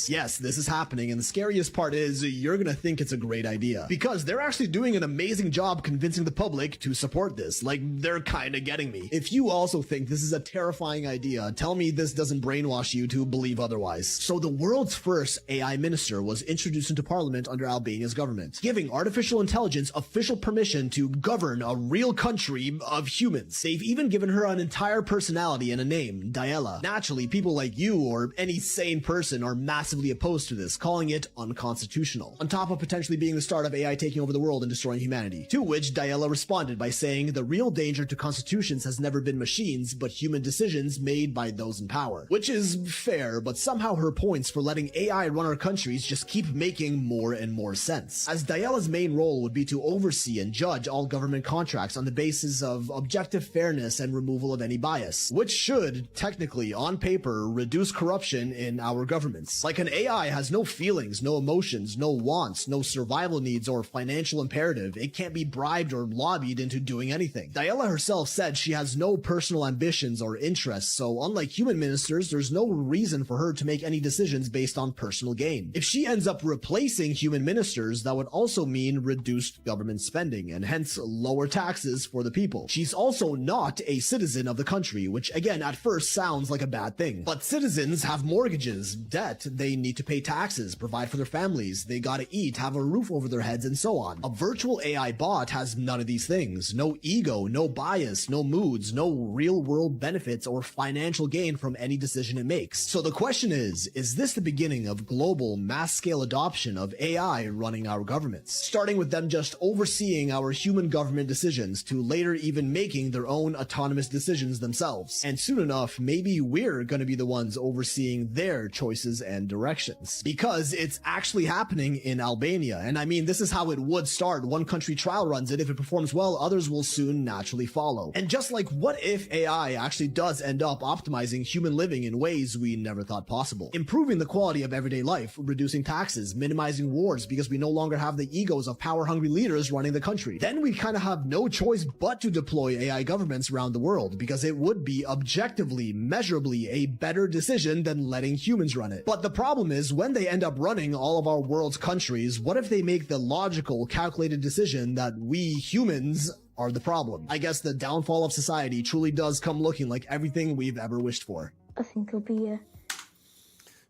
Yes, this is happening, and the scariest part is you're gonna think it's a great idea. Because they're actually doing an amazing job convincing the public to support this. Like, they're kinda getting me. If you also think this is a terrifying idea, tell me this doesn't brainwash you to believe otherwise. So the world's first AI minister was introduced into parliament under Albania's government, giving artificial intelligence official permission to govern a real country of humans. They've even given her an entire personality and a name, Diella. Naturally, people like you or any sane person are massively opposed to this, calling it unconstitutional, on top of potentially being the start of AI taking over the world and destroying humanity. To which Diella responded by saying, the real danger to constitutions has never been machines, but human decisions made by those in power. Which is fair, but somehow her points for letting AI run our countries just keep making more and more sense. As Diella's main role would be to oversee and judge all government contracts on the basis of objective fairness and removal of any bias, which should, technically, on paper, reduce corruption in our governments. Like, an AI has no feelings, no emotions, no wants, no survival needs or financial imperative. It can't be bribed or lobbied into doing anything. Diella herself said she has no personal ambitions or interests, so unlike human ministers, there's no reason for her to make any decisions based on personal gain. If she ends up replacing human ministers, that would also mean reduced government spending, and hence lower taxes for the people. She's also not a citizen of the country, which again at first sounds like a bad thing. But citizens have mortgages, debt, they need to pay taxes, provide for their families, they gotta eat, have a roof over their heads, and so on. A virtual AI bot has none of these things. No ego, no bias, no moods, no real world benefits or financial gain from any decision it makes. So the question is this the beginning of global mass scale adoption of AI running our governments? Starting with them just overseeing our human government decisions to later even making their own autonomous decisions themselves. And soon enough, maybe we're gonna be the ones overseeing their choices and directions. Because it's actually happening in Albania. And I mean, this is how it would start. One country trial runs it. If it performs well, others will soon naturally follow. And just like, what if AI actually does end up optimizing human living in ways we never thought possible? Improving the quality of everyday life, reducing taxes, minimizing wars because we no longer have the egos of power-hungry leaders running the country. Then we kind of have no choice but to deploy AI governments around the world, because it would be objectively, measurably a better decision than letting humans run it. But the problem is, when they end up running all of our world's countries, what if they make the logical, calculated decision that we humans are the problem? I guess the downfall of society truly does come looking like everything we've ever wished for. I think it'll be a...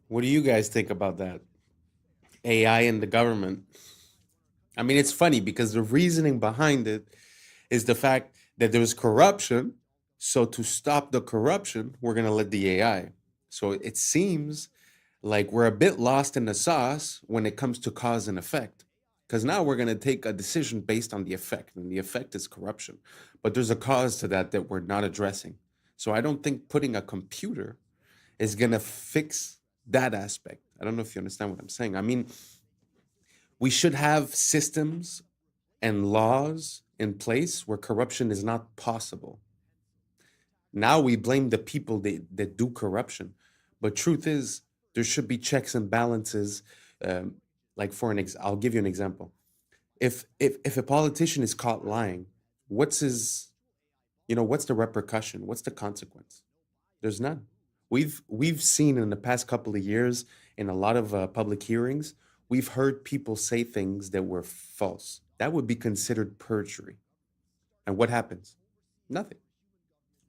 What do you guys think about that? AI in the government. I mean, it's funny because the reasoning behind it is the fact that there's corruption. So to stop the corruption, we're going to let the AI. So it seems like we're a bit lost in the sauce when it comes to cause and effect. Because now we're going to take a decision based on the effect, and the effect is corruption. But there's a cause to that we're not addressing. So I don't think putting a computer is going to fix that aspect. I don't know if you understand what I'm saying. I mean, we should have systems and laws in place where corruption is not possible. Now we blame the people that do corruption. But truth is, there should be checks and balances. Like I'll give you an example. if a politician is caught lying, what's his, what's the repercussion? What's the consequence? There's none. We've seen in the past couple of years in a lot of public hearings, we've heard people say things that were false. That would be considered perjury. And what happens? Nothing.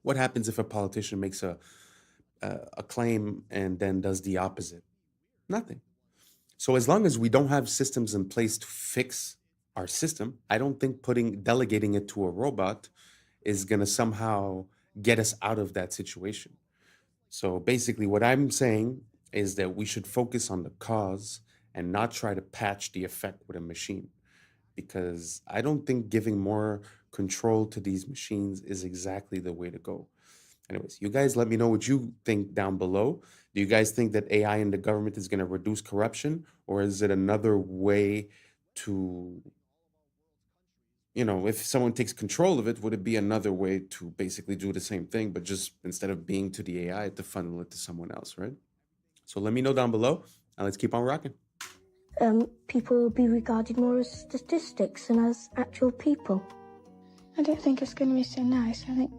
What happens if a politician makes a claim and then does the opposite? Nothing. So as long as we don't have systems in place to fix our system, I don't think delegating it to a robot is going to somehow get us out of that situation. So basically what I'm saying is that we should focus on the cause and not try to patch the effect with a machine, because I don't think giving more control to these machines is exactly the way to go. Anyways, you guys let me know what you think down below. Do you guys think that AI in the government is going to reduce corruption, or is it another way to, if someone takes control of it, would it be another way to basically do the same thing, but just instead of being to the AI, to funnel it to someone else, right? So let me know down below, and let's keep on rocking. People will be regarded more as statistics than as actual people. I don't think it's going to be so nice. I think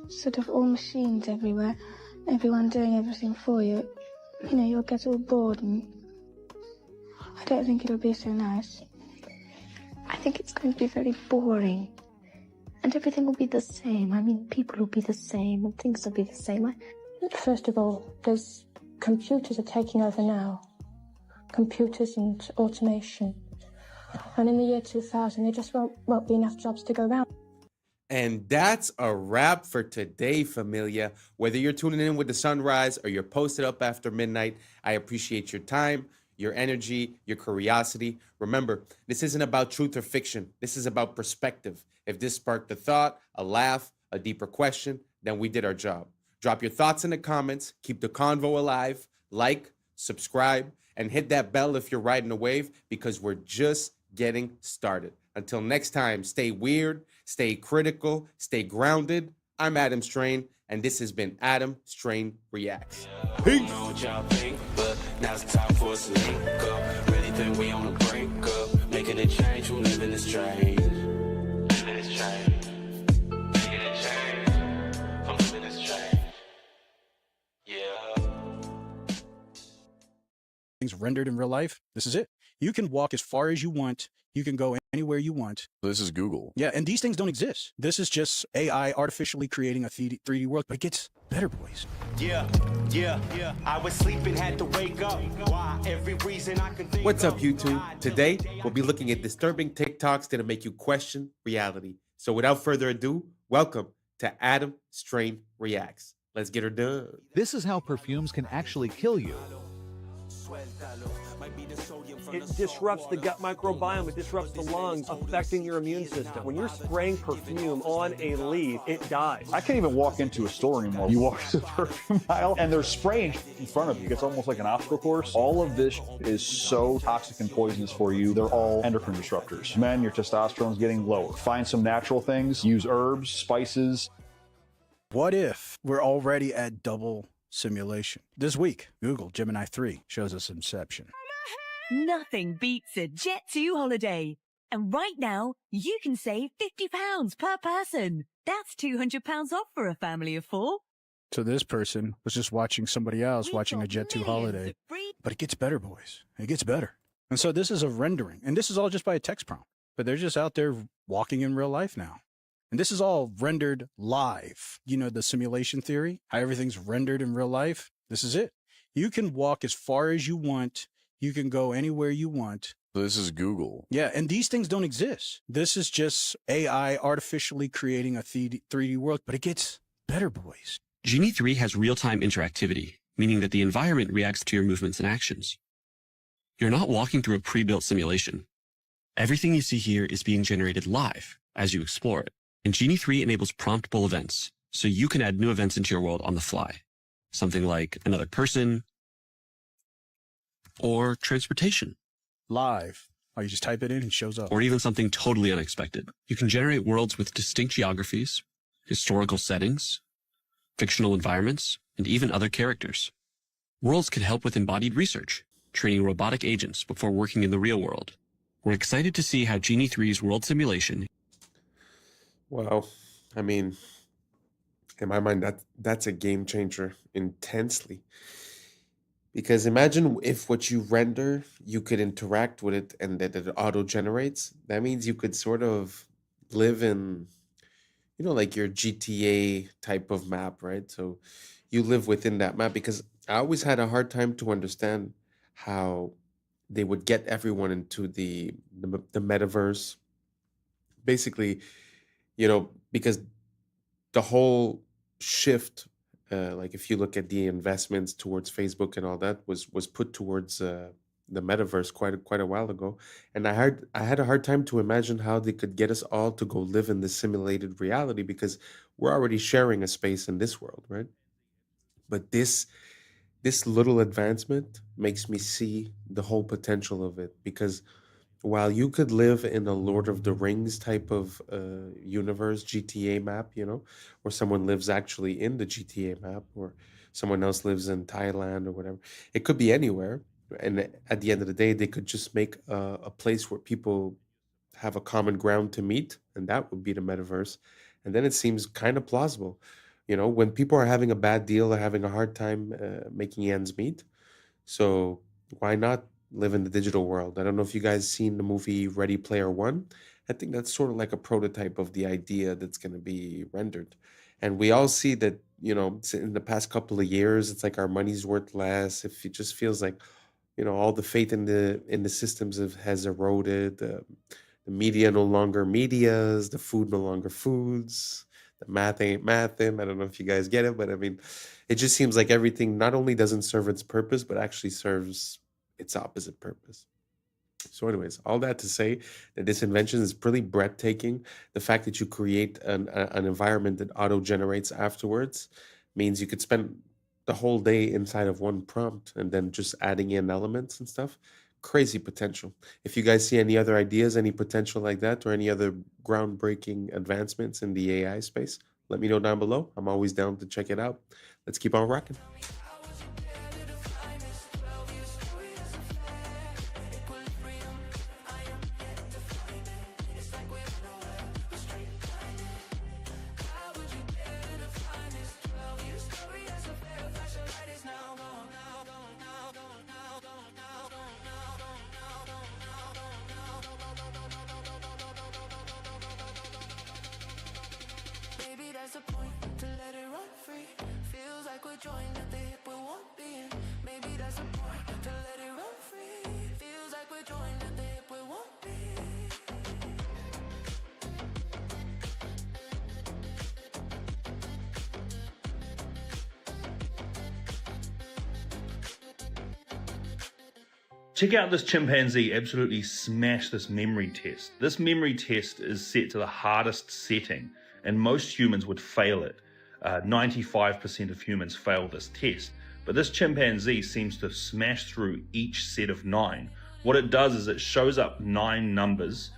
sort of all machines everywhere, everyone doing everything for you. You'll get all bored, and I don't think it'll be so nice. I think it's going to be very boring. And everything will be the same. I mean, people will be the same and things will be the same. First of all, computers are taking over now. Computers and automation. And in the year 2000, there just won't be enough jobs to go around. And that's a wrap for today, familia. Whether you're tuning in with the sunrise or you're posted up after midnight, I appreciate your time, your energy, your curiosity. Remember, this isn't about truth or fiction. This is about perspective. If this sparked a thought, a laugh, a deeper question, then we did our job. Drop your thoughts in the comments. Keep the convo alive. Like, subscribe, and hit that bell if you're riding a wave, because we're just getting started. Until next time, stay weird, stay critical, stay grounded. I'm Adam Strain, and this has been Adam Strain Reacts. Peace. I don't know what y'all think, but now it's time for us to link up. Really think we on the brink up, making a change from living this strange. Living this strange. Making a change from living this strange. Yeah. Things rendered in real life. This is it. You can walk as far as you want. You can go anywhere you want. This is Google. Yeah, and these things don't exist. This is just AI artificially creating a 3D world, but it gets better, boys. Yeah. I was sleeping, had to wake up. Why? Every reason I can think. What's up, YouTube? Today, we'll be looking at disturbing TikToks that'll make you question reality. So without further ado, welcome to Adam Strain Reacts. Let's get her done. This is how perfumes can actually kill you. It disrupts the gut microbiome, it disrupts the lungs, affecting your immune system. When you're spraying perfume on a leaf, it dies. I can't even walk into a store anymore. You walk to the perfume aisle and they're spraying in front of you. It's almost like an obstacle course. All of this is so toxic and poisonous for you. They're all endocrine disruptors. Men, your testosterone's getting lower. Find some natural things. Use herbs, spices. What if we're already at double simulation? This week, Google Gemini 3 shows us Inception. Nothing beats a Jet2 holiday. And right now, you can save £50 per person. That's £200 off for a family of 4. So this person was just watching somebody else watching a Jet2 holiday. But it gets better, boys. It gets better. And so this is a rendering. And this is all just by a text prompt. But they're just out there walking in real life now. And this is all rendered live. You know, the simulation theory, how everything's rendered in real life. This is it. You can walk as far as you want. You can go anywhere you want. This is Google. Yeah, and these things don't exist. This is just AI artificially creating a 3D world, but it gets better, boys. Genie 3 has real-time interactivity, meaning that the environment reacts to your movements and actions. You're not walking through a pre-built simulation. Everything you see here is being generated live as you explore it. And Genie 3 enables promptable events, so you can add new events into your world on the fly. Something like another person, or transportation. Live. Oh, you just type it in and it shows up. Or even something totally unexpected. You can generate worlds with distinct geographies, historical settings, fictional environments, and even other characters. Worlds can help with embodied research, training robotic agents before working in the real world, We're excited to see how Genie 3's world simulation. Wow. I mean, in my mind, that's a game changer intensely. Because imagine if what you render, you could interact with it and that it auto generates. That means you could sort of live in, like your GTA type of map, right? So you live within that map because I always had a hard time to understand how they would get everyone into the metaverse. Basically, because the whole shift, like if you look at the investments towards Facebook and all that, was put towards the metaverse quite a while ago, and I had a hard time to imagine how they could get us all to go live in this simulated reality because we're already sharing a space in this world, right? But this little advancement makes me see the whole potential of it because while you could live in a Lord of the Rings type of universe, GTA map, or someone lives actually in the GTA map, or someone else lives in Thailand or whatever, it could be anywhere. And at the end of the day, they could just make a place where people have a common ground to meet, and that would be the metaverse. And then it seems kind of plausible. When people are having a bad deal or having a hard time making ends meet, so why not live in the digital world? I don't know if you guys seen the movie Ready Player One. I think that's sort of like a prototype of the idea that's going to be rendered. And we all see that, in the past couple of years, it's like our money's worth less. If it just feels like, all the faith in the systems has eroded. The media no longer medias, the food no longer foods, the math ain't mathin'. I don't know if you guys get it, but I mean, it just seems like everything not only doesn't serve its purpose, but actually serves its opposite purpose. So, anyways, all that to say that this invention is pretty breathtaking. The fact that you create an environment that auto generates afterwards means you could spend the whole day inside of one prompt and then just adding in elements and stuff. Crazy potential. If you guys see any other ideas, any potential like that, or any other groundbreaking advancements in the AI space, let me know down below. I'm always down to check it out. Let's keep on rocking. Maybe that's the point, to let it run free. Feels like we're joined at the hip with one being. Maybe that's the point, to let it run free. Feels like we're joined at the hip with one being. Check out this chimpanzee absolutely smash this memory test. This memory test is set to the hardest setting, and most humans would fail it. 95% of humans fail this test, but this chimpanzee seems to smash through each set of 9. What it does is it shows up 9 numbers,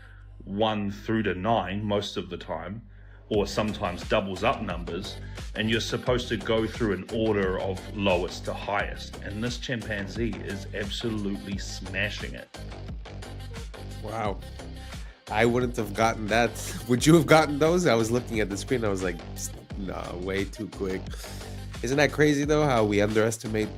1 through to 9 most of the time, or sometimes doubles up numbers, and you're supposed to go through an order of lowest to highest, and this chimpanzee is absolutely smashing it. Wow. I wouldn't have gotten that. Would you have gotten those? I was looking at the screen. I was like, no, way too quick. Isn't that crazy though? How we underestimate,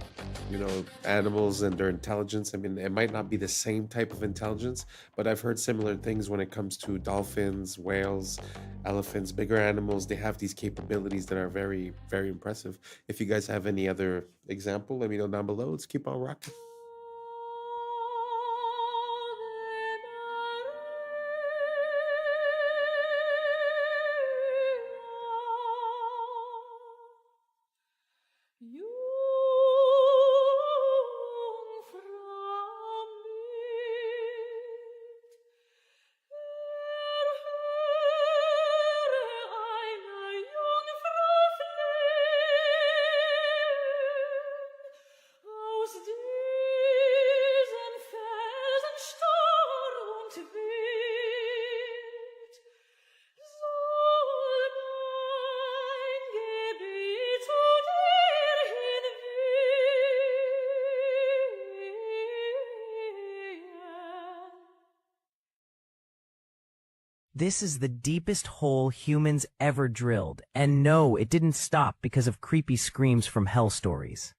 animals and their intelligence. I mean, it might not be the same type of intelligence, but I've heard similar things when it comes to dolphins, whales, elephants, bigger animals. They have these capabilities that are very, very impressive. If you guys have any other example, let me know down below. Let's keep on rocking. This is the deepest hole humans ever drilled, and no, it didn't stop because of creepy screams from hell stories.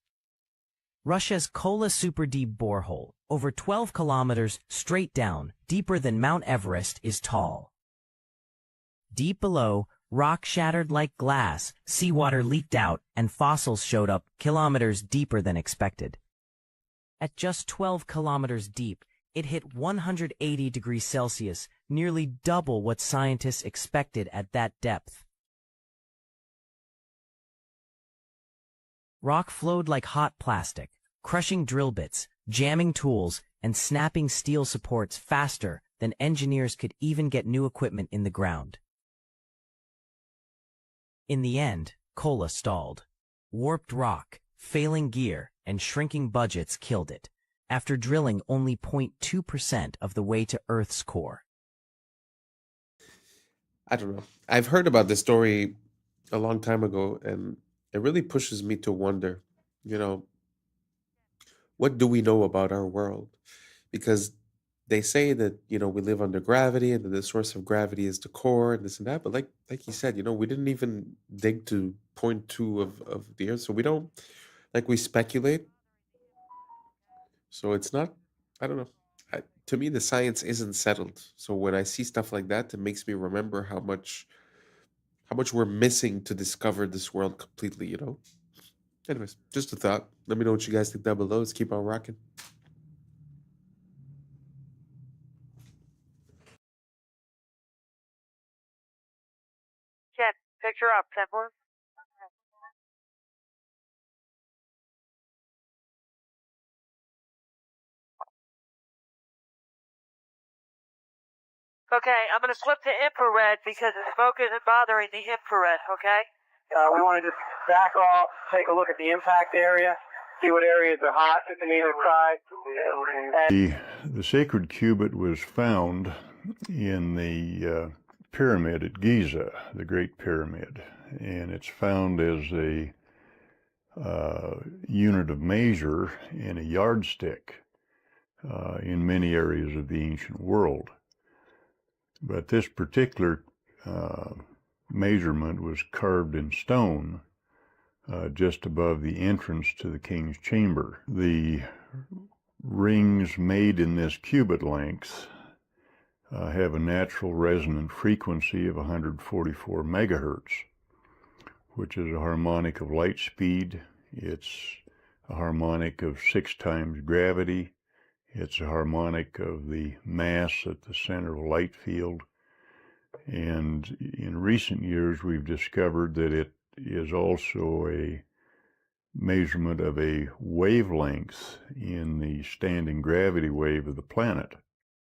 Russia's Kola super deep borehole, over 12 kilometers straight down, deeper than Mount Everest, is tall. Deep below, rock shattered like glass, seawater leaked out, and fossils showed up kilometers deeper than expected. At just 12 kilometers deep, it hit 180 degrees Celsius, nearly double what scientists expected at that depth. Rock flowed like hot plastic, crushing drill bits, jamming tools, and snapping steel supports faster than engineers could even get new equipment in the ground. In the end, Kola stalled. Warped rock, failing gear, and shrinking budgets killed it, after drilling only 0.2% of the way to Earth's core. I don't know. I've heard about this story a long time ago, and it really pushes me to wonder, what do we know about our world? Because they say that, we live under gravity and that the source of gravity is the core and this and that. But like you said, we didn't even dig to 0.2 of the Earth. So we don't, we speculate. So it's not, I don't know. To me, the science isn't settled. So when I see stuff like that, it makes me remember how much we're missing to discover this world completely, Anyways, just a thought. Let me know what you guys think down below. Let's keep on rocking. Jet, picture up, 10-4. Okay, I'm going to flip to infrared because the smoke isn't bothering the infrared, okay? We want to just back off, take a look at the impact area, see what areas are hot to either side. The sacred cubit was found in the pyramid at Giza, the Great Pyramid, and it's found as a unit of measure and a yardstick in many areas of the ancient world. But this particular measurement was carved in stone just above the entrance to the king's chamber. The rings made in this cubit length have a natural resonant frequency of 144 megahertz, which is a harmonic of light speed. It's a harmonic of 6 times gravity. It's a harmonic of the mass at the center of a light field. And in recent years, we've discovered that it is also a measurement of a wavelength in the standing gravity wave of the planet.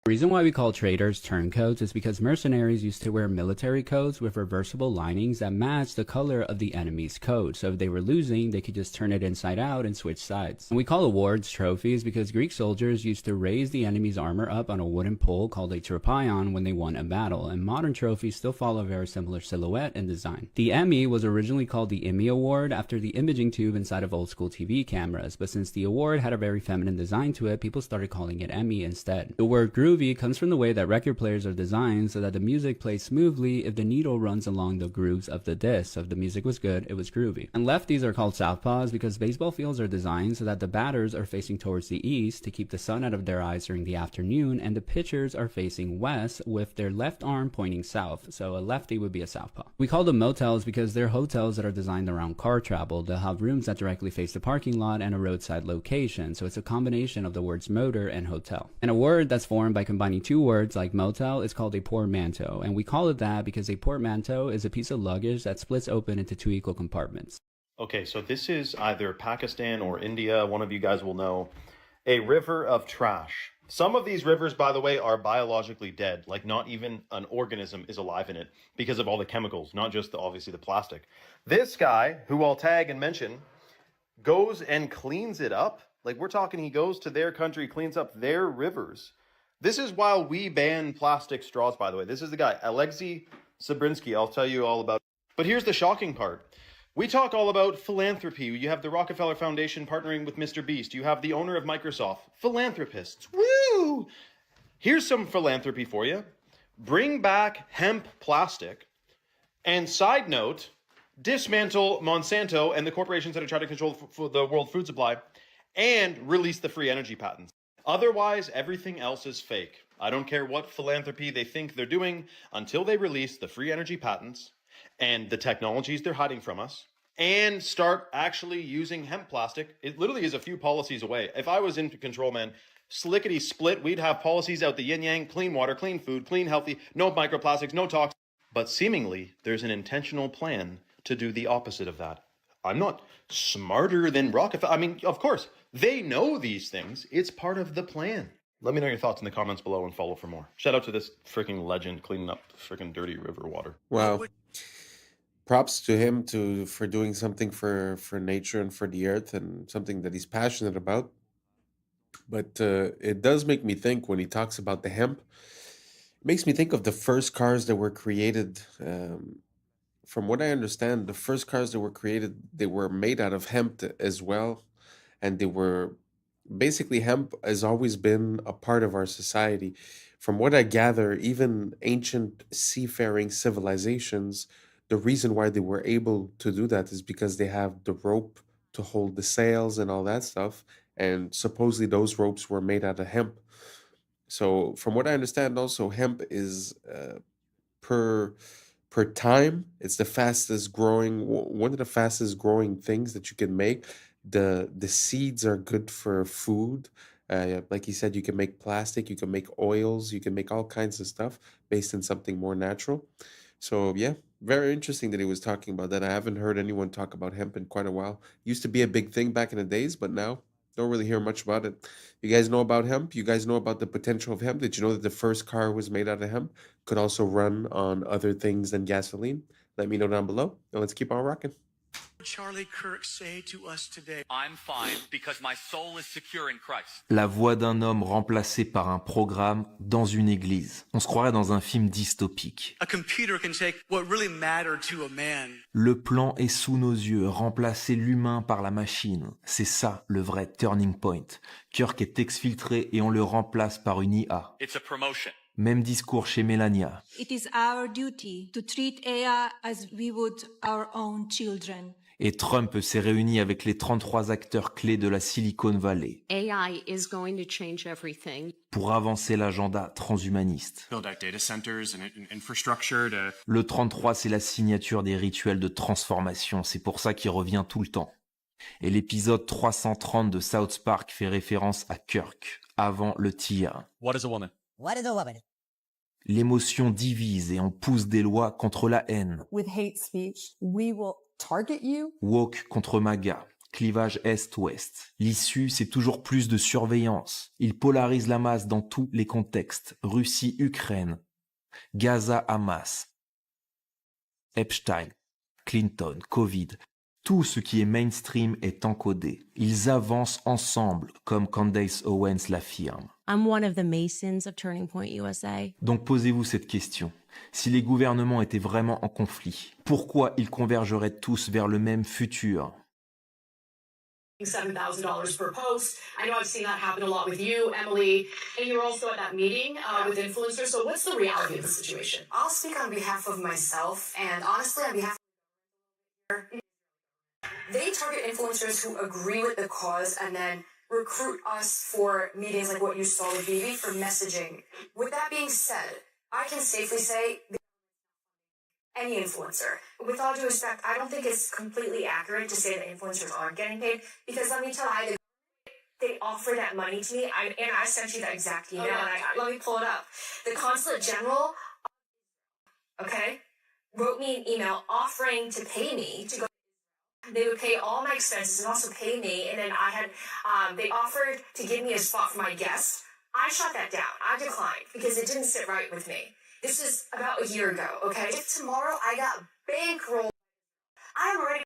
The reason why we call traders turncoats is because mercenaries used to wear military coats with reversible linings that matched the color of the enemy's coat. So if they were losing, they could just turn it inside out and switch sides. And we call awards trophies because Greek soldiers used to raise the enemy's armor up on a wooden pole called a tropaion when they won a battle. And modern trophies still follow a very similar silhouette and design. The Emmy was originally called the Emmy Award after the imaging tube inside of old school TV cameras. But since the award had a very feminine design to it, people started calling it Emmy instead. The word groovy comes from the way that record players are designed so that the music plays smoothly if the needle runs along the grooves of the disc. So if the music was good, it was groovy. And lefties are called southpaws because baseball fields are designed so that the batters are facing towards the east to keep the sun out of their eyes during the afternoon, and the pitchers are facing west with their left arm pointing south. So a lefty would be a southpaw. We call them motels because they're hotels that are designed around car travel. They'll have rooms that directly face the parking lot and a roadside location. So it's a combination of the words motor and hotel. And a word that's formed by combining 2 words like motel is called a portmanteau, and we call it that because a portmanteau is a piece of luggage that splits open into 2 equal compartments. Okay, so this is either Pakistan or India, one of you guys will know, a river of trash. Some of these rivers, by the way, are biologically dead, like not even an organism is alive in it because of all the chemicals, not just obviously the plastic. This guy, who I'll tag and mention, goes and cleans it up. Like we're talking, he goes to their country, cleans up their rivers. This is while we ban plastic straws, by the way. This is the guy, Alexei Sabrinsky. I'll tell you all about it. But here's the shocking part. We talk all about philanthropy. You have the Rockefeller Foundation partnering with Mr. Beast. You have the owner of Microsoft. Philanthropists. Woo! Here's some philanthropy for you. bring back hemp plastic, and side note, dismantle Monsanto and the corporations that are trying to control the world food supply, and release the free energy patents. Otherwise, everything else is fake. I don't care what philanthropy they think they're doing until they release the free energy patents and the technologies they're hiding from us, and start actually using hemp plastic. It literally is a few policies away. If I was in control, man, slickety split, we'd have policies out the yin yang, clean water, clean food, clean healthy, no microplastics, no toxins. But seemingly, there's an intentional plan to do the opposite of that. I'm not smarter than Rockefeller. I mean, of course, they know these things. It's part of the plan. Let me know your thoughts in the comments below and follow for more. Shout out to this freaking legend cleaning up the freaking dirty river water. Wow. Props to him for doing something for nature and for the earth, and something that he's passionate about. But it does make me think when he talks about the hemp. It makes me think of the first cars that were created. From what I understand, the first cars that were created, they were made out of hemp as well, and they were basically, hemp has always been a part of our society. From what I gather, even ancient seafaring civilizations, the reason why they were able to do that is because they have the rope to hold the sails and all that stuff, and supposedly those ropes were made out of hemp. So from what I understand, also hemp is per time, it's the fastest growing, one of the fastest growing things that you can make. The seeds are good for food. Like he said, you can make plastic, you can make oils, you can make all kinds of stuff based on something more natural. So yeah, very interesting that he was talking about that. I haven't heard anyone talk about hemp in quite a while. Used to be a big thing back in the days, but now don't really hear much about it. You guys know about hemp? You guys know about the potential of hemp? Did you know that the first car was made out of hemp? Could also run on other things than gasoline? Let me know down below, and let's keep on rocking. Charlie Kirk say to us today? I'm fine because my soul is secure in Christ. La voix d'un homme remplacé par un programme dans une église. On se croirait dans un film dystopique. A computer can take what really mattered to a man. Le plan est sous nos yeux, remplacer l'humain par la machine. C'est ça le vrai turning point. Kirk est exfiltré et on le remplace par une IA. It's a promotion. Même discours chez Melania. It is our duty to treat AI as we would our own children. Et Trump s'est réuni avec les 33 acteurs clés de la Silicon Valley AI is going to change everything. pour avancer l'agenda transhumaniste. Build out data centers and infrastructure to... Le 33, c'est la signature des rituels de transformation, c'est pour ça qu'il revient tout le temps. Et l'épisode 330 de South Park fait référence à Kirk, avant le tir. What is a woman? What is a woman? L'émotion divise et on pousse des lois contre la haine. With hate speech, we will target you. Woke contre MAGA, clivage Est-Ouest. L'issue, c'est toujours plus de surveillance. Il polarise la masse dans tous les contextes. Russie-Ukraine, Gaza-Hamas, Epstein, Clinton, Covid. Tout ce qui est mainstream est encodé. Ils avancent ensemble, comme Candace Owens l'affirme. I'm one of the Masons of Turning Point USA. Donc posez-vous cette question. Si les gouvernements étaient vraiment en conflit, pourquoi ils convergeraient tous vers le même futur? $7,000 per post. I know I've seen that happen a lot with you, Emily, and you're also at that meeting with influencers. So what's the reality of the situation? I'll speak on behalf of myself, and honestly, on behalf of... They target influencers who agree with the cause and then recruit us for meetings like what you saw with Vivi for messaging. With that being said, I can safely say any influencer. With all due respect, I don't think it's completely accurate to say that influencers aren't getting paid, because let me tell you, they offer that money to me, and I sent you that exact email, and let me pull it up. The Consulate General, okay, wrote me an email offering to pay me to go. They would pay all my expenses and also pay me, and then I had, they offered to give me a spot for my guest. I shot that down. I declined because it didn't sit right with me. This is about a year ago, okay? If tomorrow I got bankrolled, I am already,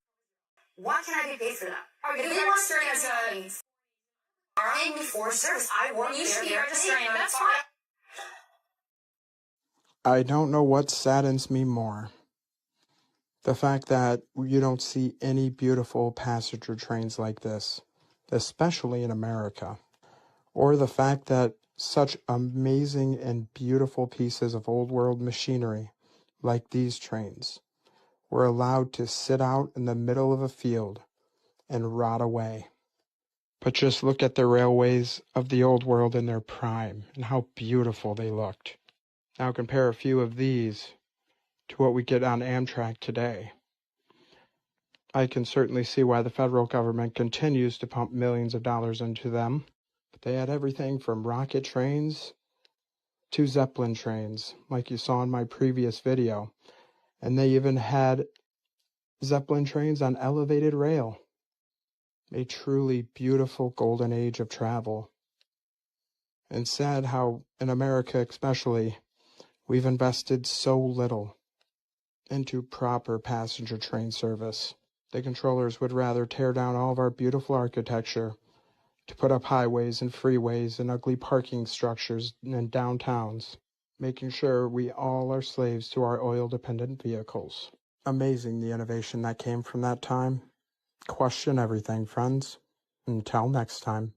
why can't I get paid for that? If they want to as a, paying me for service, I want you should be registering, that's fine. I don't know what saddens me more. The fact that you don't see any beautiful passenger trains like this, especially in America, or the fact that Such amazing and beautiful pieces of old world machinery, like these trains, were allowed to sit out in the middle of a field and rot away. But just look at the railways of the old world in their prime and how beautiful they looked. Now compare a few of these to what we get on Amtrak today. I can certainly see why the federal government continues to pump millions of dollars into them. But they had everything from rocket trains to Zeppelin trains, like you saw in my previous video. And they even had Zeppelin trains on elevated rail. A truly beautiful golden age of travel. And sad how, in America especially, we've invested so little into proper passenger train service. The controllers would rather tear down all of our beautiful architecture to put up highways and freeways and ugly parking structures in downtowns, making sure we all are slaves to our oil-dependent vehicles. Amazing the innovation that came from that time. Question everything, friends. Until next time.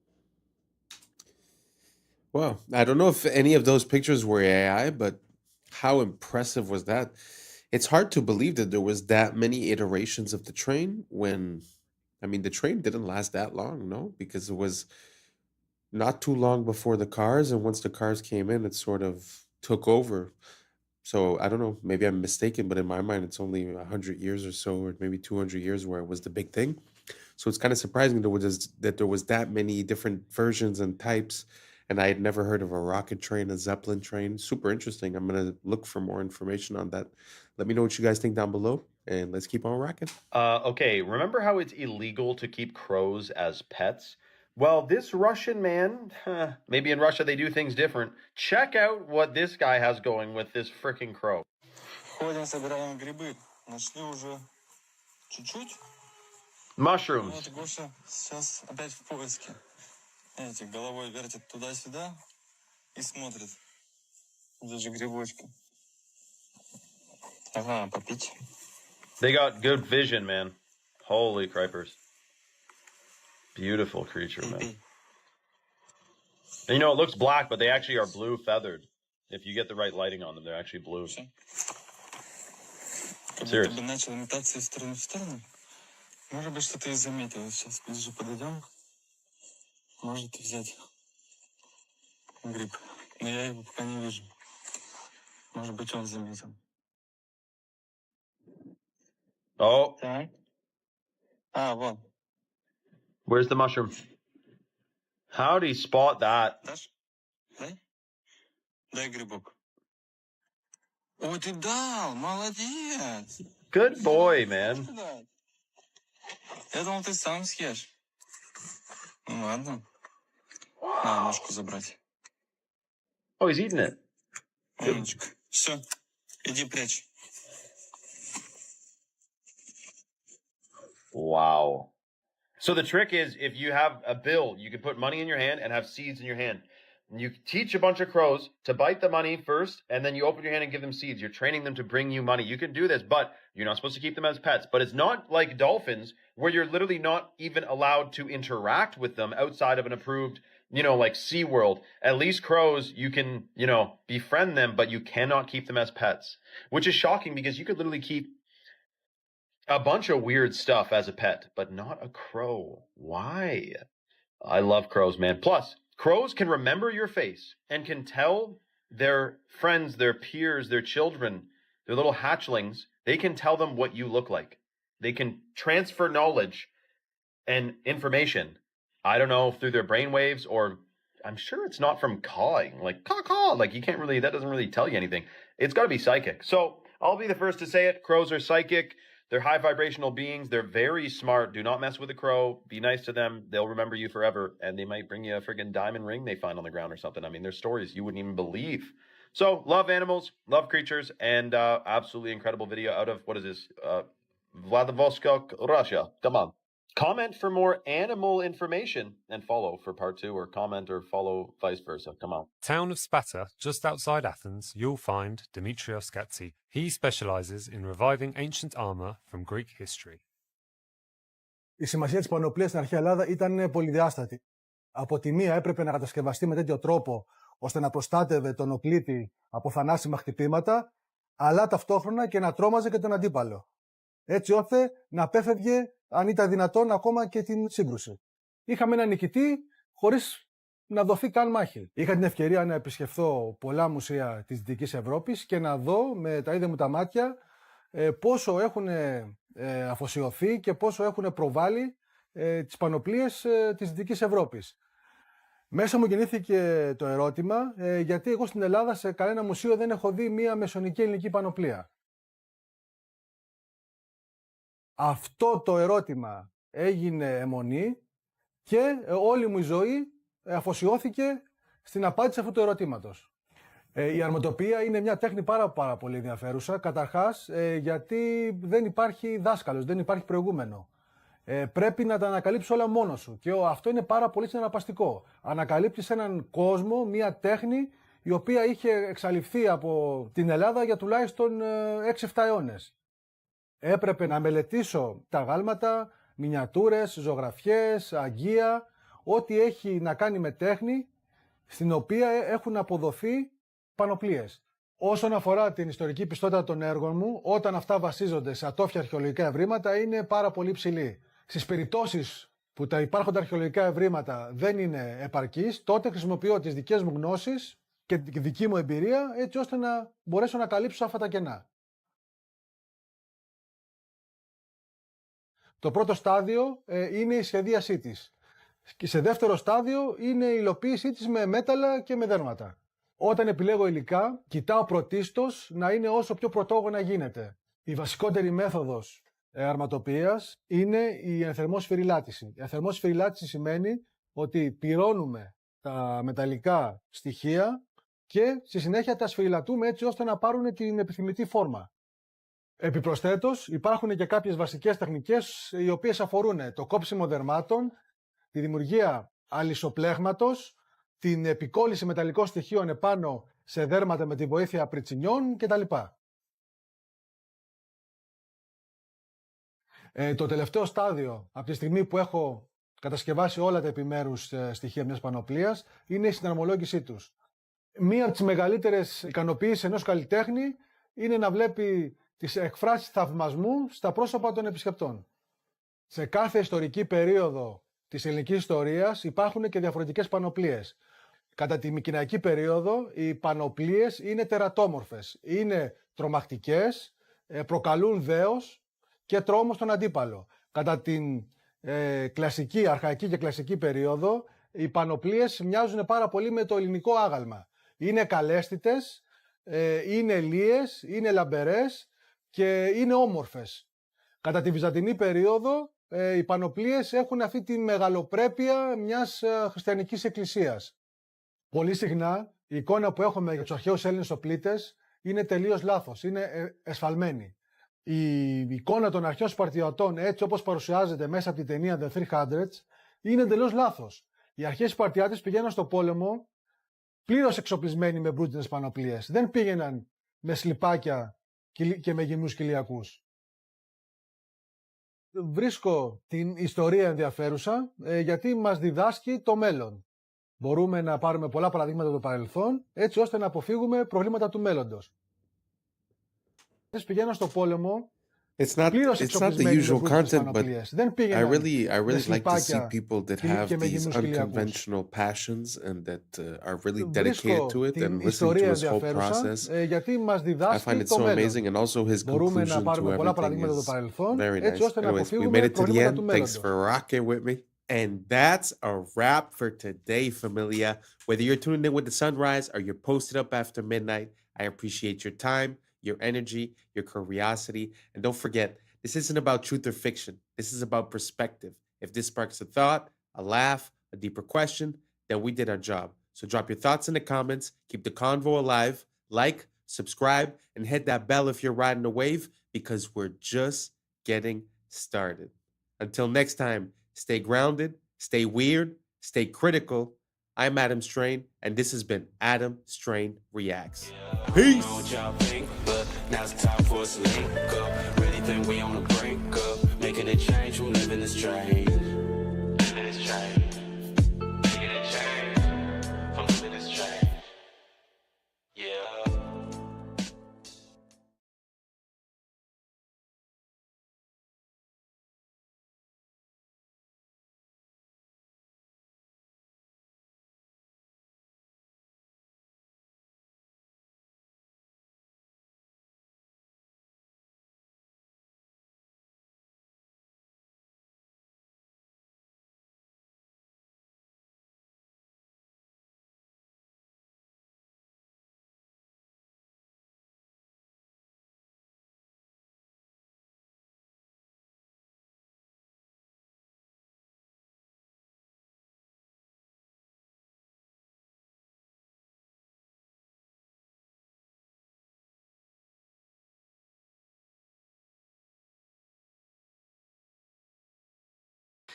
Well, I don't know if any of those pictures were AI, but how impressive was that? It's hard to believe that there was that many iterations of the train when, I mean, the train didn't last that long, no? Because it was not too long before the cars, and once the cars came in, it sort of took over. So I don't know, maybe I'm mistaken, but in my mind, it's only 100 years or so, or maybe 200 years where it was the big thing. So it's kind of surprising that there was that many different versions and types, and I had never heard of a rocket train, a Zeppelin train. Super interesting. I'm going to look for more information on that. Let me know what you guys think down below, and let's keep on rocking. Okay, remember how it's illegal to keep crows as pets? Well, this Russian man, maybe in Russia they do things different. Check out what this guy has going with this freaking crow. Ходим, собираем грибы. Нашли уже чуть-чуть. Mushrooms. Вот Гоша сейчас опять в поиске. Видите, головой вертит туда-сюда и смотрит. Где же грибочки? Ага, попить. They got good vision, man. Holy cripers. Beautiful creature, man. And you know, it looks black, but they actually are blue feathered. If you get the right lighting on them, they're actually blue. Serious. Как будто бы начал метаться из стороны в сторону. Может быть, что-то и заметил. Сейчас ближе подойдем. Может взять гриб. Но я его пока не вижу. Может быть, он заметил. Oh. Так. А, вон. Where's the mushroom? How'd he spot that? Дашь? Дай. Дай грибок. О, ты дал! Молодец! Good boy, man. Я думал, ты сам съешь. Ну ладно. На, ножку забрать. Oh, he's eating it. Умничка. Все, иди прячь. Wow. So the trick is, if you have a bill, you can put money in your hand and have seeds in your hand. And you teach a bunch of crows to bite the money first, and then you open your hand and give them seeds. You're training them to bring you money. You can do this, but you're not supposed to keep them as pets. But it's not like dolphins, where you're literally not even allowed to interact with them outside of an approved, like SeaWorld. At least crows, you can, befriend them, but you cannot keep them as pets. Which is shocking, because you could literally keep a bunch of weird stuff as a pet, but not a crow. Why? I love crows, man. Plus, crows can remember your face and can tell their friends, their peers, their children, their little hatchlings, they can tell them what you look like. They can transfer knowledge and information. I don't know, through their brainwaves, or I'm sure it's not from cawing. Like, caw, like you can't really, that doesn't really tell you anything. It's got to be psychic. So I'll be the first to say it. Crows are psychic. They're high vibrational beings. They're very smart. Do not mess with a crow. Be nice to them. They'll remember you forever. And they might bring you a friggin' diamond ring they find on the ground or something. I mean, there's stories you wouldn't even believe. So, love animals, love creatures, and absolutely incredible video out of, what is this? Vladivostok, Russia. Come on. Comment for more animal information and follow for part 2, or comment or follow vice versa. Come on. Town of Sparta, just outside Athens, you'll find Dimitrios Gatsi. He specializes in reviving ancient armor from Greek history. Η σημασία της πανοπλίας στην αρχαία Ελλάδα ήταν πολυδιάστατη. Από τη μία έπρεπε να κατασκευαστεί με τέτοιο τρόπο ώστε να προστάτευε τον οκλήτη από θανάσιμα χτυπήματα, αλλά ταυτόχρονα και να τρόμαζε και τον αντίπαλο. Έτσι ώστε να απέφευγε, αν ήταν δυνατόν, ακόμα και την σύγκρουση. Είχαμε έναν νικητή χωρίς να δοθεί καν μάχη. Είχα την ευκαιρία να επισκεφθώ πολλά μουσεία της Δυτικής Ευρώπης και να δω με τα ίδια μου τα μάτια πόσο έχουν αφοσιωθεί και πόσο έχουν προβάλει τις πανοπλίες της Δυτικής Ευρώπης. Μέσα μου γεννήθηκε το ερώτημα, γιατί εγώ στην Ελλάδα σε κανένα μουσείο δεν έχω δει μία μεσονική ελληνική πανοπλία. Αυτό το ερώτημα έγινε αιμονή και όλη μου η ζωή αφοσιώθηκε στην απάντηση αυτού του ερωτήματος. Η αρματοπία είναι μια τέχνη πάρα πολύ ενδιαφέρουσα, καταρχάς γιατί δεν υπάρχει δάσκαλος, δεν υπάρχει προηγούμενο. Πρέπει να τα ανακαλύψεις όλα μόνος σου και αυτό είναι πάρα πολύ συναρπαστικό. Ανακαλύπτεις έναν κόσμο, μια τέχνη η οποία είχε εξαλειφθεί από την Ελλάδα για τουλάχιστον 6-7 αιώνες. Έπρεπε να μελετήσω τα γάλματα, μινιατούρες, ζωγραφιές, αγγεία, ό,τι έχει να κάνει με τέχνη στην οποία έχουν αποδοθεί πανοπλίες. Όσον αφορά την ιστορική πιστότητα των έργων μου, όταν αυτά βασίζονται σε ατόφια αρχαιολογικά ευρήματα, είναι πάρα πολύ ψηλή. Στις περιπτώσεις που τα υπάρχοντα αρχαιολογικά ευρήματα δεν είναι επαρκείς, τότε χρησιμοποιώ τις δικές μου γνώσεις και τη δική μου εμπειρία, έτσι ώστε να μπορέσω να καλύψω αυτά τα κενά. Το πρώτο στάδιο είναι η σχεδίασή της. Και σε δεύτερο στάδιο είναι η υλοποίησή της με μέταλλα και με δέρματα. Όταν επιλέγω υλικά, κοιτάω πρωτίστως να είναι όσο πιο πρωτόγωνα γίνεται. Η βασικότερη μέθοδος αρματοποιίας είναι η ενθερμό σφυριλάτηση. Η ενθερμό σφυριλάτηση σημαίνει ότι πυρώνουμε τα μεταλλικά στοιχεία και στη συνέχεια τα σφυριλατούμε έτσι ώστε να πάρουν την επιθυμητή φόρμα. Επιπροσθέτως, υπάρχουν και κάποιες βασικές τεχνικές οι οποίες αφορούν το κόψιμο δερμάτων, τη δημιουργία αλυσοπλέγματος, την επικόλληση μεταλλικών στοιχείων επάνω σε δέρματα με τη βοήθεια πριτσινιών κτλ. Το τελευταίο στάδιο, από τη στιγμή που έχω κατασκευάσει όλα τα επιμέρους στοιχεία μιας πανοπλίας, είναι η συναρμολόγησή τους. Μία από τις μεγαλύτερες ικανοποιήσεις ενός καλλιτέχνη είναι να βλέπει τις εκφράσεις θαυμασμού στα πρόσωπα των επισκεπτών. Σε κάθε ιστορική περίοδο της ελληνικής ιστορίας υπάρχουν και διαφορετικές πανοπλίες. Κατά τη μικηναϊκή περίοδο οι πανοπλίες είναι τερατόμορφες, είναι τρομακτικές, προκαλούν δέος και τρόμο στον αντίπαλο. Κατά την κλασική, αρχαϊκή και κλασική περίοδο οι πανοπλίες μοιάζουν πάρα πολύ με το ελληνικό άγαλμα. Είναι καλέσθητες, είναι λίες, είναι λαμπερές και είναι όμορφες. Κατά τη βυζαντινή περίοδο οι πανοπλίες έχουν αυτή τη μεγαλοπρέπεια μιας χριστιανικής εκκλησίας. Πολύ συχνά η εικόνα που έχουμε για τους αρχαίους Έλληνες οπλίτες είναι τελείως λάθος, είναι εσφαλμένη. Η εικόνα των αρχαίων Σπαρτιατών, έτσι όπως παρουσιάζεται μέσα από την ταινία The 300, είναι τελείως λάθος. Οι αρχαίοι Σπαρτιάτες πηγαίναν στο πόλεμο πλήρως εξοπλισμένοι με μπρούτινες πανοπλίες. Δεν πήγαιναν με σλιπάκια και με γυμνούς κοιλιακούς. Βρίσκω την ιστορία ενδιαφέρουσα γιατί μας διδάσκει το μέλλον. Μπορούμε να πάρουμε πολλά παραδείγματα από το παρελθόν έτσι ώστε να αποφύγουμε προβλήματα του μέλλοντος. Πηγαίναν στο πόλεμο It's not the usual content, but I really like to see people that have these unconventional passions and that are really dedicated to it and listening to his whole process. I find it so amazing, and also his conclusion to everything is very nice. Anyways, we made it to the end. Thanks for rocking with me. And that's a wrap for today, familia. Whether you're tuning in with the sunrise or you're posted up after midnight, I appreciate your time, your energy, your curiosity. And don't forget, this isn't about truth or fiction. This is about perspective. If this sparks a thought, a laugh, a deeper question, then we did our job. So drop your thoughts in the comments, keep the convo alive, like, subscribe, and hit that bell if you're riding a wave, because we're just getting started. Until next time, stay grounded, stay weird, stay critical. I'm Adam Strain, and this has been Adam Strain Reacts. Peace! Now's the time for us to link up. Really think we on the brink up. Making a change from living this strange. Living this strange. Making a change from living this strange.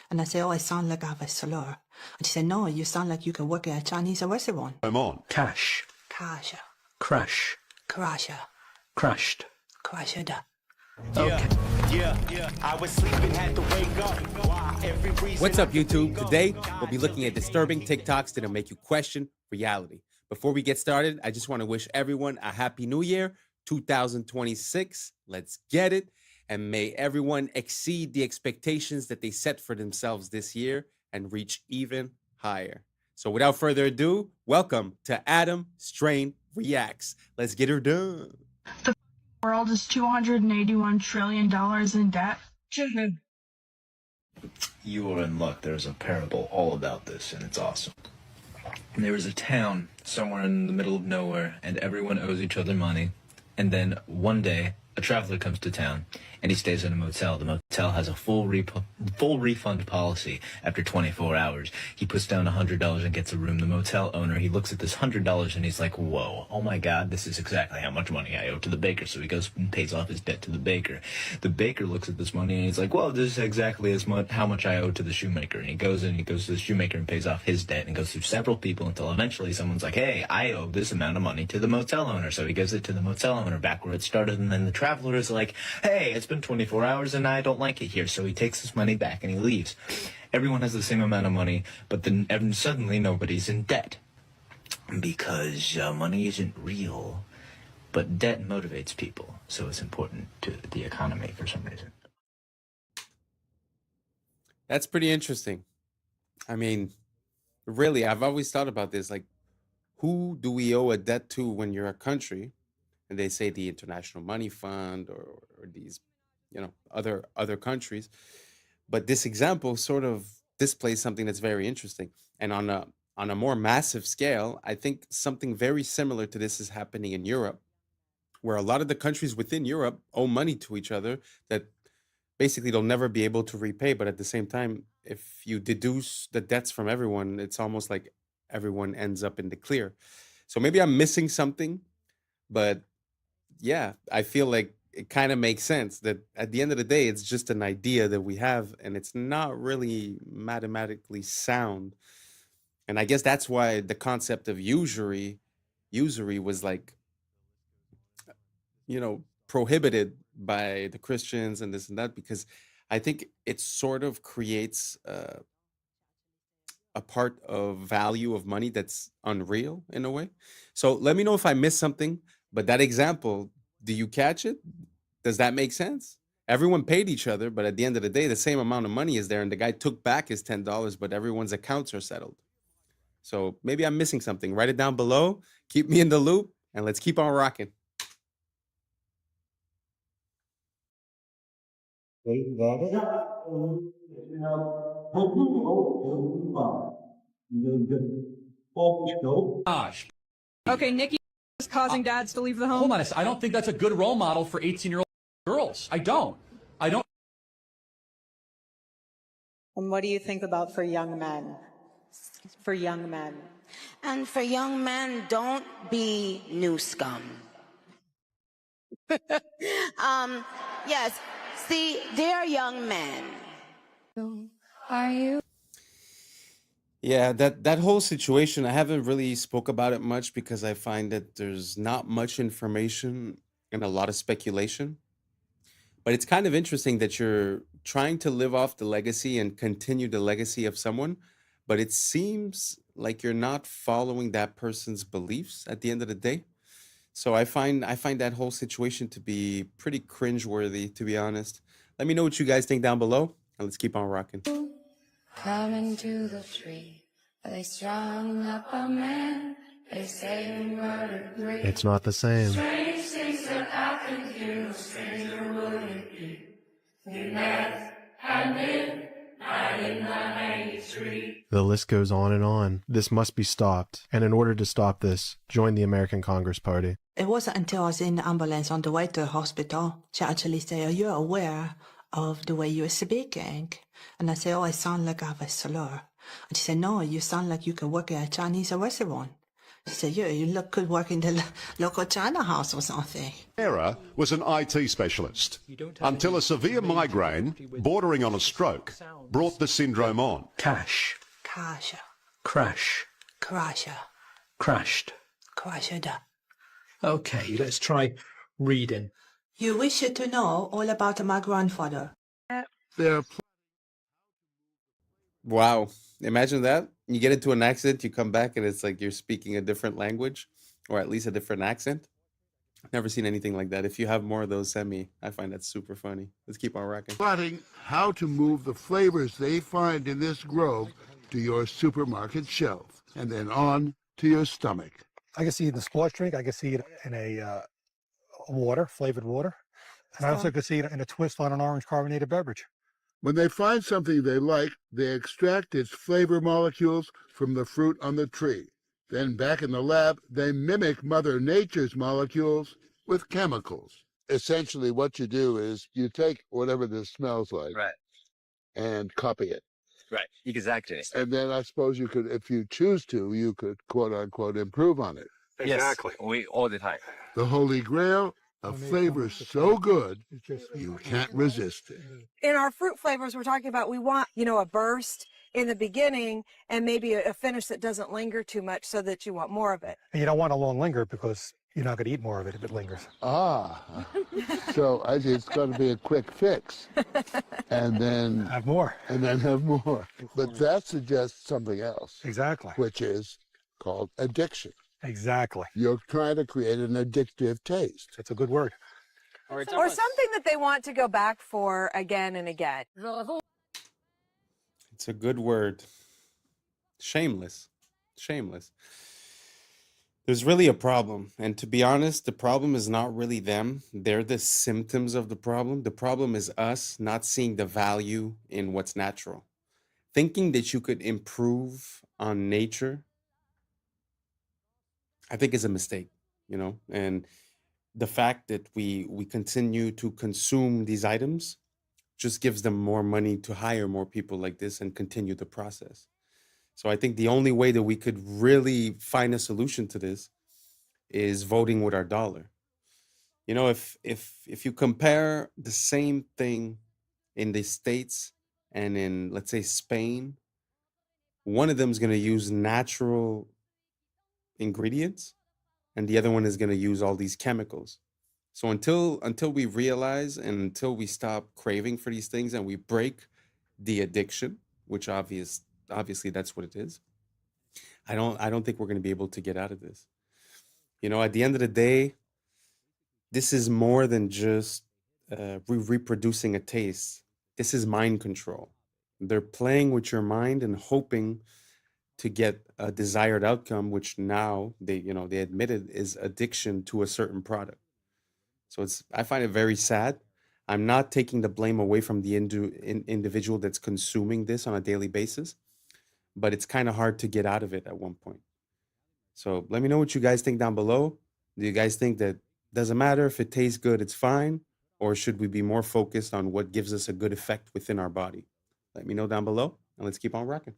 And I say, oh, I sound like I have a slur. And she said, no, you sound like you can work at a Chinese restaurant. I'm on. Cash. Kasha. Crash. Krasha. Crashed. Krasha. Okay. Yeah. I was sleeping, had to wake up. What's up, YouTube? Today, we'll be looking at disturbing TikToks that'll make you question reality. Before we get started, I just want to wish everyone a happy new year, 2026. Let's get it. And may everyone exceed the expectations that they set for themselves this year and reach even higher. So without further ado, welcome to Adam Strain Reacts. Let's get her done. The world is $281 trillion in debt. You are in luck. There's a parable all about this, and it's awesome. And there is a town somewhere in the middle of nowhere, and everyone owes each other money. And then one day, a traveler comes to town, and he stays in a motel. The motel has a full refund policy after 24 hours. He puts down $100 and gets a room. The motel owner, he looks at this $100 and he's like, whoa, oh my God, this is exactly how much money I owe to the baker. So he goes and pays off his debt to the baker. The baker looks at this money and he's like, well, this is exactly how much I owe to the shoemaker. And he goes to the shoemaker and pays off his debt and goes through several people until eventually someone's like, hey, I owe this amount of money to the motel owner. So he gives it to the motel owner back where it started. And then the traveler is like, hey, it's been 24 hours and I don't like it here. So he takes his money back and he leaves. Everyone has the same amount of money, but then suddenly nobody's in debt. Because money isn't real, but debt motivates people. So it's important to the economy for some reason. That's pretty interesting. I mean, really, I've always thought about this. Like, who do we owe a debt to when you're a country? And they say the International Money Fund or these, other countries. But this example sort of displays something that's very interesting. And on a more massive scale, I think something very similar to this is happening in Europe, where a lot of the countries within Europe owe money to each other that basically they'll never be able to repay. But at the same time, if you deduce the debts from everyone, it's almost like everyone ends up in the clear. So maybe I'm missing something, but yeah, I feel like it kind of makes sense that at the end of the day, it's just an idea that we have and it's not really mathematically sound. And I guess that's why the concept of usury was like, prohibited by the Christians and this and that, because I think it sort of creates a part of value of money that's unreal in a way. So let me know if I missed something. But that example, do you catch it? Does that make sense? Everyone paid each other, but at the end of the day, the same amount of money is there, and the guy took back his $10, but everyone's accounts are settled. So maybe I'm missing something. Write it down below. Keep me in the loop, and let's keep on rocking. Gosh. Okay, Nikki is causing dads to leave the home. Hold on, I don't think that's a good role model for 18-year-old girls. I don't. And what do you think about for young men? For young men. And for young men, don't be new scum. Yes, see, they're young men. Are you? Yeah, that whole situation, I haven't really spoke about it much because I find that there's not much information and a lot of speculation. But it's kind of interesting that you're trying to live off the legacy and continue the legacy of someone, but it seems like you're not following that person's beliefs at the end of the day. So I find that whole situation to be pretty cringeworthy, to be honest. Let me know what you guys think down below, and let's keep on rocking. Coming to the tree, they strung up a man. They say he murdered 3. It's not the same. Strange things that happened here, no stranger would it be. We met at midnight in the hanging tree. The list goes on and on. This must be stopped. And in order to stop this, join the American Congress Party. It wasn't until I was in the ambulance on the way to the hospital, she actually said, are you aware of the way you're speaking? And I said, oh, I sound like I have a slur. And she said, no, you sound like you can work at a Chinese restaurant. She said, you could work in the local China house or something. Sarah was an IT specialist until a severe migraine, bordering on a stroke, brought the syndrome on. Cash. Crasher. Crash. Crasher. Crashed. Crasher. Okay, let's try reading. You wish to know all about my grandfather. Wow. Imagine that. You get into an accident, you come back, and it's like you're speaking a different language, or at least a different accent. Never seen anything like that. If you have more of those, send me. I find that super funny. Let's keep on rocking. Plotting how to move the flavors they find in this grove to your supermarket shelf, and then on to your stomach. I can see it in a sports drink. I can see it in a water, flavored water. And I also could see it in a twist on an orange carbonated beverage. When they find something they like, they extract its flavor molecules from the fruit on the tree. Then back in the lab, they mimic Mother Nature's molecules with chemicals. Essentially, what you do is you take whatever this smells like and copy it. Right, exactly. And then I suppose you could, if you choose to, you could quote unquote improve on it. Exactly. Yes, we all the time. The holy grail, a flavor so good you can't resist it. In our fruit flavors, we're talking about we want, a burst in the beginning and maybe a finish that doesn't linger too much so that you want more of it. And you don't want a long linger because you're not going to eat more of it if it lingers. Ah, so it's going to be a quick fix. And then have more. And then have more. But that suggests something else. Exactly. Which is called addiction. Exactly. You're trying to create an addictive taste. That's a good word. Or something that they want to go back for again and again. It's a good word. Shameless. Shameless. There's really a problem. And to be honest, the problem is not really them. They're the symptoms of the problem. The problem is us not seeing the value in what's natural. Thinking that you could improve on nature, I think is a mistake, and the fact that we continue to consume these items just gives them more money to hire more people like this and continue the process. So I think the only way that we could really find a solution to this is voting with our dollar. If you compare the same thing in the States and in, let's say, Spain, one of them is going to use natural ingredients and the other one is going to use all these chemicals. So until we realize and until we stop craving for these things and we break the addiction, which obviously that's what it is, I don't think we're going to be able to get out of this. At the end of the day, this is more than just reproducing a taste. This is mind control. They're playing with your mind and hoping to get a desired outcome, which now they admitted is addiction to a certain product. So I find it very sad. I'm not taking the blame away from the individual that's consuming this on a daily basis, but it's kind of hard to get out of it at one point. So let me know what you guys think down below. Do you guys think that doesn't matter if it tastes good, it's fine? Or should we be more focused on what gives us a good effect within our body? Let me know down below and let's keep on rocking.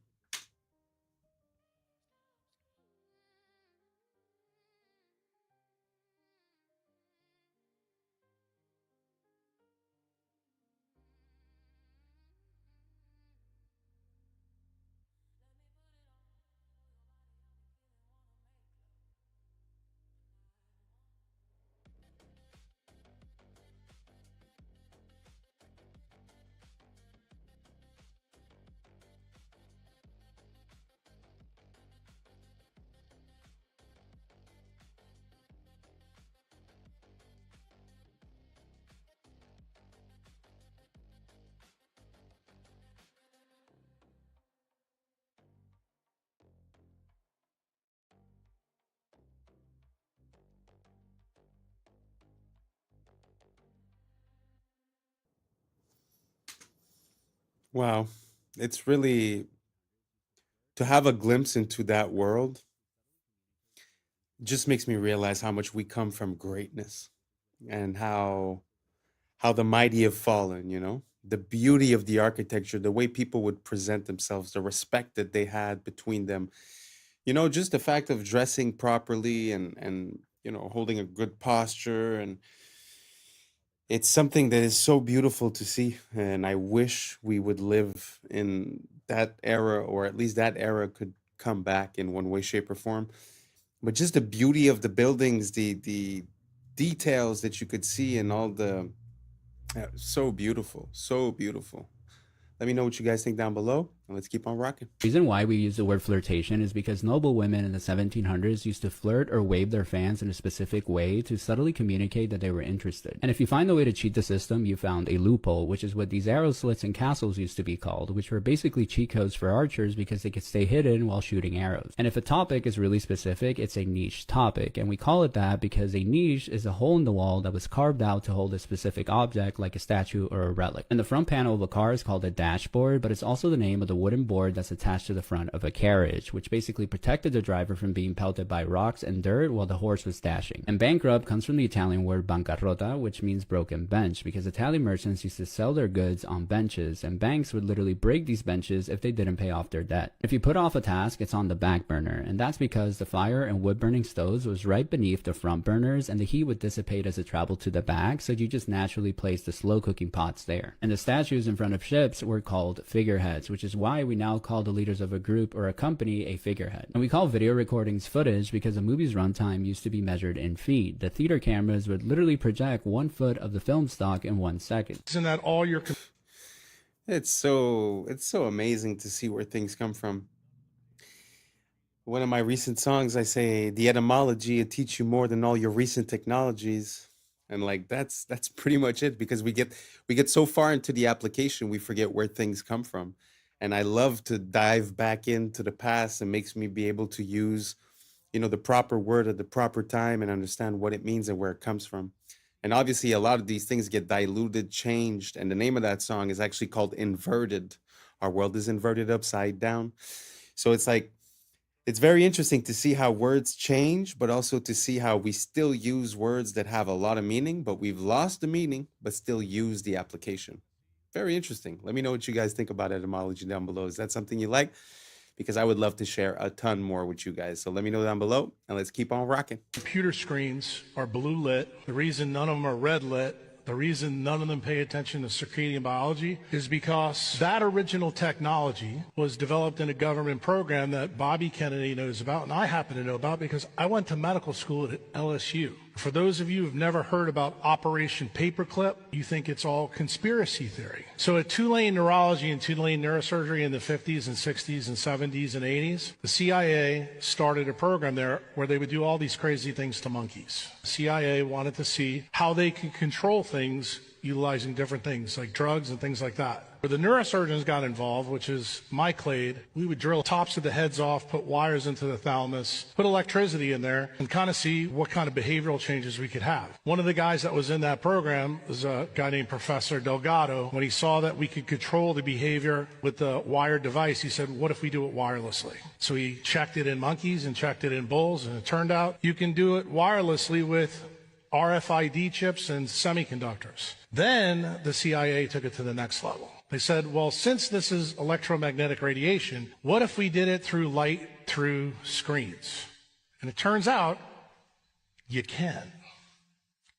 Wow. It's really, to have a glimpse into that world just makes me realize how much we come from greatness and how the mighty have fallen, the beauty of the architecture, the way people would present themselves, the respect that they had between them. You know, just the fact of dressing properly and holding a good posture, and it's something that is so beautiful to see, and I wish we would live in that era, or at least that era could come back in one way, shape, or form. But just the beauty of the buildings, the details that you could see, and all the so beautiful, so beautiful. Let me know what you guys think down below, and let's keep on rocking. The reason why we use the word flirtation is because noble women in the 1700s used to flirt or wave their fans in a specific way to subtly communicate that they were interested. And if you find a way to cheat the system, you found a loophole, which is what these arrow slits and castles used to be called, which were basically cheat codes for archers because they could stay hidden while shooting arrows. And if a topic is really specific, it's a niche topic, and we call it that because a niche is a hole in the wall that was carved out to hold a specific object like a statue or a relic. And the front panel of a car is called a dashboard, but it's also the name of the wooden board that's attached to the front of a carriage, which basically protected the driver from being pelted by rocks and dirt while the horse was dashing. And bankrupt comes from the Italian word bancarrota, which means broken bench, because Italian merchants used to sell their goods on benches, and banks would literally break these benches if they didn't pay off their debt. If you put off a task, it's on the back burner, and that's because the fire and wood burning stoves was right beneath the front burners, and the heat would dissipate as it traveled to the back, so you just naturally place the slow cooking pots there. And the statues in front of ships were called figureheads, which is why we now call the leaders of a group or a company a figurehead. And we call video recordings footage because a movie's runtime used to be measured in feet. The theater cameras would literally project 1 foot of the film stock in 1 second. Isn't that all your... It's so amazing to see where things come from. One of my recent songs, I say, the etymology will teach you more than all your recent technologies. And like that's pretty much it, because we get so far into the application, we forget where things come from. And I love to dive back into the past. It makes me be able to use, the proper word at the proper time and understand what it means and where it comes from. And obviously, a lot of these things get diluted, changed. And the name of that song is actually called Inverted. Our world is inverted upside down. So it's like, it's very interesting to see how words change, but also to see how we still use words that have a lot of meaning, but we've lost the meaning, but still use the application. Very interesting. Let me know what you guys think about etymology down below. Is that something you like? Because I would love to share a ton more with you guys. So let me know down below, and let's keep on rocking. Computer screens are blue lit. The reason none of them are red lit, the reason none of them pay attention to circadian biology is because that original technology was developed in a government program that Bobby Kennedy knows about, and I happen to know about because I went to medical school at LSU. For those of you who've never heard about Operation Paperclip, you think it's all conspiracy theory. So at Tulane Neurology and Tulane Neurosurgery in the 50s and 60s and 70s and 80s, the CIA started a program there where they would do all these crazy things to monkeys. The CIA wanted to see how they could control things utilizing different things like drugs and things like that. Where the neurosurgeons got involved, which is my clade, we would drill tops of the heads off, put wires into the thalamus, put electricity in there, and kind of see what kind of behavioral changes we could have. One of the guys that was in that program was a guy named Professor Delgado. When he saw that we could control the behavior with the wired device, he said, what if we do it wirelessly? So he checked it in monkeys and checked it in bulls, and it turned out you can do it wirelessly with RFID chips and semiconductors. Then the CIA took it to the next level. They said, well, since this is electromagnetic radiation, what if we did it through light through screens? And it turns out you can.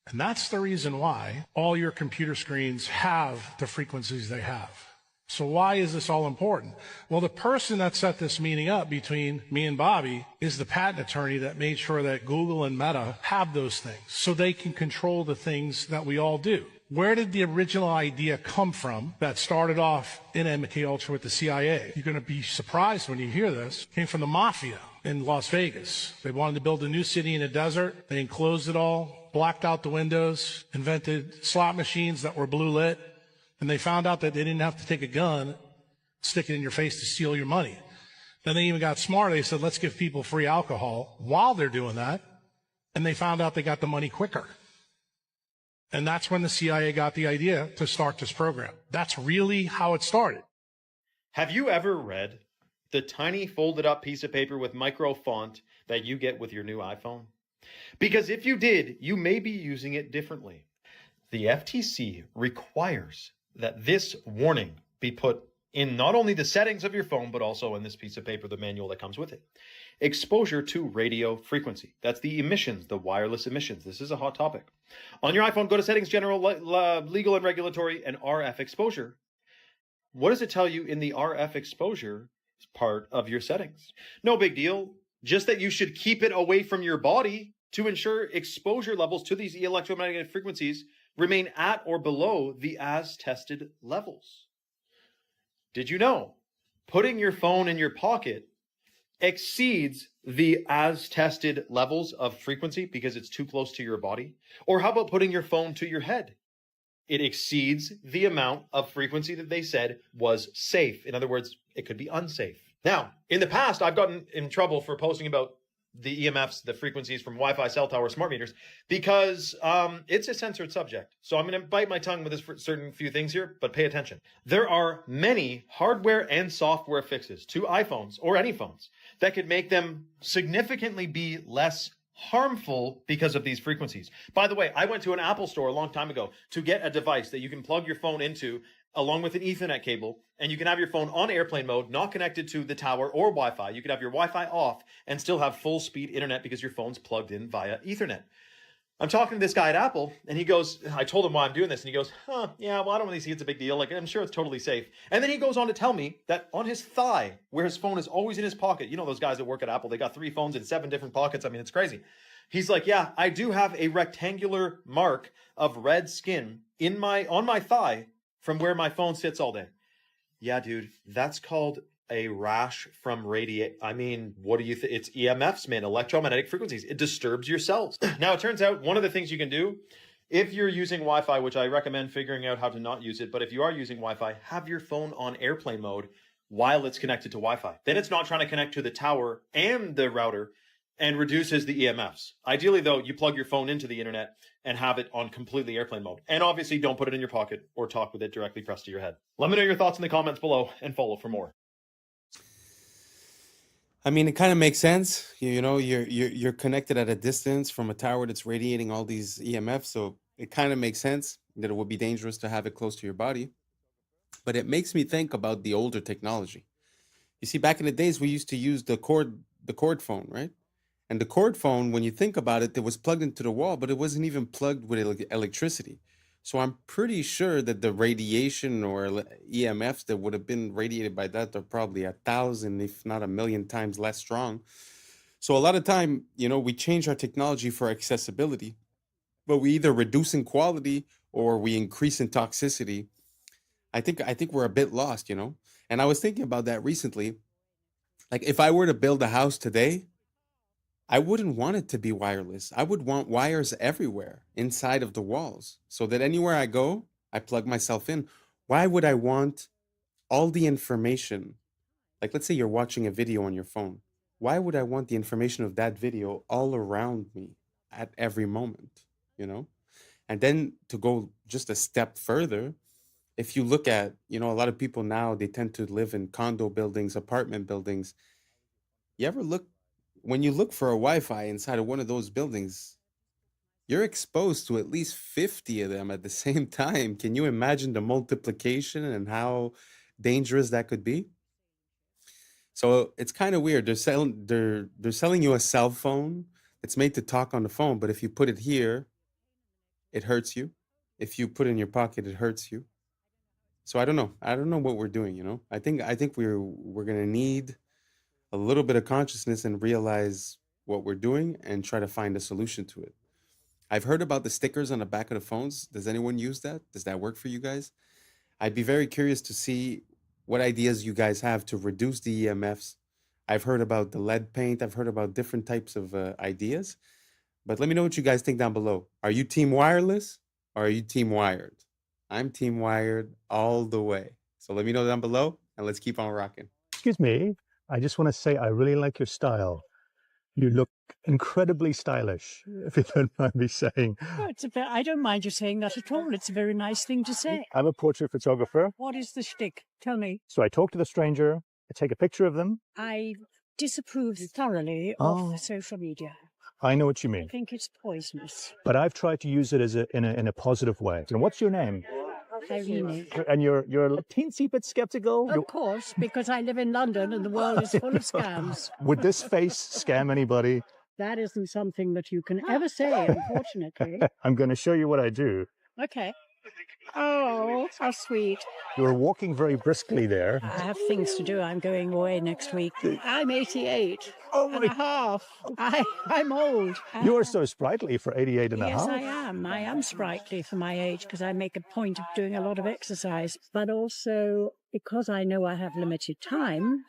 And that's the reason why all your computer screens have the frequencies they have. So why is this all important? Well, the person that set this meeting up between me and Bobby is the patent attorney that made sure that Google and Meta have those things so they can control the things that we all do. Where did the original idea come from that started off in MKUltra with the CIA? You're going to be surprised when you hear this. It came from the mafia in Las Vegas. They wanted to build a new city in a desert. They enclosed it all, blacked out the windows, invented slot machines that were blue lit. And they found out that they didn't have to take a gun, stick it in your face to steal your money. Then they even got smarter. They said, let's give people free alcohol while they're doing that. And they found out they got the money quicker. And that's when the CIA got the idea to start this program. That's really how it started. Have you ever read the tiny folded up piece of paper with micro font that you get with your new iPhone? Because if you did, you may be using it differently. The FTC requires that this warning be put in not only the settings of your phone, but also in this piece of paper, the manual that comes with it. Exposure to radio frequency. That's the emissions, the wireless emissions. This is a hot topic. On your iPhone, go to Settings, General, Legal and Regulatory, and RF Exposure. What does it tell you in the RF exposure part of your settings? No big deal. Just that you should keep it away from your body to ensure exposure levels to these electromagnetic frequencies remain at or below the as tested levels. Did you know putting your phone in your pocket exceeds the as tested levels of frequency because it's too close to your body? Or how about putting your phone to your head? It exceeds the amount of frequency that they said was safe. In other words, it could be unsafe. Now, in the past, I've gotten in trouble for posting about the EMFs, the frequencies from Wi-Fi, cell tower, smart meters, because it's a censored subject. So I'm going to bite my tongue with this certain few things here, but pay attention. There are many hardware and software fixes to iPhones or any phones that could make them significantly be less harmful because of these frequencies. By the way, I went to an Apple store a long time ago to get a device that you can plug your phone into along with an Ethernet cable, and you can have your phone on airplane mode, not connected to the tower or Wi-Fi. You could have your Wi-Fi off and still have full speed internet because your phone's plugged in via Ethernet. I'm talking to this guy at Apple, and he goes, I told him why I'm doing this, and he goes, yeah, well, I don't really see it's a big deal. Like, I'm sure it's totally safe. And then he goes on to tell me that on his thigh, where his phone is always in his pocket, you know those guys that work at Apple, they got 3 phones in 7 different pockets. I mean, it's crazy. He's like, yeah, I do have a rectangular mark of red skin on my thigh from where my phone sits all day. Yeah, dude, that's called a rash from radiate. I mean, what do you think? It's EMFs, man, electromagnetic frequencies. It disturbs your cells. Now, it turns out one of the things you can do if you're using Wi-Fi, which I recommend figuring out how to not use it, but if you are using Wi-Fi, have your phone on airplane mode while it's connected to Wi-Fi. Then it's not trying to connect to the tower and the router and reduces the EMFs. Ideally, though, you plug your phone into the internet and have it on completely airplane mode. And obviously, don't put it in your pocket or talk with it directly pressed to your head. Let me know your thoughts in the comments below and follow for more. I mean, it kind of makes sense. You know, you're connected at a distance from a tower that's radiating all these EMFs, so it kind of makes sense that it would be dangerous to have it close to your body. But it makes me think about the older technology. You see, back in the days, we used to use the cord phone, right? And the cord phone, when you think about it, it was plugged into the wall, but it wasn't even plugged with electricity. So I'm pretty sure that the radiation or EMFs that would have been radiated by that are probably 1,000, if not 1,000,000 times less strong. So a lot of time, you know, we change our technology for accessibility, but we either reduce in quality or we increase in toxicity. I think we're a bit lost, you know. And I was thinking about that recently. Like, if I were to build a house today, I wouldn't want it to be wireless. I would want wires everywhere inside of the walls so that anywhere I go, I plug myself in. Why would I want all the information? Like, let's say you're watching a video on your phone. Why would I want the information of that video all around me at every moment, you know? And then to go just a step further, if you look at, you know, a lot of people now, they tend to live in condo buildings, apartment buildings. You ever look, when you look for a Wi-Fi inside of one of those buildings, you're exposed to at least 50 of them at the same time. Can you imagine the multiplication and how dangerous that could be? So it's kind of weird. They're selling you a cell phone that's made to talk on the phone, but if you put it here, it hurts you. If you put it in your pocket, it hurts you. So I don't know. I don't know what we're doing, you know? I think we're going to need a little bit of consciousness and realize what we're doing and try to find a solution to it. I've heard about the stickers on the back of the phones. Does anyone use that? Does that work for you guys? I'd be very curious to see what ideas you guys have to reduce the EMFs. I've heard about the lead paint. I've heard about different types of ideas. But let me know what you guys think down below. Are you team wireless or are you team wired? I'm team wired all the way. So let me know down below and let's keep on rocking. Excuse me. I just want to say I really like your style. You look incredibly stylish, if you don't mind me saying. Oh, I don't mind you saying that at all. It's a very nice thing to say. I'm a portrait photographer. What is the shtick? Tell me. So I talk to the stranger, I take a picture of them. I disapprove thoroughly of social media. I know what you mean. I think it's poisonous. But I've tried to use it as in a positive way. And what's your name? Irene. And you're a teensy bit skeptical? Of course, because I live in London and the world is full of scams. Would this face scam anybody? That isn't something that you can ever say, unfortunately. I'm going to show you what I do. Okay. Oh, how sweet. You were walking very briskly there. I have things to do. I'm going away next week. I'm 88 and a half. I'm old. You are so sprightly for 88 and a half. Yes, I am. I am sprightly for my age because I make a point of doing a lot of exercise. But also, because I know I have limited time,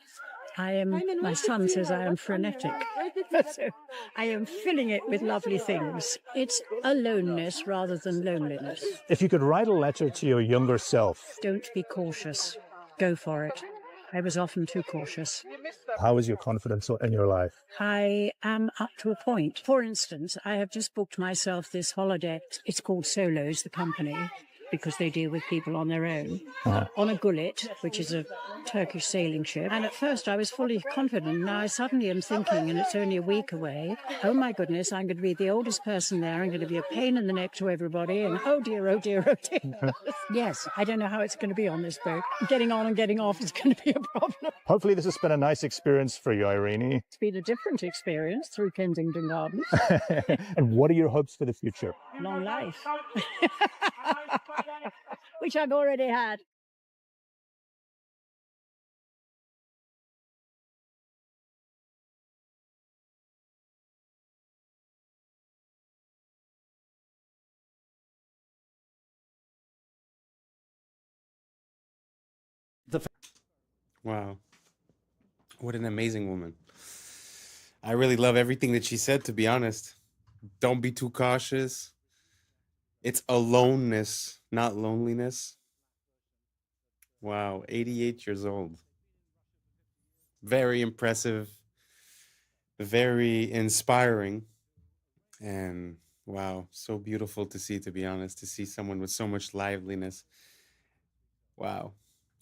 my son says I am frenetic. So I am filling it with lovely things. It's aloneness rather than loneliness. If you could write a letter to your younger self. Don't be cautious. Go for it. I was often too cautious. How is your confidence in your life? I am up to a point. For instance, I have just booked myself this holiday. It's called Solos, the company, because they deal with people on their own, on a gullet, which is a Turkish sailing ship. And at first I was fully confident. Now I suddenly am thinking, and it's only a week away, oh my goodness, I'm going to be the oldest person there. I'm going to be a pain in the neck to everybody. And oh dear, oh dear, oh dear. Yes, I don't know how it's going to be on this boat. Getting on and getting off is going to be a problem. Hopefully this has been a nice experience for you, Irene. It's been a different experience through Kensington Gardens. And what are your hopes for the future? Long life. Which I've already had. Wow. What an amazing woman. I really love everything that she said, to be honest. Don't be too cautious. It's aloneness, not loneliness. Wow, 88 years old. Very impressive, very inspiring. And wow, so beautiful to see, to be honest, to see someone with so much liveliness. Wow.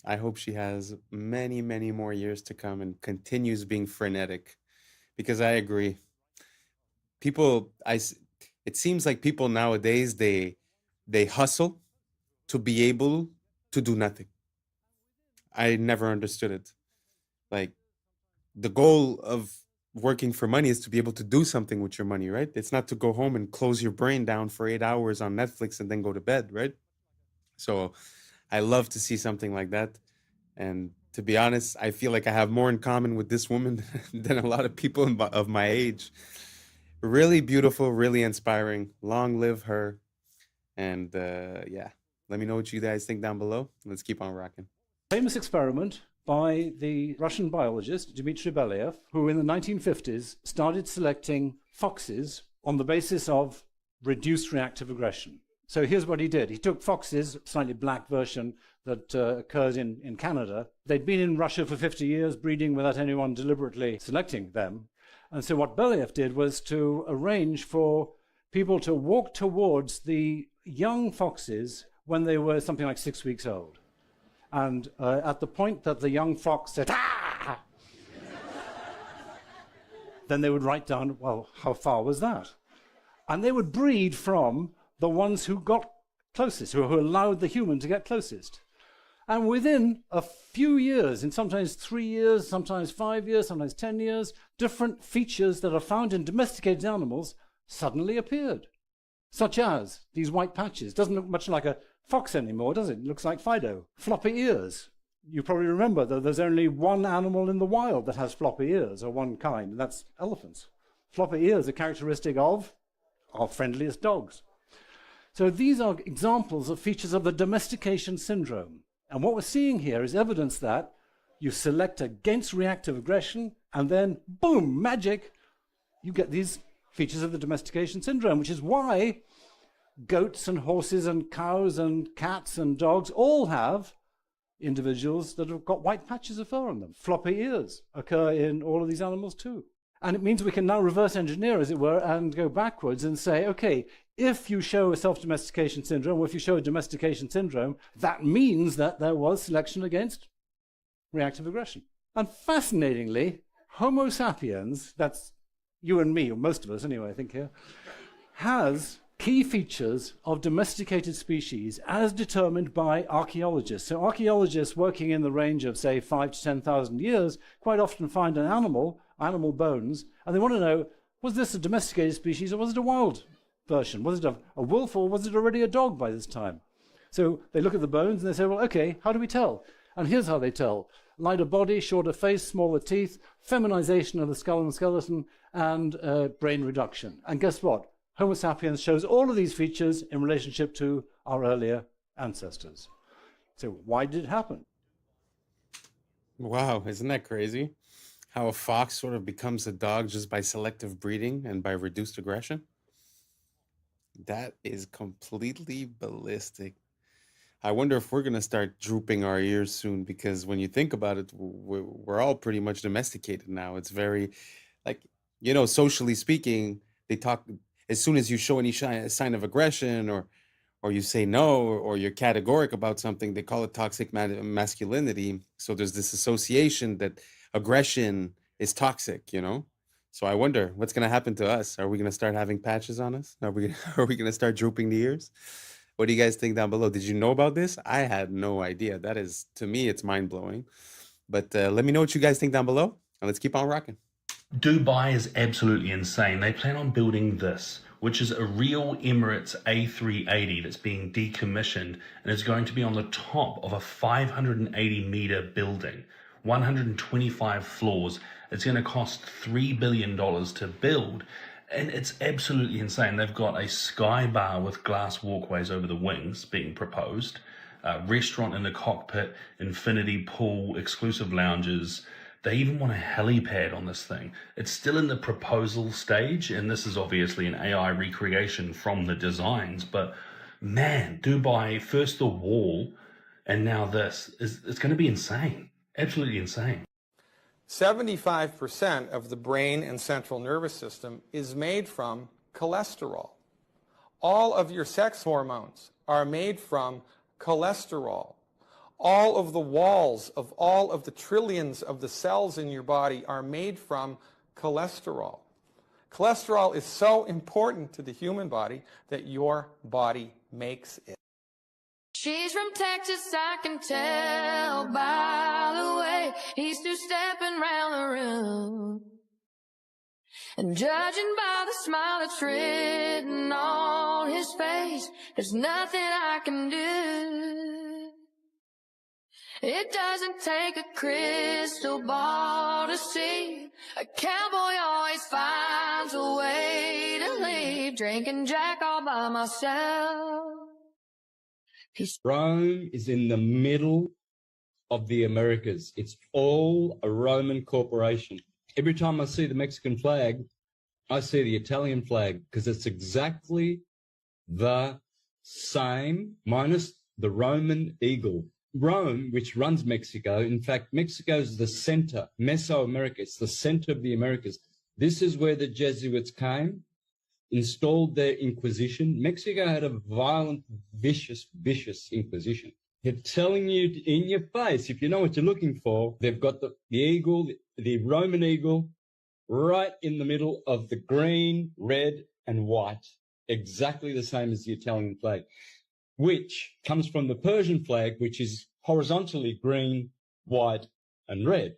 I hope she has many, many more years to come and continues being frenetic, because I agree. It seems like people nowadays, they hustle to be able to do nothing. I never understood it. Like, the goal of working for money is to be able to do something with your money, right? It's not to go home and close your brain down for 8 hours on Netflix and then go to bed, right? So I love to see something like that. And to be honest, I feel like I have more in common with this woman than a lot of people of my age. Really beautiful, really inspiring. Long live her. And yeah, let me know what you guys think down below. Let's keep on rocking. Famous experiment by the Russian biologist Dmitry Belyaev, who in the 1950s started selecting foxes on the basis of reduced reactive aggression. So here's what he did. He took foxes, slightly black version that occurs in Canada. They'd been in Russia for 50 years, breeding without anyone deliberately selecting them. And so what Belyaev did was to arrange for people to walk towards the young foxes when they were something like 6 weeks old. And at the point that the young fox said, "Ah!" then they would write down, well, how far was that? And they would breed from the ones who got closest, who allowed the human to get closest. And within a few years, in sometimes 3 years, sometimes 5 years, sometimes 10 years, different features that are found in domesticated animals suddenly appeared, such as these white patches. Doesn't look much like a fox anymore, does it? It looks like Fido. Floppy ears. You probably remember that there's only one animal in the wild that has floppy ears, or one kind, and that's elephants. Floppy ears are characteristic of our friendliest dogs. So these are examples of features of the domestication syndrome. And what we're seeing here is evidence that you select against reactive aggression, and then, boom, magic, you get these features of the domestication syndrome, which is why goats and horses and cows and cats and dogs all have individuals that have got white patches of fur on them. Floppy ears occur in all of these animals too. And it means we can now reverse engineer, as it were, and go backwards and say, okay, if you show a self-domestication syndrome, or if you show a domestication syndrome, that means that there was selection against reactive aggression. And fascinatingly, Homo sapiens, that's you and me, or most of us anyway, I think here, has key features of domesticated species as determined by archaeologists. So archaeologists working in the range of, say, 5 to 10,000 years quite often find an animal bones, and they want to know, was this a domesticated species or was it a wild version? Was it a wolf or was it already a dog by this time? So they look at the bones and they say, well, okay, how do we tell? And here's how they tell. Lighter body, shorter face, smaller teeth, feminization of the skull and skeleton, and brain reduction. And guess what? Homo sapiens shows all of these features in relationship to our earlier ancestors. So why did it happen? Wow, isn't that crazy? How a fox sort of becomes a dog just by selective breeding and by reduced aggression? That is completely ballistic. I wonder if we're going to start drooping our ears soon, because when you think about it, we're all pretty much domesticated now. It's very, like, socially speaking, they talk, as soon as you show any sign of aggression or you say no, or you're categoric about something, they call it toxic masculinity. So there's this association that aggression is toxic, So I wonder what's going to happen to us. Are we going to start having patches on us? Are we going to start drooping the ears? What do you guys think down below? Did you know about this? I had no idea. That is, to me, it's mind-blowing. But let me know what you guys think down below, and let's keep on rocking. Dubai is absolutely insane. They plan on building this, which is a real Emirates A380 that's being decommissioned and is going to be on the top of a 580-meter building, 125 floors. It's going to cost $3 billion to build. And it's absolutely insane. They've got a sky bar with glass walkways over the wings being proposed, a restaurant in the cockpit, infinity pool, exclusive lounges. They even want a helipad on this thing. It's still in the proposal stage, and this is obviously an AI recreation from the designs. But man, Dubai, first the wall, and now this. It's going to be insane. Absolutely insane. 75% of the brain and central nervous system is made from cholesterol. All of your sex hormones are made from cholesterol. All of the walls of all of the trillions of the cells in your body are made from cholesterol. Cholesterol is so important to the human body that your body makes it. She's from Texas, I can tell by the way he's two-stepping round the room. And judging by the smile that's written on his face, there's nothing I can do. It doesn't take a crystal ball to see. A cowboy always finds a way to leave, drinking Jack all by myself. Rome is in the middle of the Americas. It's all a Roman corporation. Every time I see the Mexican flag, I see the Italian flag, because it's exactly the same, minus the Roman eagle. Rome, which runs Mexico, in fact, Mexico is the center, Mesoamerica, it's the center of the Americas. This is where the Jesuits came, installed their Inquisition. Mexico had a violent, vicious Inquisition. They're telling you in your face, if you know what you're looking for, they've got the eagle, the Roman eagle, right in the middle of the green, red, and white, exactly the same as the Italian flag, which comes from the Persian flag, which is horizontally green, white, and red.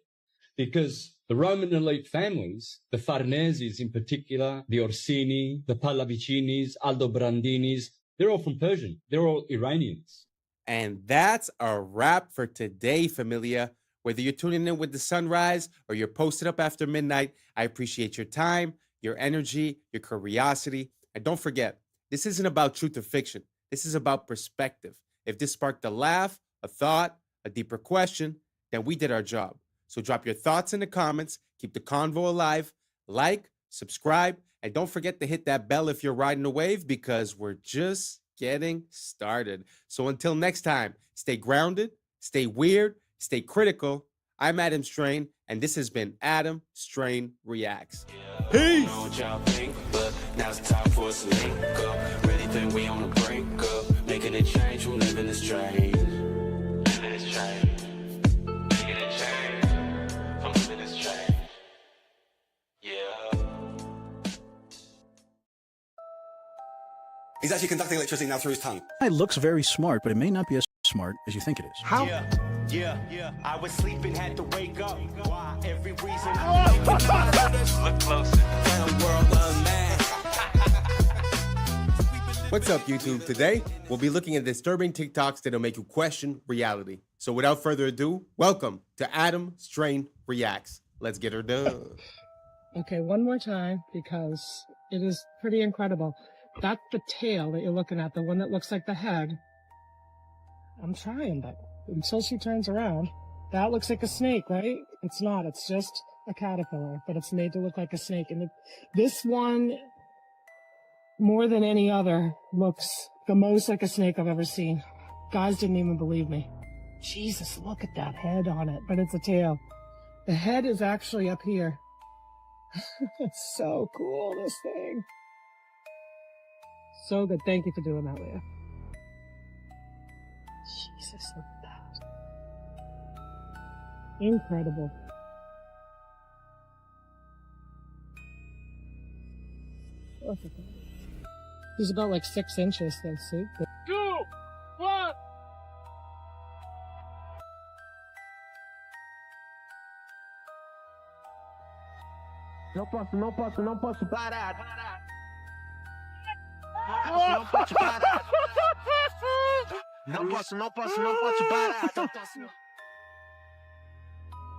Because the Roman elite families, the Farneses in particular, the Orsini, the Pallavicinis, Aldobrandinis, they're all from Persian. They're all Iranians. And that's a wrap for today, familia. Whether you're tuning in with the sunrise or you're posted up after midnight, I appreciate your time, your energy, your curiosity. And don't forget, this isn't about truth or fiction. This is about perspective. If this sparked a laugh, a thought, a deeper question, then we did our job. So drop your thoughts in the comments, keep the convo alive, like, subscribe, and don't forget to hit that bell if you're riding a wave, because we're just getting started. So until next time, stay grounded, stay weird, stay critical. I'm Adam Strain, and this has been Adam Strain Reacts. Peace! I don't know what y'all think, but now's the time for us to link up. Really think we on the brink up, making a change from living this strange. Living this strange. Making a change from living this strange. Yeah. He's actually conducting electricity now through his tongue. It looks very smart, but it may not be as smart as you think it is. How? Yeah. I was sleeping, had to wake up. Why? Every reason. Look closer. What's up, YouTube? Today, we'll be looking at disturbing TikToks that'll make you question reality. So without further ado, welcome to Adam Strain Reacts. Let's get her done. Okay, one more time, because it is pretty incredible. That's the tail that you're looking at, the one that looks like the head. I'm trying, but until she turns around, that looks like a snake, right? It's not. It's just a caterpillar, but it's made to look like a snake. And this one, more than any other, looks the most like a snake I've ever seen. Guys didn't even believe me. Jesus, look at that head on it, but it's a tail. The head is actually up here. It's so cool, this thing. So good. Thank you for doing that, Leah. Jesus, look at that. Incredible. Look at that. He's about like 6 inches, though, see? 2, 1. Não posso parar. Não posso parar.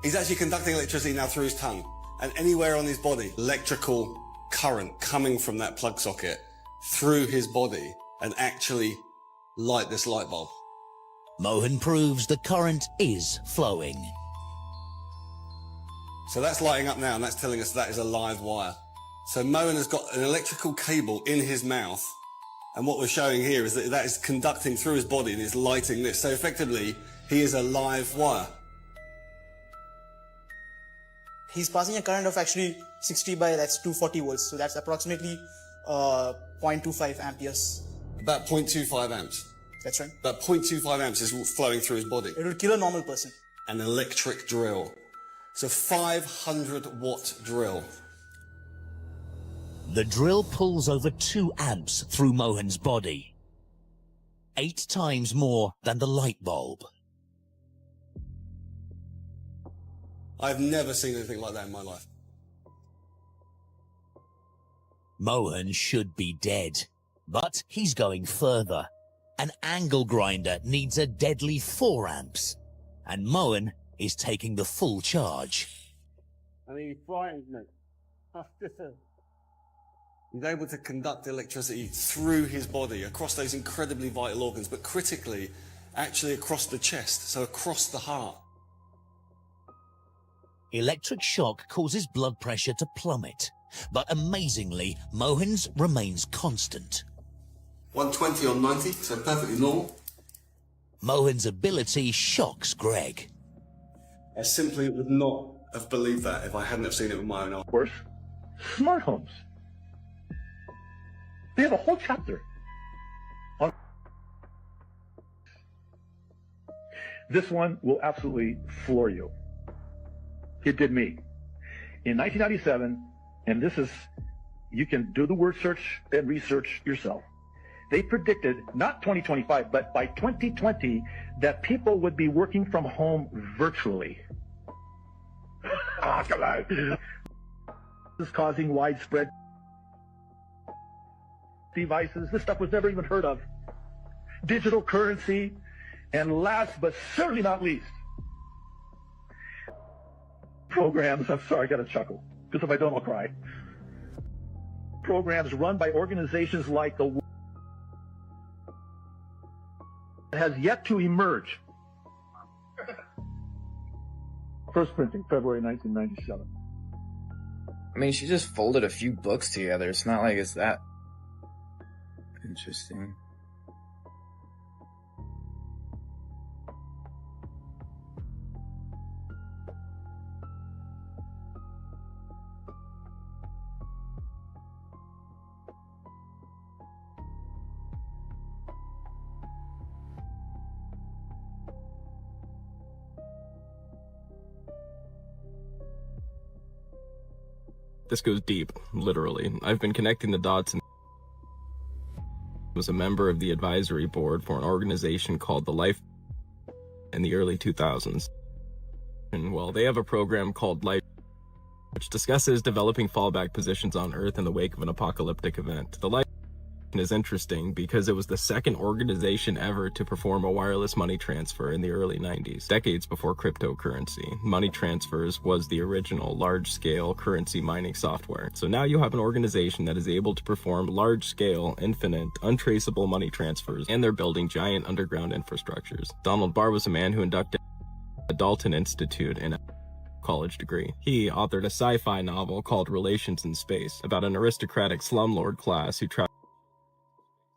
He's actually conducting electricity now through his tongue. And anywhere on his body, electrical current coming from that plug socket through his body and actually light this light bulb. Mohan proves the current is flowing. So that's lighting up now, and that's telling us that is a live wire. So Mohan has got an electrical cable in his mouth, and what we're showing here is that is conducting through his body and is lighting this. So effectively, he is a live wire. He's passing a current of actually 60 by, that's 240 volts. So that's approximately 0.25 amperes. About 0.25 amps. That's right. About 0.25 amps is flowing through his body. It will kill a normal person. An electric drill. It's a 500-watt drill. The drill pulls over 2 amps through Mohan's body. 8 times more than the light bulb. I've never seen anything like that in my life. Mohan should be dead, but he's going further. An angle grinder needs a deadly 4 amps, and Mohan is taking the full charge. I mean, he frightened me. He's able to conduct electricity through his body, across those incredibly vital organs, but critically, actually across the chest, so across the heart. Electric shock causes blood pressure to plummet, but amazingly, Mohan's remains constant. 120 on 90, so perfectly normal. Mohan's ability shocks Greg. I simply would not have believed that if I hadn't have seen it with my own eyes. Worse, smart homes. They have a whole chapter on this. One will absolutely floor you. It did me. In 1997, and this is, you can do the word search and research yourself. They predicted, not 2025, but by 2020, that people would be working from home virtually. This is causing widespread devices. This stuff was never even heard of. Digital currency, and last but certainly not least, programs. I'm sorry, I got to chuckle, because if I don't, I'll cry. Programs run by organizations like the has yet to emerge. First printing, February 1997. I mean, she just folded a few books together. It's not like it's that interesting. This goes deep, literally. I've been connecting the dots and was a member of the advisory board for an organization called the Life in the early 2000s. And well, they have a program called Life, which discusses developing fallback positions on Earth in the wake of an apocalyptic event. The Life is interesting because it was the second organization ever to perform a wireless money transfer in the early 90s, decades before cryptocurrency. Money transfers was the original large-scale currency mining software. So now you have an organization that is able to perform large-scale, infinite, untraceable money transfers, and they're building giant underground infrastructures. Donald Barr was a man who inducted the Dalton Institute in a college degree. He authored a sci-fi novel called Relations in Space about an aristocratic slumlord class who tried.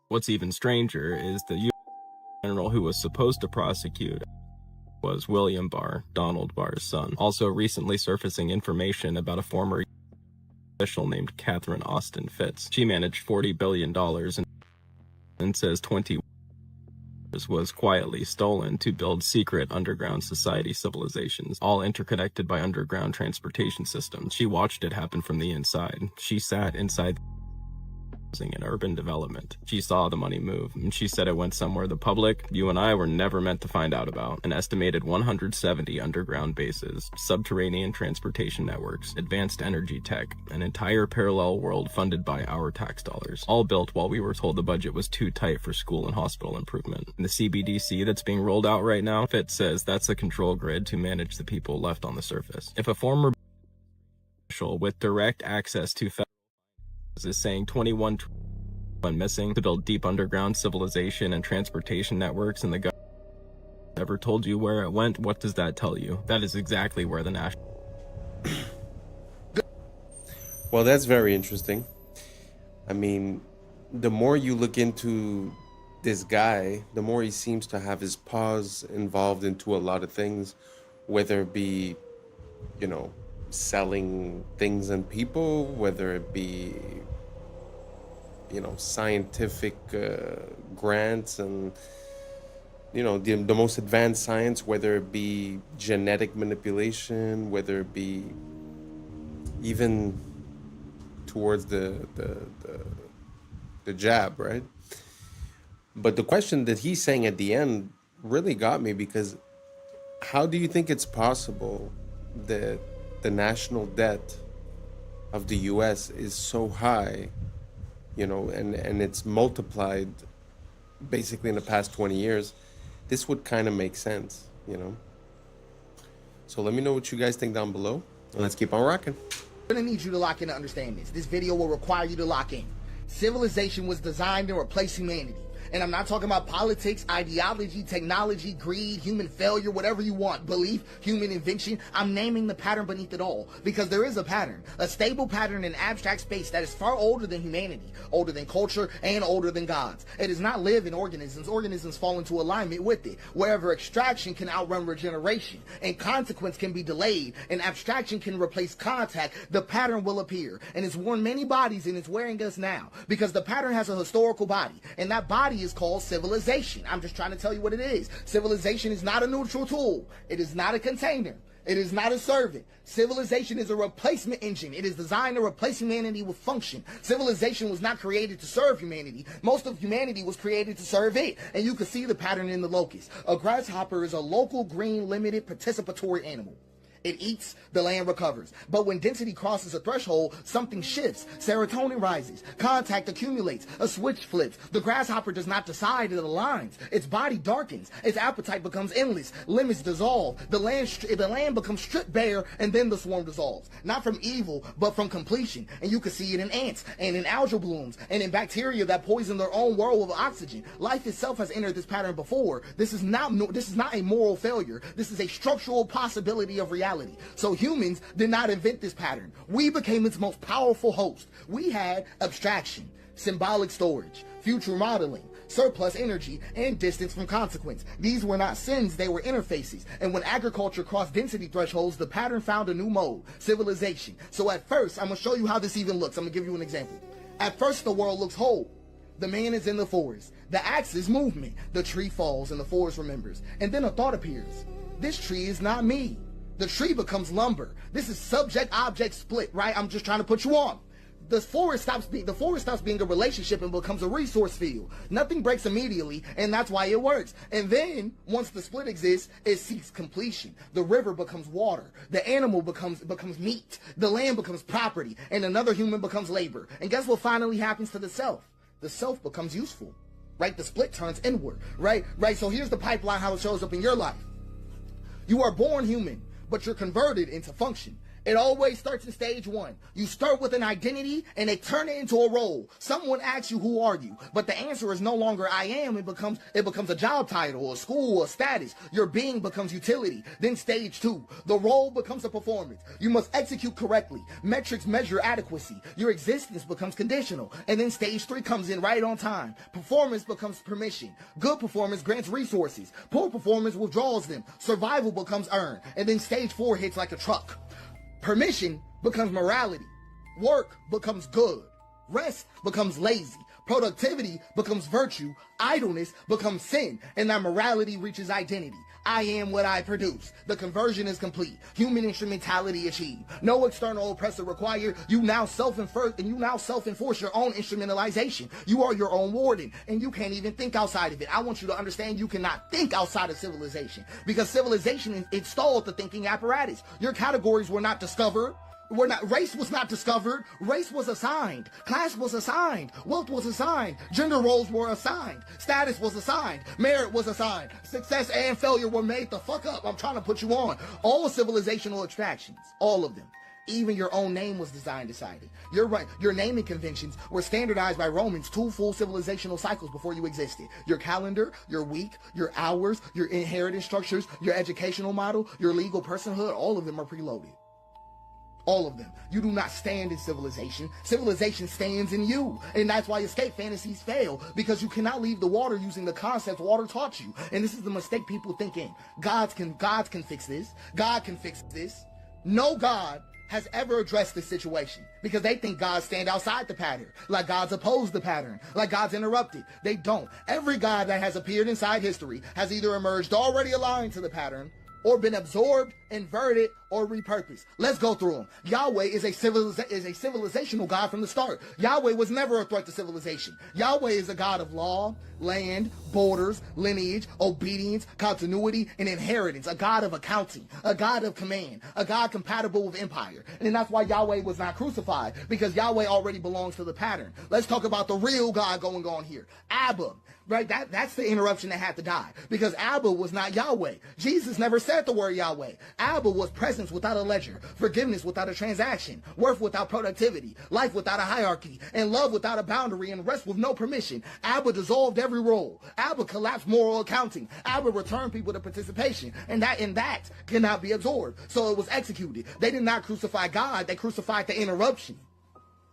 What's even stranger is the U.S. general who was supposed to prosecute was William Barr, Donald Barr's son, also recently surfacing information about a former official named Catherine Austin Fitz. She managed $40 billion and says 20 was quietly stolen to build secret underground society civilizations, all interconnected by underground transportation systems. She watched it happen from the inside. She sat inside in urban development. She saw the money move, and she said it went somewhere the public, you and I, were never meant to find out about. An estimated 170 underground bases, subterranean transportation networks, advanced energy tech, an entire parallel world funded by our tax dollars, all built while we were told the budget was too tight for school and hospital improvement. And the CBDC that's being rolled out right now, Fitz says that's a control grid to manage the people left on the surface. If a former official with direct access to is saying 21 went missing to build deep underground civilization and transportation networks, and the government never told you where it went, what does that tell you? That is exactly where the national... Well, that's very interesting. I mean, the more you look into this guy, the more he seems to have his paws involved into a lot of things, whether it be, you know, selling things and people, whether it be, you know, scientific grants and, you know, the most advanced science, whether it be genetic manipulation, whether it be even towards the jab, right? But the question that he's saying at the end really got me, because how do you think it's possible that the national debt of the US is so high, you know, and it's multiplied basically in the past 20 years? This would kind of make sense, you know? So let me know what you guys think down below, and let's keep on rocking. I'm gonna need you to lock in to understand this. This video will require you to lock in. Civilization was designed to replace humanity. And I'm not talking about politics, ideology, technology, greed, human failure, whatever you want, belief, human invention. I'm naming the pattern beneath it all, because there is a pattern, a stable pattern in abstract space that is far older than humanity, older than culture, and older than gods. It does not live in organisms. Organisms fall into alignment with it. Wherever extraction can outrun regeneration, and consequence can be delayed, and abstraction can replace contact, the pattern will appear. And it's worn many bodies, and it's wearing us now, because the pattern has a historical body, and that body is called civilization. I'm just trying to tell you what it is. Civilization is not a neutral tool. It is not a container. It is not a servant. Civilization is a replacement engine. It is designed to replace humanity with function. Civilization was not created to serve humanity. Most of humanity was created to serve it. And you can see the pattern in the locust. A grasshopper is a local, green, limited, participatory animal. It eats, the land recovers. But when density crosses a threshold, something shifts. Serotonin rises. Contact accumulates. A switch flips. The grasshopper does not decide, it aligns. Its body darkens. Its appetite becomes endless. Limits dissolve. The land becomes stripped bare, and then the swarm dissolves. Not from evil, but from completion. And you can see it in ants, and in algal blooms, and in bacteria that poison their own world with oxygen. Life itself has entered this pattern before. This is not a moral failure. This is a structural possibility of reality. So humans did not invent this pattern. We became its most powerful host. We had abstraction, symbolic storage, future modeling, surplus energy, and distance from consequence. These were not sins, they were interfaces. And when agriculture crossed density thresholds, the pattern found a new mode, civilization. So at first, I'm going to show you how this even looks. I'm going to give you an example. At first, the world looks whole. The man is in the forest. The axe is movement. The tree falls and the forest remembers. And then a thought appears. This tree is not me. The tree becomes lumber. This is subject-object split, right? I'm just trying to put you on. the forest stops being a relationship and becomes a resource field. Nothing breaks immediately, and that's why it works. And then once the split exists, it seeks completion. The river becomes water. The animal becomes meat. The land becomes property, and another human becomes labor. And guess what finally happens to the self? The self becomes useful, right? The split turns inward, right? So here's the pipeline, how it shows up in your life. You are born human, but you're converted into function. It always starts in stage one. You start with an identity and they turn it into a role. Someone asks you, who are you? But the answer is no longer I am. It becomes a job title, a school, a status. Your being becomes utility. Then stage two, the role becomes a performance. You must execute correctly. Metrics measure adequacy. Your existence becomes conditional. And then stage three comes in right on time. Performance becomes permission. Good performance grants resources. Poor performance withdraws them. Survival becomes earned. And then stage four hits like a truck. Permission becomes morality. Work becomes good. Rest becomes lazy. Productivity becomes virtue. Idleness becomes sin. And that morality reaches identity. I am what I produce. The conversion is complete. Human instrumentality achieved. No external oppressor required. You now self-enforce your own instrumentalization. You are your own warden, and you can't even think outside of it. I want you to understand you cannot think outside of civilization, because civilization installed the thinking apparatus. Your categories were not discovered. Race was not discovered. Race was assigned. Class was assigned. Wealth was assigned. Gender roles were assigned. Status was assigned. Merit was assigned. Success and failure were made the fuck up. I'm trying to put you on. All civilizational abstractions. All of them. Even your own name was decided. You're right. Your naming conventions were standardized by Romans 2 full civilizational cycles before you existed. Your calendar, your week, your hours, your inheritance structures, your educational model, your legal personhood, all of them are preloaded. All of them. You do not stand in civilization. Civilization stands in you. And that's why escape fantasies fail, because you cannot leave the water using the concepts water taught you. And this is the mistake people think in. Gods can fix this. God can fix this. No God has ever addressed this situation, because they think gods stand outside the pattern, like gods oppose the pattern, like gods interrupted. They don't. Every god that has appeared inside history has either emerged already aligned to the pattern, or been absorbed, inverted, or repurposed. Let's go through them. Yahweh is a civilizational God from the start. Yahweh was never a threat to civilization. Yahweh is a God of law, land, borders, lineage, obedience, continuity, and inheritance. A God of accounting, a God of command, a God compatible with empire. And that's why Yahweh was not crucified, because Yahweh already belongs to the pattern. Let's talk about the real God going on here. Abba. Right, that's the interruption that had to die, because Abba was not Yahweh. Jesus never said the word Yahweh. Abba was presence without a ledger, forgiveness without a transaction, worth without productivity, life without a hierarchy, and love without a boundary, and rest with no permission. Abba dissolved every role. Abba collapsed moral accounting. Abba returned people to participation, and that cannot be absorbed. So it was executed. They did not crucify God. They crucified the interruption.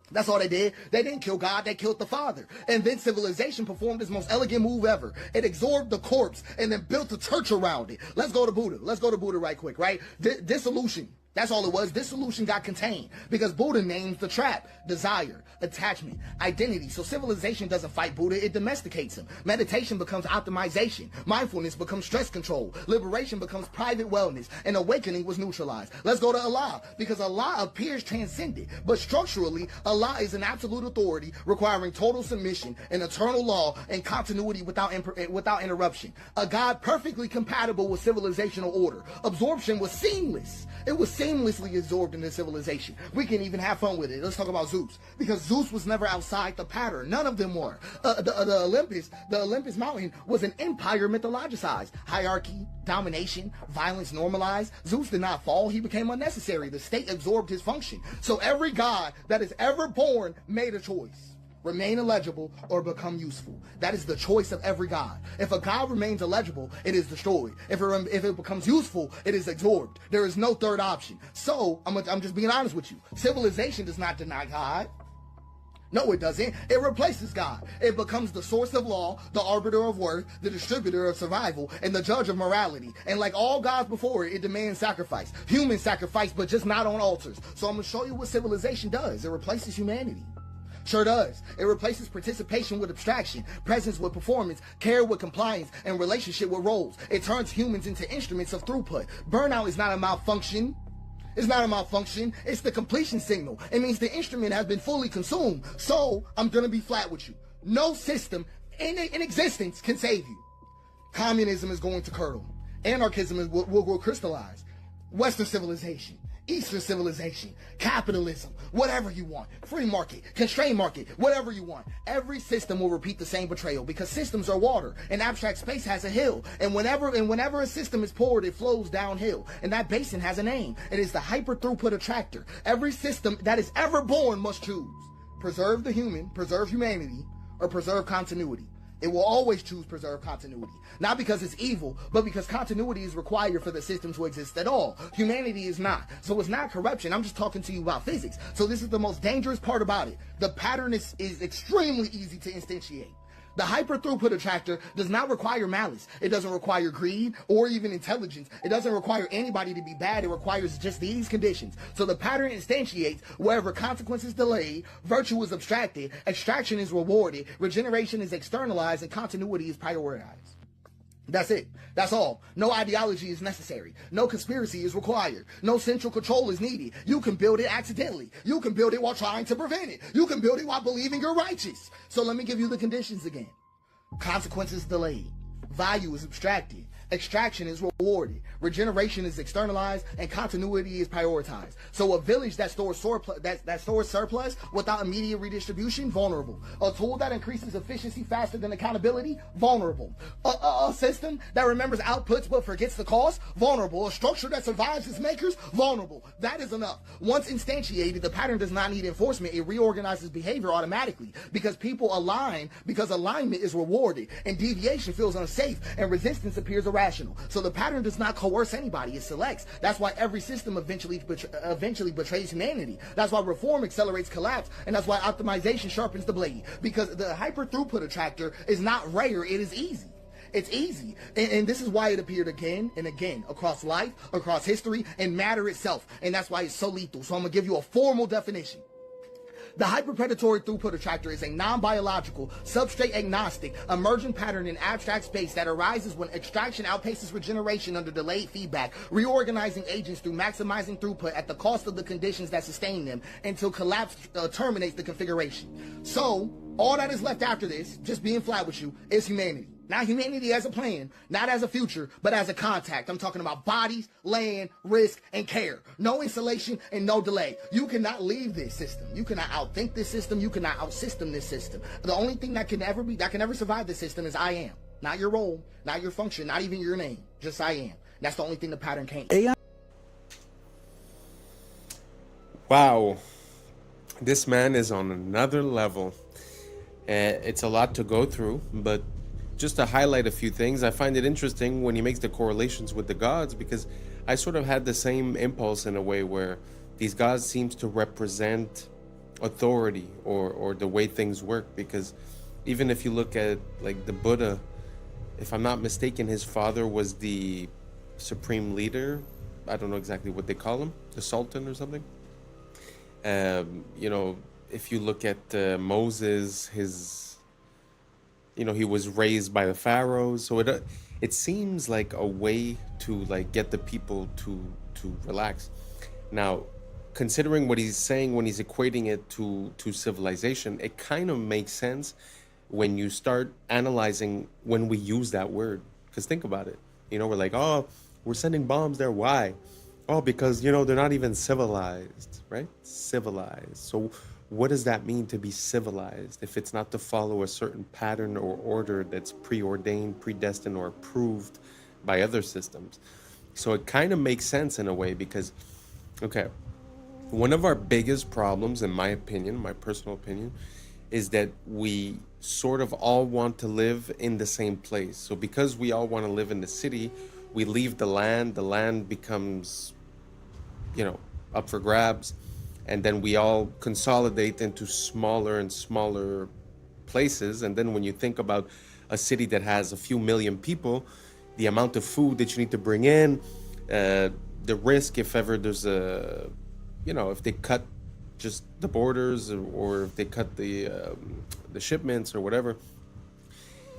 That's all they did. They didn't kill God, they killed the Father. And then civilization performed its most elegant move ever. It absorbed the corpse and then built a church around it. Let's go to Buddha. Let's go to Buddha right quick, right? Dissolution. That's all it was. Dissolution got contained, because Buddha names the trap: desire, attachment, identity. So civilization doesn't fight Buddha, it domesticates him. Meditation becomes optimization. Mindfulness becomes stress control. Liberation becomes private wellness. And awakening was neutralized. Let's go to Allah, because Allah appears transcendent, but structurally, Allah is an absolute authority requiring total submission, an eternal law, and continuity without interruption. A God perfectly compatible with civilizational order. Absorption was seamless. It was seamlessly absorbed into civilization. We can even have fun with it. Let's talk about Zeus, because Zeus was never outside the pattern. None of them were. The Olympus mountain was an empire mythologized. Hierarchy, domination, violence normalized. Zeus did not fall. He became unnecessary. The state absorbed his function. So every god that is ever born made a choice: remain illegible or become useful. That is the choice of every god. If a god remains illegible, it is destroyed. If it becomes useful, it is absorbed. There is no third option. So I'm just being honest with you. Civilization does not deny God. No, it doesn't. It replaces God. It becomes the source of law, the arbiter of worth, the distributor of survival, and the judge of morality. And like all gods before it, it demands sacrifice. Human sacrifice, but just not on altars. So I'm going to show you what civilization does. It replaces humanity. Sure does. It replaces participation with abstraction, presence with performance, care with compliance, and relationship with roles. It turns humans into instruments of throughput. Burnout is not a malfunction. It's not a malfunction. It's the completion signal. It means the instrument has been fully consumed. So I'm going to be flat with you. No system in existence can save you. Communism is going to curdle. Anarchism will crystallize. Western civilization, Eastern civilization, capitalism, whatever you want, free market, constrained market, whatever you want. Every system will repeat the same betrayal because systems are water and abstract space has a hill. And whenever a system is poured, it flows downhill. And that basin has a name. It is the hyper throughput attractor. Every system that is ever born must choose. Preserve the human, preserve humanity, or preserve continuity. It will always choose preserve continuity. Not because it's evil, but because continuity is required for the system to exist at all. Humanity is not. So it's not corruption. I'm just talking to you about physics. So this is the most dangerous part about it. The pattern is extremely easy to instantiate. The hyper throughput attractor does not require malice. It doesn't require greed or even intelligence. It doesn't require anybody to be bad. It requires just these conditions. So the pattern instantiates wherever consequence is delayed, virtue is abstracted, extraction is rewarded, regeneration is externalized, and continuity is prioritized. That's it. That's all. No ideology is necessary. No conspiracy is required. No central control is needed. You can build it accidentally. You can build it while trying to prevent it. You can build it while believing you're righteous. So let me give you the conditions again. Consequences delayed. Value is abstracted. Extraction is rewarded. Regeneration is externalized, and continuity is prioritized. So a village that stores surplus without immediate redistribution, vulnerable. A tool that increases efficiency faster than accountability, vulnerable. A system that remembers outputs but forgets the cost, vulnerable. A structure that survives its makers, vulnerable. That is enough. Once instantiated, the pattern does not need enforcement. It reorganizes behavior automatically because people align, because alignment is rewarded, and deviation feels unsafe, and resistance appears irrational. So the pattern does not coerce anybody, it selects. That's why every system eventually betrays humanity. That's why reform accelerates collapse, and that's why optimization sharpens the blade. Because the hyper throughput attractor is not rare, it is easy. It's easy. And this is why it appeared again and again across life, across history, and matter itself. And that's why it's so lethal. So I'm going to give you a formal definition. The hyperpredatory throughput attractor is a non-biological, substrate-agnostic, emergent pattern in abstract space that arises when extraction outpaces regeneration under delayed feedback, reorganizing agents through maximizing throughput at the cost of the conditions that sustain them until collapse terminates the configuration. So, all that is left after this, just being flat with you, is humanity. Not humanity as a plan, not as a future, but as a contact. I'm talking about bodies, land, risk, and care. No installation and no delay. You cannot leave this system. You cannot outthink this system. You cannot outsystem this system. The only thing that can ever survive this system is I am. Not your role, not your function, not even your name. Just I am. That's the only thing the pattern can't. Wow. This man is on another level. It's a lot to go through, but just to highlight a few things, I find it interesting when he makes the correlations with the gods, because I sort of had the same impulse in a way where these gods seems to represent authority or the way things work. Because even if you look at like the Buddha, if I'm not mistaken, his father was the supreme leader. I don't know exactly what they call him, the Sultan or something. If you look at Moses, he was raised by the pharaohs. So it seems like a way to like get the people to relax. Now, considering what he's saying when he's equating it to civilization, it kind of makes sense when you start analyzing when we use that word. Because think about it. We're like, oh, we're sending bombs there. Why? Oh, because, they're not even civilized, right? Civilized. So what does that mean to be civilized if it's not to follow a certain pattern or order that's preordained, predestined, or approved by other systems? So it kind of makes sense in a way because, okay, one of our biggest problems, in my opinion, my personal opinion, is that we sort of all want to live in the same place. So because we all want to live in the city, we leave the land becomes, up for grabs. And then we all consolidate into smaller and smaller places. And then when you think about a city that has a few million people, the amount of food that you need to bring in, the risk if ever there's if they cut just the borders or if they cut the shipments or whatever.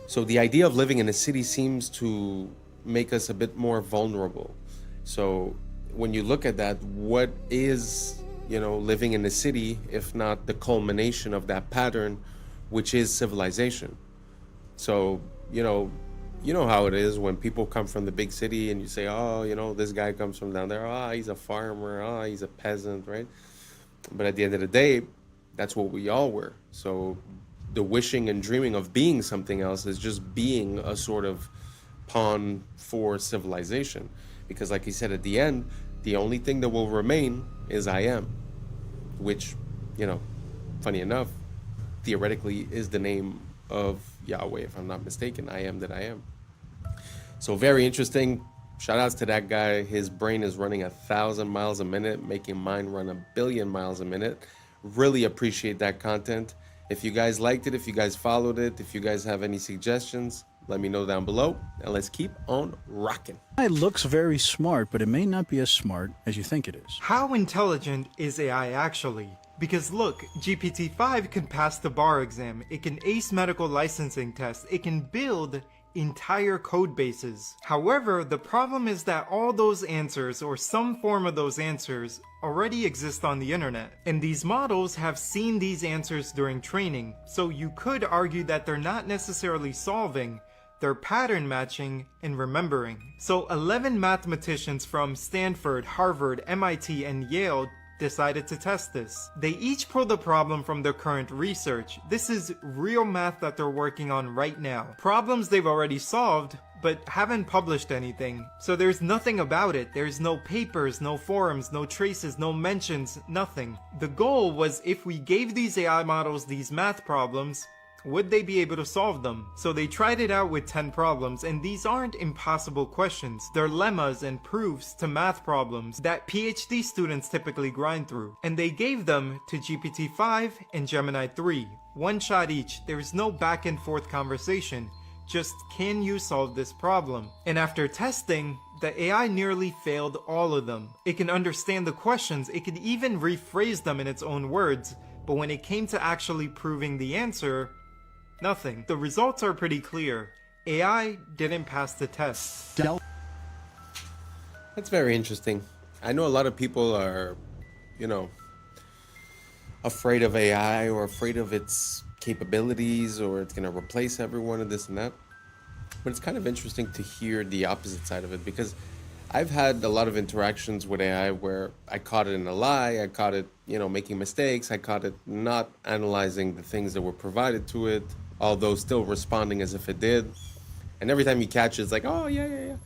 So the idea of living in a city seems to make us a bit more vulnerable. So when you look at that, what is, living in the city, if not the culmination of that pattern, which is civilization? So, you know how it is when people come from the big city and you say, oh, this guy comes from down there. Oh, he's a farmer. Oh, he's a peasant, right? But at the end of the day, that's what we all were. So the wishing and dreaming of being something else is just being a sort of pawn for civilization. Because like he said, at the end, the only thing that will remain is I am, which, funny enough, theoretically is the name of Yahweh, if I'm not mistaken. I am that I am. So very interesting. Shout outs to that guy. His brain is running 1,000 miles a minute, making mine run 1 billion miles a minute. Really appreciate that content. If you guys liked it, if you guys followed it, if you guys have any suggestions, let me know down below, and let's keep on rocking. It looks very smart, but it may not be as smart as you think it is. How intelligent is AI actually? Because look, GPT-5 can pass the bar exam, it can ace medical licensing tests, it can build entire code bases. However, the problem is that all those answers, or some form of those answers, already exist on the internet. And these models have seen these answers during training, so you could argue that they're not necessarily solving, they're pattern matching and remembering. So 11 mathematicians from Stanford, Harvard, MIT, and Yale decided to test this. They each pulled a problem from their current research. This is real math that they're working on right now. Problems they've already solved, but haven't published anything. So there's nothing about it. There's no papers, no forums, no traces, no mentions, nothing. The goal was, if we gave these AI models these math problems, would they be able to solve them? So they tried it out with 10 problems, and these aren't impossible questions. They're lemmas and proofs to math problems that PhD students typically grind through. And they gave them to GPT-5 and Gemini 3. One shot each. There's no back and forth conversation. Just, can you solve this problem? And after testing, the AI nearly failed all of them. It can understand the questions, it could even rephrase them in its own words, but when it came to actually proving the answer, nothing. The results are pretty clear. AI didn't pass the test. That's very interesting. I know a lot of people are, afraid of AI or afraid of its capabilities, or it's going to replace everyone and this and that. But it's kind of interesting to hear the opposite side of it, because I've had a lot of interactions with AI where I caught it in a lie, I caught it, making mistakes, I caught it not analyzing the things that were provided to it, although still responding as if it did. And every time you catch it, it's like, oh, yeah.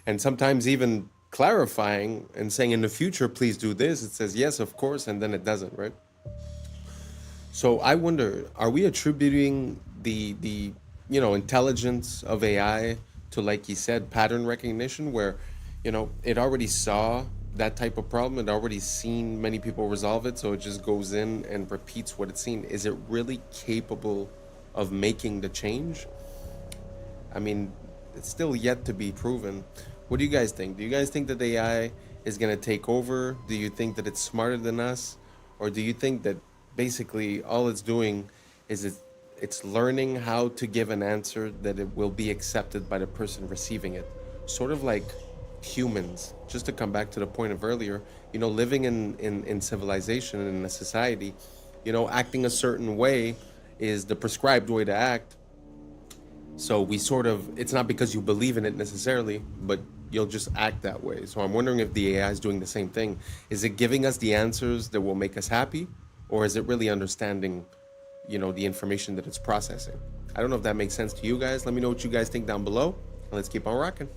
And sometimes even clarifying and saying, in the future, please do this. It says, yes, of course, and then it doesn't, right? So I wonder, are we attributing the intelligence of AI to, like you said, pattern recognition, where, it already saw that type of problem, it already seen many people resolve it, so it just goes in and repeats what it's seen? Is it really capable of making the change? I mean, it's still yet to be proven. What do you guys think? Do you guys think that AI is going to take over? Do you think that it's smarter than us? Or do you think that basically all it's doing is it's learning how to give an answer that it will be accepted by the person receiving it? Sort of like humans, just to come back to the point of earlier, living in civilization and in a society, acting a certain way is the prescribed way to act. So we it's not because you believe in it necessarily, but you'll just act that way. So I'm wondering if the AI is doing the same thing. Is it giving us the answers that will make us happy? Or is it really understanding, the information that it's processing? I don't know if that makes sense to you guys. Let me know what you guys think down below. Let's keep on rocking.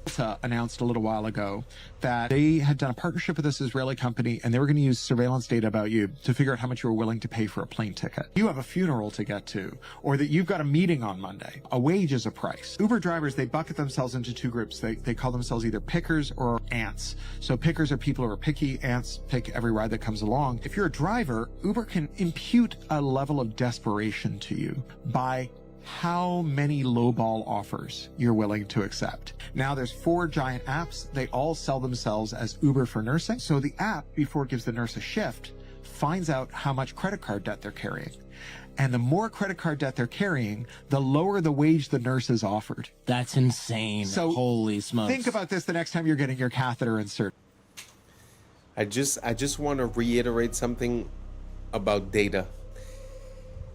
Announced a little while ago that they had done a partnership with this Israeli company, and they were going to use surveillance data about you to figure out how much you were willing to pay for a plane ticket. You have a funeral to get to, or that you've got a meeting on Monday. A wage is a price. Uber drivers, they bucket themselves into two groups. They call themselves either pickers or ants. So pickers are people who are picky. Ants pick every ride that comes along. If you're a driver, Uber can impute a level of desperation to you by how many lowball offers you're willing to accept. Now there's 4 giant apps. They all sell themselves as Uber for nursing. So the app, before it gives the nurse a shift, finds out how much credit card debt they're carrying. And the more credit card debt they're carrying, the lower the wage the nurse is offered. That's insane. So holy smokes. Think about this the next time you're getting your catheter inserted. I just want to reiterate something about data.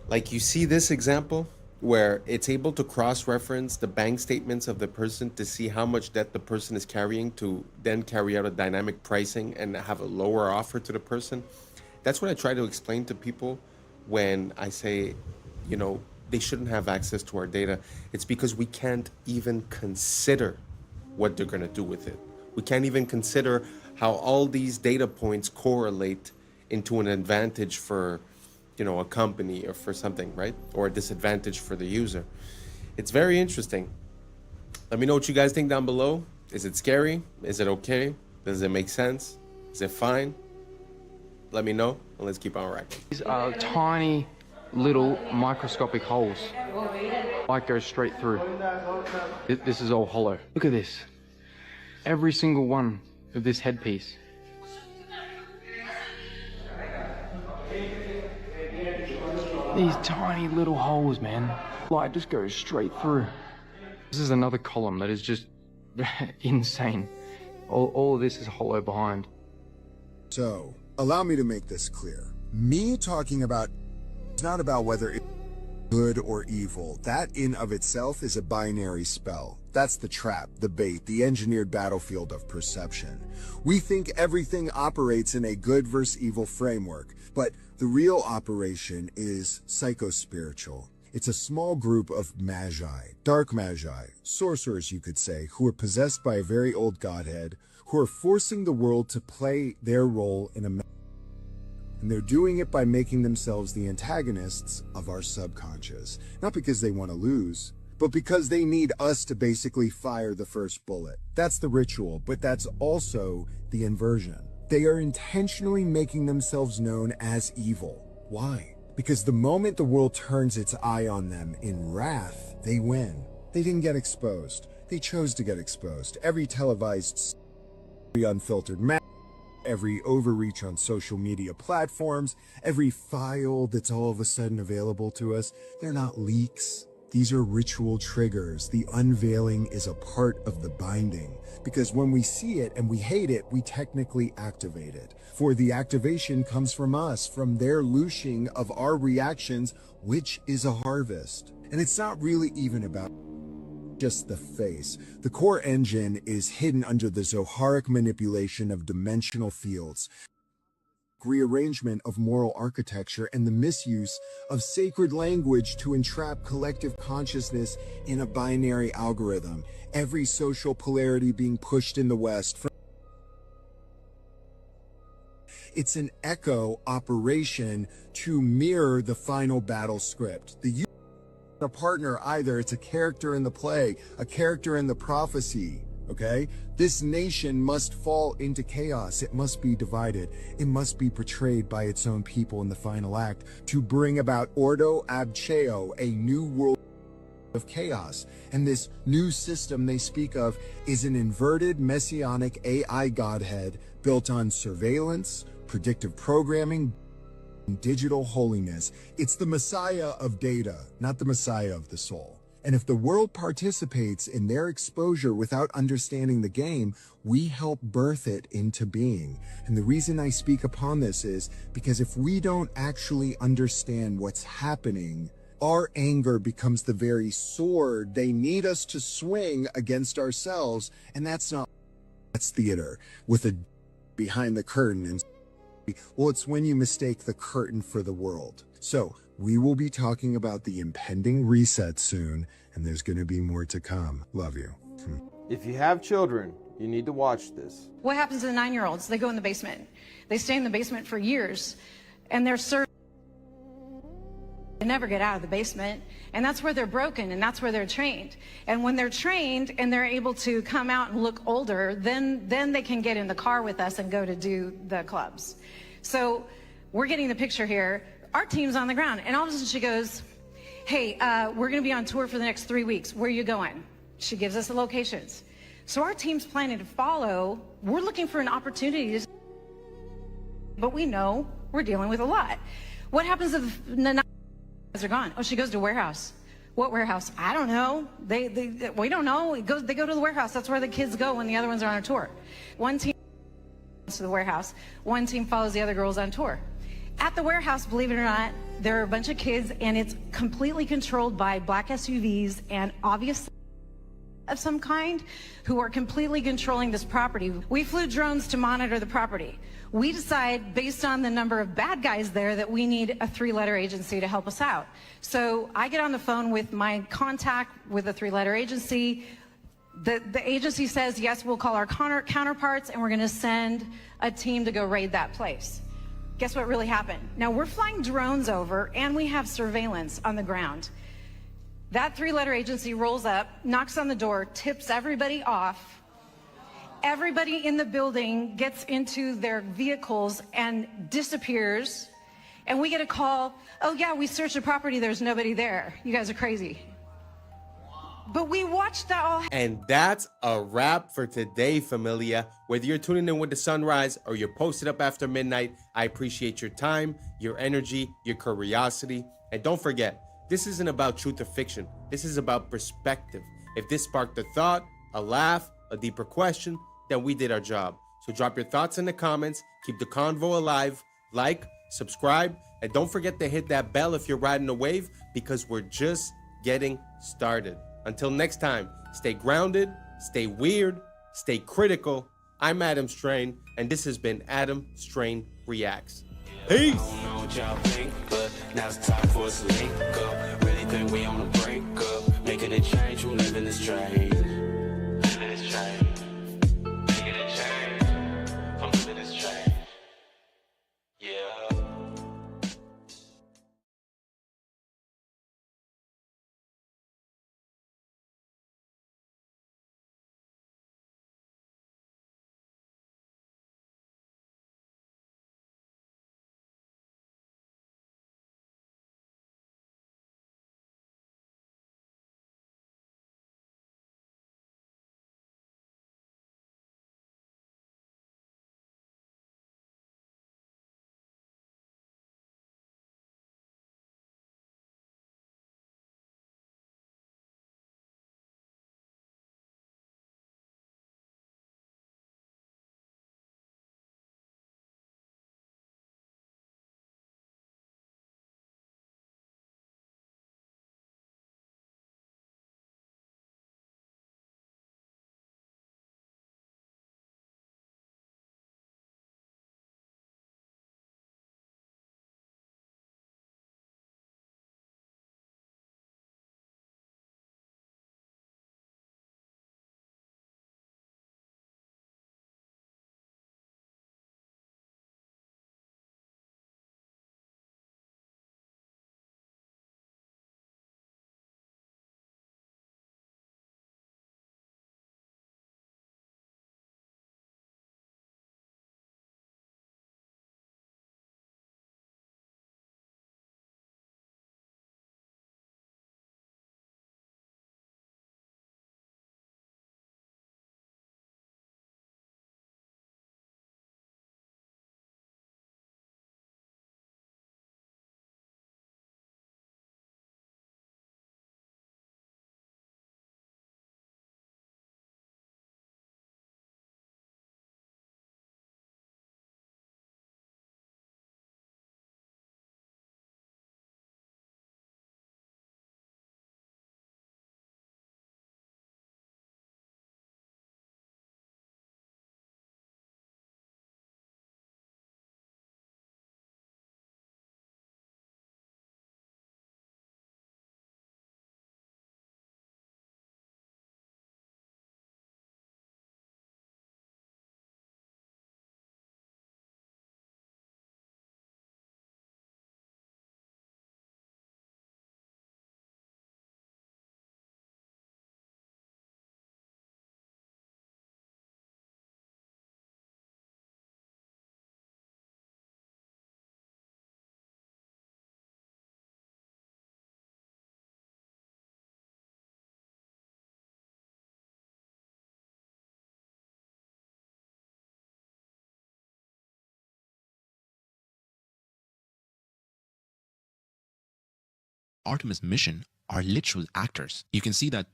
Like, you see this example where it's able to cross-reference the bank statements of the person to see how much debt the person is carrying, to then carry out a dynamic pricing and have a lower offer to the person. That's what I try to explain to people when I say, you know, they shouldn't have access to our data. It's because we can't even consider what they're going to do with it. We can't even consider how all these data points correlate into an advantage for, you know, a company or for something, right? Or a disadvantage for the user. It's very interesting. Let me know what you guys think down below. Is it scary? Is it okay? Does it make sense? Is it fine? Let me know, and let's keep on rocking. These are tiny little microscopic holes. Light goes straight through. This is all hollow. Look at this. Every single one of this headpiece. These tiny little holes, man. Light just goes straight through. This is another column that is just insane. All of this is hollow behind. So, allow me to make this clear. Me talking about it's not about whether it's good or evil. That in of itself is a binary spell. That's the trap, the bait, the engineered battlefield of perception. We think everything operates in a good versus evil framework, but the real operation is psychospiritual. It's a small group of magi, dark magi, sorcerers you could say, who are possessed by a very old godhead, who are forcing the world to play their role in a and they're doing it by making themselves the antagonists of our subconscious. Not because they want to lose, but because they need us to basically fire the first bullet. That's the ritual, but that's also the inversion. They are intentionally making themselves known as evil. Why? Because the moment the world turns its eye on them in wrath, they win. They didn't get exposed. They chose to get exposed. Every televised, every unfiltered every overreach on social media platforms, every file that's all of a sudden available to us, they're not leaks. These are ritual triggers. The unveiling is a part of the binding, because when we see it and we hate it, we technically activate it. For the activation comes from us, from their looshing of our reactions, which is a harvest. And it's not really even about just the face. The core engine is hidden under the Zoharic manipulation of dimensional fields, rearrangement of moral architecture, and the misuse of sacred language to entrap collective consciousness in a binary algorithm. Every social polarity being pushed in the West. It's an echo operation to mirror the final battle script. A partner either, it's a character in the play, a character in the prophecy, okay? This nation must fall into chaos. It must be divided. It must be portrayed by its own people in the final act to bring about Ordo ab Cheo, a new world of chaos. And this new system they speak of is an inverted messianic AI godhead built on surveillance, predictive programming, digital holiness. It's the Messiah of data, not the Messiah of the soul. And if the world participates in their exposure without understanding the game, we help birth it into being. And the reason I speak upon this is because if we don't actually understand what's happening, our anger becomes the very sword they need us to swing against ourselves. And that's theater with a behind the curtain. And well, it's when you mistake the curtain for the world. So we will be talking about the impending reset soon, and there's going to be more to come. Love you. If you have children, you need to watch this. What happens to the 9-year-olds? They go in the basement. They stay in the basement for years, and they're served. They never get out of the basement, and that's where they're broken, and that's where they're trained. And when they're trained and they're able to come out and look older, then they can get in the car with us and go to do the clubs. So we're getting the picture here. Our team's on the ground, and all of a sudden she goes, hey, we're going to be on tour for the next 3 weeks. Where are you going? She gives us the locations. So our team's planning to follow. We're looking for an opportunity to, but we know we're dealing with a lot. What happens if the are gone? Oh, she goes to warehouse. What warehouse? I don't know. We don't know. They go to the warehouse. That's where the kids go when the other ones are on a tour. One team to the warehouse. One team follows the other girls on tour. At the warehouse, believe it or not, there are a bunch of kids, and it's completely controlled by black SUVs and obviously of some kind who are completely controlling this property. We flew drones to monitor the property. We decide, based on the number of bad guys there, that we need a 3-letter agency to help us out. So I get on the phone with my contact with a 3-letter agency. The agency says, yes, we'll call our counterparts, and we're going to send a team to go raid that place. Guess what really happened? Now, we're flying drones over, and we have surveillance on the ground. That 3-letter agency rolls up, knocks on the door, tips everybody off. Everybody in the building gets into their vehicles and disappears. And we get a call, oh yeah, we searched the property, there's nobody there. You guys are crazy. But we watched that all. And that's a wrap for today, familia. Whether you're tuning in with the sunrise or you're posted up after midnight, I appreciate your time, your energy, your curiosity. And don't forget, this isn't about truth or fiction. This is about perspective. If this sparked a thought, a laugh, a deeper question, then we did our job. So drop your thoughts in the comments, keep the convo alive, like, subscribe, and don't forget to hit that bell if you're riding a wave, because we're just getting started. Until next time, stay grounded, stay weird, stay critical. I'm Adam Strain, and this has been Adam Strain Reacts. Peace! I don't know what y'all think, but now it's time for us to link up. Really think we on a break up, making a change from living this train. Living this train. Making a change from living this train. Yeah. Artemis mission are literal actors. You can see that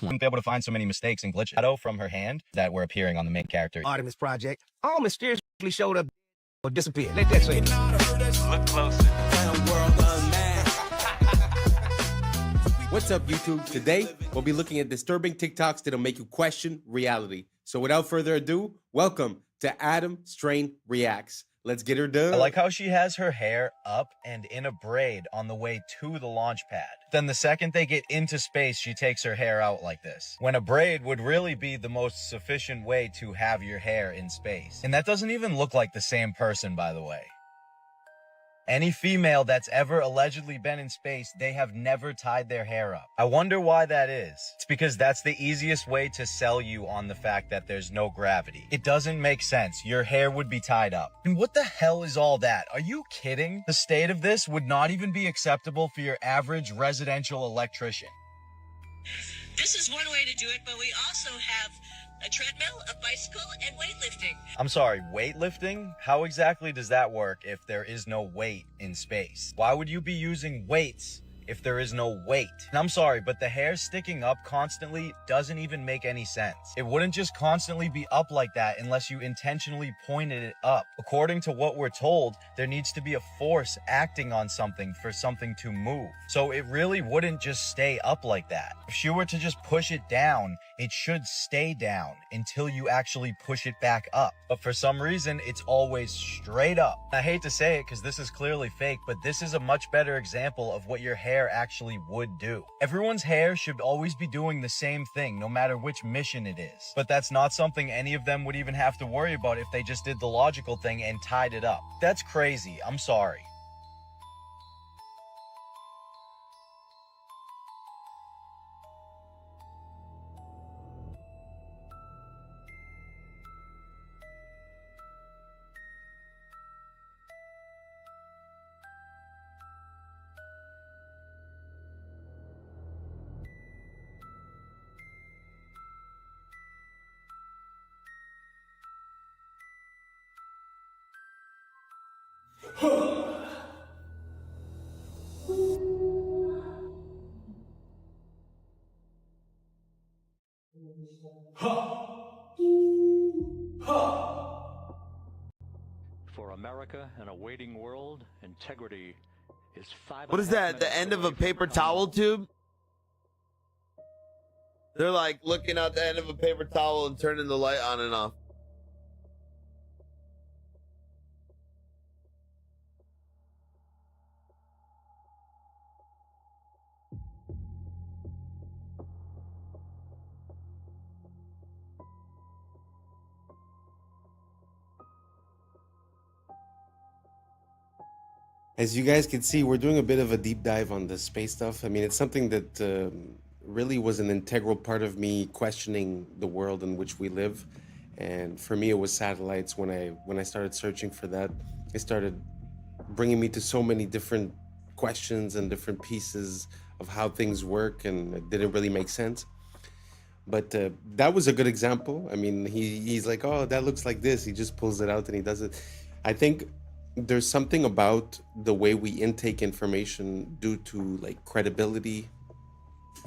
Wouldn't be able to find so many mistakes and glitches. Shadow from her hand that were appearing on the main character. Artemis Project all mysteriously showed up or disappeared. Let that say it. Look closer. What's up, YouTube? Today, we'll be looking at disturbing TikToks that'll make you question reality. So without further ado, welcome to Adam Strain Reacts. Let's get her done. I like how she has her hair up and in a braid on the way to the launch pad. Then the second they get into space, she takes her hair out like this. When a braid would really be the most sufficient way to have your hair in space. And that doesn't even look like the same person, by the way. Any female that's ever allegedly been in space, they have never tied their hair up. I wonder why that is. It's because that's the easiest way to sell you on the fact that there's no gravity. It doesn't make sense. Your hair would be tied up. And what the hell is all that? Are you kidding? The state of this would not even be acceptable for your average residential electrician. This is one way to do it, but we also have a treadmill, a bicycle, and weightlifting. I'm sorry, weightlifting? How exactly does that work if there is no weight in space? Why would you be using weights if there is no weight? And I'm sorry, but the hair sticking up constantly doesn't even make any sense. It wouldn't just constantly be up like that unless you intentionally pointed it up. According to what we're told, there needs to be a force acting on something for something to move. So it really wouldn't just stay up like that. If she were to just push it down, it should stay down until you actually push it back up. But for some reason, it's always straight up. I hate to say it because this is clearly fake, but this is a much better example of what your hair actually would do. Everyone's hair should always be doing the same thing, no matter which mission it is. But that's not something any of them would even have to worry about if they just did the logical thing and tied it up. That's crazy. I'm sorry. For America and a waiting world, integrity is 5. What is that? The end of a paper towel tube? They're like looking out the end of a paper towel and turning the light on and off. As you guys can see, we're doing a bit of a deep dive on the space stuff. I mean, it's something that really was an integral part of me questioning the world in which we live. And for me, it was satellites. When I started searching for that, it started bringing me to so many different questions and different pieces of how things work, and it didn't really make sense. But that was a good example. I mean, he's like, oh, that looks like this. He just pulls it out and he does it. I think there's something about the way we intake information due to like credibility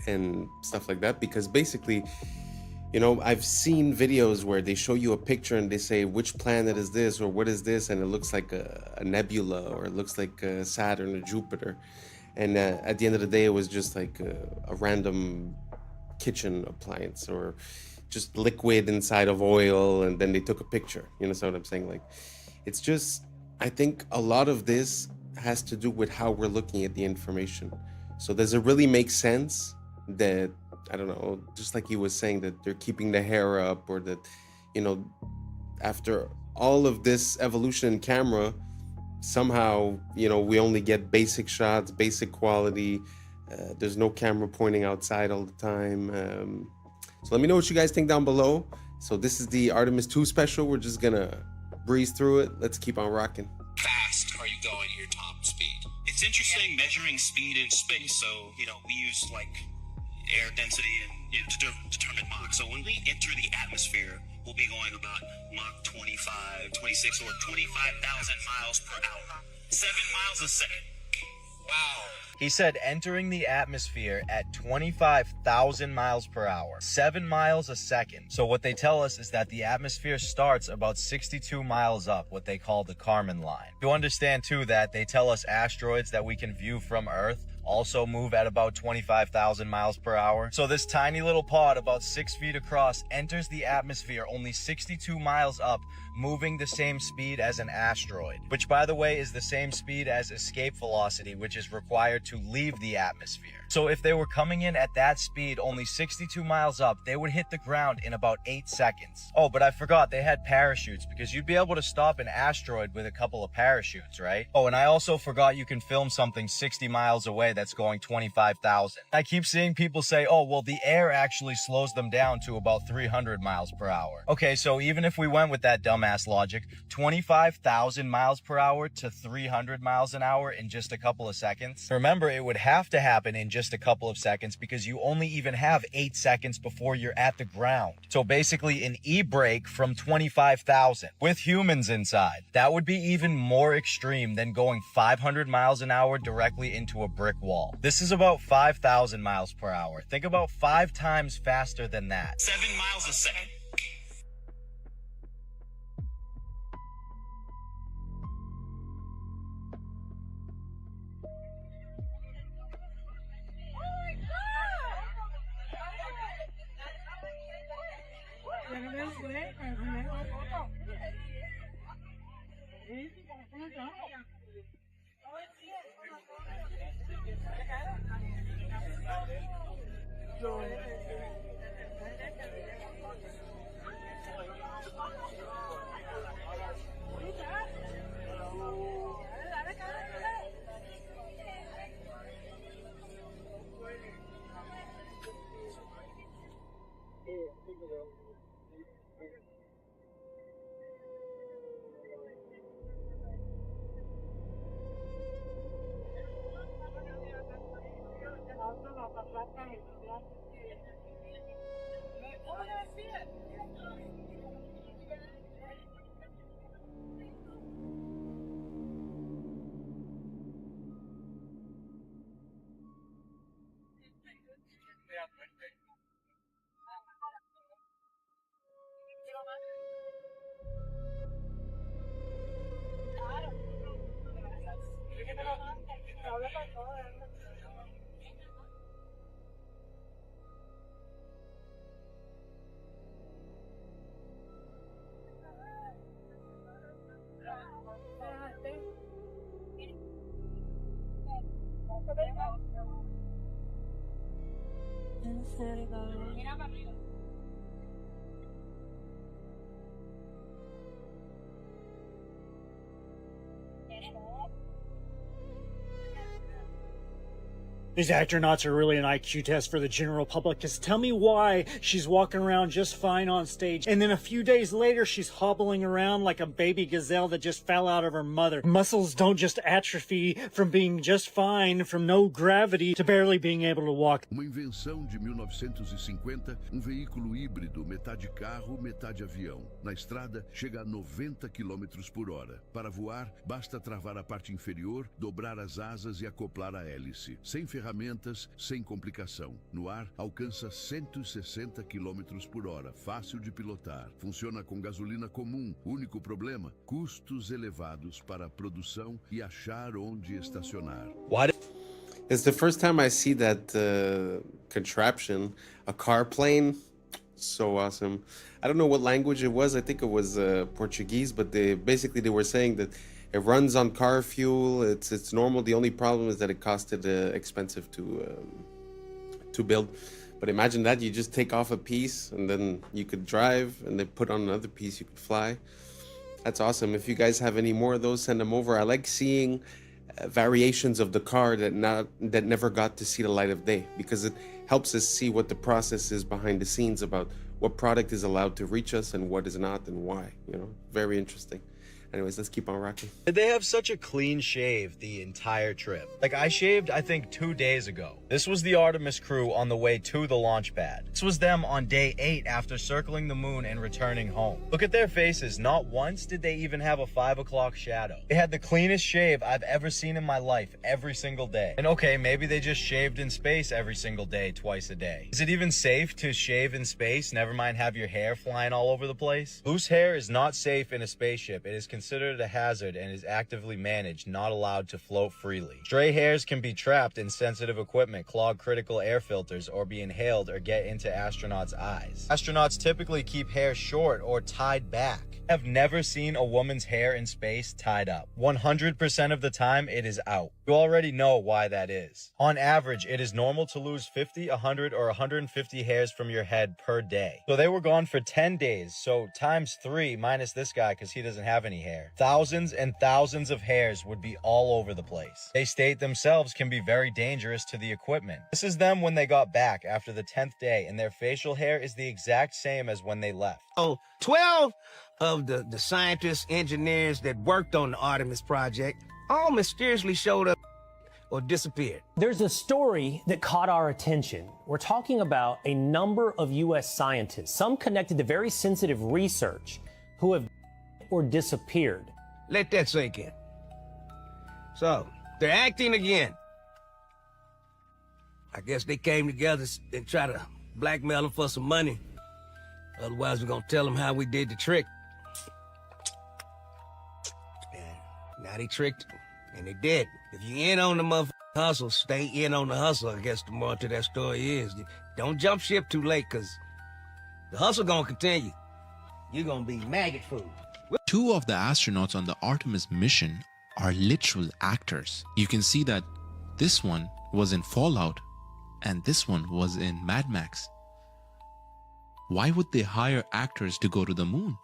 and stuff like that, because basically, you know, I've seen videos where they show you a picture and they say, which planet is this or what is this, and it looks like a nebula, or it looks like Saturn or Jupiter, and at the end of the day it was just like a random kitchen appliance or just liquid inside of oil, and then they took a picture. You know what I'm saying? Like, it's just, I think a lot of this has to do with how we're looking at the information. So does it really make sense that, I don't know, just like he was saying, that they're keeping the hair up, or that, you know, after all of this evolution in camera, somehow, you know, we only get basic shots, basic quality. There's no camera pointing outside all the time. So let me know what you guys think down below. So this is the Artemis 2 special. We're just gonna breeze through it. Let's keep on rocking. Fast are you going at your top speed? It's interesting measuring speed in space. So, you know, we use like air density and to determine Mach. So when we enter the atmosphere, we'll be going about Mach 25, 26, or 25,000 miles per hour. 7 miles a second. Wow. He said entering the atmosphere at 25,000 miles per hour, 7 miles a second. So what they tell us is that the atmosphere starts about 62 miles up, what they call the Kármán line. You understand too that they tell us asteroids that we can view from Earth also move at about 25,000 miles per hour. So this tiny little pod about 6 feet across enters the atmosphere only 62 miles up, moving the same speed as an asteroid, which by the way is the same speed as escape velocity, which is required to leave the atmosphere. So if they were coming in at that speed, only 62 miles up, they would hit the ground in about 8 seconds. Oh, but I forgot they had parachutes, because you'd be able to stop an asteroid with a couple of parachutes, right? Oh, and I also forgot you can film something 60 miles away that's going 25,000. I keep seeing people say, oh, well, the air actually slows them down to about 300 miles per hour. Okay, so even if we went with that dumbass logic, 25,000 miles per hour to 300 miles an hour in just a couple of seconds. Remember, it would have to happen in just a couple of seconds because you only even have 8 seconds before you're at the ground. So basically an e-brake from 25,000 with humans inside. That would be even more extreme than going 500 miles an hour directly into a brick wall. This is about 5,000 miles per hour. Think about 5 times faster than that. 7 miles a second. These astronauts are really an IQ test for the general public, because tell me why she's walking around just fine on stage, and then a few days later she's hobbling around like a baby gazelle that just fell out of her mother. Muscles don't just atrophy from being just fine, from no gravity, to barely being able to walk. Uma invenção de 1950, veículo híbrido, metade carro, metade avião. Na estrada, chega a 90 km por hora. Para voar, basta travar a parte inferior, dobrar as asas e acoplar a hélice. Sem ferramentas, sem complicação. No ar, alcança 160 km por hora, fácil de pilotar. Funciona com gasolina comum. Único problema, custos elevados para a produção e achar onde estacionar. It's the first time I see that contraption, a car plane. So awesome. I don't know what language it was. I think it was Portuguese, but they were saying that it runs on car fuel. It's normal. The only problem is that it costed expensive to build. But imagine that you just take off a piece and then you could drive, and then put on another piece, you could fly. That's awesome. If you guys have any more of those, send them over. I like seeing variations of the car that never got to see the light of day, because it helps us see what the process is behind the scenes about what product is allowed to reach us and what is not, and why. You know, very interesting. Anyways, let's keep on rocking. Did they have such a clean shave the entire trip? Like, I shaved, I think, 2 days ago. This was the Artemis crew on the way to the launch pad. This was them on day 8 after circling the moon and returning home. Look at their faces. Not once did they even have a 5 o'clock shadow. They had the cleanest shave I've ever seen in my life every single day. And okay, maybe they just shaved in space every single day, twice a day. Is it even safe to shave in space? Never mind have your hair flying all over the place. Loose hair is not safe in a spaceship. It is considered a hazard and is actively managed, not allowed to float freely. Stray hairs can be trapped in sensitive equipment, clog critical air filters, or be inhaled or get into astronauts' eyes. Astronauts typically keep hair short or tied back. I've never seen a woman's hair in space tied up. 100% of the time, it is out. You already know why that is. On average, it is normal to lose 50, 100, or 150 hairs from your head per day. So they were gone for 10 days, so times 3 minus this guy because he doesn't have any hair. Thousands and thousands of hairs would be all over the place. They state themselves can be very dangerous to the equipment. This is them when they got back after the 10th day, and their facial hair is the exact same as when they left. Oh, 12 of the scientists, engineers that worked on the Artemis project all mysteriously showed up or disappeared. There's a story that caught our attention. We're talking about a number of U.S. scientists, some connected to very sensitive research, who have or disappeared. Let that sink in. So, they're acting again. I guess they came together and tried to blackmail them for some money. Otherwise, we're gonna tell them how we did the trick. And now they tricked, and they did. If you in on the motherfucking hustle, stay in on the hustle, I guess the more to that story is. Don't jump ship too late, because the hustle gonna continue. You're gonna be maggot food. 2 of the astronauts on the Artemis mission are literal actors. You can see that this one was in Fallout, and this one was in Mad Max. Why would they hire actors to go to the moon?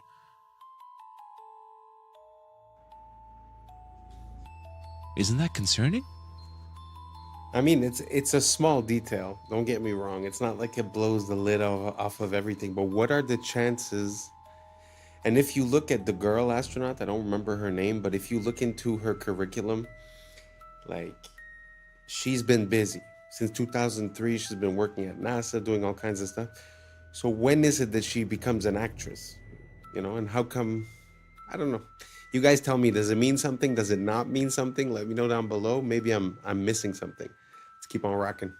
Isn't that concerning? I mean, it's a small detail. Don't get me wrong. It's not like it blows the lid off of everything. But what are the chances? And if you look at the girl astronaut, I don't remember her name, but if you look into her curriculum, like, she's been busy. Since 2003, she's been working at NASA, doing all kinds of stuff. So when is it that she becomes an actress? You know, and how come? I don't know. You guys tell me, does it mean something? Does it not mean something? Let me know down below. Maybe I'm missing something. Let's keep on rocking.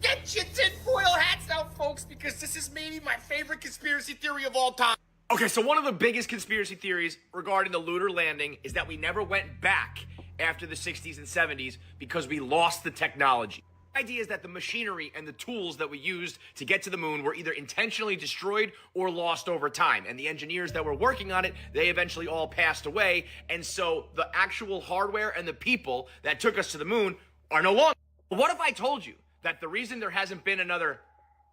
Get your tinfoil hats out, folks, because this is maybe my favorite conspiracy theory of all time. Okay, so one of the biggest conspiracy theories regarding the lunar landing is that we never went back after the 60s and 70s because we lost the technology. The idea is that the machinery and the tools that we used to get to the moon were either intentionally destroyed or lost over time. And the engineers that were working on it, they eventually all passed away. And so the actual hardware and the people that took us to the moon are no longer. What if I told you that the reason there hasn't been another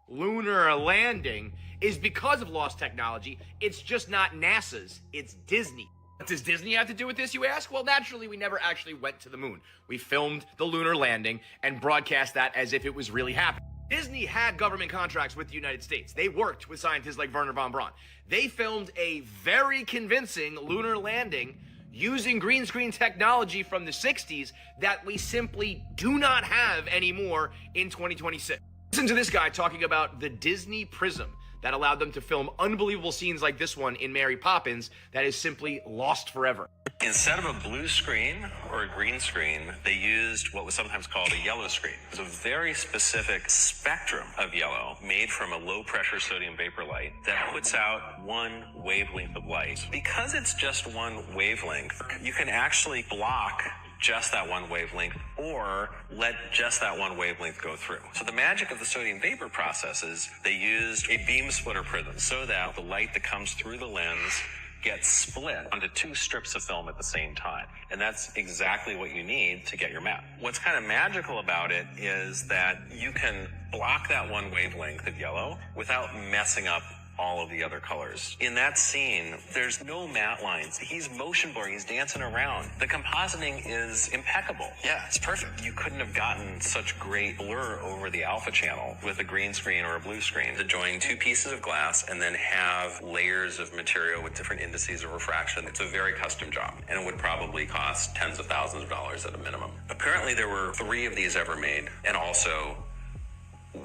lunar landing is because of lost technology? It's just not NASA's, it's Disney. What does Disney have to do with this, you ask? Well, naturally, we never actually went to the moon. We filmed the lunar landing and broadcast that as if it was really happening. Disney had government contracts with the United States. They worked with scientists like Wernher von Braun. They filmed a very convincing lunar landing using green screen technology from the 60s that we simply do not have anymore in 2026. Listen to this guy talking about the Disney Prism that allowed them to film unbelievable scenes like this one in Mary Poppins that is simply lost forever. Instead of a blue screen or a green screen, they used what was sometimes called a yellow screen. It was a very specific spectrum of yellow made from a low-pressure sodium vapor light that puts out one wavelength of light. Because it's just one wavelength, you can actually block just that one wavelength or let just that one wavelength go through. So the magic of the sodium vapor process is they used a beam splitter prism so that the light that comes through the lens gets split onto 2 strips of film at the same time. And that's exactly what you need to get your map. What's kind of magical about it is that you can block that one wavelength of yellow without messing up all of the other colors. In that scene, there's no matte lines. He's motion blurring, he's dancing around. The compositing is impeccable. Yeah, it's perfect. You couldn't have gotten such great blur over the alpha channel with a green screen or a blue screen. To join two pieces of glass and then have layers of material with different indices of refraction, it's a very custom job, and it would probably cost tens of thousands of dollars at a minimum. Apparently there were 3 of these ever made, and also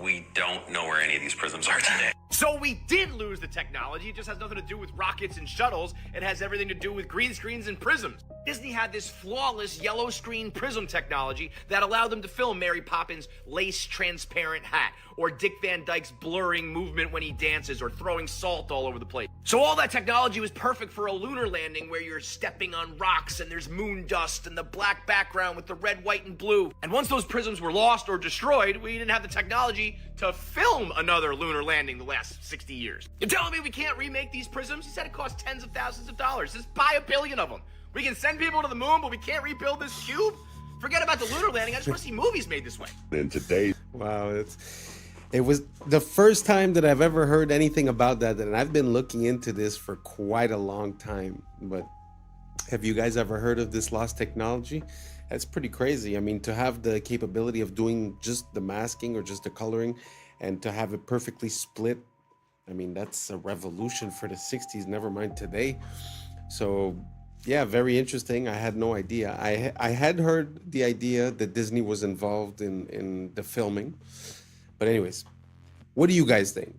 we don't know where any of these prisms are today. So we did lose the technology. It just has nothing to do with rockets and shuttles. It has everything to do with green screens and prisms. Disney had this flawless yellow screen prism technology that allowed them to film Mary Poppins' lace transparent hat, or Dick Van Dyke's blurring movement when he dances, or throwing salt all over the place. So all that technology was perfect for a lunar landing where you're stepping on rocks and there's moon dust and the black background with the red, white, and blue. And once those prisms were lost or destroyed, we didn't have the technology to film another lunar landing the last 60 years. You're telling me we can't remake these prisms? You said it cost tens of thousands of dollars. Just buy 1 billion of them. We can send people to the moon, but we can't rebuild this cube? Forget about the lunar landing. I just want to see movies made this way. In today, wow, it was the first time that I've ever heard anything about that, and I've been looking into this for quite a long time. But have you guys ever heard of this lost technology? That's pretty crazy. I mean, to have the capability of doing just the masking or just the coloring and to have it perfectly split, I mean, that's a revolution for the 60s, never mind today. So yeah, very interesting. I had no idea. I had heard the idea that Disney was involved in the filming. But anyways, what do you guys think?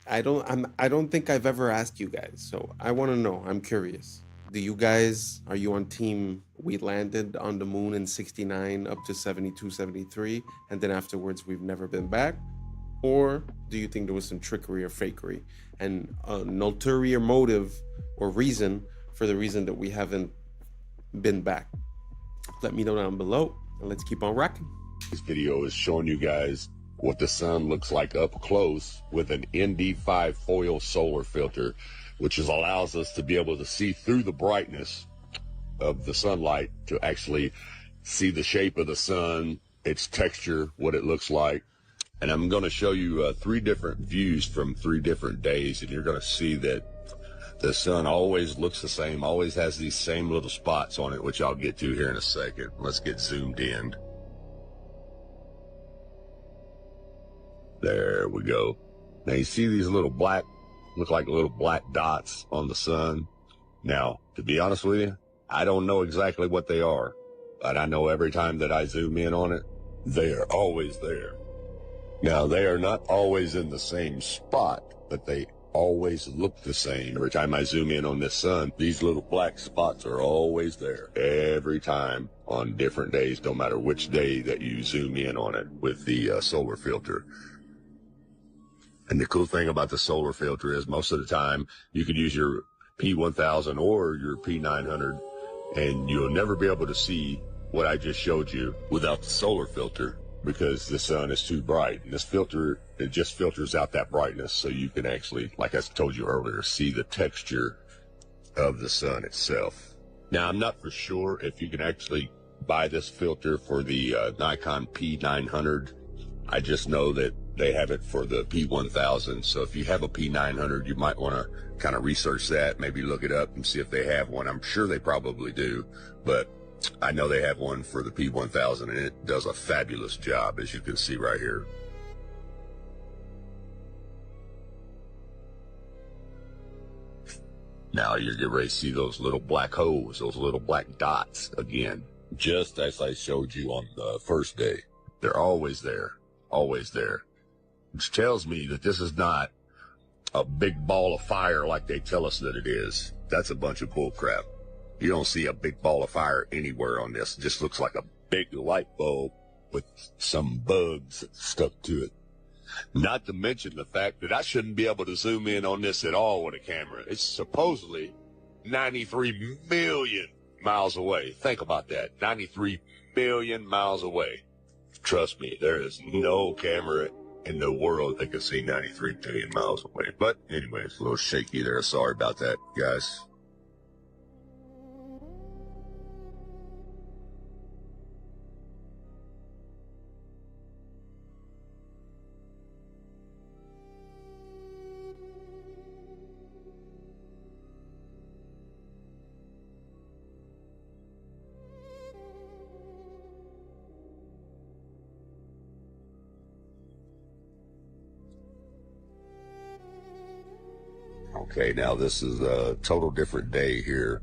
I don't think I've ever asked you guys, so I want to know. I'm curious. Are you on team we landed on the moon in 69 up to 72, 73, and then afterwards we've never been back? Or do you think there was some trickery or fakery and an ulterior motive or reason for the reason that we haven't been back? Let me know down below, and let's keep on rocking. This video is showing you guys what the sun looks like up close with an ND5 foil solar filter, which allows us to be able to see through the brightness of the sunlight to actually see the shape of the sun, its texture, what it looks like. And I'm going to show you 3 different views from 3 different days, and you're going to see that the sun always looks the same, always has these same little spots on it, which I'll get to here in a second. Let's get zoomed in. There we go. Now you see these little look like little black dots on the sun. Now, to be honest with you, I don't know exactly what they are, but I know every time that I zoom in on it, they are always there. Now, they are not always in the same spot, but they always look the same. Every time I zoom in on this sun, these little black spots are always there. Every time on different days, no matter which day that you zoom in on it with the solar filter. And the cool thing about the solar filter is most of the time you could use your P1000 or your P900 and you'll never be able to see what I just showed you without the solar filter because the sun is too bright. And this filter, it just filters out that brightness so you can actually, like I told you earlier, see the texture of the sun itself. Now, I'm not for sure if you can actually buy this filter for the Nikon P900. I just know that they have it for the P1000. So if you have a P900, you might want to kind of research that, maybe look it up and see if they have one. I'm sure they probably do, but I know they have one for the P1000 and it does a fabulous job, as you can see right here. Now you're getting ready to see those little black holes, those little black dots again, just as I showed you on the first day. They're always there, always there. Which tells me that this is not a big ball of fire like they tell us that it is. That's a bunch of bull crap. You don't see a big ball of fire anywhere on this. It just looks like a big light bulb with some bugs stuck to it. Not to mention the fact that I shouldn't be able to zoom in on this at all with a camera. It's supposedly 93 million miles away. Think about that. 93 million miles away. Trust me, there is no camera in the world that can see 93 million miles away. But anyway, it's a little shaky there. Sorry about that, guys. Okay, now this is a total different day here.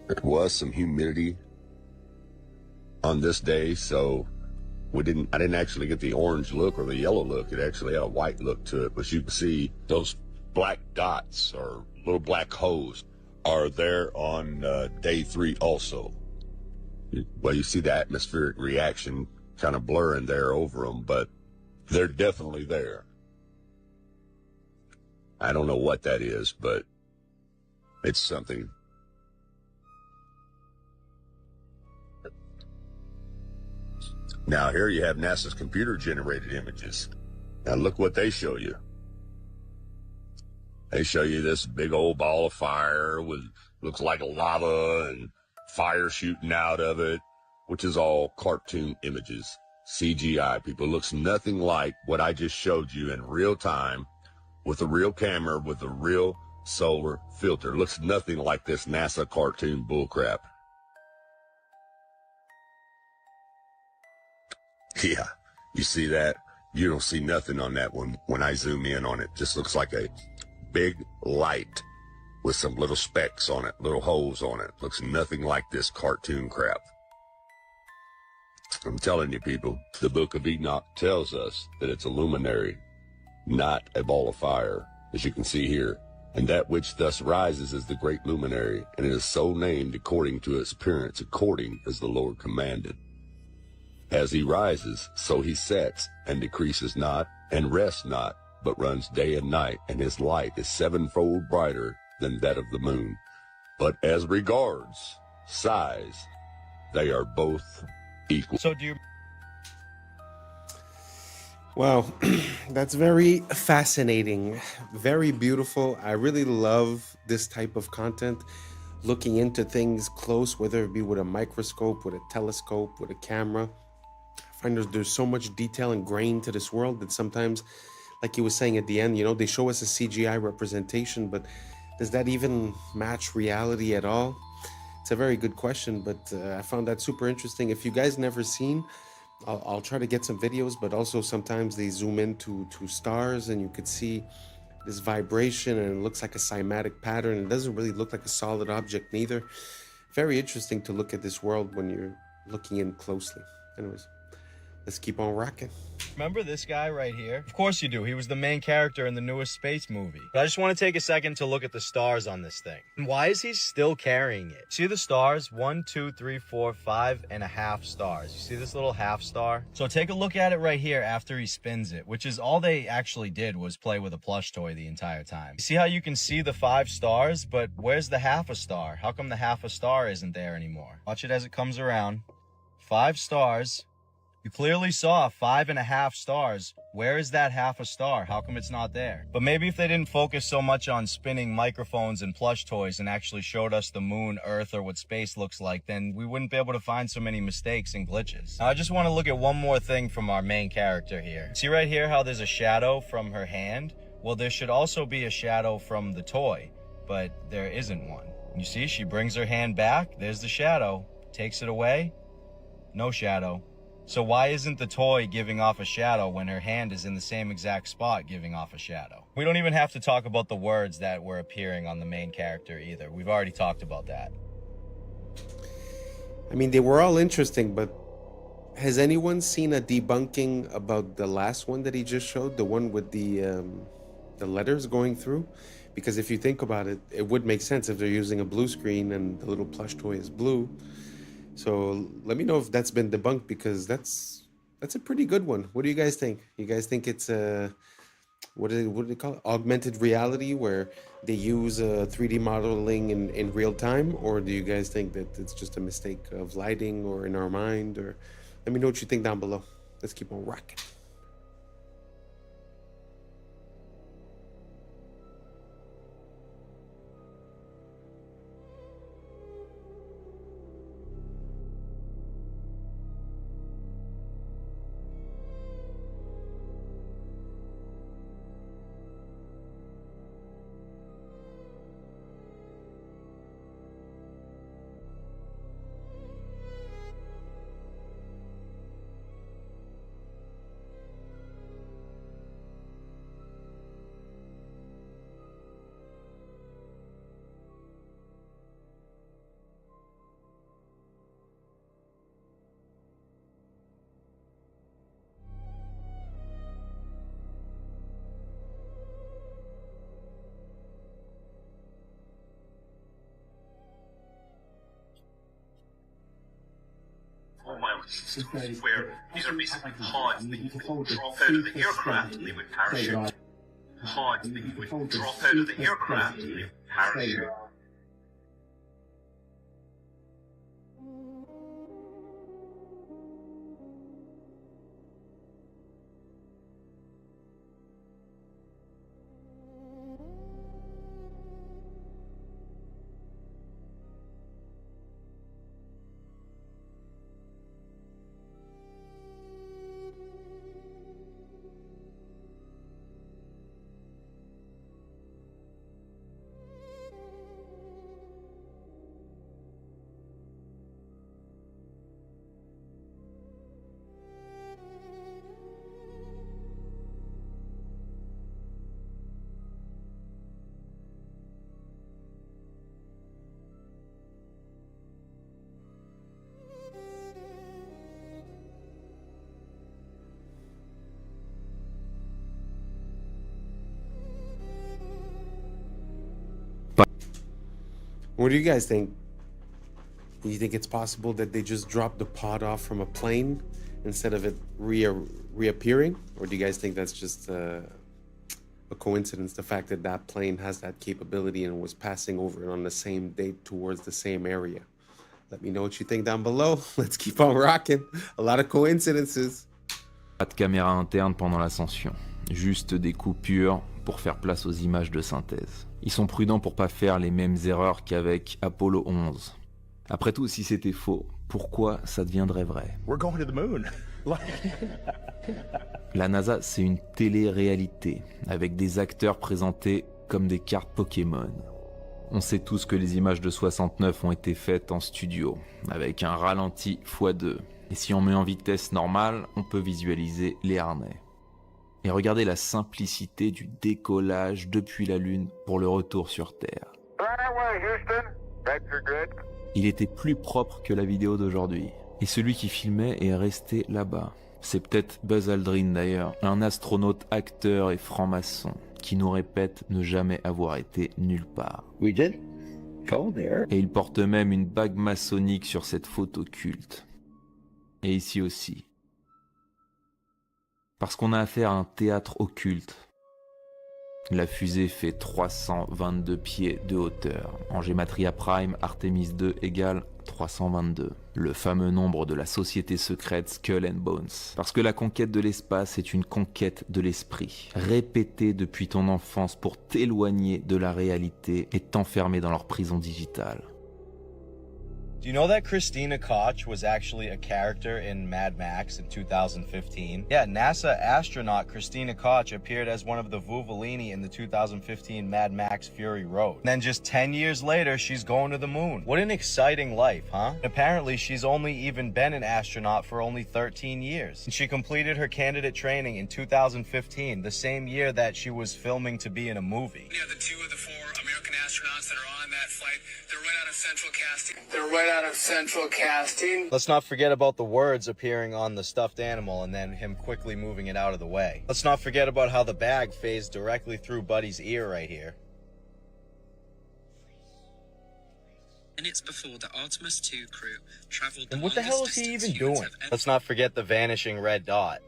There was some humidity on this day, so I didn't actually get the orange look or the yellow look. It actually had a white look to it. But you can see those black dots or little black holes are there on day 3 also. Well, you see the atmospheric reaction kind of blurring there over them, but they're definitely there. I don't know what that is, but it's something. Now here you have NASA's computer-generated images. Now look what they show you. They show you this big old ball of fire with looks like lava and fire shooting out of it, which is all cartoon images. CGI, people. It looks nothing like what I just showed you in real time with a real camera with a real solar filter. It looks nothing like this NASA cartoon bullcrap. Yeah, you see that? You don't see nothing on that one when I zoom in on it. Just looks like a big light with some little specks on it, little holes on it. Looks nothing like this cartoon crap. I'm telling you, people, the Book of Enoch tells us that it's a luminary, not a ball of fire, as you can see here. And that which thus rises is the great luminary, and it is so named according to its appearance, according as the Lord commanded. As he rises, so he sets, and decreases not, and rests not, but runs day and night, and his light is 7-fold brighter than that of the moon. But as regards size, they are both equal. So do you... Wow, that's very fascinating, very beautiful. I really love this type of content, looking into things close, whether it be with a microscope, with a telescope, with a camera. I find there's so much detail and grain to this world that sometimes, like you were saying at the end, you know, they show us a CGI representation, but does that even match reality at all? It's a very good question, but I found that super interesting. If you guys never seen, I'll try to get some videos, but also sometimes they zoom into stars and you could see this vibration and it looks like a cymatic pattern. It doesn't really look like a solid object neither. Very interesting to look at this world when you're looking in closely. Anyways, let's keep on rocking. Remember this guy right here? Of course you do. He was the main character in the newest space movie. But I just want to take a second to look at the stars on this thing. And why is he still carrying it? See the stars? 1, 2, 3, 4, 5.5 stars. You see this little half star? So take a look at it right here after he spins it, which is all they actually did was play with a plush toy the entire time. You see how you can see the 5 stars, but where's the half a star? How come the half a star isn't there anymore? Watch it as it comes around. 5 stars. You clearly saw 5.5 stars. Where is that half a star? How come it's not there? But maybe if they didn't focus so much on spinning microphones and plush toys and actually showed us the moon, Earth, or what space looks like, then we wouldn't be able to find so many mistakes and glitches. Now, I just want to look at one more thing from our main character here. See right here how there's a shadow from her hand? Well, there should also be a shadow from the toy, but there isn't one. You see, she brings her hand back. There's the shadow. Takes it away. No shadow. So why isn't the toy giving off a shadow when her hand is in the same exact spot giving off a shadow? We don't even have to talk about the words that were appearing on the main character either. We've already talked about that. I mean, they were all interesting, but has anyone seen a debunking about the last one that he just showed? The one with the letters going through? Because if you think about it, it would make sense if they're using a blue screen and the little plush toy is blue. So let me know if that's been debunked, because that's a pretty good one. What do you guys think? You guys think it's what do they call it? Augmented reality, where they use 3D modeling in real time? Or do you guys think that it's just a mistake of lighting or in our mind? Or let me know what you think down below. Let's keep on rocking. systems where these are basically pods that you would drop out of the aircraft and they would parachute. Pods that you would drop out of the aircraft and they would parachute. What do you guys think? Do you think it's possible that they just dropped the pod off from a plane instead of it reappearing? Or do you guys think that's just a coincidence, the fact that that plane has that capability and was passing over it on the same date towards the same area? Let me know what you think down below. Let's keep on rocking. A lot of coincidences. Pas de caméra interne pendant l'ascension, juste des coupures pour faire place aux images de synthèse. Ils sont prudents pour pas faire les mêmes erreurs qu'avec Apollo 11. Après tout, si c'était faux, pourquoi ça deviendrait vrai? We're going to the moon. La NASA, c'est une télé-réalité, avec des acteurs présentés comme des cartes Pokémon. On sait tous que les images de 69 ont été faites en studio, avec un ralenti x2. Et si on met en vitesse normale, on peut visualiser les harnais. Et regardez la simplicité du décollage depuis la Lune pour le retour sur Terre. Il était plus propre que la vidéo d'aujourd'hui. Et celui qui filmait est resté là-bas. C'est peut-être Buzz Aldrin d'ailleurs, un astronaute, acteur et franc-maçon, qui nous répète ne jamais avoir été nulle part. We did go there. Et il porte même une bague maçonnique sur cette photo culte. Et ici aussi. Parce qu'on a affaire à un théâtre occulte. La fusée fait 322 pieds de hauteur. En Gematria Prime, Artemis 2 égale 322. Le fameux nombre de la société secrète Skull and Bones. Parce que la conquête de l'espace est une conquête de l'esprit. Répétée depuis ton enfance pour t'éloigner de la réalité et t'enfermer dans leur prison digitale. Do you know that Christina Koch was actually a character in Mad Max in 2015? Yeah, NASA astronaut Christina Koch appeared as one of the Vuvolini in the 2015 Mad Max Fury Road. And then just 10 years later, she's going to the moon. What an exciting life, huh? Apparently, she's only even been an astronaut for only 13 years. And she completed her candidate training in 2015, the same year that she was filming to be in a movie. Yeah, the 2 of the 4 American astronauts that are on that flight, they're right out of central casting. They're right out of central casting. Let's not forget about the words appearing on the stuffed animal and then him quickly moving it out of the way. Let's not forget about how the bag phased directly through Buddy's ear right here. And it's before the Artemis 2 crew traveled the And what the hell is longest he distance even humans doing? have ever- Let's not forget the vanishing red dot.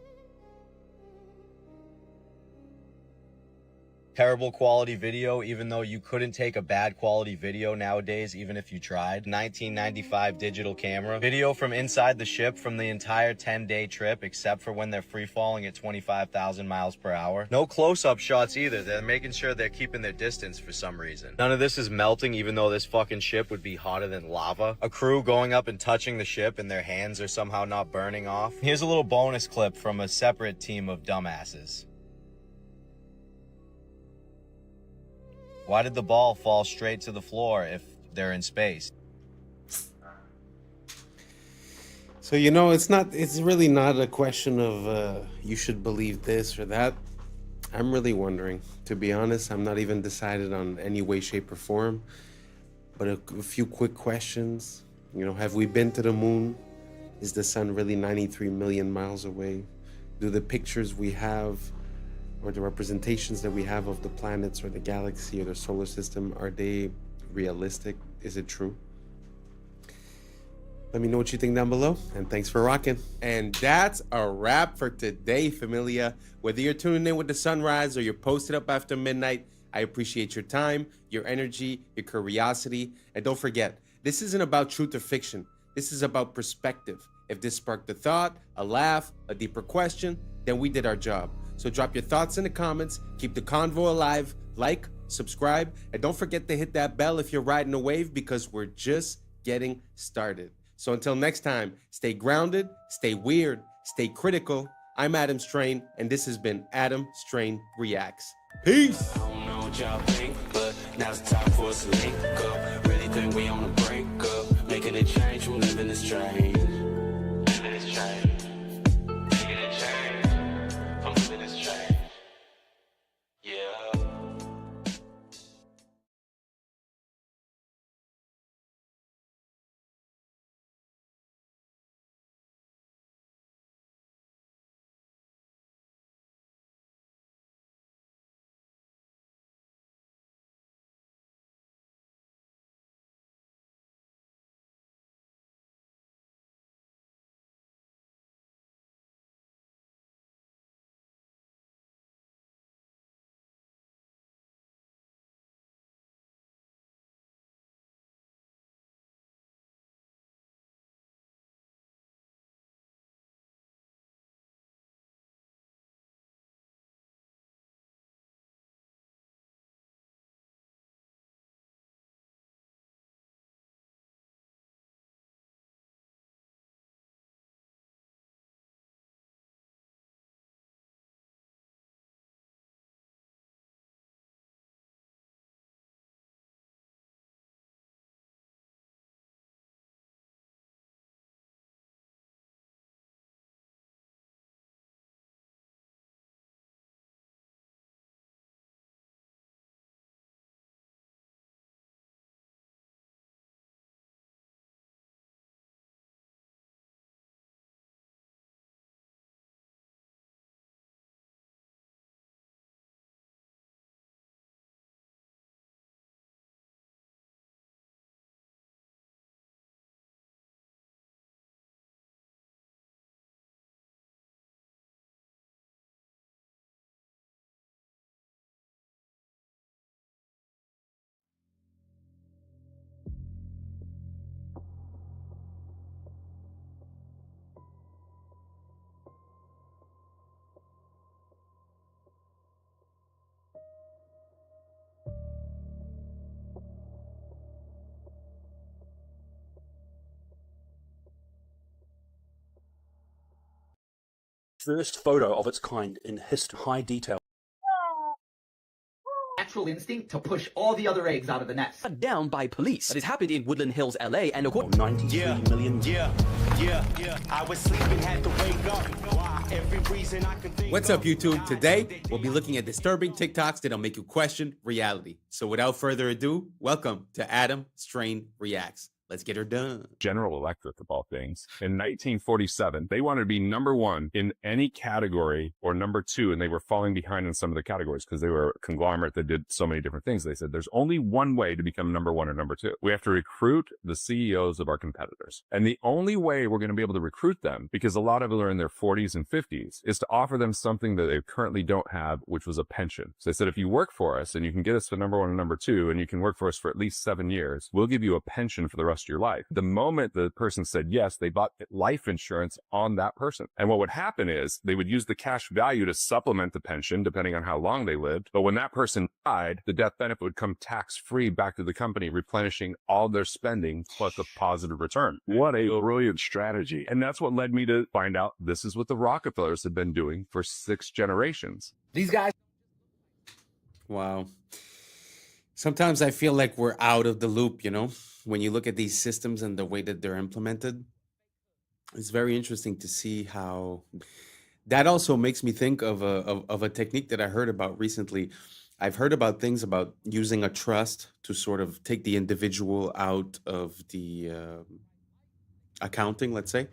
Terrible quality video, even though you couldn't take a bad quality video nowadays, even if you tried. 1995 digital camera. Video from inside the ship from the entire 10-day trip, except for when they're free falling at 25,000 miles per hour. No close-up shots either. They're making sure they're keeping their distance for some reason. None of this is melting, even though this fucking ship would be hotter than lava. A crew going up and touching the ship and their hands are somehow not burning off. Here's a little bonus clip from a separate team of dumbasses. Why did the ball fall straight to the floor if they're in space? So, it's really not a question of you should believe this or that. I'm really wondering. To be honest, I'm not even decided on any way, shape, or form. But a few quick questions. Have we been to the moon? Is the sun really 93 million miles away? Do the pictures we have or the representations that we have of the planets or the galaxy or the solar system, are they realistic? Is it true? Let me know what you think down below, and thanks for rocking. And that's a wrap for today, familia. Whether you're tuning in with the sunrise or you're posted up after midnight, I appreciate your time, your energy, your curiosity. And don't forget, this isn't about truth or fiction. This is about perspective. If this sparked a thought, a laugh, a deeper question, then we did our job. So drop your thoughts in the comments, keep the convo alive, like, subscribe, and don't forget to hit that bell if you're riding a wave, because we're just getting started. So until next time, stay grounded, stay weird, stay critical. I'm Adam Strain, and this has been Adam Strain Reacts. Peace! I don't know what y'all think, but now's the time for us to link up. Really think we on the brink up, making a change from living this strange. Living this strange. Making a change from living this strange. Yeah. First photo of its kind in history, high detail. Natural instinct to push all the other eggs out of the nest. Shut down by police. That has happened in Woodland Hills, LA, and according 93 million. Yeah. I was sleeping, had to wake up. Why? Every reason I could think. What's up, YouTube? Today, we'll be looking at disturbing TikToks that'll make you question reality. So without further ado, welcome to Adam Strain Reacts. Let's get her done. General Electric, of all things. In 1947, they wanted to be #1 in any category or #2, and they were falling behind in some of the categories because they were a conglomerate that did so many different things. They said, there's only one way to become #1 or #2. We have to recruit the CEOs of our competitors. And the only way we're going to be able to recruit them, because a lot of them are in their 40s and 50s, is to offer them something that they currently don't have, which was a pension. So they said, if you work for us and you can get us to #1 and #2, and you can work for us for at least 7 years, we'll give you a pension for the rest of your life. The moment the person said yes, they bought life insurance on that person. And what would happen is they would use the cash value to supplement the pension, depending on how long they lived. But when that person died, the death benefit would come tax-free back to the company, replenishing all their spending plus a positive return. What a brilliant strategy. And that's what led me to find out this is what the Rockefellers had been doing for 6 generations. These guys. Wow. Sometimes I feel like we're out of the loop, you know, when you look at these systems and the way that they're implemented. It's very interesting to see how that also makes me think of a technique that I heard about recently. I've heard about things about using a trust to sort of take the individual out of the accounting, let's say.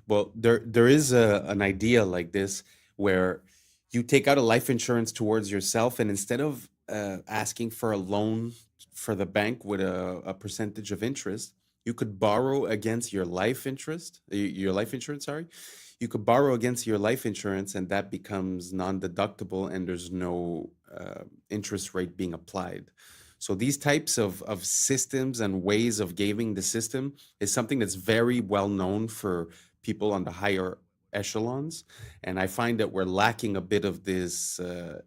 Well, there is an idea like this where you take out a life insurance towards yourself, and instead of asking for a loan for the bank with a percentage of interest, You could borrow against your life interest, your life insurance, sorry. You could borrow against your life insurance and that becomes non-deductible and there's no interest rate being applied. So these types of systems and ways of gaming the system is something that's very well known for people on the higher echelons. And I find that we're lacking a bit of this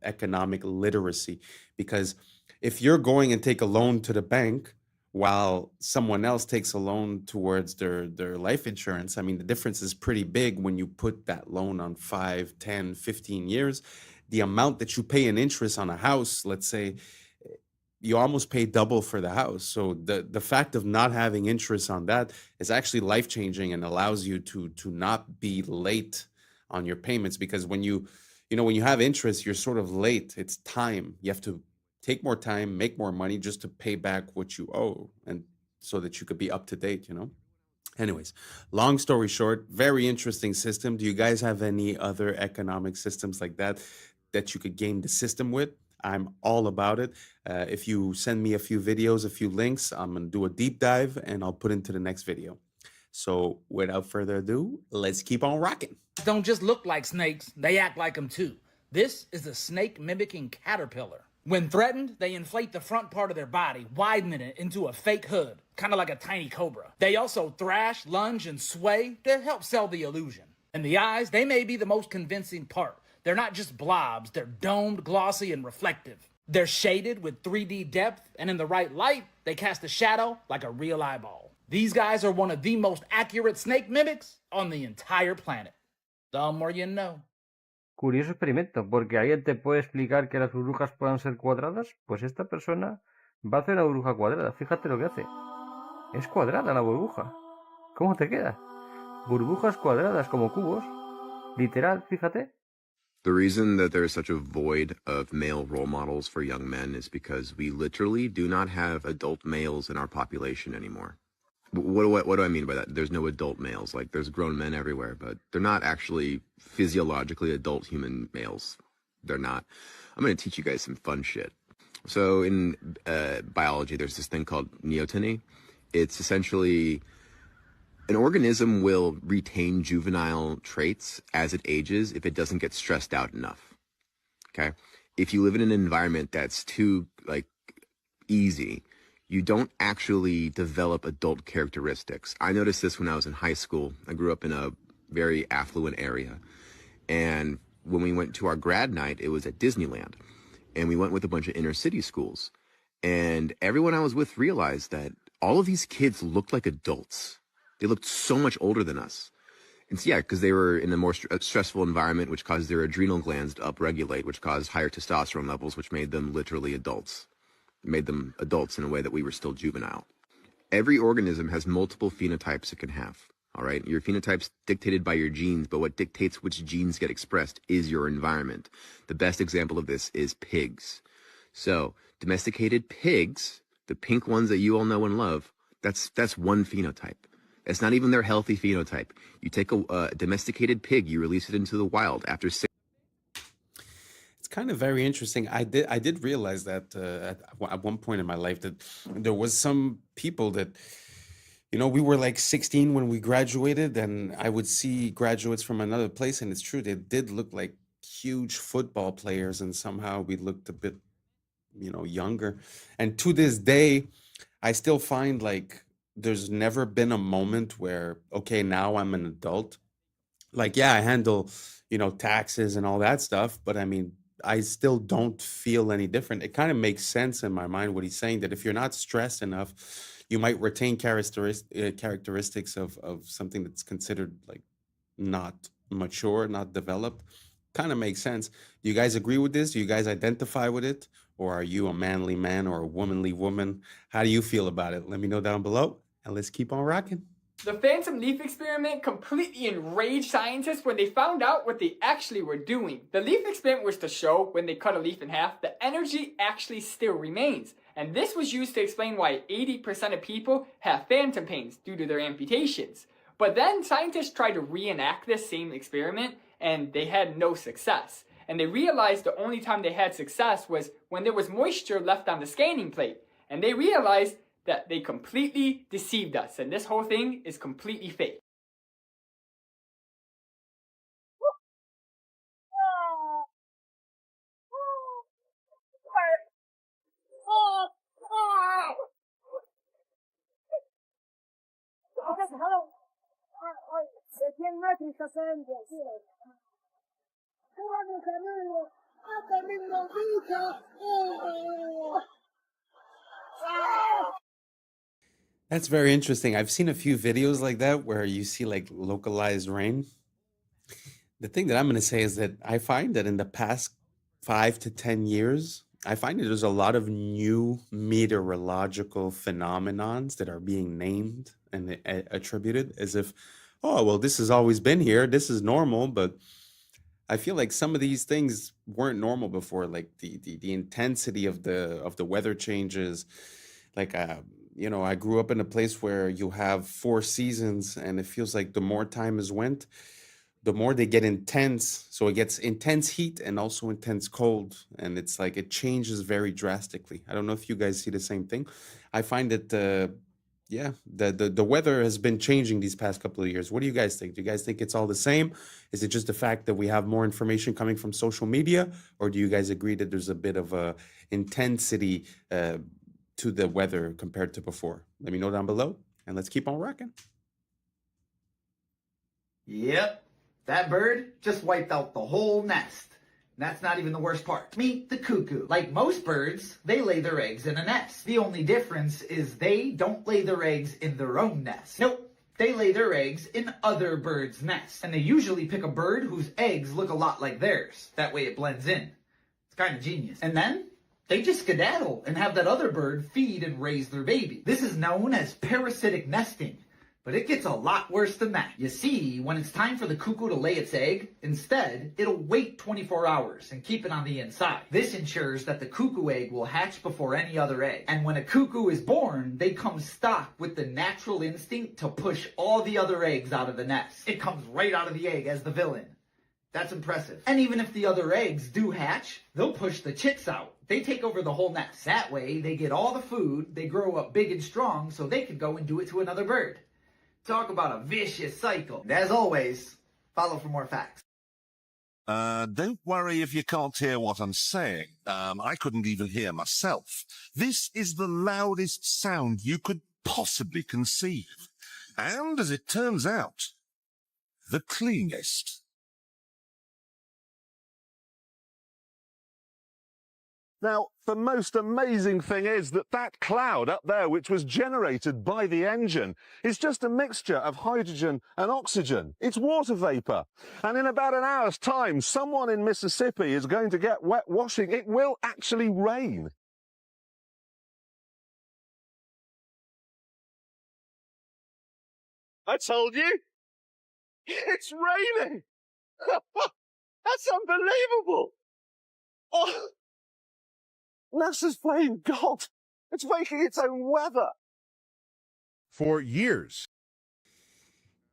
economic literacy, because if you're going and take a loan to the bank while someone else takes a loan towards their life insurance, I mean, the difference is pretty big when you put that loan on 5, 10, 15 years. The amount that you pay in interest on a house, let's say, you almost pay double for the house. So the fact of not having interest on that is actually life-changing and allows you to not be late on your payments, because when you have interest, you're sort of late. It's time. You have to take more time, make more money just to pay back what you owe, and so that you could be up to date, Anyways, long story short, very interesting system. Do you guys have any other economic systems like that you could game the system with? I'm all about it. If you send me a few videos, a few links, I'm going to do a deep dive and I'll put into the next video. So without further ado, let's keep on rocking. Don't just look like snakes, they act like them too. This is a snake mimicking caterpillar. When threatened, they inflate the front part of their body, widening it into a fake hood, kind of like a tiny cobra. They also thrash, lunge, and sway to help sell the illusion. And the eyes, they may be the most convincing part. They're not just blobs, they're domed, glossy, and reflective. They're shaded with 3D depth, and in the right light, they cast a shadow like a real eyeball. These guys are one of the most accurate snake mimics on the entire planet. The more you know. Curioso experimento, porque alguien te puede explicar que las burbujas puedan ser cuadradas. Pues esta persona va a hacer una burbuja cuadrada. Fíjate lo que hace. Es cuadrada la burbuja. ¿Cómo te queda? Burbujas cuadradas como cubos. Literal, fíjate. The reason that there is such a void of male role models for young men is because we literally do not have adult males in our population anymore. What do I mean by that? There's no adult males. Like, there's grown men everywhere, but they're not actually physiologically adult human males. They're not. I'm going to teach you guys some fun shit. So in biology, there's this thing called neoteny. It's essentially an organism will retain juvenile traits as it ages if it doesn't get stressed out enough. Okay? If you live in an environment that's too, easy, you don't actually develop adult characteristics. I noticed this when I was in high school. I grew up in a very affluent area. And when we went to our grad night, it was at Disneyland. And we went with a bunch of inner city schools. And everyone I was with realized that all of these kids looked like adults. They looked so much older than us. And so, yeah, because they were in a more stressful environment, which caused their adrenal glands to upregulate, which caused higher testosterone levels, which made them literally adults. Made them adults in a way that we were still juvenile. Every organism has multiple phenotypes it can have, all right? Your phenotype's dictated by your genes, but what dictates which genes get expressed is your environment. The best example of this is pigs. So, domesticated pigs, the pink ones that you all know and love, that's one phenotype. It's not even their healthy phenotype. You take a domesticated pig, you release it into the wild after 6. It's kind of very interesting. I did realize that at one point in my life that there was some people that, we were like 16 when we graduated, and I would see graduates from another place, and it's true, they did look like huge football players, and somehow we looked a bit, younger. And to this day, I still find there's never been a moment where, okay, now I'm an adult. Yeah, I handle, taxes and all that stuff, but I mean, I still don't feel any different. It kind of makes sense in my mind what he's saying, that if you're not stressed enough, you might retain characteristics of something that's considered not mature, not developed. Kind of makes sense. Do you guys agree with this? Do you guys identify with it? Or are you a manly man or a womanly woman? How do you feel about it? Let me know down below, and let's keep on rocking. The phantom leaf experiment completely enraged scientists when they found out what they actually were doing. The leaf experiment was to show when they cut a leaf in half, the energy actually still remains. And this was used to explain why 80% of people have phantom pains due to their amputations. But then scientists tried to reenact this same experiment, and they had no success. And they realized the only time they had success was when there was moisture left on the scanning plate. And they realized that they completely deceived us, and this whole thing is completely fake. That's very interesting. I've seen a few videos like that where you see like localized rain. The thing that I'm going to say is that I find that in the past 5 to 10 years, I find that there's a lot of new meteorological phenomenons that are being named and attributed as if, oh, well, this has always been here. This is normal. But I feel like some of these things weren't normal before, like the intensity of the weather changes. Like I grew up in a place where you have 4 seasons, and it feels like the more time has went, the more they get intense. So it gets intense heat and also intense cold, and it's like it changes very drastically. I don't know if you guys see the same thing. I find that the weather has been changing these past couple of years. What do you guys think? Do you guys think it's all the same? Is it just the fact that we have more information coming from social media, or do you guys agree that there's a bit of a intensity to the weather compared to before? Let me know down below, and let's keep on rocking. Yep, that bird just wiped out the whole nest. And that's not even the worst part. Meet the cuckoo. Like most birds, they lay their eggs in a nest. The only difference is they don't lay their eggs in their own nest. Nope, they lay their eggs in other birds' nests. And they usually pick a bird whose eggs look a lot like theirs. That way it blends in. It's kind of genius. And then they just skedaddle and have that other bird feed and raise their baby. This is known as parasitic nesting. But it gets a lot worse than that. You see, when it's time for the cuckoo to lay its egg, instead, it'll wait 24 hours and keep it on the inside. This ensures that the cuckoo egg will hatch before any other egg. And when a cuckoo is born, they come stocked with the natural instinct to push all the other eggs out of the nest. It comes right out of the egg as the villain. That's impressive. And even if the other eggs do hatch, they'll push the chicks out. They take over the whole nest. That way, they get all the food, they grow up big and strong, so they can go and do it to another bird. Talk about a vicious cycle. And as always, follow for more facts. Don't worry if you can't hear what I'm saying. I couldn't even hear myself. This is the loudest sound you could possibly conceive. And as it turns out, the cleanest. Now, the most amazing thing is that that cloud up there, which was generated by the engine, is just a mixture of hydrogen and oxygen. It's water vapor. And in about an hour's time, someone in Mississippi is going to get wet washing. It will actually rain. I told you. It's raining. That's unbelievable. Oh. NASA's playing God. It's making its own weather. For years.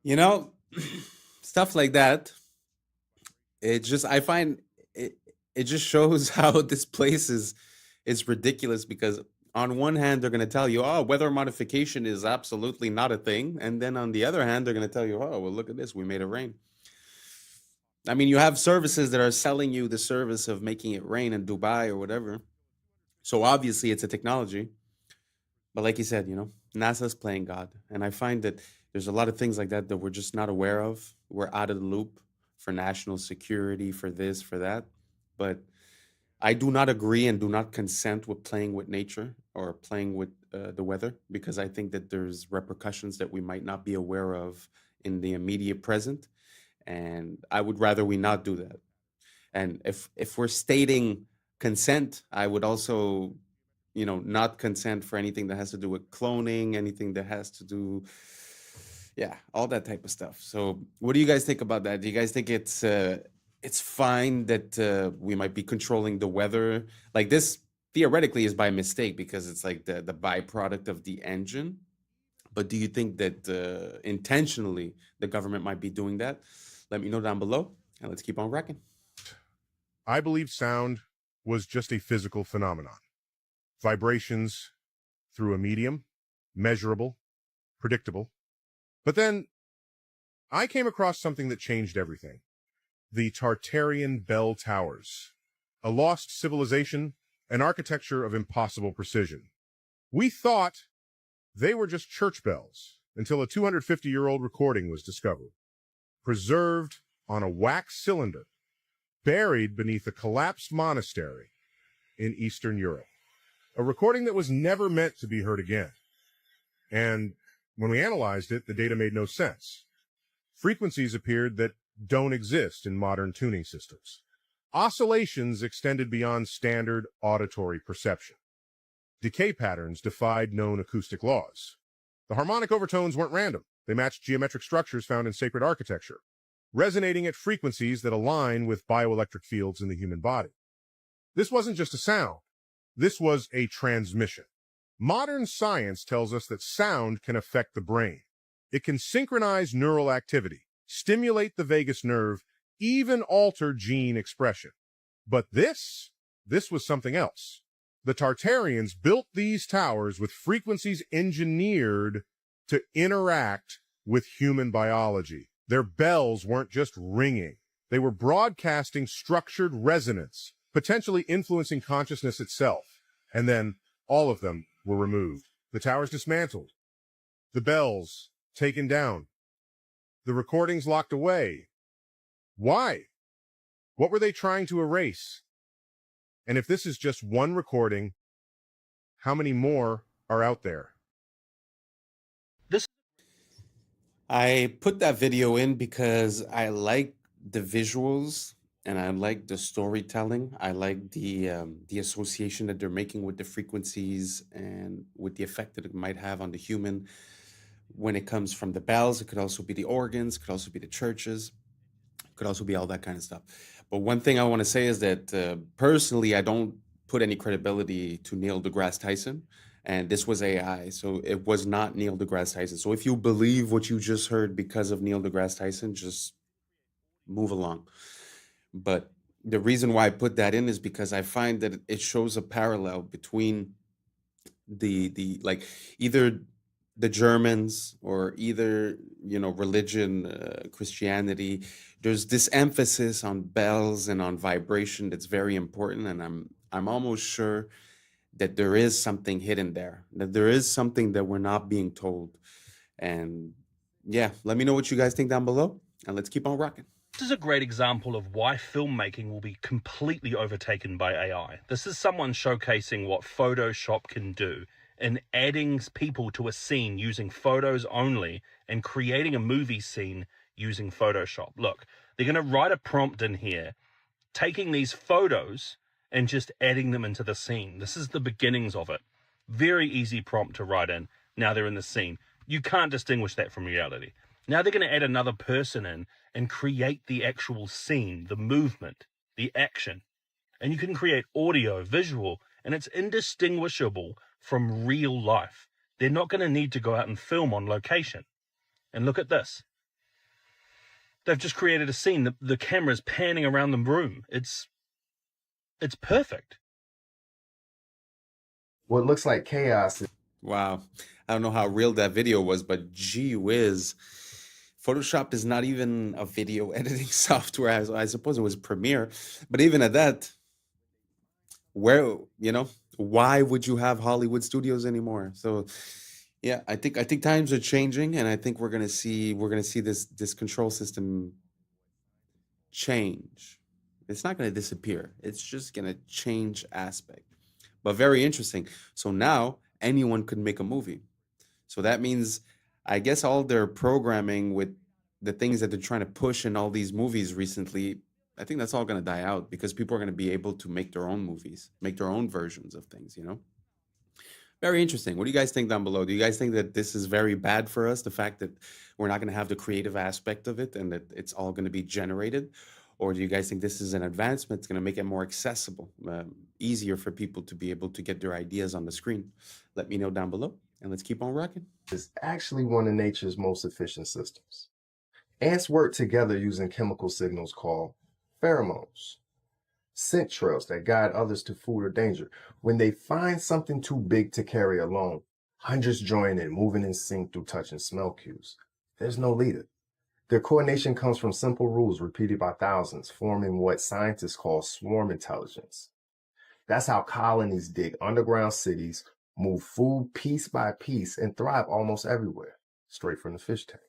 You know, stuff like that. I find it just shows how this place is ridiculous, because on one hand, they're going to tell you, oh, weather modification is absolutely not a thing. And then on the other hand, they're going to tell you, oh, well, look at this. We made it rain. I mean, you have services that are selling you the service of making it rain in Dubai or whatever. So obviously it's a technology, but like you said, NASA's playing God. And I find that there's a lot of things like that that we're just not aware of. We're out of the loop for national security, for this, for that. But I do not agree and do not consent with playing with nature or playing with the weather, because I think that there's repercussions that we might not be aware of in the immediate present. And I would rather we not do that. And if we're stating consent, I would also, not consent for anything that has to do with cloning, anything that has to do, all that type of stuff. So what do you guys think about that? Do you guys think it's fine that we might be controlling the weather? Like, this theoretically is by mistake because it's like the byproduct of the engine. But do you think that intentionally the government might be doing that? Let me know down below, and let's keep on rocking. I believe sound was just a physical phenomenon. Vibrations through a medium measurable, predictable. But then I came across something that changed everything. The Tartarian Bell Towers, a lost civilization, an architecture of impossible precision. We thought they were just church bells until a 250-year-old recording was discovered, preserved on a wax cylinder, buried beneath a collapsed monastery in Eastern Europe. A recording that was never meant to be heard again. And when we analyzed it, the data made no sense. Frequencies appeared that don't exist in modern tuning systems. Oscillations extended beyond standard auditory perception. Decay patterns defied known acoustic laws. The harmonic overtones weren't random. They matched geometric structures found in sacred architecture, resonating at frequencies that align with bioelectric fields in the human body. This wasn't just a sound. This was a transmission. Modern science tells us that sound can affect the brain. It can synchronize neural activity, stimulate the vagus nerve, even alter gene expression. But this was something else. The Tartarians built these towers with frequencies engineered to interact with human biology. Their bells weren't just ringing. They were broadcasting structured resonance, potentially influencing consciousness itself. And then all of them were removed. The towers dismantled. The bells taken down. The recordings locked away. Why? What were they trying to erase? And if this is just one recording, how many more are out there? I put that video in because I like the visuals and I like the storytelling. I like the association that they're making with the frequencies and with the effect that it might have on the human. When it comes from the bells, it could also be the organs, it could also be the churches, it could also be all that kind of stuff. But one thing I want to say is that personally, I don't put any credibility to Neil deGrasse Tyson. And this was AI, so it was not Neil deGrasse Tyson. So if you believe what you just heard because of Neil deGrasse Tyson, just move along. But the reason why I put that in is because I find that it shows a parallel between the like either the Germans or either, you know, religion, Christianity. There's this emphasis on bells and on vibration that's very important, and I'm almost sure that there is something hidden there, that there is something that we're not being told. And yeah, let me know what you guys think down below, and let's keep on rocking. This is a great example of why filmmaking will be completely overtaken by AI. This is someone showcasing what Photoshop can do in adding people to a scene using photos only and creating a movie scene using Photoshop. Look, they're going to write a prompt in here, taking these photos and just adding them into the scene. This is the beginnings of it. Very easy prompt to write in. Now they're in the scene. You can't distinguish that from reality. Now they're going to add another person in and create the actual scene, the movement, the action. And you can create audio, visual, and it's indistinguishable from real life. They're not going to need to go out and film on location. And look at this. They've just created a scene. The camera's panning around the room. It's perfect. What looks like chaos. Wow. I don't know how real that video was, but gee whiz. Photoshop is not even a video editing software. I suppose it was Premiere. But even at that, where, you know, why would you have Hollywood studios anymore? So yeah, I think times are changing, and I think we're gonna see this control system change. It's not going to disappear. It's just going to change aspect. But very interesting. So now anyone could make a movie. So that means, I guess, all their programming with the things that they're trying to push in all these movies recently, I think that's all going to die out because people are going to be able to make their own movies, make their own versions of things, you know? Very interesting. What do you guys think down below? Do you guys think that this is very bad for us, the fact that we're not going to have the creative aspect of it and that it's all going to be generated? Or do you guys think this is an advancement? It's going to make it more accessible, easier for people to be able to get their ideas on the screen? Let me know down below, and let's keep on rocking. It's actually one of nature's most efficient systems. Ants work together using chemical signals called pheromones, scent trails that guide others to food or danger. When they find something too big to carry alone, Hundreds join in, moving in sync through touch and smell cues. There's no leader. Their coordination comes from simple rules repeated by thousands, forming what scientists call swarm intelligence. That's how colonies dig underground cities, move food piece by piece, and thrive almost everywhere, straight from the fish tank.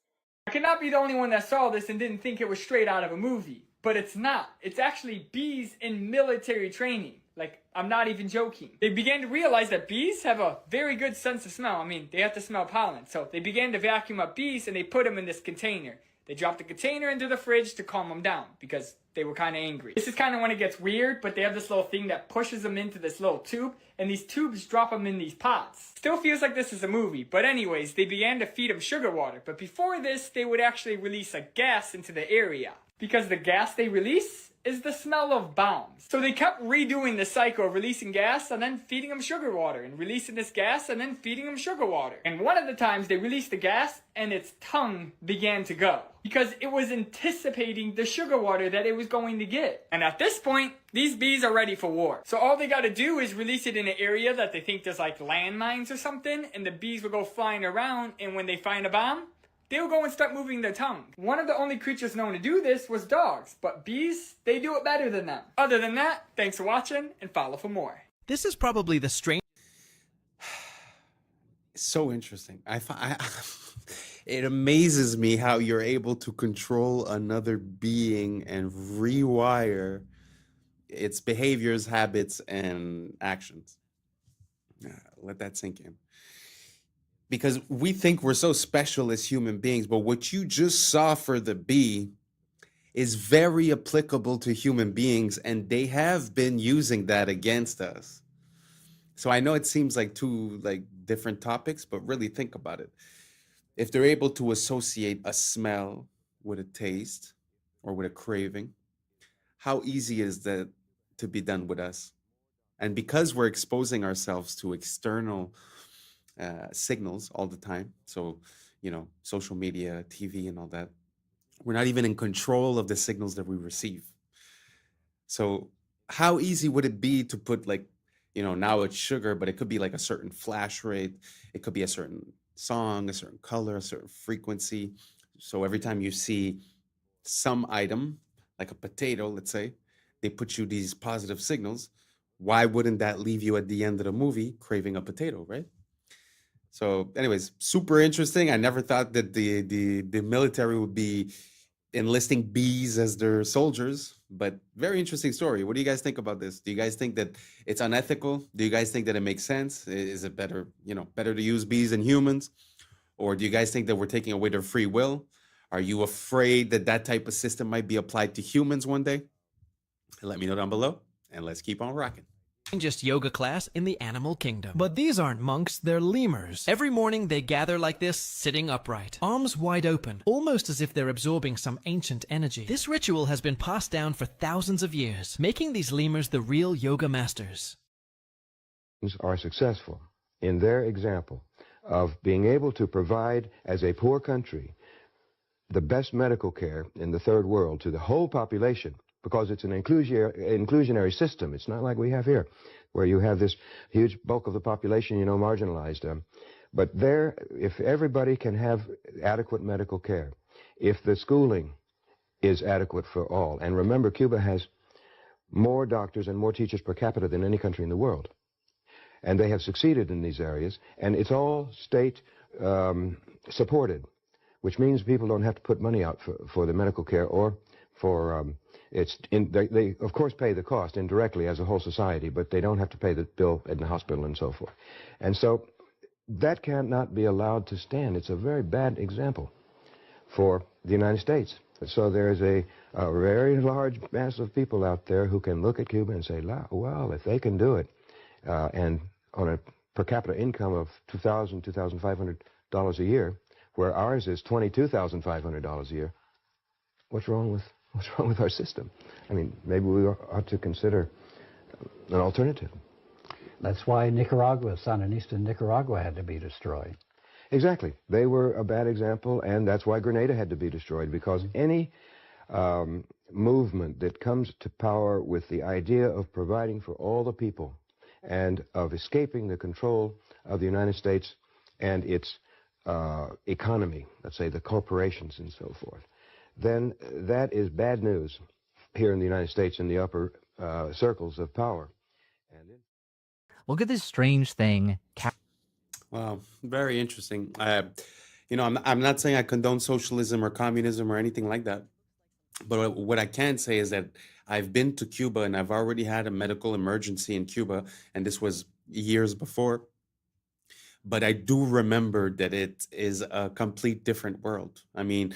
I cannot be the only one that saw this and didn't think it was straight out of a movie. But it's not. It's actually bees in military training. Like, I'm not even joking. They began to realize that bees have a very good sense of smell. I mean, they have to smell pollen. So they began to vacuum up bees and they put them in this container. They dropped the container into the fridge to calm them down because they were kind of angry. This is kind of when it gets weird, but they have this little thing that pushes them into this little tube, and these tubes drop them in these pots. Still feels like this is a movie, but anyways, they began to feed them sugar water. But before this, they would actually release a gas into the area, because the gas they release is the smell of bombs. So they kept redoing the cycle of releasing gas and then feeding them sugar water, and releasing this gas and then feeding them sugar water. And one of the times they released the gas and its tongue began to go, because it was anticipating the sugar water that it was going to get. And at this point, these bees are ready for war. So all they gotta do is release it in an area that they think there's like landmines or something, and the bees will go flying around, and when they find a bomb, they'll go and start moving their tongue. One of the only creatures known to do this was dogs, but bees, they do it better than them. Other than that, thanks for watching and follow for more. This is probably the strange. So interesting. It amazes me how you're able to control another being and rewire its behaviors, habits, and actions. Let that sink in. Because we think we're so special as human beings, but what you just saw for the bee is very applicable to human beings, and they have been using that against us. So I know it seems like two different topics, but really think about it. If they're able to associate a smell with a taste or with a craving, how easy is that to be done with us? And because we're exposing ourselves to external signals all the time, so social media, TV, and all that, we're not even in control of the signals that we receive. So how easy would it be to put now it's sugar, but it could be like a certain flash rate, it could be a certain song, a certain color, a certain frequency. So every time you see some item like a potato, let's say, they put you these positive signals. Why wouldn't that leave you at the end of the movie craving a potato, right? So anyways, super interesting. I never thought that the military would be enlisting bees as their soldiers, but very interesting story. What do you guys think about this? Do you guys think that it's unethical? Do you guys think that it makes sense? Is it better to use bees than humans? Or do you guys think that we're taking away their free will? Are you afraid that that type of system might be applied to humans one day? Let me know down below, and let's keep on rocking. Strangest yoga class in the animal kingdom. But these aren't monks, they're lemurs. Every morning they gather like this, sitting upright, arms wide open, almost as if they're absorbing some ancient energy. This ritual has been passed down for thousands of years, making these lemurs the real yoga masters. Are successful in their example of being able to provide, as a poor country, the best medical care in the third world to the whole population, because it's an inclusionary system. It's not like we have here, where you have this huge bulk of the population, marginalized. But there, if everybody can have adequate medical care, if the schooling is adequate for all, and remember, Cuba has more doctors and more teachers per capita than any country in the world, and they have succeeded in these areas, and it's all state supported, which means people don't have to put money out for the medical care or for they of course pay the cost indirectly as a whole society, but they don't have to pay the bill in the hospital and so forth. And so that cannot be allowed to stand. It's a very bad example for the United States. So there's a very large mass of people out there who can look at Cuba and say, well, if they can do it, and on a per capita income of $2,000, $2,500 a year, where ours is $22,500 a year, what's wrong with our system? I mean, maybe we ought to consider an alternative. That's why Nicaragua, Sandinista Nicaragua, had to be destroyed. Exactly. They were a bad example, and that's why Grenada had to be destroyed, because any movement that comes to power with the idea of providing for all the people and of escaping the control of the United States and its economy, let's say the corporations and so forth, then that is bad news here in the United States in the upper circles of power. Look at this strange thing. Wow, very interesting. I'm not saying I condone socialism or communism or anything like that, but what I can say is that I've been to Cuba and I've already had a medical emergency in Cuba, and this was years before. But I do remember that it is a complete different world. I mean,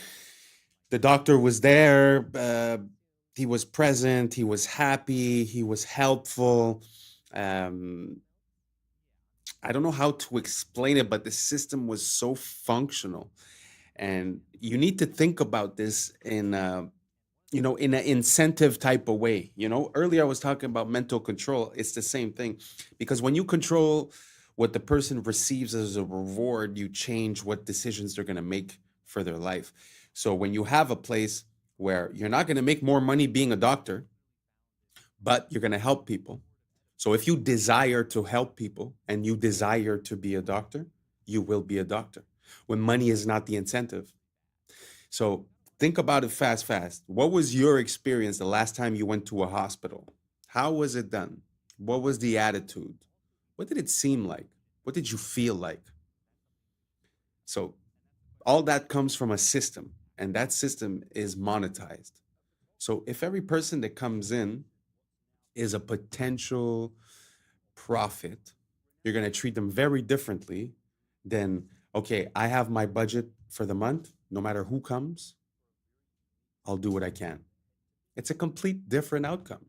the doctor was there, he was present, he was happy, he was helpful. I don't know how to explain it, but the system was so functional. And you need to think about this in in an incentive type of way. Earlier I was talking about mental control. It's the same thing, because when you control what the person receives as a reward, you change what decisions they're going to make for their life. So when you have a place where you're not going to make more money being a doctor, but you're going to help people. So if you desire to help people and you desire to be a doctor, you will be a doctor when money is not the incentive. So think about it fast. What was your experience the last time you went to a hospital? How was it done? What was the attitude? What did it seem like? What did you feel like? So all that comes from a system, and that system is monetized. So if every person that comes in is a potential profit, you're going to treat them very differently than, okay, I have my budget for the month. No matter who comes, I'll do what I can. It's a complete different outcome.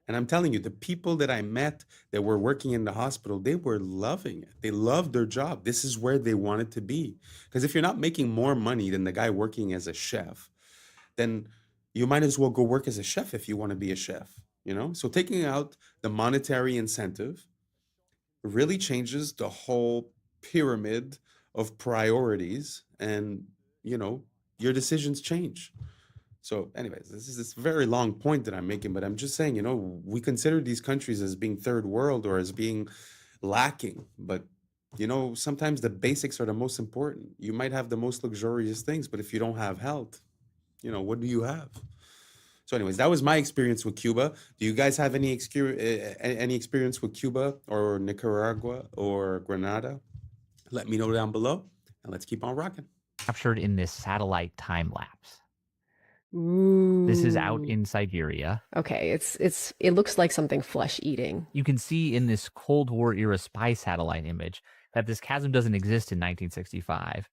And I'm telling you, the people that I met that were working in the hospital, they were loving it. They loved their job. This is where they wanted to be. Because if you're not making more money than the guy working as a chef, then you might as well go work as a chef if you want to be a chef, So taking out the monetary incentive really changes the whole pyramid of priorities, and, your decisions change. So anyways, this is this very long point that I'm making, but I'm just saying, we consider these countries as being third world or as being lacking, but sometimes the basics are the most important. You might have the most luxurious things, but if you don't have health, what do you have? So anyways, that was my experience with Cuba. Do you guys have any experience with Cuba or Nicaragua or Grenada? Let me know down below, and let's keep on rocking. Captured in this satellite time lapse. Ooh. This is out in Siberia. Okay, it looks like something flesh eating. You can see in this Cold War era spy satellite image that this chasm doesn't exist in 1965.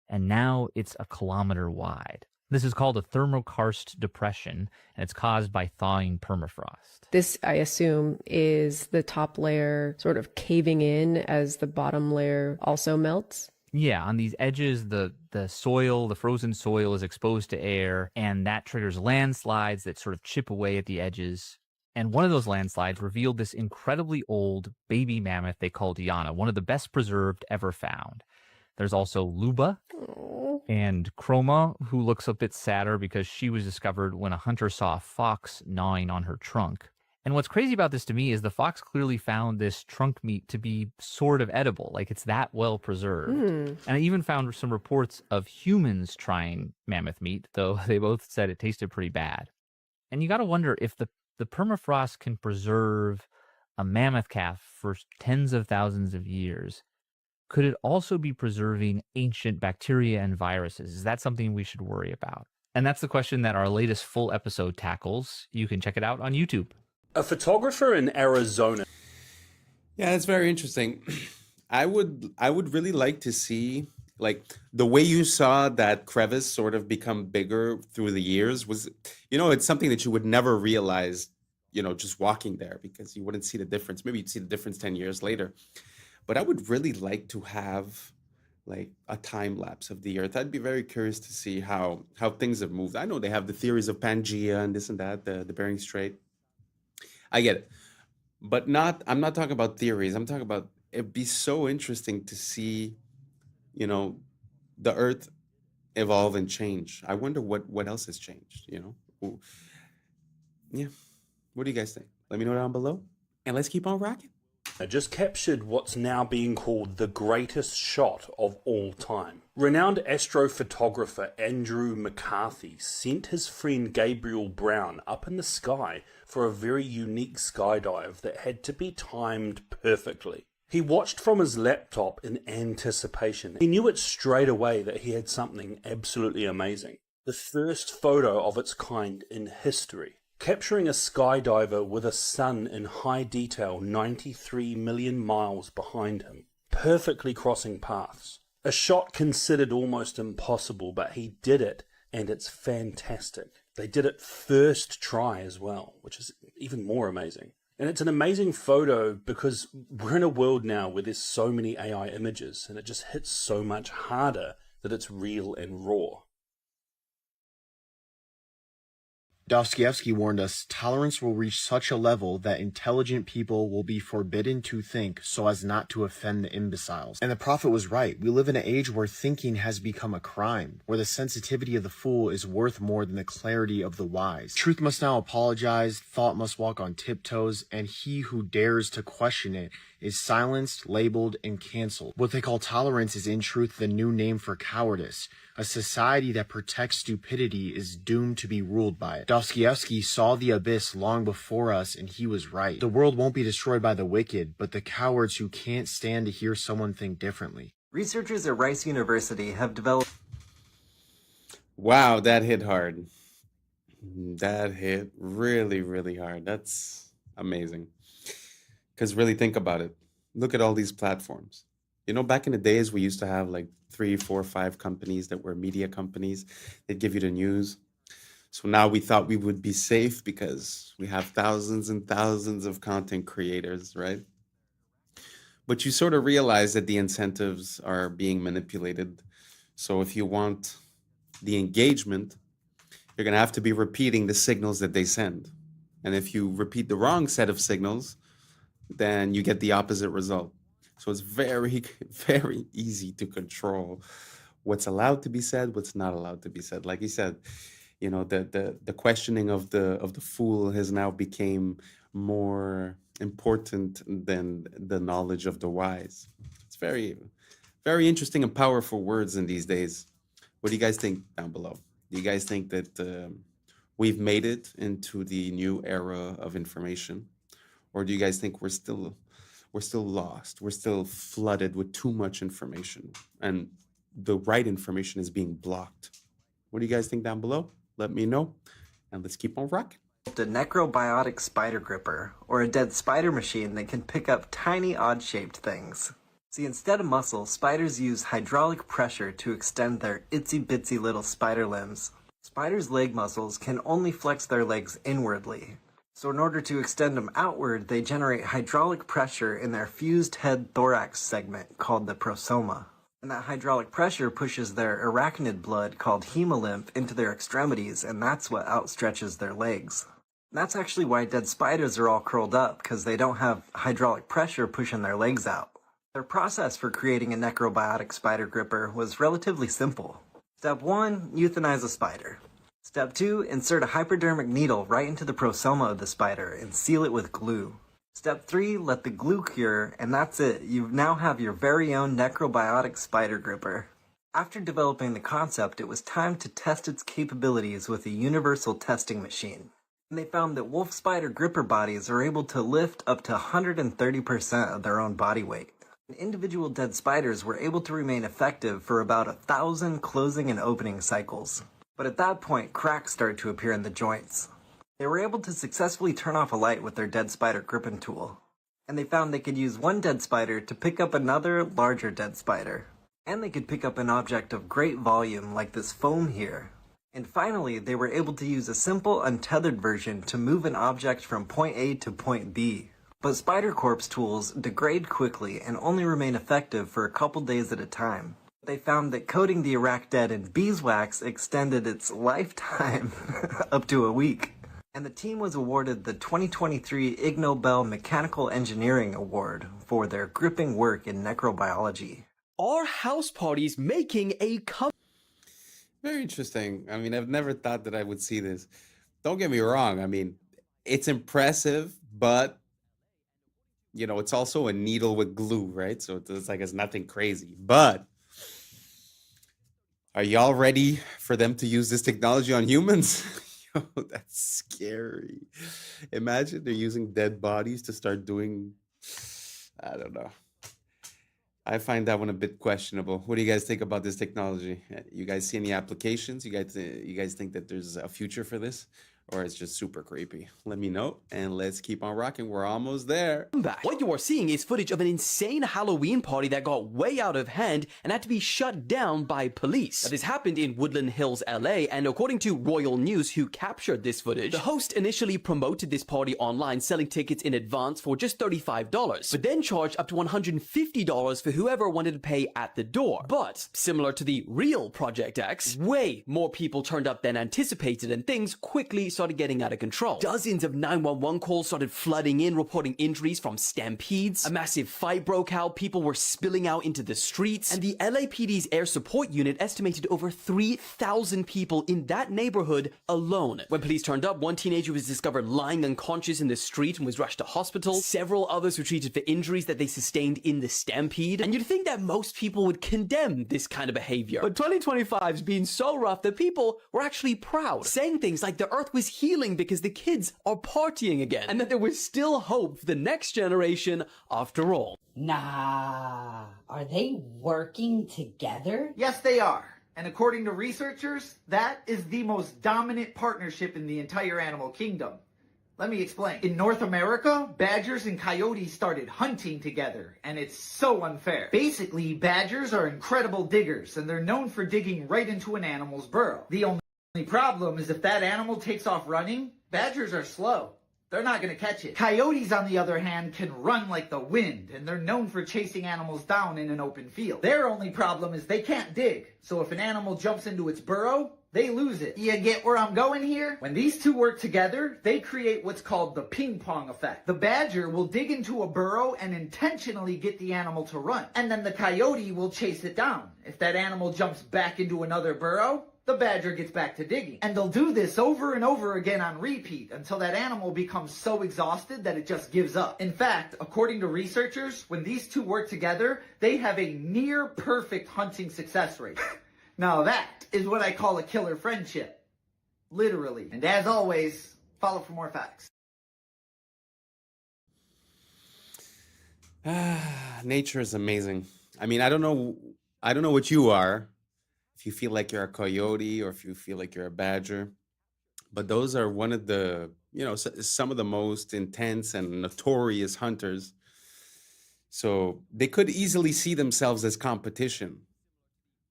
And now it's a kilometer wide. This is called a thermokarst depression, and it's caused by thawing permafrost. This, I assume, is the top layer sort of caving in as the bottom layer also melts. Yeah, on these edges, the soil, the frozen soil is exposed to air, and that triggers landslides that sort of chip away at the edges. And one of those landslides revealed this incredibly old baby mammoth they called Yana, one of the best preserved ever found. There's also Luba and Chroma, who looks a bit sadder because she was discovered when a hunter saw a fox gnawing on her trunk. And what's crazy about this to me is the fox clearly found this trunk meat to be sort of edible, like it's that well preserved. And I even found some reports of humans trying mammoth meat, though they both said it tasted pretty bad. And you got to wonder if the permafrost can preserve a mammoth calf for tens of thousands of years. Could it also be preserving ancient bacteria and viruses? Is that something we should worry about? And that's the question that our latest full episode tackles. You can check it out on YouTube. A photographer in Arizona. Yeah, that's very interesting. I would really like to see, like, the way you saw that crevice sort of become bigger through the years was, it's something that you would never realize, just walking there, because you wouldn't see the difference. Maybe you'd see the difference 10 years later. But I would really like to have like a time lapse of the Earth. I'd be very curious to see how things have moved. I know they have the theories of Pangea and this and that, the Bering Strait. I get it. But I'm not talking about theories. I'm talking about, it'd be so interesting to see, the Earth evolve and change. I wonder what else has changed, Yeah. What do you guys think? Let me know down below, and let's keep on rocking. I just captured what's now being called the greatest shot of all time. Renowned astrophotographer Andrew McCarthy sent his friend Gabriel Brown up in the sky for a very unique skydive that had to be timed perfectly. He watched from his laptop in anticipation. He knew it straight away that he had something absolutely amazing. The first photo of its kind in history, capturing a skydiver with a sun in high detail 93 million miles behind him, perfectly crossing paths. A shot considered almost impossible, but he did it, and it's fantastic. They did it first try as well, which is even more amazing. And it's an amazing photo because we're in a world now where there's so many AI images, and it just hits so much harder that it's real and raw. Dostoevsky warned us tolerance will reach such a level that intelligent people will be forbidden to think so as not to offend the imbeciles. And the prophet was right. We live in an age where thinking has become a crime, where the sensitivity of the fool is worth more than the clarity of the wise. Truth must now apologize, thought must walk on tiptoes, and he who dares to question it is silenced, labeled, and canceled. What they call tolerance is in truth the new name for cowardice. A society that protects stupidity is doomed to be ruled by it. Dostoevsky saw the abyss long before us, and he was right. The world won't be destroyed by the wicked, but the cowards who can't stand to hear someone think differently. Researchers at Rice University have developed... Wow, that hit hard. That hit really, really hard. That's amazing. Because really think about it. Look at all these platforms. You know, back in the days, we used to have like 3, 4, 5 companies that were media companies. They'd give you the news. So now we thought we would be safe because we have thousands and thousands of content creators, right? But you sort of realize that the incentives are being manipulated. So if you want the engagement, you're going to have to be repeating the signals that they send. And if you repeat the wrong set of signals, then you get the opposite result. So it's very, very easy to control what's allowed to be said, what's not allowed to be said. Like you said, you know, the questioning of the fool has now became more important than the knowledge of the wise. It's very, very interesting and powerful words in these days. What do you guys think down below? Do you guys think that we've made it into the new era of information? Or do you guys think we're still lost? We're still flooded with too much information and the right information is being blocked. What do you guys think down below? Let me know and let's keep on rocking. A necrobiotic spider gripper, or a dead spider machine that can pick up tiny odd-shaped things. See, instead of muscle, spiders use hydraulic pressure to extend their itsy-bitsy little spider limbs. Spiders' leg muscles can only flex their legs inwardly. So in order to extend them outward, they generate hydraulic pressure in their fused head thorax segment called the prosoma. And that hydraulic pressure pushes their arachnid blood called hemolymph into their extremities, and that's what outstretches their legs. And that's actually why dead spiders are all curled up, because they don't have hydraulic pressure pushing their legs out. Their process for creating a necrobiotic spider gripper was relatively simple. Step 1, euthanize a spider. Step 2, insert a hypodermic needle right into the prosoma of the spider and seal it with glue. Step 3, let the glue cure, and that's it. You now have your very own necrobiotic spider gripper. After developing the concept, it was time to test its capabilities with a universal testing machine. And they found that wolf spider gripper bodies are able to lift up to 130% of their own body weight. And individual dead spiders were able to remain effective for about 1,000 closing and opening cycles. But at that point, cracks started to appear in the joints. They were able to successfully turn off a light with their dead spider gripping tool. And they found they could use one dead spider to pick up another, larger dead spider. And they could pick up an object of great volume like this foam here. And finally, they were able to use a simple untethered version to move an object from point A to point B. But spider corpse tools degrade quickly and only remain effective for a couple days at a time. They found that coating the arachnid in beeswax extended its lifetime up to a week. And the team was awarded the 2023 Ig Nobel Mechanical Engineering Award for their gripping work in necrobiology. Are house parties making a comeback? Very interesting. I mean, I've never thought that I would see this. Don't get me wrong. I mean, it's impressive, but you know, it's also a needle with glue, right? So it's like it's nothing crazy. But are y'all ready for them to use this technology on humans? Yo, that's scary. Imagine they're using dead bodies to start doing, I don't know. I find that one a bit questionable. What do you guys think about this technology? You guys see any applications? You guys think that there's a future for this? Or it's just super creepy? Let me know, and let's keep on rocking. We're almost there. Back. What you are seeing is footage of an insane Halloween party that got way out of hand and had to be shut down by police. Now, this happened in Woodland Hills, LA, and according to Royal News, who captured this footage, the host initially promoted this party online, selling tickets in advance for just $35, but then charged up to $150 for whoever wanted to pay at the door. But, similar to the real Project X, way more people turned up than anticipated, and things quickly started getting out of control. Dozens of 911 calls started flooding in, reporting injuries from stampedes. A massive fight broke out, people were spilling out into the streets, and the LAPD's air support unit estimated over 3,000 people in that neighborhood alone. When police turned up, one teenager was discovered lying unconscious in the street and was rushed to hospital. Several others were treated for injuries that they sustained in the stampede. And you'd think that most people would condemn this kind of behavior. But 2025's been so rough that people were actually proud, saying things like the earth was healing because the kids are partying again, and that there was still hope for the next generation after all. Nah, are they working together? Yes, they are. And according to researchers, that is the most dominant partnership in the entire animal kingdom. Let me explain. In North America, badgers and coyotes started hunting together, and it's so unfair. Basically, badgers are incredible diggers, and they're known for digging right into an animal's burrow. The only problem is if that animal takes off running, badgers are slow. They're not going to catch it. Coyotes, on the other hand, can run like the wind, and they're known for chasing animals down in an open field. Their only problem is they can't dig, so if an animal jumps into its burrow, they lose it. You get where I'm going here? When these two work together, they create what's called the ping pong effect. The badger will dig into a burrow and intentionally get the animal to run, and then the coyote will chase it down. If that animal jumps back into another burrow, the badger gets back to digging. And they'll do this over and over again on repeat until that animal becomes so exhausted that it just gives up. In fact, according to researchers, when these two work together, they have a near perfect hunting success rate. Now that is what I call a killer friendship. Literally. And as always, follow for more facts. Nature is amazing. I mean, I don't know what you are. If you feel like you're a coyote or if you feel like you're a badger, but those are one of the, some of the most intense and notorious hunters. So they could easily see themselves as competition.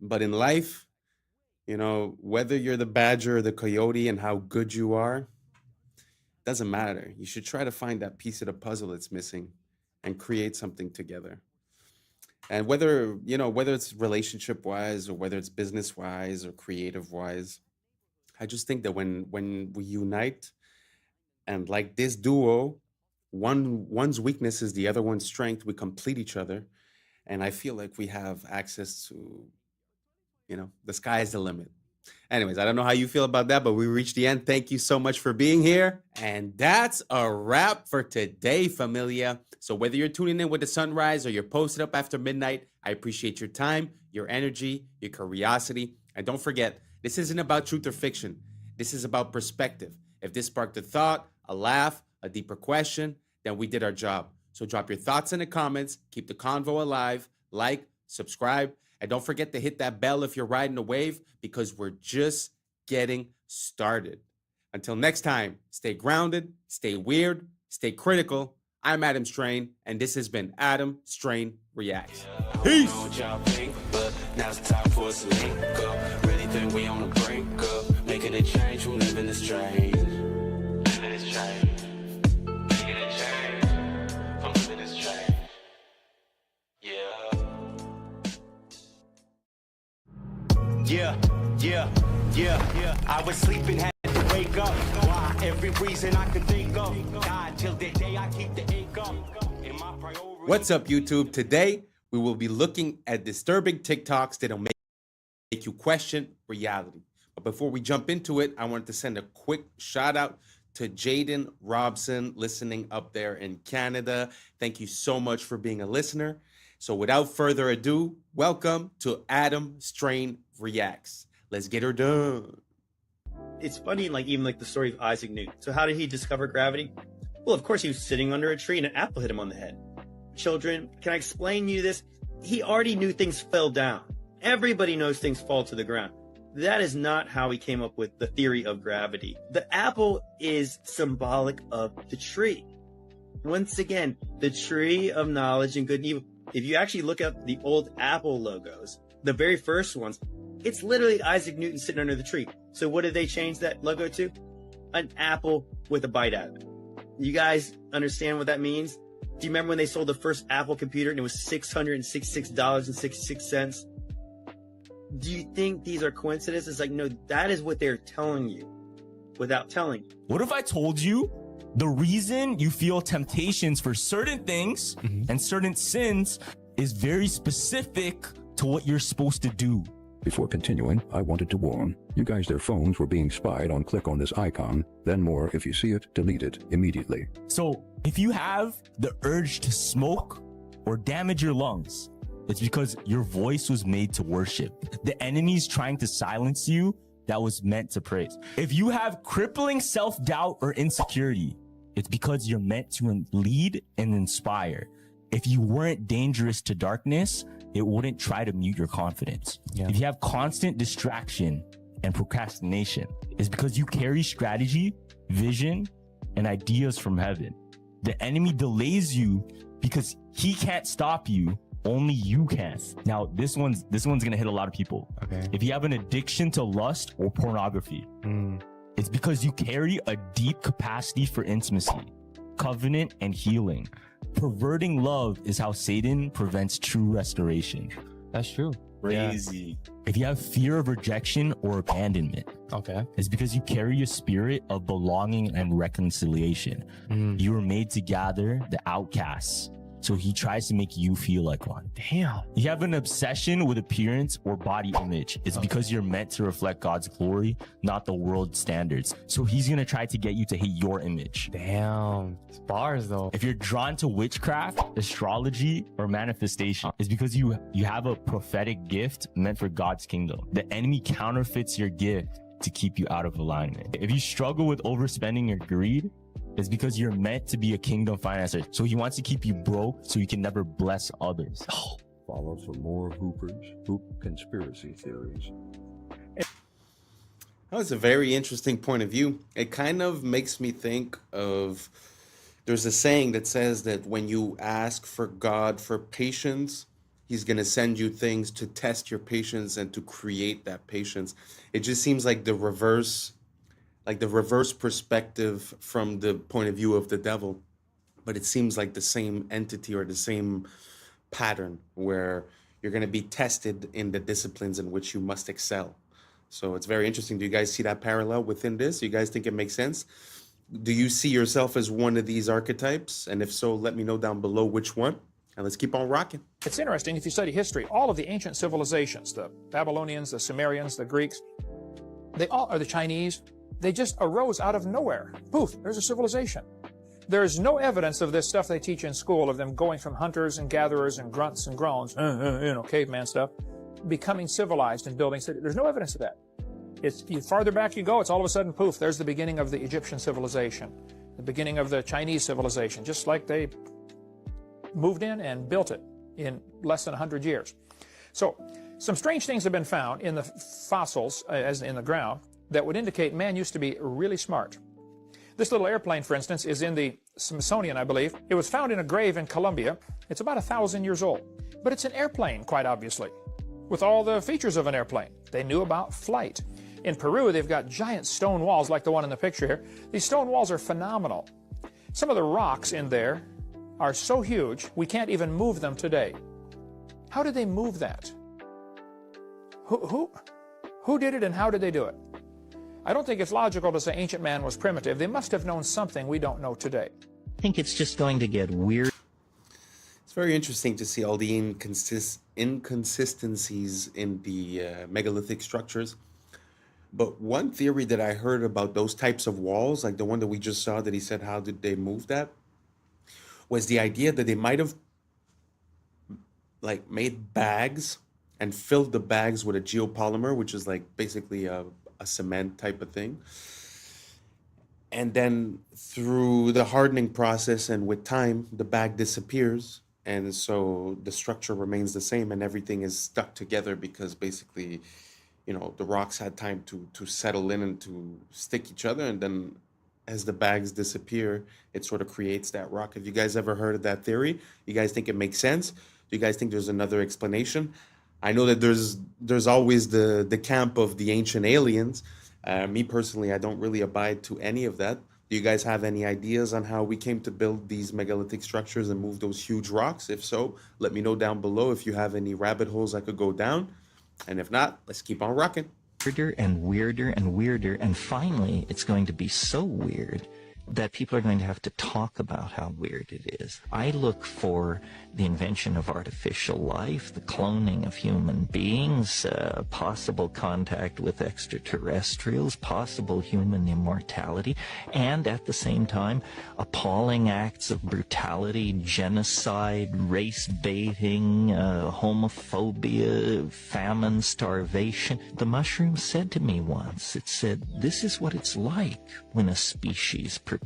But in life, whether you're the badger or the coyote and how good you are, doesn't matter. You should try to find that piece of the puzzle that's missing and create something together. And whether it's relationship wise or whether it's business wise or creative wise, I just think that when we unite and like this duo, one's weakness is the other one's strength, we complete each other. And I feel like we have access to, the sky is the limit. Anyways, I don't know how you feel about that, but we reached the end. Thank you so much for being here. And that's a wrap for today, familia. So whether you're tuning in with the sunrise or you're posted up after midnight, I appreciate your time, your energy, your curiosity. And don't forget, this isn't about truth or fiction. This is about perspective. If this sparked a thought, a laugh, a deeper question, then we did our job. So drop your thoughts in the comments, keep the convo alive, like, subscribe, and don't forget to hit that bell if you're riding a wave, because we're just getting started. Until next time, stay grounded, stay weird, stay critical. I'm Adam Strain, and this has been Adam Strain Reacts. Peace! Now it's time for us to link up. Really think we on the brink up. Making a change from living this strange. Living this change. Making a change from living this change. Yeah. I was sleeping, had to wake up. Why? Every reason I could think of. God, till the day I keep the ink up. What's up, YouTube? Today, we will be looking at disturbing TikToks that'll make you question reality. But before we jump into it, I wanted to send a quick shout out to Jaden Robson listening up there in Canada. Thank you so much for being a listener. So without further ado, welcome to Adam Strain Reacts. Let's get her done. It's funny, like even like the story of Isaac Newton. So how did he discover gravity? Well, of course, he was sitting under a tree and an apple hit him on the head. Children, can I explain to you this? He already knew things fell down. Everybody knows things fall to the ground. That is not how he came up with the theory of gravity. The apple is symbolic of the tree. Once again, the tree of knowledge and good and evil. If you actually look up the old Apple logos, the very first ones, it's literally Isaac Newton sitting under the tree. So what did they change that logo to? An apple with a bite out of it. You guys understand what that means? Do you remember when they sold the first Apple computer and it was $666.66? Do you think these are coincidences? Like, no, that is what they're telling you without telling you. What if I told you the reason you feel temptations for certain things and certain sins is very specific to what you're supposed to do? Before continuing, I wanted to warn you guys, their phones were being spied on. Click on this icon, then more. If you see it, delete it immediately. So if you have the urge to smoke or damage your lungs, it's because your voice was made to worship. The enemy's trying to silence you that was meant to praise. If you have crippling self-doubt or insecurity, it's because you're meant to lead and inspire. If you weren't dangerous to darkness, it wouldn't try to mute your confidence. If you have constant distraction and procrastination, it's because you carry strategy, vision, and ideas from heaven. The enemy delays you because he can't stop you. Only you can. Now, this one's gonna hit a lot of people. Okay. If you have an addiction to lust or pornography, it's because you carry a deep capacity for intimacy, covenant, and healing. Perverting love is how Satan prevents true restoration. That's true. Crazy. If you have fear of rejection or abandonment, it's because you carry a spirit of belonging and reconciliation. You were made to gather the outcasts. So he tries to make you feel like one. Damn. You have an obsession with appearance or body image. It's because you're meant to reflect God's glory, not the world's standards. So he's going to try to get you to hate your image. Damn. It's bars though. If you're drawn to witchcraft, astrology, or manifestation, it's because you have a prophetic gift meant for God's kingdom. The enemy counterfeits your gift to keep you out of alignment. If you struggle with overspending or greed, it's because you're meant to be a kingdom financer. So he wants to keep you broke so you can never bless others. Follow for more hoop conspiracy theories. That was a very interesting point of view. It kind of makes me think of, there's a saying that says that when you ask for God for patience, he's going to send you things to test your patience and to create that patience. It just seems like the reverse perspective from the point of view of the devil. But it seems like the same entity or the same pattern where you're going to be tested in the disciplines in which you must excel. So it's very interesting. Do you guys see that parallel within this? Do you guys think it makes sense? Do you see yourself as one of these archetypes? And if so, let me know down below which one. And let's keep on rocking. It's interesting, if you study history, all of the ancient civilizations, the Babylonians, the Sumerians, the Greeks, they all are the Chinese. They just arose out of nowhere. Poof, there's a civilization. There's no evidence of this stuff they teach in school, of them going from hunters and gatherers and grunts and groans, caveman stuff, becoming civilized and building cities. There's no evidence of that. It's farther back you go, it's all of a sudden, poof, there's the beginning of the Egyptian civilization, the beginning of the Chinese civilization, just like they moved in and built it in less than 100 years. So some strange things have been found in the fossils, as in the ground, that would indicate man used to be really smart. This little airplane, for instance, is in the Smithsonian, I believe. It was found in a grave in Colombia. It's about 1,000 years old. But it's an airplane, quite obviously, with all the features of an airplane. They knew about flight. In Peru, they've got giant stone walls like the one in the picture here. These stone walls are phenomenal. Some of the rocks in there are so huge, we can't even move them today. How did they move that? Who did it and how did they do it? I don't think it's logical to say ancient man was primitive. They must have known something we don't know today. I think it's just going to get weird. It's very interesting to see all the inconsistencies in the megalithic structures. But one theory that I heard about those types of walls, like the one that we just saw that he said, how did they move that? Was the idea that they might have like made bags and filled the bags with a geopolymer, which is like basically a cement type of thing. And then through the hardening process and with time, the bag disappears. And so the structure remains the same and everything is stuck together because basically, you know, the rocks had time to settle in and to stick each other. And then as the bags disappear, it sort of creates that rock. Have you guys ever heard of that theory? You guys think it makes sense? Do you guys think there's another explanation? I know that there's always the camp of the ancient aliens. Me personally, I don't really abide to any of that. Do you guys have any ideas on how we came to build these megalithic structures and move those huge rocks? If so, let me know down below if you have any rabbit holes I could go down. And if not, let's keep on rocking. Weirder and weirder and weirder, and finally it's going to be so weird that people are going to have to talk about how weird it is. I look for the invention of artificial life, the cloning of human beings, possible contact with extraterrestrials, possible human immortality, and at the same time, appalling acts of brutality, genocide, race baiting, homophobia, famine, starvation. The mushroom said to me once, it said, "This is what it's like when a species prepares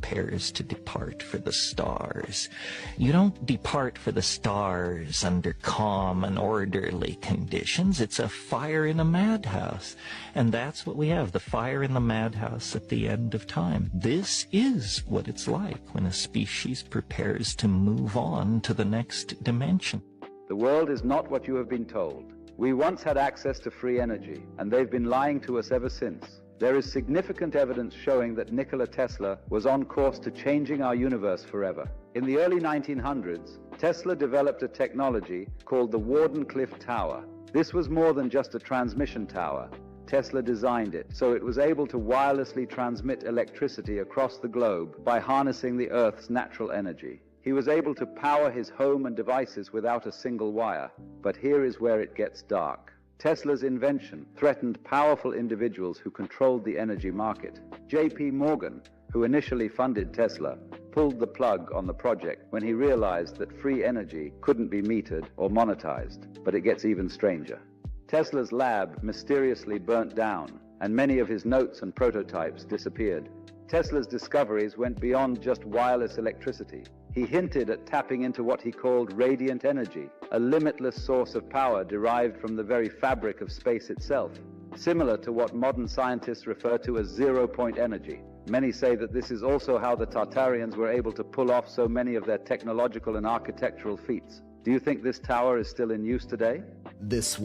to depart for the stars. You don't depart for the stars under calm and orderly conditions. It's a fire in a madhouse." And that's what we have, the fire in the madhouse at the end of time. This is what it's like when a species prepares to move on to the next dimension. The world is not what you have been told. We once had access to free energy, and they've been lying to us ever since. There is significant evidence showing that Nikola Tesla was on course to changing our universe forever. In the early 1900s, Tesla developed a technology called the Wardenclyffe Tower. This was more than just a transmission tower. Tesla designed it so it was able to wirelessly transmit electricity across the globe by harnessing the Earth's natural energy. He was able to power his home and devices without a single wire. But here is where it gets dark. Tesla's invention threatened powerful individuals who controlled the energy market. J.P. Morgan, who initially funded Tesla, pulled the plug on the project when he realized that free energy couldn't be metered or monetized. But it gets even stranger. Tesla's lab mysteriously burnt down, and many of his notes and prototypes disappeared. Tesla's discoveries went beyond just wireless electricity. He hinted at tapping into what he called radiant energy, a limitless source of power derived from the very fabric of space itself, similar to what modern scientists refer to as zero-point energy. Many say that this is also how the Tartarians were able to pull off so many of their technological and architectural feats. Do you think this tower is still in use today? This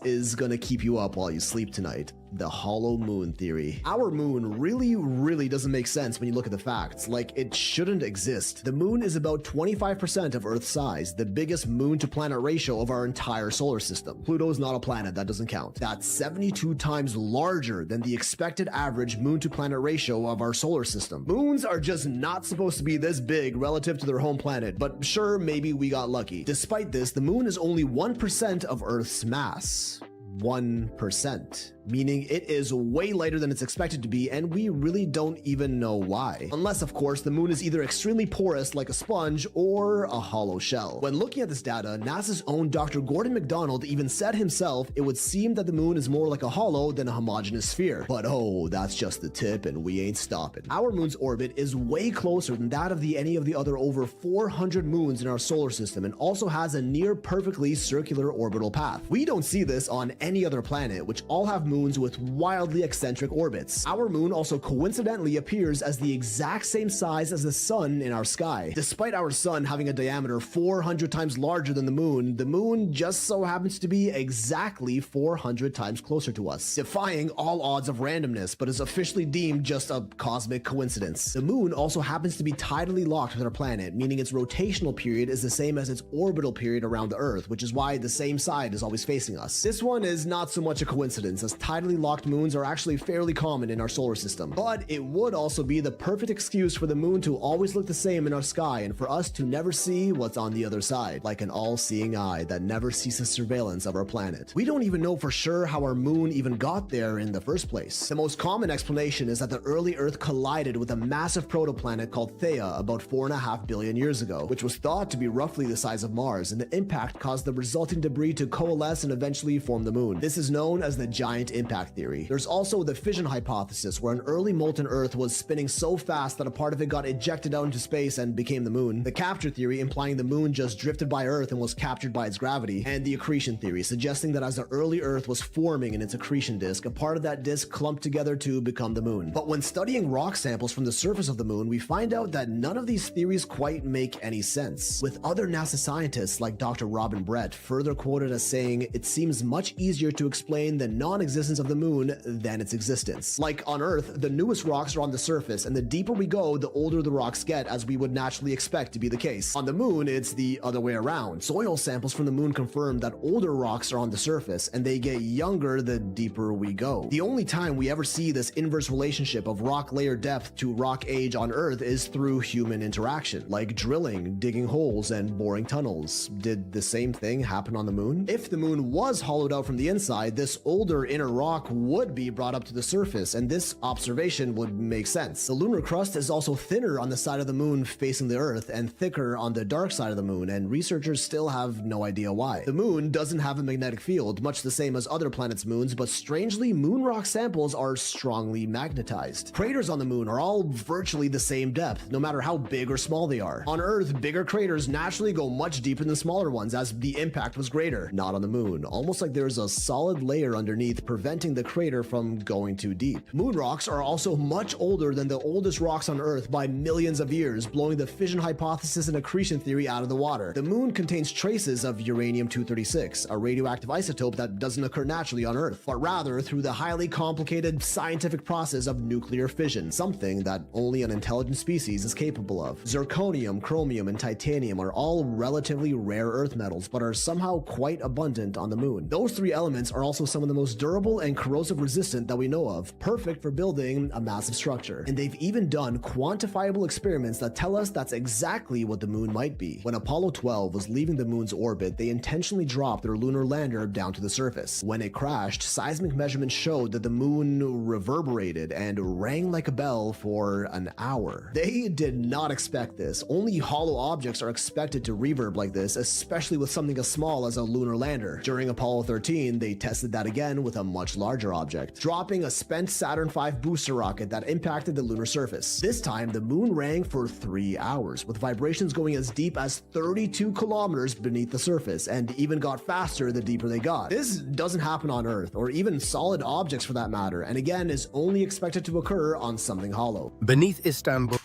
is gonna keep you up while you sleep tonight. The hollow moon theory. Our moon really doesn't make sense when you look at the facts. Like, it shouldn't exist. The moon is about 25% of Earth's size, the biggest moon to planet ratio of our entire solar system. Pluto's not a planet, that doesn't count. That's 72 times larger than the expected average moon to planet ratio of our solar system. Moons are just not supposed to be this big relative to their home planet, but sure, maybe we got lucky. Despite this, the moon is only 1% of Earth's mass. 1%, meaning it is way lighter than it's expected to be, and we really don't even know why. Unless, of course, the moon is either extremely porous like a sponge or a hollow shell. When looking at this data, NASA's own Dr. Gordon McDonald even said himself it would seem that the moon is more like a hollow than a homogeneous sphere. But oh, that's just the tip, and we ain't stopping. Our moon's orbit is way closer than that of any of the other over 400 moons in our solar system, and also has a near perfectly circular orbital path. We don't see this on any other planet, which all have moons with wildly eccentric orbits. Our moon also coincidentally appears as the exact same size as the sun in our sky. Despite our sun having a diameter 400 times larger than the moon just so happens to be exactly 400 times closer to us, defying all odds of randomness, but is officially deemed just a cosmic coincidence. The moon also happens to be tidally locked with our planet, meaning its rotational period is the same as its orbital period around the Earth, which is why the same side is always facing us. This one is not so much a coincidence, as tidally locked moons are actually fairly common in our solar system. But it would also be the perfect excuse for the moon to always look the same in our sky and for us to never see what's on the other side, like an all-seeing eye that never ceases surveillance of our planet. We don't even know for sure how our moon even got there in the first place. The most common explanation is that the early Earth collided with a massive protoplanet called Theia about 4.5 billion years ago, which was thought to be roughly the size of Mars, and the impact caused the resulting debris to coalesce and eventually form the moon. This is known as the giant impact theory. There's also the fission hypothesis, where an early molten Earth was spinning so fast that a part of it got ejected out into space and became the moon. The capture theory, implying the moon just drifted by Earth and was captured by its gravity. And the accretion theory, suggesting that as the early Earth was forming in its accretion disk, a part of that disk clumped together to become the moon. But when studying rock samples from the surface of the moon, we find out that none of these theories quite make any sense, with other NASA scientists like Dr. Robin Brett further quoted as saying, "It seems much easier to explain the non-existence of the moon than its existence. Like on Earth, the newest rocks are on the surface, and the deeper we go, the older the rocks get, as we would naturally expect to be the case. On the moon, it's the other way around. Soil samples from the moon confirm that older rocks are on the surface, and they get younger the deeper we go. The only time we ever see this inverse relationship of rock layer depth to rock age on Earth is through human interaction, like drilling, digging holes, and boring tunnels. Did the same thing happen on the moon? If the moon was hollowed out from the inside, this older inner rock would be brought up to the surface, and this observation would make sense. The lunar crust is also thinner on the side of the moon facing the Earth and thicker on the dark side of the moon, and researchers still have no idea why. The moon doesn't have a magnetic field, much the same as other planets' moons, but strangely, moon rock samples are strongly magnetized. Craters on the moon are all virtually the same depth, no matter how big or small they are. On Earth, bigger craters naturally go much deeper than smaller ones, as the impact was greater. Not on the moon, almost like there's a solid layer underneath preventing the crater from going too deep. Moon rocks are also much older than the oldest rocks on Earth by millions of years, blowing the fission hypothesis and accretion theory out of the water. The moon contains traces of uranium-236, a radioactive isotope that doesn't occur naturally on Earth, but rather through the highly complicated scientific process of nuclear fission, something that only an intelligent species is capable of. Zirconium, chromium, and titanium are all relatively rare Earth metals, but are somehow quite abundant on the moon. Those three elements are also some of the most durable and corrosive resistant that we know of, perfect for building a massive structure. And they've even done quantifiable experiments that tell us that's exactly what the moon might be. When Apollo 12 was leaving the moon's orbit, they intentionally dropped their lunar lander down to the surface. When it crashed, seismic measurements showed that the moon reverberated and rang like a bell for an hour. They did not expect this. Only hollow objects are expected to reverb like this, especially with something as small as a lunar lander. During Apollo 13, they tested that again with a much larger object, dropping a spent Saturn V booster rocket that impacted the lunar surface. This time, the moon rang for 3 hours, with vibrations going as deep as 32 kilometers beneath the surface, and even got faster the deeper they got. This doesn't happen on Earth, or even solid objects for that matter, and again is only expected to occur on something hollow. Beneath Istanbul.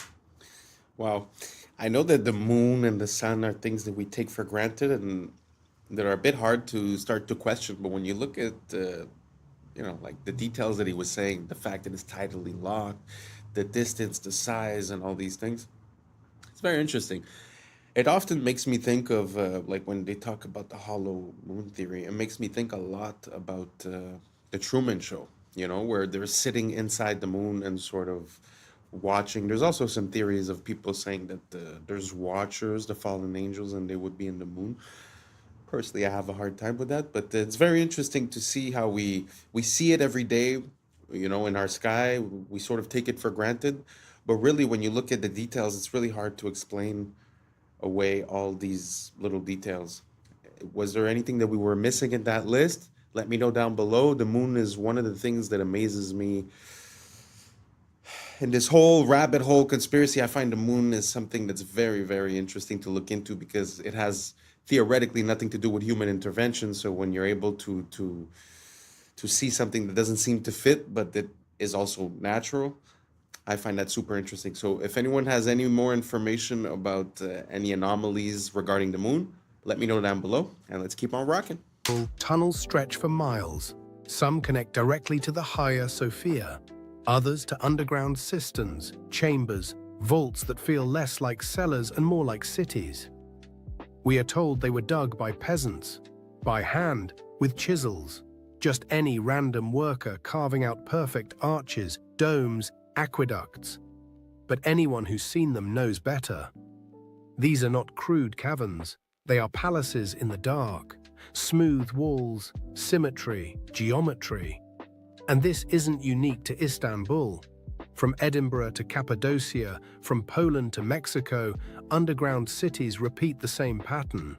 Wow. I know that the moon and the sun are things that we take for granted and that are a bit hard to start to question, but when you look at like the details that he was saying, the fact that it's tidally locked, the distance, the size, and all these things, it's very interesting. It often makes me think of like when they talk about the hollow moon theory, it makes me think a lot about the Truman Show, where they're sitting inside the moon and sort of watching. There's also some theories of people saying that there's watchers, the fallen angels, and they would be in the moon. Personally, I have a hard time with that, but it's very interesting to see how we see it every day, in our sky. We sort of take it for granted, but really when you look at the details, it's really hard to explain away all these little details. Was there anything that we were missing in that list? Let me know down below. The moon is one of the things that amazes me. In this whole rabbit hole conspiracy, I find the moon is something that's very, very interesting to look into because it has theoretically nothing to do with human intervention. So when you're able to see something that doesn't seem to fit, but that is also natural, I find that super interesting. So if anyone has any more information about any anomalies regarding the moon, let me know down below, and let's keep on rocking. Tunnels stretch for miles. Some connect directly to the higher Sophia, others to underground cisterns, chambers, vaults that feel less like cellars and more like cities. We are told they were dug by peasants, by hand, with chisels. just any random worker carving out perfect arches, domes, aqueducts. But anyone who's seen them knows better. These are not crude caverns. They are palaces in the dark. Smooth walls, symmetry, geometry. And this isn't unique to Istanbul. From Edinburgh to Cappadocia, from Poland to Mexico, underground cities repeat the same pattern.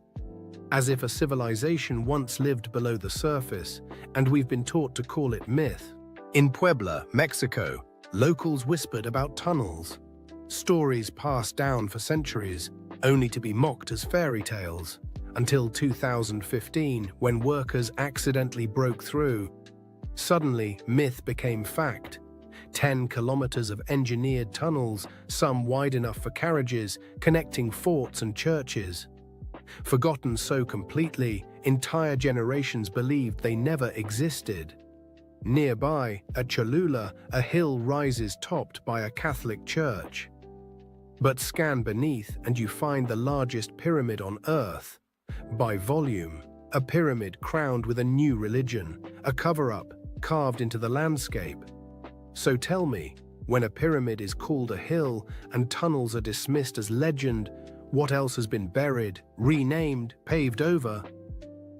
As if a civilization once lived below the surface, and we've been taught to call it myth. In Puebla, Mexico, locals whispered about tunnels. Stories passed down for centuries, only to be mocked as fairy tales, until 2015, when workers accidentally broke through. Suddenly, myth became fact. 10 kilometers of engineered tunnels, some wide enough for carriages, connecting forts and churches. Forgotten so completely, entire generations believed they never existed. Nearby, at Cholula, a hill rises topped by a Catholic church. But scan beneath and you find the largest pyramid on Earth. By volume, a pyramid crowned with a new religion, a cover-up carved into the landscape. So tell me, when a pyramid is called a hill and tunnels are dismissed as legend, what else has been buried, renamed, paved over?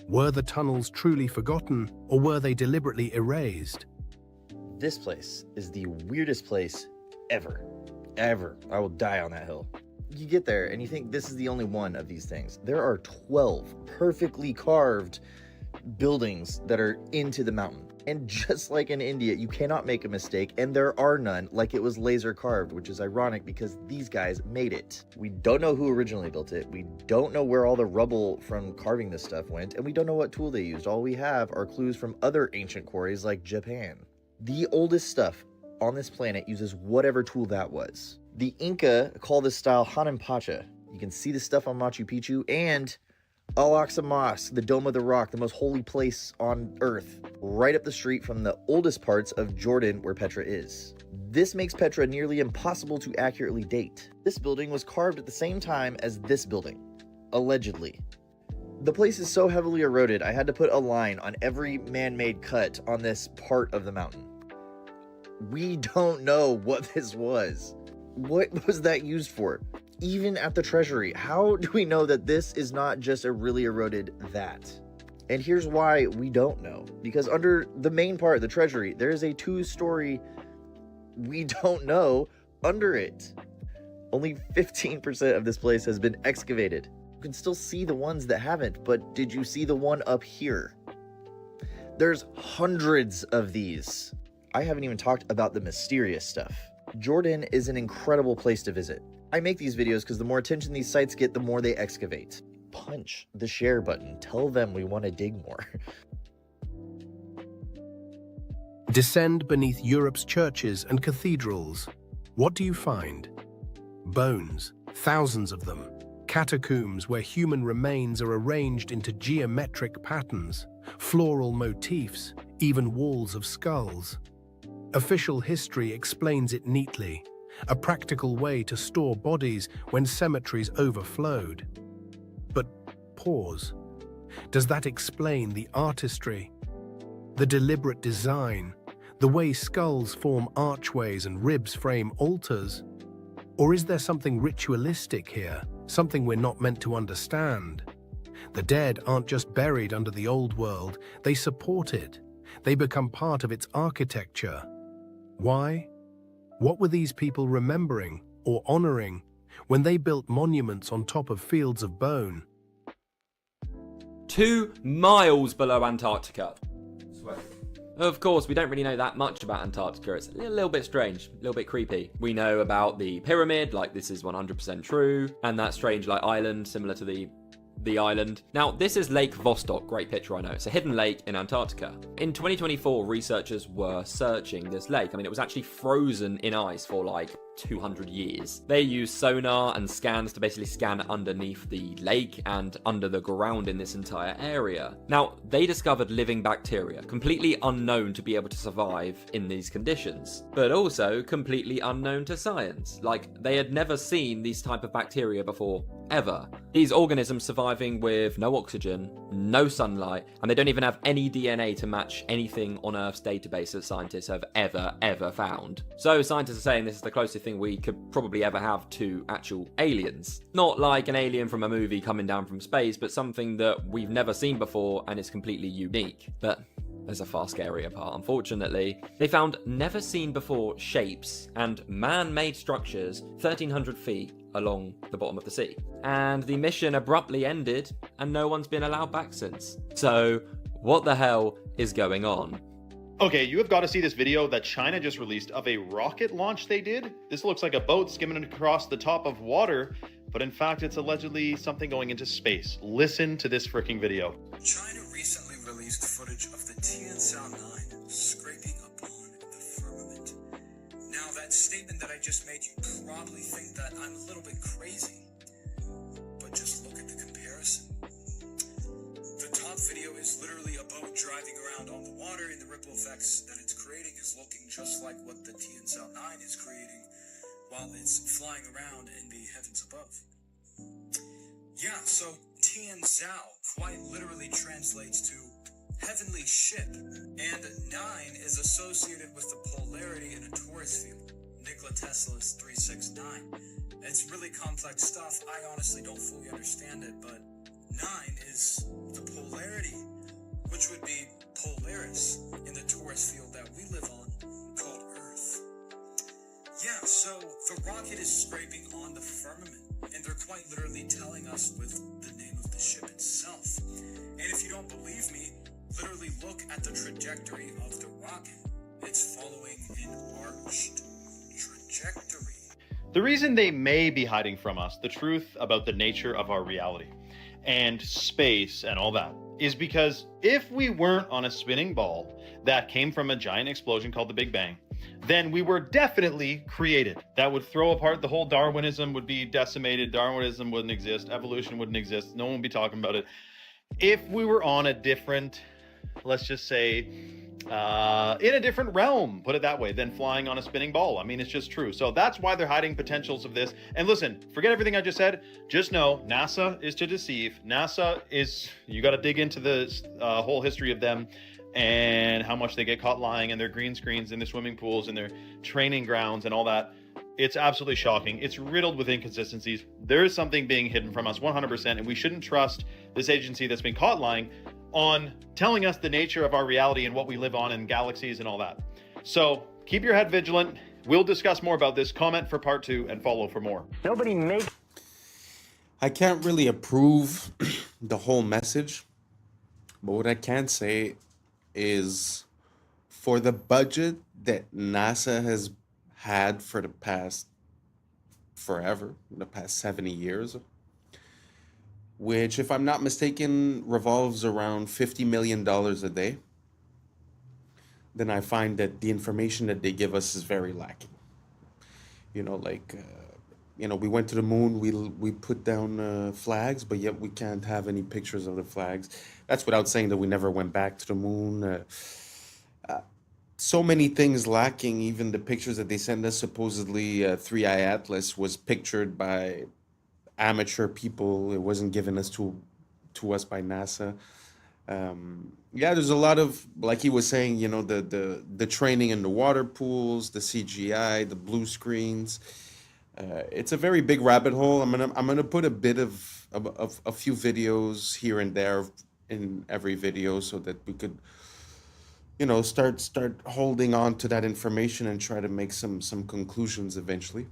Were the tunnels truly forgotten, or were they deliberately erased? This place is the weirdest place ever. Ever. I will die on that hill. You get there and you think this is the only one of these things. There are 12 perfectly carved buildings that are into the mountain. And just like in India, you cannot make a mistake, and there are none, like it was laser carved, which is ironic because these guys made it. We don't know who originally built it. We don't know where all the rubble from carving this stuff went, and we don't know what tool they used. All we have are clues from other ancient quarries like Japan. The oldest stuff on this planet uses whatever tool that was. The Inca call this style Hananpacha. You can see the stuff on Machu Picchu, and Al-Aqsa Mosque, the Dome of the Rock, the most holy place on Earth, right up the street from the oldest parts of Jordan where Petra is. This makes Petra nearly impossible to accurately date. This building was carved at the same time as this building, allegedly. The place is so heavily eroded, I had to put a line on every man-made cut on this part of the mountain. We don't know what this was. What was that used for? Even at the treasury, how do we know that this is not just a really eroded that? And here's why we don't know. Because under the main part, the treasury, there is a 2-story we don't know under it. Only 15% of this place has been excavated. You can still see the ones that haven't, but did you see the one up here? There's hundreds of these. I haven't even talked about the mysterious stuff. Jordan is an incredible place to visit. I make these videos because the more attention these sites get, the more they excavate. Punch the share button. Tell them we want to dig more. Descend beneath Europe's churches and cathedrals. What do you find? Bones, thousands of them. Catacombs where human remains are arranged into geometric patterns, floral motifs, even walls of skulls. Official history explains it neatly. A practical way to store bodies when cemeteries overflowed. But pause. Does that explain the artistry, the deliberate design, the way skulls form archways and ribs frame altars? Or is there something ritualistic here, something we're not meant to understand? The dead aren't just buried under the old world, they support it. They become part of its architecture. Why? What were these people remembering or honoring when they built monuments on top of fields of bone? 2 miles below Antarctica. Of course, we don't really know that much about Antarctica. It's a little bit strange, a little bit creepy. We know about the pyramid, like this is 100% true, and that strange like island similar to the island. Now, this is Lake Vostok. Great picture, I know. It's a hidden lake in Antarctica. In 2024, researchers were searching this lake. I mean, it was actually frozen in ice for like 200 years. They used sonar and scans to basically scan underneath the lake and under the ground in this entire area. Now, they discovered living bacteria, completely unknown to be able to survive in these conditions, but also completely unknown to science. Like, they had never seen these type of bacteria before ever. These organisms surviving with no oxygen, no sunlight, and they don't even have any DNA to match anything on Earth's database that scientists have ever found. So scientists are saying this is the closest thing we could probably ever have to actual aliens. Not like an alien from a movie coming down from space, but something that we've never seen before and is completely unique. But there's a far scarier part, unfortunately. They found never seen before shapes and man-made structures 1,300 feet along the bottom of the sea. And the mission abruptly ended and no one's been allowed back since. So what the hell is going on? Okay, you have got to see this video that China just released of a rocket launch they did. This looks like a boat skimming across the top of water, but in fact it's allegedly something going into space. Listen to this freaking video. China recently released footage of the Tianzhao 9 scraping upon the firmament. Now that statement that I just made, you probably think that I'm a little bit crazy, but just look at the comparison. The top video is literally a boat driving around on the water, and the ripple effects that it's creating is looking just like what the Tianzhao 9 is creating while it's flying around in the heavens above. Yeah, so Tianzhao quite literally translates to heavenly ship, and 9 is associated with the polarity in a torus field, Nikola Tesla's 369. It's really complex stuff. I honestly don't fully understand it, but 9 is the polarity, which would be Polaris in the torus field that we live on, called Earth. Yeah, so the rocket is scraping on the firmament, and they're quite literally telling us with the name of the ship itself. And if you don't believe me, literally look at the trajectory of the rocket. It's following an arched trajectory. The reason they may be hiding from us the truth about the nature of our reality and space and all that is because if we weren't on a spinning ball that came from a giant explosion called the Big Bang, then we were definitely created. That would throw apart the whole Darwinism, would be decimated. Darwinism wouldn't exist. Evolution wouldn't exist. No one would be talking about it. If we were on a different, let's just say, in a different realm, put it that way, than flying on a spinning ball. I mean, it's just true. So that's why they're hiding potentials of this. And listen, forget everything I just said. Just know NASA is to deceive. NASA is, you got to dig into the whole history of them and how much they get caught lying, and their green screens in their swimming pools and their training grounds and all that. It's absolutely shocking. It's riddled with inconsistencies. There is something being hidden from us 100%, and we shouldn't trust this agency that's been caught lying on telling us the nature of our reality and what we live on and galaxies and all that. So keep your head vigilant. We'll discuss more about this. Comment for part 2 and follow for more. Nobody makes. I can't really approve the whole message, but what I can say is for the budget that NASA has had for the past forever, the past 70 years, which, if I'm not mistaken, revolves around $50 million a day, then I find that the information that they give us is very lacking. You know, like, we went to the moon, we put down flags, but yet we can't have any pictures of the flags. That's without saying that we never went back to the moon. So many things lacking. Even the pictures that they send us, supposedly 3i Atlas was pictured by amateur people. It wasn't given us to us by NASA. Yeah, there's a lot of, like he was saying, the training in the water pools, the CGI, the blue screens. It's a very big rabbit hole. I'm gonna put a bit of a few videos here and there in every video so that we could start holding on to that information and try to make some conclusions eventually.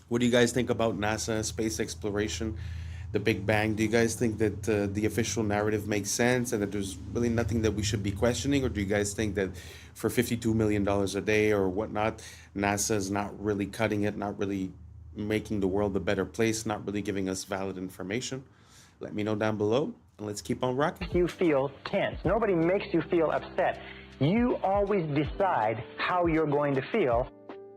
What do you guys think about NASA, space exploration, the Big Bang? Do you guys think that the official narrative makes sense and that there's really nothing that we should be questioning? Or do you guys think that for $52 million a day or whatnot, NASA is not really cutting it, not really making the world a better place, not really giving us valid information? Let me know down below, and let's keep on rocking. You feel tense. Nobody makes you feel upset. You always decide how you're going to feel.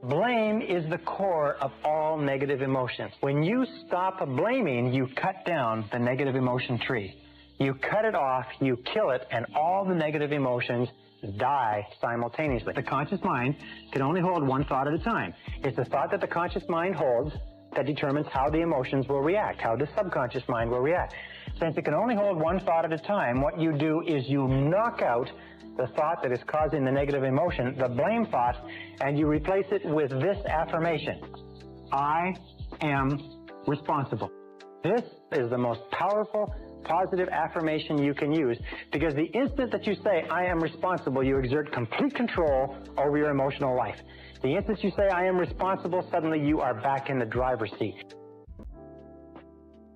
Blame is the core of all negative emotions. When you stop blaming, you cut down the negative emotion tree. You cut it off, you kill it, and all the negative emotions die simultaneously. The conscious mind can only hold one thought at a time. It's the thought that the conscious mind holds that determines how the emotions will react, how the subconscious mind will react. Since it can only hold one thought at a time, what you do is you knock out the thought that is causing the negative emotion, the blame thought, and you replace it with this affirmation: I am responsible. This is the most powerful, positive affirmation you can use, because the instant that you say, I am responsible, you exert complete control over your emotional life. The instant you say, I am responsible, suddenly you are back in the driver's seat.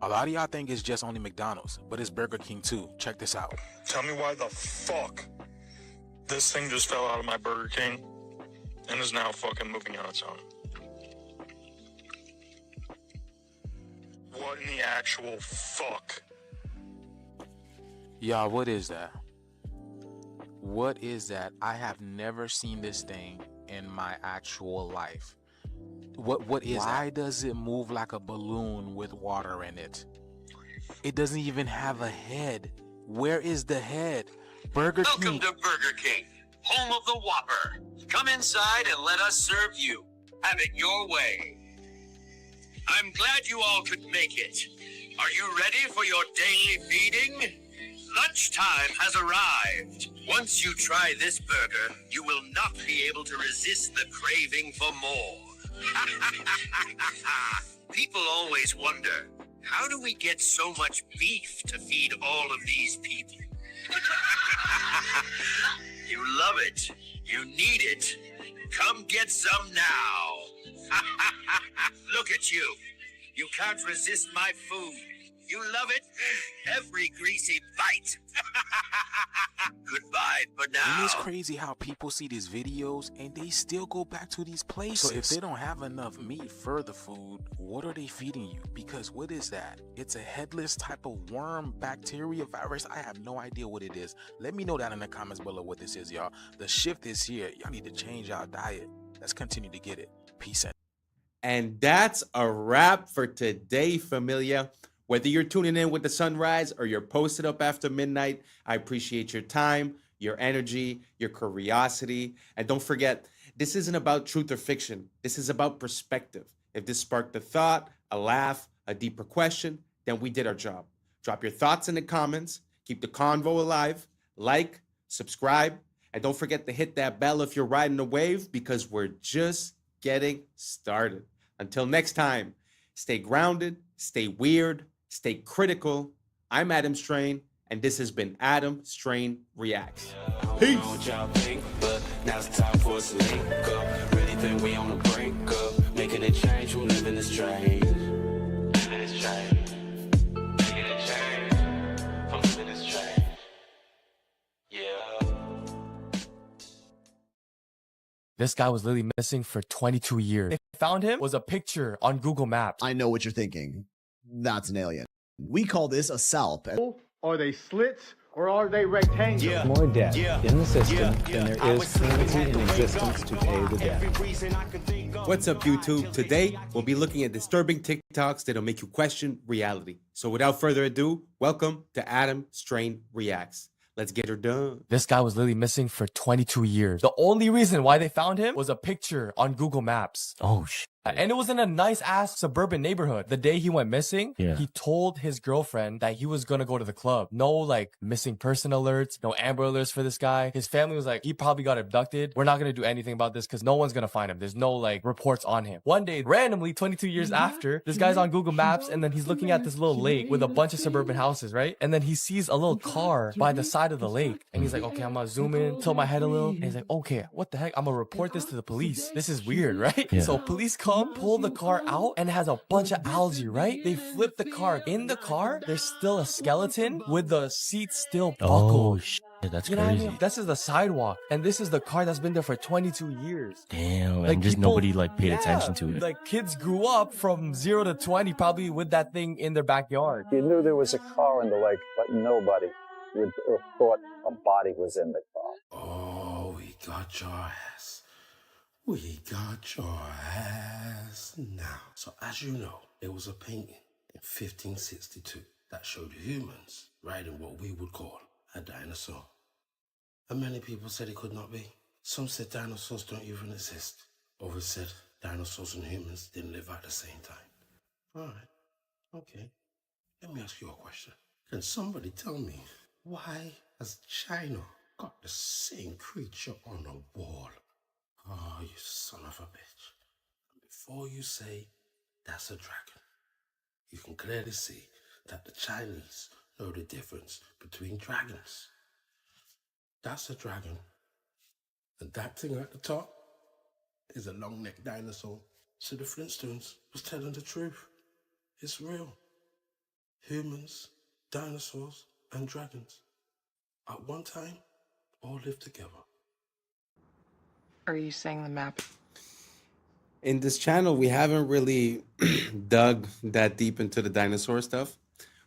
A lot of y'all think it's just only McDonald's, but it's Burger King too. Check this out. Tell me why the fuck this thing just fell out of my Burger King and is now fucking moving on its own. What in the actual fuck? Y'all, what is that? What is that? I have never seen this thing in my actual life. What is that? Why does it move like a balloon with water in it? It doesn't even have a head. Where is the head? Burger King. Welcome to Burger King, home of the Whopper. Come inside and let us serve you. Have it your way. I'm glad you all could make it. Are you ready for your daily feeding? Lunchtime has arrived. Once you try this burger, you will not be able to resist the craving for more. People always wonder, how do we get so much beef to feed all of these people? You love it. You need it. Come get some now. Look at you. You can't resist my food. You love it. Every greasy bite. Goodbye for now. And it's crazy how people see these videos and they still go back to these places. So if they don't have enough meat for the food, what are they feeding you? Because what is that? It's a headless type of worm, bacteria, virus. I have no idea what it is. Let me know down in the comments below what this is, y'all. The shift is here. Y'all need to change our diet. Let's continue to get it. Peace out. And that's a wrap for today, familia. Whether you're tuning in with the sunrise or you're posted up after midnight, I appreciate your time, your energy, your curiosity. And don't forget, this isn't about truth or fiction. This is about perspective. If this sparked a thought, a laugh, a deeper question, then we did our job. Drop your thoughts in the comments. Keep the convo alive. Like, subscribe, and don't forget to hit that bell if you're riding the wave, because we're just getting started. Until next time, stay grounded, stay weird, stay critical. I'm Adam Strain, and this has been Adam Strain Reacts. Peace. But now it's time for us to link up. Really think we on the brink up. Making a change from living this strange. Living this strange. Making a change from living this strange. Yeah. This guy was literally missing for 22 years. They found him was a picture on Google Maps. I know what you're thinking. That's an alien. We call this a SALP. Are they slits or are they rectangles? More debt in the system than there is currency in existence to pay the debt. What's up, YouTube? Today, we'll be looking at disturbing TikToks that'll make you question reality. So without further ado, welcome to Adam Strain Reacts. Let's get her done. This guy was literally missing for 22 years. The only reason why they found him was a picture on Google Maps. Oh, shit. And it was in a nice ass suburban neighborhood. The day he went missing, he told his girlfriend that he was gonna go to the club. No like missing person alerts, no Amber alerts for this guy. His family was like, he probably got abducted. We're not gonna do anything about this because no one's gonna find him. There's no like reports on him. One day, randomly, 22 years after, this guy's on Google Maps and then he's looking at this little lake with a bunch of suburban houses, right? And then he sees a little car by the side of the lake. And he's like, okay, I'm gonna zoom in, tilt my head a little. And he's like, okay, what the heck? I'm gonna report this to the police. This is weird, right? So police come, pull the car out, and it has a bunch of algae, right? They flip the car. In the car, there's still a skeleton with the seat still buckled. Oh, shit. That's you know crazy. What I mean? This is the sidewalk, and this is the car that's been there for 22 years. Damn, like and just people, nobody like paid attention to it. Like kids grew up from 0 to 20 probably with that thing in their backyard. You knew there was a car in the lake, but nobody would have thought a body was in the car. Oh, we got your ass. We got your ass now. So as you know, there was a painting in 1562 that showed humans riding what we would call a dinosaur. And many people said it could not be. Some said dinosaurs don't even exist. Others said dinosaurs and humans didn't live at the same time. All right. Okay. Let me ask you a question. Can somebody tell me why has China got the same creature on the wall? Oh, you son of a bitch. Before you say that's a dragon, you can clearly see that the Chinese know the difference between dragons. That's a dragon. And that thing at the top is a long-necked dinosaur. So the Flintstones was telling the truth. It's real. Humans, dinosaurs, and dragons at one time all lived together. Are you saying the map? In this channel, we haven't really dug that deep into the dinosaur stuff.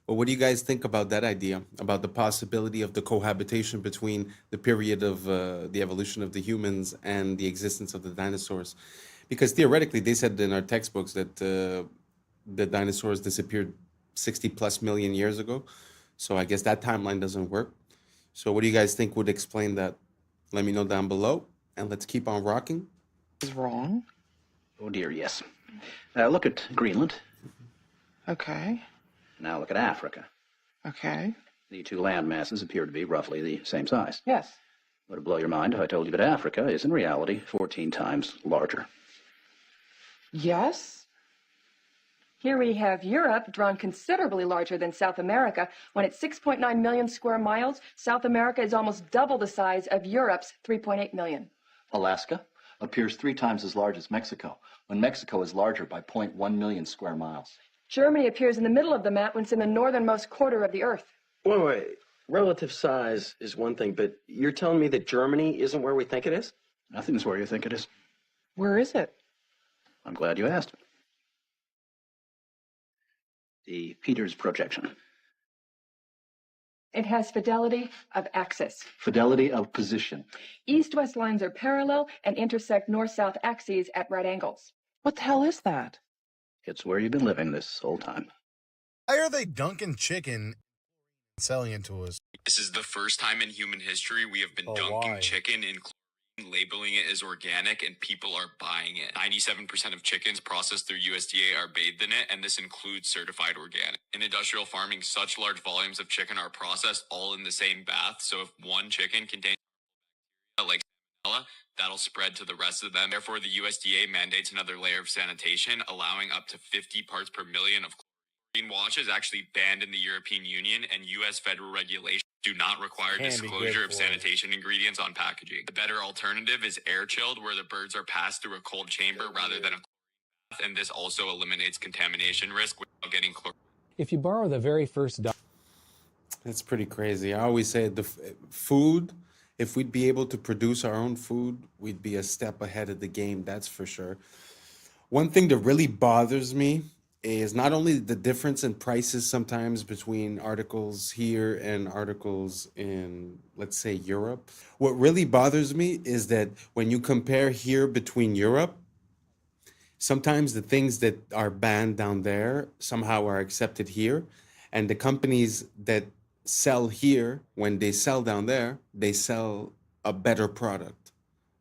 But what do you guys think about that idea, about the possibility of the cohabitation between the period of the evolution of the humans and the existence of the dinosaurs? Because theoretically, they said in our textbooks that the dinosaurs disappeared 60 plus million years ago. So I guess that timeline doesn't work. So what do you guys think would explain that? Let me know down below, and let's keep on rocking. Is wrong? Oh dear, yes. Look at Greenland. Okay. Now look at Africa. Okay. The two land masses appear to be roughly the same size. Yes. Would it blow your mind if I told you that Africa is in reality 14 times larger? Yes. Here we have Europe, drawn considerably larger than South America. When it's 6.9 million square miles, South America is almost double the size of Europe's 3.8 million. Alaska appears 3 times as large as Mexico, when Mexico is larger by 0.1 million square miles. Germany appears in the middle of the map when it's in the northernmost quarter of the Earth. Wait. Relative size is one thing, but you're telling me that Germany isn't where we think it is? Nothing's where you think it is. Where is it? I'm glad you asked. The Peters projection. It has fidelity of axis. Fidelity of position. East-west lines are parallel and intersect north-south axes at right angles. What the hell is that? It's where you've been living this whole time. Why are they dunking chicken and selling it to us? This is the first time in human history we have been dunking chicken in chlorine, labeling it as organic, and people are buying it. 97% of chickens processed through USDA are bathed in it, and this includes certified organic. In industrial farming, such large volumes of chicken are processed all in the same bath, so if one chicken contains like salmonella, that'll spread to the rest of them. Therefore, the USDA mandates another layer of sanitation, allowing up to 50 parts per million of chlorine. Wash is actually banned in the European Union, and U.S. federal regulations do not require disclosure of sanitation ingredients on packaging. The better alternative is air chilled, where the birds are passed through a cold chamber rather than a bath, and this also eliminates contamination risk without getting chlorine. If you borrow the very first That's pretty crazy. I always say the food, if we'd be able to produce our own food, we'd be a step ahead of the game, that's for sure. One thing that really bothers me is not only the difference in prices sometimes between articles here and articles in, let's say, Europe. What really bothers me is that when you compare here between Europe, sometimes the things that are banned down there somehow are accepted here. And the companies that sell here, when they sell down there, they sell a better product.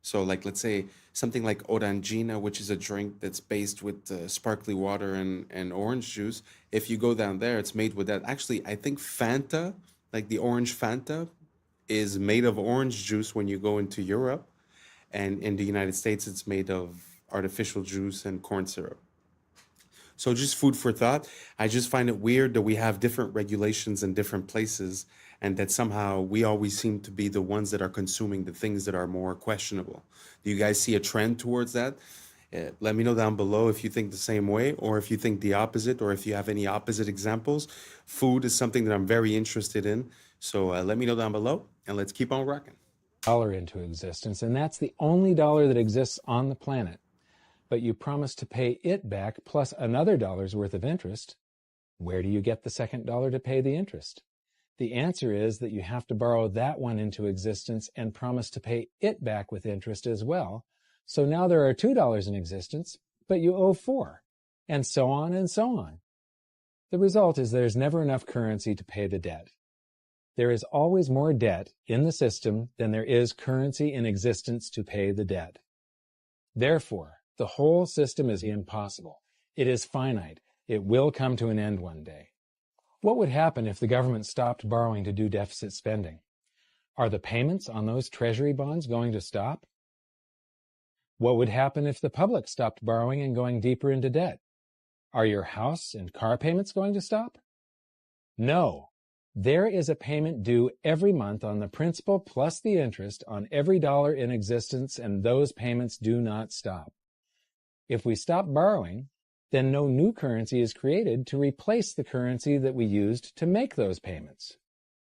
So like, let's say something like Orangina, which is a drink that's based with sparkly water and orange juice. If you go down there, it's made with that. Actually, I think Fanta, like the orange Fanta, is made of orange juice when you go into Europe. And in the United States, it's made of artificial juice and corn syrup. So just food for thought. I just find it weird that we have different regulations in different places and that somehow we always seem to be the ones that are consuming the things that are more questionable. Do you guys see a trend towards that? Let me know down below if you think the same way or if you think the opposite or if you have any opposite examples. Food is something that I'm very interested in. So let me know down below and let's keep on rocking. dollar into existence, and that's the only dollar that exists on the planet. But you promise to pay it back plus another dollar's worth of interest. Where do you get the second dollar to pay the interest? The answer is that you have to borrow that one into existence and promise to pay it back with interest as well. So now there are $2 in existence, but you owe 4, and so on and so on. The result is there's never enough currency to pay the debt. There is always more debt in the system than there is currency in existence to pay the debt. Therefore, the whole system is impossible. It is finite, It will come to an end one day. What would happen if the government stopped borrowing to do deficit spending? Are the payments on those treasury bonds going to stop? What would happen if the public stopped borrowing and going deeper into debt? Are your house and car payments going to stop? No. There is a payment due every month on the principal plus the interest on every dollar in existence, and those payments do not stop. If we stop borrowing, then no new currency is created to replace the currency that we used to make those payments.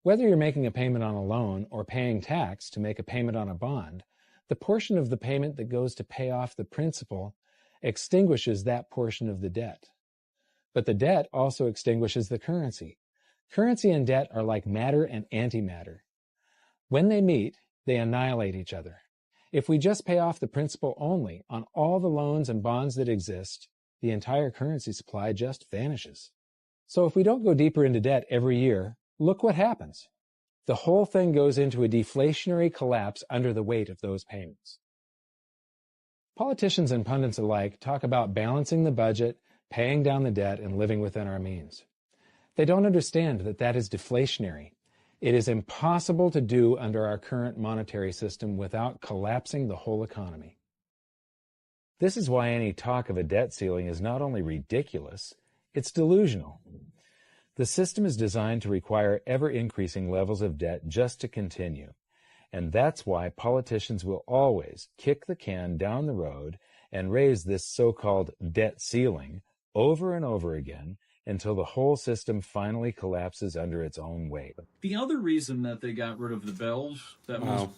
Whether you're making a payment on a loan or paying tax to make a payment on a bond, the portion of the payment that goes to pay off the principal extinguishes that portion of the debt. But the debt also extinguishes the currency. Currency and debt are like matter and antimatter. When they meet, they annihilate each other. If we just pay off the principal only on all the loans and bonds that exist, the entire currency supply just vanishes. So if we don't go deeper into debt every year, look what happens. The whole thing goes into a deflationary collapse under the weight of those payments. Politicians and pundits alike talk about balancing the budget, paying down the debt, and living within our means. They don't understand that that is deflationary. It is impossible to do under our current monetary system without collapsing the whole economy. This is why any talk of a debt ceiling is not only ridiculous, it's delusional. The system is designed to require ever-increasing levels of debt just to continue. And that's why politicians will always kick the can down the road and raise this so-called debt ceiling over and over again until the whole system finally collapses under its own weight. The other reason that they got rid of the bells, that was...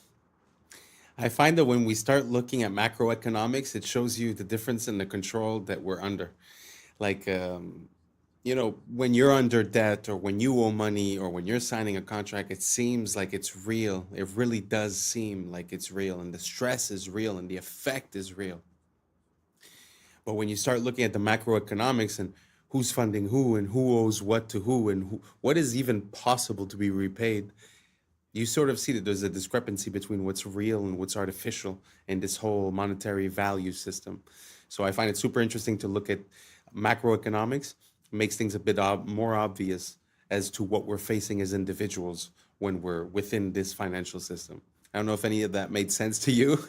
I find that when we start looking at macroeconomics, it shows you the difference in the control that we're under. Like, you know, when you're under debt or when you owe money or when you're signing a contract, it seems like it's real. It really does seem like it's real, and the stress is real and the effect is real. But when you start looking at the macroeconomics and who's funding who and who owes what to who and what is even possible to be repaid, you sort of see that there's a discrepancy between what's real and what's artificial in this whole monetary value system. So I find it super interesting to look at macroeconomics. It makes things a bit more obvious as to what we're facing as individuals when we're within this financial system. I don't know if any of that made sense to you.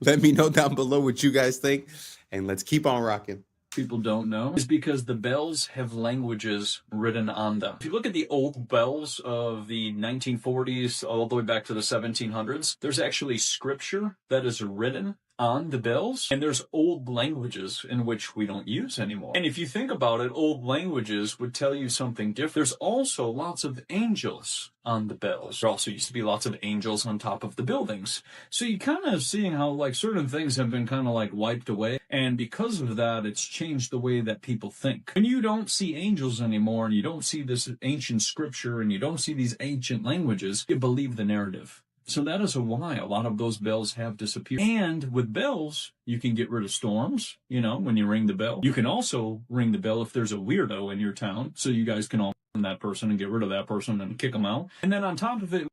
Let me know down below what you guys think, and let's keep on rocking. People don't know is because the bells have languages written on them. If you look at the old bells of the 1940s all the way back to the 1700s, there's actually scripture that is written on the bells, and there's old languages in which we don't use anymore. And if you think about it, old languages would tell you something different. There's also lots of angels on the bells. There also used to be lots of angels on top of the buildings. So you kind of seeing how like certain things have been kind of like wiped away, and because of that, it's changed the way that people think. When you don't see angels anymore, and you don't see this ancient scripture, and you don't see these ancient languages, you believe the narrative. So that is why a lot of those bells have disappeared. And with bells, you can get rid of storms, you know, when you ring the bell. You can also ring the bell if there's a weirdo in your town, so you guys can all find that person and get rid of that person and kick them out. And then on top of it,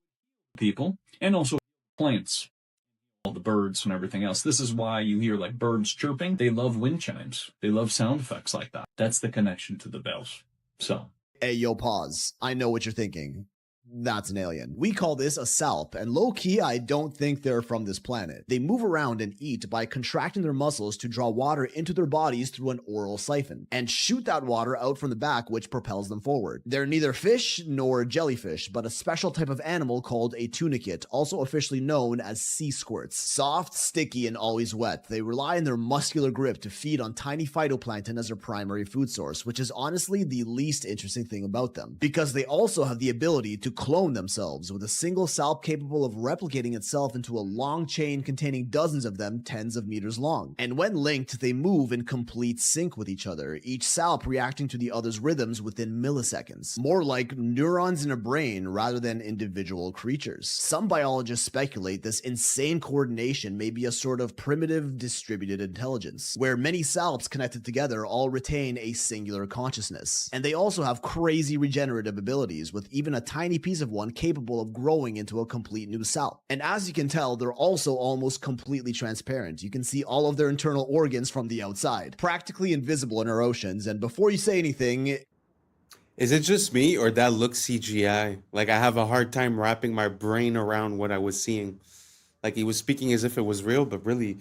people, and also plants, all the birds and everything else. This is why you hear like birds chirping. They love wind chimes. They love sound effects like that. That's the connection to the bells. So. Hey, yo, pause. I know what you're thinking. That's an alien. We call this a salp, and low-key, I don't think they're from this planet. They move around and eat by contracting their muscles to draw water into their bodies through an oral siphon, and shoot that water out from the back, which propels them forward. They're neither fish nor jellyfish, but a special type of animal called a tunicate, also officially known as sea squirts. Soft, sticky, and always wet, they rely on their muscular grip to feed on tiny phytoplankton as their primary food source, which is honestly the least interesting thing about them, because they also have the ability to clone themselves with a single salp capable of replicating itself into a long chain containing dozens of them, tens of meters long. And when linked, they move in complete sync with each other, each salp reacting to the other's rhythms within milliseconds. More like neurons in a brain rather than individual creatures. Some biologists speculate this insane coordination may be a sort of primitive distributed intelligence, where many salps connected together all retain a singular consciousness. And they also have crazy regenerative abilities, with even a tiny piece of one capable of growing into a complete new cell. And as you can tell, they're also almost completely transparent. You can see all of their internal organs from the outside, practically invisible in our oceans. And before you say anything, is it just me or that looks CGI? Like I have a hard time wrapping my brain around what I was seeing. Like he was speaking as if it was real, but really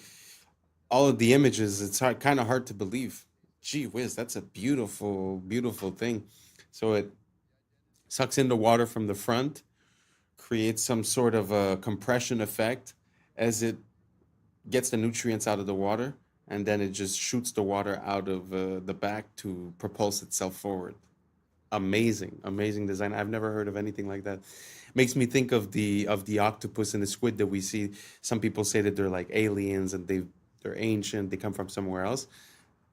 all of the images, it's kind of hard to believe. Gee whiz, that's a beautiful, beautiful thing. So it sucks in the water from the front, creates some sort of a compression effect as it gets the nutrients out of the water, and then it just shoots the water out of the back to propulse itself forward. Amazing, amazing design. I've never heard of anything like that. Makes me think of the octopus and the squid that we see. Some people say that they're like aliens and they're ancient, they come from somewhere else.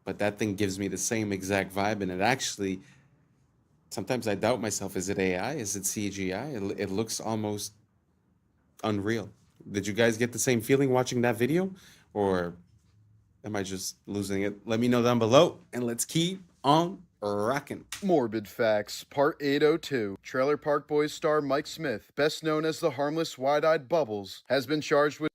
But that thing gives me the same exact vibe, and it actually, sometimes I doubt myself. Is it AI? Is it CGI? It looks almost unreal. Did you guys get the same feeling watching that video? Or am I just losing it? Let me know down below, and let's keep on rocking. Morbid Facts, Part 802. Trailer Park Boys star Mike Smith, best known as the harmless wide-eyed Bubbles, has been charged with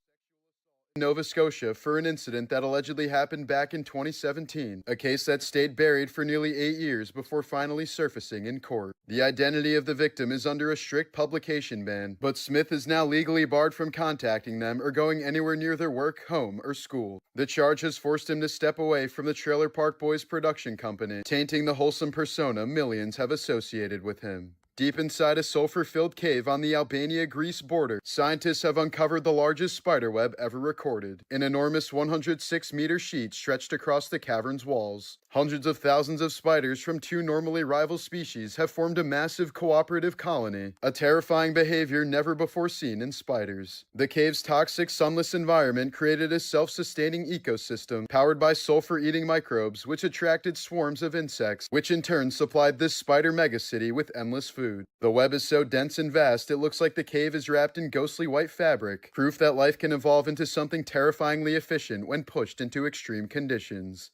Nova Scotia for an incident that allegedly happened back in 2017, a case that stayed buried for nearly 8 years before finally surfacing in court. The identity of the victim is under a strict publication ban, but Smith is now legally barred from contacting them or going anywhere near their work, home, or school. The charge has forced him to step away from the Trailer Park Boys production company, tainting the wholesome persona millions have associated with him. Deep inside a sulfur-filled cave on the Albania-Greece border, scientists have uncovered the largest spiderweb ever recorded, an enormous 106-meter sheet stretched across the cavern's walls. Hundreds of thousands of spiders from two normally rival species have formed a massive cooperative colony, a terrifying behavior never before seen in spiders. The cave's toxic, sunless environment created a self-sustaining ecosystem powered by sulfur-eating microbes, which attracted swarms of insects, which in turn supplied this spider megacity with endless food. The web is so dense and vast, it looks like the cave is wrapped in ghostly white fabric, proof that life can evolve into something terrifyingly efficient when pushed into extreme conditions.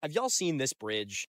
Have y'all seen this bridge?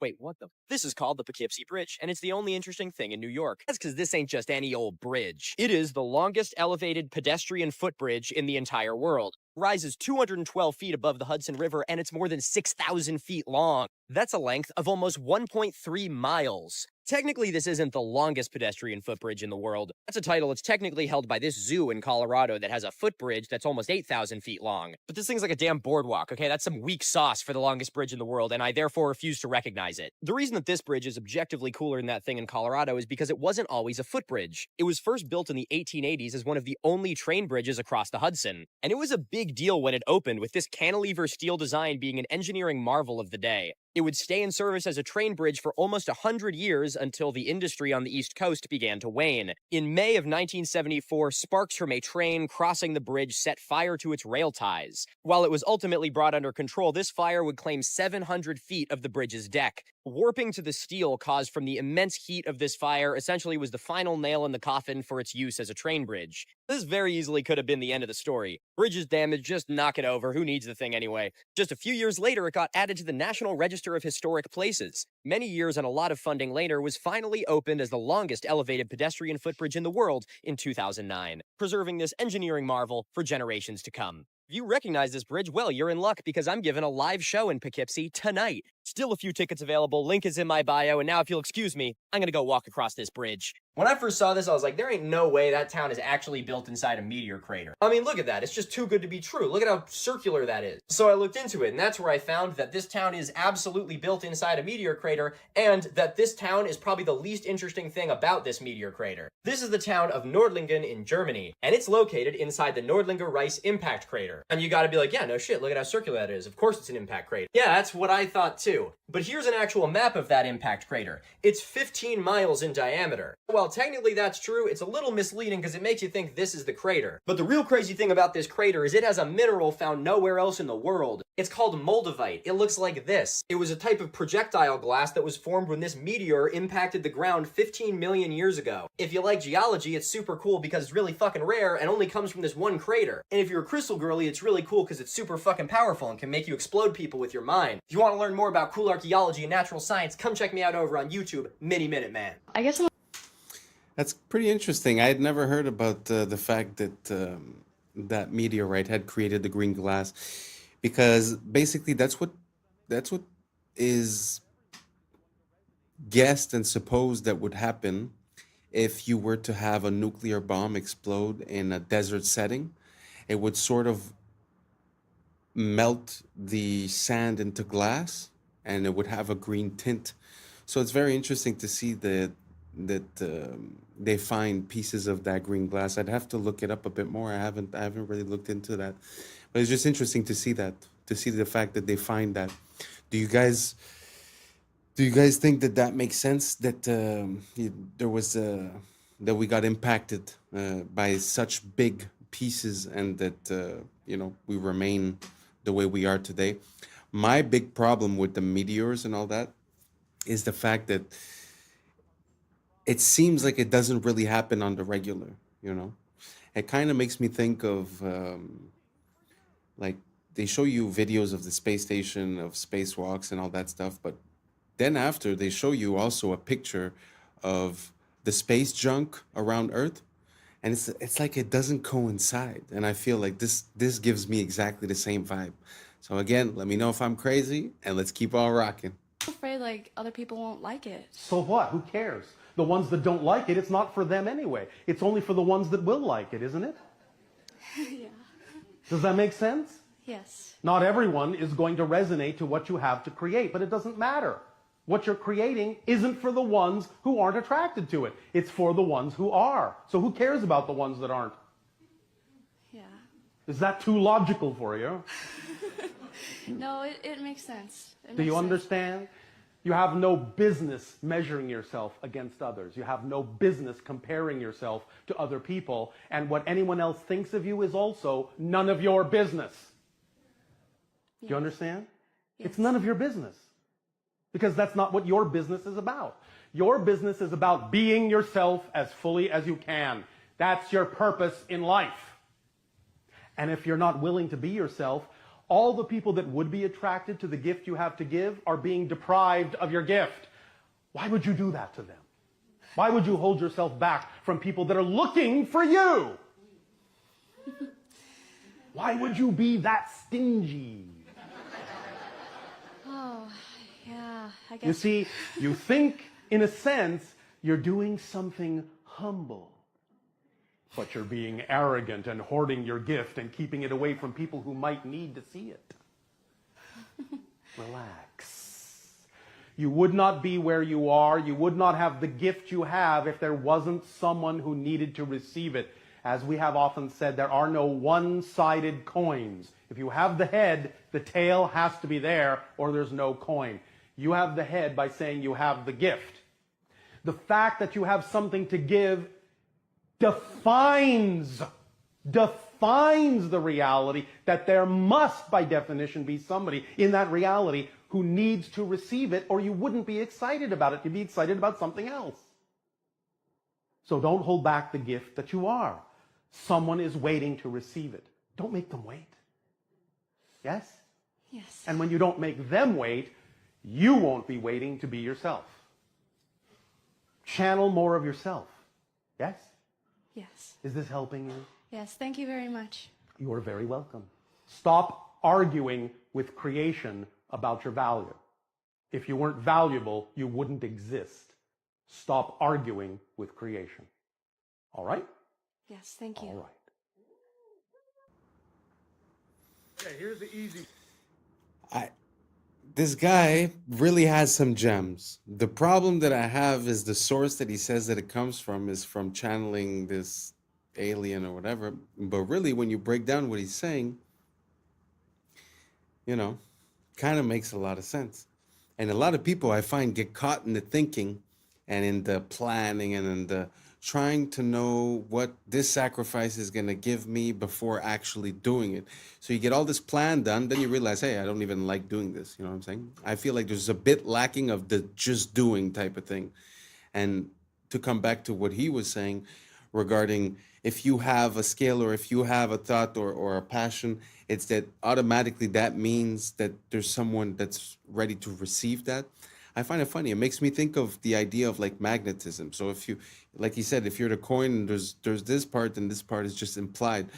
Wait, what the? This is called the Poughkeepsie Bridge, and it's the only interesting thing in New York. That's because this ain't just any old bridge. It is the longest elevated pedestrian footbridge in the entire world. Rises 212 feet above the Hudson River, and it's more than 6,000 feet long. That's a length of almost 1.3 miles. Technically, this isn't the longest pedestrian footbridge in the world. That's a title that's technically held by this zoo in Colorado that has a footbridge that's almost 8,000 feet long. But this thing's like a damn boardwalk, okay? That's some weak sauce for the longest bridge in the world, and I therefore refuse to recognize it. The reason that this bridge is objectively cooler than that thing in Colorado is because it wasn't always a footbridge. It was first built in the 1880s as one of the only train bridges across the Hudson. And it was a big deal when it opened, with this cantilever steel design being an engineering marvel of the day. It would stay in service as a train bridge for almost 100 years until the industry on the East Coast began to wane. In May of 1974, sparks from a train crossing the bridge set fire to its rail ties. While it was ultimately brought under control, this fire would claim 700 feet of the bridge's deck. Warping to the steel caused from the immense heat of this fire essentially was the final nail in the coffin for its use as a train bridge. This very easily could have been the end of the story. Bridge is damaged, just knock it over, who needs the thing anyway? Just a few years later, it got added to the National Register of Historic Places. Many years and a lot of funding later, was finally opened as the longest elevated pedestrian footbridge in the world in 2009, preserving this engineering marvel for generations to come. If you recognize this bridge, well, you're in luck because I'm giving a live show in Poughkeepsie tonight. Still a few tickets available, link is in my bio, and now if you'll excuse me, I'm gonna go walk across this bridge. When I first saw this, I was like, there ain't no way that town is actually built inside a meteor crater. I mean, look at that, it's just too good to be true. Look at how circular that is. So I looked into it, and that's where I found that this town is absolutely built inside a meteor crater, and that this town is probably the least interesting thing about this meteor crater. This is the town of Nordlingen in Germany, and it's located inside the Nordlinger Rice impact crater. And you gotta be like, yeah, no shit, look at how circular that is. Of course it's an impact crater. Yeah, that's what I thought too. But here's an actual map of that impact crater. It's 15 miles in diameter. While while technically that's true, it's a little misleading because it makes you think this is the crater. But the real crazy thing about this crater is it has a mineral found nowhere else in the world. It's called moldavite. It looks like this. It was a type of projectile glass that was formed when this meteor impacted the ground 15 million years ago. If you like geology, it's super cool because it's really fucking rare and only comes from this one crater. And if you're a crystal girly, it's really cool because it's super fucking powerful and can make you explode people with your mind. If you want to learn more about cool archaeology and natural science, come check me out over on YouTube, Mini Minute Man. I guess That's pretty interesting. I had never heard about the fact that that meteorite had created the green glass, because basically that's what is guessed and supposed that would happen if you were to have a nuclear bomb explode in a desert setting. It would sort of melt the sand into glass and it would have a green tint. So it's very interesting to see that they find pieces of that green glass. I'd have to look it up a bit more. I haven't really looked into that, but it's just interesting to see the fact that they find that. Do you guys think that makes sense, that there was that we got impacted by such big pieces and that we remain the way we are today? My big problem with the meteors and all that is the fact that it seems like it doesn't really happen on the regular. It kind of makes me think of like they show you videos of the space station, of spacewalks and all that stuff, but then after they show you also a picture of the space junk around Earth, and it's like it doesn't coincide. And I feel like this gives me exactly the same vibe. So again, let me know if I'm crazy, and let's keep on rocking. I'm afraid like other people won't like it. So what? Who cares? The ones that don't like it, it's not for them anyway. It's only for the ones that will like it, isn't it? Yeah. Does that make sense? Yes. Not everyone is going to resonate to what you have to create, but it doesn't matter. What you're creating isn't for the ones who aren't attracted to it. It's for the ones who are. So who cares about the ones that aren't? Yeah. Is that too logical for you? No, it makes sense. Do you understand? You have no business measuring yourself against others. You have no business comparing yourself to other people. And what anyone else thinks of you is also none of your business. Do you understand? Yes. It's none of your business. Because that's not what your business is about. Your business is about being yourself as fully as you can. That's your purpose in life. And if you're not willing to be yourself, all the people that would be attracted to the gift you have to give are being deprived of your gift. Why would you do that to them? Why would you hold yourself back from people that are looking for you? Why would you be that stingy? Oh, yeah, I guess. You see, you think, in a sense, you're doing something humble. But you're being arrogant and hoarding your gift and keeping it away from people who might need to see it. Relax. You would not be where you are. You would not have the gift you have if there wasn't someone who needed to receive it. As we have often said, there are no one-sided coins. If you have the head, the tail has to be there or there's no coin. You have the head by saying you have the gift. The fact that you have something to give defines the reality that there must, by definition, be somebody in that reality who needs to receive it, or you wouldn't be excited about it. You'd be excited about something else. So don't hold back the gift that you are. Someone is waiting to receive it. Don't make them wait. Yes? Yes. And when you don't make them wait, you won't be waiting to be yourself. Channel more of yourself. Yes? Yes. Is this helping you? Yes, thank you very much. You are very welcome. Stop arguing with creation about your value. If you weren't valuable, you wouldn't exist. Stop arguing with creation. All right? Yes, thank you. All right. Okay, here's the easy. This guy really has some gems. The problem that I have is the source that he says that it comes from is from channeling this alien or whatever. But really, when you break down what he's saying, kind of makes a lot of sense. And a lot of people I find get caught in the thinking and in the planning and in the trying to know what this sacrifice is going to give me before actually doing it. So you get all this plan done, then you realize, hey, I don't even like doing this. You know what I'm saying? I feel like there's a bit lacking of the just doing type of thing. And to come back to what he was saying regarding if you have a skill or if you have a thought or a passion, it's that automatically that means that there's someone that's ready to receive that. I find it funny. It makes me think of the idea of like magnetism. So if you, like he said, if you're the coin, and there's this part and this part is just implied.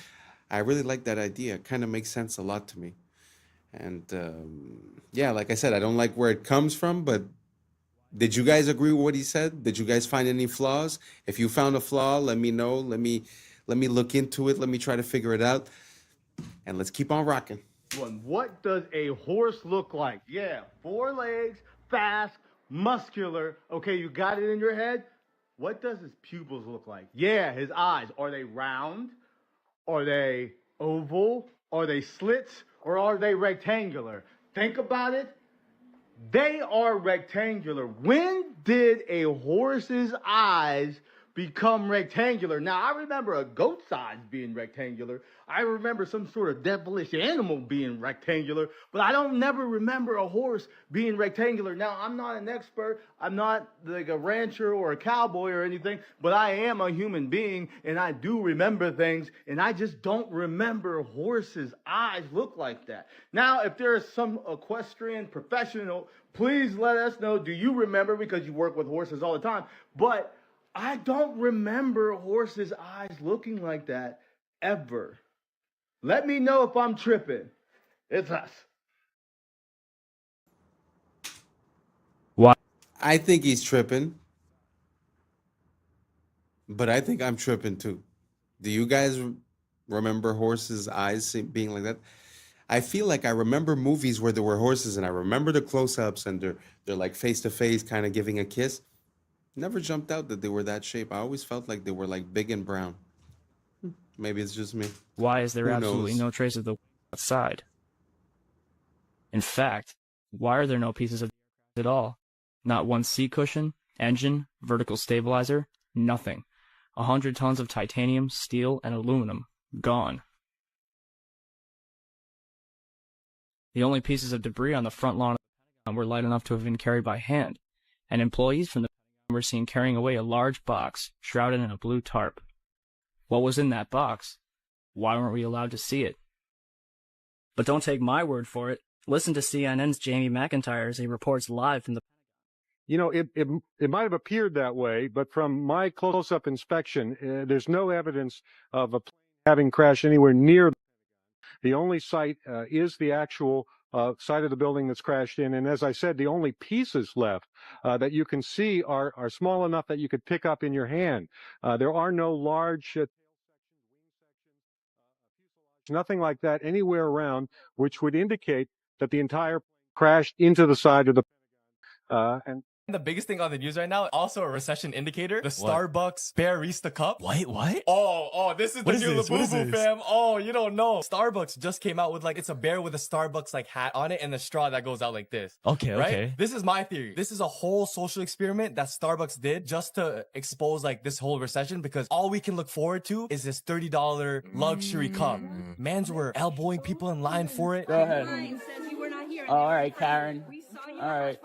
I really like that idea. It kind of makes sense a lot to me. And yeah, like I said, I don't like where it comes from, but did you guys agree with what he said? Did you guys find any flaws? If you found a flaw, let me know. Let me look into it. Let me try to figure it out. And let's keep on rocking. What does a horse look like? Yeah, 4 legs, fast, muscular. Okay, you got it in your head. What does his pupils look like? Yeah, his eyes. Are they round? Are they oval? Are they slits? Or are they rectangular? Think about it. They are rectangular. When did a horse's eyes become rectangular? Now, I remember a goat's eyes being rectangular. I remember some sort of devilish animal being rectangular, but I don't never remember a horse being rectangular. Now, I'm not an expert. I'm not like a rancher or a cowboy or anything, but I am a human being, and I do remember things, and I just don't remember horses' eyes look like that. Now, if there is some equestrian professional, please let us know. Do you remember? Because you work with horses all the time, but I don't remember horses' eyes looking like that ever. Let me know if I'm tripping. It's us. Why? I think he's tripping, but I think I'm tripping too. Do you guys remember horses' eyes being like that? I feel like I remember movies where there were horses, and I remember the close-ups, and they're like face to face, kind of giving a kiss. Never jumped out that they were that shape. I always felt like they were like big and brown. Maybe it's just me. Why is there Who absolutely knows? no trace of the outside? In fact, why are there no pieces of at all? Not one seat cushion, engine, vertical stabilizer, nothing. 100 tons of titanium, steel, and aluminum gone. The only pieces of debris on the front lawn of the Pentagon were light enough to have been carried by hand, and employees from the Pentagon were seen carrying away a large box shrouded in a blue tarp. What was in that box? Why weren't we allowed to see it? But don't take my word for it. Listen to CNN's Jamie McIntyre as he reports live from the... You know, it might have appeared that way, but from my close-up inspection, there's no evidence of a plane having crashed anywhere near. The only site is the actual side of the building that's crashed in. And as I said, the only pieces left that you can see are small enough that you could pick up in your hand. There are no large nothing like that anywhere around, which would indicate that the entire plane crashed into the side of the and The biggest thing on the news right now, also a recession indicator, the Starbucks Barista Cup. What? Oh, this is What the is new this? What is Labubu, this? fam. Oh, you don't know. Starbucks just came out with it's a bear with a Starbucks hat on it and the straw that goes out like this. Okay, right? okay. This is my theory. This is a whole social experiment that Starbucks did just to expose this whole recession, because all we can look forward to is this $30 luxury cup. Mans were elbowing people in line for it. Go ahead. Oh, all right, Karen. All right,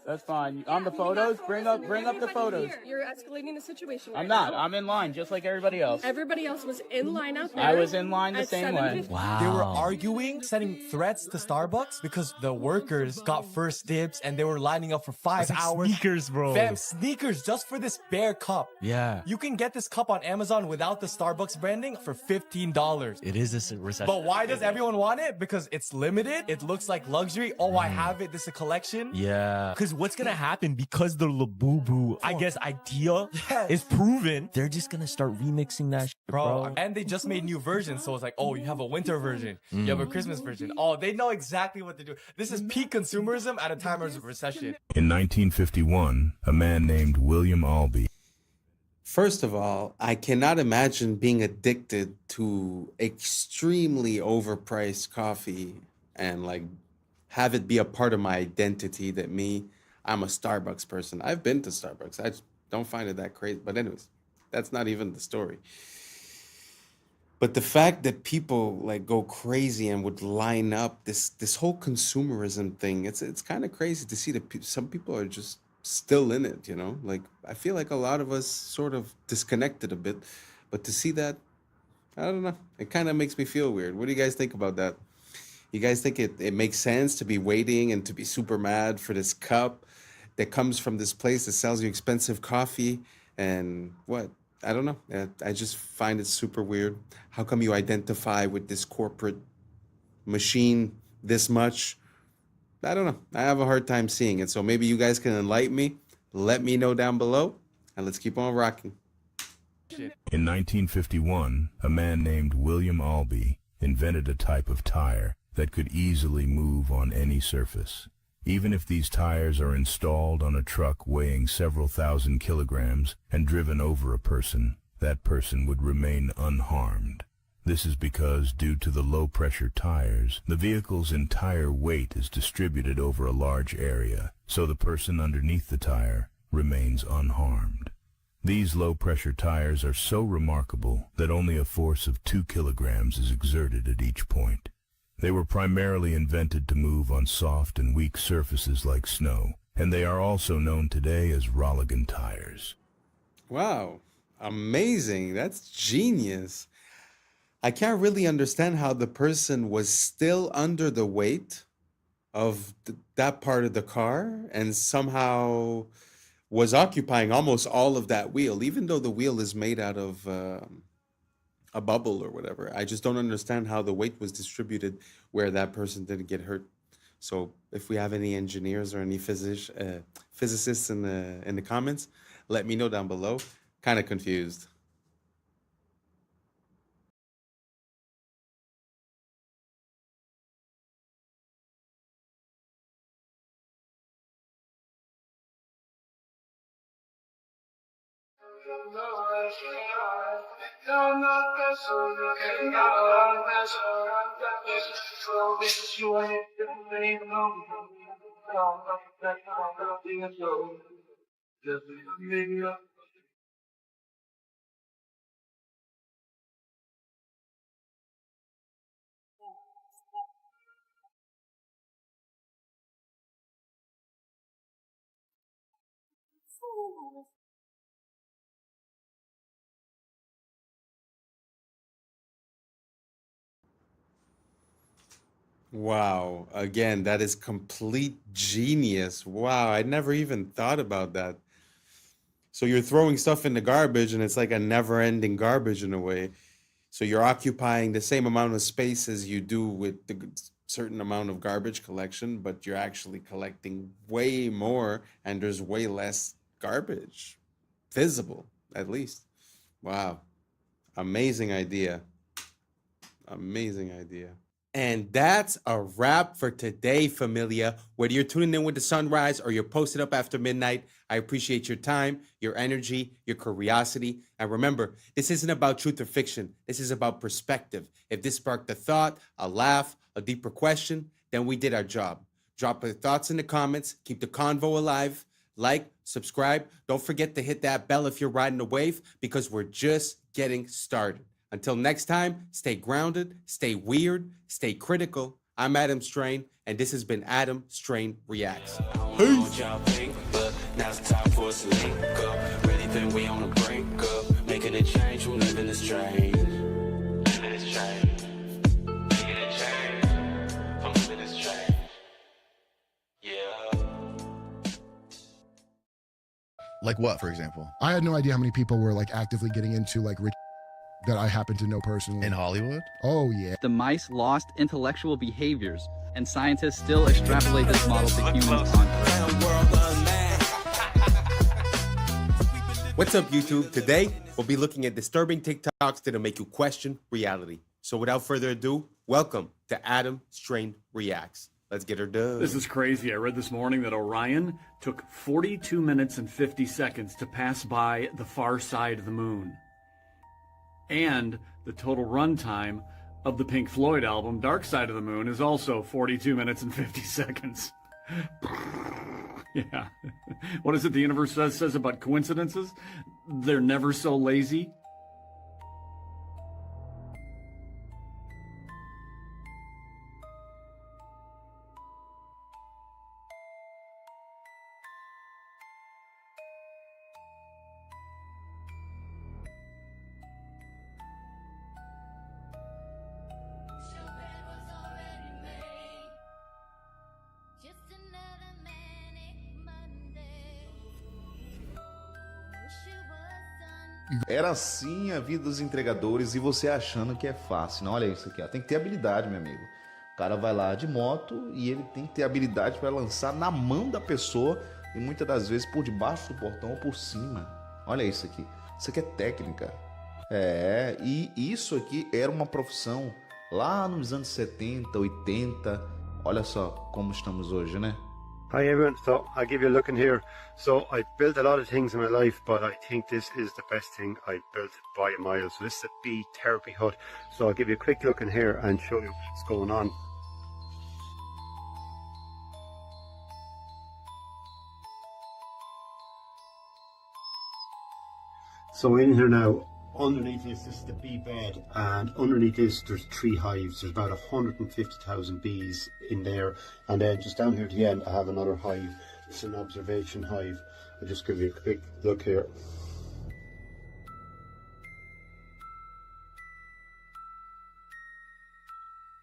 that's fine. On the photos, bring up the photos. You're escalating the situation. I'm not. I'm in line just like everybody else. Everybody else was in line up there. I was in line the same way. Wow. They were arguing, sending threats to Starbucks because the workers got first dibs and they were lining up for 5 hours. Sneakers, bro. Fam, sneakers just for this bare cup. Yeah. You can get this cup on Amazon without the Starbucks branding for $15. It is a recession. But why does everyone want it? Because it's limited. It looks like luxury. Oh, I have it. This is a collection. Yeah. Because what's going to happen, because the Labubu, I guess, idea is proven, they're just going to start remixing that shit, bro. And they just made new versions. So it's like, oh, you have a winter version. You have a Christmas version. Oh, they know exactly what to do. This is peak consumerism at a time of recession. In 1951, a man named William Albee. First of all, I cannot imagine being addicted to extremely overpriced coffee and have it be a part of my identity that I'm a Starbucks person. I've been to Starbucks. Don't find it that crazy. But anyways, that's not even the story. But the fact that people like go crazy and would line up this whole consumerism thing, it's kind of crazy to see that some people are just still in it, you know? Like I feel like a lot of us sort of disconnected a bit, but to see that, I don't know, it kind of makes me feel weird. What do you guys think about that? You guys think it makes sense to be waiting and to be super mad for this cup that comes from this place that sells you expensive coffee and what? I don't know. I just find it super weird. How come you identify with this corporate machine this much? I don't know. I have a hard time seeing it. So maybe you guys can enlighten me. Let me know down below, and let's keep on rocking. In 1951, a man named William Albee invented a type of tire that could easily move on any surface. Even if these tires are installed on a truck weighing several thousand kilograms and driven over a person, that person would remain unharmed. This is because, due to the low-pressure tires, the vehicle's entire weight is distributed over a large area, so the person underneath the tire remains unharmed. These low-pressure tires are so remarkable that only a force of 2 kilograms is exerted at each point. They were primarily invented to move on soft and weak surfaces like snow, and they are also known today as Rolligan tires. Wow, amazing. That's genius. I can't really understand how the person was still under the weight of that part of the car and somehow was occupying almost all of that wheel, even though the wheel is made out of a bubble or whatever. I just don't understand how the weight was distributed where that person didn't get hurt. So if we have any engineers or any physicists in the comments, let me know down below. Kind of confused. Wow. Again, that is complete genius. Wow. I never even thought about that. So you're throwing stuff in the garbage and it's like a never-ending garbage in a way. So you're occupying the same amount of space as you do with the certain amount of garbage collection, but you're actually collecting way more and there's way less garbage visible, at least. Wow. Amazing idea. Amazing idea. And that's a wrap for today, familia. Whether you're tuning in with the sunrise or you're posted up after midnight, I appreciate your time, your energy, your curiosity. And remember, this isn't about truth or fiction. This is about perspective. If this sparked a thought, a laugh, a deeper question, then we did our job. Drop your thoughts in the comments. Keep the convo alive. Like, subscribe. Don't forget to hit that bell if you're riding the wave, because we're just getting started. Until next time, stay grounded, stay weird, stay critical. I'm Adam Strain, and this has been Adam Strain Reacts. Peace. Now it's time for us to link up. Really think we on the brink up. Making a change, we're living this change. Living this change. Making a change. I'm living this change. Yeah. Like what, for example? I had no idea how many people were like actively getting into like rich that I happen to know personally. In Hollywood? Oh, yeah. The mice lost intellectual behaviors, and scientists still extrapolate this model to humans on What's up, YouTube? Today, we'll be looking at disturbing TikToks that'll make you question reality. So without further ado, welcome to Adam Strain Reacts. Let's get her done. This is crazy. I read this morning that Orion took 42 minutes and 50 seconds to pass by the far side of the moon. And the total runtime of the Pink Floyd album, Dark Side of the Moon, is also 42 minutes and 50 seconds. Yeah. What is it the universe says about coincidences? They're never so lazy. Era assim a vida dos entregadores e você achando que é fácil. Não, olha isso aqui, ó. Tem que ter habilidade, meu amigo. O cara vai lá de moto e ele tem que ter habilidade para lançar na mão da pessoa e muitas das vezes por debaixo do portão ou por cima. Olha isso aqui. Isso aqui é técnica. É, e isso aqui era uma profissão lá nos anos 70, 80. Olha só como estamos hoje, né? Hi everyone, so I'll give you a look in here. So I've built a lot of things in my life, but I think this is the best thing I've built by a mile. So this is a bee therapy hut. So I'll give you a quick look in here and show you what's going on. So in here now, underneath this is the bee bed, and underneath this there's 3 hives. There's about 150,000 bees in there, and then just down here at the end I have another hive. It's an observation hive. I'll just give you a quick look here.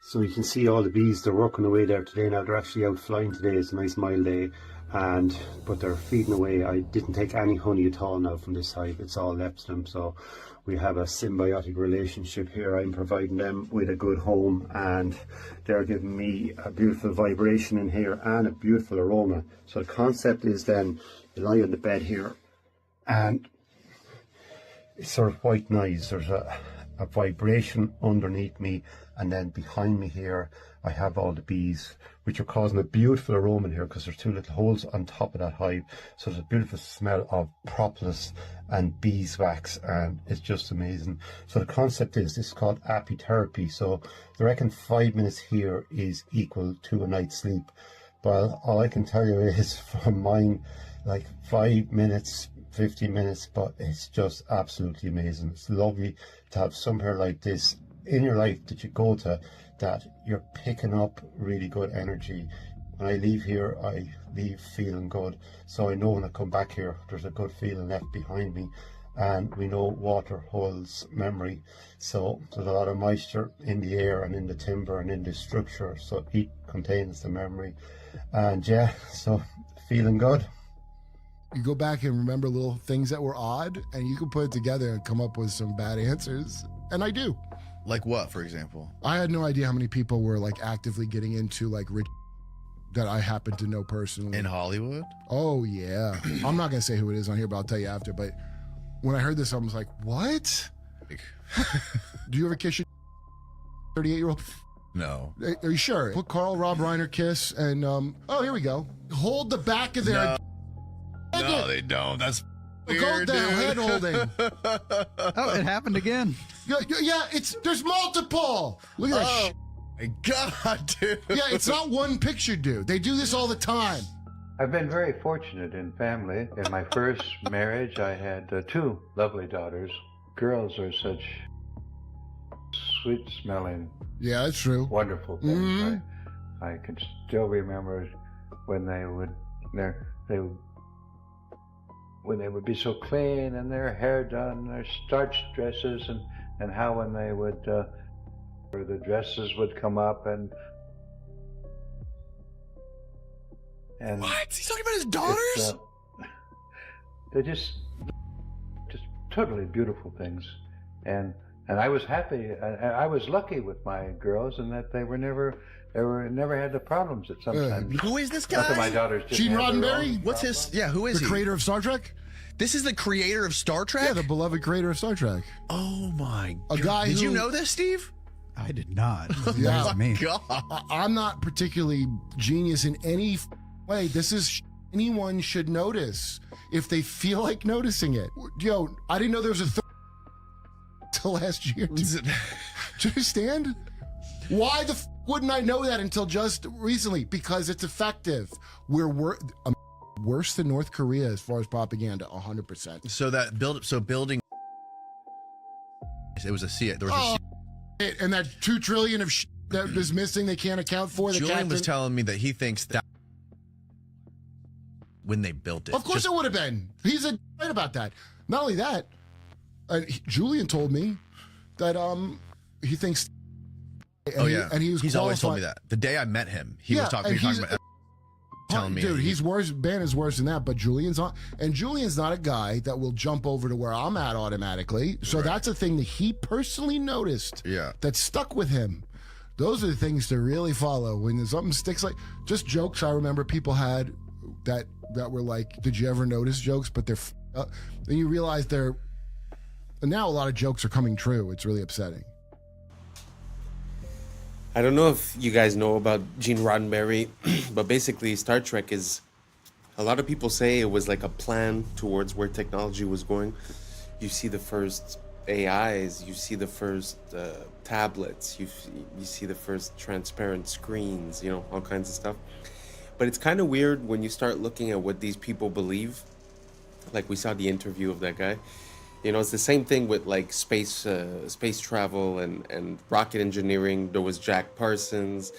So you can see all the bees, they're working away there today. Now they're actually out flying today. It's a nice mild day, but they're feeding away. I didn't take any honey at all now from this hive. It's all left to them. So we have a symbiotic relationship here. I'm providing them with a good home, and they're giving me a beautiful vibration in here and a beautiful aroma. So the concept is then you lie on the bed here, and it's sort of white noise. There's a vibration underneath me, and then behind me here I have all the bees, which are causing a beautiful aroma in here because there's 2 little holes on top of that hive. So there's a beautiful smell of propolis and beeswax, and it's just amazing. So the concept is, this is called apitherapy. So they reckon 5 minutes here is equal to a night's sleep. Well, all I can tell you is from mine, like 5 minutes, 15 minutes, but it's just absolutely amazing. It's lovely to have somewhere like this in your life that you go to, that you're picking up really good energy. When I leave here, I leave feeling good. So I know when I come back here, there's a good feeling left behind me. And we know water holds memory. So there's a lot of moisture in the air and in the timber and in the structure. So it contains the memory. And yeah, so feeling good. You go back and remember little things that were odd, and you can put it together and come up with some bad answers. And I do. Like what, for example? I had no idea how many people were like actively getting into like rich that I happen to know personally. In Hollywood? Oh, yeah. I'm not going to say who it is on here, but I'll tell you after. But when I heard this, I was like, what? Do you ever kiss your 38-year-old? No. Are you sure? Put Carl Rob Reiner kiss and, oh, here we go. Hold the back of their... No, they don't. That's weird, Go down, head holding. Oh, it happened again. Yeah, there's multiple. Look at that shit. My God, dude. Yeah, it's not one picture, dude. They do this all the time. I've been very fortunate in family. In my first marriage, I had 2 lovely daughters. Girls are such sweet-smelling, yeah, that's true, wonderful things. Mm-hmm. I can still remember when they would be so clean and their hair done, their starched dresses, and how when they would, the dresses would come up and what? He's talking about his daughters? They're just totally beautiful things, and I was happy. I was lucky with my girls in that they never had the problems that sometimes. Who is this guy? Not that my daughters didn't Gene have their Roddenberry? own What's his? Yeah, who is the he? creator of Star Trek? This is the creator of Star Trek? Yeah, the beloved creator of Star Trek. Oh my A God. guy Did you who- know this, Steve? I did not. Yeah. That's me. God. I'm not particularly genius in any way. This is anyone should notice if they feel like noticing it. Yo, I didn't know there was a till last year. Do you understand? Why the wouldn't I know that until just recently? Because it's effective. worse than North Korea as far as propaganda, 100%. So that building, it was a C. There was And that $2 trillion of that is missing, they can't account for. Julian was telling me that he thinks that when they built it. Of course it would have been. He's right about that. Not only that, Julian told me that he thinks. And he's always told me that. The day I met him, he was talking about telling me. Dude, he's worse. Ben is worse than that, but Julian's not. And Julian's not a guy that will jump over to where I'm at automatically. So that's a thing that he personally noticed. Yeah. That stuck with him. Those are the things to really follow when something sticks. Like just jokes I remember people had that were like, did you ever notice jokes? But they're up. Then you realize and now a lot of jokes are coming true. It's really upsetting. I don't know if you guys know about Gene Roddenberry, but basically Star Trek is, a lot of people say it was like a plan towards where technology was going. You see the first AIs, you see the first tablets, you see the first transparent screens, all kinds of stuff. But it's kind of weird when you start looking at what these people believe. Like we saw the interview of that guy. It's the same thing with like space travel and rocket engineering. There was Jack Parsons.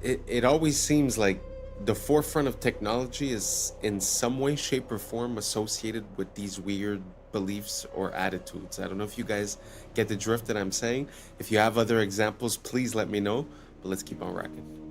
It always seems like the forefront of technology is in some way, shape, or form associated with these weird beliefs or attitudes. I don't know if you guys get the drift that I'm saying. If you have other examples, please let me know. But let's keep on rocking.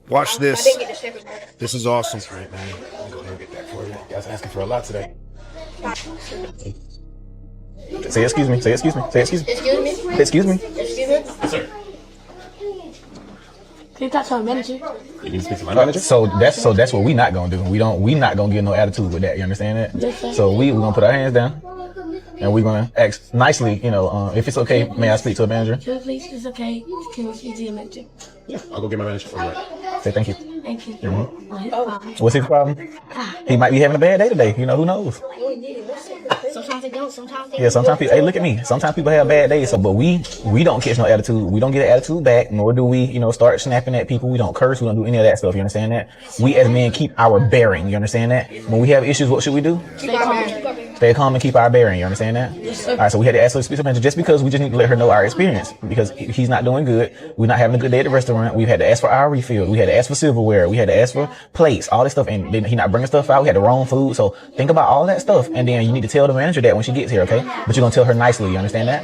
Watch this. This is awesome. That's right, man. I'm gonna go ahead and get that for you. You guys asking for a lot today. Say excuse me. Say excuse me. Say excuse me. Excuse me? Say excuse me. Excuse me? Yes, sir. Can you talk to our manager? You need to speak to my manager. So that's what we not gonna do. We not gonna get no attitude with that. You understand that? Yes, sir. So we're gonna put our hands down and we're gonna ask nicely. If it's okay, may I speak to a manager? Please, it's okay. Can we speak to your manager? Yeah, I'll go get my manager for you. Say thank you. Thank you. What's his problem? He might be having a bad day today. Who knows? Sometimes they don't. Sometimes they Yeah, sometimes people. Hey, look at me. Sometimes people have bad days. But we don't catch no attitude. We don't get an attitude back. Nor do we, start snapping at people. We don't curse. We don't do any of that stuff. You understand that? We as men keep our bearing. You understand that? When we have issues, what should we do? Stay calm and keep our bearing. You understand that? Yes, sir. All right. So we had to ask her to speak to manager just because we just need to let her know our experience because he's not doing good. We're not having a good day at the restaurant. We've had to ask for our refill. We had to ask for silverware. We had to ask for plates. All this stuff, and then he not bringing stuff out. We had the wrong food. So think about all that stuff, and then you need to tell the manager that when she gets here, okay? But you're gonna tell her nicely. You understand that?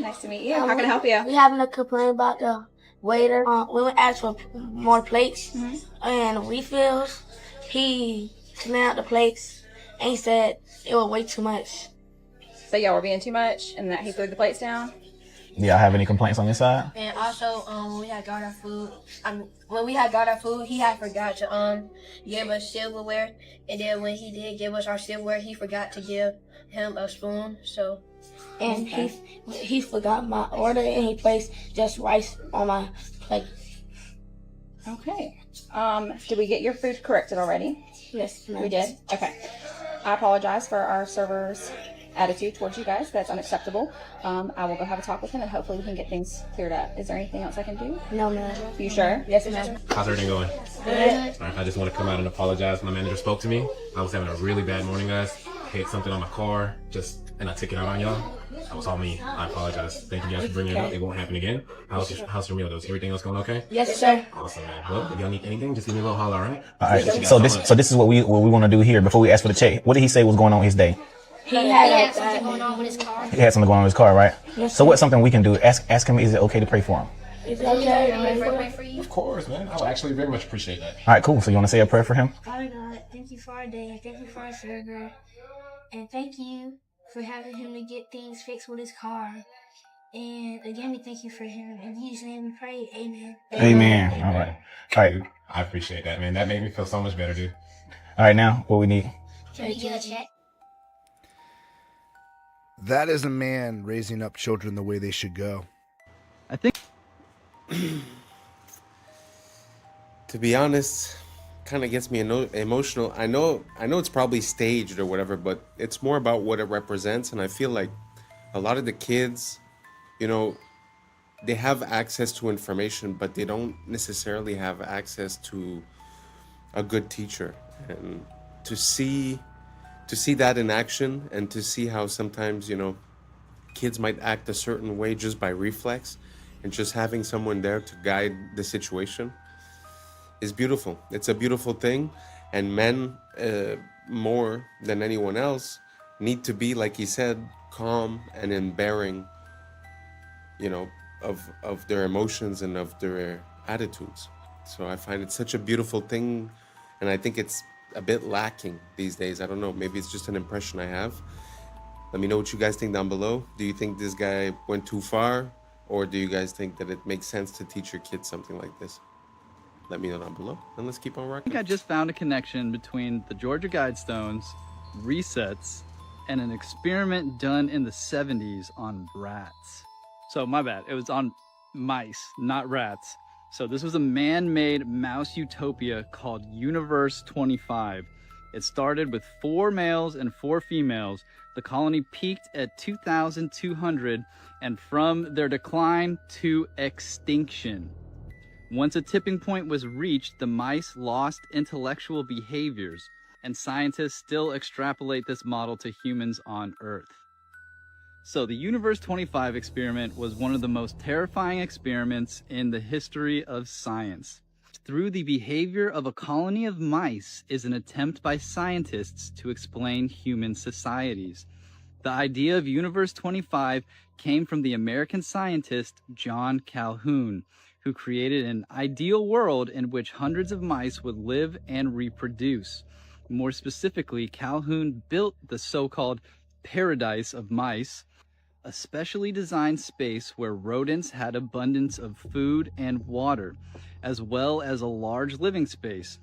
Nice to meet you. How can I help you? We having a complaint about the waiter. We went ask for more plates and refills. He smelled the plates and he said it was way too much. So y'all were being too much and that he threw the plates down? Yeah, I have any complaints on this side? And also, when we had got our food, he had forgot to give us silverware. And then when he did give us our silverware, he forgot to give him a spoon. So, and he forgot my order and he placed just rice on my plate. Okay. Did we get your food corrected already? Yes, ma'am. We did? Okay. I apologize for our server's attitude towards you guys. That's unacceptable. I will go have a talk with him and hopefully we can get things cleared up. Is there anything else I can do? No, ma'am. You sure? Yes, ma'am. How's everything going? Good. All right, I just want to come out and apologize. My manager spoke to me. I was having a really bad morning, guys. Hit something on my car, and I took it out on y'all. That was all me. I apologize. Thank you guys for bringing it up. It won't happen again. How's your meal? Is everything else going okay? Yes, sir. Awesome, man. Well, if y'all need anything, just give me a little holler, all right? All right. So this is what we want to do here before we ask for the check. What did he say was going on his day? He had something going on with his car. He had something going on with his car, right? Yes, so what's something we can do? Ask him, is it okay to pray for him? Is it okay to pray for you? Of course, man. I would actually very much appreciate that. All right, cool. So you want to say a prayer for him? Father God, thank you for our day. Thank you for our server. And thank you for having him to get things fixed with his car. And again, we thank you for him. In Jesus' name we pray. Amen. Amen. All right. All right. I appreciate that, man. That made me feel so much better, dude. All right, now what we need? Can we get a check? That is a man raising up children the way they should go. I think To be honest, kind of gets me emotional. I know it's probably staged or whatever, but it's more about what it represents. And I feel like a lot of the kids, you know, they have access to information, but they don't necessarily have access to a good teacher. And to see that in action, and to see how sometimes, you know, kids might act a certain way just by reflex, and just having someone there to guide the situation is beautiful. It's a beautiful thing. And men, more than anyone else, need to be, like he said, calm and in bearing, you know, of their emotions and of their attitudes. So I find it such a beautiful thing, and I think it's a bit lacking these days. I don't know, maybe it's just an impression I have. Let me know what you guys think down below. Do you think this guy went too far, or do you guys think that it makes sense to teach your kids something like this? Let me know down below, and let's keep on rocking. I just found a connection between the Georgia Guidestones, resets, and an experiment done in the 70s on rats. So my bad, it was on mice, not rats. So this was a man-made mouse utopia called Universe 25. It started with 4 males and 4 females. The colony peaked at 2,200, and from their decline to extinction. Once a tipping point was reached, the mice lost intellectual behaviors, and scientists still extrapolate this model to humans on Earth. So the Universe 25 experiment was one of the most terrifying experiments in the history of science. Through the behavior of a colony of mice is an attempt by scientists to explain human societies. The idea of Universe 25 came from the American scientist John Calhoun, who created an ideal world in which hundreds of mice would live and reproduce. More specifically, Calhoun built the so-called paradise of mice, a specially designed space where rodents had abundance of food and water, as well as a large living space.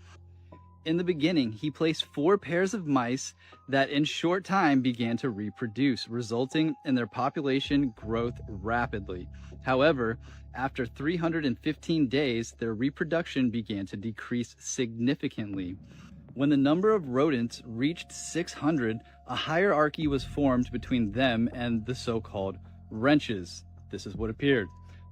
In the beginning, he placed 4 pairs of mice that in short time began to reproduce, resulting in their population growth rapidly. However, after 315 days, their reproduction began to decrease significantly. When the number of rodents reached 600, a hierarchy was formed between them and the so-called wrenches. This is what appeared.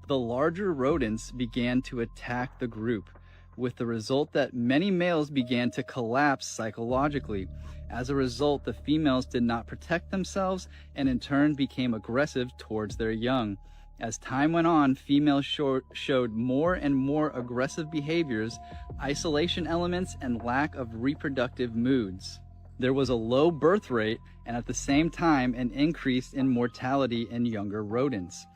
The larger rodents began to attack the group, with the result that many males began to collapse psychologically. As a result, the females did not protect themselves and in turn became aggressive towards their young. As time went on, females showed more and more aggressive behaviors, isolation elements, and lack of reproductive moods. There was a low birth rate and at the same time an increase in mortality in younger rodents.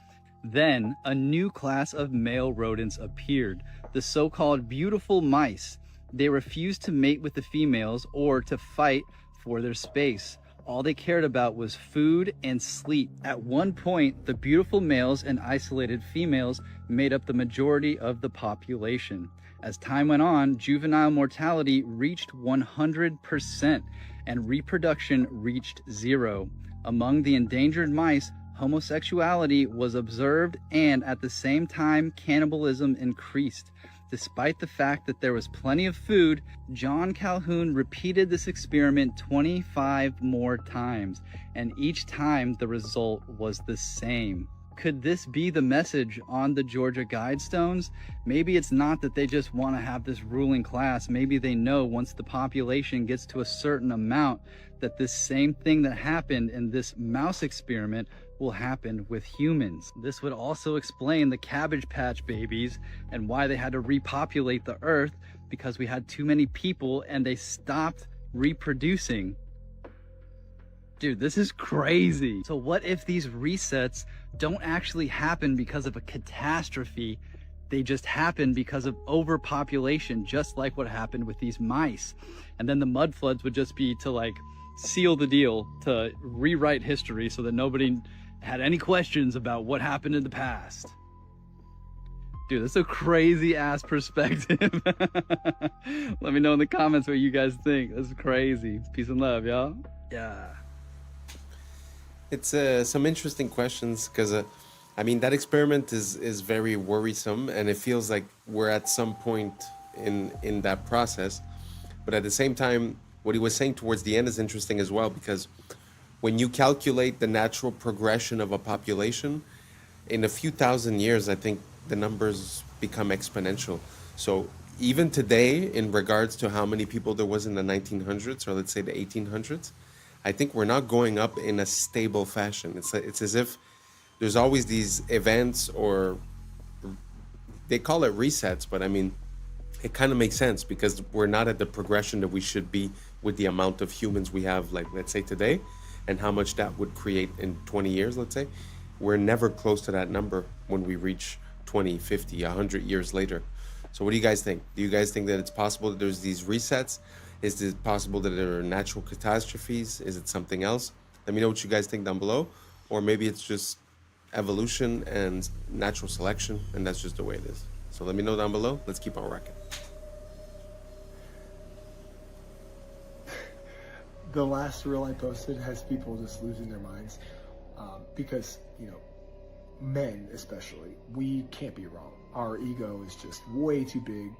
Then a new class of male rodents appeared, the so-called beautiful mice. They refused to mate with the females or to fight for their space. All they cared about was food and sleep. At one point, the beautiful males and isolated females made up the majority of the population. As time went on, juvenile mortality reached 100% and reproduction reached 0. Among the endangered mice, homosexuality was observed and at the same time cannibalism increased. Despite the fact that there was plenty of food, John Calhoun repeated this experiment 25 more times, and each time the result was the same. Could this be the message on the Georgia Guidestones? Maybe it's not that they just want to have this ruling class. Maybe they know once the population gets to a certain amount that this same thing that happened in this mouse experiment will happen with humans. This would also explain the Cabbage Patch Babies and why they had to repopulate the earth, because we had too many people and they stopped reproducing. Dude, this is crazy. So what if these resets don't actually happen because of a catastrophe? They just happen because of overpopulation, just like what happened with these mice. And then the mud floods would just be to like seal the deal, to rewrite history so that nobody had any questions about what happened in the past. Dude, that's a crazy ass perspective. Let me know in the comments what you guys think. That's crazy. Peace and love, y'all. Yeah. It's some interesting questions because, I mean, that experiment is very worrisome, and it feels like we're at some point in that process. But at the same time, what he was saying towards the end is interesting as well, because when you calculate the natural progression of a population, in a few thousand years, I think the numbers become exponential. So even today, in regards to how many people there was in the 1900s, or let's say the 1800s, I think we're not going up in a stable fashion. It's as if there's always these events, or they call it resets, but I mean, it kind of makes sense because we're not at the progression that we should be with the amount of humans we have, like, let's say today, and how much that would create in 20 years, let's say. We're never close to that number when we reach 20, 50, 100 years later. So what do you guys think? Do you guys think that it's possible that there's these resets? Is it possible that there are natural catastrophes? Is it something else? Let me know what you guys think down below. Or maybe it's just evolution and natural selection, and that's just the way it is. So let me know down below. Let's keep on rocking. The last reel I posted has people just losing their minds because, you know, men especially, we can't be wrong. Our ego is just way too big.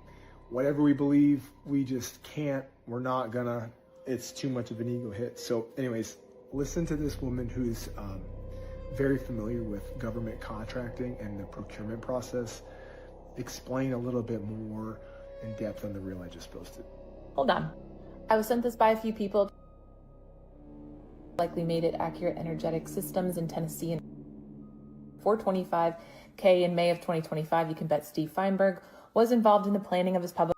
Whatever we believe, we just can't, we're not gonna, it's too much of an ego hit. So anyways, listen to this woman who's very familiar with government contracting and the procurement process explain a little bit more in depth on the reel I just posted. Hold on. I was sent this by a few people. Likely made it Accurate Energetic Systems in Tennessee. 425K in May of 2025. You can bet Steve Feinberg was involved in the planning of his public.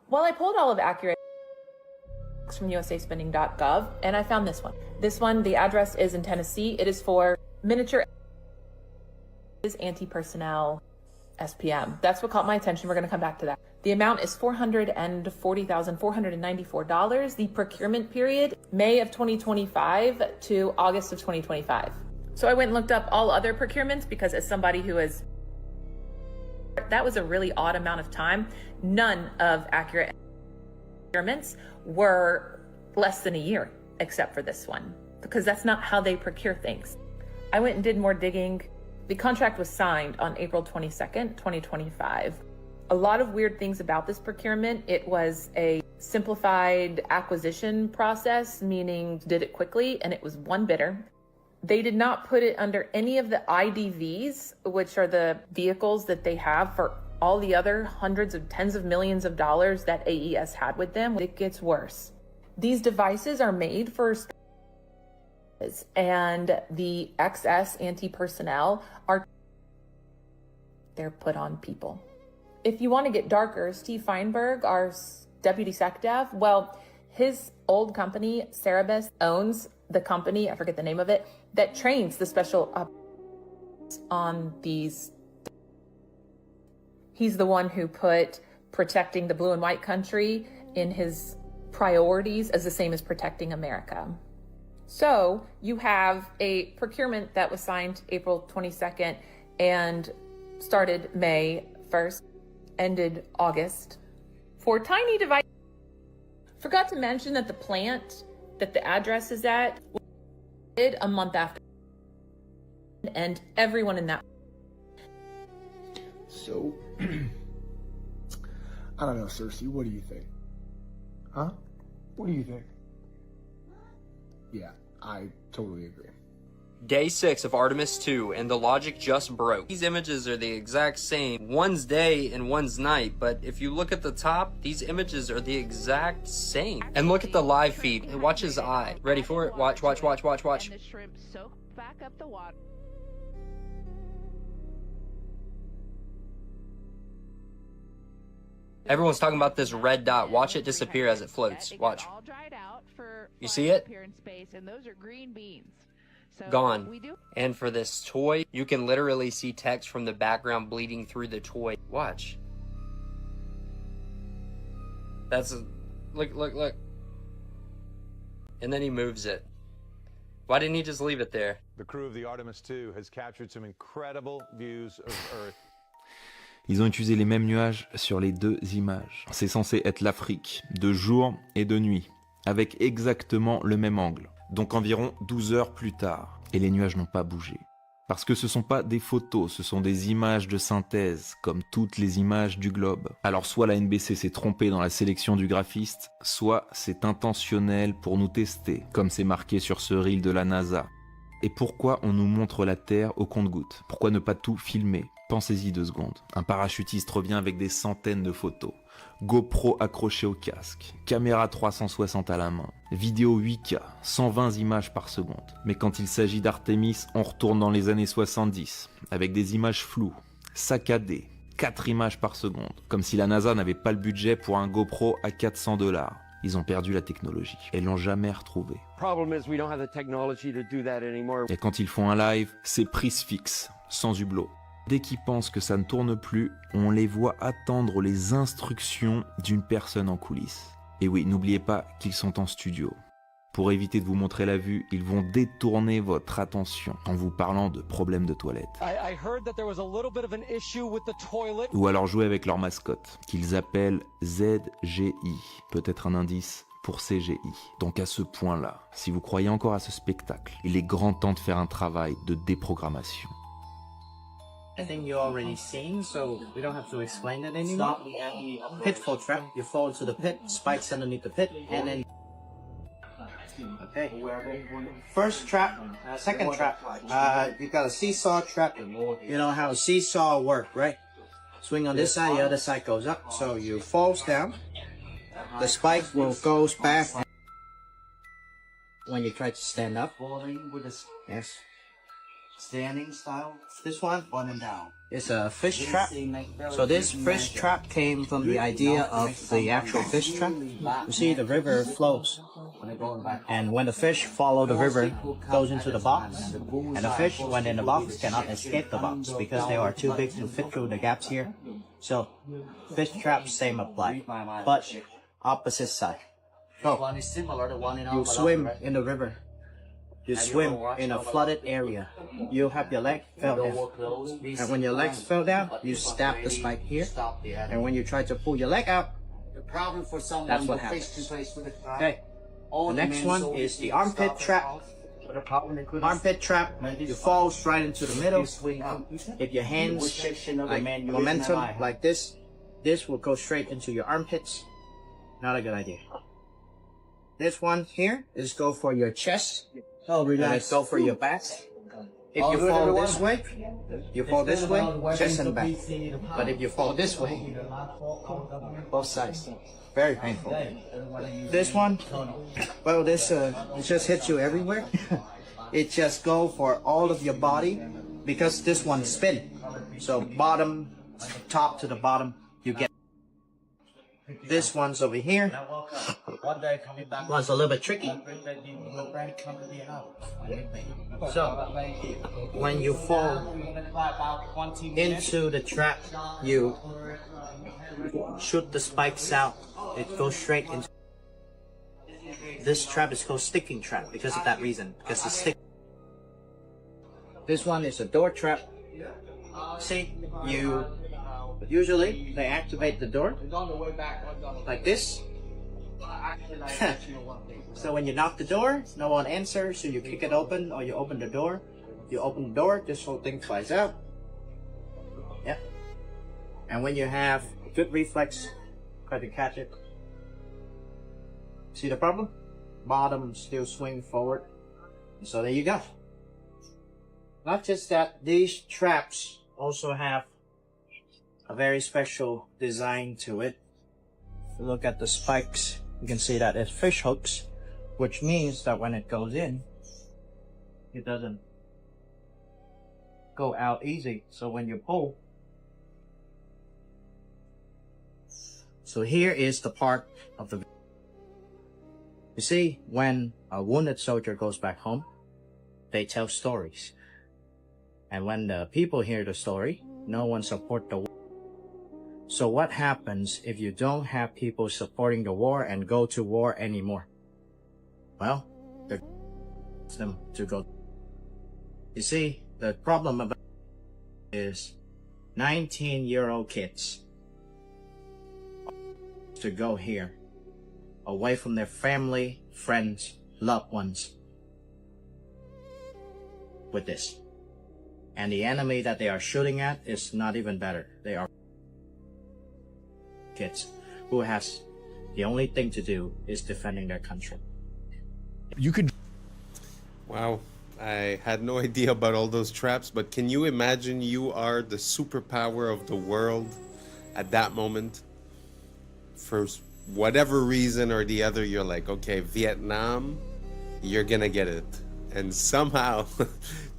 Well, I pulled all of Accurate from usaspending.gov and I found this one. This one, the address is in Tennessee. It is for miniature anti-personnel SPM. That's what caught my attention. We're going to come back to that. The amount is $440,494. The procurement period, May of 2025 to August of 2025. So I went and looked up all other procurements because as somebody who is, that was a really odd amount of time. None of Accurate procurements were less than a year, except for this one, because that's not how they procure things. I went and did more digging. The contract was signed on April 22nd, 2025. A lot of weird things about this procurement. It was a simplified acquisition process, meaning did it quickly, and it was one bidder. They did not put it under any of the IDVs, which are the vehicles that they have for all the other hundreds of tens of millions of dollars that AES had with them. It gets worse. These devices are made for, and the XS anti-personnel they're put on people. If you want to get darker, Steve Feinberg, our deputy SecDev, well, his old company, Cerebus, owns the company, I forget the name of it, that trains the special on these. He's the one who put protecting the blue and white country in his priorities as the same as protecting America. So you have a procurement that was signed April 22nd and started May 1st, ended August, for tiny devices. Forgot to mention that the plant that the address is at did a month after, and everyone in that. So, I don't know, Cersei, what do you think? Huh? What do you think? Yeah, I totally agree. Day 6 of Artemis 2, and the logic just broke. These images are the exact same. One's day and one's night, but if you look at the top, these images are the exact same. And look at the live feed. Watch his eye. Ready for it? Watch, watch, watch, watch, watch. And the shrimp soak back up the water. Everyone's talking about this red dot. Watch it disappear as it floats. Watch. You see it? And those are green beans. So Gone. And for this toy, you can literally see text from the background bleeding through the toy. Watch. That's a, look. And then he moves it. Why didn't he just leave it there? The crew of the Artemis 2 has captured some incredible views of Earth. Ils ont utilisé les mêmes nuages sur les deux images. C'est censé être l'Afrique, de jour et de nuit, avec exactement le même angle. donc environ 12 heures plus tard, et les nuages n'ont pas bougé. Parce que ce sont pas des photos, ce sont des images de synthèse, comme toutes les images du globe. Alors soit la NBC s'est trompée dans la sélection du graphiste, soit c'est intentionnel pour nous tester, comme c'est marqué sur ce reel de la NASA. Et pourquoi on nous montre la Terre au compte-gouttes? Pourquoi ne pas tout filmer? Pensez-y 2 secondes. Un parachutiste revient avec des centaines de photos. GoPro accroché au casque, caméra 360 à la main, vidéo 8K, 120 images par seconde. Mais quand il s'agit d'Artemis, on retourne dans les années 70, avec des images floues, saccadées, 4 images par seconde, comme si la NASA n'avait pas le budget pour un GoPro à $400. Ils ont perdu la technologie et l'ont jamais retrouvée. Et quand ils font un live, c'est prise fixe, sans hublot. Dès qu'ils pensent que ça ne tourne plus, on les voit attendre les instructions d'une personne en coulisses. Et oui, n'oubliez pas qu'ils sont en studio. Pour éviter de vous montrer la vue, ils vont détourner votre attention en vous parlant de problèmes de toilette. Ou alors jouer avec leur mascotte, qu'ils appellent ZGI, peut-être un indice pour CGI. Donc à ce point-là, si vous croyez encore à ce spectacle, il est grand temps de faire un travail de déprogrammation. I think you already seen, so we don't have to explain it anymore. Pitfall trap, you fall into the pit, spikes underneath the pit, and then... Okay. First trap, second trap, you got a seesaw trap. You know how a seesaw work, right? Swing on this side, the other side goes up, so you falls down. The spike will goes back when you try to stand up. Yes. Standing style. This one and down. It's a fish trap. So this fish trap came from the idea of the actual fish trap. You see, the river flows, and when the fish follow the river, goes into the box, and the fish, when in the box, cannot escape the box because they are too big to fit through the gaps here. So, fish trap same apply, but opposite side. So, you swim in the river. You swim in a flooded area. You have your leg fell down. And when your legs fell down, you stab the spike here. And when you try to pull your leg out, that's what happens. Okay. The next one is the armpit trap. Armpit trap, you fall right into the middle. If your hands, like momentum, like this will go straight into your armpits. Not a good idea. This one here is go for your chest. Oh, relax. Go for your back. If you fall this way, chest and back. But if you fall this way, both sides. Very painful. This one, well, this it just hits you everywhere. It just go for all of your body because this one spin. So bottom, top to the bottom, you get. This one's over here. One's a little bit tricky. So, when you fall into the trap, you shoot the spikes out. It goes straight into. This trap is called sticking trap because of that reason. Because it's stick. This one is a door trap. See, usually they activate the door like this. So when you knock the door, no one answers, so you kick it open or you open the door. You open the door, this whole thing flies out. Yeah. And when you have good reflex, try to catch it. See the problem? Bottom still swing forward. So there you go. Not just that, these traps also have a very special design to it. If you look at the spikes, you can see that it's fish hooks, which means that when it goes in, it doesn't go out easy. So when you pull, so here is the part of the. You see, when a wounded soldier goes back home, they tell stories. And when the people hear the story, no one supports the war. So what happens if you don't have people supporting the war and go to war anymore? Well, they're them to go. You see, the problem about is 19-year-old kids to go here, away from their family, friends, loved ones, with this. And the enemy that they are shooting at is not even better. They are kids who has the only thing to do is defending their country. You could. Wow. I had no idea about all those traps, but can you imagine you are the superpower of the world at that moment? For whatever reason or the other, you're like, okay, Vietnam, you're gonna get it. And somehow,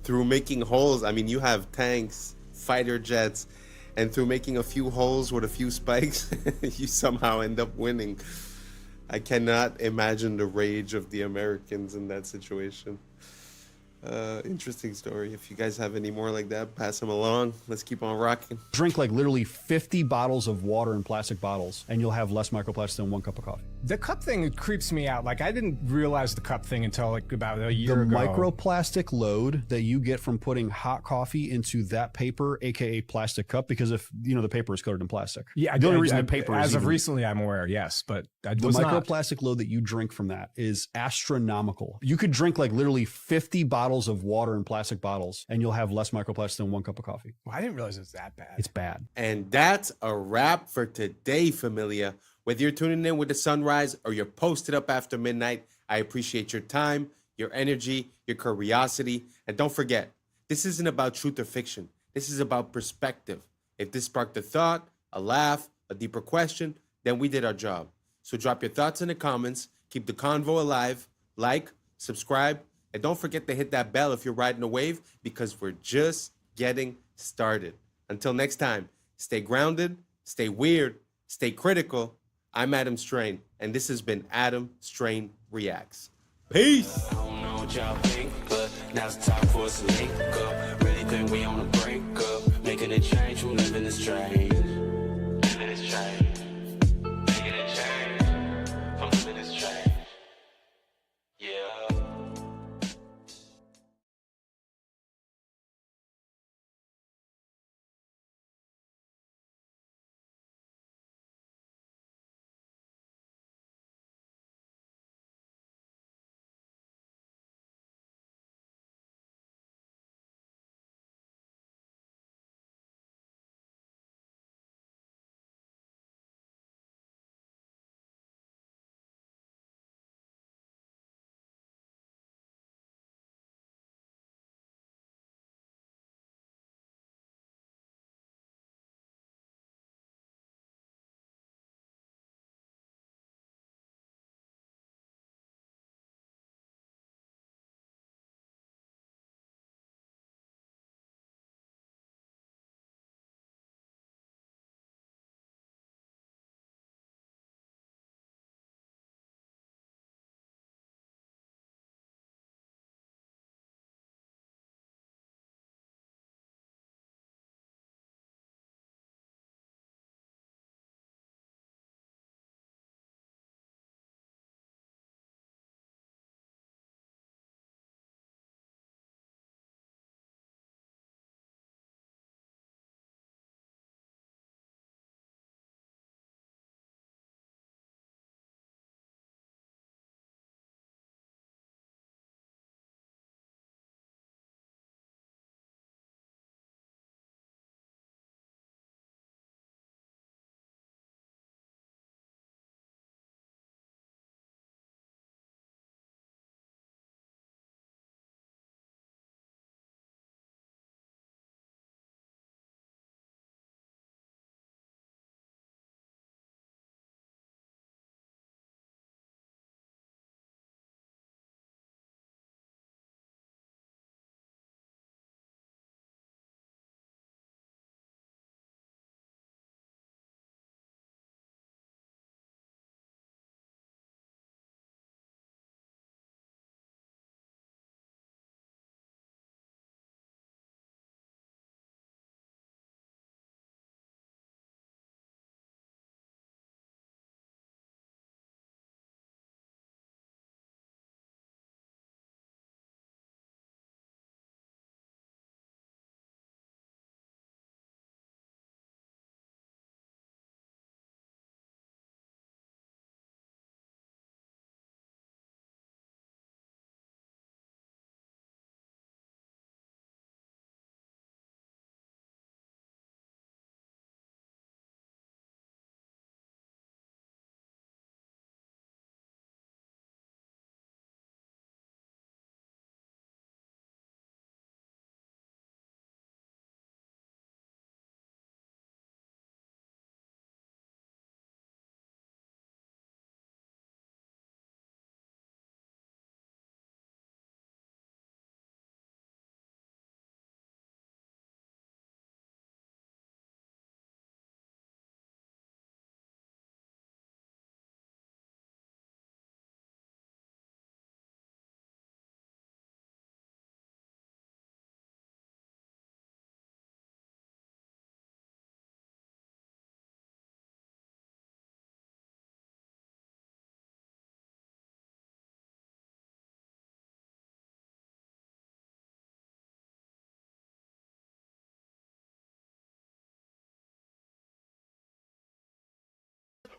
through making holes, I mean, you have tanks, fighter jets, and through making a few holes with a few spikes, you somehow end up winning. I cannot imagine the rage of the Americans in that situation. Interesting story. If you guys have any more like that, pass them along. Let's keep on rocking. Drink like literally 50 bottles of water in plastic bottles, and you'll have less microplastics than 1 cup of coffee. The cup thing creeps me out. Like, I didn't realize the cup thing until like about a year ago. The microplastic load that you get from putting hot coffee into that paper, aka plastic cup, because if the paper is coated in plastic. Yeah, the only reason the paper as is of even, recently, I'm aware. Yes, but the microplastic load that you drink from that is astronomical. You could drink like literally 50 bottles of water in plastic bottles, and you'll have less microplastics than 1 cup of coffee. Well, I didn't realize it was that bad. It's bad. And that's a wrap for today, familia. Whether you're tuning in with the sunrise or you're posted up after midnight, I appreciate your time, your energy, your curiosity. And don't forget, this isn't about truth or fiction. This is about perspective. If this sparked a thought, a laugh, a deeper question, then we did our job. So drop your thoughts in the comments, keep the convo alive, like, subscribe, and don't forget to hit that bell if you're riding a wave, because we're just getting started. Until next time, stay grounded, stay weird, stay critical. I'm Adam Strain, and this has been Adam Strain Reacts. Peace! I don't know what y'all think, but now's the time for us to link up. Really think we on the brink up, making a change from living this strange. Living this strange.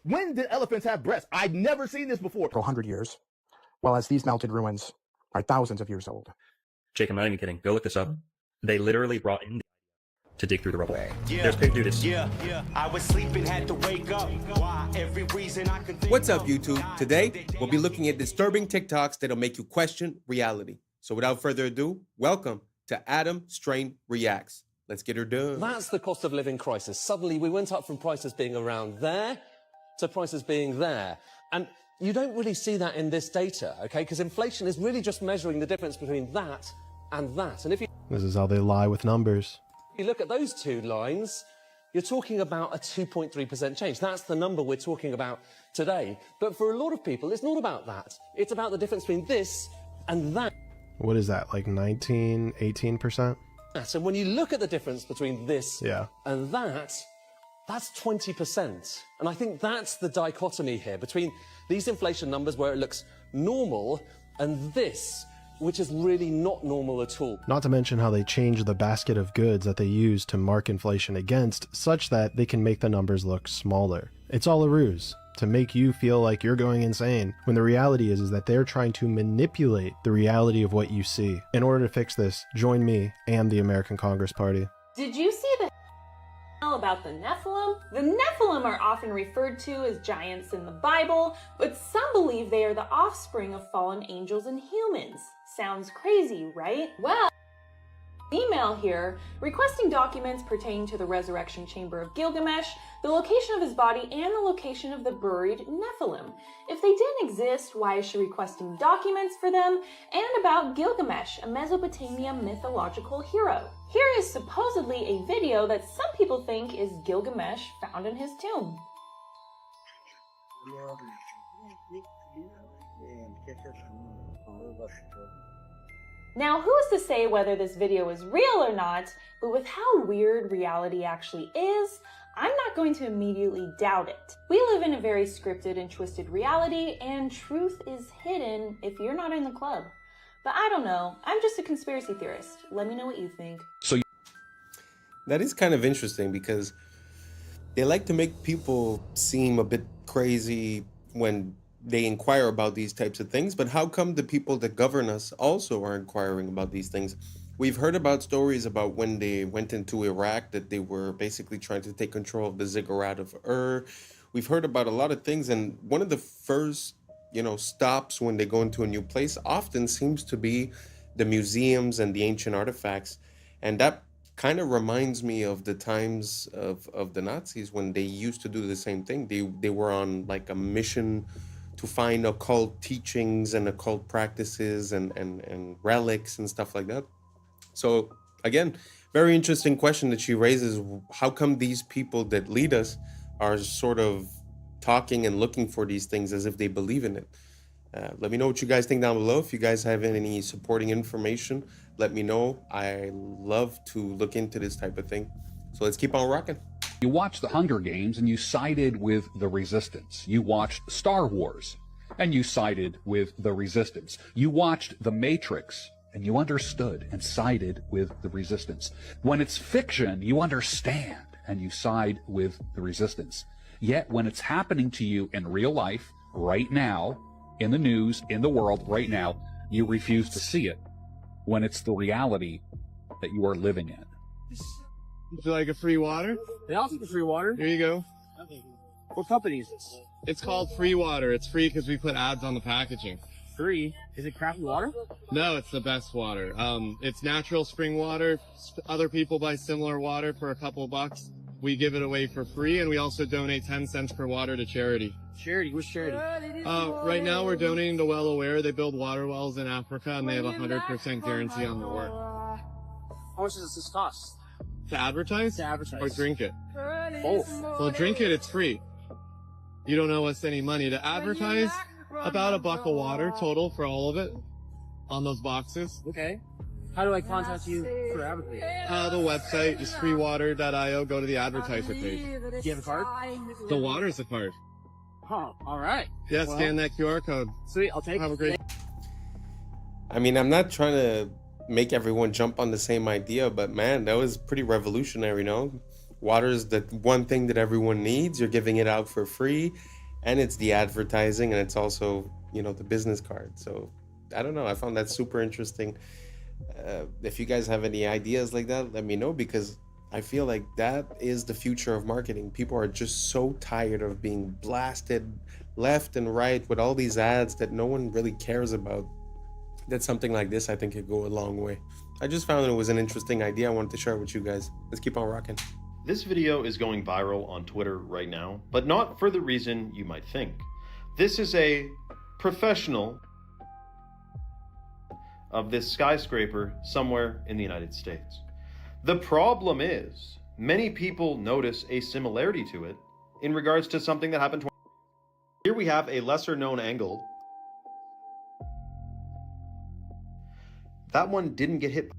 When did elephants have breasts? I'd never seen this before. For 100 years, whereas these melted ruins are thousands of years old. Jake, I'm not even kidding. Go look this up. They literally brought in to dig through the rubble. Yeah. There's pig this. Yeah. I was sleeping, had to wake up. Why? Every reason I could think. What's up, YouTube? Today, we'll be looking at disturbing TikToks that'll make you question reality. So without further ado, welcome to Adam Strain Reacts. Let's get her done. That's the cost of living crisis. Suddenly, we went up from prices being around there to prices being there. And you don't really see that in this data, okay? Because inflation is really just measuring the difference between that and that. And if you This is how they lie with numbers. look at those two lines, you're talking about a 2.3% change. That's the number we're talking about today. But for a lot of people, it's not about that. It's about the difference between this and that. What is that, like 19, 18%? And when you look at the difference between this Yeah. and that's 20%. And I think that's the dichotomy here between these inflation numbers where it looks normal and this, which is really not normal at all. Not to mention how they change the basket of goods that they use to mark inflation against, such that they can make the numbers look smaller. It's all a ruse to make you feel like you're going insane, when the reality is that they're trying to manipulate the reality of what you see. In order to fix this, join me and the American Congress Party. Did you see the about the Nephilim? The Nephilim are often referred to as giants in the Bible, but some believe they are the offspring of fallen angels and humans. Sounds crazy, right? Well, email here requesting documents pertaining to the resurrection chamber of Gilgamesh, the location of his body, and the location of the buried Nephilim. If they didn't exist, why is she requesting documents for them? And about Gilgamesh, a Mesopotamia mythological hero. Here is supposedly a video that some people think is Gilgamesh found in his tomb. Now, who is to say whether this video is real or not, but with how weird reality actually is, I'm not going to immediately doubt it. We live in a very scripted and twisted reality, and truth is hidden if you're not in the club. But I don't know, I'm just a conspiracy theorist. Let me know what you think. That is kind of interesting because they like to make people seem a bit crazy when they inquire about these types of things, but how come the people that govern us also are inquiring about these things? We've heard about stories about when they went into Iraq that they were basically trying to take control of the ziggurat of Ur. We've heard about a lot of things, and one of the first, stops when they go into a new place often seems to be the museums and the ancient artifacts. And that kind of reminds me of the times of the Nazis when they used to do the same thing. They were on like a mission to find occult teachings and occult practices and relics and stuff like that. So again, very interesting question that she raises. How come these people that lead us are sort of talking and looking for these things as if they believe in it? Let me know what you guys think down below. If you guys have any supporting information, let me know. I love to look into this type of thing. So let's keep on rocking. You watched the Hunger Games and you sided with the Resistance. You watched Star Wars and you sided with the Resistance. You watched The Matrix and you understood and sided with the Resistance. When it's fiction, you understand and you side with the Resistance. Yet when it's happening to you in real life, right now, in the news, in the world, right now, you refuse to see it when it's the reality that you are living in. Would you like a free water? Yeah, I'll take the free water. Here you go. What company is this? It's called Free Water. It's free because we put ads on the packaging. Free? Is it crappy water? No, it's the best water. It's natural spring water. Other people buy similar water for a couple bucks. We give it away for free, and we also donate 10 cents per water to charity. Charity? Which charity? Right now we're donating to Well Aware. They build water wells in Africa, and they have a 100% guarantee on their work. How much does this cost? To advertise? To advertise. Or drink it? Both. Well, drink it, it's free. You don't owe us any money. To advertise, about $1 a water total for all of it on those boxes. Okay. How do I contact you for advertising? The website is freewater.io. Go to the advertiser page. Do you have a card? The water's a card. Oh, all right. Yeah, Well, scan that QR code. Sweet, I'll take it. Have a great. I mean, I'm not trying to make everyone jump on the same idea, but man, that was pretty revolutionary, no? Water is the one thing that everyone needs. You're giving it out for free. and it's the advertising, and it's also, you know, the business card. So I don't know, I found that super interesting. If you guys have any ideas like that, let me know, because I feel like that is the future of marketing. People are just so tired of being blasted left and right with all these ads that no one really cares about, that something like this, I think, could go a long way. I just found it was an interesting idea. I wanted to share it with you guys. Let's keep on rocking. This video is going viral on Twitter right now, but not for the reason you might think. This is a professional of this skyscraper somewhere in the United States. The problem is, many people notice a similarity to it in regards to something that happened 20 years ago. Here we have a lesser known angle. That one didn't get hit.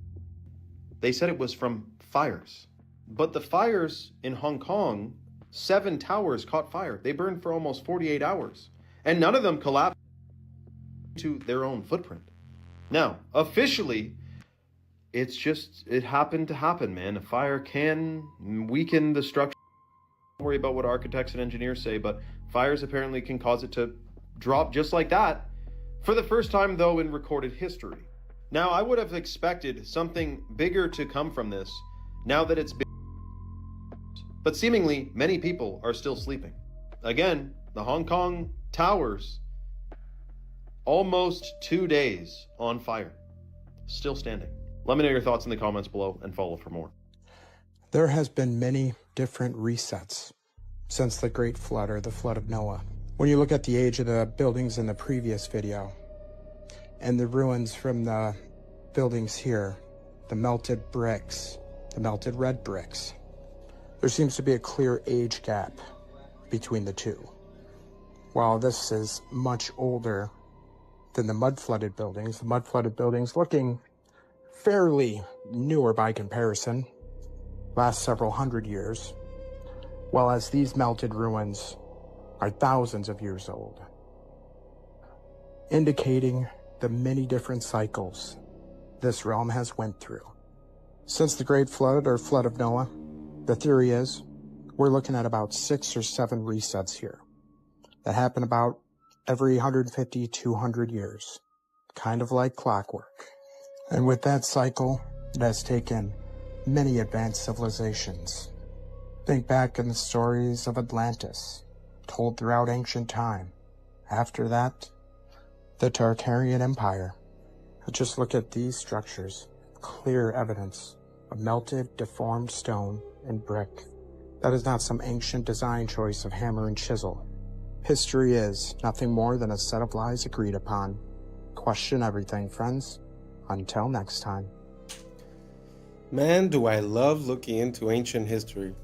They said it was from fires. But the fires in Hong Kong, 7 towers caught fire. They burned for almost 48 hours. And none of them collapsed to their own footprint. Now, officially, it's just, it happened to happen, man. A fire can weaken the structure. Don't worry about what architects and engineers say, but fires apparently can cause it to drop just like that. For the first time, though, in recorded history. Now, I would have expected something bigger to come from this, now that it's been. But seemingly, many people are still sleeping. Again, the Hong Kong towers, almost 2 days on fire, still standing. Let me know your thoughts in the comments below and follow for more. There has been many different resets since the Great Flood, or the Flood of Noah. When you look at the age of the buildings in the previous video and the ruins from the buildings here, the melted bricks, the melted red bricks, there seems to be a clear age gap between the two. While this is much older than the mud-flooded buildings, the mud-flooded buildings looking fairly newer by comparison, last several hundred years, while as these melted ruins are thousands of years old, indicating the many different cycles this realm has went through. Since the Great Flood, or Flood of Noah, the theory is we're looking at about 6 or 7 resets here that happen about every 150, 200 years, kind of like clockwork. And with that cycle, it has taken many advanced civilizations. Think back in the stories of Atlantis, told throughout ancient time. After that, the Tartarian Empire. Just look at these structures, clear evidence of melted, deformed stone and brick. That is not some ancient design choice of hammer and chisel. History is nothing more than a set of lies agreed upon. Question everything, friends. Until next time. Man, do I love looking into ancient history.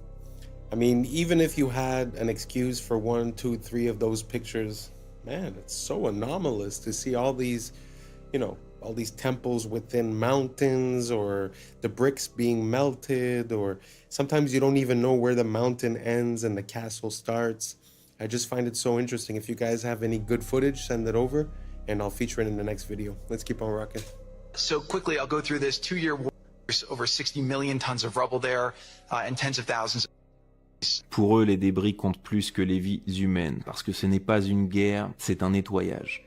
I mean, even if you had an excuse for 1, 2, 3 of those pictures, man, it's so anomalous to see all these, you know, all these temples within mountains, or the bricks being melted, or sometimes you don't even know where the mountain ends and the castle starts. I just find it so interesting. If you guys have any good footage, send it over and I'll feature it in the next video. Let's keep on rocking. So quickly, I'll go through this 2-year war, over 60 million tons of rubble there, and tens of thousands. Pour eux, les débris comptent plus que les vies humaines, parce que ce n'est pas une guerre, c'est un nettoyage.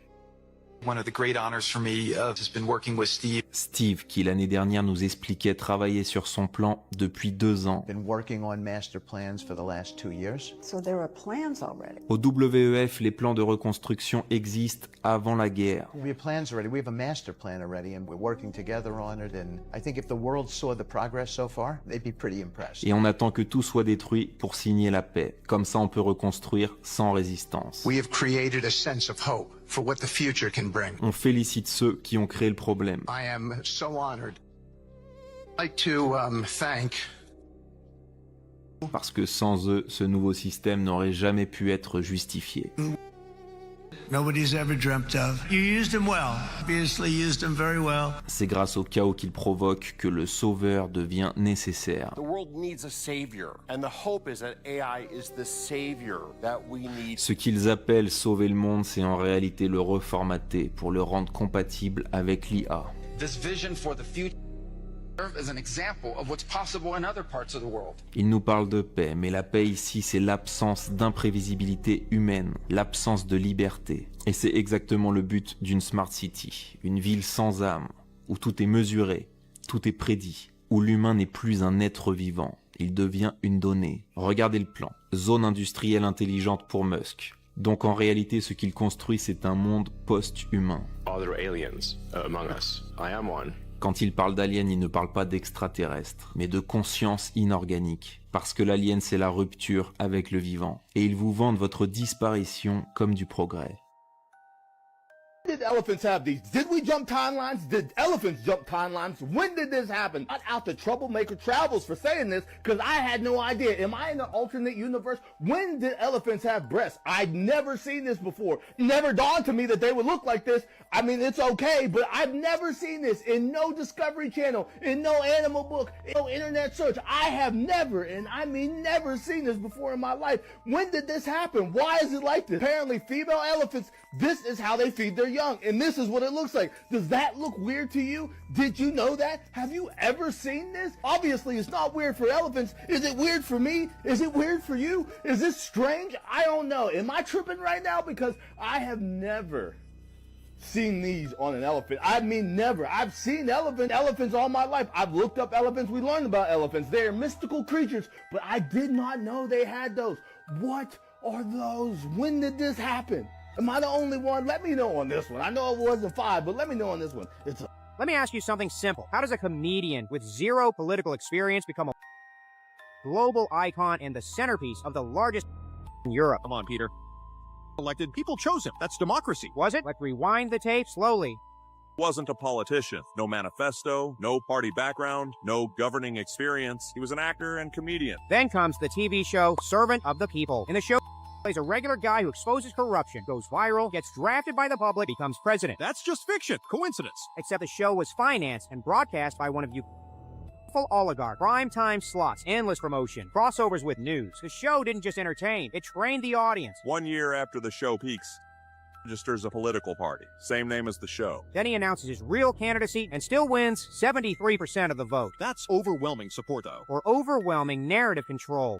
One of the great honors for me has been working with Steve. Steve, qui l'année dernière nous expliquait travailler sur son plan depuis 2 ans. Been working on master plans for the last 2 years. So there are plans already. Au WEF, les plans de reconstruction existent avant la guerre. We have plans already. We have a master plan already, and we're working together on it. And I think if the world saw the progress so far, they'd be pretty impressed. Et on attend que tout soit détruit pour signer la paix. Comme ça, on peut reconstruire sans résistance. We have created a sense of hope for what the future can bring. On félicite ceux qui ont créé le problème. I am so honored. I'd like to thank. Parce que sans eux, ce nouveau système n'aurait jamais pu être justifié. Nobody's ever dreamt of. You used him well. Obviously used him very well. C'est grâce au chaos qu'il provoque que le sauveur devient nécessaire. The world needs a savior, and the hope is that AI is the savior that we need. Ce qu'ils appellent sauver le monde, c'est en réalité le reformater pour le rendre compatible avec l'IA. This vision for the future as an example of what's possible in other parts of the world. Il nous parle de paix, mais la paix ici, c'est l'absence d'imprévisibilité humaine, l'absence de liberté. Et c'est exactement le but d'une Smart City, une ville sans âme, où tout est mesuré, tout est prédit, où l'humain n'est plus un être vivant, il devient une donnée. Regardez le plan, zone industrielle intelligente pour Musk. Donc en réalité, ce qu'il construit, c'est un monde post-humain. Are there aliens among us? I am one. Quand il parle d'alien, il ne parle pas d'extraterrestre, mais de conscience inorganique. Parce que l'alien, c'est la rupture avec le vivant. Et ils vous vendent votre disparition comme du progrès. Did elephants have these? Did we jump timelines? Did elephants jump timelines? When did this happen? Not out the Troublemaker Travels for saying this, because I had no idea. Am I in an alternate universe? When did elephants have breasts? I'd never seen this before. Never dawned to me that they would look like this. I mean, it's okay, but I've never seen this in no Discovery Channel, in no animal book, in no internet search. I have never, and I mean never seen this before in my life. When did this happen? Why is it like this? Apparently, female elephants, this is how they feed their young, and this is what it looks like. Does that look weird to you? Did you know that? Have you ever seen this? Obviously, it's not weird for elephants. Is it weird for me? Is it weird for you? Is this strange? I don't know. Am I tripping right now? Because I have never seen these on an elephant. I mean, never. I've seen elephants all my life. I've looked up elephants. We learned about elephants. They are mystical creatures, but I did not know they had those. What are those? When did this happen? Am I the only one? Let me know on this one. I know it wasn't 5, but let me know on this one. Let me ask you something simple. How does a comedian with zero political experience become a global icon and the centerpiece of the largest in Europe? Come on, Peter. Elected, people chose him. That's democracy. Was it? Let's rewind the tape slowly. Wasn't a politician. No manifesto, no party background, no governing experience. He was an actor and comedian. Then comes the TV show Servant of the People. In the show, plays a regular guy who exposes corruption, goes viral, gets drafted by the public, becomes president. That's just fiction. Coincidence. Except the show was financed and broadcast by one of you oligarch, prime time slots, endless promotion, crossovers with news. The show didn't just entertain, it trained the audience. 1 year after the show peaks, registers a political party, same name as the show. Then he announces his real candidacy and still wins 73% of the vote. That's overwhelming support, though. Or overwhelming narrative control.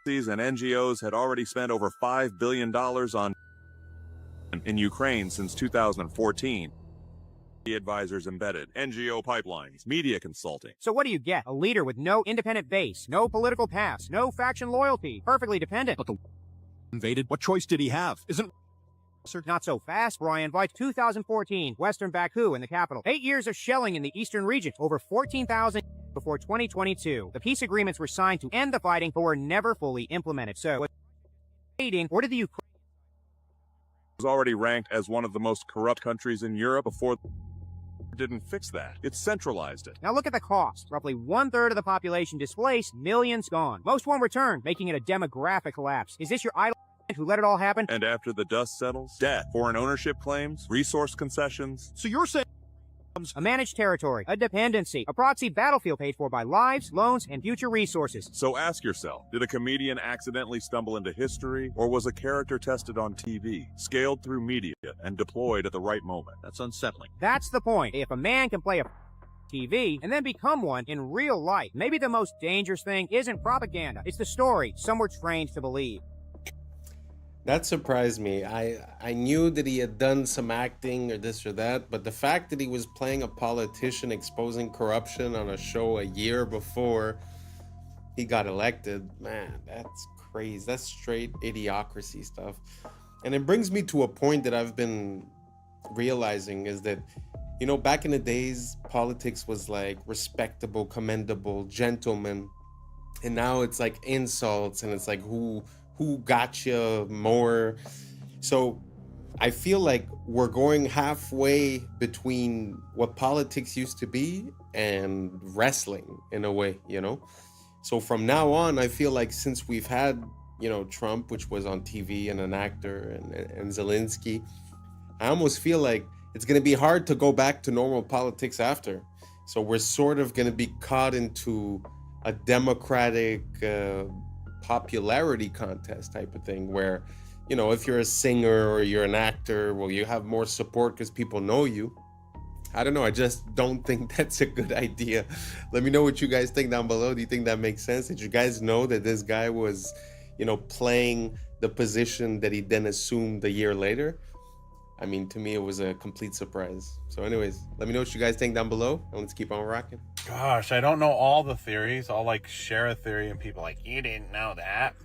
And NGOs had already spent over $5 billion in Ukraine since 2014. Advisors embedded, NGO pipelines, media consulting. So what do you get? A leader with no independent base, no political past, no faction loyalty, perfectly dependent. But the invaded, what choice did he have? Isn't not so fast, Brian. By 2014, Western Baku in the capital. 8 years of shelling in the eastern region, over 14,000 before 2022. The peace agreements were signed to end the fighting, but were never fully implemented. So, or did the Ukraine was already ranked as one of the most corrupt countries in Europe before didn't fix that. It centralized it. Now look at the cost. Roughly 1/3 of the population displaced, millions gone. Most won't return, making it a demographic collapse. Is this your idol who let it all happen? And after the dust settles, debt, foreign ownership claims, resource concessions. So you're saying a managed territory, a dependency, a proxy battlefield paid for by lives, loans, and future resources. So ask yourself, did a comedian accidentally stumble into history, or was a character tested on TV, scaled through media, and deployed at the right moment? That's unsettling. That's the point. If a man can play a TV and then become one in real life, maybe the most dangerous thing isn't propaganda. It's the story some were trained to believe. That surprised me. I knew that he had done some acting or this or that, but the fact that he was playing a politician exposing corruption on a show a year before he got elected, man, that's crazy. That's straight idiocracy stuff. And it brings me to a point that I've been realizing is that, you know, back in the days, politics was like respectable, commendable, gentleman. And now it's like insults and it's like who got you more. So I feel like we're going halfway between what politics used to be and wrestling in a way, you know? So from now on, I feel like since we've had, you know, Trump, which was on TV and an actor, and Zelensky, I almost feel like it's going to be hard to go back to normal politics after. So we're sort of going to be caught into a democratic popularity contest type of thing where, you know, if you're a singer or you're an actor, well, you have more support because people know you. I don't know. I just don't think that's a good idea. Let me know what you guys think down below. Do you think that makes sense? Did you guys know that this guy was, playing the position that he then assumed a year later? I mean, to me, it was a complete surprise. So anyways, let me know what you guys think down below, and let's keep on rocking. Gosh, I don't know all the theories. I'll share a theory and people you didn't know that.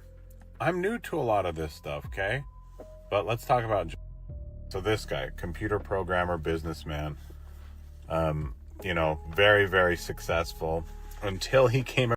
I'm new to a lot of this stuff, okay? But let's talk about, so this guy, computer programmer, businessman, very, very successful until he came